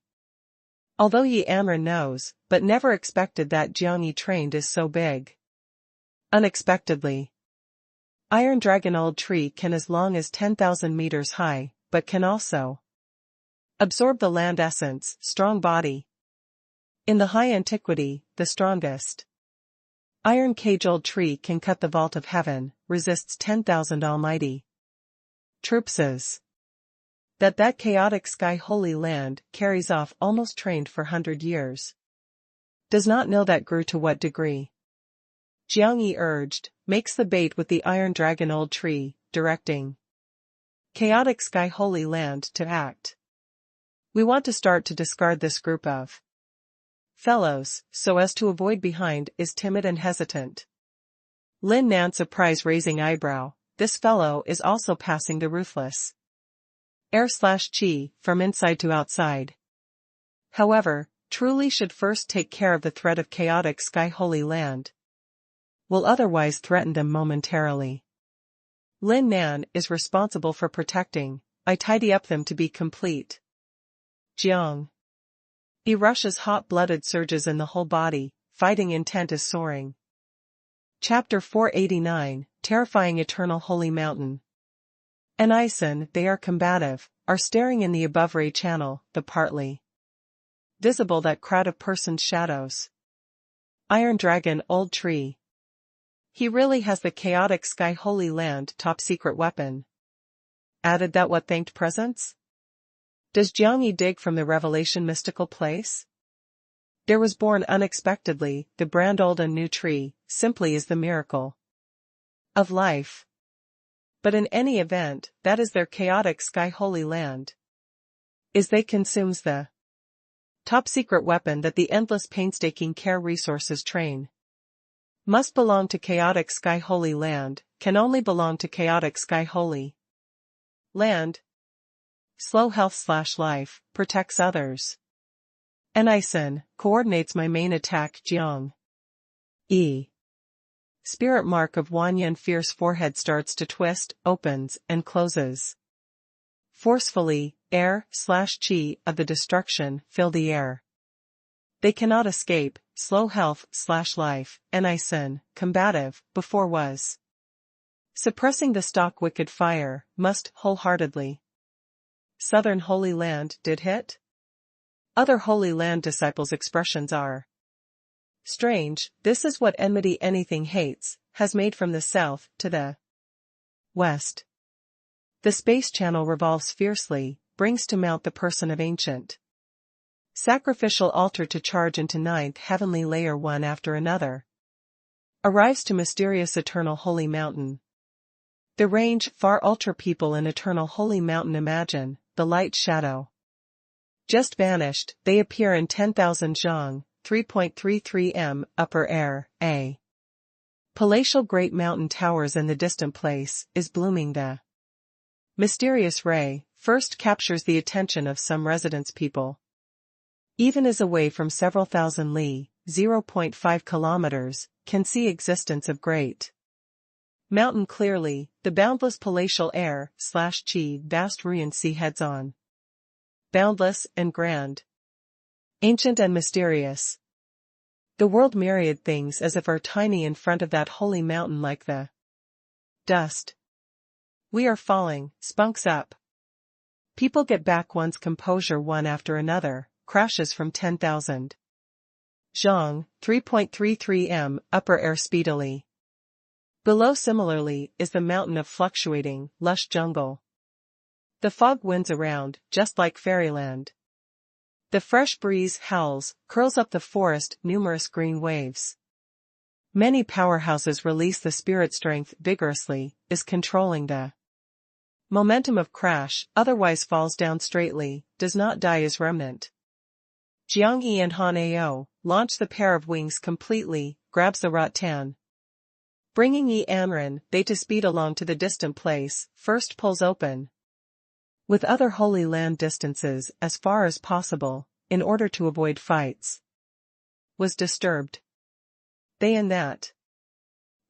S1: Although Yi Amren knows, but never expected that Jiangyi trained is so big. Unexpectedly. Iron Dragon Old Tree can as long as 10,000 meters high, but can also absorb the land essence, strong body. In the high antiquity, the strongest. Iron Cage Old Tree can cut the vault of heaven, resists 10,000 almighty troopses. That chaotic sky holy land carries off almost trained for 100 years. Does not know that grew to what degree. Jiangyi urged, makes the bait with the Iron Dragon Old Tree, directing chaotic sky holy land to act. We want to start to discard this group of fellows, so as to avoid behind is timid and hesitant. Lin Nan surprise raising eyebrow, this fellow is also passing the ruthless air/chi from inside to outside. However, truly should first take care of the threat of chaotic Sky Holy Land. Will otherwise threaten them momentarily. Lin Nan is responsible for protecting, I tidy up them to be complete. Jiang. He rushes hot-blooded surges in the whole body, fighting intent is soaring. Chapter 489, Terrifying Eternal Holy Mountain. Anison, they are combative, are staring in the above ray channel, the partly visible that crowd of persons shadows. Iron Dragon Old Tree. He really has the chaotic Sky Holy Land top secret weapon. Added that what thanked presence? Does Jiang Yi dig from the revelation mystical place? There was born unexpectedly, the brand old and new tree, simply is the miracle of life. But in any event, that is their chaotic Sky Holy Land. Is they consumes the top secret weapon that the endless painstaking care resources train. Must belong to chaotic Sky Holy Land, can only belong to chaotic Sky Holy Land. Slow health/life, protects others. Anison, coordinates my main attack Jiang Yi. Spirit mark of Wanyan fierce forehead starts to twist, opens, and closes. Forcefully, air/chi of the destruction fill the air. They cannot escape, slow health/life, Anison, combative, before was. Suppressing the stock wicked fire, must, wholeheartedly. Southern Holy Land did hit? Other Holy Land disciples' expressions are strange. This is what enmity anything hates, has made from the south to the west. The space channel revolves fiercely, brings to mount the person of ancient sacrificial altar to charge into ninth heavenly layer one after another. Arrives to mysterious eternal holy mountain. The range far ultra people in eternal holy mountain imagine, the light shadow. Just vanished, they appear in 10,000 zhang, 3.33 m, upper air, a. Palatial great mountain towers in the distant place, is blooming the mysterious ray, first captures the attention of some residence people. Even as away from several thousand li, 0.5 kilometers, can see existence of great mountain clearly, the boundless palatial air/chi vast ruin sea heads on. Boundless and grand. Ancient and mysterious. The world myriad things as if are tiny in front of that holy mountain like the dust. We are falling, spunks up. People get back one's composure one after another, crashes from 10,000. Zhang, 3.33 m, upper air speedily. Below similarly is the mountain of fluctuating, lush jungle. The fog winds around, just like fairyland. The fresh breeze howls, curls up the forest, numerous green waves. Many powerhouses release the spirit strength vigorously, is controlling the momentum of crash, otherwise falls down straightly, does not die as remnant. Jiang Yi and Han Ao, launch the pair of wings completely, grabs the rattan. Bringing Yi Amran, they to speed along to the distant place, first pulls open. With other holy land distances as far as possible, in order to avoid fights. Was disturbed. They and that.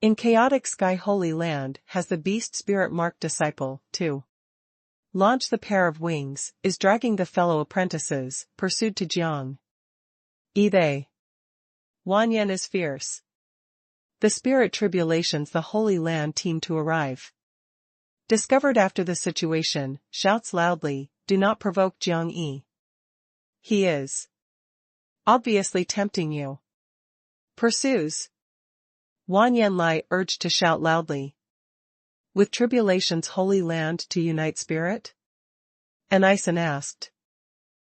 S1: In chaotic Sky Holy Land has the beast spirit marked disciple, too. Launch the pair of wings, is dragging the fellow apprentices, pursued to Jiang Yi they. Wanyan is fierce. The spirit tribulations the Holy Land team to arrive. Discovered after the situation, shouts loudly, do not provoke Jiang Yi. He is obviously tempting you. Pursues. Wanyan Lai urged to shout loudly. With tribulations Holy Land to unite spirit? Anison asked.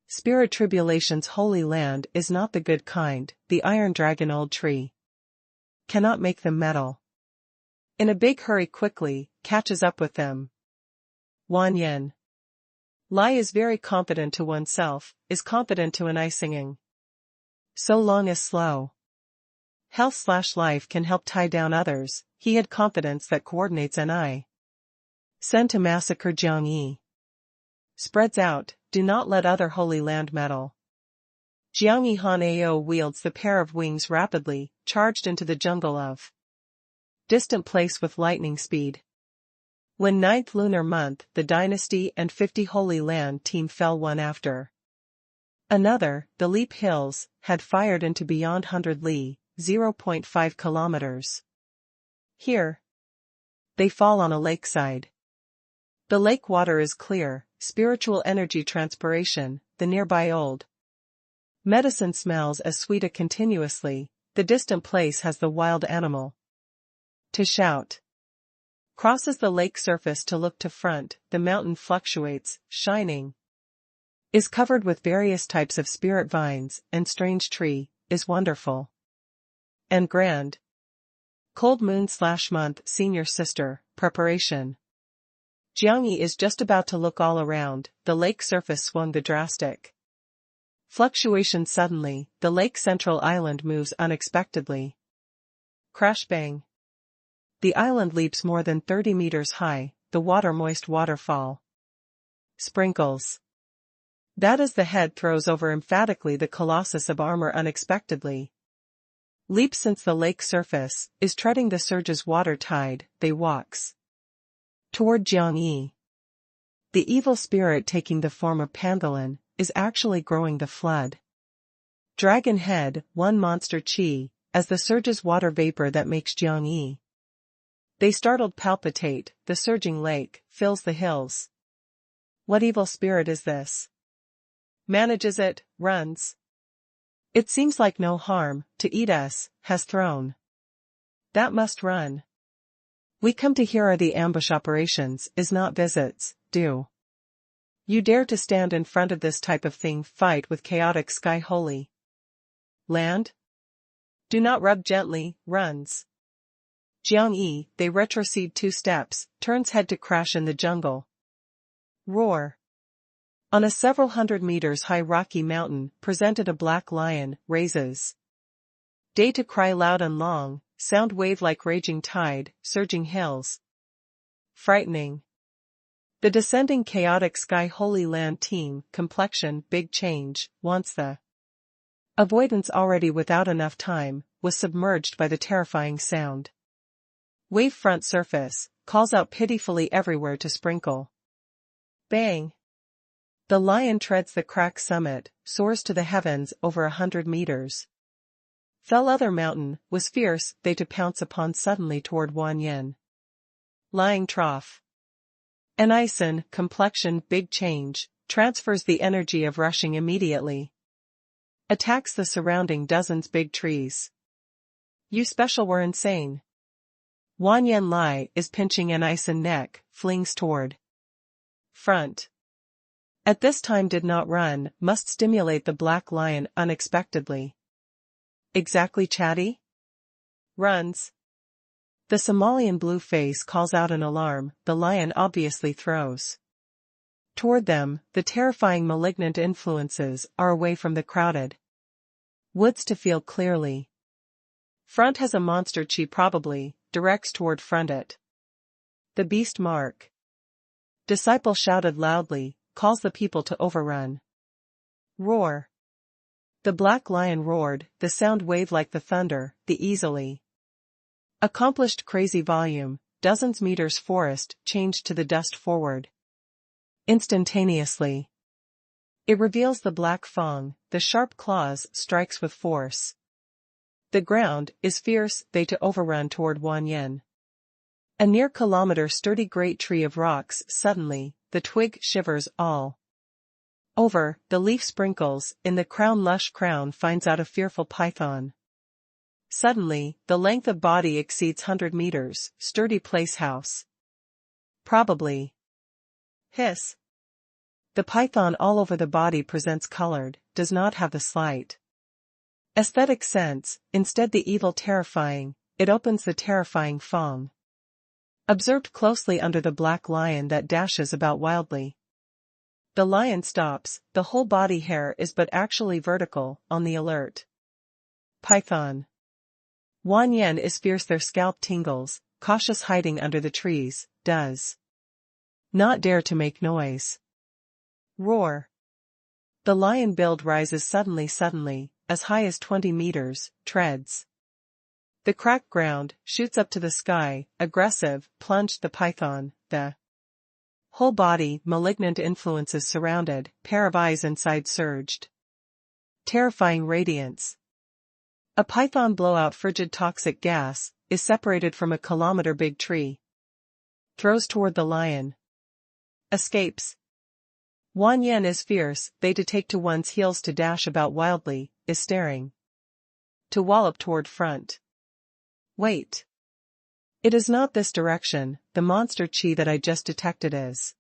S1: Spirit tribulations Holy Land is not the good kind, the Iron Dragon Old Tree. Cannot make them metal. In a big hurry quickly, catches up with them. Wanyan Lai is very confident to oneself, is confident to Anisinging. So long as slow health/life can help tie down others, he had confidence that coordinates Ni. Send to massacre Jiangyi. Spreads out, do not let other Holy Land meddle. Jiangyi Han Ao wields the pair of wings rapidly, charged into the jungle of distant place with lightning speed. When 9th lunar month, the Dynasty and 50 Holy Land team fell one after another. The Leap Hills had fired into beyond 100 Li, 0.5 kilometers. Here, they fall on a lakeside. The lake water is clear, spiritual energy transpiration, the nearby old medicine smells as sweet continuously, the distant place has the wild animal to shout. Crosses the lake surface to look to front, the mountain fluctuates, shining. Is covered with various types of spirit vines, and strange tree, is wonderful. And grand. Cold moon/month senior sister, preparation. Jiangyi is just about to look all around, the lake surface swung the drastic fluctuation suddenly, the lake central island moves unexpectedly. Crash bang. The island leaps more than 30 meters high, the water-moist waterfall. Sprinkles. That is the head throws over emphatically the colossus of armor unexpectedly. Leaps since the lake surface, is treading the surge's water tide, they walks toward Jiangyi. The evil spirit taking the form of Pangolin, is actually growing the flood. Dragon head, one monster chi, as the surge's water vapor that makes Jiangyi. They startled palpitate, the surging lake, fills the hills. What evil spirit is this? Manages it, runs. It seems like no harm, to eat us, has thrown. That must run. We come to here are the ambush operations, is not visits, do. You dare to stand in front of this type of thing, fight with chaotic sky Holy Land? Do not rub gently, runs. Jiangyi, they retrocede 2 steps, turns head to crash in the jungle. Roar. On a several hundred meters high rocky mountain, presented a black lion, raises day to cry loud and long, sound wave like raging tide, surging hills. Frightening. The descending chaotic sky Holy Land team, complexion, big change, wants the avoidance already without enough time, was submerged by the terrifying sound. Wave front surface, calls out pitifully everywhere to sprinkle. Bang. The lion treads the crack summit, soars to the heavens over 100 meters. Fell other mountain, was fierce, they to pounce upon suddenly toward Wanyan. Lying trough. Anison, complexion, big change, transfers the energy of rushing immediately. Attacks the surrounding dozens big trees. You special were insane. Wanyan Lai is pinching Anison neck, flings toward front. At this time did not run, must stimulate the black lion unexpectedly. Exactly chatty? Runs. The Somalian blue face calls out an alarm, the lion obviously throws toward them, the terrifying malignant influences are away from the crowded woods to feel clearly. Front has a monster chi probably, directs toward front it. The beast mark. Disciple shouted loudly, calls the people to overrun. Roar. The black lion roared, the sound wave like the thunder, the easily accomplished crazy volume, dozens meters forest changed to the dust forward. Instantaneously. It reveals the black fang, the sharp claws strikes with force. The ground is fierce, they to overrun toward Wanyan. A near kilometer sturdy great tree of rocks suddenly, the twig shivers all over, the leaf sprinkles, in the crown lush crown finds out a fearful python. Suddenly, the length of body exceeds 100 meters, sturdy place house. Probably. Hiss. The python all over the body presents colored, does not have the slight aesthetic sense, instead the evil terrifying, it opens the terrifying fang. Observed closely under the black lion that dashes about wildly. The lion stops, the whole body hair is but actually vertical, on the alert. Python. Wanyan is fierce, their scalp tingles, cautious hiding under the trees, does Not dare to make noise. Roar. The lion build rises suddenly, as high as 20 meters, treads the cracked ground, shoots up to the sky, aggressive, plunged the python, the whole body, malignant influences surrounded, pair of eyes inside surged. Terrifying radiance. A python blowout frigid toxic gas, is separated from a kilometer-big tree. Throws toward the lion. Escapes. Wan Yen is fierce, they to take to one's heels to dash about wildly, is staring. To wallop toward front. Wait. It is not this direction, the monster chi that I just detected is.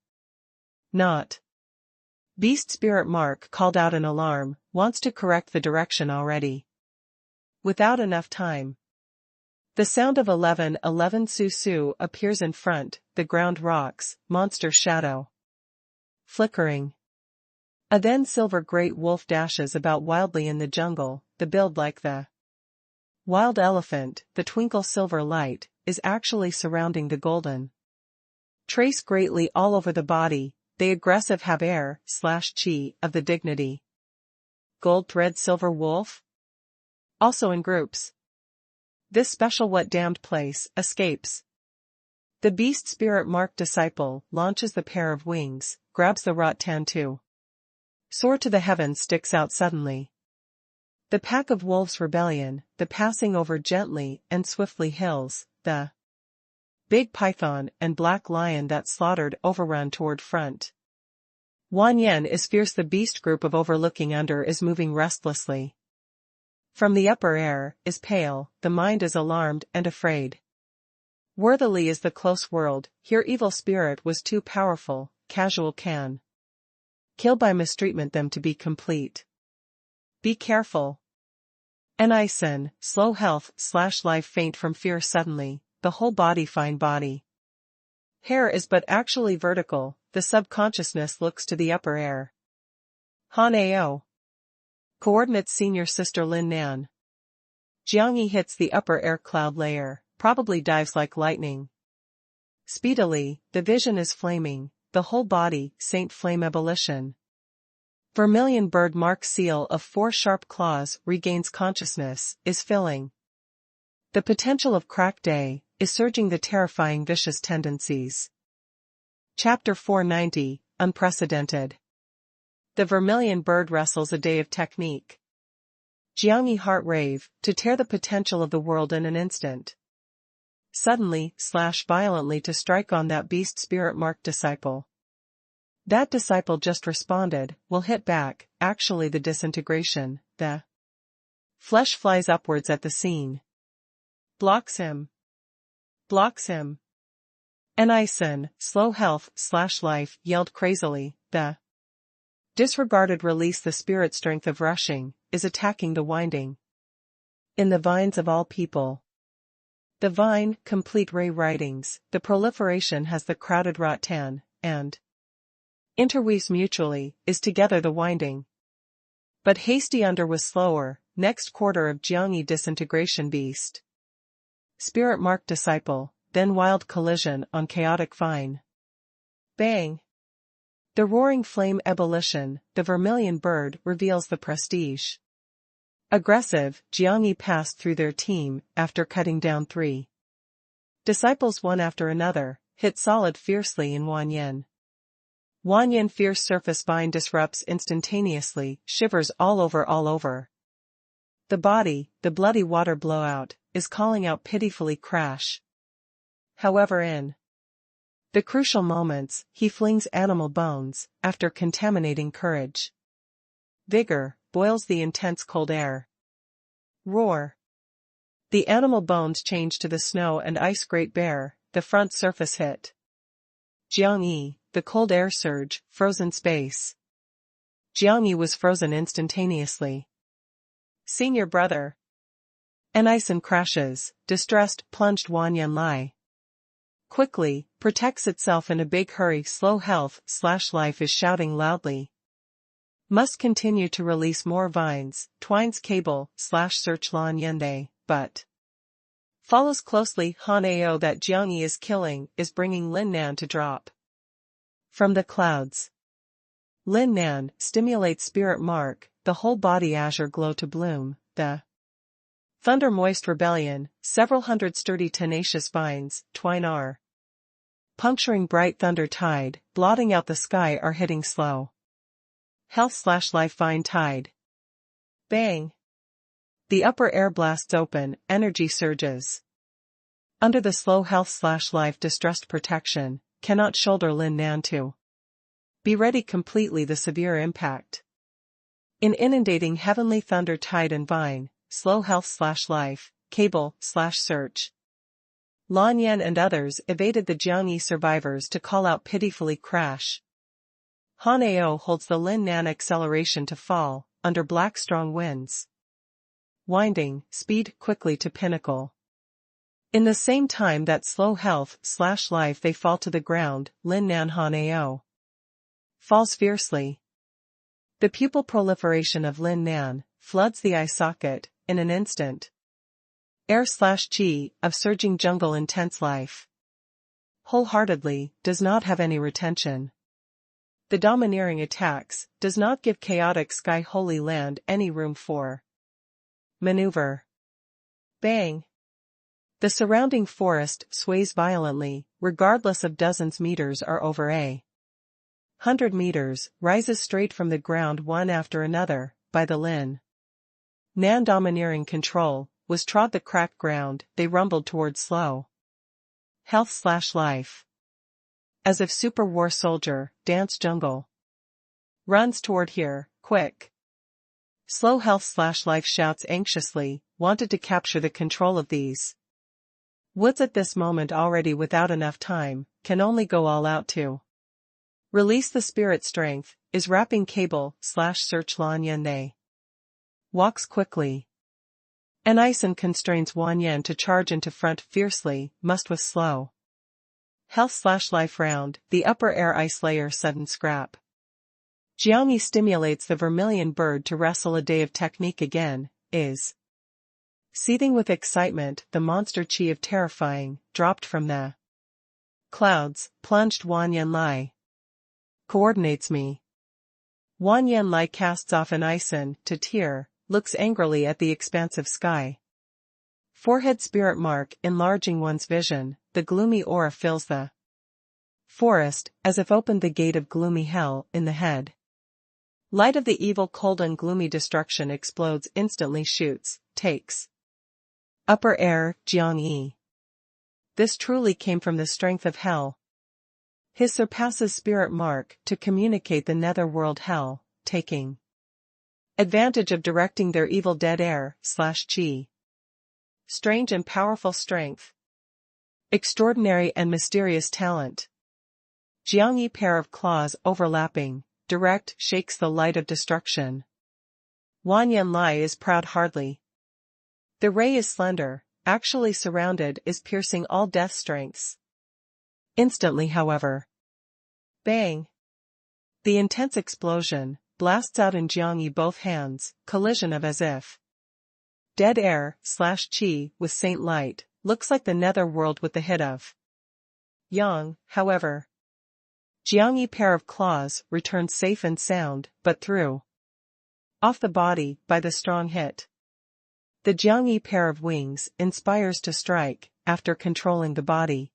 S1: Not. Beast Spirit Mark called out an alarm, wants to correct the direction already. Without enough time. The sound of 1111 Su appears in front, the ground rocks, monster shadow. Flickering. A then silver great wolf dashes about wildly in the jungle, the build like the wild elephant, the twinkle silver light, is actually surrounding the golden trace greatly all over the body, they aggressive have air/chi of the dignity. Gold thread silver wolf? Also in groups. This special what damned place, escapes. The beast spirit marked disciple, launches the pair of wings, grabs the rattan too. Soar to the heavens sticks out suddenly. The pack of wolves rebellion, the passing over gently and swiftly hills, the big python and black lion that slaughtered overrun toward front. Wan Yen is fierce the beast group of overlooking under is moving restlessly. From the upper air, is pale, the mind is alarmed and afraid. Worthily is the close world, here evil spirit was too powerful, casual can kill by mistreatment them to be complete. Be careful. Enison, slow health/life faint from fear suddenly, the whole body fine body. Hair is but actually vertical, the subconsciousness looks to the upper air. Han Ao. Coordinates senior sister Lin Nan. Jiangyi hits the upper air cloud layer, probably dives like lightning. Speedily, the vision is flaming, the whole body, Saint Flame ebullition. Vermilion bird mark seal of 4 sharp claws regains consciousness, is filling. The potential of crack day, is surging the terrifying vicious tendencies. Chapter 490, Unprecedented. The vermilion bird wrestles a day of technique. Jiangyi heart rave, to tear the potential of the world in an instant. Suddenly/violently to strike on that beast spirit marked disciple. That disciple just responded, will hit back, actually the disintegration, the flesh flies upwards at the scene. Blocks him. Blocks him. Enison, slow health/life, yelled crazily, the disregarded release the spirit strength of rushing, is attacking the winding. In the vines of all people. The vine, complete ray writings, the proliferation has the crowded rattan, and interweaves mutually, is together the winding. But hasty under was slower, next quarter of Jiangyi disintegration beast. Spirit marked disciple, then wild collision on chaotic vine. Bang! The roaring flame ebullition, the vermilion bird reveals the prestige. Aggressive, Jiangyi passed through their team, after cutting down 3 disciples one after another, hit solid fiercely in Wan Yen. Wan Yen fierce surface vine disrupts instantaneously, shivers all over. The body, the bloody water blowout, is calling out pitifully crash. However in the crucial moments, he flings animal bones, after contaminating courage. Vigor, boils the intense cold air. Roar. The animal bones change to the snow and ice great bear, the front surface hit. Jiangyi, the cold air surge, frozen space. Jiangyi was frozen instantaneously. Senior brother. Enison crashes, distressed, plunged Wan Yen Lai. Quickly, protects itself in a big hurry slow health/life is shouting loudly. Must continue to release more vines, twines cable/search Lan Yende, but follows closely Han Ao that Jiangyi is killing is bringing Lin Nan to drop. From the clouds. Lin Nan stimulates spirit mark, the whole body azure glow to bloom, the thunder moist rebellion, several hundred sturdy tenacious vines, twine are puncturing bright thunder tide, blotting out the sky are hitting slow. Health/life vine tide. Bang. The upper air blasts open, energy surges. Under the slow health/life distressed protection, cannot shoulder Lin Nan to be ready completely the severe impact. In inundating heavenly thunder tide and vine, slow health/life, cable/search. Lan Yan and others evaded the Jiangyi survivors to call out pitifully crash. Han Ao holds the Lin Nan acceleration to fall, under black strong winds. Winding, speed quickly to pinnacle. In the same time that slow health/life they fall to the ground, Lin Nan Han Ao falls fiercely. The pupil proliferation of Lin Nan floods the eye socket, in an instant. Air/chi, of surging jungle intense life. Wholeheartedly, does not have any retention. The domineering attacks, does not give chaotic sky holy land any room for maneuver. Bang. The surrounding forest sways violently, regardless of dozens meters are over 100 meters, rises straight from the ground one after another, by the Lin Nan domineering control, was trod the cracked ground, they rumbled toward slow health/life. As if super war soldier, dance jungle. Runs toward here, quick. Slow health/life shouts anxiously, wanted to capture the control of these woods at this moment already without enough time, can only go all out to release the spirit strength, is wrapping cable/search Lan Yan they walks quickly. Anison constrains Wan Yan to charge into front fiercely, must with slow health/life round, the upper air ice layer sudden scrap. Jiangyi stimulates the vermilion bird to wrestle a day of technique again, is seething with excitement, the monster chi of terrifying, dropped from the clouds, plunged Wan Yan Lai. Coordinates me. Wan Yan Lai casts off Anison, to tear, looks angrily at the expansive sky. Forehead spirit mark enlarging one's vision, the gloomy aura fills the forest, as if opened the gate of gloomy hell, in the head. Light of the evil cold and gloomy destruction explodes instantly shoots, takes. Upper air, Jiangyi. This truly came from the strength of hell. His surpasses spirit mark, to communicate the netherworld hell, taking advantage of directing their evil dead air/chi. Strange and powerful strength. Extraordinary and mysterious talent. Jiangyi pair of claws overlapping, direct, shakes the light of destruction. Wan Yan Lai is proud hardly. The ray is slender, actually surrounded is piercing all death strengths. Instantly however. Bang. The intense explosion, blasts out in Jiangyi both hands, collision of as if dead air/chi with saint light, looks like the netherworld with the hit of Yang, however. Jiangyi pair of claws returns safe and sound, but through off the body, by the strong hit. The Jiangyi pair of wings inspires to strike, after controlling the body.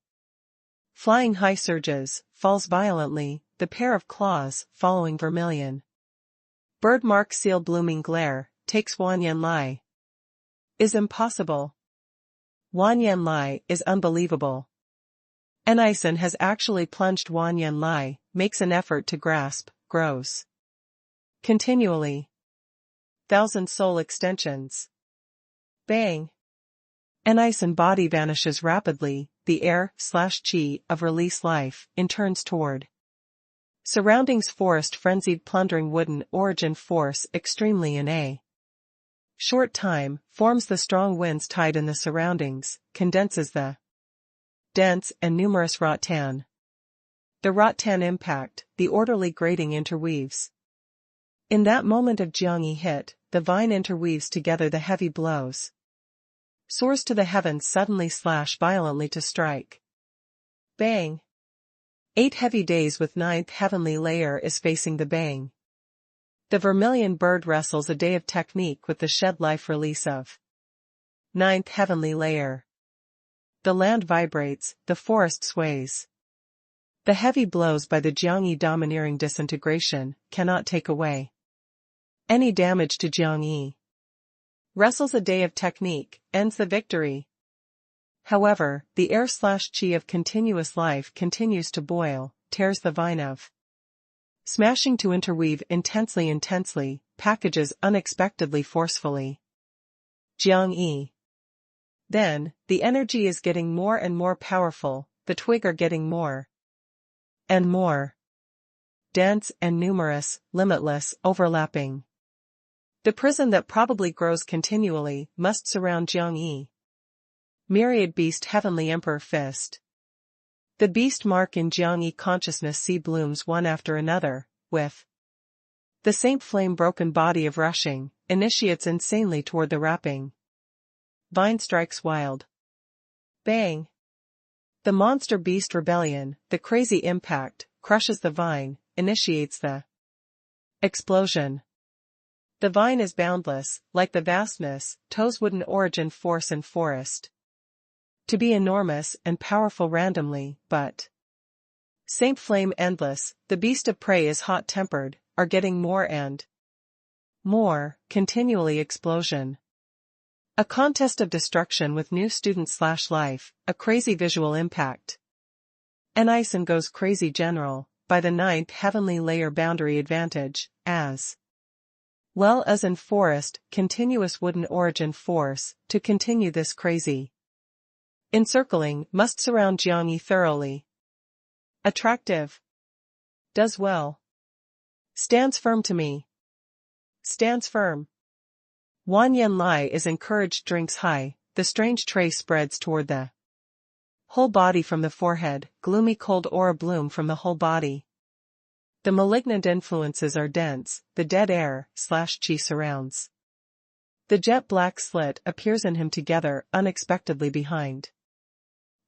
S1: Flying high surges, falls violently, the pair of claws, following vermilion. Bird mark seal blooming glare, takes Wan Yan Lai. Is impossible. Wan Yan Lai is unbelievable. Anison has actually plunged Wan Yan Lai, makes an effort to grasp, grows continually. Thousand soul extensions. Bang. Anison body vanishes rapidly, the air/chi of release life, in turns toward surroundings forest frenzied plundering wooden origin force extremely in a short time, forms the strong winds tide in the surroundings, condenses the dense and numerous rattan. The rattan impact, the orderly grating interweaves. In that moment of Jiangyi hit, the vine interweaves together the heavy blows. Soars to the heavens suddenly slash violently to strike. Bang. 8 heavy days with 9th heavenly layer is facing the bang. The vermilion bird wrestles a day of technique with the shed life release of 9th heavenly layer. The land vibrates, the forest sways. The heavy blows by the Jiangyi domineering disintegration cannot take away any damage to Jiangyi. Wrestles a day of technique, ends the victory. However, the air/chi of continuous life continues to boil, tears the vine of smashing to interweave intensely, packages unexpectedly forcefully. Jiangyi. Then, the energy is getting more and more powerful, the twig are getting more and more dense and numerous, limitless, overlapping. The prison that probably grows continually must surround Jiangyi. Myriad beast heavenly emperor fist. The beast mark in Jiangyi consciousness see blooms one after another, with the saint flame broken body of rushing, initiates insanely toward the wrapping. Vine strikes wild. Bang! The monster beast rebellion, the crazy impact, crushes the vine, initiates the explosion. The vine is boundless, like the vastness, toes wooden origin force and forest. To be enormous and powerful randomly, but saint flame endless, the beast of prey is hot-tempered, are getting more and more, continually explosion. A contest of destruction with new student/life, a crazy visual impact. Ison goes crazy general, by the 9th heavenly layer boundary advantage, as well as in forest, continuous wooden origin force, to continue this crazy encircling must surround Jiangyi thoroughly. Attractive. Does well. Stands firm to me. Stands firm. Wanyan Lai is encouraged drinks high, the strange tray spreads toward the whole body from the forehead, gloomy cold aura bloom from the whole body. The malignant influences are dense, the dead air/chi surrounds. The jet black slit appears in him together unexpectedly behind.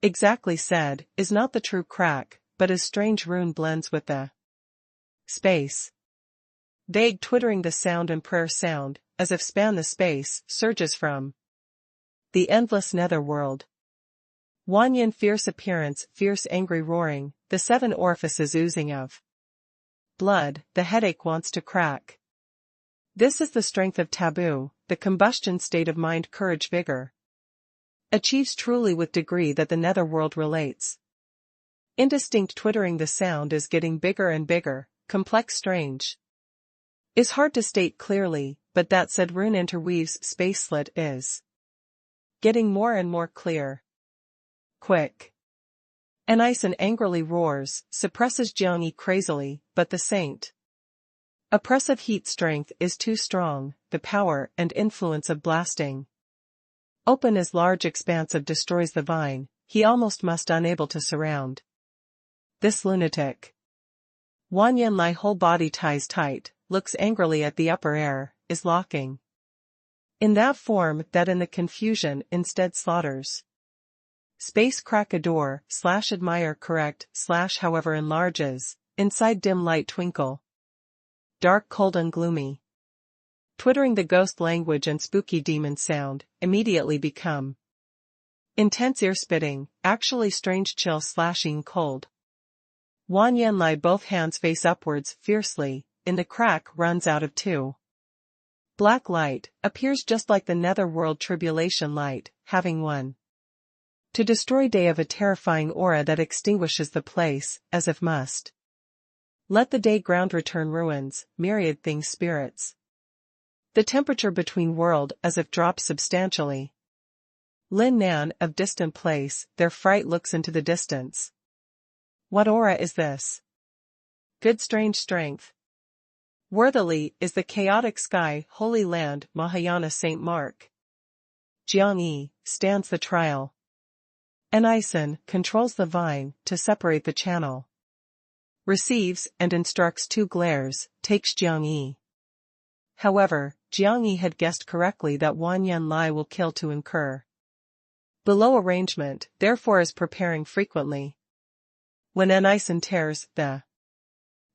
S1: Exactly said, is not the true crack, but his strange rune blends with the space. Vague twittering the sound and prayer sound, as if span the space, surges from the endless netherworld. Wanyan fierce appearance, fierce angry roaring, the 7 orifices oozing of blood, the headache wants to crack. This is the strength of taboo, the combustion state of mind courage vigor. Achieves truly with degree that the netherworld relates. Indistinct twittering the sound is getting bigger and bigger, complex strange. Is hard to state clearly, but that said rune interweaves space slit is getting more and more clear. Quick. Ison angrily roars, suppresses Jiangyi crazily, but the saint. Oppressive heat strength is too strong, the power and influence of blasting. Open as large expanse of destroys the vine, he almost must unable to surround. This lunatic. Wanyan Lai whole body ties tight, looks angrily at the upper air, is locking. In that form that in the confusion instead slaughters. Space crack adore/admire correct/however enlarges, inside dim light twinkle. Dark cold and gloomy. Twittering the ghost language and spooky demon sound, immediately become intense ear spitting, actually strange chill/slashing cold. Wanyan Lai both hands face upwards, fiercely, in the crack runs out of 2. Black light, appears just like the netherworld tribulation light, having won. To destroy day of a terrifying aura that extinguishes the place, as if must. Let the day ground return ruins, myriad things spirits. The temperature between world as if drops substantially. Lin Nan of distant place, their fright looks into the distance. What aura is this? Good strange strength. Worthily is the chaotic sky, holy land, Mahayana Saint Mark. Jiangyi stands the trial. Ison controls the vine to separate the channel. Receives and instructs 2 glares, takes Jiangyi. However, Jiangyi had guessed correctly that Wanyan Lai will kill to incur. Below arrangement, therefore is preparing frequently. When Anison tears the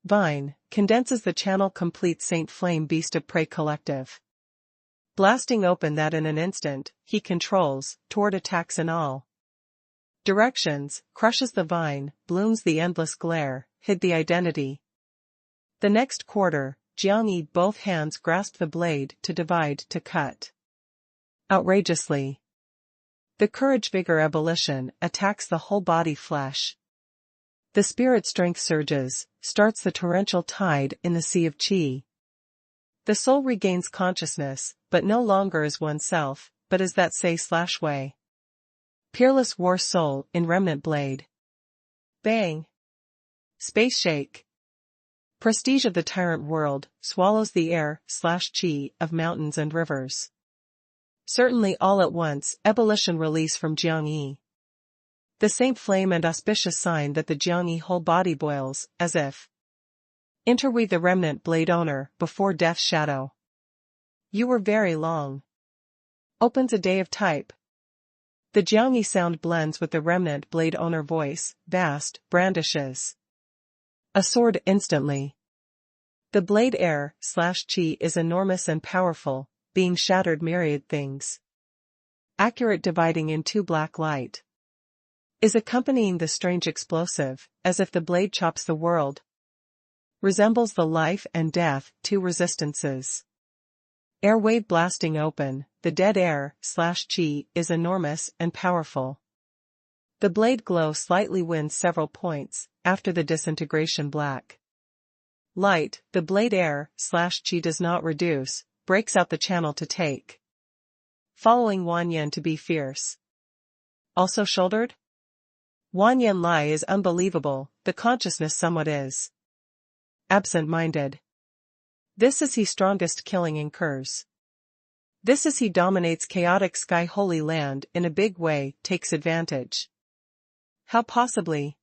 S1: vine, condenses the channel complete Saint Flame Beast of Prey Collective. Blasting open that in an instant, he controls, toward attacks in all directions, crushes the vine, blooms the endless glare, hid the identity. The next quarter, Jiang Yi both hands grasp the blade to divide to cut. Outrageously. The courage vigor ebullition attacks the whole body flesh. The spirit strength surges, starts the torrential tide in the sea of qi. The soul regains consciousness, but no longer as oneself, but as that say/way. Peerless war soul in remnant blade. Bang. Space shake. Prestige of the tyrant world, swallows the air/qi of mountains and rivers. Certainly all at once, ebullition release from Jiang Yi. The saint flame and auspicious sign that the Jiang Yi whole body boils, as if interweave the remnant blade owner before death's shadow. You were very long. Opens a day of type. The Jiang Yi sound blends with the remnant blade owner voice, vast, brandishes a sword instantly. The blade air/qi is enormous and powerful, being shattered myriad things. Accurate dividing into black light. Is accompanying the strange explosive, as if the blade chops the world. Resembles the life and death, two resistances. Air wave blasting open, the dead air/qi is enormous and powerful. The blade glow slightly wins several points, after the disintegration black light, the blade air/qi does not reduce, breaks out the channel to take. Following Wanyan to be fierce. Also shouldered? Wanyan Lai is unbelievable, the consciousness somewhat is absent-minded. This is he strongest killing incurs. This is he dominates chaotic sky holy land in a big way, takes advantage. How possibly?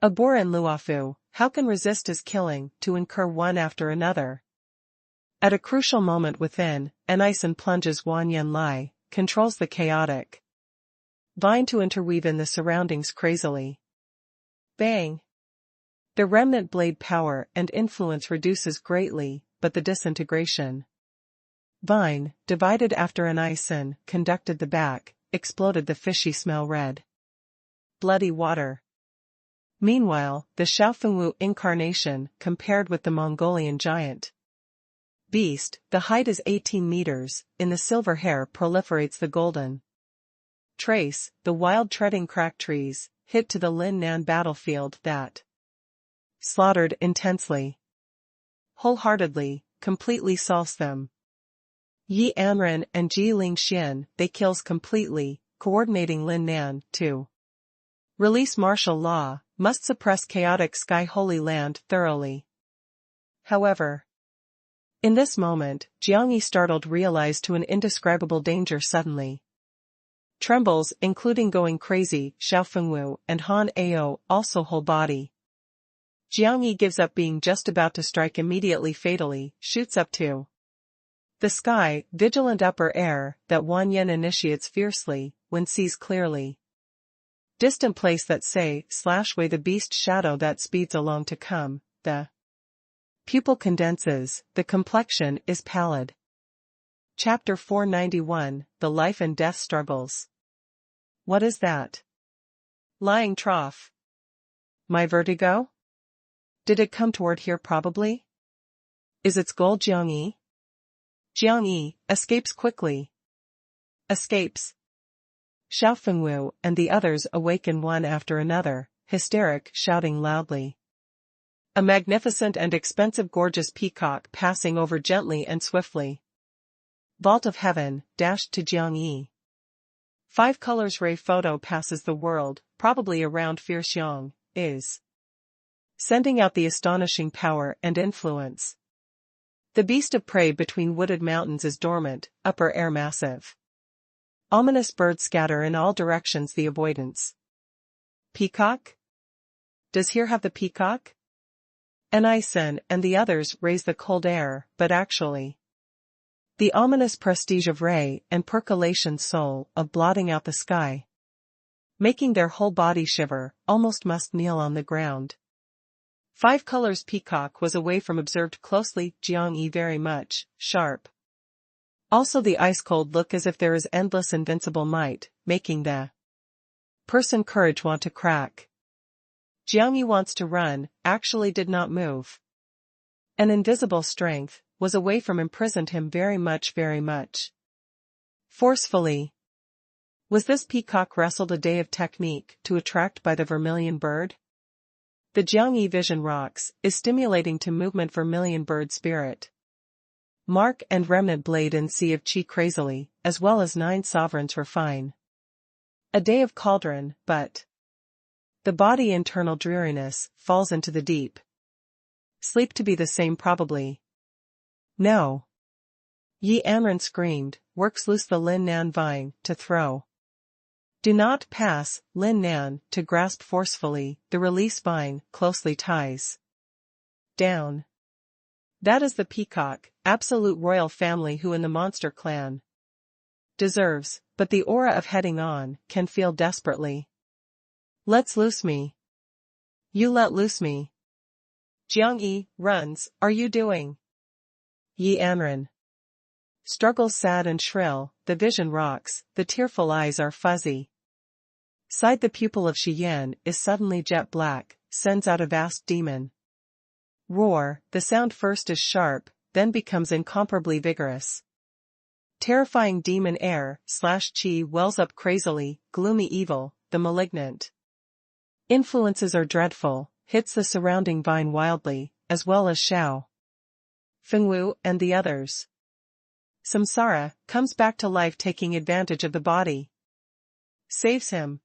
S1: Abor and Luofu, how can resist his killing, to incur one after another? At a crucial moment within, Anison plunges Wanyan Lai, controls the chaotic vine to interweave in the surroundings crazily. Bang! The remnant blade power and influence reduces greatly, but the disintegration vine, divided after Anison conducted the back, exploded the fishy smell red. Bloody water. Meanwhile, the Xiaofengwu incarnation compared with the Mongolian giant beast, the height is 18 meters, in the silver hair proliferates the golden trace, the wild treading crack trees, hit to the Lin Nan battlefield that slaughtered intensely. Wholeheartedly, completely solves them. Yi Anren and Ji Lingxian, they kills completely, coordinating Lin Nan, to release martial law, must suppress chaotic sky holy land thoroughly. However, in this moment, Jiang Yi startled realized to an indescribable danger suddenly. Trembles, including going crazy, Xiaofengwu and Han Ao, also whole body. Jiang Yi gives up being just about to strike immediately fatally, shoots up to the sky, vigilant upper air, that Wanyan initiates fiercely, when sees clearly. Distant place that say/way the beast shadow that speeds along to come, the pupil condenses, the complexion is pallid. Chapter 491, The Life and Death Struggles. What is that? Lying trough. My vertigo? Did it come toward here probably? Is its goal Jiang Yi? Jiang Yi escapes quickly. Escapes. Xiaofengwu and the others awaken one after another, hysteric, shouting loudly. A magnificent and expensive gorgeous peacock passing over gently and swiftly. Vault of heaven, dashed to Jiang Yi. 5 colors ray photo passes the world, probably around fierce yang, is sending out the astonishing power and influence. The beast of prey between wooded mountains is dormant, upper air massive. Ominous birds scatter in all directions the avoidance. Peacock? Does here have the peacock? Anison and the others raise the cold air, but actually the ominous prestige of ray and percolation soul of blotting out the sky. making their whole body shiver, almost must kneel on the ground. 5 Colors Peacock was away from observed closely, Jiang-yi very much, sharp. Also the ice-cold look as if there is endless invincible might, making the person courage want to crack. Jiang-yi wants to run, actually did not move. An invisible strength was away from imprisoned him very much. Forcefully. Was this peacock wrestled a day of technique to attract by the vermilion bird? The Jiang-yi vision rocks, is stimulating to movement vermilion bird spirit. Mark and remnant blade and sea of chi crazily, as well as 9 sovereigns refine. A day of cauldron, but the body internal dreariness, falls into the deep. Sleep to be the same probably. No. Yi Anren screamed, works loose the Lin Nan vine, to throw. Do not pass, Lin Nan, to grasp forcefully, the release vine, closely ties. Down. That is the peacock, absolute royal family who in the monster clan deserves, but the aura of heading on, can feel desperately. Let's loose me. You let loose me. Jiang-yi, runs, are you doing? Yi Anren struggles sad and shrill, the vision rocks, the tearful eyes are fuzzy. Side the pupil of Shi Yan is suddenly jet black, sends out a vast demon roar, the sound first is sharp, then becomes incomparably vigorous. Terrifying demon air, chi wells up crazily, gloomy evil, the malignant influences are dreadful, hits the surrounding vine wildly, as well as Xiao Fengwu and the others. Samsara comes back to life taking advantage of the body. Saves him.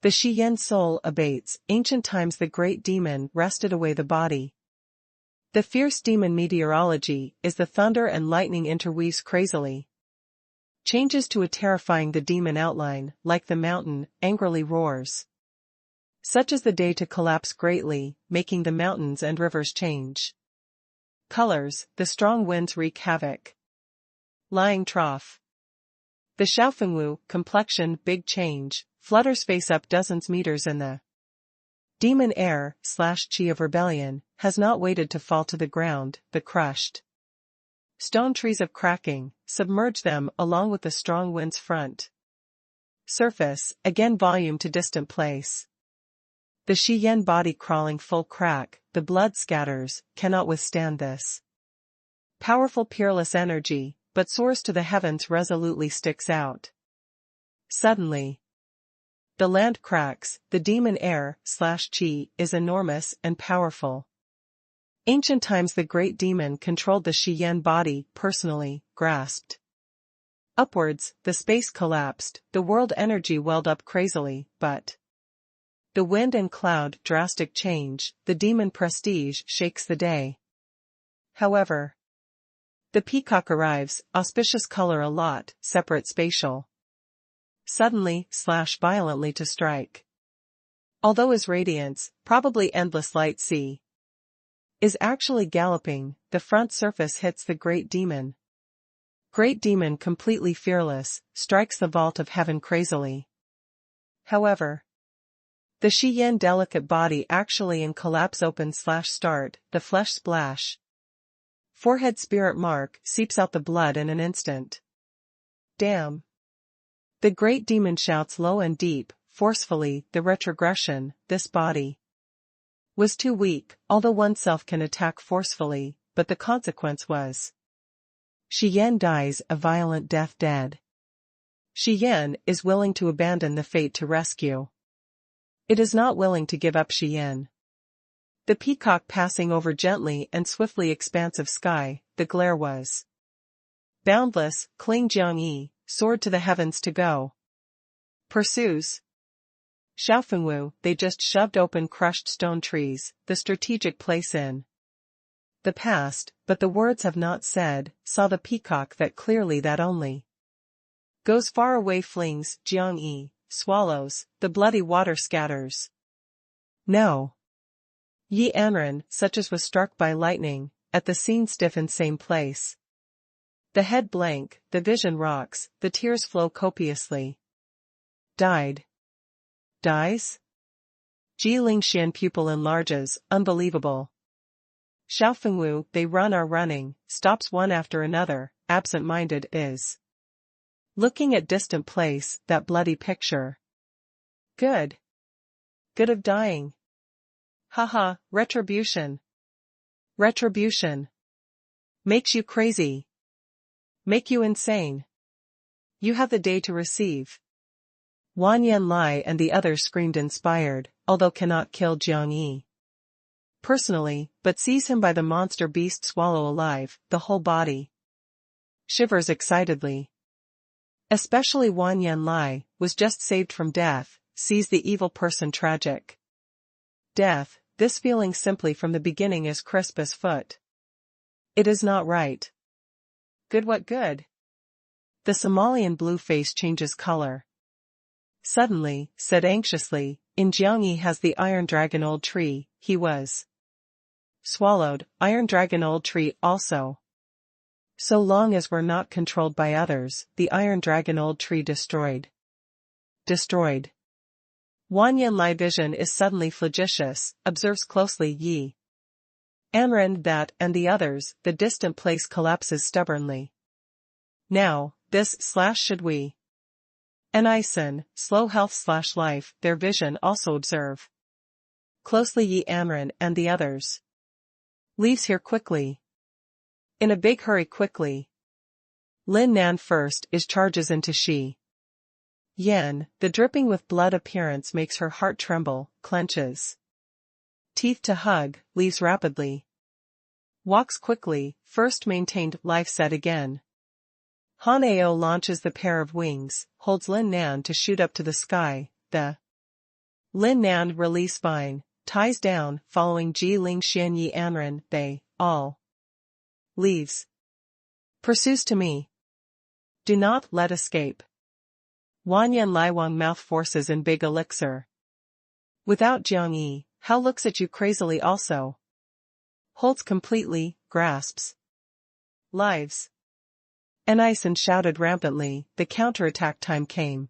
S1: The Shi Yan soul abates, ancient times the great demon wrested away the body. The fierce demon meteorology is the thunder and lightning interweaves crazily. Changes to a terrifying the demon outline, like the mountain, angrily roars. Such is the day to collapse greatly, making the mountains and rivers change. Colors, the strong winds wreak havoc. Lying trough. The Xiaofengwu, complexion, big change, flutters face up dozens meters in the demon air, chi of rebellion, has not waited to fall to the ground, the crushed stone trees of cracking, submerge them along with the strong wind's front surface, again volume to distant place. The Shi Yan body crawling full crack, the blood scatters, cannot withstand this powerful peerless energy, but soars to the heavens resolutely sticks out. Suddenly, the land cracks, the demon air, chi, is enormous and powerful. Ancient times the great demon controlled the Shi Yan body, personally, grasped. Upwards, the space collapsed, the world energy welled up crazily, but the wind and cloud drastic change, the demon prestige shakes the day. However, the peacock arrives, auspicious color a lot, separate spatial. Suddenly, violently to strike. Although his radiance, probably endless light is actually galloping, the front surface hits the great demon. Great demon completely fearless, strikes the vault of heaven crazily. However, the Shi Yan delicate body actually in collapse open start, the flesh splash. Forehead spirit mark, seeps out the blood in an instant. Damn. The great demon shouts low and deep, forcefully, the retrogression, this body was too weak, although oneself can attack forcefully, but the consequence was Shi Yan dies a violent death dead. Shi Yan is willing to abandon the fate to rescue. It is not willing to give up Shi Yan. The peacock passing over gently and swiftly expansive sky, the glare was boundless, cling Jiang-yi, soared to the heavens to go. Pursues. Xiaofengwu, they just shoved open crushed stone trees, the strategic place in the past, but the words have not said, saw the peacock that clearly that only goes far away flings, Jiang-yi, swallows, the bloody water scatters. No. Yi Anren, such as was struck by lightning, at the scene stiff in same place. The head blank, the vision rocks, the tears flow copiously. Died. Dies? Ji Lingxian pupil enlarges, unbelievable. Xiaofengwu, they run are running, stops one after another, absent-minded is. Looking at distant place, that bloody picture. Good. Good of dying. Haha, retribution. Retribution. Makes you crazy. Make you insane. You have the day to receive. Wan Yanlai and the others screamed inspired, although cannot kill Jiang Yi personally, but seize him by the monster beast swallow alive, the whole body. Shivers excitedly. Especially Wan Yanlai, was just saved from death, sees the evil person tragic. Death, this feeling simply from the beginning is crisp as foot. It is not right. Good what good? The Somalian blue face changes color. Suddenly, said anxiously, in Jiangyi has the Iron Dragon old tree, he was swallowed, Iron Dragon old tree also. So long as we're not controlled by others, the Iron Dragon old tree destroyed. Destroyed. Wan Yanlai vision is suddenly flagitious, observes closely Yi Amren that and the others, the distant place collapses stubbornly. Now, this/should we? Anison, slow health/life, their vision also observe. Closely Yi Amren and the others. Leaves here quickly. In a big hurry quickly. Lin Nan first is charges into Shi Yan, the dripping with blood appearance makes her heart tremble, clenches. Teeth to hug, leaves rapidly. Walks quickly, first maintained life set again. Han Ao launches the pair of wings, holds Lin Nan to shoot up to the sky, the Lin Nan release vine, ties down, following Ji Lingxian Yi Anren, they, all. Leaves. Pursues to me. Do not let escape. Wan Yan Laiwang mouth forces in big elixir. Without Jiang Yi, how looks at you crazily also. Holds completely, grasps. Lives. Anison shouted rampantly, the counterattack time came.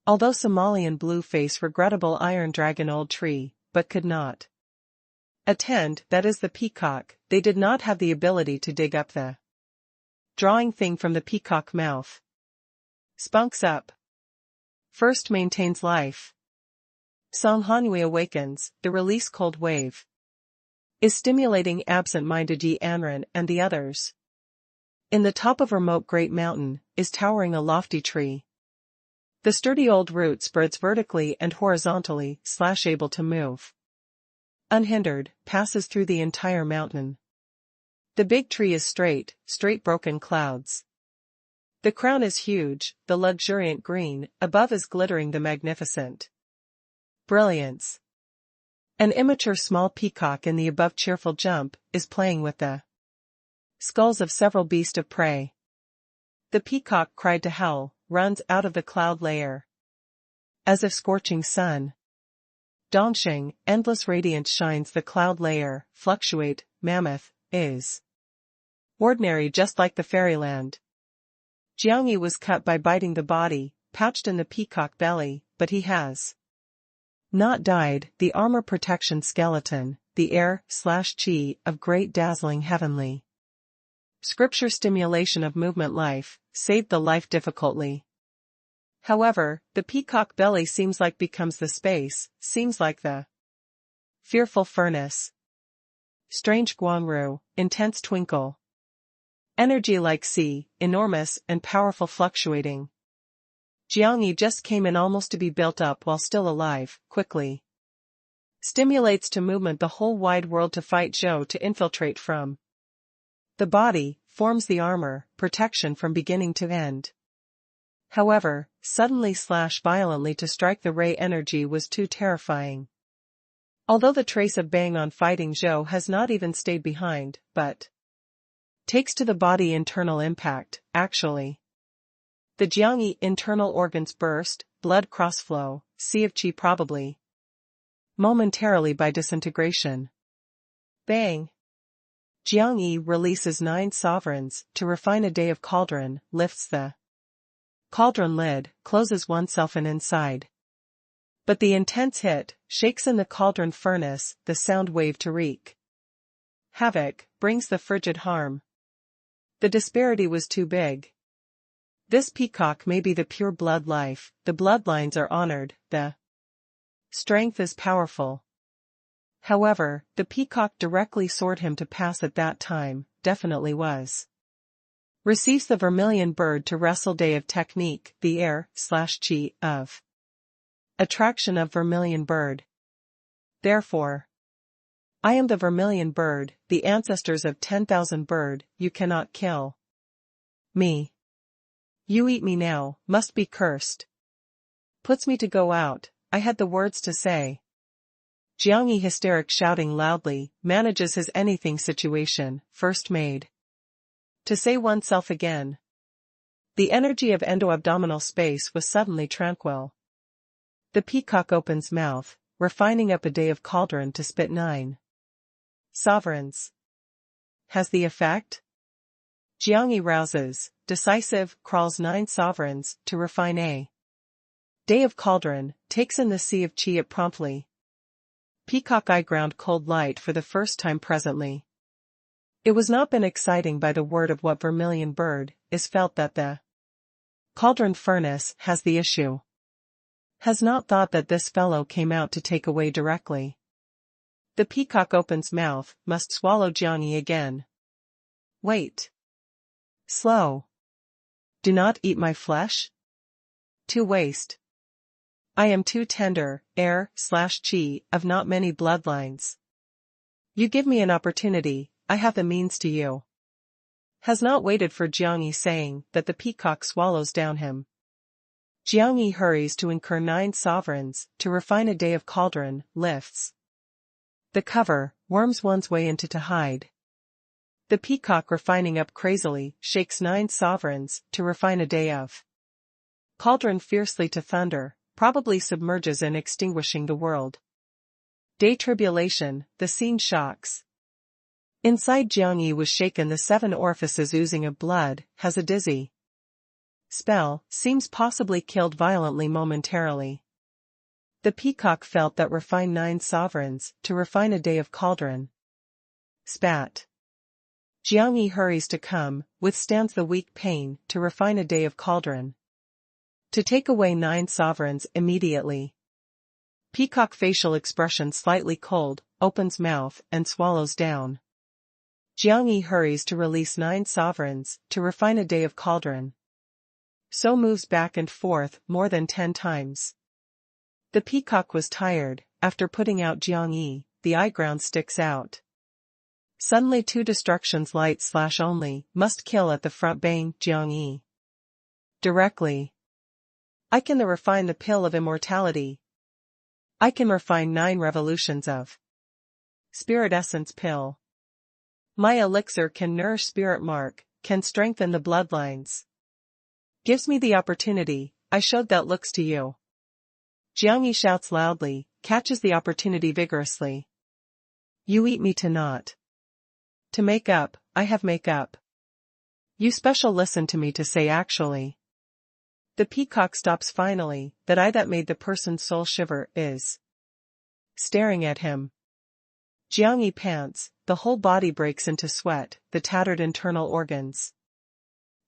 S1: Although Somalian blue face regrettable Iron Dragon old tree, but could not attend, that is the peacock, they did not have the ability to dig up the drawing thing from the peacock mouth. Spunks up. First maintains life. Song Hanhui awakens, the release cold wave. Is stimulating absent-minded Yi Anren and the others. In the top of remote great mountain, is towering a lofty tree. The sturdy old root spreads vertically and horizontally, able to move. Unhindered, passes through the entire mountain. The big tree is straight broken clouds. The crown is huge, the luxuriant green, above is glittering the magnificent brilliance. An immature small peacock in the above cheerful jump, is playing with the skulls of several beasts of prey. The peacock cried to hell, runs out of the cloud layer. As if scorching sun. Dongsheng, endless radiance shines the cloud layer, fluctuate, mammoth, is ordinary just like the fairyland. Jiangyi was cut by biting the body, pouched in the peacock belly, but he has not died, the armor protection skeleton, the air/chi of great dazzling heavenly. Scripture stimulation of movement life, saved the life difficultly. However, the peacock belly seems like becomes the space, seems like the fearful furnace. Strange Guangru, intense twinkle. Energy like sea, enormous and powerful fluctuating. Jiangyi just came in almost to be built up while still alive, quickly. Stimulates to movement the whole wide world to fight Zhou to infiltrate from. The body, forms the armor, protection from beginning to end. However, suddenly/violently to strike the ray energy was too terrifying. Although the trace of bang on fighting Zhou has not even stayed behind, but takes to the body internal impact, actually. The Jiangyi internal organs burst, blood cross-flow, sea of qi probably. Momentarily by disintegration. Bang! Jiangyi releases 9 sovereigns, to refine a day of cauldron, lifts the cauldron lid, closes oneself in inside. But the intense hit shakes in the cauldron furnace the sound wave to wreak havoc, brings the frigid harm. The disparity was too big. This peacock may be the pure blood life, the bloodlines are honored, the strength is powerful. However, the peacock directly soared him to pass at that time, definitely was. Receives the vermilion bird to wrestle day of technique, the air/chi of attraction of vermilion bird. Therefore, I am the vermilion bird, the ancestors of 10,000 bird, you cannot kill me. You eat me now, must be cursed. Puts me to go out, I had the words to say. Jiangyi hysteric shouting loudly, manages his anything situation, first made. To say oneself again. The energy of endo-abdominal space was suddenly tranquil. The peacock opens mouth, refining up a day of cauldron to spit 9 sovereigns. Has the effect? Jiangyi rouses, decisive, crawls 9 sovereigns, to refine a day of cauldron, takes in the sea of chi it promptly. Peacock eye ground cold light for the first time presently. It was not been exciting by the word of what vermilion bird, is felt that the cauldron furnace has the issue. Has not thought that this fellow came out to take away directly. The peacock opens mouth, must swallow Jiangyi again. Wait. Slow. Do not eat my flesh? Too waste. I am too tender, air/chi, of not many bloodlines. You give me an opportunity, I have the means to you. Has not waited for Jiangyi saying that the peacock swallows down him. Jiangyi hurries to incur 9 sovereigns, to refine a day of cauldron, lifts the cover, worms one's way into to hide. The peacock refining up crazily, shakes 9 sovereigns, to refine a day of cauldron fiercely to thunder, probably submerges in extinguishing the world. Day tribulation, the scene shocks. Inside Jiangyi was shaken, the 7 orifices oozing of blood, has a dizzy spell, seems possibly killed violently momentarily. The peacock felt that refine 9 sovereigns, to refine a day of cauldron. Spat. Jiangyi hurries to come, withstands the weak pain, to refine a day of cauldron. To take away 9 sovereigns immediately. Peacock facial expression slightly cold, opens mouth and swallows down. Jiangyi hurries to release 9 sovereigns, to refine a day of cauldron. So moves back and forth more than 10 times. The peacock was tired, after putting out Jiangyi, the eye ground sticks out. Suddenly 2 destructions light/only, must kill at the front bang, Jiangyi. Directly. I can refine the pill of immortality. I can refine 9 revolutions of spirit essence pill. My elixir can nourish spirit mark, can strengthen the bloodlines. Gives me the opportunity, I showed that looks to you. Jiangyi shouts loudly, catches the opportunity vigorously. You eat me to not. To make up, I have make up. You special listen to me to say actually. The peacock stops finally, that eye that made the person's soul shiver, is staring at him. Jiangyi pants, the whole body breaks into sweat, the tattered internal organs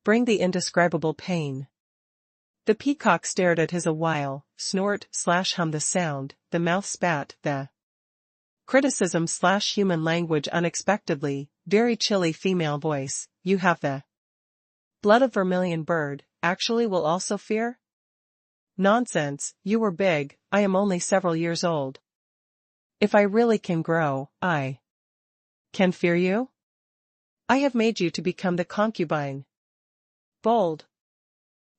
S1: bring the indescribable pain. The peacock stared at his a while, snort/hum the sound, the mouth spat, the criticism/human language unexpectedly, very chilly female voice, you have the blood of vermilion bird, actually will also fear? Nonsense, you were big, I am only several years old. If I really can grow, I can fear you? I have made you to become the concubine. Bold.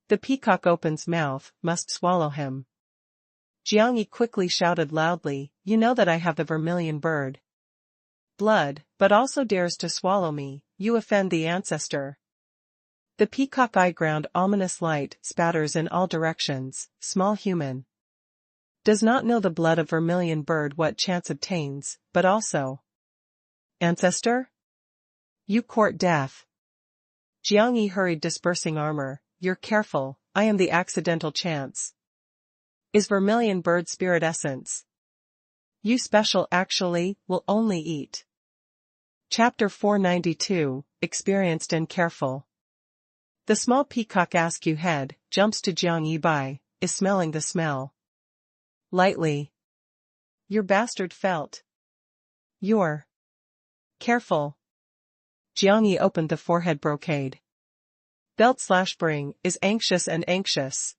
S1: The peacock opens mouth, must swallow him. Jiangyi quickly shouted loudly, you know that I have the vermilion bird blood, but also dares to swallow me, you offend the ancestor. The peacock eye ground ominous light, spatters in all directions, small human. Does not know the blood of vermilion bird what chance obtains, but also ancestor? You court death. Jiangyi hurried dispersing armor, you're careful, I am the accidental chance. Is vermilion bird spirit essence. You special actually, will only eat. Chapter 492, Experienced and Careful. The small peacock askew head, jumps to Jiang Yi Bai, is smelling the smell. Lightly. Your bastard felt. You're careful. Jiang Yi opened the forehead brocade. Belt/bring, is anxious and anxious.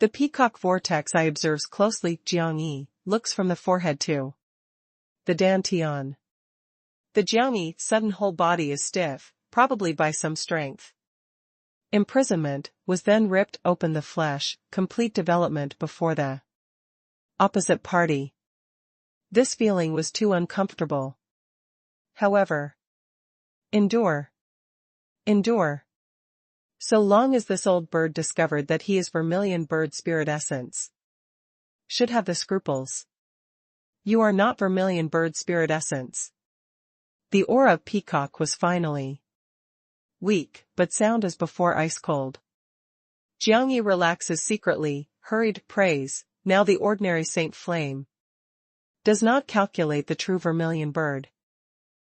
S1: The peacock vortex I observes closely. Jiang Yi looks from the forehead to the dantian. The Jiang Yi sudden whole body is stiff, probably by some strength. Imprisonment was then ripped open the flesh, complete development before the opposite party. This feeling was too uncomfortable. However, endure. Endure. So long as this old bird discovered that he is vermilion bird spirit essence. Should have the scruples. You are not vermilion bird spirit essence. The aura of peacock was finally weak, but sound as before ice cold. Jiang Yi relaxes secretly, hurried praise, now the ordinary saint flame. Does not calculate the true vermilion bird.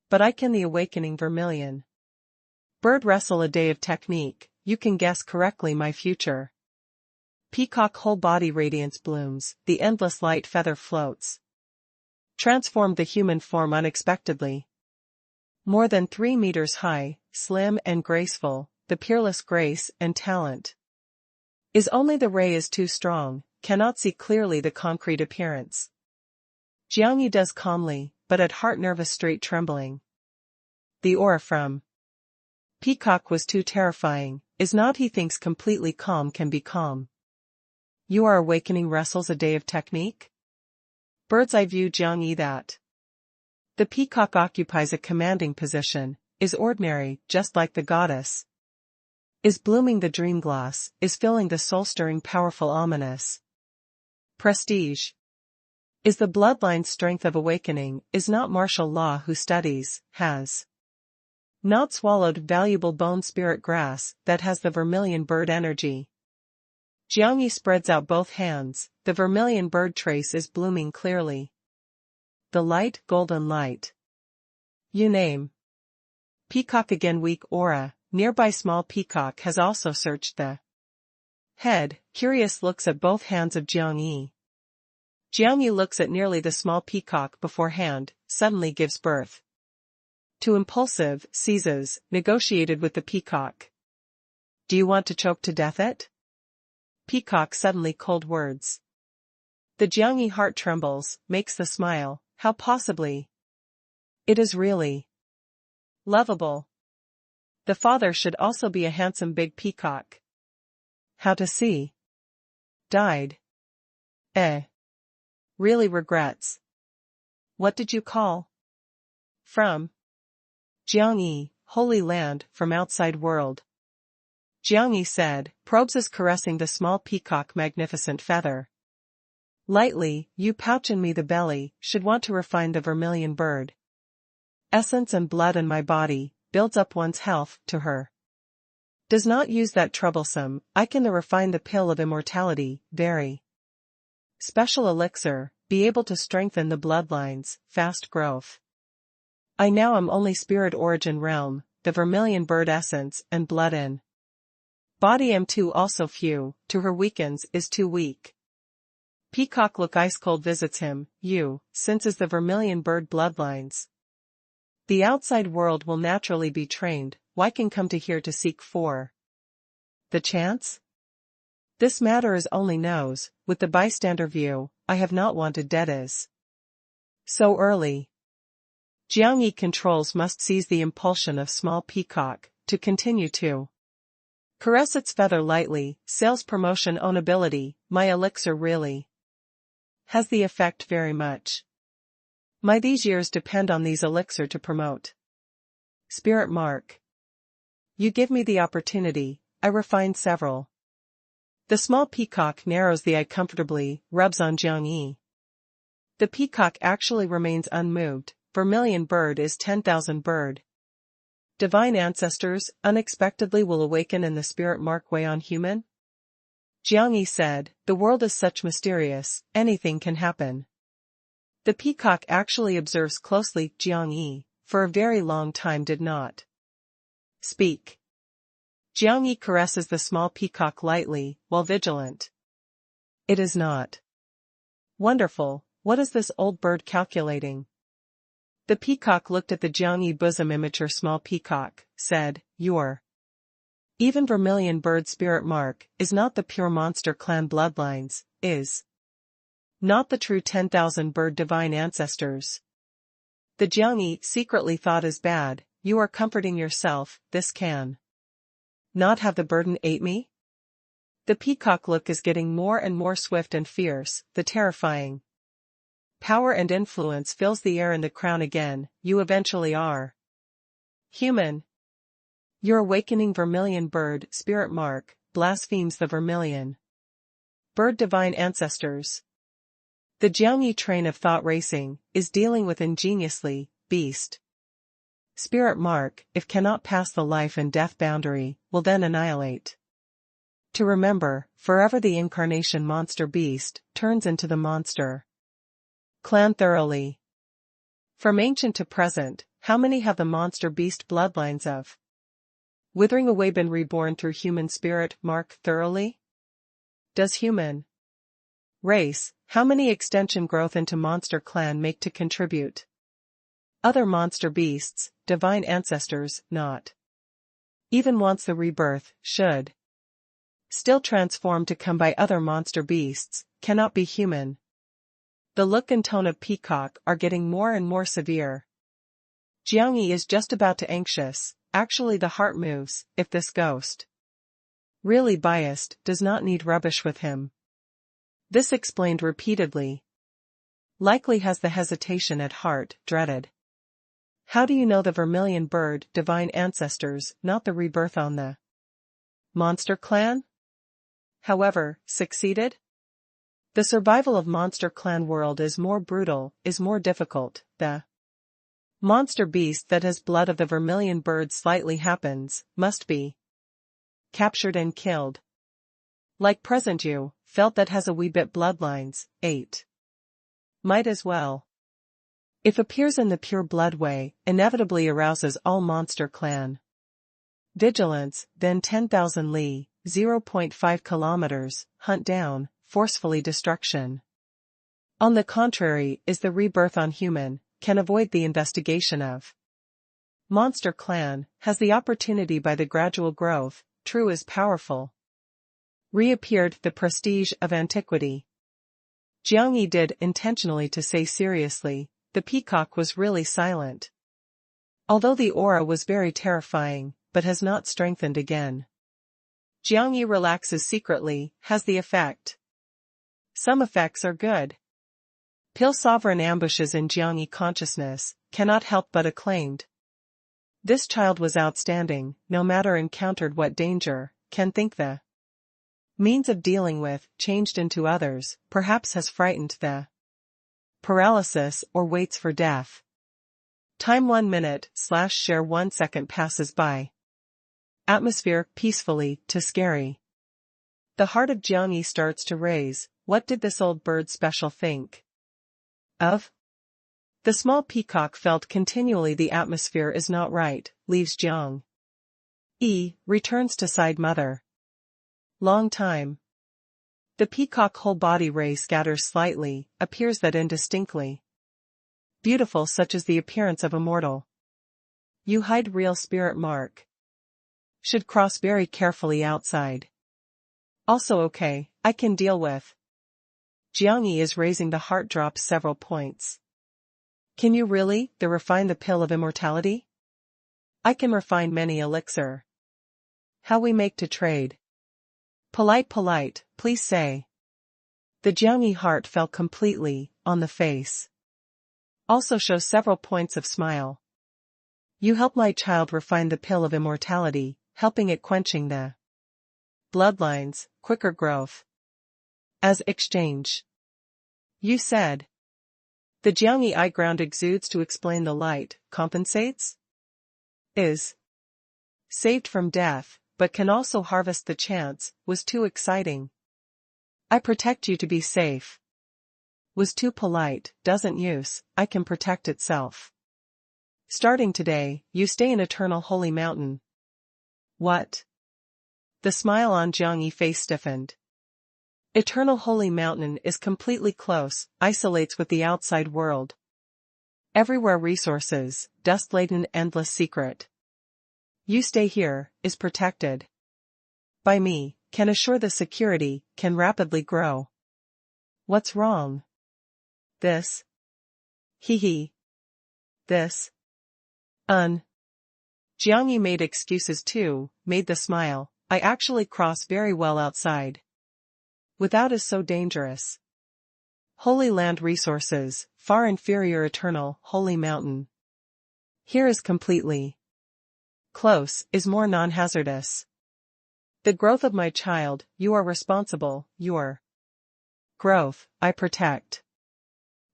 S1: But I can the awakening vermilion bird wrestle a day of technique, you can guess correctly my future. Peacock whole body radiance blooms, the endless light feather floats. Transformed the human form unexpectedly. More than 3 meters high, slim and graceful, the peerless grace and talent. Is only the ray is too strong, cannot see clearly the concrete appearance. Jiang Yi does calmly, but at heart nervous straight trembling. The aura from peacock was too terrifying, is not he thinks completely calm can be calm. You are awakening wrestles a day of technique? Bird's eye view Jiang Yi that. The peacock occupies a commanding position, is ordinary, just like the goddess. Is blooming the dream glass, is filling the soul-stirring powerful ominous. Prestige. Is the bloodline strength of awakening, is not martial law who studies, has not swallowed valuable bone spirit grass, that has the vermilion bird energy. Jiang Yi spreads out both hands, the vermilion bird trace is blooming clearly. The light, golden light. You name. Peacock again weak aura, nearby small peacock has also searched the head, curious looks at both hands of Jiang Yi. Jiang Yi looks at nearly the small peacock beforehand, suddenly gives birth to impulsive, seizes, negotiated with the peacock. Do you want to choke to death it? Peacock suddenly cold words. The Jiang Yi heart trembles, makes the smile, how possibly? It is really lovable. The father should also be a handsome big peacock. How to see? Died. Really regrets. What did you call? From Jiang Yi, Holy Land, from outside world. Jiang Yi said, probes is caressing the small peacock magnificent feather. Lightly, you pouch in me the belly, should want to refine the vermilion bird. Essence and blood in my body, builds up one's health, to her. Does not use that troublesome, I can the refine the pill of immortality, very special elixir, be able to strengthen the bloodlines, fast growth. I now am only spirit origin realm, the vermilion bird essence and blood in body am too also few, to her weakens is too weak. Peacock look ice cold visits him, you, since is the vermilion bird bloodlines. The outside world will naturally be trained, why can come to here to seek for the chance? This matter is only knows, with the bystander view, I have not wanted dead is. So early. Jiang Yi controls must seize the impulsion of small peacock, to continue to caress its feather lightly, sales promotion ownability, my elixir really has the effect very much. My these years depend on these elixir to promote. Spirit mark. You give me the opportunity, I refine several. The small peacock narrows the eye comfortably, rubs on Jiang Yi. The peacock actually remains unmoved, vermilion bird is 10,000 bird. Divine ancestors unexpectedly will awaken in the spirit mark way on human? Jiang Yi said, the world is such mysterious, anything can happen. The peacock actually observes closely. Jiang Yi, for a very long time, did not speak. Jiang Yi caresses the small peacock lightly, while vigilant. It is not wonderful. What is this old bird calculating? The peacock looked at the Jiang Yi bosom. Immature small peacock, said, your even vermilion bird spirit mark is not the pure monster clan bloodlines, is not the true 10,000 bird divine ancestors. The Jiang Yi secretly thought is bad. You are comforting yourself, this can not have the burden ate me? The peacock look is getting more and more swift and fierce, the terrifying power and influence fills the air in the crown again. You eventually are human. Your awakening vermilion bird spirit mark blasphemes the vermilion bird divine ancestors. The Jiang Yi train of thought racing is dealing with ingeniously, beast spirit mark, if cannot pass the life and death boundary, will then annihilate. To remember, forever the incarnation monster beast turns into the monster clan thoroughly. From ancient to present, how many have the monster beast bloodlines of withering away been reborn through human spirit mark thoroughly? Does human race, how many extension growth into monster clan make to contribute? Other monster beasts, divine ancestors, not even once the rebirth, should still transform to come by other monster beasts, cannot be human. The look and tone of peacock are getting more and more severe. Jiang Yi is just about to anxious, actually the heart moves, if this ghost really biased, does not need rubbish with him. This explained repeatedly. Likely has the hesitation at heart, dreaded. How do you know the vermilion bird, divine ancestors, not the rebirth on the monster clan? However, succeeded? The survival of monster clan world is more brutal, is more difficult. The monster beast that has blood of the vermilion bird slightly happens, must be captured and killed. Like present you, felt that has a wee bit bloodlines, 8. Might as well. If appears in the pure blood way, inevitably arouses all monster clan vigilance, then 10,000 li, 0.5 kilometers, hunt down, forcefully destruction. On the contrary, is the rebirth on human, can avoid the investigation of monster clan, has the opportunity by the gradual growth, true is powerful. Reappeared the prestige of antiquity. Jiang Yi did intentionally to say seriously, the peacock was really silent. Although the aura was very terrifying, but has not strengthened again. Jiang Yi relaxes secretly, has the effect. Some effects are good. Pil sovereign ambushes in Jiang Yi consciousness, cannot help but acclaimed. This child was outstanding, no matter encountered what danger, can think the means of dealing with, changed into others, perhaps has frightened the paralysis or waits for death. Time 1 minute / share 1 second passes by. Atmosphere, peacefully, to scary. The heart of Jiang Yi starts to raise. What did this old bird special think of? The small peacock felt continually the atmosphere is not right, leaves Jiang Yi, returns to side mother. Long time. The peacock whole body ray scatters slightly, appears that indistinctly. Beautiful such as the appearance of a mortal. You hide real spirit mark. Should cross very carefully outside. Also okay, I can deal with. Jiang Yi is raising the heart drops several points. Can you really, refine the pill of immortality? I can refine many elixir. How we make to trade. Polite, please say. The Jiang Yi heart fell completely, on the face. Also show several points of smile. You help my child refine the pill of immortality, helping it quenching the bloodlines, quicker growth. As exchange. You said. The Jiang Yi eye ground exudes to explain the light, compensates? Is saved from death, but can also harvest the chance, was too exciting. I protect you to be safe. Was too polite, doesn't use, I can protect itself. Starting today, you stay in eternal holy mountain. What? The smile on Jiangyi's face stiffened. Eternal holy mountain is completely close, isolates with the outside world. Everywhere resources, dust-laden endless secret. You stay here, is protected. By me, can assure the security, can rapidly grow. What's wrong? This. Hee. This. Jiangyi made excuses too, made the smile, I actually cross very well outside. Without is so dangerous. Holy land resources, far inferior eternal, holy mountain. Here is completely close, is more non-hazardous. The growth of my child, you are responsible, your growth, I protect.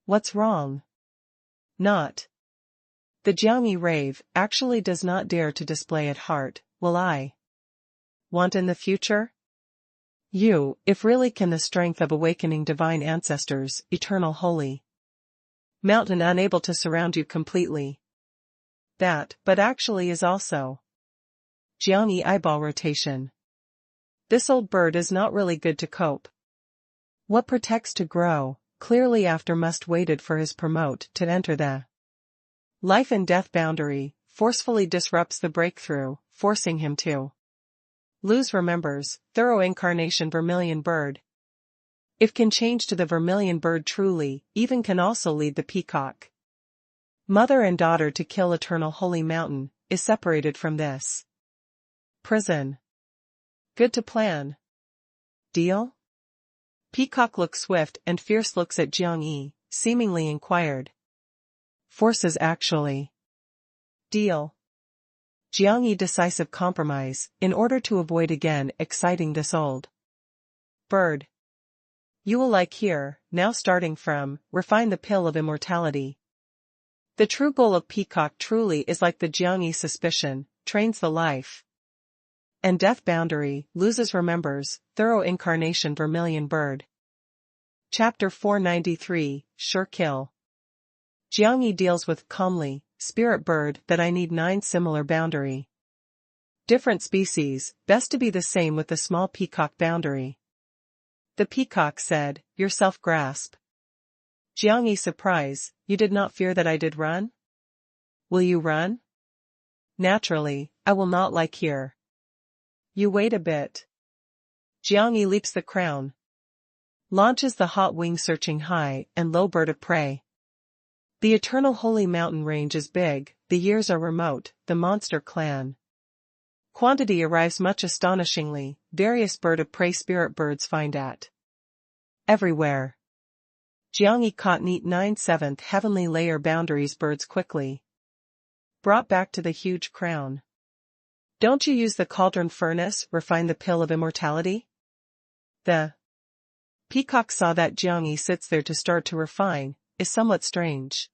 S1: What's wrong? Not. The Jiangyi rave actually does not dare to display at heart, will I want in the future? You, if really can the strength of awakening divine ancestors, eternal holy mountain unable to surround you completely. That, but actually is also. Jiangyi eyeball rotation. This old bird is not really good to cope. What protects to grow, clearly after must waited for his promote to enter the life and death boundary, forcefully disrupts the breakthrough, forcing him to lose remembers, thorough incarnation vermilion bird. If can change to the vermilion bird truly, even can also lead the peacock. Mother and daughter to kill eternal holy mountain, is separated from this prison. Good to plan. Deal? Peacock looks swift and fierce looks at Jiangyi, seemingly inquired. Forces actually. Deal. Jiangyi decisive compromise, in order to avoid again exciting this old bird. You will like here, now starting from, refine the pill of immortality. The true goal of peacock truly is like the Jiangyi suspicion, trains the life and death boundary, loses remembers, thorough incarnation vermilion bird. Chapter 493, Sure Kill. Jiangyi deals with calmly, spirit bird that I need 9 similar boundary. Different species, best to be the same with the small peacock boundary. The peacock said, yourself grasp. Jiangyi surprise, you did not fear that I did run? Will you run? Naturally, I will not like here. You wait a bit. Jiangyi leaps the crown. Launches the hot wing searching high and low bird of prey. The eternal holy mountain range is big, the years are remote, the monster clan. Quantity arrives much astonishingly, various bird of prey spirit birds find at everywhere. Jiangyi caught neat 9/7 heavenly layer boundaries birds quickly. Brought back to the huge crown. Don't you use the cauldron furnace, refine the pill of immortality? The peacock saw that Jiangyi sits there to start to refine, is somewhat strange.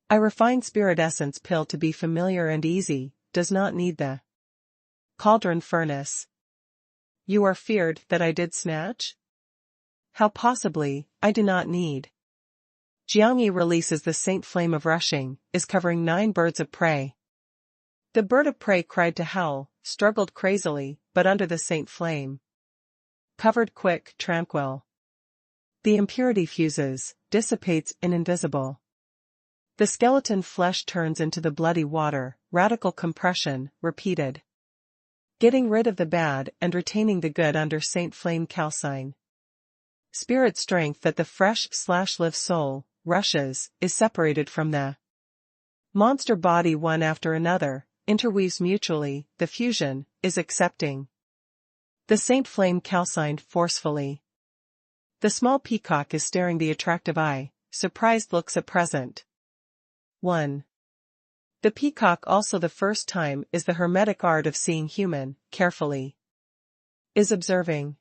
S1: I refine spirit essence pill to be familiar and easy, does not need the cauldron furnace. You are feared that I did snatch? How possibly, I do not need. Jiangyi releases the saint flame of rushing, is covering 9 birds of prey. The bird of prey cried to howl, struggled crazily, but under the saint flame. Covered quick, tranquil. The impurity fuses, dissipates in invisible. The skeleton flesh turns into the bloody water, radical compression, repeated. Getting rid of the bad and retaining the good under saint flame calcine. Spirit strength that the fresh/live soul, rushes, is separated from the monster body one after another, interweaves mutually, the fusion, is accepting. The saint flame calcined forcefully. The small peacock is staring the attractive eye, surprised looks at present. 1. The peacock also the first time is the hermetic art of seeing human, carefully. Is observing.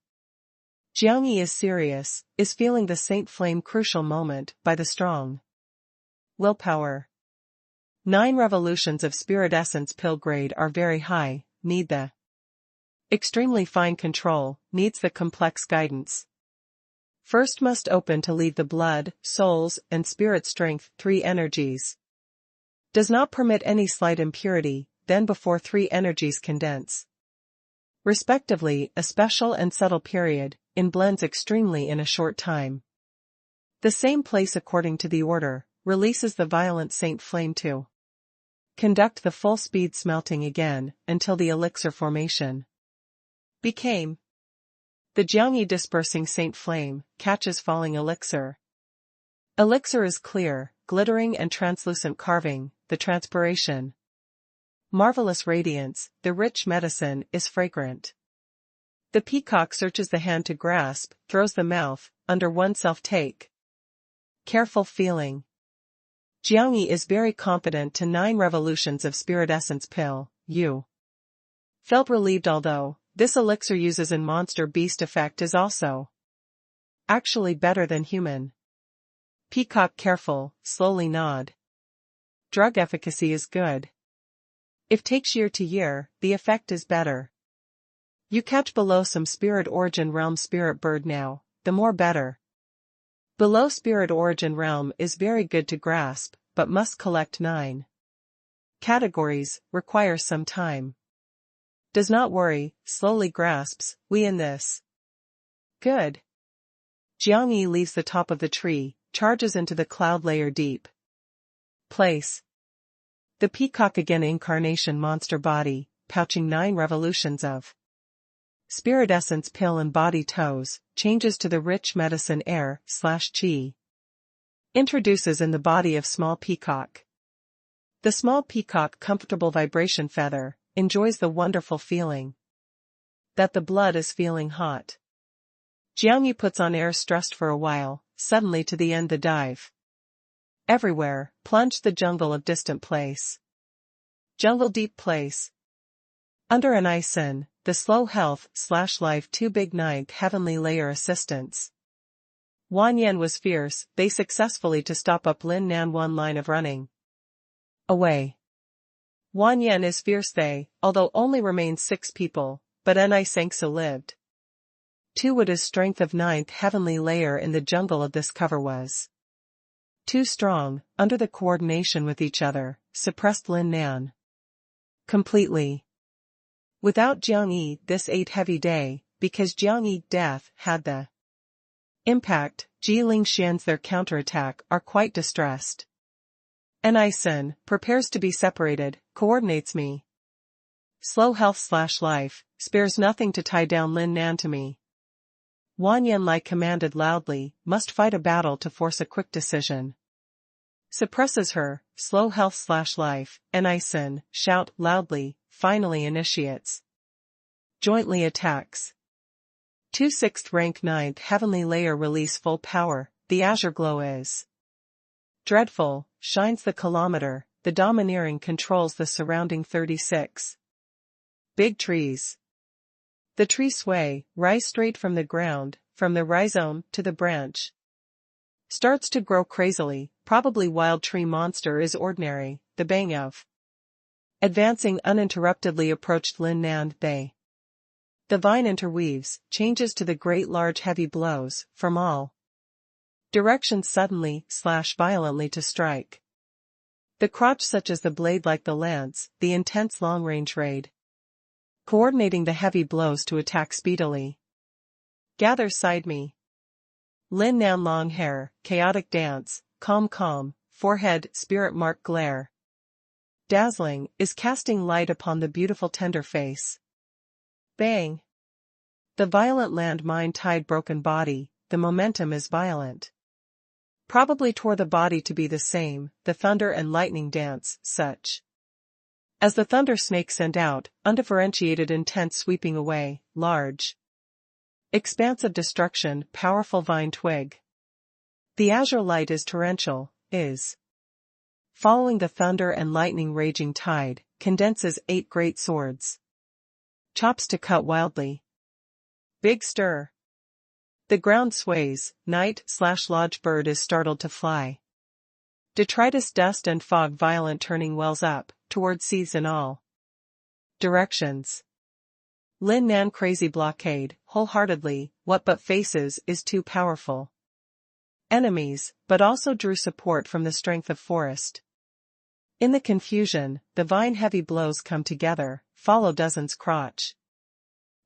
S1: Jiangyi is serious, is feeling the saint flame crucial moment by the strong willpower. 9 revolutions of spirit essence pill grade are very high, need the extremely fine control, needs the complex guidance. First must open to lead the blood, souls, and spirit strength, three energies. Does not permit any slight impurity, then before three energies condense. Respectively, a special and subtle period, in blends extremely in a short time. The same place according to the order, releases the violent saint flame to conduct the full speed smelting again, until the elixir formation became. The Jiangyi dispersing saint flame, catches falling elixir. Elixir is clear, glittering and translucent carving, the transpiration. Marvelous radiance, the rich medicine is fragrant. The peacock searches the hand to grasp, throws the mouth, under oneself take. Careful feeling. Jiangyi is very competent to 9 revolutions of spirit essence pill, you felt relieved although, this elixir uses in monster beast effect is also actually better than human. Peacock careful, slowly nod. Drug efficacy is good. If takes year to year, the effect is better. You catch below some spirit origin realm spirit bird now, the more better. Below spirit origin realm is very good to grasp, but must collect 9 categories, requires some time. Does not worry, slowly grasps, we in this. Good. Jiangyi leaves the top of the tree, charges into the cloud layer deep. Place. The peacock again incarnation monster body, pouching 9 revolutions of spirit essence pill and body toes, changes to the rich medicine air/chi. Introduces in the body of small peacock. The small peacock comfortable vibration feather, enjoys the wonderful feeling that the blood is feeling hot. Jiangyi puts on air stressed for a while, suddenly to the end the dive. Everywhere, plunge the jungle of distant place. Jungle deep place. Under an icon, the slow health/life too big ninth heavenly layer assistance. Wan Yan was fierce, they successfully to stop up Lin Nan one line of running away. Wan Yan is fierce they, although only remained 6 people, but Ni Sangsu lived. 2 would his strength of 9th heavenly layer in the jungle of this cover was too strong, under the coordination with each other, suppressed Lin Nan completely. Without Jiangyi this 8 heavy day, because Jiangyi death had the impact, Jiling Xian's their counterattack are quite distressed. Ni prepares to be separated, coordinates me. Slow health/life, spares nothing to tie down Lin Nan to me. Wan Yan Lai commanded loudly, must fight a battle to force a quick decision. Suppresses her, slow health/life, Ni shout loudly, finally initiates. Jointly attacks. 2 6th rank 9th heavenly layer release full power, the azure glow is dreadful, shines the kilometer, the domineering controls the surrounding 36 big trees. The tree sway, rise straight from the ground, from the rhizome to the branch. Starts to grow crazily, probably wild tree monster is ordinary, the bang of advancing uninterruptedly approached Lin Nan they. The vine interweaves, changes to the great large heavy blows, from all directions suddenly/violently to strike. The crotch such as the blade like the lance, the intense long-range raid. Coordinating the heavy blows to attack speedily. Gather side me. Lin Nan long hair, chaotic dance, calm, forehead, spirit mark glare. Dazzling, is casting light upon the beautiful tender face. Bang. The violent land mine tide broken body, the momentum is violent. Probably tore the body to be the same, the thunder and lightning dance, such as the thunder snake sent out, undifferentiated intent sweeping away, large expanse of destruction, powerful vine twig. The azure light is torrential, is following the thunder and lightning raging tide, condenses 8 great swords. Chops to cut wildly. Big stir. The ground sways, night/lodge bird is startled to fly. Detritus dust and fog violent turning wells up, toward seas in all directions. Lin Nan crazy blockade, wholeheartedly, what but faces is too powerful. Enemies, but also drew support from the strength of forest. In the confusion, the vine-heavy blows come together, follow dozens crotch.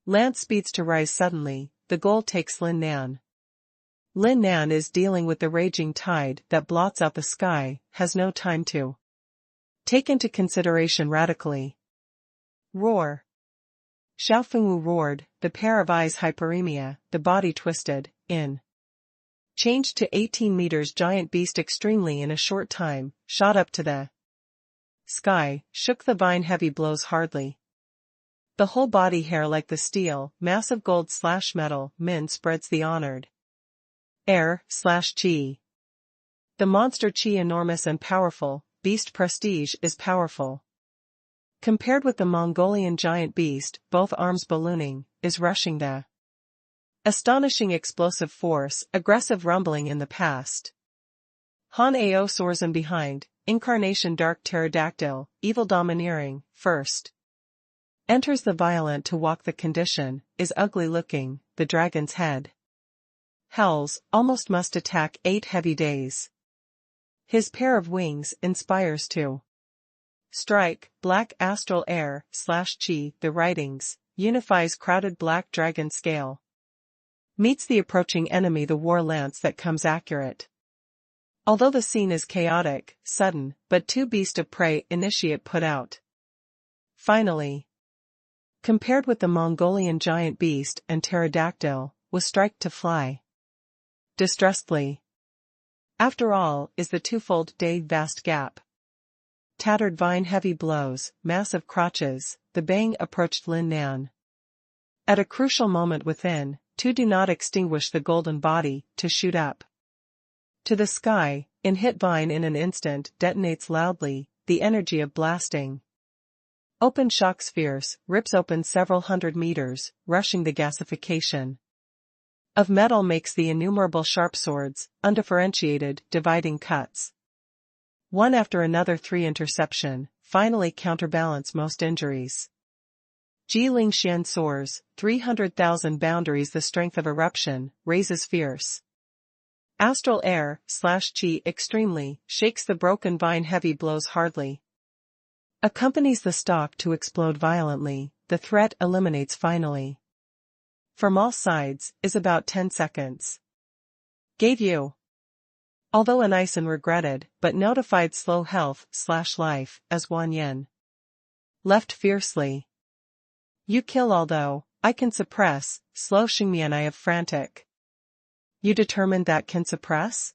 S1: Lance speeds to rise suddenly, the goal takes Lin Nan. Lin Nan is dealing with the raging tide that blots out the sky, has no time to take into consideration radically. Roar. Xiao Fengwu roared, the pair of eyes hyperemia, the body twisted, in. Changed to 18 meters giant beast extremely in a short time, shot up to the sky, shook the vine-heavy blows hardly. The whole body hair like the steel, massive gold/metal, min spreads the honored air/chi. The monster chi enormous and powerful, beast prestige is powerful. Compared with the Mongolian giant beast, both arms ballooning, is rushing the astonishing explosive force, aggressive rumbling in the past. Han Ao soars in behind, incarnation dark pterodactyl, evil domineering, first. Enters the violent to walk the condition, is ugly looking, the dragon's head. Howls, almost must attack 8 heavy days. His pair of wings inspires to strike, black astral air/chi, the writings, unifies crowded black dragon scale. Meets the approaching enemy the war lance that comes accurate. Although the scene is chaotic, sudden, but 2 beast of prey initiate put out. Finally, compared with the Mongolian giant beast and pterodactyl, was strike to fly. Distressedly. After all, is the twofold day vast gap. Tattered vine heavy blows, massive crotches, the bang approached Lin Nan. At a crucial moment within, 2 do not extinguish the golden body, to shoot up to the sky, in hit vine in an instant detonates loudly, the energy of blasting. Open shock spheres, rips open several hundred meters, rushing the gasification of metal makes the innumerable sharp swords, undifferentiated, dividing cuts. One after another 3 interception, finally counterbalance most injuries. Ji Lingxian soars, 300,000 boundaries the strength of eruption, raises fierce. Astral air/chi extremely, shakes the broken vine heavy blows hardly. Accompanies the stalk to explode violently, the threat eliminates finally. From all sides, is about 10 seconds. Gave you. Although Anison regretted, but notified slow health/life, as Wan Yen left fiercely. You kill although, I can suppress, slow Xingmian I have frantic. You determined that can suppress?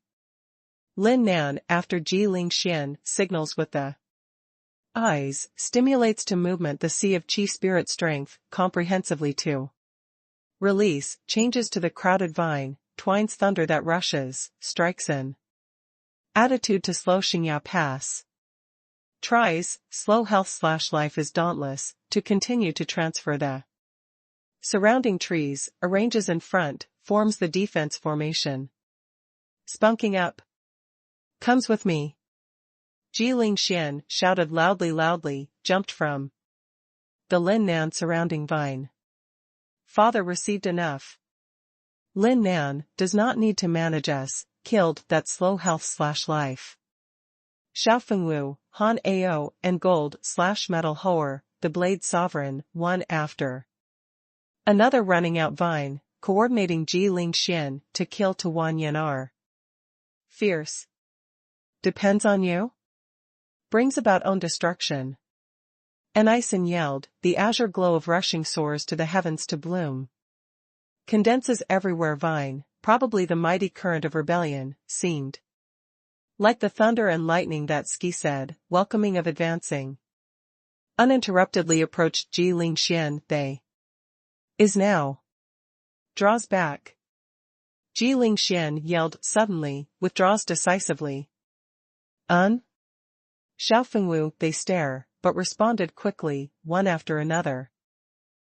S1: Lin Nan, after Ji Lingxian, signals with the eyes, stimulates to movement the sea of chi spirit strength, comprehensively to release, changes to the crowded vine, twines thunder that rushes, strikes in. Attitude to slow Xingya pass. Tries, slow health/life is dauntless, to continue to transfer the surrounding trees, arranges in front, forms the defense formation. Spunking up. Comes with me. Ji Lingxian shouted loudly, jumped from the Lin Nan surrounding vine. Father received enough. Lin Nan does not need to manage us, killed that slow health/life. Xiao Fengwu, Han Ao, and gold/metal Hoer, the blade sovereign, one after another running out vine, coordinating Ji Lingxian to kill to Wan Yen are fierce. Depends on you? Brings about own destruction. Anison yelled, the azure glow of rushing soars to the heavens to bloom. Condenses everywhere vine, probably the mighty current of rebellion, seemed like the thunder and lightning that Ski said, welcoming of advancing. Uninterruptedly approached Ji Lingxian, they is now. Draws back. Ji Lingxian yelled suddenly, withdraws decisively. Xiao Fengwu, they stare, but responded quickly, one after another.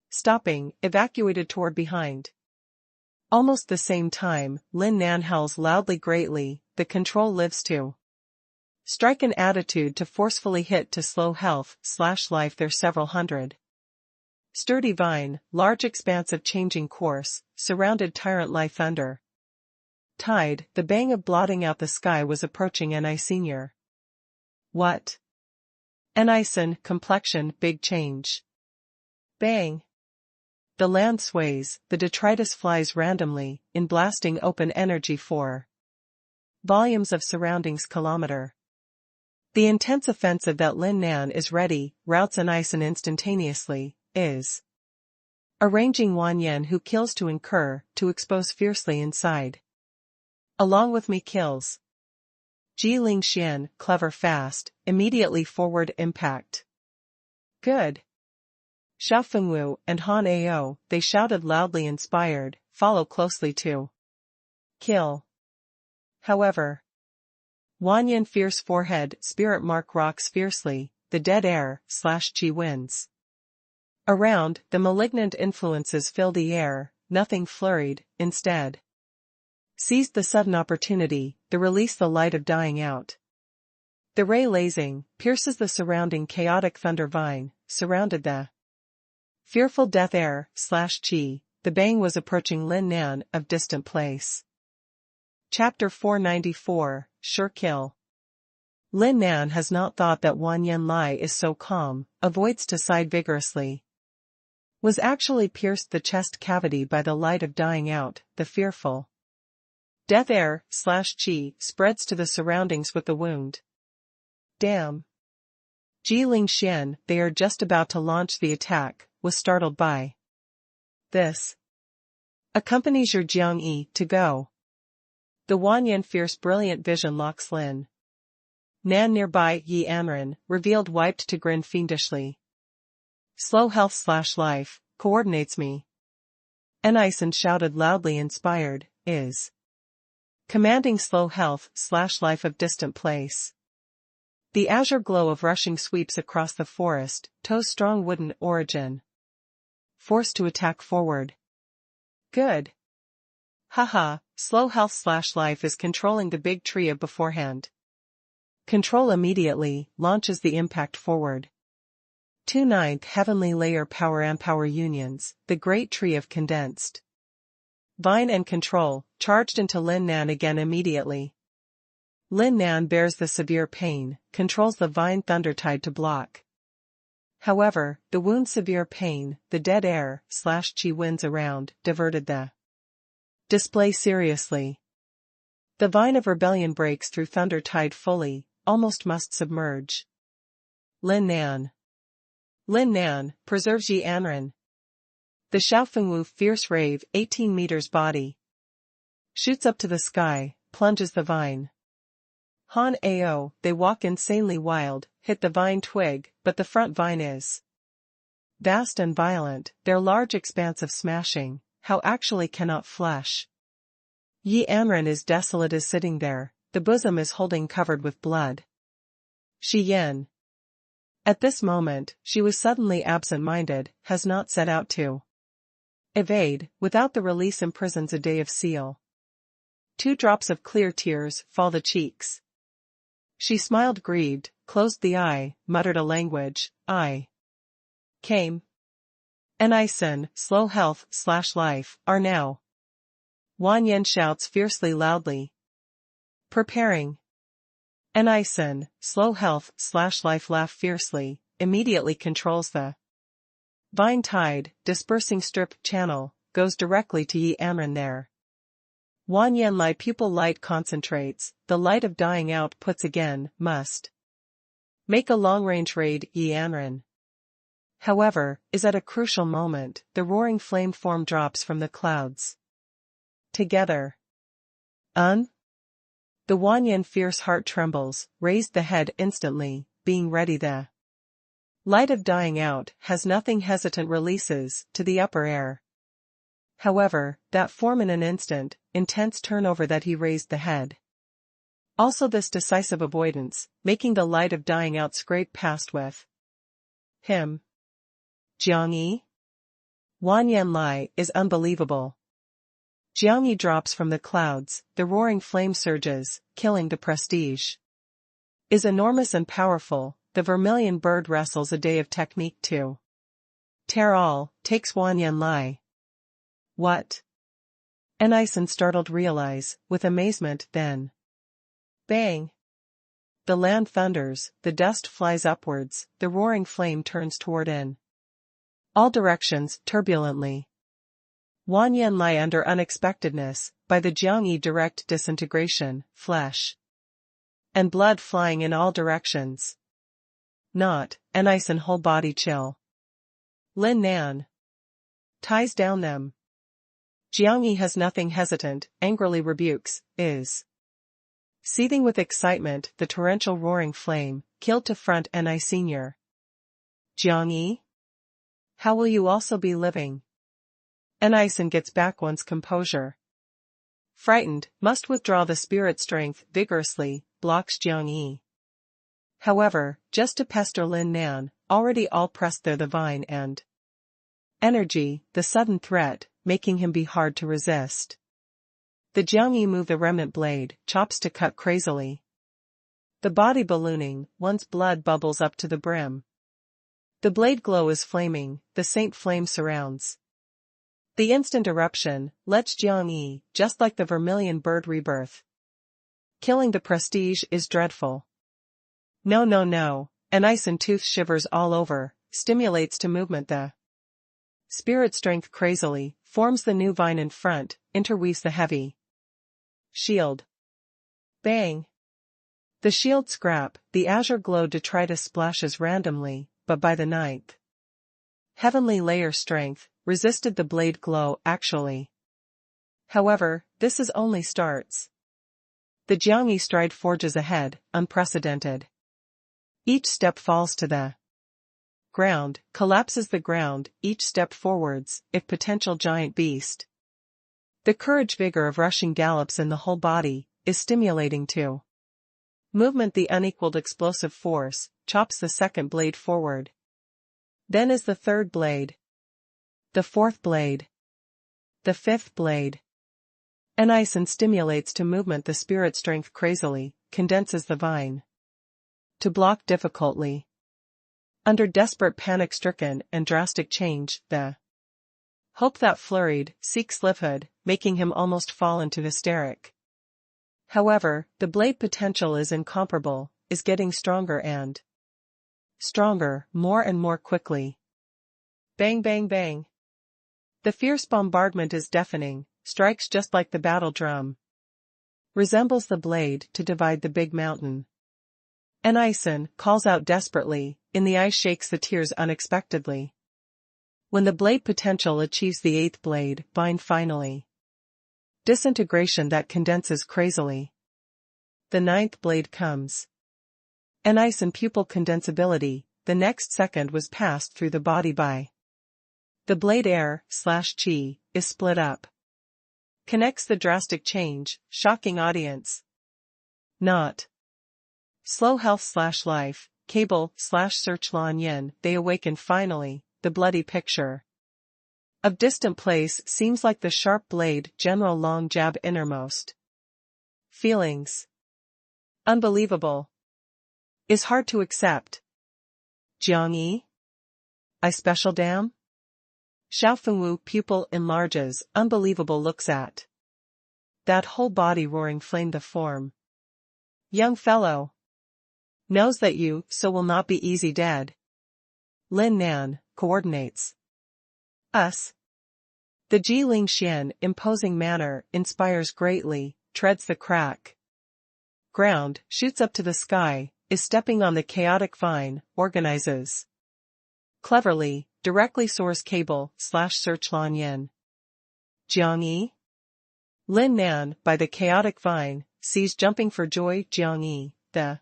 S1: Stopping, evacuated toward behind. Almost the same time, Lin Nan howls loudly greatly, the control lives to strike an attitude to forcefully hit to slow health/life their several hundred Sturdy vine, large expanse of changing course, surrounded tyrant-like thunder. Tide, the bang of blotting out the sky was approaching Ni Senior. What? Enison, complexion, big change. Bang. The land sways, the detritus flies randomly, in blasting open energy for volumes of surroundings kilometer. The intense offensive that Lin Nan is ready, routs Enison instantaneously, is arranging Wan Yen who kills to incur, to expose fiercely inside. Along with me kills. Ji Ling Xian, clever fast, immediately forward impact. Good. Xiao Fengwu and Han Ao, they shouted loudly inspired, follow closely to kill. However, Wan Yen fierce forehead, spirit mark rocks fiercely, the dead air, /Chi wins. Around, the malignant influences fill the air, nothing flurried, instead. Seized the sudden opportunity, the release the light of dying out. The ray lasing, pierces the surrounding chaotic thunder vine, surrounded the fearful death air, /Chi, the bang was approaching Lin Nan of distant place. Chapter 494, Sure Kill. Lin Nan has not thought that Wan Yen Lai is so calm, avoids to side vigorously. Was actually pierced the chest cavity by the light of dying out, the fearful death air, /Chi, spreads to the surroundings with the wound. Damn. Ji Ling Xian, they are just about to launch the attack, was startled by this. Accompanies your Jiang Yi to go. The Wan Yen fierce brilliant vision locks Lin Nan nearby. Yi Anren, revealed wiped to grin fiendishly. Slow health /life, coordinates me. Enison shouted loudly inspired, is commanding slow health /life of distant place. The azure glow of rushing sweeps across the forest, toes strong wooden origin. Forced to attack forward. Good. Haha, slow health /life is controlling the big tree of beforehand. Control immediately, launches the impact forward. 2/9 heavenly layer power and power unions, the great tree of condensed vine and control, charged into Lin Nan again immediately. Lin Nan bears the severe pain, controls the vine thundertide to block. However, the wound severe pain, the dead air, /Chi winds around, diverted the display seriously. The vine of rebellion breaks through thundertide fully, almost must submerge. Lin Nan. Lin Nan, preserves Yi Anren. The Xiao Fengwu fierce rave 18 meters body. Shoots up to the sky, plunges the vine. Han Ao, they walk insanely wild, hit the vine twig, but the front vine is vast and violent, their large expanse of smashing, how actually cannot flesh. Yi Anren is desolate as sitting there, the bosom is holding covered with blood. Shi Yen. At this moment, she was suddenly absent-minded, has not set out to evade, without the release imprisons a day of seal. 2 drops of clear tears fall the cheeks. She smiled grieved, closed the eye, muttered a language, I came. Enison, slow health /life, are now. Wan Yen shouts fiercely loudly. Preparing. Enison, slow health /life laugh fiercely, immediately controls the vine tide, dispersing strip channel, goes directly to Yi Anren there. Wan Yen Lai pupil light concentrates, the light of dying out puts again, must make a long-range raid. Yi Anren, however, is at a crucial moment, the roaring flame form drops from the clouds. Together. The Wan Yen fierce heart trembles, raised the head instantly, being ready the light of dying out, has nothing hesitant releases, to the upper air. However, that form in an instant, intense turnover that he raised the head. Also this decisive avoidance, making the light of dying out scrape past with him. Jiang Yi? Wan Yen Lai is unbelievable. Jiang Yi drops from the clouds, the roaring flame surges, killing the prestige. Is enormous and powerful, the vermilion bird wrestles a day of technique to Tear all, takes Wanyan Lai. What? Anison startled realize, with amazement, then. Bang! The land thunders, the dust flies upwards, the roaring flame turns toward in all directions, turbulently. Wanyan Lai under unexpectedness, by the Jiangyi direct disintegration, flesh and blood flying in all directions. Not, Anison whole body chill. Lin Nan ties down them. Jiangyi has nothing hesitant, angrily rebukes, is seething with excitement, the torrential roaring flame, killed to front Ni Sr. Jiangyi? How will you also be living? Anison gets back one's composure. Frightened, must withdraw the spirit strength, vigorously, blocks Jiangyi. However, just to pester Lin Nan, already all pressed there the vine and energy, the sudden threat, making him be hard to resist. The Jiangyi move the remnant blade, chops to cut crazily. The body ballooning, one's blood bubbles up to the brim. The blade glow is flaming, the saint flame surrounds. The instant eruption, lets Jiangyi, just like the vermilion bird rebirth. Killing the prestige is dreadful. No no no, Anison tooth shivers all over, stimulates to movement the spirit strength crazily, forms the new vine in front, interweaves the heavy shield. Bang! The shield scrap, the azure glow detritus splashes randomly, but by the ninth heavenly layer strength, resisted the blade glow actually. However, this is only starts. The Jiangyi stride forges ahead, unprecedented. Each step falls to the ground, collapses the ground, each step forwards, if potential giant beast. The courage vigor of rushing gallops in the whole body, is stimulating too. Movement the unequaled explosive force, chops the second blade forward. Then is the third blade. The fourth blade. The fifth blade. Anison stimulates to movement the spirit strength crazily, condenses the vine. To block difficultly. Under desperate panic-stricken and drastic change, the hope that flurried, seeks livelihood, making him almost fall into hysteric. However, the blade potential is incomparable, is getting stronger and stronger, more and more quickly. Bang bang bang. The fierce bombardment is deafening, strikes just like the battle drum. Resembles the blade to divide the big mountain. Anison calls out desperately, in the eyes shakes the tears unexpectedly. When the blade potential achieves the eighth blade, bind finally. Disintegration that condenses crazily. The ninth blade comes. Anison pupil condensability, the next second was passed through the body by. The blade air/chi, is split up. Connects the drastic change, shocking audience. Not. Slow health/life, cable/search Lan Yin, they awaken finally, the bloody picture. Of distant place seems like the sharp blade general long jab innermost. Feelings. Unbelievable. Is hard to accept. Jiangyi? I special damn? Xiao Fengwu pupil enlarges, unbelievable looks at. That whole body roaring flame the form. Young fellow. Knows that you, so will not be easy dead. Lin Nan, coordinates. Us. The Jiling Xian, imposing manner, inspires greatly, treads the crack. Ground, shoots up to the sky, is stepping on the chaotic vine, organizes. Cleverly, directly soars cable/search Lan Yin. Jiangyi? Lin Nan, by the chaotic vine, sees jumping for joy Jiangyi, the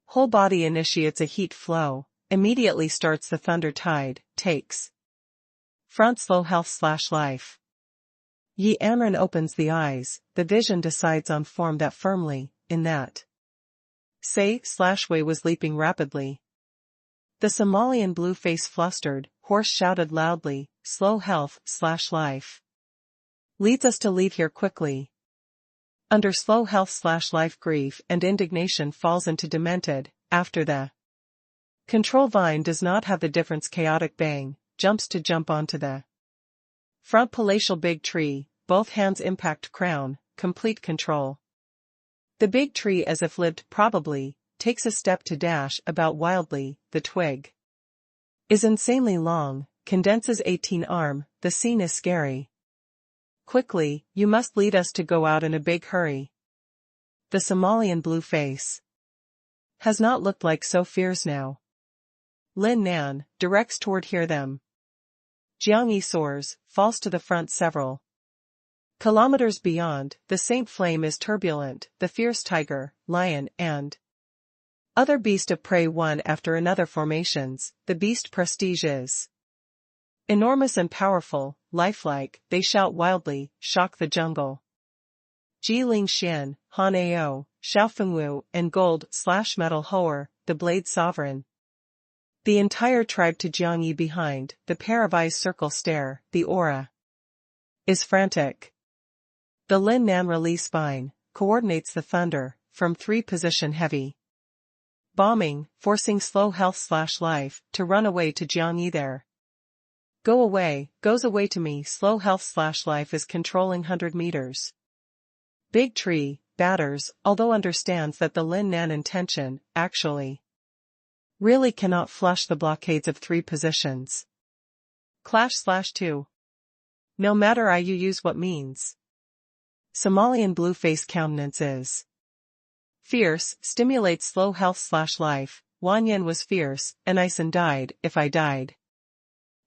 S1: whole body initiates a heat flow, immediately starts the thunder tide, takes. Front slow health/life. Yi Amran opens the eyes, the vision decides on form that firmly, in that. Say/way was leaping rapidly. The Somalian blue face flustered, hoarse shouted loudly, slow health/life. Leads us to leave here quickly. Under slow health/life grief and indignation falls into demented, after the control vine does not have the difference chaotic bang, jumps to jump onto the front palatial big tree, both hands impact crown, complete control. The big tree, as if lived probably, takes a step to dash about wildly. The twig is insanely long, condenses 18 arm, the scene is scary. Quickly, you must lead us to go out in a big hurry. The Somalian blue face has not looked like so fierce now. Lin Nan directs toward hear them. Jiang Yi soars, falls to the front several kilometers beyond. The Saint Flame is turbulent, the fierce tiger, lion, and other beast of prey one after another formations. The beast prestige is enormous and powerful, lifelike, they shout wildly, shock the jungle. Ji Ling Xian, Han Ao, Xiao Fengwu, and Gold/Metal Hoer, the Blade Sovereign. The entire tribe to Jiang Yi behind, the pair of eyes circle stare, the aura is frantic. The Lin Nan release vine, coordinates the thunder, from 3 position heavy bombing, forcing slow health/life, to run away to Jiang Yi there. Go away, goes away to me. Slow health/life is controlling 100 meters. Big tree, batters, although understands that the Lin Nan intention, actually, really cannot flush the blockades of 3 positions. Clash/2. No matter you use what means. Somalian blue face countenance is fierce, stimulates slow health/life. Wanyan was fierce, and Ison died, if I died.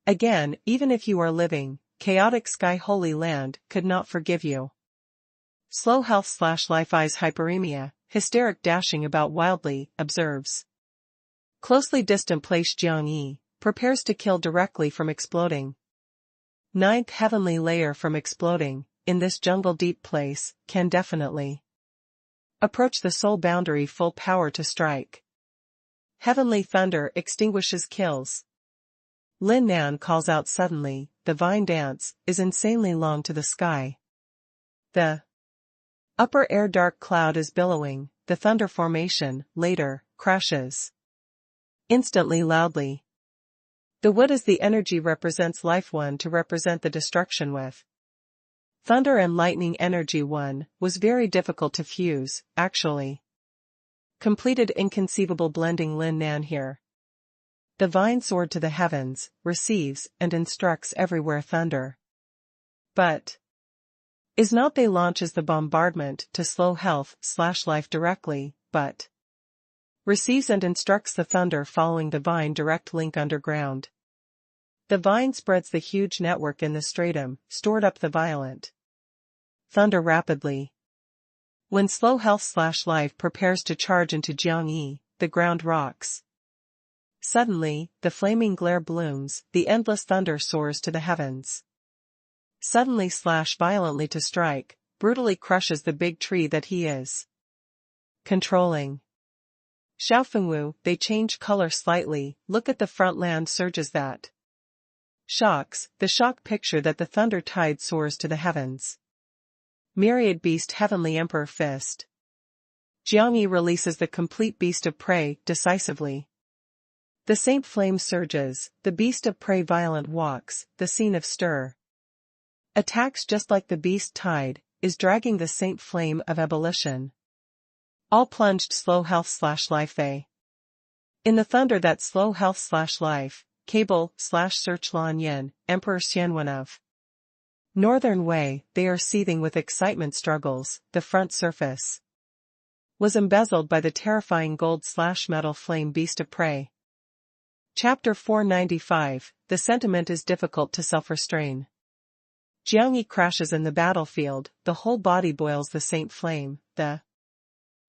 S1: Again, even if you are living, chaotic sky holy land, could not forgive you. Slow health/life eyes hyperemia, hysteric dashing about wildly, observes. Closely distant place Jiang Yi, prepares to kill directly from exploding. 9th heavenly layer from exploding, in this jungle deep place, can definitely approach the soul boundary full power to strike. Heavenly thunder extinguishes kills. Lin Nan calls out suddenly, the vine dance, is insanely long to the sky. The upper air dark cloud is billowing, the thunder formation, later, crashes. Instantly loudly. The wood as the energy represents life one to represent the destruction with. Thunder and lightning energy one, was very difficult to fuse, actually. Completed inconceivable blending Lin Nan here. The vine soared to the heavens, receives and instructs everywhere thunder. But is not they launches the bombardment to slow health/life directly, but receives and instructs the thunder following the vine direct link underground. The vine spreads the huge network in the stratum, stored up the violent thunder rapidly. When slow health/life prepares to charge into Jiang Yi, the ground rocks. Suddenly, the flaming glare blooms, the endless thunder soars to the heavens. Suddenly violently to strike, brutally crushes the big tree that he is controlling. Xiao Fengwu, they change color slightly, look at the front land surges that shocks, the shock picture that the thunder tide soars to the heavens. Myriad beast heavenly emperor fist. Jiang Yi releases the complete beast of prey, decisively. The Saint Flame surges, the beast of prey violent walks, the scene of stir. Attacks just like the beast tide, is dragging the Saint Flame of ebullition. All plunged slow health/life they. In the thunder that slow health/life, cable/search Lan Yin, Emperor Xianwen of Northern Wei, they are seething with excitement struggles, the front surface was embezzled by the terrifying gold/metal flame beast of prey. Chapter 495, the sentiment is difficult to self-restrain. Jiang Yi crashes in the battlefield, the whole body boils the Saint Flame, the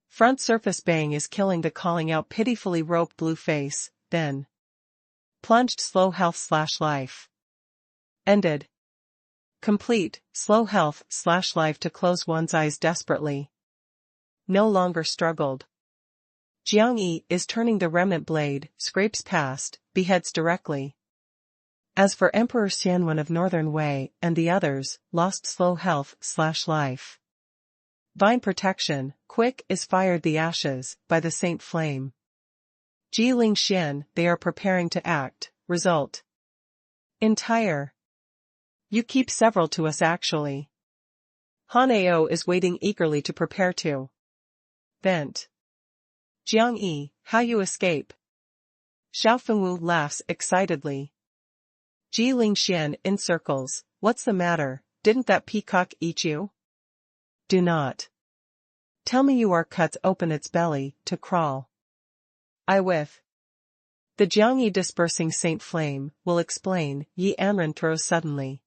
S1: front surface bang is killing the calling out pitifully roped blue face, then plunged slow health/life. Ended. Complete, slow health/life to close one's eyes desperately. No longer struggled. Jiang Yi is turning the remnant blade, scrapes past, beheads directly. As for Emperor Xianwen of Northern Wei and the others, lost slow health/life. Vine protection, quick is fired the ashes, by the Saint Flame. Ji Ling Xian, they are preparing to act, result. Entire. You keep several to us actually. Hanao is waiting eagerly to prepare to vent. Jiang Yi, how you escape? Xiao Fengwu laughs excitedly. Ji Lingxian encircles, what's the matter, didn't that peacock eat you? Do not tell me you are cuts open its belly, to crawl. I with the Jiangyi dispersing Saint Flame, will explain, Yi Anren throws suddenly.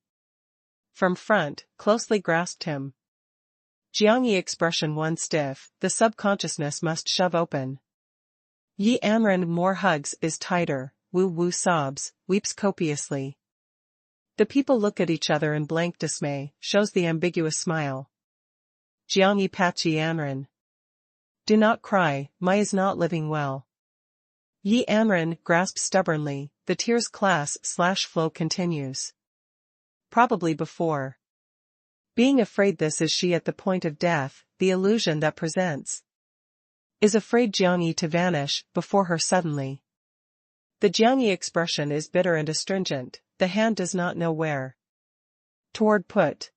S1: From front, closely grasped him. Jiangyi expression one stiff, the subconsciousness must shove open. Yi Anren more hugs is tighter, Wu Wu sobs, weeps copiously. The people look at each other in blank dismay, shows the ambiguous smile. Jiangyi pats Yi Anren. Do not cry, Mai is not living well. Yi Anren grasps stubbornly, the tears class/flow continues. Probably before being afraid this is she at the point of death, the illusion that presents. Is afraid Jiangyi to vanish before her suddenly. The Jiangyi expression is bitter and astringent, the hand does not know where toward put.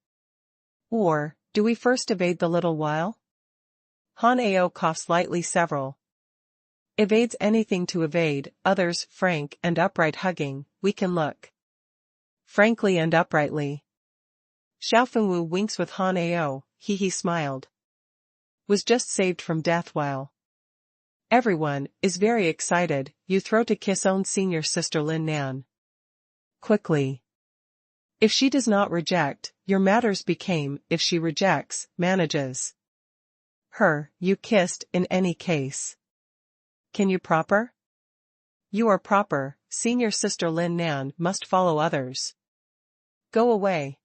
S1: Or, do we first evade the little while? Hanao coughs lightly several. Evades anything to evade, others frank and upright hugging, we can look frankly and uprightly. Xiao Fengwu winks with Hanao, he smiled. Was just saved from death while everyone is very excited, you throw to kiss own senior sister Lin Nan. Quickly. If she does not reject, your matters became, if she rejects, manages. Her, you kissed in any case. Can you proper? You are proper, senior sister Lin Nan must follow others. Go away.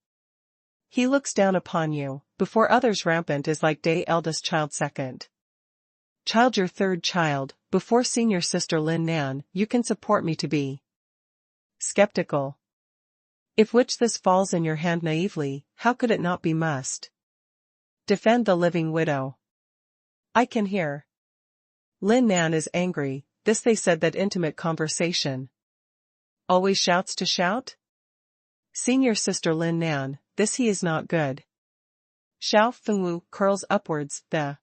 S1: He looks down upon you, before others rampant is like day eldest child second. Child your third child, before senior sister Lin Nan, you can support me to be skeptical. If which this falls in your hand naively, how could it not be must? Defend the living widow. I can hear. Lin Nan is angry, this they said that intimate conversation. Always shouts to shout? Senior sister Lin Nan, this he is not good. Xiao Fengwu curls upwards, the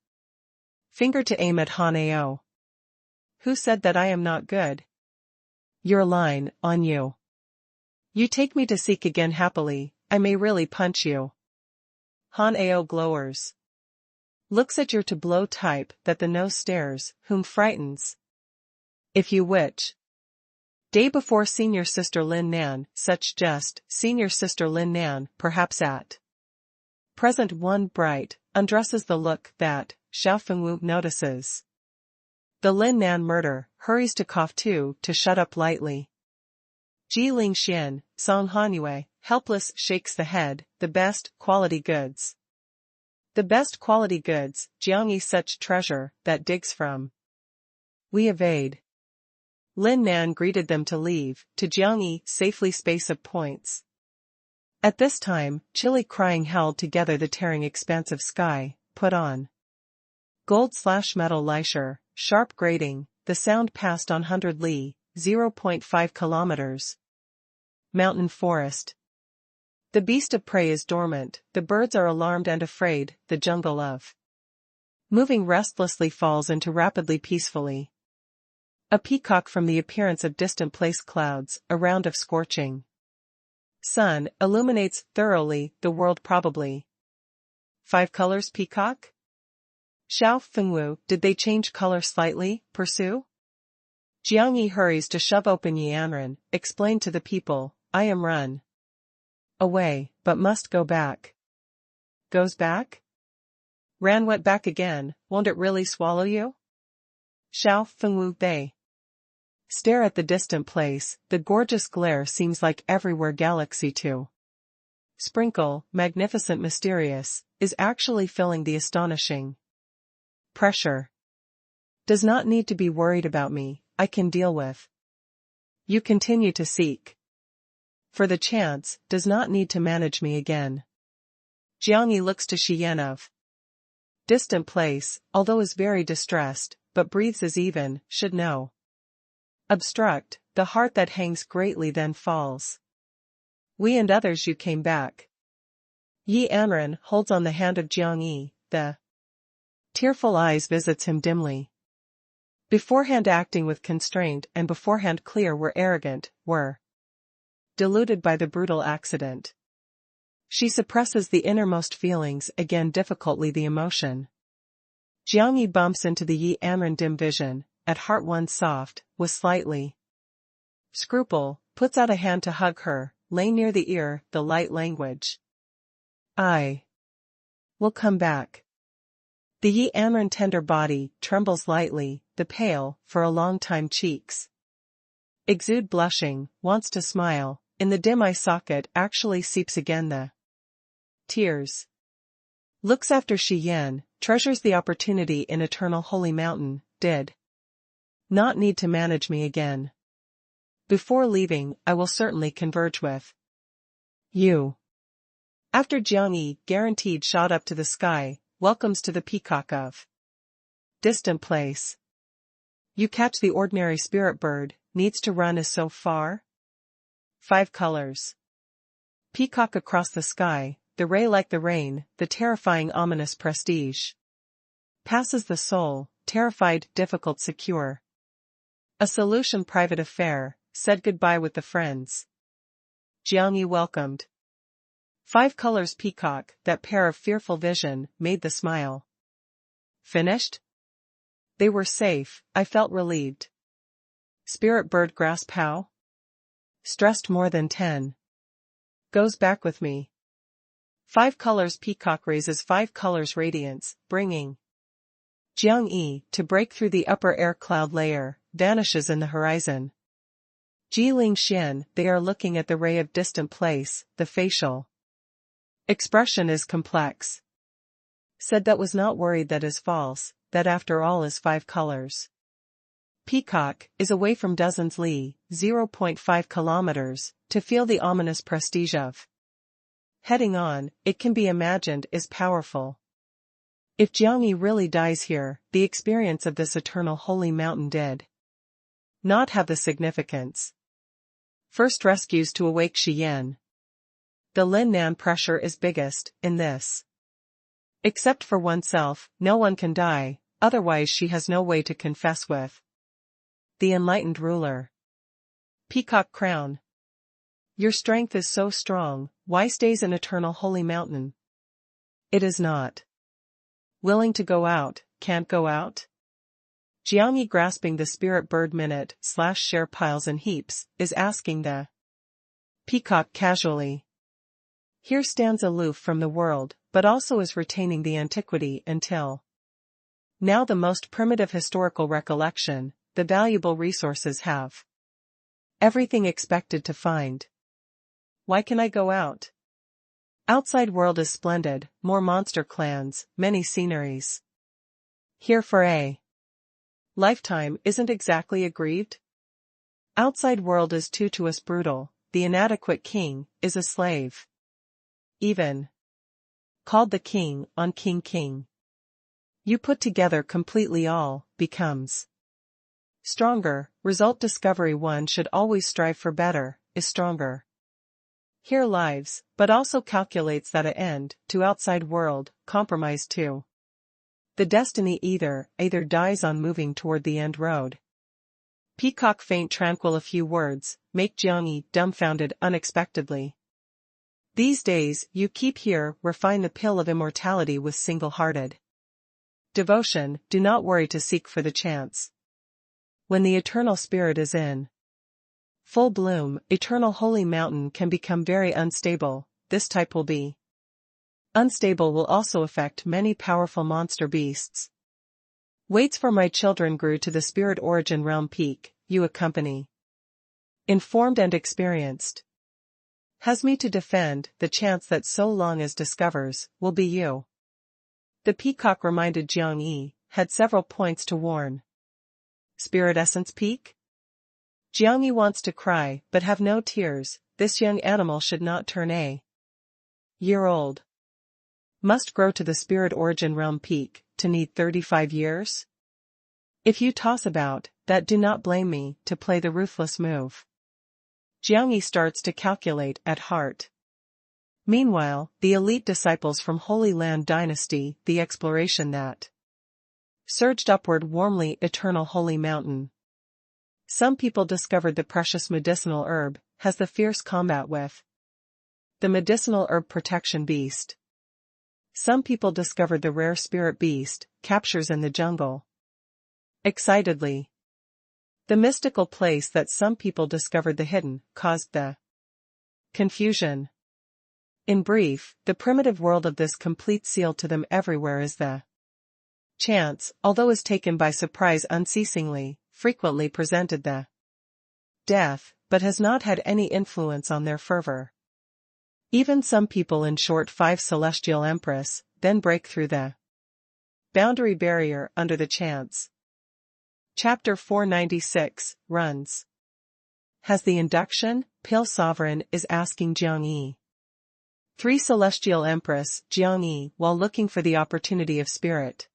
S1: finger to aim at Hanao. Who said that I am not good? Your line, on you. You take me to seek again happily, I may really punch you. Hanao glowers. Looks at your to blow type that the nose stares, whom frightens. If you which day before senior sister Lin Nan, such just, senior sister Lin Nan, perhaps at present one bright, undresses the look that, Xiao Fengwu notices. The Lin Nan murder, hurries to cough too, to shut up lightly. Ji Lingxian, Song Hanyue, helpless shakes the head, the best quality goods. The best quality goods, Jiangyi such treasure, that digs from. We evade. Lin Nan greeted them to leave, to Jiangyi safely space of points. At this time, chilly crying held together the tearing expanse of sky, put on. Gold/metal leisure, sharp grating, the sound passed on 100 li, 0.5 kilometers. Mountain forest. The beast of prey is dormant, the birds are alarmed and afraid, the jungle of moving restlessly falls into rapidly peacefully. A peacock from the appearance of distant place clouds, a round of scorching sun, illuminates thoroughly the world probably. 5 colors peacock? Xiao Fengwu, did they change color slightly, pursue? Jiangyi hurries to shove open Yi Anren, explain to the people, I am run away, but must go back. Goes back? Ran what back again, won't it really swallow you? Xiao Fengwu they stare at the distant place, the gorgeous glare seems like everywhere galaxy to sprinkle, magnificent mysterious, is actually filling the astonishing pressure. Does not need to be worried about me, I can deal with. You continue to seek for the chance, does not need to manage me again. Jiangyi looks to Shiyan of distant place, although is very distressed, but breathes as even, should know. Obstruct, the heart that hangs greatly then falls. We and others you came back. Yi Anren holds on the hand of Jiang Yi, the tearful eyes visits him dimly. Beforehand acting with constraint and beforehand clear were arrogant, were deluded by the brutal accident. She suppresses the innermost feelings, again difficultly the emotion. Jiang Yi bumps into the Yi Anren dim vision, at heart one soft, with slightly scruple, puts out a hand to hug her, lay near the ear, the light language. I will come back. The Yi Anren tender body trembles lightly, the pale, for a long time cheeks exude blushing, wants to smile, in the dim eye socket actually seeps again the tears. Looks after Shi Yan, treasures the opportunity in eternal holy mountain, did not need to manage me again. Before leaving, I will certainly converge with you. After Jiang Yi guaranteed shot up to the sky, welcomes to the peacock of distant place. You catch the ordinary spirit bird, needs to run is so far? 5 colors. Peacock across the sky, the ray like the rain, the terrifying ominous prestige. Passes the soul, terrified, difficult, secure. A solution private affair, said goodbye with the friends. Jiang Yi welcomed. 5 colors peacock, that pair of fearful vision, made the smile. Finished? They were safe, I felt relieved. Spirit bird grasp how? Stressed more than 10. Goes back with me. 5 colors peacock raises 5 colors radiance, bringing Jiang Yi to break through the upper air cloud layer, vanishes in the horizon. Jiling Xian, they are looking at the ray of distant place, the facial expression is complex. Said that was not worried that is false, that after all is 5 colors. Peacock is away from dozens li, 0.5 kilometers, to feel the ominous prestige of heading on, it can be imagined is powerful. If Jiang Yi really dies here, the experience of this eternal holy mountain did not have the significance. First rescues to awake Shi Yan. The Lin Nan pressure is biggest, in this. Except for oneself, no one can die, otherwise she has no way to confess with the enlightened ruler. Peacock crown. Your strength is so strong, why stays an eternal holy mountain? It is not willing to go out, can't go out? Jiang Yi grasping the spirit bird minute/share piles and heaps, is asking the peacock casually. Here stands aloof from the world, but also is retaining the antiquity until now the most primitive historical recollection, the valuable resources have everything expected to find. Why can I go out? Outside world is splendid, more monster clans, many sceneries. Here for a lifetime isn't exactly aggrieved? Outside world is too to us brutal, the inadequate king is a slave. Even called the king on king. You put together completely all, becomes stronger, result discovery one should always strive for better, is stronger. Here lives, but also calculates that a end, to outside world, compromise too. The destiny either dies on moving toward the end road. Peacock faint tranquil a few words, make Jiang Yi dumbfounded unexpectedly. These days, you keep here, refine the pill of immortality with single-hearted devotion, do not worry to seek for the chance. When the eternal spirit is in full bloom, eternal holy mountain can become very unstable, this type will be unstable will also affect many powerful monster beasts. Waits for my children grew to the spirit origin realm peak, you accompany. Informed and experienced. Has me to defend, the chance that so long as discovers, will be you. The peacock reminded Jiang Yi, had several points to warn. Spirit essence peak? Jiang Yi wants to cry, but have no tears, this young animal should not turn a year old. Must grow to the spirit origin realm peak, to need 35 years? If you toss about, that do not blame me, to play the ruthless move. Jiang Yi starts to calculate at heart. Meanwhile, the elite disciples from Holy Land Dynasty, the exploration that surged upward warmly eternal holy mountain. Some people discovered the precious medicinal herb, has the fierce combat with the medicinal herb protection beast. Some people discovered the rare spirit beast, captures in the jungle. Excitedly. The mystical place that some people discovered the hidden, caused the confusion. In brief, the primitive world of this complete seal to them everywhere is the chance, although is taken by surprise unceasingly, frequently presented the death, but has not had any influence on their fervor. Even some people in short 5 celestial empress, then break through the boundary barrier under the chance. Chapter 496, runs. Has the induction, Pale Sovereign is asking Jiang Yi. 3 celestial empress, Jiang Yi, while looking for the opportunity of spirit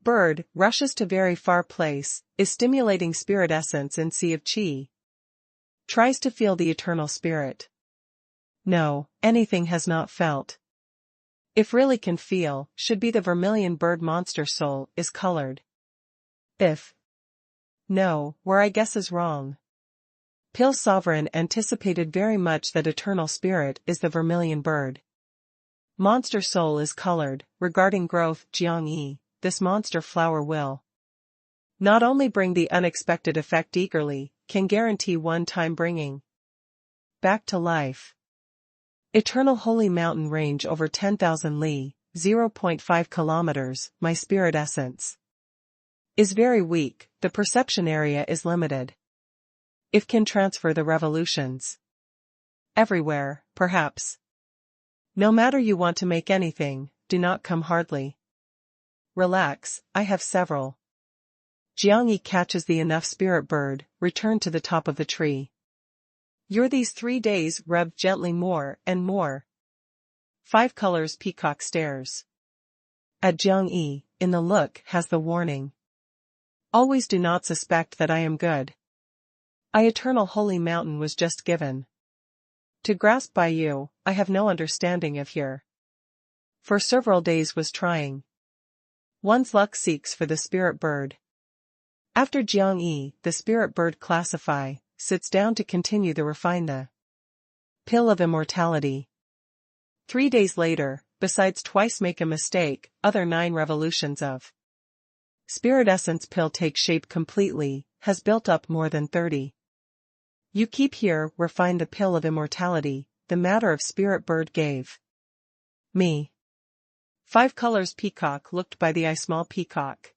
S1: bird, rushes to very far place, is stimulating spirit essence in sea of qi. Tries to feel the eternal spirit. No, anything has not felt. If really can feel, should be the vermilion bird monster soul, is colored. If no, where I guess is wrong. Pale Sovereign anticipated very much that eternal spirit is the vermilion bird. Monster soul is colored, regarding growth, Jiang Yi. This monster flower will not only bring the unexpected effect eagerly, can guarantee one-time bringing back to life. Eternal holy mountain range over 10,000 li, 0.5 kilometers, my spirit essence is very weak, the perception area is limited. If can transfer the revolutions everywhere, perhaps. No matter you want to make anything, do not come hardly. Relax, I have several. Jiang Yi catches the enough spirit bird, return to the top of the tree. You're these 3 days rub gently more and more. 5 colors peacock stares at Jiang Yi, in the look has the warning. Always do not suspect that I am good. I eternal holy mountain was just given to grasp by you, I have no understanding of here. For several days was trying. One's luck seeks for the spirit bird. After Jiang Yi, the spirit bird classify, sits down to continue the refine the pill of immortality. 3 days later, besides twice make a mistake, other 9 revolutions of spirit essence pill take shape completely, has built up more than 30. You keep here, refine the pill of immortality, the matter of spirit bird gave me. 5 colors peacock looked by the eye small peacock.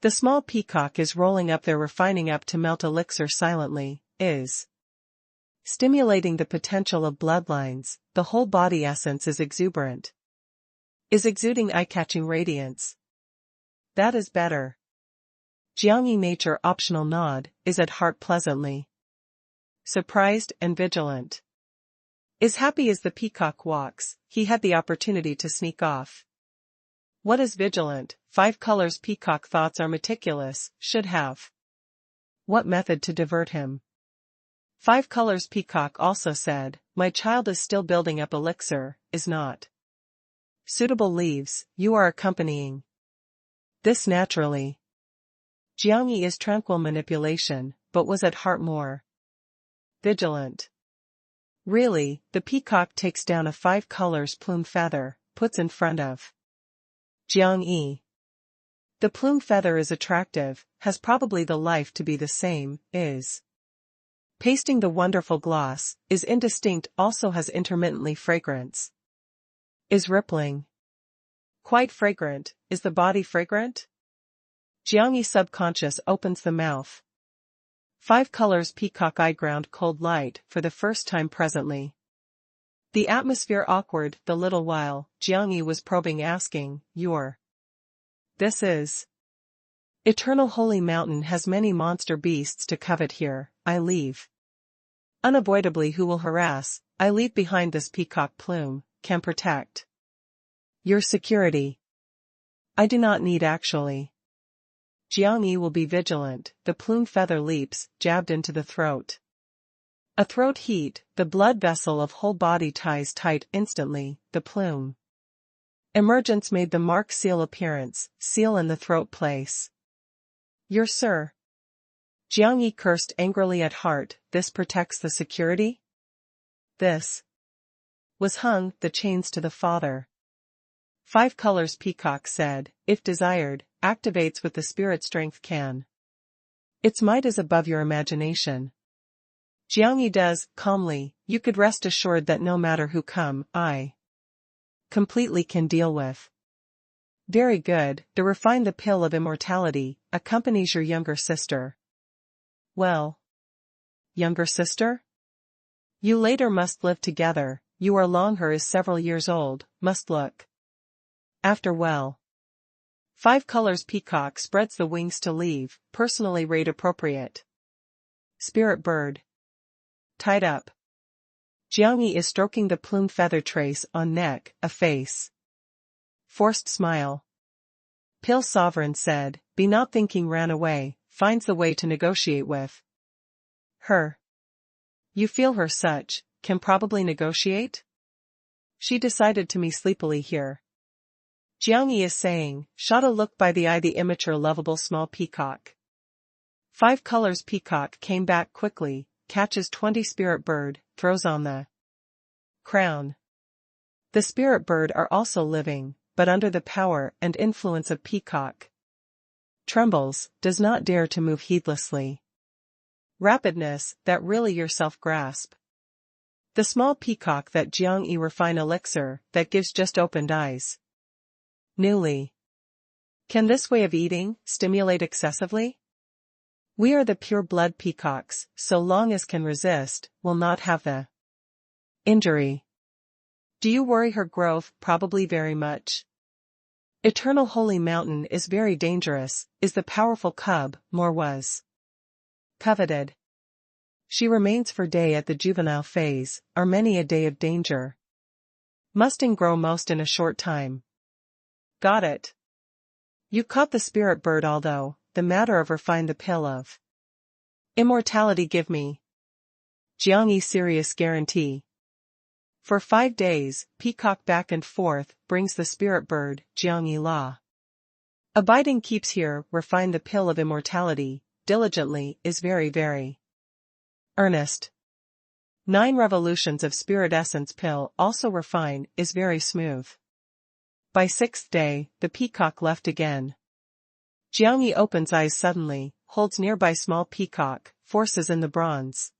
S1: The small peacock is rolling up there refining up to melt elixir silently, is stimulating the potential of bloodlines, the whole body essence is exuberant. Is exuding eye-catching radiance. That is better. Jiang Yi nature optional nod, is at heart pleasantly surprised and vigilant. Is happy as the peacock walks, he had the opportunity to sneak off. What is vigilant? 5 colors peacock thoughts are meticulous, should have. What method to divert him? 5 colors peacock also said, my child is still building up elixir, is not suitable leaves, you are accompanying this naturally. Jiang Yi is tranquil manipulation, but was at heart more vigilant. Really, the peacock takes down a 5 colors plume feather, puts in front of Jiang Yi. The plume feather is attractive, has probably the life to be the same, is pasting the wonderful gloss, is indistinct also has intermittently fragrance. Is rippling. Quite fragrant, is the body fragrant? Jiang Yi subconscious opens the mouth. 5 colors peacock eye ground cold light for the first time presently. The atmosphere awkward the little while, Jiang Yi was probing asking, this is. Eternal holy mountain has many monster beasts to covet here, I leave. Unavoidably who will harass, I leave behind this peacock plume, can protect. Your security. I do not need actually. Jiang Yi will be vigilant, the plume feather leaps, jabbed into the throat. A throat heat, the blood vessel of whole body ties tight instantly, the plume. Emergence made the mark seal appearance, seal in the throat place. Your sir. Jiang Yi cursed angrily at heart, this protects the security? This was hung, the chains to the father. 5 colors Peacock said, if desired, activates with the spirit strength can. Its might is above your imagination. Jiang Yi does, calmly, you could rest assured that no matter who come, I completely can deal with. Very good, to refine the pill of immortality, accompanies your younger sister. Well. Younger sister? You later must live together, you are long her is several years old, must look after well. 5 colors Peacock spreads the wings to leave, personally rate appropriate. Spirit bird. Tied up. Jiang Yi is stroking the plumed feather trace on neck, a face. Forced smile. Pill Sovereign said, be not thinking ran away, finds the way to negotiate with her. You feel her such, can probably negotiate? She decided to me sleepily here. Jiang Yi is saying, shot a look by the eye the immature lovable small peacock. 5 colors Peacock came back quickly, catches 20 spirit bird, throws on the crown. The spirit bird are also living, but under the power and influence of Peacock. Trembles, does not dare to move heedlessly. Rapidness, that really yourself grasp. The small peacock that Jiang Yi refine elixir, that gives just opened eyes. Newly. Can this way of eating stimulate excessively? We are the pure blood peacocks, so long as can resist, will not have the injury. Do you worry her growth? Probably very much. Eternal Holy Mountain is very dangerous, is the powerful cub, more was coveted. She remains for day at the juvenile phase, are many a day of danger. Musting grow most in a short time. Got it. You caught the spirit bird although, the matter of refine the pill of immortality give me. Jiang Yi serious guarantee. For 5 days, Peacock back and forth, brings the spirit bird, Jiang Yi law. Abiding keeps here, refine the pill of immortality, diligently, is very earnest. 9 revolutions of spirit essence pill also refine, is very smooth. By 6th day, the peacock left again. Jiang Yi opens eyes suddenly, holds nearby small peacock, forces in the bronze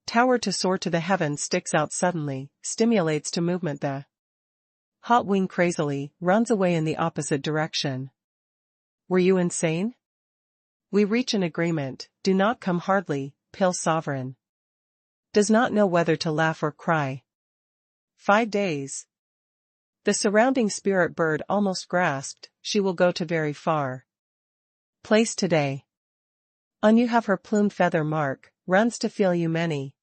S1: tower to soar to the heavens sticks out suddenly, stimulates to movement the hot wing crazily, runs away in the opposite direction. Were you insane? We reach an agreement, do not come hardly, Pill Sovereign. Does not know whether to laugh or cry. 5 days. The surrounding spirit bird almost grasped, she will go to very far place today. On you have her plumed feather mark, runs to feel you many.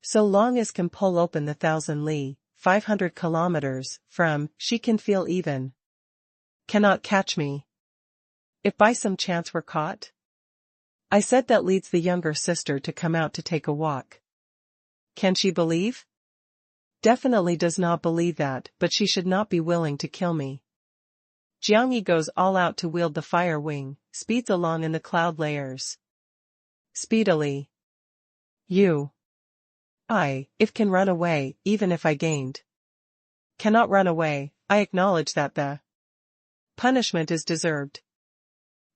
S1: So long as can pull open the 1,000 li, 500 kilometers, from, she can feel even. Cannot catch me. If by some chance we're caught? I said that leads the younger sister to come out to take a walk. Can she believe? Definitely does not believe that, but she should not be willing to kill me. Jiang Yi goes all out to wield the fire wing, speeds along in the cloud layers. Speedily. If can run away, even if I gained. Cannot run away, I acknowledge that the punishment is deserved.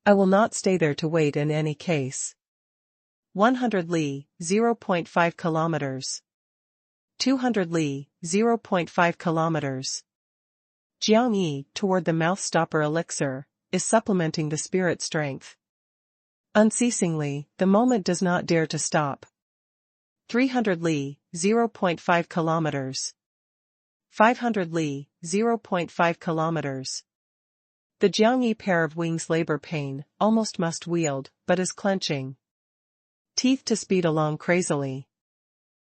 S1: I will not stay there to wait in any case. 100 li, 0.5 kilometers. 200 li, 0.5 kilometers. Jiang Yi, toward the mouth stopper elixir, is supplementing the spirit strength. Unceasingly, the moment does not dare to stop. 300 li, 0.5 kilometers. 500 li, 0.5 kilometers. The Jiang Yi pair of wings labor pain, almost must wield, but is clenching teeth to speed along crazily.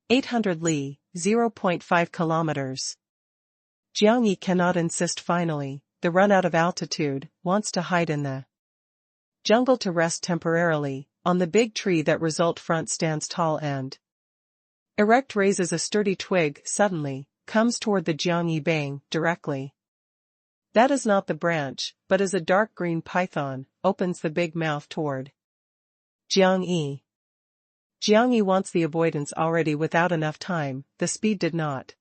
S1: 800 li, 0.5 kilometers. Jiang Yi cannot insist finally, the run out of altitude, wants to hide in the jungle to rest temporarily, on the big tree that result front stands tall and Erect raises a sturdy twig suddenly, comes toward the Jiangyi Bang directly. That is not the branch, but is a dark green python, opens the big mouth toward Jiangyi. Jiangyi wants the avoidance already without enough time, the speed did not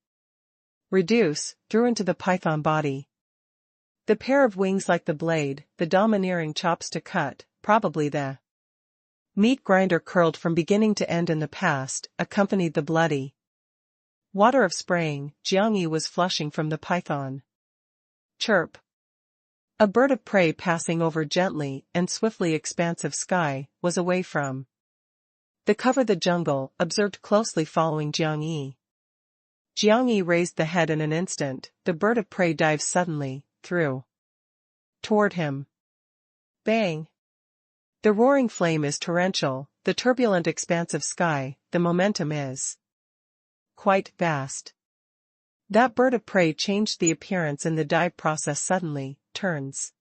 S1: reduce, through into the python body. The pair of wings like the blade, the domineering chops to cut, probably the meat grinder curled from beginning to end in the past, accompanied the bloody water of spraying. Jiangyi was flushing from the python. Chirp. A bird of prey passing over gently and swiftly expansive sky, was away from the cover the jungle, observed closely following Jiangyi. Jiangyi raised the head in an instant, the bird of prey dives suddenly, through toward him. Bang! The roaring flame is torrential, the turbulent expansive sky, the momentum is quite vast. That bird of prey changed the appearance in the dive process suddenly, turns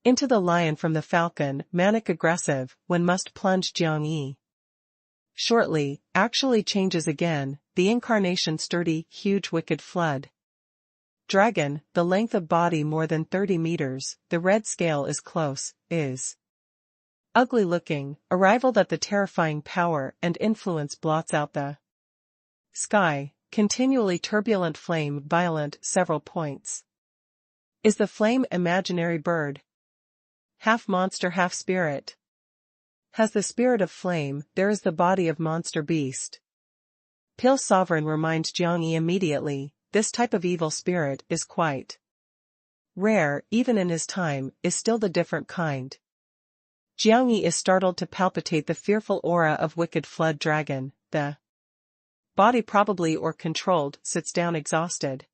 S1: into the lion from the falcon, manic aggressive, when must plunge Jiangyi. Shortly, actually changes again, the incarnation sturdy, huge wicked flood dragon, the length of body more than 30 meters, the red scale is close, is ugly looking, arrival that the terrifying power and influence blots out the sky, continually turbulent flame violent several points. Is the flame imaginary bird? Half monster half spirit. Has the spirit of flame, there is the body of monster beast. Pale Sovereign reminds Jiangyi immediately, this type of evil spirit is quite rare, even in his time, is still the different kind. Jiangyi is startled to palpitate the fearful aura of wicked flood dragon, the body probably or controlled, sits down exhausted.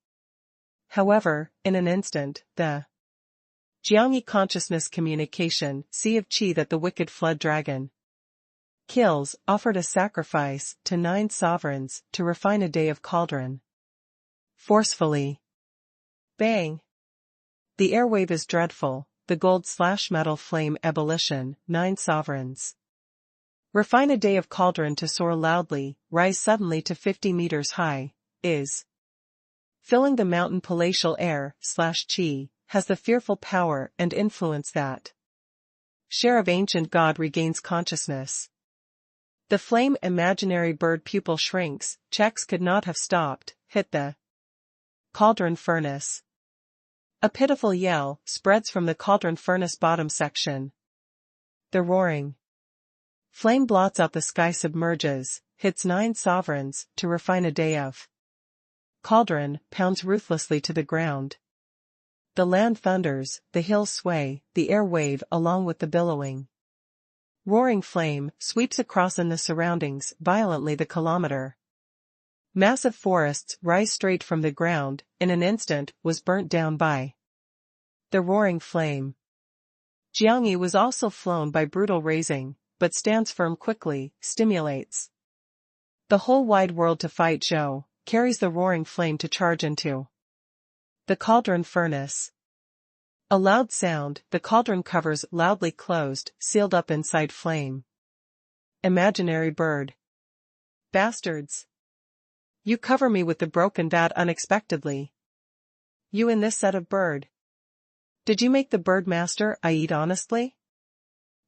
S1: However, in an instant, the Jiangyi consciousness communication, sea of qi that the wicked flood dragon kills, offered a sacrifice to 9 sovereigns to refine a day of cauldron. Forcefully. Bang! The airwave is dreadful, the gold/metal flame ebullition, 9 sovereigns. Refine a day of cauldron to soar loudly, rise suddenly to 50 meters high, is filling the mountain palatial air/qi, has the fearful power and influence that share of ancient god regains consciousness. The flame imaginary bird pupil shrinks, checks could not have stopped, hit the cauldron furnace. A pitiful yell spreads from the cauldron furnace bottom section. The roaring flame blots out the sky, submerges, hits 9 sovereigns, to refine a day of cauldron, pounds ruthlessly to the ground. The land thunders, the hills sway, the air wave along with the billowing roaring flame, sweeps across in the surroundings, violently the kilometer. Massive forests rise straight from the ground, in an instant, was burnt down by the roaring flame. Jiangyi was also flown by brutal raising, but stands firm quickly, stimulates the whole wide world to fight Zhou, carries the roaring flame to charge into the cauldron furnace. A loud sound, the cauldron covers loudly closed, sealed up inside flame. Imaginary bird. Bastards! You cover me with the broken vat unexpectedly. You in this set of bird. Did you make the bird master I eat honestly?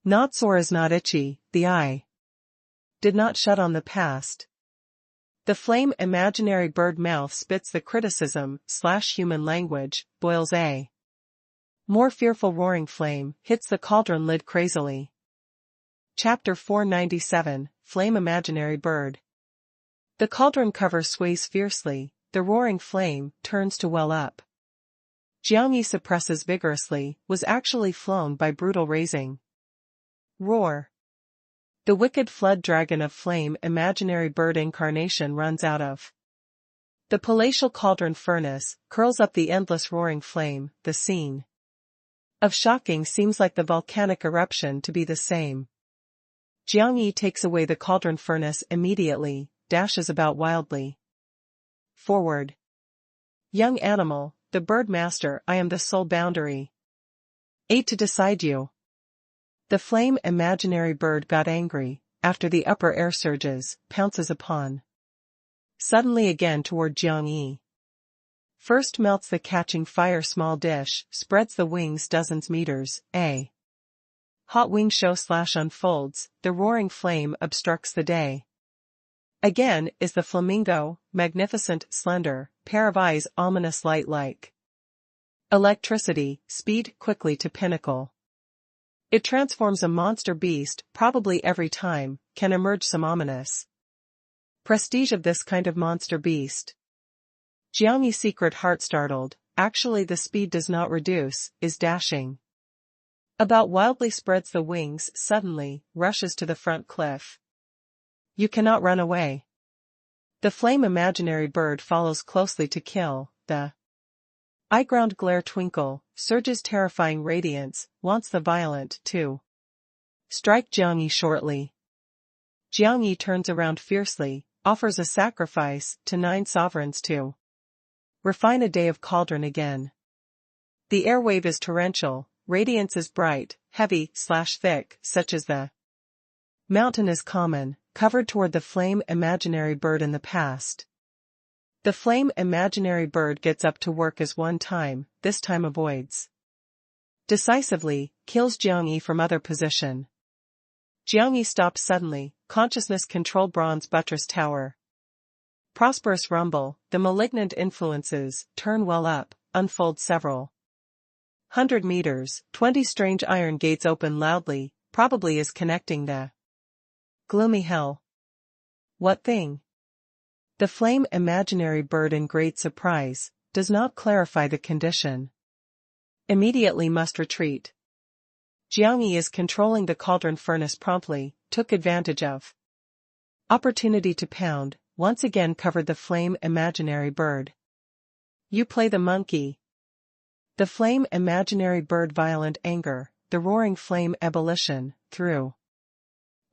S1: Not sore is not itchy, the eye did not shut on the past. The flame imaginary bird mouth spits the criticism/human language, boils a more fearful roaring flame, hits the cauldron lid crazily. Chapter 497, Flame Imaginary Bird. The cauldron cover sways fiercely, the roaring flame turns to well up. Jiangyi suppresses vigorously, was actually flown by brutal raising. Roar. The wicked flood dragon of flame imaginary bird incarnation runs out of the palatial cauldron furnace, curls up the endless roaring flame, the scene of shocking seems like the volcanic eruption to be the same. Jiangyi takes away the cauldron furnace immediately, dashes about wildly. Forward. Young animal, the bird master, I am the sole boundary. 8 to decide you. The flame imaginary bird got angry, after the upper air surges, pounces upon Suddenly again toward Jiang Yi. First melts the catching fire small dish, spreads the wings dozens meters, a hot wing show / unfolds, the roaring flame obstructs the day. Again is the flamingo, magnificent, slender, pair of eyes ominous light like electricity, speed quickly to pinnacle. It transforms a monster beast, probably every time, can emerge some ominous prestige of this kind of monster beast. Jiang Yi's secret heart startled, actually the speed does not reduce, is dashing about wildly, spreads the wings suddenly, rushes to the front cliff. You cannot run away. The flame imaginary bird follows closely to kill, the eye-ground glare twinkle, surges terrifying radiance, wants the violent to strike Jiang Yi shortly. Jiang Yi turns around fiercely, offers a sacrifice to 9 sovereigns to refine a day of cauldron again. The airwave is torrential, radiance is bright, heavy / thick, such as the mountain is common, covered toward the flame imaginary bird in the past. The flame imaginary bird gets up to work as one time, this time avoids decisively, kills Jiang Yi from other position. Jiang Yi stopped suddenly, consciousness controlled bronze buttress tower. Prosperous rumble, the malignant influences, turn well up, unfold several 100 meters, 20 strange iron gates open loudly, probably is connecting the gloomy hell. What thing? The flame imaginary bird in great surprise, does not clarify the condition. Immediately must retreat. Jiang Yi is controlling the cauldron furnace promptly, took advantage of opportunity to pound, once again covered the flame imaginary bird. You play the monkey. The flame imaginary bird violent anger, the roaring flame ebullition, threw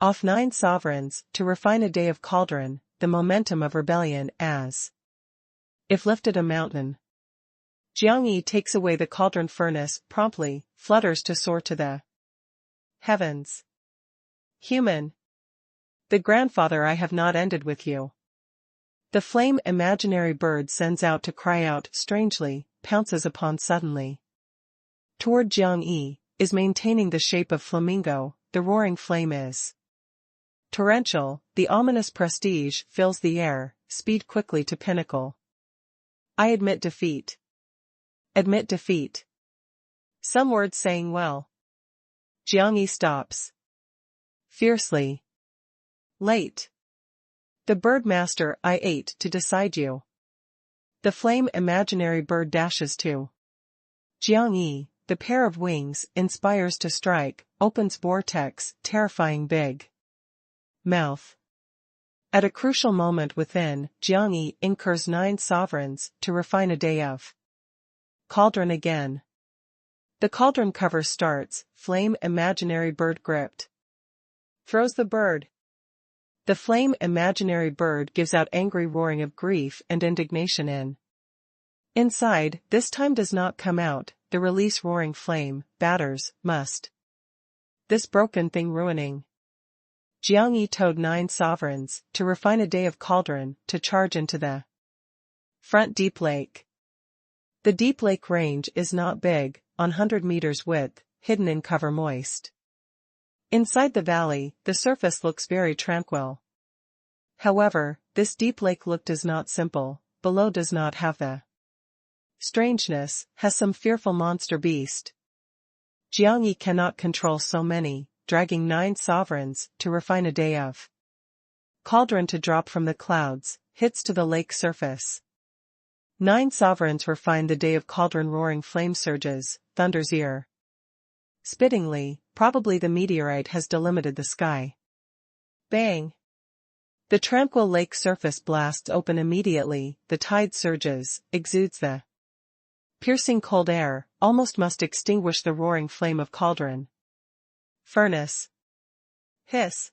S1: off 9 sovereigns, to refine a day of cauldron, the momentum of rebellion as if lifted a mountain. Jiang Yi takes away the cauldron furnace, promptly, flutters to soar to the heavens. Human. The grandfather I have not ended with you. The flame imaginary bird sends out to cry out strangely, pounces upon suddenly. Toward Jiang Yi, is maintaining the shape of flamingo, the roaring flame is torrential, the ominous prestige fills the air, speed quickly to pinnacle. I admit defeat. Admit defeat. Some words saying well. Jiang Yi stops. Fiercely. Late. The bird master I ate to decide you. The flame imaginary bird dashes to Jiang Yi, the pair of wings, inspires to strike, opens vortex, terrifying big mouth. At a crucial moment within, Jiang Yi incurs 9 sovereigns, to refine a day of cauldron again. The cauldron cover starts, flame imaginary bird gripped. Throws the bird. The flame imaginary bird gives out angry roaring of grief and indignation in. Inside, this time does not come out, the release roaring flame, batters, must. This broken thing ruining. Jiang Yi towed 9 sovereigns, to refine a day of cauldron, to charge into the front deep lake. The deep lake range is not big, on 100 meters width, hidden in cover moist. Inside the valley, the surface looks very tranquil. However, this deep lake look does not simple, below does not have the strangeness, has some fearful monster beast. Jiang Yi cannot control so many, dragging 9 sovereigns, to refine a day of cauldron to drop from the clouds, hits to the lake surface. 9 sovereigns refine the day of cauldron roaring flame surges, thunder's ear. Spittingly, probably the meteorite has delimited the sky. Bang! The tranquil lake surface blasts open immediately, the tide surges, exudes the piercing cold air, almost must extinguish the roaring flame of cauldron. Furnace. Hiss.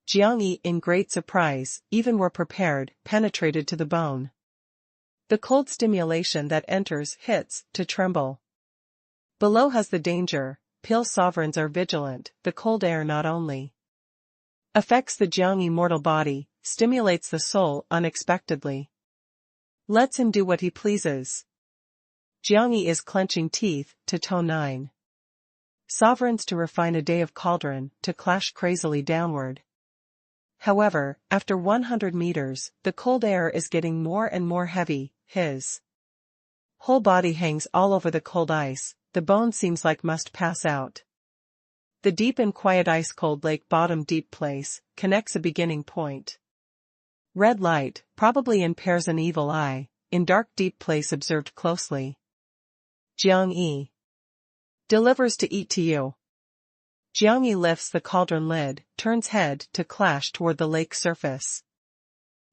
S1: Jiang Yi, in great surprise, even were prepared, penetrated to the bone. The cold stimulation that enters hits, to tremble. Below has the danger, pale sovereigns are vigilant, the cold air not only affects the Jiang Yi mortal body, stimulates the soul unexpectedly. Lets him do what he pleases. Jiangyi is clenching teeth, to toe 9. Sovereigns to refine a day of cauldron, to clash crazily downward. However, after 100 meters, the cold air is getting more and more heavy, his whole body hangs all over the cold ice, the bone seems like must pass out. The deep and quiet ice-cold lake bottom deep place, connects a beginning point. Red light, probably impairs an evil eye, in dark deep place observed closely. Jiangyi delivers to eat to you. Jiangyi lifts the cauldron lid, turns head to clash toward the lake surface.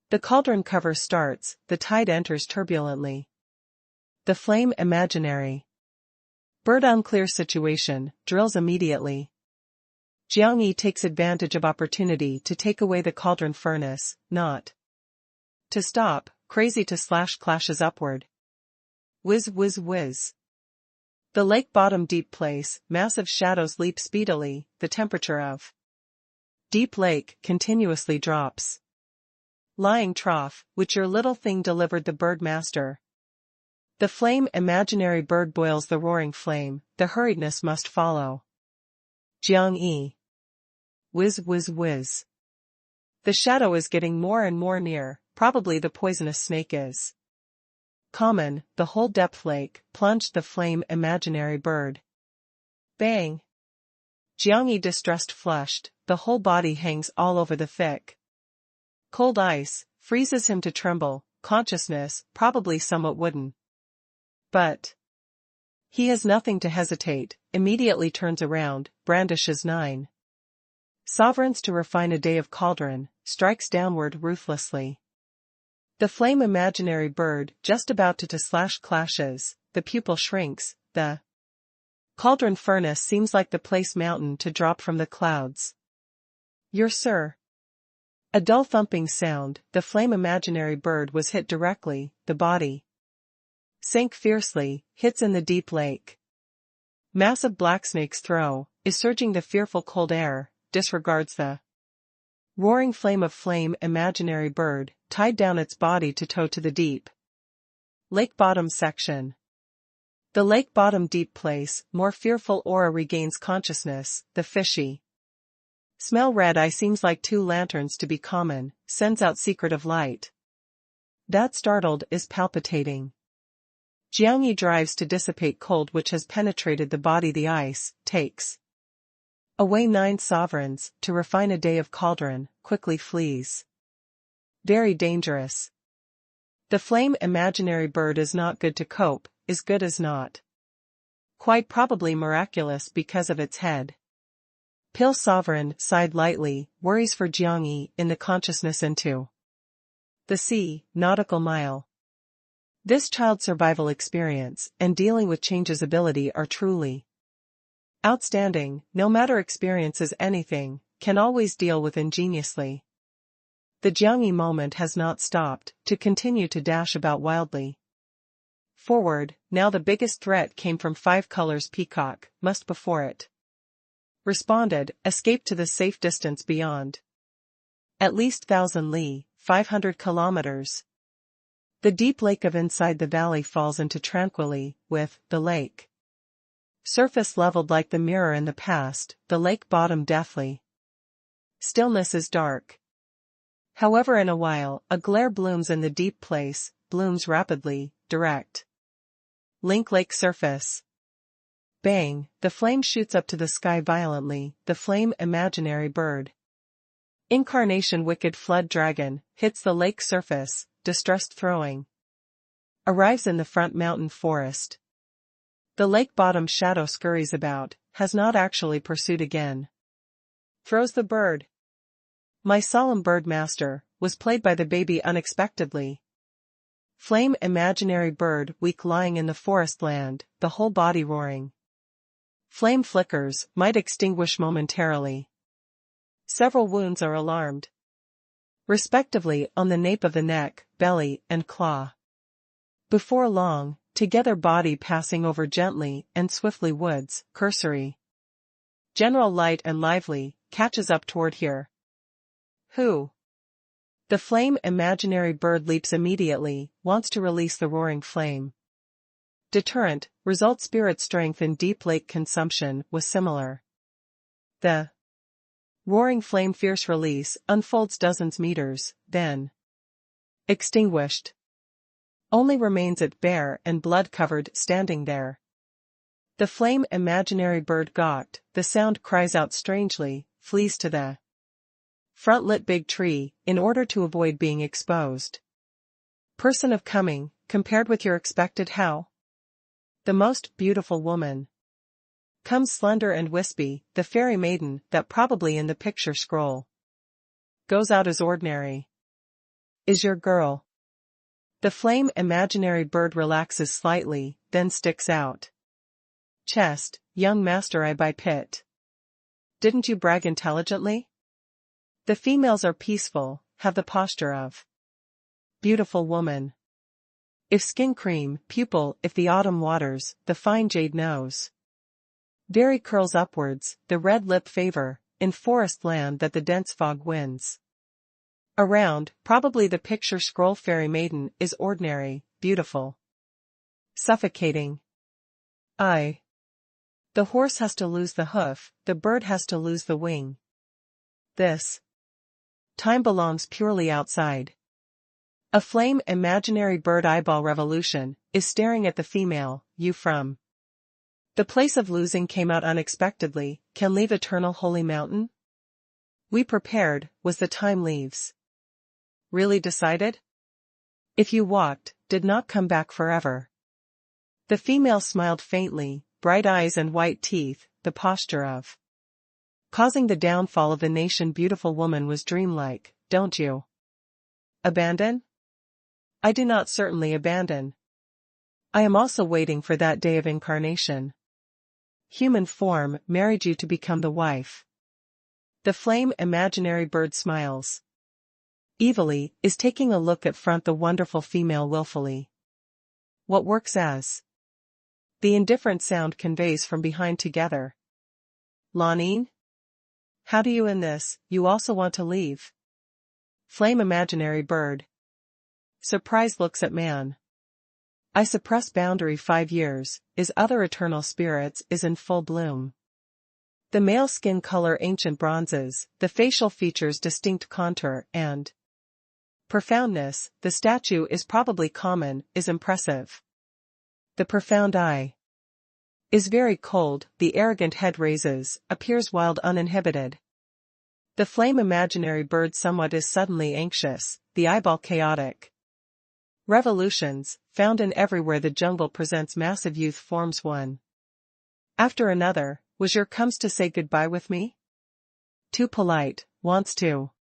S1: The cauldron cover starts, the tide enters turbulently. The flame imaginary bird unclear situation, drills immediately. Jiangyi takes advantage of opportunity to take away the cauldron furnace, not to stop, crazy to slash clashes upward. Whiz whiz whiz. The lake bottom deep place, massive shadows leap speedily, the temperature of deep lake continuously drops. Lying trough, which your little thing delivered the bird master. The flame imaginary bird boils the roaring flame, the hurriedness must follow. Jiangyi. Whiz whiz whiz. The shadow is getting more and more near, probably the poisonous snake is common, the whole depth lake, plunged the flame imaginary bird. Bang! Jiangyi distressed flushed, the whole body hangs all over the thick cold ice, freezes him to tremble, consciousness, probably somewhat wooden. But he has nothing to hesitate, immediately turns around, brandishes 9. Sovereigns to refine a day of cauldron, strikes downward ruthlessly. The flame imaginary bird, just about to slash clashes, the pupil shrinks, the cauldron furnace seems like the place mountain to drop from the clouds. Your sir. A dull thumping sound, the flame imaginary bird was hit directly, the body sank fiercely, hits in the deep lake. Massive blacksnake's throw, is surging the fearful cold air, disregards the roaring flame of flame imaginary bird, tied down its body to toe to the deep lake bottom section. The lake bottom deep place, more fearful aura regains consciousness, the fishy smell red eye seems like 2 lanterns to be common, sends out secretive light. That startled is palpitating. Jiangyi drives to dissipate cold which has penetrated the body the ice, takes away 9 sovereigns, to refine a day of cauldron, quickly flees. Very dangerous. The flame imaginary bird is not good to cope, is good as not. Quite probably miraculous because of its head. Pill sovereign sighed lightly, worries for Jiangyi in the consciousness into the sea, nautical mile. This child survival experience and dealing with changes ability are truly outstanding, no matter experiences anything, can always deal with ingeniously. The Jiangyi moment has not stopped, to continue to dash about wildly. Forward, now the biggest threat came from 5 colors peacock, must before it responded, escape to the safe distance beyond. At least 1,000 li, 500 kilometers. The deep lake of inside the valley falls into tranquilly, with the lake surface leveled like the mirror in the past, the lake bottom deathly. Stillness is dark. However, in a while, a glare blooms in the deep place, blooms rapidly, direct. Link lake surface. Bang, the flame shoots up to the sky violently, the flame imaginary bird. Incarnation wicked flood dragon, hits the lake surface, distressed throwing. Arrives in the front mountain forest. The lake bottom shadow scurries about, has not actually pursued again. Throws the bird. My solemn bird master, was played by the baby unexpectedly. Flame imaginary bird weak lying in the forest land, the whole body roaring. Flame flickers, might extinguish momentarily. Several wounds are alarmed. Respectively on the nape of the neck, belly, and claw. Before long, together body passing over gently and swiftly woods, cursory. General light and lively, catches up toward here. Who? The flame imaginary bird leaps immediately, wants to release the roaring flame. Deterrent, result spirit strength in deep lake consumption was similar. The roaring flame fierce release unfolds dozens meters, then extinguished. Only remains it bare and blood-covered standing there. The flame imaginary bird gawked, the sound cries out strangely, flees to the front lit big tree, in order to avoid being exposed. Person of coming, compared with your expected how? The most beautiful woman. Comes slender and wispy, the fairy maiden that probably in the picture scroll. Goes out as ordinary. Is your girl. The flame imaginary bird relaxes slightly, then sticks out. Chest, young master I by pit. Didn't you brag intelligently? The females are peaceful, have the posture of beautiful woman. If skin cream, pupil, if the autumn waters, the fine jade nose. Very curls upwards, the red lip favor, in forest land that the dense fog wins. Around, probably the picture scroll fairy maiden is ordinary, beautiful. Suffocating. I. The horse has to lose the hoof, the bird has to lose the wing. This time belongs purely outside. A flame imaginary bird eyeball revolution is staring at the female, you from the place of losing came out unexpectedly, can leave eternal holy mountain? We prepared, was the time leaves. Really decided? If you walked, did not come back forever. The female smiled faintly, bright eyes and white teeth, the posture of causing the downfall of the nation beautiful woman was dreamlike, don't you abandon? I do not certainly abandon. I am also waiting for that day of incarnation. Human form married you to become the wife. The flame imaginary bird smiles evilly, is taking a look at front the wonderful female willfully. What works as the indifferent sound conveys from behind together. Lonine? How do you in this, you also want to leave? Flame imaginary bird. Surprise looks at man. I suppress boundary 5 years, is other eternal spirits is in full bloom. The male skin color ancient bronzes, the facial features distinct contour and profoundness, the statue is probably common, is impressive. The profound eye is very cold, the arrogant head raises, appears wild uninhibited. The flame imaginary bird somewhat is suddenly anxious, the eyeball chaotic. Revolutions, found in everywhere the jungle presents massive youth forms one after another, was your comes to say goodbye with me? Too polite, wants to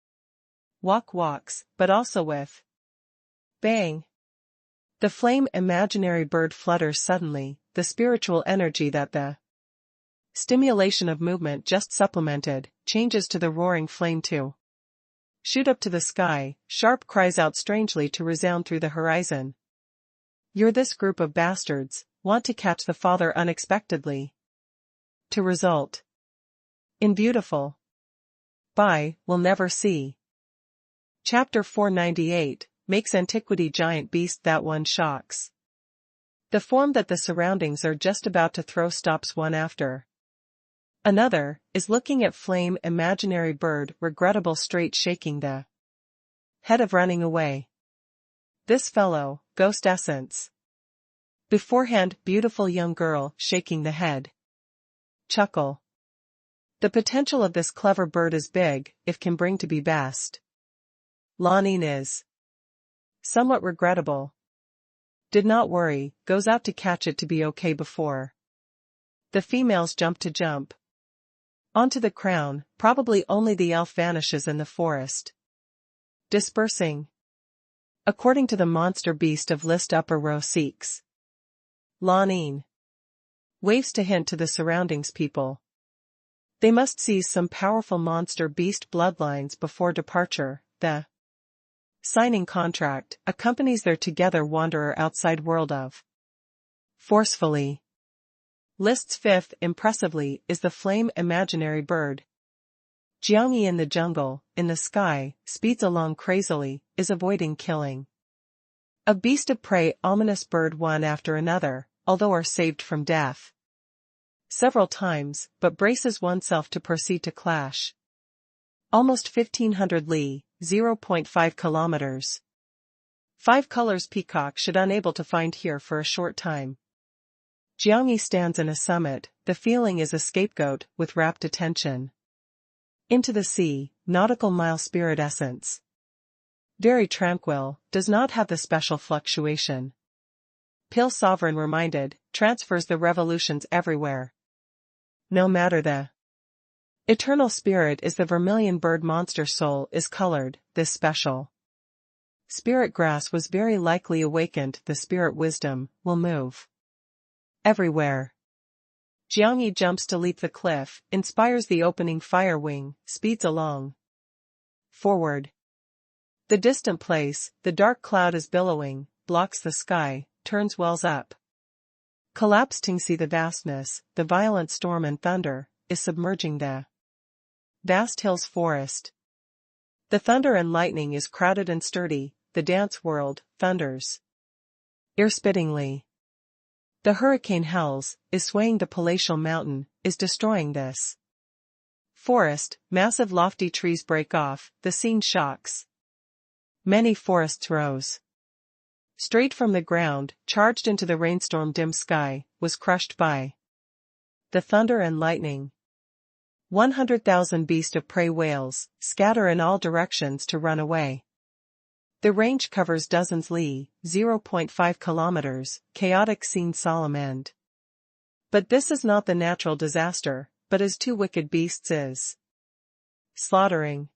S1: walks, but also with bang. The flame imaginary bird flutters suddenly, the spiritual energy that the stimulation of movement just supplemented, changes to the roaring flame too. Shoot up to the sky, sharp cries out strangely to resound through the horizon. You're this group of bastards, want to catch the father unexpectedly. To result in beautiful. We'll never see. Chapter 498, makes antiquity giant beast that one shocks. The form that the surroundings are just about to throw stops one after another, is looking at flame imaginary bird regrettable straight shaking the head of running away. This fellow, ghost essence. Beforehand beautiful young girl shaking the head. Chuckle. The potential of this clever bird is big, if can bring to be best. Lonine is somewhat regrettable. Did not worry, goes out to catch it to be okay before. The females jump to jump onto the crown, probably only the elf vanishes in the forest. Dispersing. According to the monster beast of list upper row seeks. Lonine. Waves to hint to the surroundings people. They must seize some powerful monster beast bloodlines before departure, the signing contract accompanies their together wanderer outside world of forcefully. List's fifth impressively is the flame imaginary bird. Jiangyi in the jungle, in the sky, speeds along crazily, is avoiding killing. A beast of prey, ominous bird one after another, although are saved from death several times, but braces oneself to proceed to clash. Almost 1500 li, 0.5 kilometers. 5 colors peacock should unable to find here for a short time. Jiangyi stands in a summit, the feeling is a scapegoat, with rapt attention. Into the sea, nautical mile spirit essence. Very tranquil, does not have the special fluctuation. Pale sovereign reminded, transfers the revolutions everywhere. No matter the eternal spirit is the vermilion bird monster soul is colored, this special spirit grass was very likely awakened, the spirit wisdom, will move everywhere. Jiangyi jumps to leap the cliff, inspires the opening fire wing, speeds along. Forward. The distant place, the dark cloud is billowing, blocks the sky, turns wells up. Collapsing see the vastness, the violent storm and thunder, is submerging the vast hills forest. The thunder and lightning is crowded and sturdy, the dance world, thunders ear-spittingly. The hurricane hells, is swaying the palatial mountain, is destroying this forest, massive lofty trees break off, the scene shocks. Many forests rose straight from the ground, charged into the rainstorm dim sky, was crushed by the thunder and lightning. 100,000 beast of prey whales, scatter in all directions to run away. The range covers dozens li, 0.5 kilometers, chaotic scene solemn end. But this is not the natural disaster, but as two wicked beasts is slaughtering.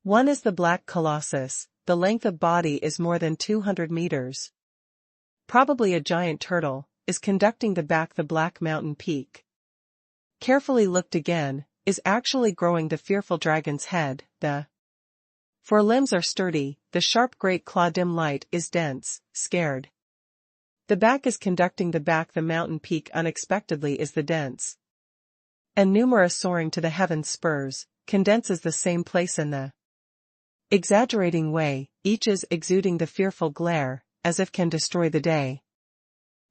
S1: One is the black colossus, the length of body is more than 200 meters. Probably a giant turtle, is conducting the back the black mountain peak. Carefully looked again, is actually growing the fearful dragon's head, the forelimbs are sturdy, the sharp great claw dim light is dense, scared. The back is conducting the back the mountain peak unexpectedly is the dense. And numerous soaring to the heavens spurs, condenses the same place in the exaggerating way, each is exuding the fearful glare, as if can destroy the day.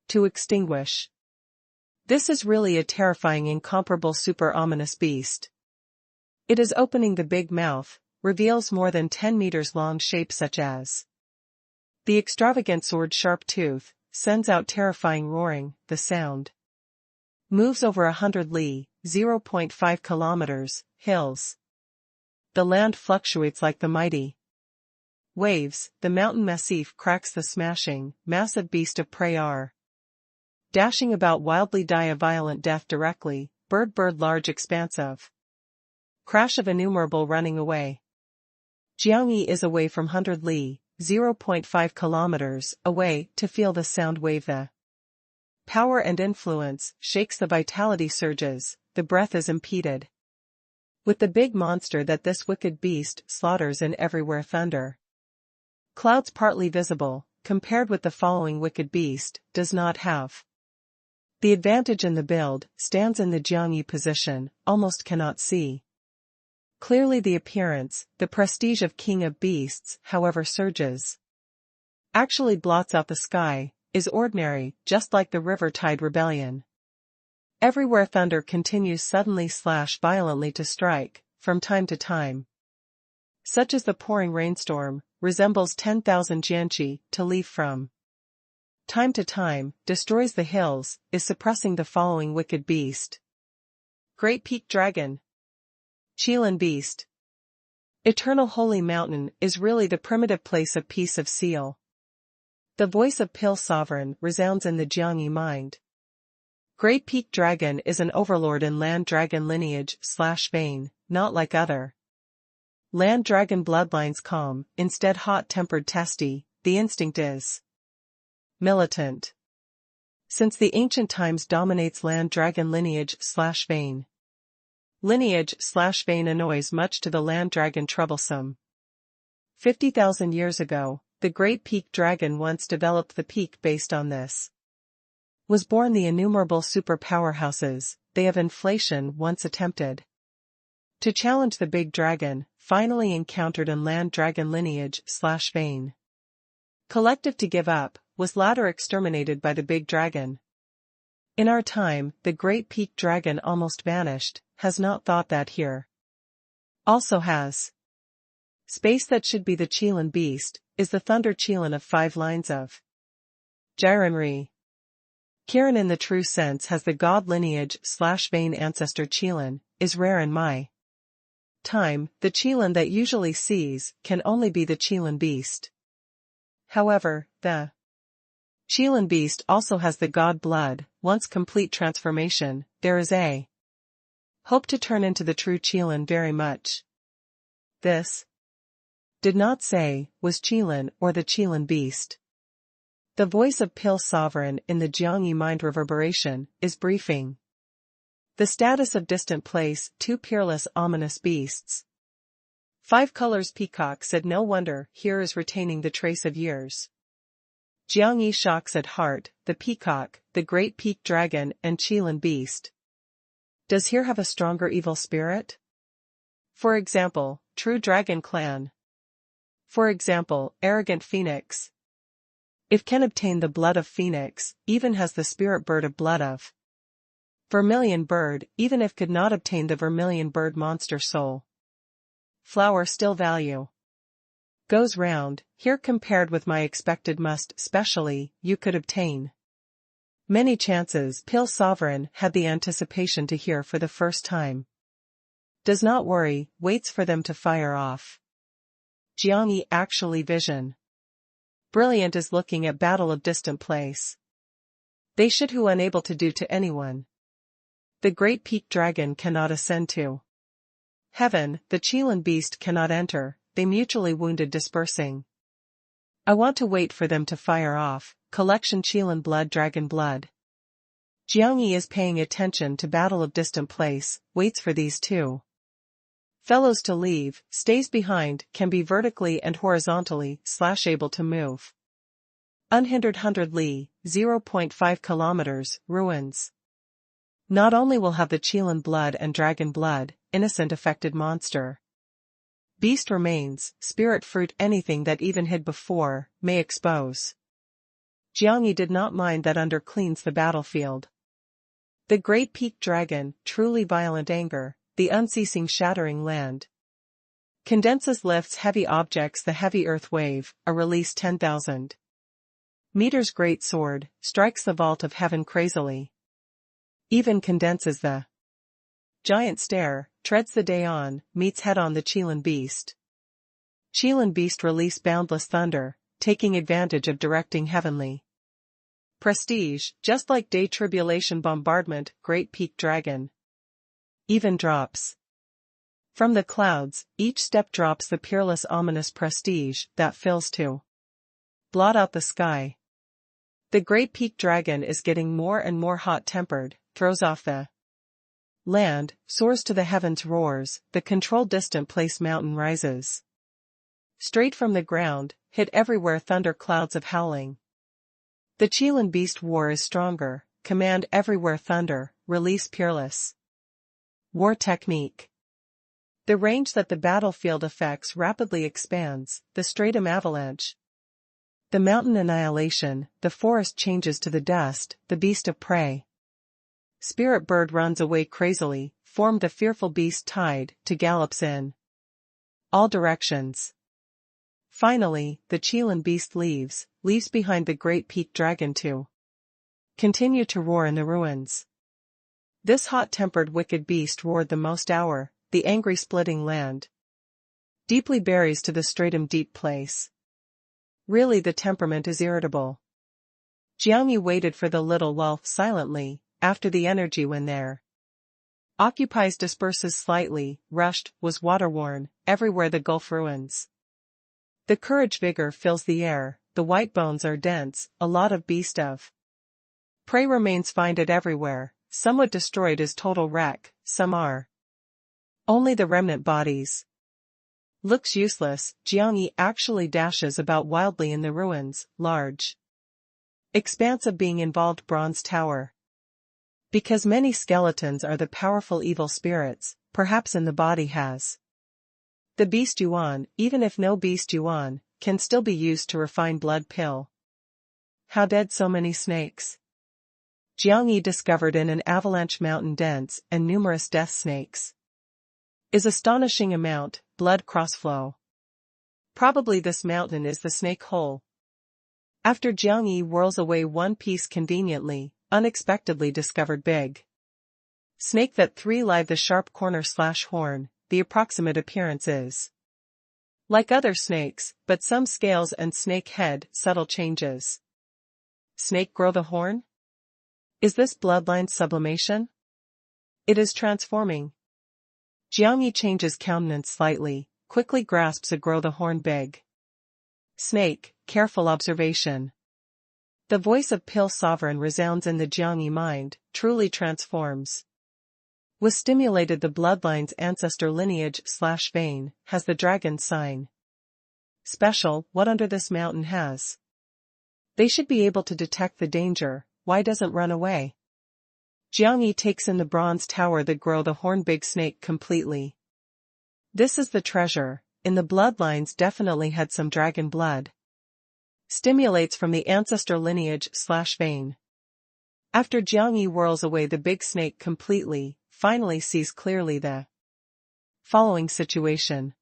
S1: To extinguish. This is really a terrifying incomparable super ominous beast. It is opening the big mouth, reveals more than 10 meters long shape such as the extravagant sword sharp tooth, sends out terrifying roaring, the sound moves over 100 li, 0.5 kilometers, hills. The land fluctuates like the mighty waves, the mountain massif cracks the smashing, massive beast of prey are dashing about wildly die a violent death directly, bird large expansive crash of innumerable running away. Jiangyi is away from 100 li, 0.5 kilometers, away, to feel the sound wave the power and influence, shakes the vitality surges, the breath is impeded. With the big monster that this wicked beast slaughters in everywhere thunder. Clouds partly visible, compared with the following wicked beast, does not have the advantage in the build, stands in the Jiangyi position, almost cannot see clearly the appearance, the prestige of king of beasts, however surges. Actually blots out the sky, is ordinary, just like the river tide rebellion. Everywhere thunder continues suddenly / violently to strike, from time to time. Such as the pouring rainstorm, resembles 10,000 jianqi, to leave from time to time, destroys the hills, is suppressing the following wicked beast. Great Peak Dragon. Qilin Beast. Eternal Holy Mountain is really the primitive place of peace of seal. The voice of Pale Sovereign resounds in the Jiangyi mind. Great Peak Dragon is an overlord in land dragon lineage / vein, not like other land dragon bloodlines calm, instead hot-tempered testy, the instinct is militant. Since the ancient times dominates land dragon lineage / vein. Lineage / vein annoys much to the land dragon troublesome. 50,000 years ago, the Great Peak Dragon once developed the peak based on this. Was born the innumerable super powerhouses, they of inflation once attempted. To challenge the big dragon, finally encountered in land dragon lineage/vein. Collective to give up, was latter exterminated by the big dragon. In our time, the great peak dragon almost vanished, has not thought that here. Also has. Space that should be the Qilin beast, is the thunder Qilin of 5 lines of Jirenri. Kirin in the true sense has the god lineage/vein ancestor Qilin, is rare in my time. The Qilin that usually sees, can only be the Qilin beast. However, the Qilin beast also has the god blood. Once complete transformation, there is a hope to turn into the true Qilin very much. This did not say, was Qilin or the Qilin beast. The voice of Pil Sovereign in the Jiangyi mind reverberation, is briefing. The status of distant place, 2 peerless ominous beasts. 5 colors peacock said no wonder, here is retaining the trace of years. Jiangyi shocks at heart, the peacock, the great peak dragon and Qilin beast. Does here have a stronger evil spirit? For example, true dragon clan. For example, arrogant phoenix. If can obtain the blood of phoenix, even has the spirit bird of blood of vermilion bird, even if could not obtain the vermilion bird monster soul. Flower still value. Goes round, here compared with my expected must specially, you could obtain. Many chances Pil Sovereign had the anticipation to hear for the first time. Does not worry, waits for them to fire off. Jiangyi actually vision. Brilliant is looking at battle of distant place. They should who unable to do to anyone. The great peak dragon cannot ascend to heaven, the Qilin beast cannot enter, they mutually wounded dispersing. I want to wait for them to fire off, collection Qilin blood dragon blood. Jiangyi is paying attention to battle of distant place, waits for these two fellows to leave, stays behind, can be vertically and horizontally/able to move. Unhindered 100 li, 0.5 kilometers, ruins. Not only will have the Qilin blood and dragon blood, innocent affected monster. Beast remains, spirit fruit anything that even hid before, may expose. Jiangyi did not mind that under cleans the battlefield. The great peak dragon, truly violent anger, the unceasing shattering land. Condenses lifts heavy objects the heavy earth wave, a release 10,000 meters great sword, strikes the vault of heaven crazily. Even condenses the giant stare, treads the day on, meets head on the Qilin beast. Qilin beast release boundless thunder, taking advantage of directing heavenly prestige, just like day tribulation bombardment, great peak dragon. Even drops from the clouds, each step drops the peerless ominous prestige that fills to blot out the sky. The great peak dragon is getting more and more hot-tempered, throws off the land, soars to the heavens roars, the controlled distant place mountain rises. Straight from the ground, hit everywhere thunder clouds of howling. The Qilin beast war is stronger, command everywhere thunder, release peerless. War technique. The range that the battlefield affects rapidly expands, the stratum avalanche. The mountain annihilation, the forest changes to the dust, the beast of prey. Spirit bird runs away crazily, formed the fearful beast tide, to gallops in all directions. Finally, the Qilin beast leaves behind the great peak dragon to continue to roar in the ruins. This hot-tempered wicked beast roared the most hour, the angry splitting land. Deeply buries to the stratum deep place. Really the temperament is irritable. Jiangyi waited for the little while, silently, after the energy when there. Occupies disperses slightly, rushed, was water-worn, everywhere the gulf ruins. The courage vigor fills the air, the white bones are dense, a lot of beast of prey remains find it everywhere, somewhat destroyed is total wreck, some are only the remnant bodies. Looks useless, Jiangyi actually dashes about wildly in the ruins, large expanse of being involved bronze tower. Because many skeletons are the powerful evil spirits, perhaps in the body has. The beast yuan, even if no beast yuan, can still be used to refine blood pill. How dead so many snakes? Jiangyi discovered in an avalanche mountain dense and numerous death snakes. Is astonishing amount, blood crossflow. Probably this mountain is the snake hole. After Jiangyi whirls away one piece conveniently, unexpectedly discovered big snake that 3 live the sharp corner/horn, the approximate appearance is like other snakes, but some scales and snake head, subtle changes. Snake grow the horn? Is this bloodline sublimation? It is transforming. Jiangyi changes countenance slightly, quickly grasps a grow the horn big snake, careful observation. The voice of Pill Sovereign resounds in the Jiangyi mind, truly transforms. Was stimulated the bloodline's ancestor lineage/vein, has the dragon sign. Special, what under this mountain has? They should be able to detect the danger, why doesn't run away? Jiangyi takes in the bronze tower that grow the horn big snake completely. This is the treasure, in the bloodlines definitely had some dragon blood. Stimulates from the ancestor lineage/vein. After Jiangyi whirls away the big snake completely, finally sees clearly the following situation.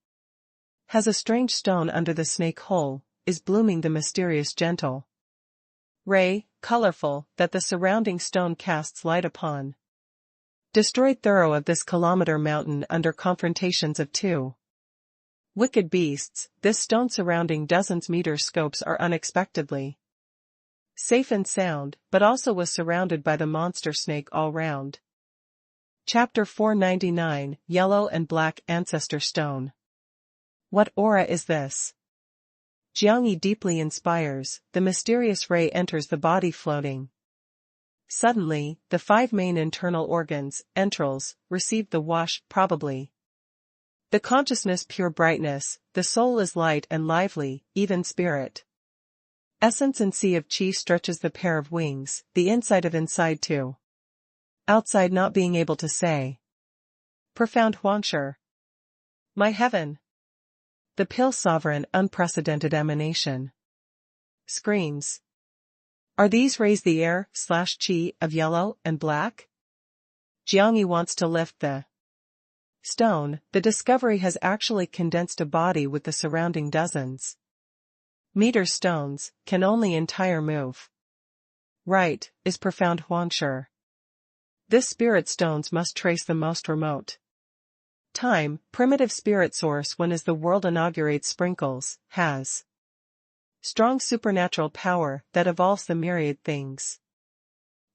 S1: Has a strange stone under the snake hole, is blooming the mysterious gentle ray, colorful, that the surrounding stone casts light upon. Destroyed thorough of this kilometer mountain under confrontations of 2 wicked beasts, this stone surrounding dozens meter scopes are unexpectedly safe and sound, but also was surrounded by the monster snake all round. Chapter 499, Yellow and Black Ancestor Stone. What aura is this? Jiangyi deeply inspires, the mysterious ray enters the body floating. Suddenly, the 5 main internal organs, entrails, receive the wash, probably. The consciousness pure brightness, the soul is light and lively, even spirit. Essence and sea of qi stretches the pair of wings, the inside of inside too. Outside not being able to say. Profound Huangshi. My heaven. The Pill Sovereign unprecedented emanation. Screams. Are these rays the air/qi of yellow and black? Jiangyi wants to lift the stone. The discovery has actually condensed a body with the surrounding dozens meter stones, can only entire move. Right, is profound Huangshi. This spirit stones must trace the most remote time, primitive spirit source when as the world inaugurates sprinkles, has strong supernatural power that evolves the myriad things.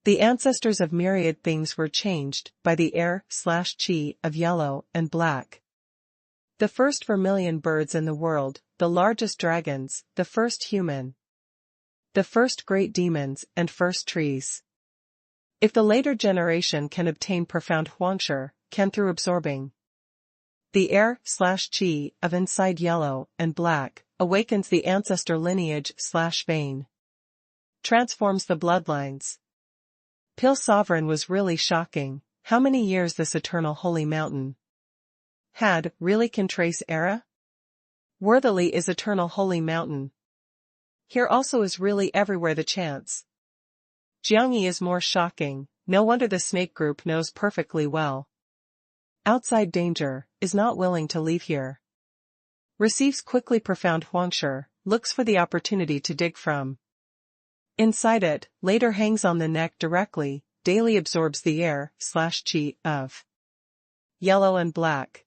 S1: The ancestors of myriad things were changed by the air/qi of yellow and black. The first vermilion birds in the world, the largest dragons, the first human, the first great demons and first trees. If the later generation can obtain profound Huangshi, can through absorbing the air/qi of inside yellow and black, awakens the ancestor lineage/vein. Transforms the bloodlines. Pill Sovereign was really shocking, how many years this eternal holy mountain had, really can trace era? Worthily is eternal holy mountain. Here also is really everywhere the chance. Jiangyi is more shocking, no wonder the snake group knows perfectly well. Outside danger, is not willing to leave here. Receives quickly profound Huangshi, looks for the opportunity to dig from inside it, later hangs on the neck directly, daily absorbs the air/qi of yellow and black.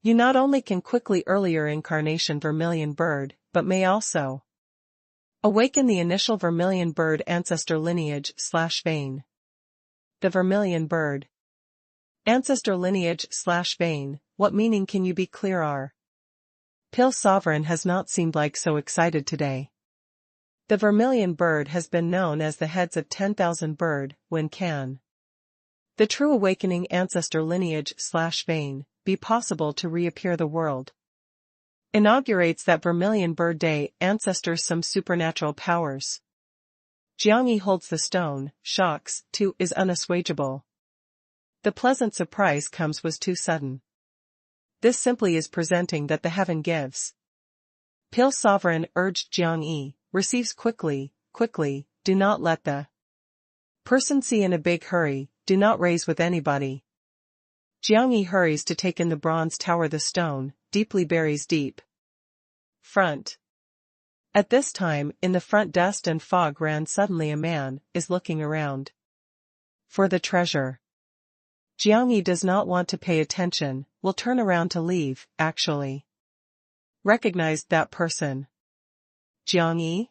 S1: You not only can quickly earlier incarnation vermilion bird, but may also awaken the initial vermilion bird ancestor lineage/vein. The vermilion bird ancestor lineage/vein, what meaning can you be clear are? Pill Sovereign has not seemed like so excited today. The vermilion bird has been known as the heads of 10,000 bird, when can the true awakening ancestor lineage/vein be possible to reappear the world? Inaugurates that vermilion bird day ancestors some supernatural powers. Jiang Yi holds the stone, shocks, too, is unassuageable. The pleasant surprise comes was too sudden. This simply is presenting that the heaven gives. Pale sovereign urged Jiang Yi, receives quickly, quickly, do not let the person see in a big hurry, do not raise with anybody. Jiang Yi hurries to take in the bronze tower, the stone, deeply buries deep. Front. At this time, in the front dust and fog ran suddenly a man, is looking around. For the treasure. Jiang Yi does not want to pay attention, will turn around to leave, actually. Recognized that person. Jiang Yi?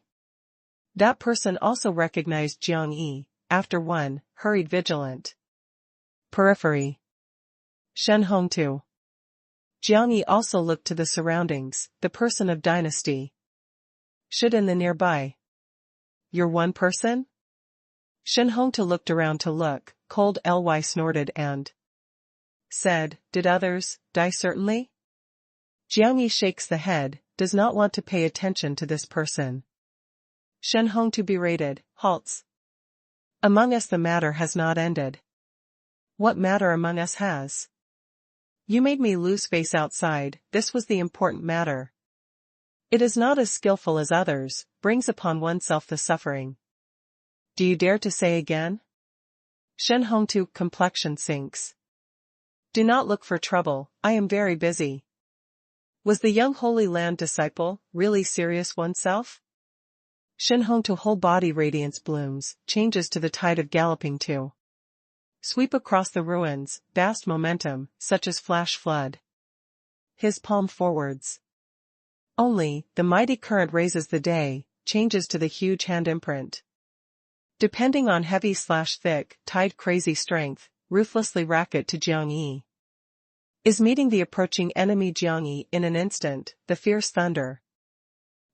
S1: That person also recognized Jiang Yi, after one, hurried vigilant. Periphery. Shen Hongtu. Jiang Yi also looked to the surroundings, the person of dynasty. Should in the nearby. You're one person? Shen Hongtu looked around to look, cold Ly snorted and said, did others die certainly? Jiang Yi shakes the head, does not want to pay attention to this person. Shen Hongtu berated, halts. Among us the matter has not ended. What matter among us has? You made me lose face outside, this was the important matter. It is not as skillful as others, brings upon oneself the suffering. Do you dare to say again? Shen Hongtu complexion sinks. Do not look for trouble, I am very busy. Was the young Holy Land disciple really serious oneself? Shen Hongtu whole body radiance blooms, changes to the tide of galloping too. Sweep across the ruins, vast momentum, such as flash flood. His palm forwards. Only, the mighty current raises the day, changes to the huge hand imprint. Depending on heavy/thick, tide crazy strength, ruthlessly racket to Jiang Yi. Is meeting the approaching enemy Jiang Yi in an instant, the fierce thunder.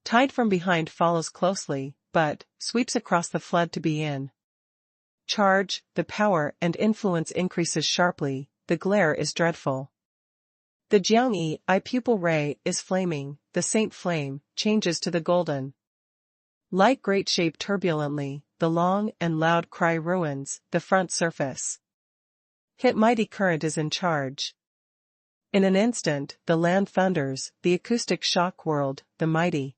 S1: Tide from behind follows closely, but, sweeps across the flood to be in. Charge, the power and influence increases sharply, the glare is dreadful. The Jiang Yi eye pupil ray is flaming, the saint flame, changes to the golden. Light great shape turbulently, the long and loud cry ruins, the front surface. Hit mighty current is in charge. In an instant, the land thunders, the acoustic shock whirled, the mighty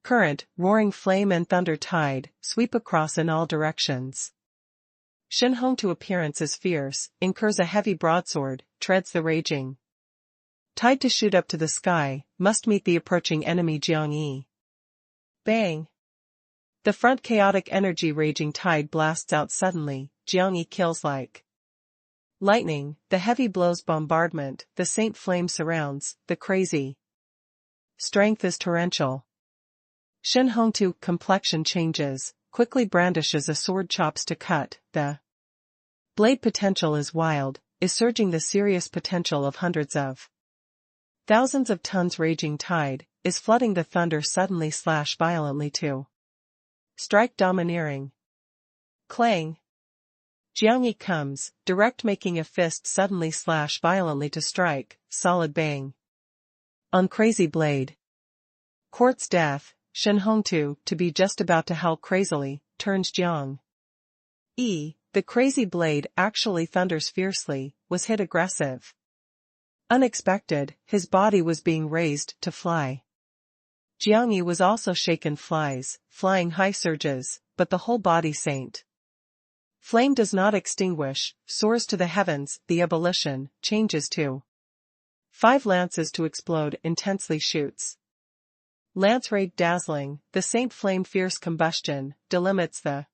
S1: current, roaring flame and thunder tide, sweep across in all directions. Shen Hongtu appearance is fierce, incurs a heavy broadsword, treads the raging tide to shoot up to the sky, must meet the approaching enemy Jiang Yi. Bang! The front chaotic energy raging tide blasts out suddenly, Jiang Yi kills like lightning, the heavy blows bombardment, the saint flame surrounds, the crazy strength is torrential. Shen Hongtu complexion changes, quickly brandishes a sword chops to cut, the blade potential is wild, is surging the serious potential of hundreds of thousands of tons raging tide, is flooding the thunder suddenly slash violently to strike domineering. Clang. Jiang Yi comes, direct making a fist suddenly slash violently to strike, solid bang. On crazy blade. Court's death, Shen Hongtu, to be just about to howl crazily, turns Jiang Yi, the crazy blade actually thunders fiercely, was hit aggressive. Unexpected, his body was being raised to fly. Jiang Yi was also shaken flying high surges, but the whole body saint. Flame does not extinguish, soars to the heavens, the ebullition, changes to 5 lances to explode intensely shoots. Lance ray dazzling, the saint flame fierce combustion, delimits the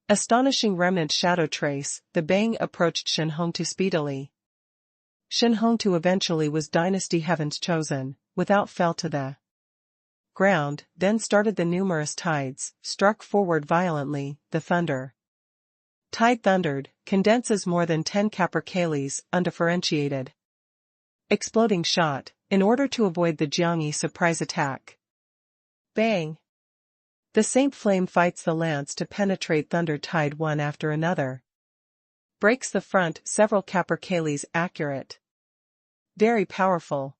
S1: astonishing remnant shadow trace, the bang approached Shen Hongtu speedily. Shen Hongtu eventually was dynasty heaven's chosen, without fell to the ground, then started the numerous tides, struck forward violently, the thunder. Tide thundered, condenses more than 10 capercaillies, undifferentiated. Exploding shot, in order to avoid the Jiang Yi surprise attack. Bang! The saint flame fights the lance to penetrate thunder tide one after another. Breaks the front several capercaillies accurate. Very powerful.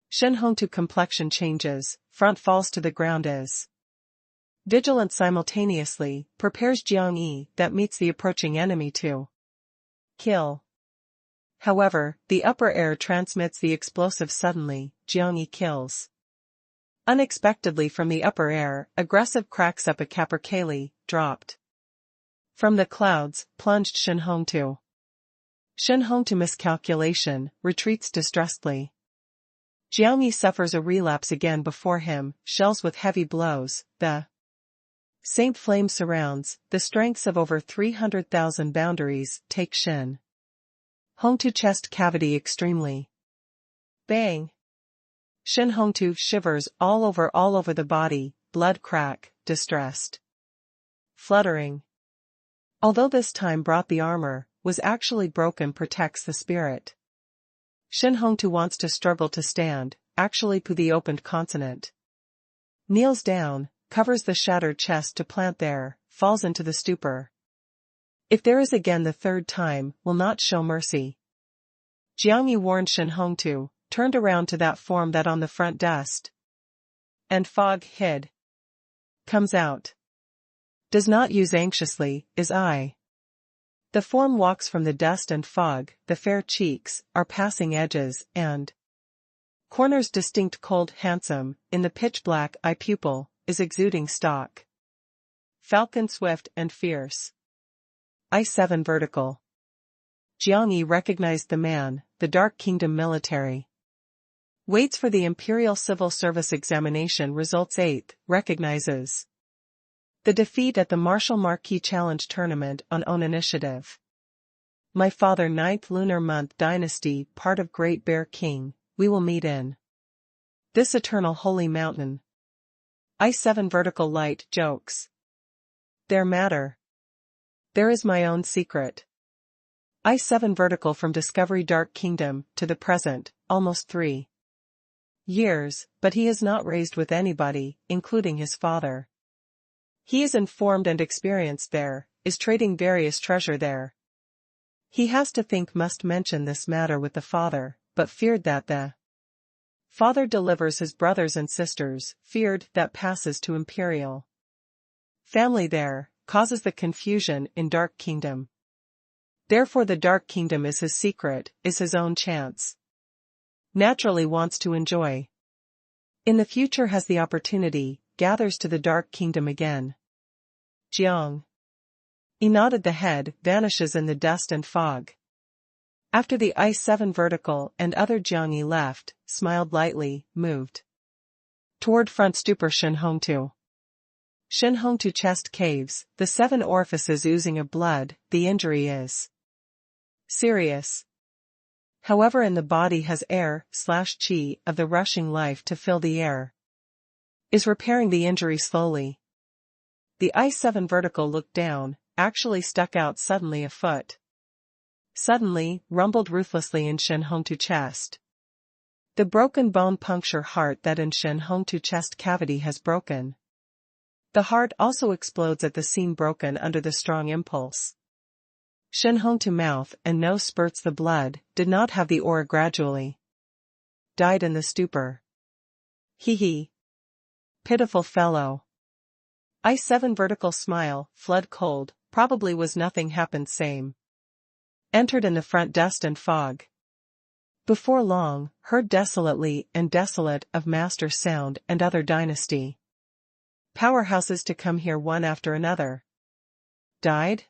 S1: Shen Hongtu complexion changes, front falls to the ground is Vigilant simultaneously, prepares Jiang Yi that meets the approaching enemy to kill. However, the upper air transmits the explosive suddenly, Jiang Yi kills. Unexpectedly from the upper air, aggressive cracks up a capercaillie, dropped. From the clouds, plunged Shen Hongtu. Shen Hongtu miscalculation, retreats distressedly. Jiang Yi suffers a relapse again before him, shells with heavy blows, the Saint Flame surrounds, the strengths of over 300,000 boundaries, take Shen Hongtu chest cavity extremely. Bang! Shen Hongtu shivers all over the body, blood crack, distressed. Fluttering. Although this time brought the armor, was actually broken protects the spirit. Shen Hongtu wants to struggle to stand, actually poo the opened consonant. Kneels down, covers the shattered chest to plant there, falls into the stupor. If there is again the third time, will not show mercy. Jiang Yi warned Shen Hongtu, turned around to that form that on the front dust and fog hid. Comes out. Does not use anxiously, is I. The form walks from the dust and fog, the fair cheeks, are passing edges, and corners distinct cold handsome, in the pitch-black eye pupil, is exuding stock. Falcon swift and fierce. I-7 vertical. Jiang Yi recognized the man, the Dark Kingdom military. Waits for the Imperial Civil Service examination results 8th, recognizes the defeat at the Marshal Marquis Challenge Tournament on own initiative. My father 9th lunar month dynasty part of Great Bear King, we will meet in this eternal holy mountain. I-7 vertical light jokes. There matter. There is my own secret. I-7 vertical from Discovery Dark Kingdom to the present, almost 3 years, but he is not raised with anybody, including his father. He is informed and experienced there, is trading various treasure there. He has to think must mention this matter with the father, but feared that the father delivers his brothers and sisters, feared that passes to Imperial family there, causes the confusion in Dark Kingdom. Therefore the Dark Kingdom is his secret, is his own chance. Naturally wants to enjoy. In the future has the opportunity, gathers to the Dark Kingdom again. Jiang Yi nodded the head, vanishes in the dust and fog. After the I-7 vertical and other Jiang Yi left, smiled lightly, moved toward front stupor Shen Hongtu. Shen Hongtu chest caves, the 7 orifices oozing of blood, the injury is serious. However in the body has air/chi of the rushing life to fill the air. Is repairing the injury slowly. The I-7 vertical looked down, actually stuck out suddenly a foot. Suddenly, rumbled ruthlessly in Shen Hongtu chest. The broken bone puncture heart that in Shen Hongtu chest cavity has broken. The heart also explodes at the seam broken under the strong impulse. Shen Hongtu mouth and nose spurts the blood, did not have the aura gradually. Died in the stupor. He. Pitiful fellow. I-7 vertical smile, flood cold, probably was nothing happened same. Entered in the front dust and fog. Before long, heard desolately and desolate of master sound and other dynasty. Powerhouses to come here one after another. Died?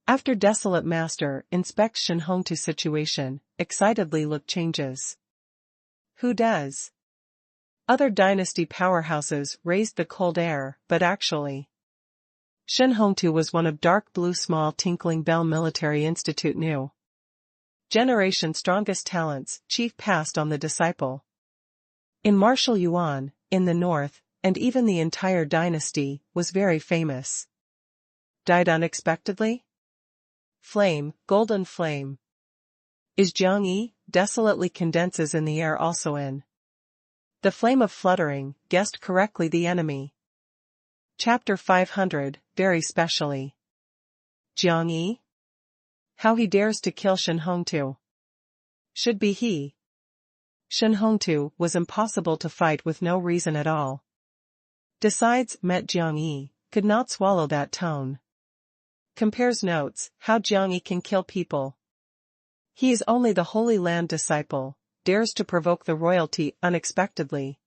S1: After desolate master inspects Shen Hongtu situation, excitedly look changes. Who does? Other dynasty powerhouses raised the cold air, but actually Shen Hongtu was one of dark blue small tinkling bell military institute new generation strongest talents, chief passed on the disciple. In Marshal Yuan, in the north, and even the entire dynasty, was very famous. Died unexpectedly? Flame, golden flame. Is Jiang Yi, desolately condenses in the air also in the flame of fluttering, guessed correctly the enemy. Chapter 500, very specially. Jiang Yi? How he dares to kill Shen Hongtu. Should be he. Shen Hongtu was impossible to fight with no reason at all. Decides Met Jiang-yi could not swallow that tone. Compares notes how Jiang-yi can kill people. He is only the Holy Land disciple, dares to provoke the royalty unexpectedly.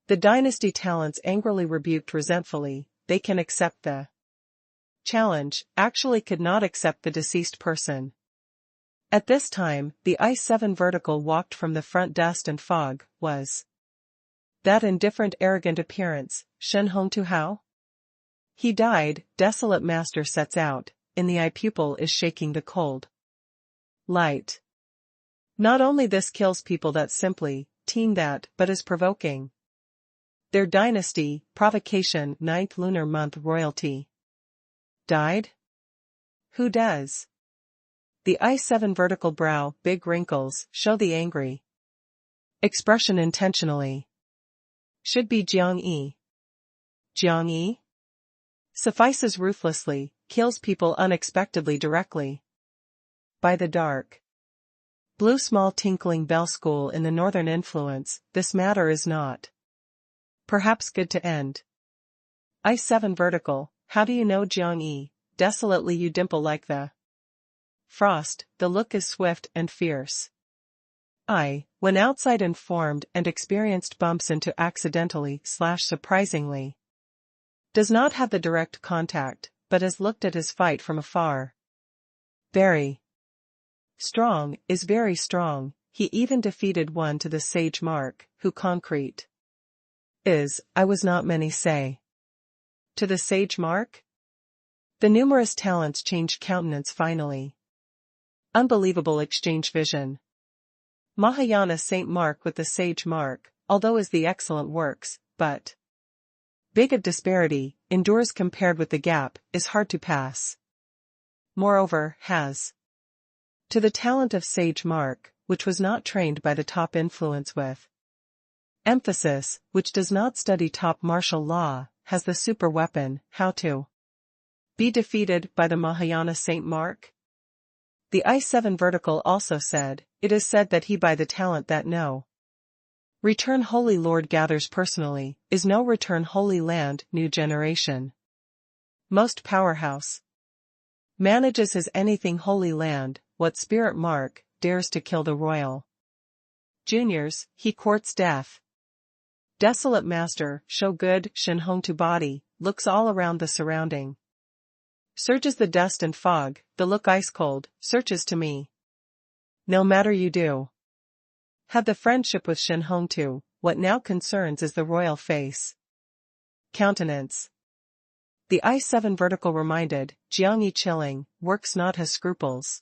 S1: The dynasty talents angrily rebuked resentfully, they can accept the challenge, actually could not accept the deceased person. At this time, the I-7 vertical walked from the front dust and fog, was that indifferent arrogant appearance, Shen Hongtu how? He died, desolate master sets out, in the eye pupil is shaking the cold light. Not only this kills people that simply, teen that, but is provoking. Their dynasty, provocation, 9th lunar month royalty. Died? Who does? The I-7 vertical brow, big wrinkles, show the angry expression intentionally. Should be Jiang-yi. Jiang-yi? Suffices ruthlessly, kills people unexpectedly directly. By the dark blue small tinkling bell school in the northern influence, this matter is not perhaps good to end. I-7 vertical, how do you know Jiang-yi? Desolately you dimple like the frost, the look is swift and fierce. When outside informed and experienced bumps into accidentally/surprisingly. Does not have the direct contact, but has looked at his fight from afar. Very strong, is very strong, he even defeated one to the sage mark, who concrete is, I was not many say. To the sage mark? The numerous talents change countenance finally. Unbelievable exchange vision. Mahayana Saint Mark with the sage mark, although is the excellent works, but big of disparity, endures compared with the gap, is hard to pass. Moreover, has to the talent of sage mark, which was not trained by the top influence with emphasis, which does not study top martial law, has the super weapon, how to be defeated by the Mahayana Saint Mark? The I-7 vertical also said, it is said that he by the talent that no return Holy Lord gathers personally, is no return Holy Land new generation. Most powerhouse manages his anything Holy Land, what spirit mark, dares to kill the royal juniors, he courts death. Desolate master, show good, Shen Hongtu body, looks all around the surrounding. Surges the dust and fog, the look ice cold, searches to me. No matter you do have the friendship with Shen Hongtu, what now concerns is the royal face. Countenance. The I-7 vertical reminded, Jiang-yi chilling, works not his scruples.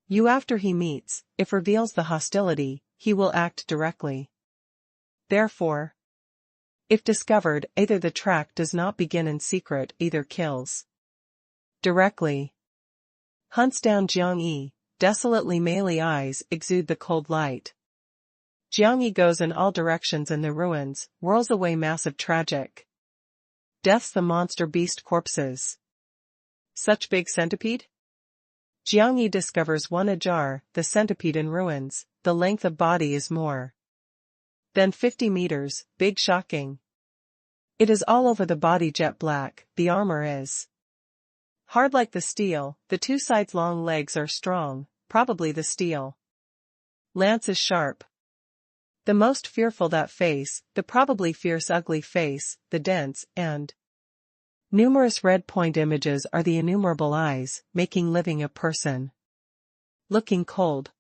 S1: You after he meets, if reveals the hostility, he will act directly. Therefore, if discovered, either the track does not begin in secret, either kills directly. Hunts down Jiang-yi, desolately male eyes exude the cold light. Jiang-yi goes in all directions in the ruins, whirls away massive tragic deaths the monster beast corpses. Such big centipede? Jiang-yi discovers one ajar, the centipede in ruins, the length of body is more than 50 meters, big shocking. It is all over the body jet black, the armor is hard like the steel, the two sides long legs are strong, probably the steel lance is sharp. The most fearful that face, the probably fierce ugly face, the dense and numerous red point images are the innumerable eyes, making living a person looking cold.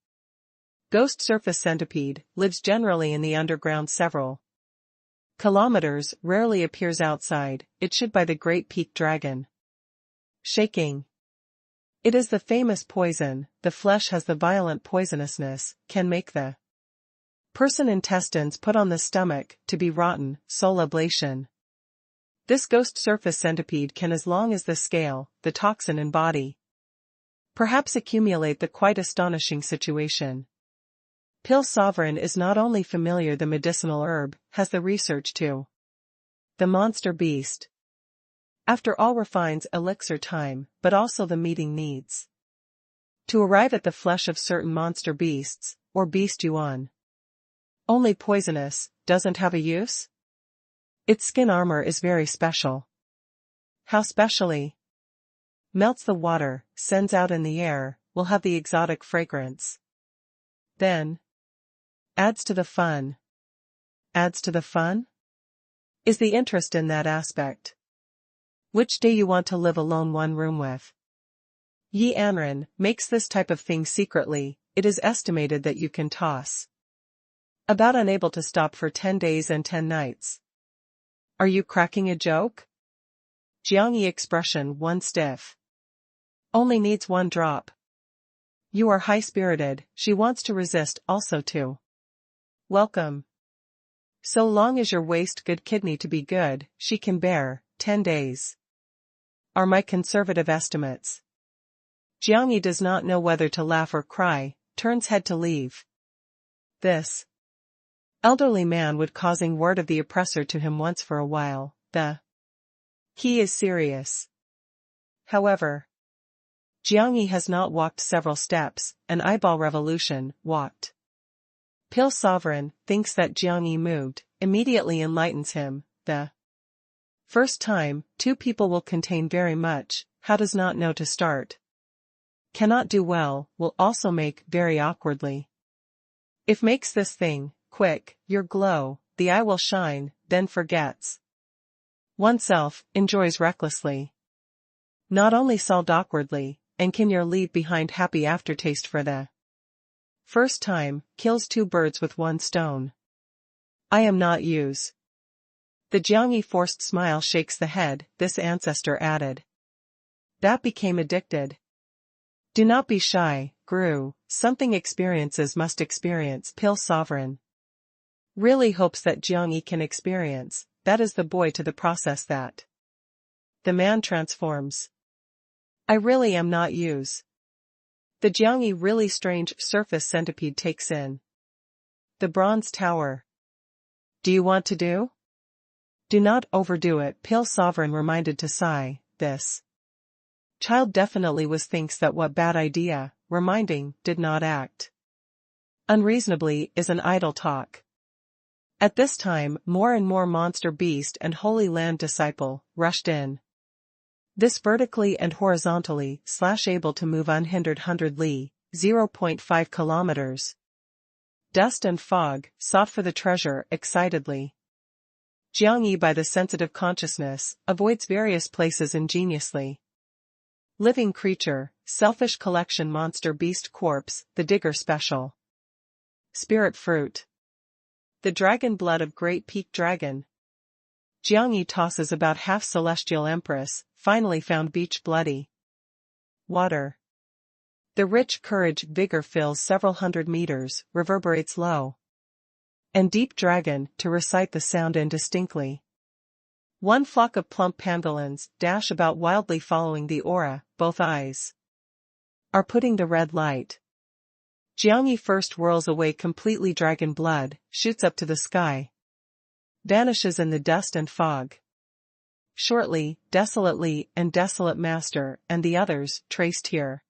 S1: Ghost surface centipede, lives generally in the underground several kilometers, rarely appears outside, it should by the great peak dragon. Shaking. It is the famous poison, the flesh has the violent poisonousness, can make the person intestines put on the stomach, to be rotten, soul ablation. This ghost surface centipede can as long as the scale, the toxin in body. Perhaps accumulate the quite astonishing situation. Pill sovereign is not only familiar the medicinal herb, has the research too. The monster beast. After all refines elixir time, but also the meeting needs. To arrive at the flesh of certain monster beasts, or beast yuan. Only poisonous, doesn't have a use? Its skin armor is very special. How specially? Melts the water, sends out in the air, will have the exotic fragrance. Then adds to the fun. Adds to the fun? Is the interest in that aspect. Which day you want to live alone one room with? Yi Anren makes this type of thing secretly, it is estimated that you can toss. About unable to stop for 10 days and 10 nights. Are you cracking a joke? Jiang Yi expression one stiff. Only needs one drop. You are high-spirited, she wants to resist also too. Welcome. So long as your waist good kidney to be good, she can bear, 10 days. Are my conservative estimates. Jiang Yi does not know whether to laugh or cry, turns head to leave. This elderly man would causing word of the oppressor to him once for a while, he is serious. However, Jiang Yi has not walked several steps, an eyeball revolution, walked. Pale Sovereign thinks that Jiang Yi moved, immediately enlightens him, the first time, two people will contain very much, how does not know to start. Cannot do well, will also make very awkwardly. If makes this thing, quick, your glow, the eye will shine, then forgets. Oneself, enjoys recklessly. Not only solved awkwardly, and can your leave behind happy aftertaste for the first time, kills two birds with one stone. I am not use. The Jiang Yi forced smile shakes the head, this ancestor added. That became addicted. Do not be shy, grew, something experiences must experience, Pale Sovereign. Really hopes that Jiang Yi can experience, that is the boy to the process that. The man transforms. I really am not use. The Jiang Yi really strange surface centipede takes in. The bronze tower. Do you want to do? Do not overdo it, Pale Sovereign reminded to sigh, this child definitely thinks that what bad idea, reminding, did not act. Unreasonably is an idle talk. At this time more and more monster beast and Holy Land disciple, rushed in. This vertically and horizontally, able to move unhindered 100 li, 0.5 kilometers. Dust and fog, sought for the treasure, excitedly. Jiang Yi by the sensitive consciousness, avoids various places ingeniously. Living creature, selfish collection monster beast corpse, the digger special. Spirit fruit. The dragon blood of great peak dragon. Jiang Yi tosses about half celestial empress, finally found beach bloody. Water. The rich courage vigor fills several hundred meters, reverberates low. And deep dragon, to recite the sound indistinctly. One flock of plump pangolins dash about wildly following the aura, both eyes are putting the red light. Jiang Yi first whirls away completely dragon blood, shoots up to the sky. Vanishes in the dust and fog. Shortly, desolately and desolate master and the others, traced here.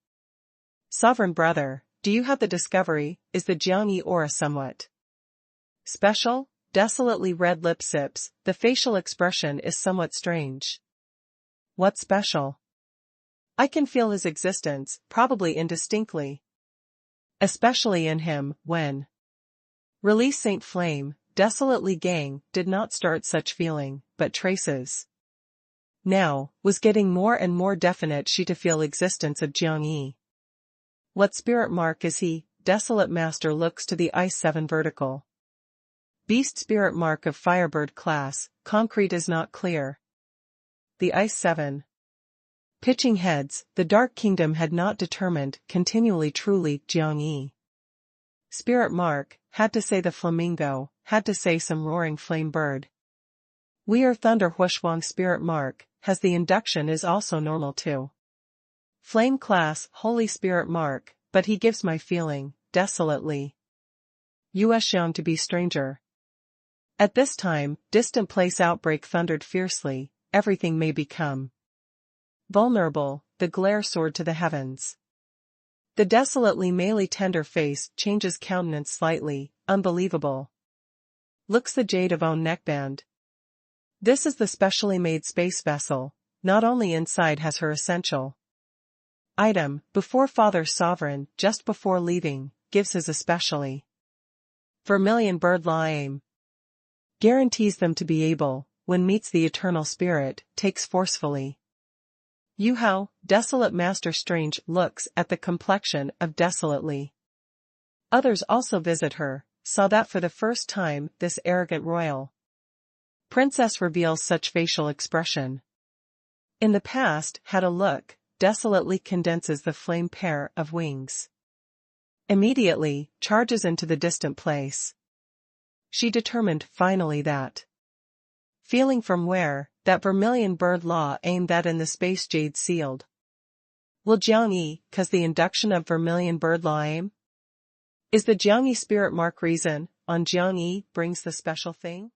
S1: Sovereign brother, do you have the discovery, is the Jiang Yi aura somewhat special? Desolately red lip sips, the facial expression is somewhat strange. What special? I can feel his existence, probably indistinctly. Especially in him, when release Saint Flame, desolately gang, did not start such feeling, but traces. Now, was getting more and more definite she to feel existence of Jiang Yi. What spirit mark is he? Desolate master looks to the Ice 7 vertical. Beast spirit mark of Firebird class, concrete is not clear. The Ice 7. Pitching heads, the Dark Kingdom had not determined, continually truly, Jiang Yi. Spirit mark, had to say the flamingo, had to say some roaring flame bird. We are Thunder Huishuang spirit mark, has the induction is also normal too. Flame class, Holy Spirit mark, but he gives my feeling, desolately. Yuexiang to be stranger. At this time, distant place outbreak thundered fiercely, everything may become vulnerable, the glare soared to the heavens. The desolately malely tender face changes countenance slightly, unbelievable. Looks the jade of own neckband. This is the specially made space vessel, not only inside has her essential item, before Father Sovereign, just before leaving, gives his especially Vermilion Birdlaw aim. Guarantees them to be able, when meets the eternal spirit, takes forcefully. You how, desolate Master Strange looks at the complexion of desolately. Others also visit her, saw that for the first time this arrogant royal princess reveals such facial expression. In the past had a look, desolately condenses the flame pair of wings. Immediately, charges into the distant place. She determined finally that, feeling from where, that Vermilion Birdlaw aimed that in the space jade sealed. Will Jiangyi, cause the induction of Vermilion Birdlaw aim? Is the Jiangyi spirit mark reason, on Jiangyi brings the special thing?